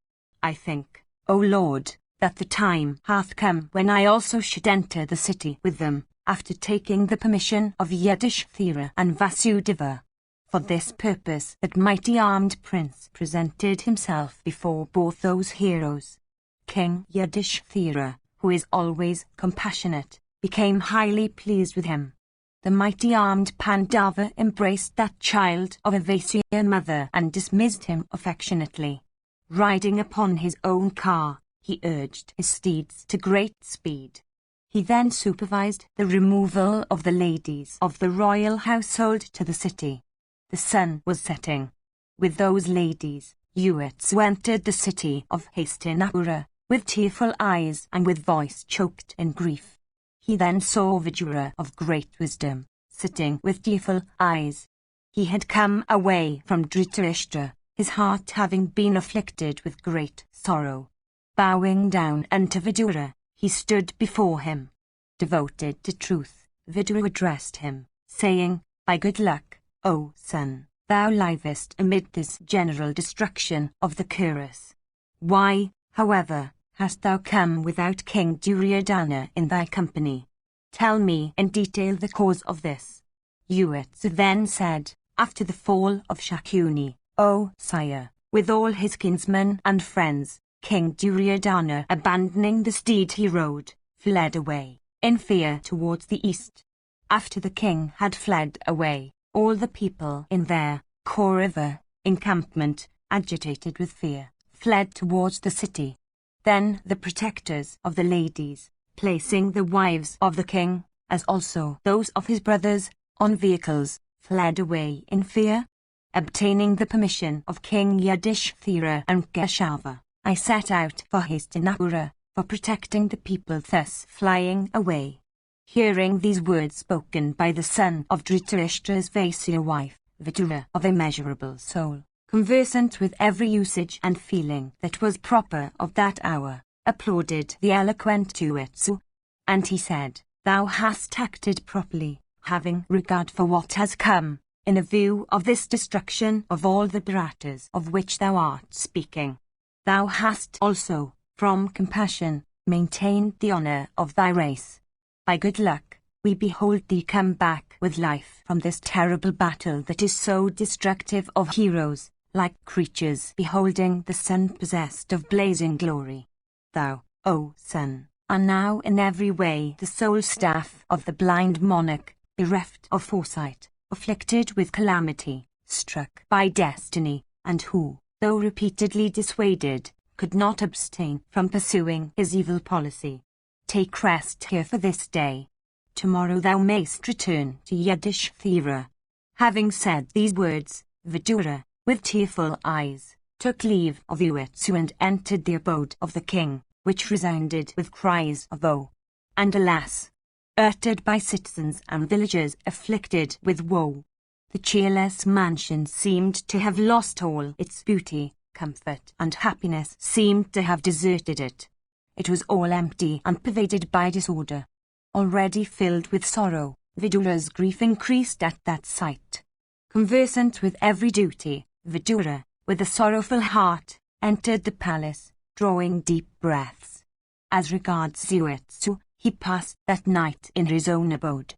I think, O Lord, that the time hath come when I also should enter the city with them, after taking the permission of Yudhishthira and Vasudeva. For this purpose that mighty armed prince presented himself before both those heroes. King Yudhishthira, who is always compassionate, became highly pleased with him. The mighty armed Pandava embraced that child of a Vaisya mother and dismissed him affectionately. Riding upon his own car, he urged his steeds to great speed. He then supervised the removal of the ladies of the royal household to the city. The sun was setting. With those ladies, Uetsu entered the city of Hastinapura, with tearful eyes and with voice choked in grief. He then saw Vidura of great wisdom, sitting with tearful eyes. He had come away from Dhritarashtra, his heart having been afflicted with great sorrow. Bowing down unto Vidura, he stood before him. Devoted to truth, Vidura addressed him, saying, By good luck, O son, thou livest amid this general destruction of the Kurus. Why, however, hast thou come without King Duryodhana in thy company? Tell me in detail the cause of this. Uetsu then said, After the fall of Shakuni, O sire, with all his kinsmen and friends, King Duryodhana, abandoning the steed he rode, fled away, in fear towards the east. After the king had fled away, all the people in their Kaurava encampment, agitated with fear, fled towards the city. Then the protectors of the ladies, placing the wives of the king, as also those of his brothers, on vehicles, fled away in fear. Obtaining the permission of King Yudhishthira and Keshava, I set out for Hastinapura, for protecting the people thus flying away. Hearing these words spoken by the son of Dhritarashtra's Vaisya wife, Vidura of immeasurable soul, conversant with every usage and feeling that was proper of that hour, applauded the eloquent Uetsu, and he said, Thou hast acted properly, having regard for what has come, in a view of this destruction of all the Bharatas of which thou art speaking. Thou hast also, from compassion, maintained the honour of thy race. By good luck, we behold thee come back with life from this terrible battle that is so destructive of heroes, like creatures beholding the sun possessed of blazing glory. Thou, O son, are now in every way the sole staff of the blind monarch, bereft of foresight, afflicted with calamity, struck by destiny, and who, though repeatedly dissuaded, could not abstain from pursuing his evil policy. Take rest here for this day. Tomorrow thou mayst return to Yudhishthira. Having said these words, Vidura, with tearful eyes, took leave of Uetsu and entered the abode of the king, which resounded with cries of woe and alas, uttered by citizens and villagers afflicted with woe. The cheerless mansion seemed to have lost all its beauty, comfort and happiness seemed to have deserted it. It was all empty and pervaded by disorder. Already filled with sorrow, Vidura's grief increased at that sight. Conversant with every duty, Vidura, with a sorrowful heart, entered the palace, drawing deep breaths. As regards Zuetsu, he passed that night in his own abode.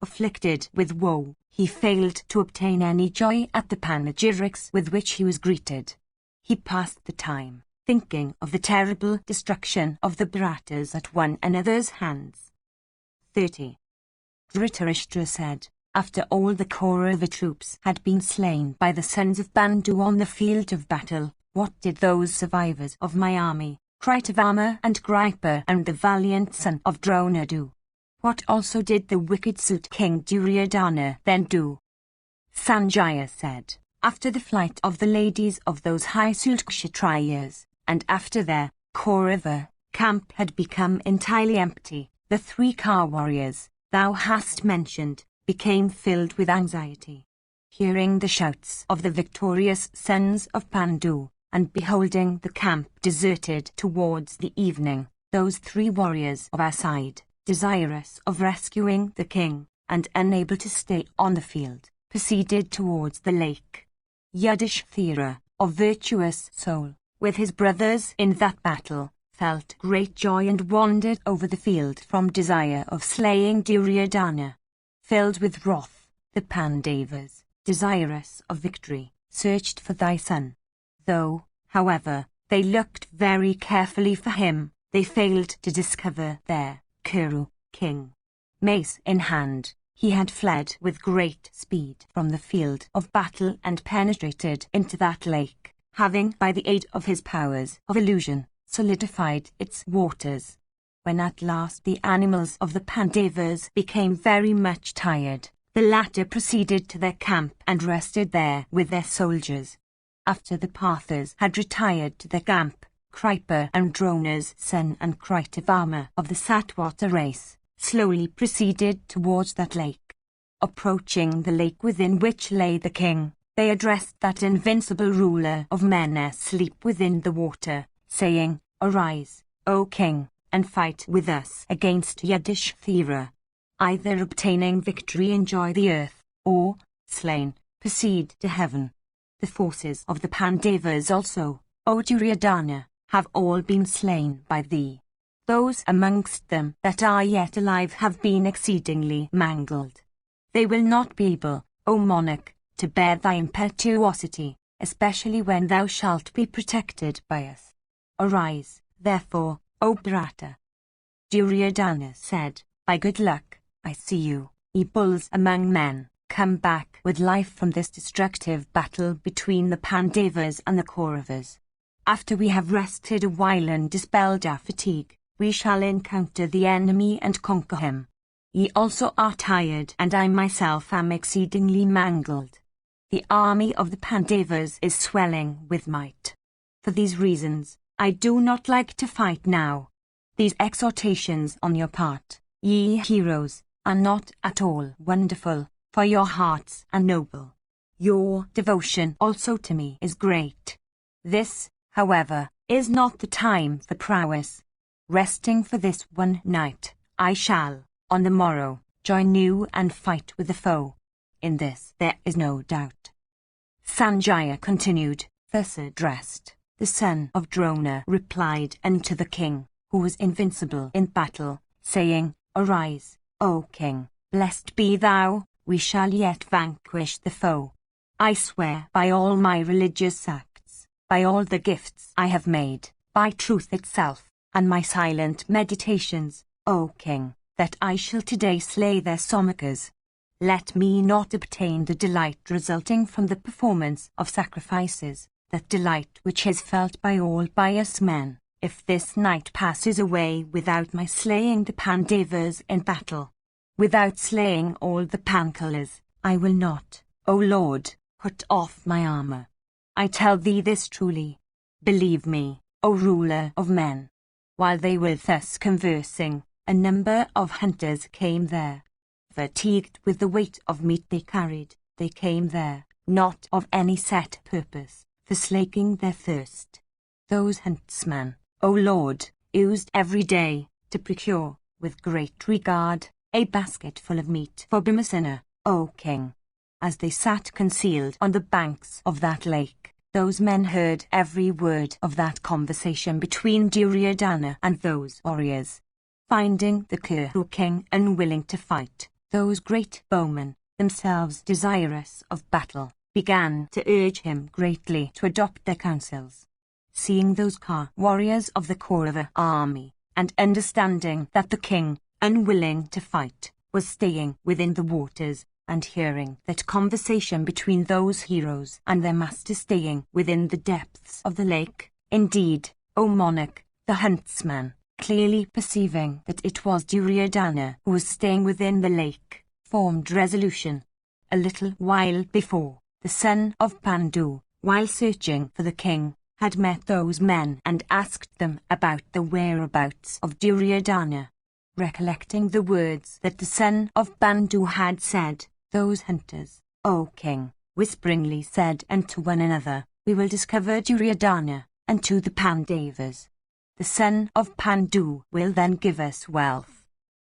Afflicted with woe, he failed to obtain any joy at the panegyrics with which he was greeted. He passed the time, thinking of the terrible destruction of the Bharatas at one another's hands. 30. Dhritarashtra said, after all the Kaurava troops had been slain by the sons of Bandu on the field of battle, what did those survivors of my army, Kritavama and Gripa and the valiant son of Drona do? What also did the wicked Sut King Duryodhana then do? Sanjaya said, after the flight of the ladies of those high Kshatriyas, and after their Kaurava camp had become entirely empty, the 3 Car warriors thou hast mentioned became filled with anxiety. Hearing the shouts of the victorious sons of Pandu, and beholding the camp deserted towards the evening, those 3 warriors of our side, desirous of rescuing the king, and unable to stay on the field, proceeded towards the lake. Yudhishthira, of virtuous soul, with his brothers in that battle, felt great joy and wandered over the field from desire of slaying Duryodhana. Filled with wrath, the Pandavas, desirous of victory, searched for thy son. Though, however, they looked very carefully for him, they failed to discover their Kuru king. Mace in hand, he had fled with great speed from the field of battle and penetrated into that lake, having by the aid of his powers of illusion solidified its waters. When at last the animals of the Pandavas became very much tired, the latter proceeded to their camp and rested there with their soldiers. After the Parthas had retired to their camp, Kripa and Drona's son and Kritavama of the Satvata race slowly proceeded towards that lake. Approaching the lake within which lay the king, they addressed that invincible ruler of men asleep within the water, saying, Arise, O king, and fight with us against Yudhishthira. Either obtaining victory enjoy the earth, or, slain, proceed to heaven. The forces of the Pandavas also, O Duryodhana, have all been slain by thee. Those amongst them that are yet alive have been exceedingly mangled. They will not be able, O monarch, to bear thy impetuosity, especially when thou shalt be protected by us. Arise, therefore, O Bharata. Duryodhana said, by good luck, I see you, ye bulls among men, come back with life from this destructive battle between the Pandavas and the Kauravas. After we have rested a while and dispelled our fatigue, we shall encounter the enemy and conquer him. Ye also are tired, and I myself am exceedingly mangled. The army of the Pandavas is swelling with might. For these reasons, I do not like to fight now. These exhortations on your part, ye heroes, are not at all wonderful, for your hearts are noble. Your devotion also to me is great. This, however, is not the time for prowess. Resting for this one night, I shall, on the morrow, join you and fight with the foe. In this there is no doubt. Sanjaya continued, thus addressed. The son of Drona replied unto the king, who was invincible in battle, saying, Arise, O king, blessed be thou, we shall yet vanquish the foe. I swear by all my religious acts, by all the gifts I have made, by truth itself, and my silent meditations, O king, that I shall today slay their Somakas. Let me not obtain the delight resulting from the performance of sacrifices, that delight which is felt by all pious men, if this night passes away without my slaying the Pandavas in battle. Without slaying all the Panchalas, I will not, O Lord, put off my armor. I tell thee this truly. Believe me, O ruler of men. While they were thus conversing, a number of hunters came there. Fatigued with the weight of meat they carried, They came there, not of any set purpose, for slaking their thirst. Those huntsmen, O Lord, used every day to procure, with great regard, a basket full of meat for Bimasena, O king. As they sat concealed on the banks of that lake, those men heard every word of that conversation between Duryodhana and those warriors. Finding the Kuru king unwilling to fight, those great bowmen, themselves desirous of battle, began to urge him greatly to adopt their counsels. Seeing those warriors of the Kaurava army, and understanding that the king, unwilling to fight, was staying within the waters, and hearing that conversation between those heroes and their master staying within the depths of the lake, indeed, O monarch, the huntsman, clearly perceiving that it was Duryodhana who was staying within the lake, formed resolution. A little while before, the son of Pandu, while searching for the king, had met those men and asked them about the whereabouts of Duryodhana. Recollecting the words that the son of Pandu had said, those hunters, O king, whisperingly said unto one another, We will discover Duryodhana, and to the Pandavas. The son of Pandu will then give us wealth.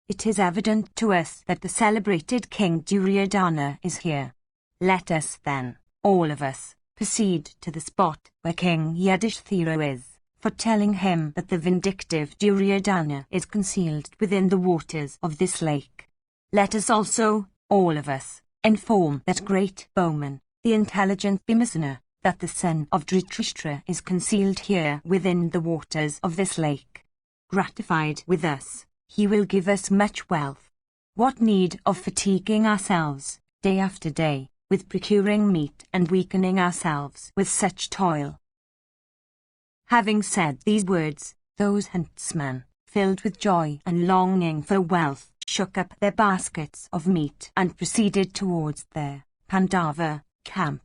It is evident to us that the celebrated king Duryodhana is here. Let us then, all of us, proceed to the spot where King Yudhishthira is, foretelling him that the vindictive Duryodhana is concealed within the waters of this lake. Let us also, all of us, inform that great bowman, the intelligent Bimasena, that the son of Dhritarashtra is concealed here within the waters of this lake. Gratified with us, he will give us much wealth. What need of fatiguing ourselves, day after day, with procuring meat and weakening ourselves with such toil? Having said these words, those huntsmen, filled with joy and longing for wealth, shook up their baskets of meat and proceeded towards their Pandava camp.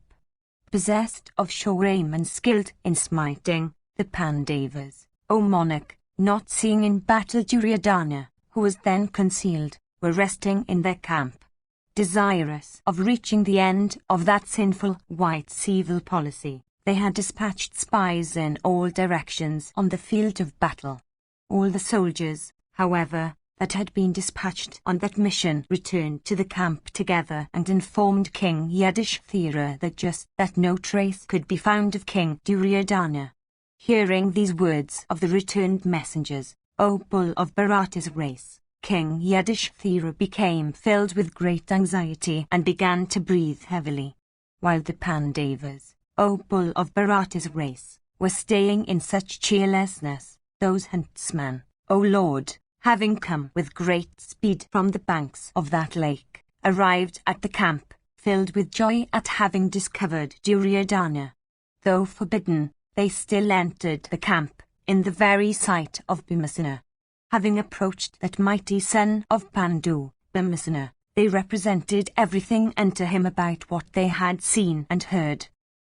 Possessed of sure aim and skilled in smiting, the Pandavas, O monarch, not seeing in battle Duryodhana, who was then concealed, were resting in their camp. Desirous of reaching the end of that sinful white's evil policy, they had dispatched spies in all directions on the field of battle. All the soldiers, however, that had been dispatched on that mission returned to the camp together and informed King Yudhishthira that no trace could be found of King Duryodhana. Hearing these words of the returned messengers, O bull of Bharata's race, King Yudhishthira became filled with great anxiety and began to breathe heavily. While the Pandavas, O bull of Bharata's race, were staying in such cheerlessness, those huntsmen, O Lord, having come with great speed from the banks of that lake, arrived at the camp, filled with joy at having discovered Duryodhana. Though forbidden, they still entered the camp, in the very sight of Bimasena. Having approached that mighty son of Pandu, Bimasena, they represented everything unto him about what they had seen and heard.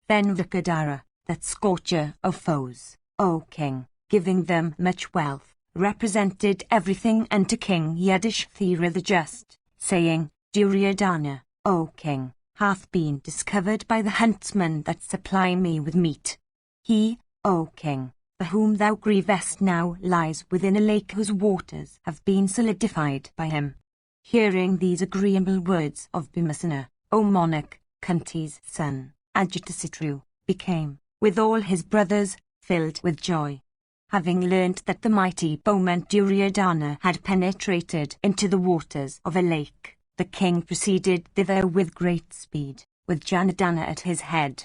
Then Vrikadara, that scorcher of foes, O king, giving them much wealth, represented everything unto King Yudhishthira the just, saying, Duryodhana, O king, hath been discovered by the huntsmen that supply me with meat. He, O king, for whom thou grievest now lies within a lake whose waters have been solidified by him. Hearing these agreeable words of Bimasena, O monarch, Kunti's son, Ajatasattu, became, with all his brothers, filled with joy. Having learnt that the mighty bowman Duryodhana had penetrated into the waters of a lake, the king proceeded thither with great speed, with Janardana at his head.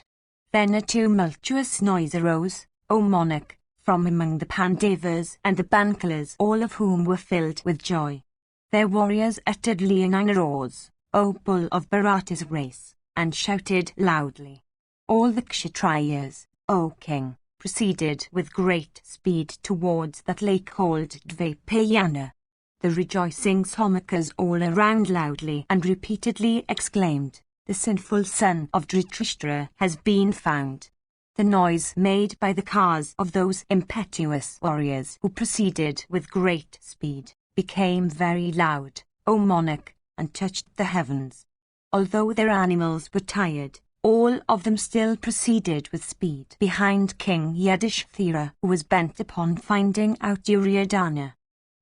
Then a tumultuous noise arose, O monarch, from among the Pandavas and the Bankalas, all of whom were filled with joy. Their warriors uttered leonine roars, O bull of Bharata's race, and shouted loudly. All the Kshatriyas, O king, proceeded with great speed towards that lake called Dvapayana. The rejoicing Somakas all around loudly and repeatedly exclaimed, The sinful son of Dhritarashtra has been found. The noise made by the cars of those impetuous warriors who proceeded with great speed became very loud, O monarch, and touched the heavens. Although their animals were tired, all of them still proceeded with speed behind King Yudhishthira, who was bent upon finding out Duryodhana,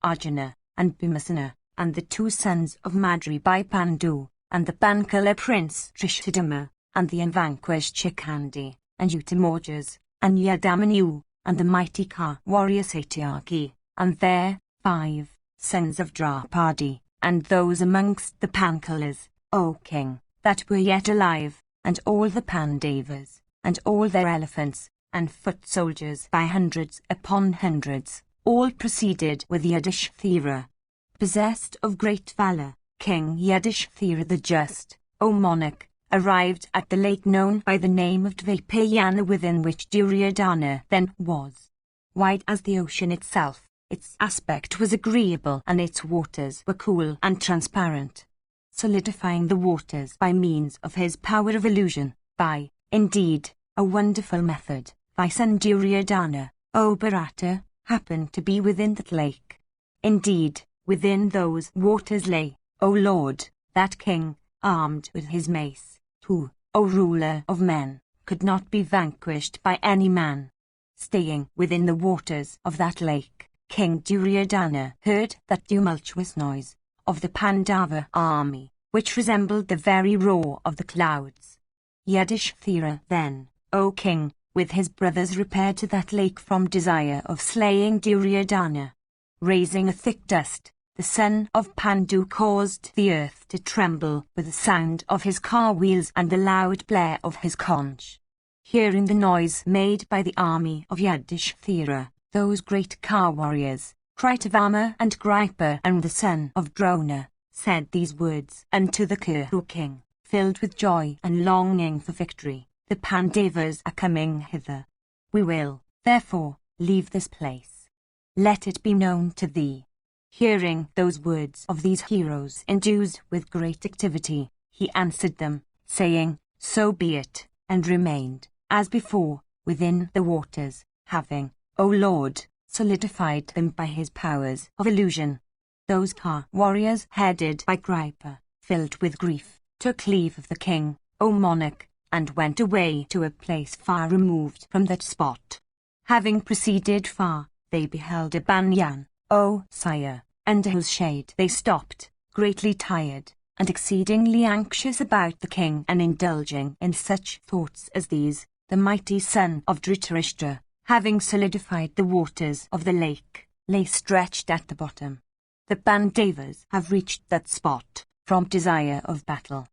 Arjuna, and Bhimasena, and the two sons of Madri by Pandu, and the Panchala prince Drishthadama, and the unvanquished Shikhandi, and Utamaujas, and Yadamanyu, and the mighty Ka warrior Satyaki, and their 5 sons of Draupadi, and those amongst the Panchalas, O king, that were yet alive, and all the Pandavas, and all their elephants, and foot soldiers by hundreds upon hundreds, all proceeded with Yudhishthira. Possessed of great valor, King Yudhishthira the Just, O monarch, arrived at the lake known by the name of Dvapayana, within which Duryodhana then was. Wide as the ocean itself, its aspect was agreeable, and its waters were cool and transparent. Solidifying the waters by means of his power of illusion, by, indeed, a wonderful method, thy son Duryodhana, O Bharata, happened to be within that lake. Indeed, within those waters lay, O Lord, that king, armed with his mace, who, O ruler of men, could not be vanquished by any man. Staying within the waters of that lake, King Duryodhana heard that tumultuous noise of the Pandava army, which resembled the very roar of the clouds. Yudhishthira then, O king, with his brothers repaired to that lake from desire of slaying Duryodhana. Raising a thick dust, the son of Pandu caused the earth to tremble with the sound of his car wheels and the loud blare of his conch. Hearing the noise made by the army of Yudhishthira, those great car warriors, Kritavama and Gripa and the son of Drona, said these words unto the Kuru king, filled with joy and longing for victory, the Pandavas are coming hither. We will, therefore, leave this place. Let it be known to thee. Hearing those words of these heroes endued with great activity, he answered them, saying, So be it, and remained, as before, within the waters, having, O Lord, solidified them by his powers of illusion. Those Ka warriors, headed by Gripa, filled with grief, took leave of the king, O monarch, and went away to a place far removed from that spot. Having proceeded far, they beheld a banyan, O sire, under whose shade they stopped, greatly tired, and exceedingly anxious about the king, and indulging in such thoughts as these, the mighty son of Dhritarashtra, having solidified the waters of the lake, lay stretched at the bottom. The Pandavas have reached that spot, from desire of battle.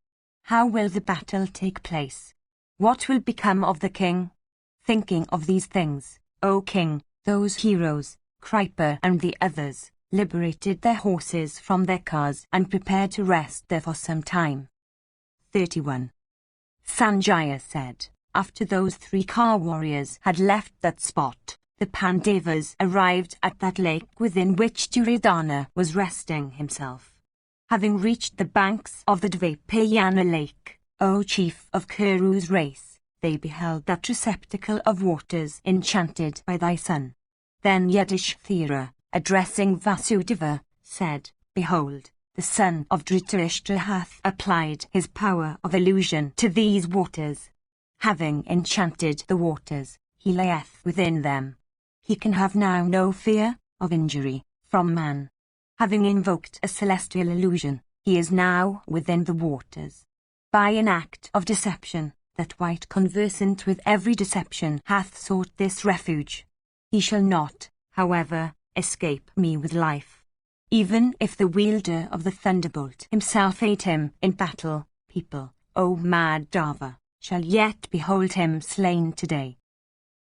How will the battle take place? What will become of the king? Thinking of these things, O king, those heroes, Kripa and the others, liberated their horses from their cars and prepared to rest there for some time. 31. Sanjaya said, after those 3 car warriors had left that spot, the Pandavas arrived at that lake within which Duryodhana was resting himself. Having reached the banks of the Dvapayana lake, O chief of Kuru's race, they beheld that receptacle of waters enchanted by thy son. Then Yudhishthira, addressing Vasudeva, said, Behold, the son of Dhritarashtra hath applied his power of illusion to these waters. Having enchanted the waters, he layeth within them. He can have now no fear of injury from man. Having invoked a celestial illusion, he is now within the waters. By an act of deception, that white conversant with every deception hath sought this refuge. He shall not, however, escape me with life. Even if the wielder of the thunderbolt himself aid him in battle, people, O Madhava, shall yet behold him slain today.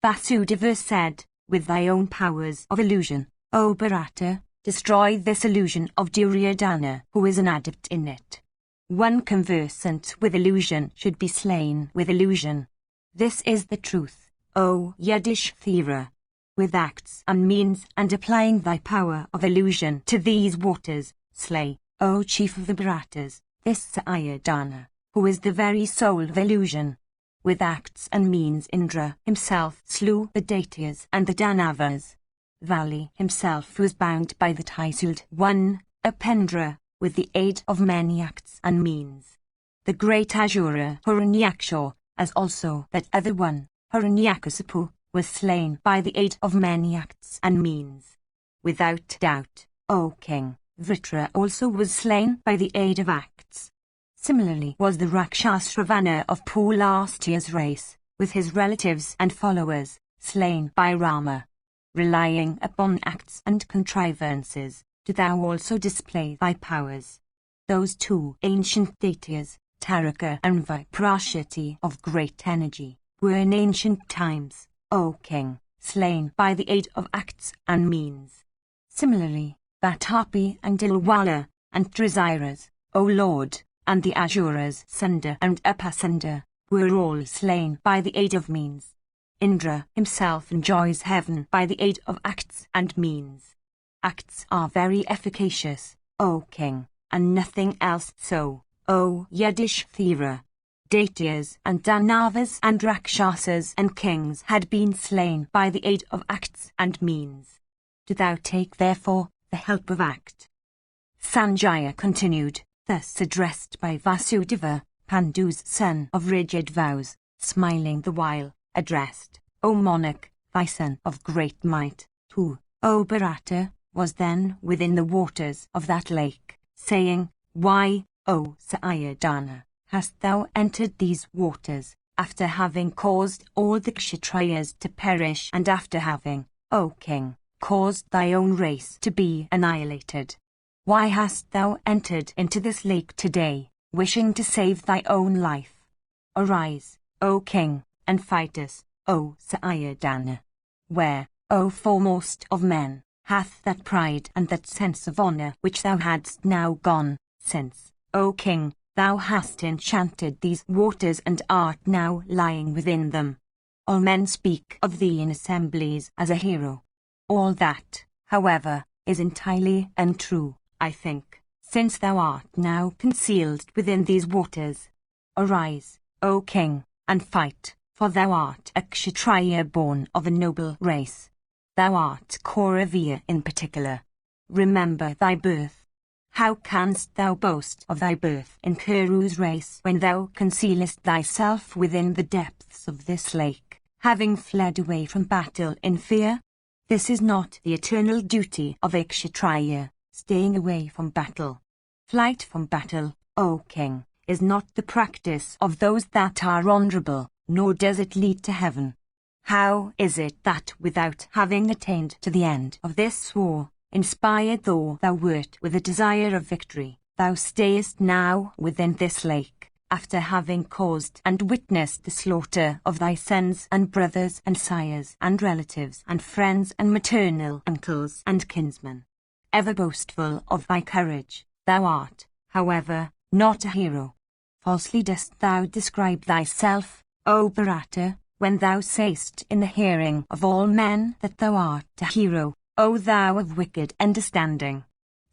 Vasudeva said, with thy own powers of illusion, O Bharata, destroy this illusion of Duryodhana, who is an adept in it. One conversant with illusion should be slain with illusion. This is the truth, O Yudhishthira. With acts and means and applying thy power of illusion to these waters, slay, O chief of the Bharatas, this Sayadana, who is the very soul of illusion. With acts and means Indra himself slew the Daityas and the Danavas. Vali himself was bound by the titled one, Apendra, with the aid of many acts and means. the great Asura Hiranyaksha, as also that other one, Hiranyakasipu, was slain by the aid of many acts and means. Without doubt, O king, Vritra also was slain by the aid of acts. Similarly was the Rakshas Ravana of Pulastia's race, with his relatives and followers, slain by Rama. Relying upon acts and contrivances, do thou also display thy powers. Those two ancient deities, Taraka and Viprashati of great energy, were in ancient times, O king, slain by the aid of acts and means. Similarly, Batapi and Dilwala, and Trisiras, O lord, and the Asuras Sunda and Upasunda, were all slain by the aid of means. Indra himself enjoys heaven by the aid of acts and means. Acts are very efficacious, O king, and nothing else so, O Yudhishthira. Daityas and Danavas and Rakshasas and kings had been slain by the aid of acts and means. Do thou take therefore the help of act. Sanjaya continued, thus addressed by Vasudeva, Pandu's son of rigid vows, smiling the while, addressed, O monarch, thy son of great might, who, O Bharata, was then within the waters of that lake, saying, Why, O Sayadana, hast thou entered these waters, after having caused all the Kshatriyas to perish and after having, O king, caused thy own race to be annihilated? Why hast thou entered into this lake today, wishing to save thy own life? Arise, O king, and fight us, O Sayadana. Where, O foremost of men, hath that pride and that sense of honour which thou hadst now gone, since, O king, thou hast enchanted these waters and art now lying within them? All men speak of thee in assemblies as a hero. All that, however, is entirely untrue, I think, since thou art now concealed within these waters. Arise, O king, and fight, for thou art a Kshatriya born of a noble race. Thou art Kauravya in particular. Remember thy birth. How canst thou boast of thy birth in Kuru's race when thou concealest thyself within the depths of this lake, having fled away from battle in fear? This is not the eternal duty of a Kshatriya, staying away from battle. Flight from battle, O king, is not the practice of those that are honourable, nor does it lead to heaven. How is it that without having attained to the end of this war, inspired though thou wert with a desire of victory, thou stayest now within this lake, after having caused and witnessed the slaughter of thy sons and brothers and sires and relatives and friends and maternal uncles and kinsmen? Ever boastful of thy courage, thou art, however, not a hero. Falsely dost thou describe thyself, O Bharata, when thou sayest in the hearing of all men that thou art a hero, O thou of wicked understanding.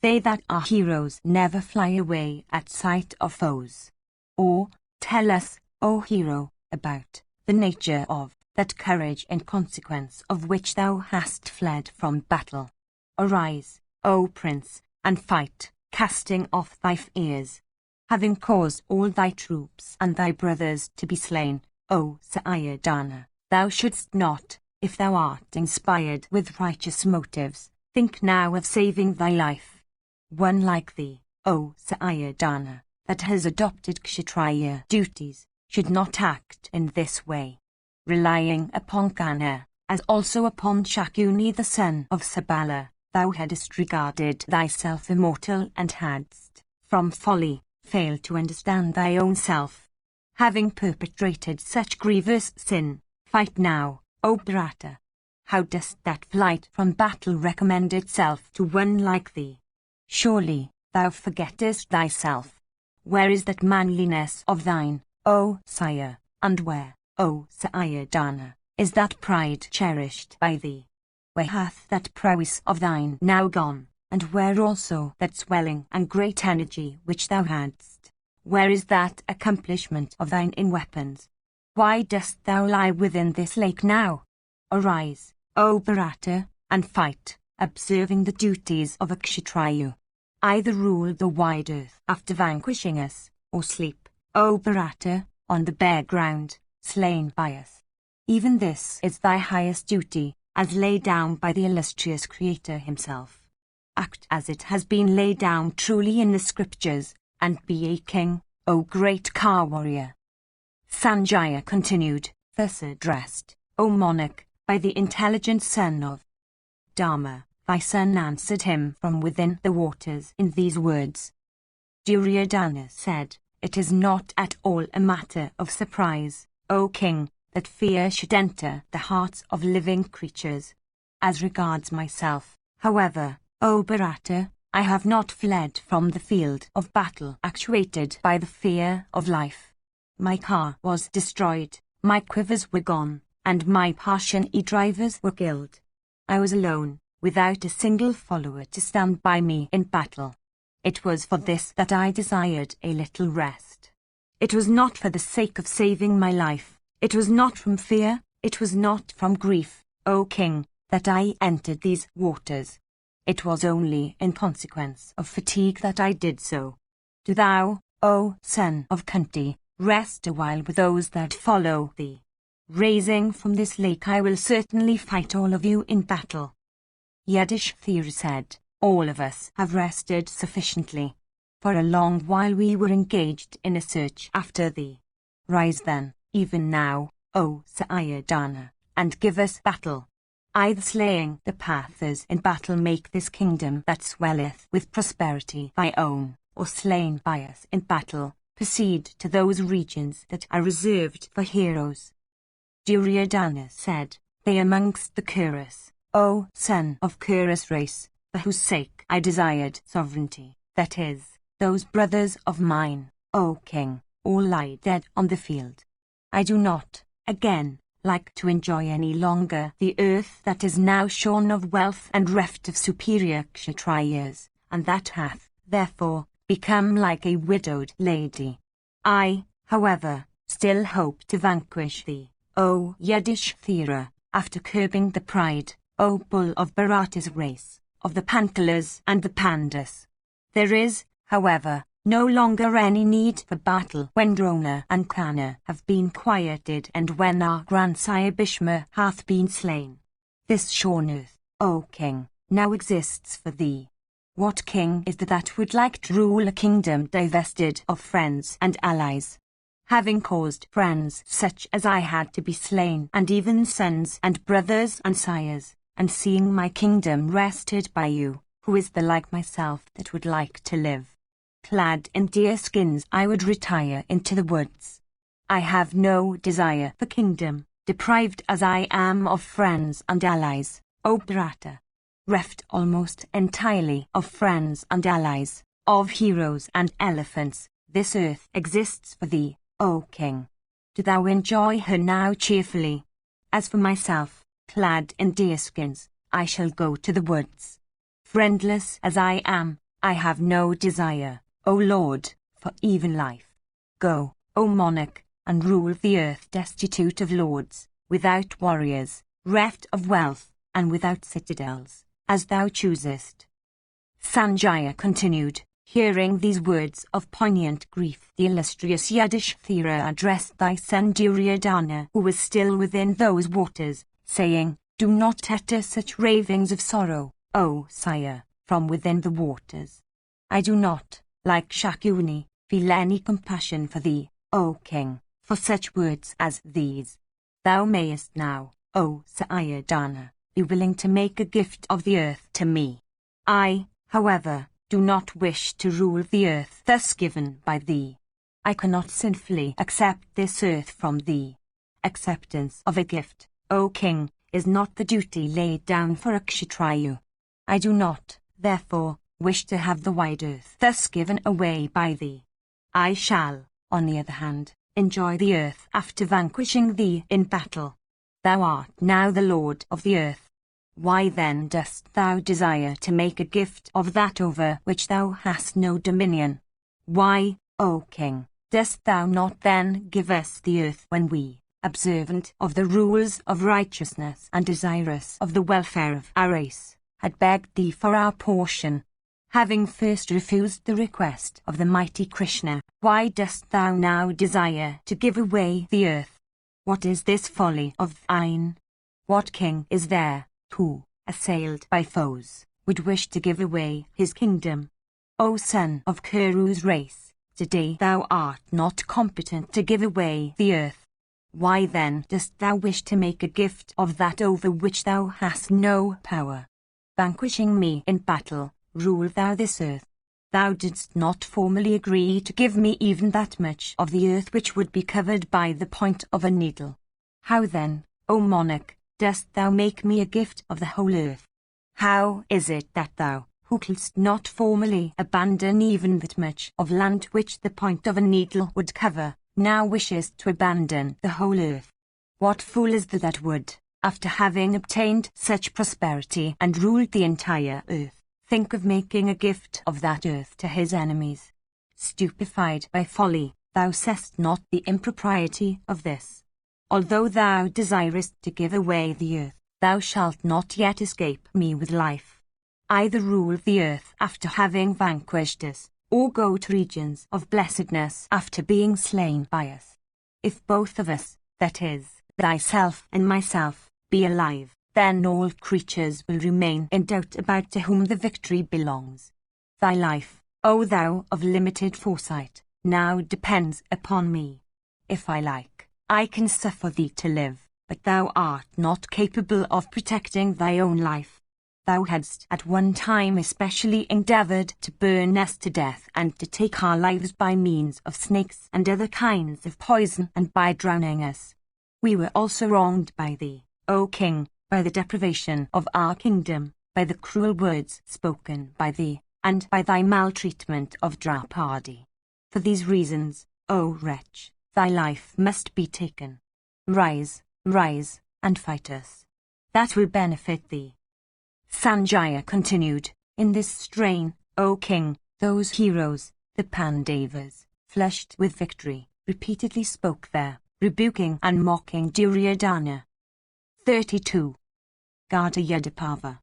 They that are heroes never fly away at sight of foes. Or, tell us, O hero, about the nature of that courage in consequence of which thou hast fled from battle. Arise, O prince, and fight, casting off thy fears. Having caused all thy troops and thy brothers to be slain, O Sayadana, thou shouldst not, if thou art inspired with righteous motives, think now of saving thy life. One like thee, O Sayadana, that has adopted Kshatriya duties, should not act in this way. Relying upon Kana, as also upon Shakuni the son of Sabala, thou hadst regarded thyself immortal and hadst, from folly, failed to understand thy own self. Having perpetrated such grievous sin, fight now, O Bharata. How dost that flight from battle recommend itself to one like thee? Surely, thou forgettest thyself. Where is that manliness of thine, O sire, and where, O Sayadana, is that pride cherished by thee? Where hath that prowess of thine now gone, and where also that swelling and great energy which thou hadst? Where is that accomplishment of thine in weapons? Why dost thou lie within this lake now? Arise, O Bharata, and fight, observing the duties of a Kshatriya. Either rule the wide earth after vanquishing us, or sleep, O Bharata, on the bare ground, slain by us. Even this is thy highest duty, as laid down by the illustrious Creator himself. Act as it has been laid down truly in the scriptures, and be a king, O great car warrior. Sanjaya continued, thus addressed, O monarch, by the intelligent son of Dharma, thy son answered him from within the waters in these words. Duryodhana said, it is not at all a matter of surprise, O king, that fear should enter the hearts of living creatures. As regards myself, however, O Bharata, I have not fled from the field of battle actuated by the fear of life. My car was destroyed, my quivers were gone, and my Parshani drivers were killed. I was alone, without a single follower to stand by me in battle. It was for this that I desired a little rest. It was not for the sake of saving my life, it was not from fear, it was not from grief, O king, that I entered these waters. It was only in consequence of fatigue that I did so. Do thou, O son of Kunti, rest a while with those that follow thee. Rising from this lake I will certainly fight all of you in battle. Yudhishthira said, all of us have rested sufficiently. For a long while we were engaged in a search after thee. Rise then, even now, O Sayadana, and give us battle. Either slaying the Pathas in battle make this kingdom that swelleth with prosperity thy own, or slain by us in battle, proceed to those regions that are reserved for heroes. Duryodhana said, they amongst the Kurus, O son of Kurus race, for whose sake I desired sovereignty, that is, those brothers of mine, O king, all lie dead on the field. I do not, again, like to enjoy any longer the earth that is now shorn of wealth and reft of superior Kshatriyas, and that hath, therefore, become like a widowed lady. I, however, still hope to vanquish thee, O Yudhishthira, after curbing the pride, O bull of Bharata's race, of the Panchalas and the Pandus. There is, however, no longer any need for battle when Drona and Karna have been quieted and when our grandsire Bhishma hath been slain. This shorn earth, O king, now exists for thee. What king is that would like to rule a kingdom divested of friends and allies? Having caused friends such as I had to be slain, and even sons and brothers and sires, and seeing my kingdom wrested by you, who is the like myself that would like to live? Clad in deer skins I would retire into the woods. I have no desire for kingdom, deprived as I am of friends and allies, O Bharata. Reft almost entirely of friends and allies, of heroes and elephants, this earth exists for thee, O king. Do thou enjoy her now cheerfully. As for myself, clad in deerskins, I shall go to the woods. Friendless as I am, I have no desire, O Lord, for even life. Go, O monarch, and rule the earth destitute of lords, without warriors, reft of wealth, and without citadels, as thou choosest. Sanjaya continued, hearing these words of poignant grief, the illustrious Yudhishthira addressed thy son Duryodhana, who was still within those waters, saying, do not utter such ravings of sorrow, O sire, from within the waters. I do not, like Shakuni, feel any compassion for thee, O king, for such words as these. Thou mayest now, O Sayadana, be willing to make a gift of the earth to me. I, however, do not wish to rule the earth thus given by thee. I cannot sinfully accept this earth from thee. Acceptance of a gift, O king, is not the duty laid down for a Kshatriya. I do not, therefore, wish to have the wide earth thus given away by thee. I shall, on the other hand, enjoy the earth after vanquishing thee in battle. Thou art now the lord of the earth. Why then dost thou desire to make a gift of that over which thou hast no dominion? Why, O king, dost thou not then give us the earth when we, observant of the rules of righteousness and desirous of the welfare of our race, had begged thee for our portion? having first refused the request of the mighty Krishna, why dost thou now desire to give away the earth? What is this folly of thine? What king is there, who, assailed by foes, would wish to give away his kingdom? O son of Kuru's race, today thou art not competent to give away the earth. Why then dost thou wish to make a gift of that over which thou hast no power? Vanquishing me in battle, rule thou this earth. Thou didst not formally agree to give me even that much of the earth which would be covered by the point of a needle. How then, O monarch, dost thou make me a gift of the whole earth? How is it that thou, who canst not formally abandon even that much of land which the point of a needle would cover, now wishest to abandon the whole earth? What fool is that would, after having obtained such prosperity and ruled the entire earth, think of making a gift of that earth to his enemies? Stupefied by folly, thou seest not the impropriety of this. Although thou desirest to give away the earth, thou shalt not yet escape me with life. Either rule the earth after having vanquished us, or go to regions of blessedness after being slain by us. If both of us, that is, thyself and myself, be alive, then all creatures will remain in doubt about to whom the victory belongs. Thy life, O thou of limited foresight, now depends upon me. If I like, I can suffer thee to live, but thou art not capable of protecting thy own life. Thou hadst at one time especially endeavored to burn us to death and to take our lives by means of snakes and other kinds of poison and by drowning us. We were also wronged by thee, O king, by the deprivation of our kingdom, by the cruel words spoken by thee, and by thy maltreatment of Draupadi. For these reasons, O wretch, thy life must be taken. Rise, rise, and fight us. That will benefit thee. Sanjaya continued, in this strain, O king, those heroes, the Pandavas, flushed with victory, repeatedly spoke there, rebuking and mocking Duryodhana. 32. Gardayudapava.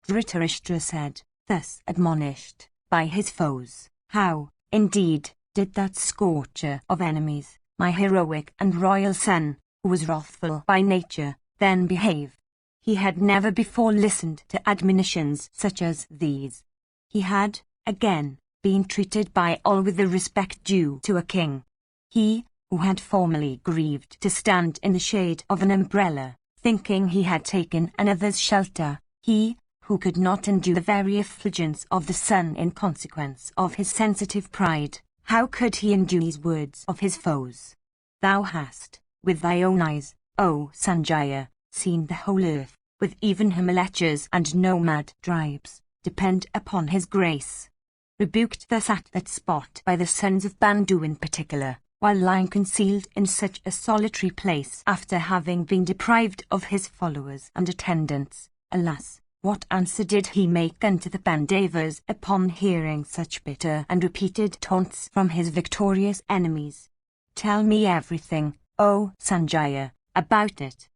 Dhritarashtra said, thus admonished by his foes, how, indeed, did that scorcher of enemies, my heroic and royal son, who was wrathful by nature, then behave? He had never before listened to admonitions such as these. He had, again, been treated by all with the respect due to a king. He, who had formerly grieved to stand in the shade of an umbrella, thinking he had taken another's shelter, he, who could not endure the very effulgence of the sun in consequence of his sensitive pride, how could he endure these words of his foes? Thou hast, with thy own eyes, O Sanjaya, seen the whole earth, with even Himalachas and nomad tribes, depend upon his grace. Rebuked thus at that spot by the sons of Bandu in particular, while lying concealed in such a solitary place after having been deprived of his followers and attendants, alas, what answer did he make unto the Pandavas upon hearing such bitter and repeated taunts from his victorious enemies? Tell me everything, O Sanjaya, about it.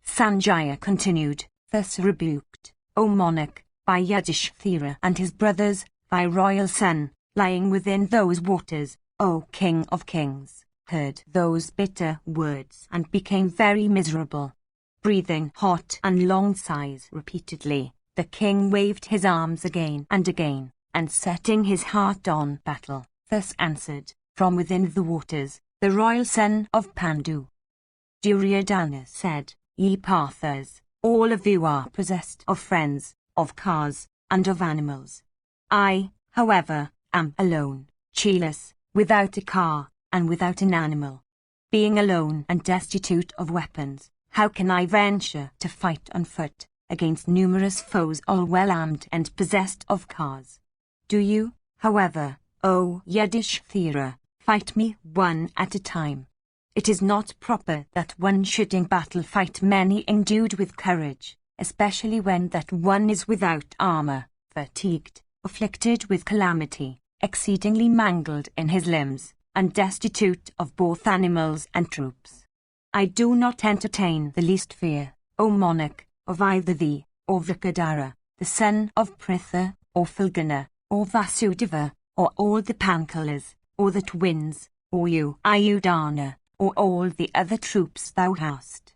Sanjaya continued, thus rebuked, O monarch, by Yudhishthira and his brothers, thy royal son, lying within those waters, O king of kings, heard those bitter words and became very miserable. Breathing hot and long sighs repeatedly, the king waved his arms again, and setting his heart on battle, thus answered, from within the waters, the royal son of Pandu. Duryodhana said, Ye Parthas, all of you are possessed of friends, of cars, and of animals. I, however, am alone, cheerless, without a car, and without an animal. Being alone and destitute of weapons, how can I venture to fight on foot against numerous foes all well armed and possessed of cars? Do you, however, O Yudhishthira, fight me one at a time. It is not proper that one should in battle fight many endued with courage, especially when that one is without armor, fatigued, afflicted with calamity, exceedingly mangled in his limbs, and destitute of both animals and troops. I do not entertain the least fear, O monarch, of either thee, or Vrikadara, the son of Pritha, or Fulgana, or Vasudeva, or all the Pankalas, or the twins, or you, Ayodhana, or all the other troops thou hast.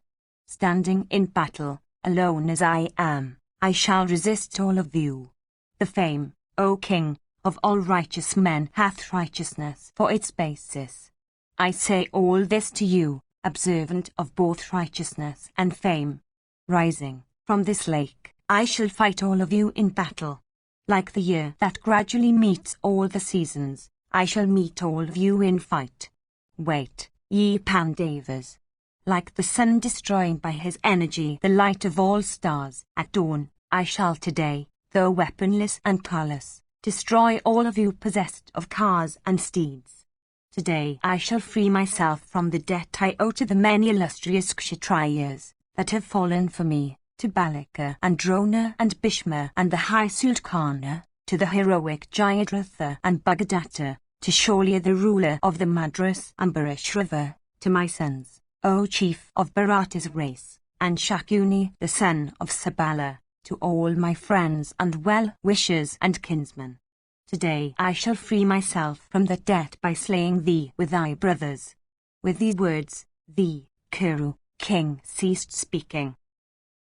Standing in battle, alone as I am, I shall resist all of you. The fame, O King, of all righteous men hath righteousness for its basis. I say all this to you, observant of both righteousness and fame. Rising from this lake, I shall fight all of you in battle. Like the year that gradually meets all the seasons, I shall meet all of you in fight. Wait, ye Pandavas. Like the sun destroying by his energy the light of all stars at dawn, I shall today, though weaponless and carless, destroy all of you possessed of cars and steeds. Today I shall free myself from the debt I owe to the many illustrious Kshatriyas that have fallen for me, to Balika and Drona and Bhishma and the high Sultana, to the heroic Jayadratha and Bhagadatta, to Sholya the ruler of the Madras and Bharishrava, to my sons, O chief of Bharata's race, and Shakuni the son of Sabala, to all my friends and well-wishers and kinsmen. Today I shall free myself from the debt by slaying thee with thy brothers. With these words, the Kuru king ceased speaking.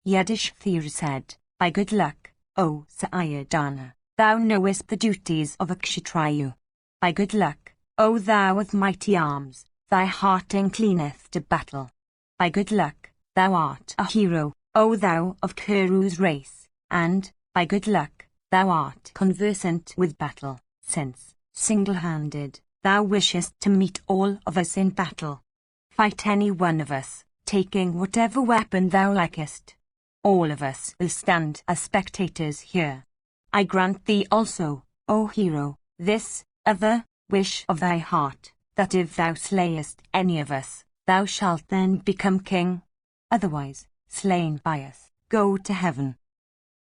Yudhishthira said, By good luck, O Sayadana, thou knowest the duties of a Kshatriya. By good luck, O thou of mighty arms, thy heart inclineth to battle. By good luck, thou art a hero, O thou of Kuru's race, and, by good luck, thou art conversant with battle, since, single-handed, thou wishest to meet all of us in battle. Fight any one of us, taking whatever weapon thou likest. All of us will stand as spectators here. I grant thee also, O hero, this other wish of thy heart, that if thou slayest any of us, thou shalt then become king. Otherwise, slain by us, go to heaven.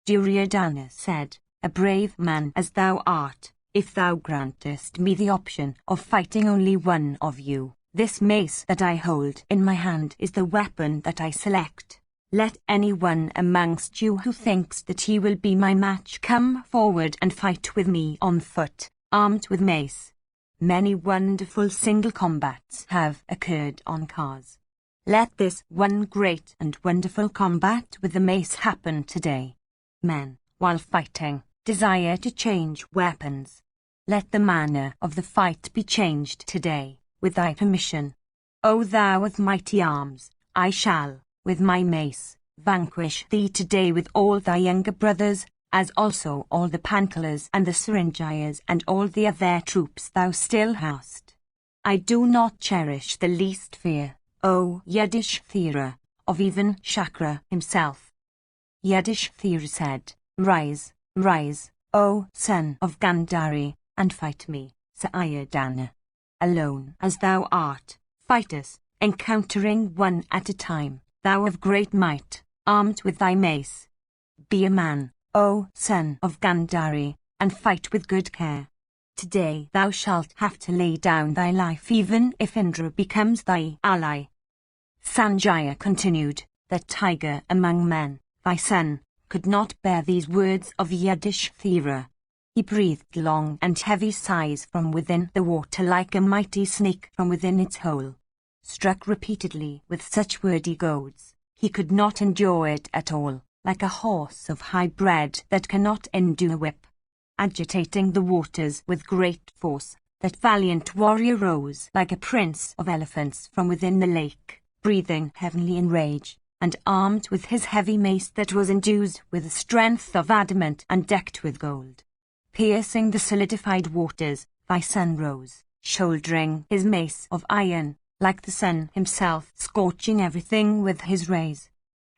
Duryodhana said, A brave man as thou art, if thou grantest me the option of fighting only one of you, this mace that I hold in my hand is the weapon that I select. Let any one amongst you who thinks that he will be my match come forward and fight with me on foot, armed with mace. Many wonderful single combats have occurred on cars. Let this one great and wonderful combat with the mace happen today. Men, while fighting, desire to change weapons. Let the manner of the fight be changed today, with thy permission. O thou of mighty arms, I shall, with my mace, vanquish thee today with all thy younger brothers, as also all the Pankalas and the Saranjayas and all the other troops thou still hast. I do not cherish the least fear, O Yudhishthira, of even Shakra himself. Yudhishthira said, Rise, rise, O son of Gandhari, and fight me, Sayadana. Alone as thou art, fight us, encountering one at a time, thou of great might, armed with thy mace. Be a man, O son of Gandhari, and fight with good care. Today thou shalt have to lay down thy life even if Indra becomes thy ally. Sanjaya continued, The tiger among men, thy son, could not bear these words of Yudhishthira. He breathed long and heavy sighs from within the water like a mighty snake from within its hole. Struck repeatedly with such wordy goads, he could not endure it at all, like a horse of high bred that cannot endure a whip. Agitating the waters with great force, that valiant warrior rose like a prince of elephants from within the lake, breathing heavily in rage, and armed with his heavy mace that was endued with the strength of adamant and decked with gold. Piercing the solidified waters, thy son rose, shouldering his mace of iron, like the sun himself scorching everything with his rays.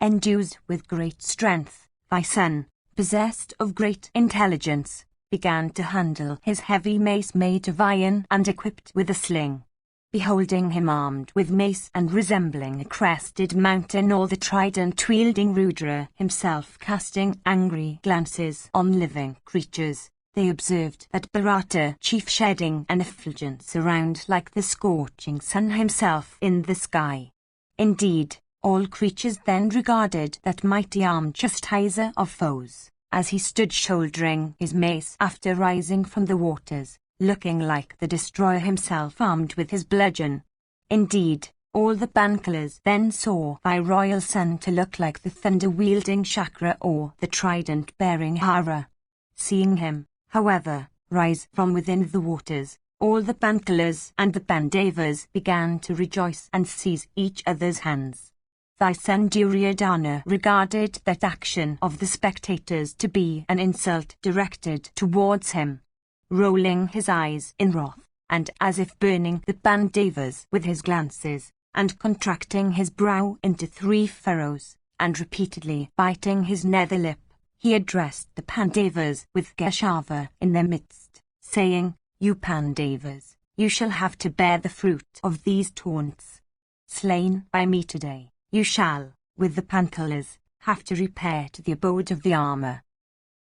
Endued with great strength, thy son, possessed of great intelligence, began to handle his heavy mace made of iron and equipped with a sling. Beholding him armed with mace and resembling a crested mountain, all the trident-wielding Rudra himself casting angry glances on living creatures, they observed that Bharata chief shedding an effulgence around like the scorching sun himself in the sky. Indeed, all creatures then regarded that mighty armed chastiser of foes, as he stood shouldering his mace after rising from the waters, looking like the destroyer himself armed with his bludgeon. Indeed, all the Bankalas then saw thy royal son to look like the thunder-wielding Shakra or the trident-bearing Hara. Seeing him, however, rise from within the waters, all the Bankalas and the Pandavas began to rejoice and seize each other's hands. Thy son Duryodhana regarded that action of the spectators to be an insult directed towards him. Rolling his eyes in wrath, and as if burning the Pandavas with his glances, and contracting his brow into 3 furrows, and repeatedly biting his nether lip, he addressed the Pandavas with Keshava in their midst, saying, "You Pandavas, you shall have to bear the fruit of these taunts. Slain by me today, you shall, with the Panchalas, have to repair to the abode of the armor."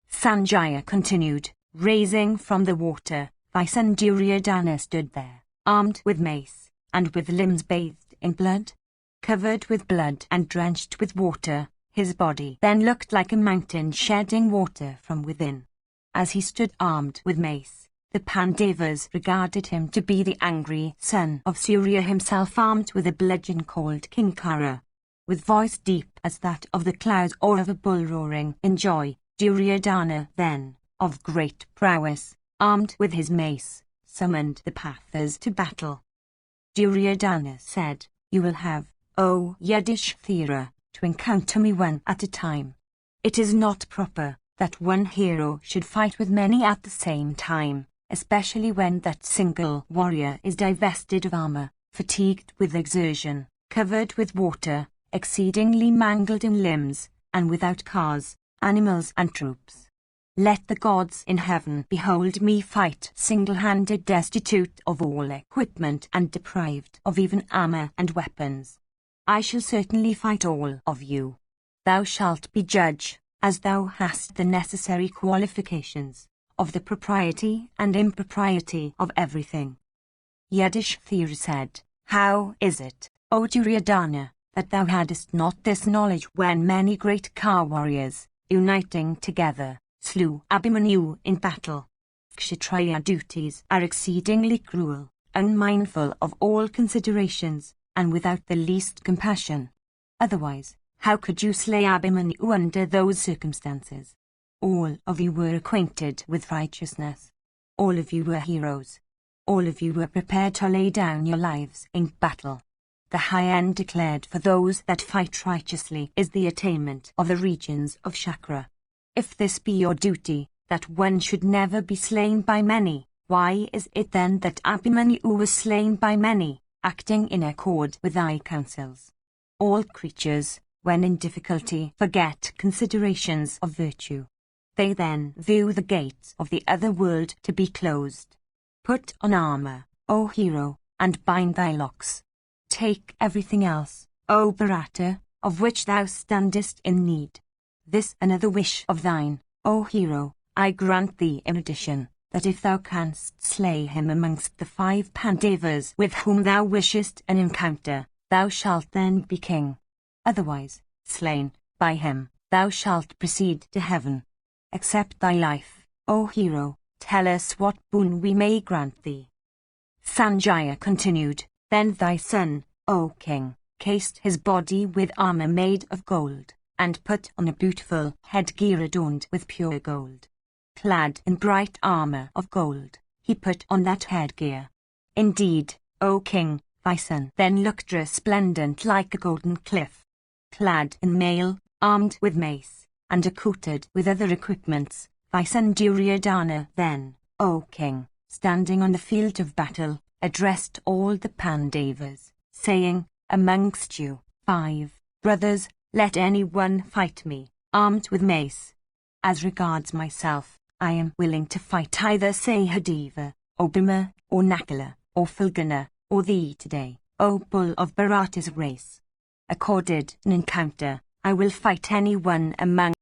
Sanjaya continued, "Raising from the water, thy son Duryodhana stood there, armed with mace, and with limbs bathed in blood. Covered with blood and drenched with water, his body then looked like a mountain shedding water from within. As he stood armed with mace, the Pandavas regarded him to be the angry son of Surya himself armed with a bludgeon called Kinkara. With voice deep as that of the clouds or of a bull roaring in joy, Duryodhana then, of great prowess, armed with his mace, summoned the Pathas to battle. Duryodhana said, "You will have, O Yudhishthira, to encounter me one at a time. It is not proper that one hero should fight with many at the same time, especially when that single warrior is divested of armor, fatigued with exertion, covered with water, exceedingly mangled in limbs, and without cars, animals and troops. Let the gods in heaven behold me fight single-handed, destitute of all equipment and deprived of even armor and weapons. I shall certainly fight all of you. Thou shalt be judge, as thou hast the necessary qualifications, of the propriety and impropriety of everything." Yudhishthira said, "How is it, O Duryodhana, that thou hadst not this knowledge when many great Ka warriors, uniting together, slew Abhimanyu in battle? Kshatriya duties are exceedingly cruel, unmindful of all considerations, and without the least compassion. Otherwise, how could you slay Abhimanyu under those circumstances? All of you were acquainted with righteousness. All of you were heroes. All of you were prepared to lay down your lives in battle. The high end declared for those that fight righteously is the attainment of the regions of Chakra. If this be your duty, that one should never be slain by many, why is it then that Abhimanyu was slain by many, acting in accord with thy counsels? All creatures, when in difficulty, forget considerations of virtue. They then view the gates of the other world to be closed. Put on armor, O hero, and bind thy locks. Take everything else, O Bharata, of which thou standest in need. This another wish of thine, O hero, I grant thee in addition, that if thou canst slay him amongst the 5 Pandavas with whom thou wishest an encounter, thou shalt then be king. Otherwise, slain by him, thou shalt proceed to heaven. Accept thy life, O hero, tell us what boon we may grant thee." Sanjaya continued, "Then thy son, O king, cased his body with armor made of gold, and put on a beautiful headgear adorned with pure gold. Clad in bright armor of gold, he put on that headgear. Indeed, O king, thy son then looked resplendent like a golden cliff. Clad in mail, armed with mace, and accoutred with other equipments, thy son Duryodhana then, O king, standing on the field of battle, addressed all the Pandavas, saying, "Amongst you, 5 brothers, let any one fight me, armed with mace. As regards myself, I am willing to fight either Sahadeva, or Bhima, or Nakula, or Falguna, or thee today, O bull of Bharata's race. Accorded an encounter, I will fight any one among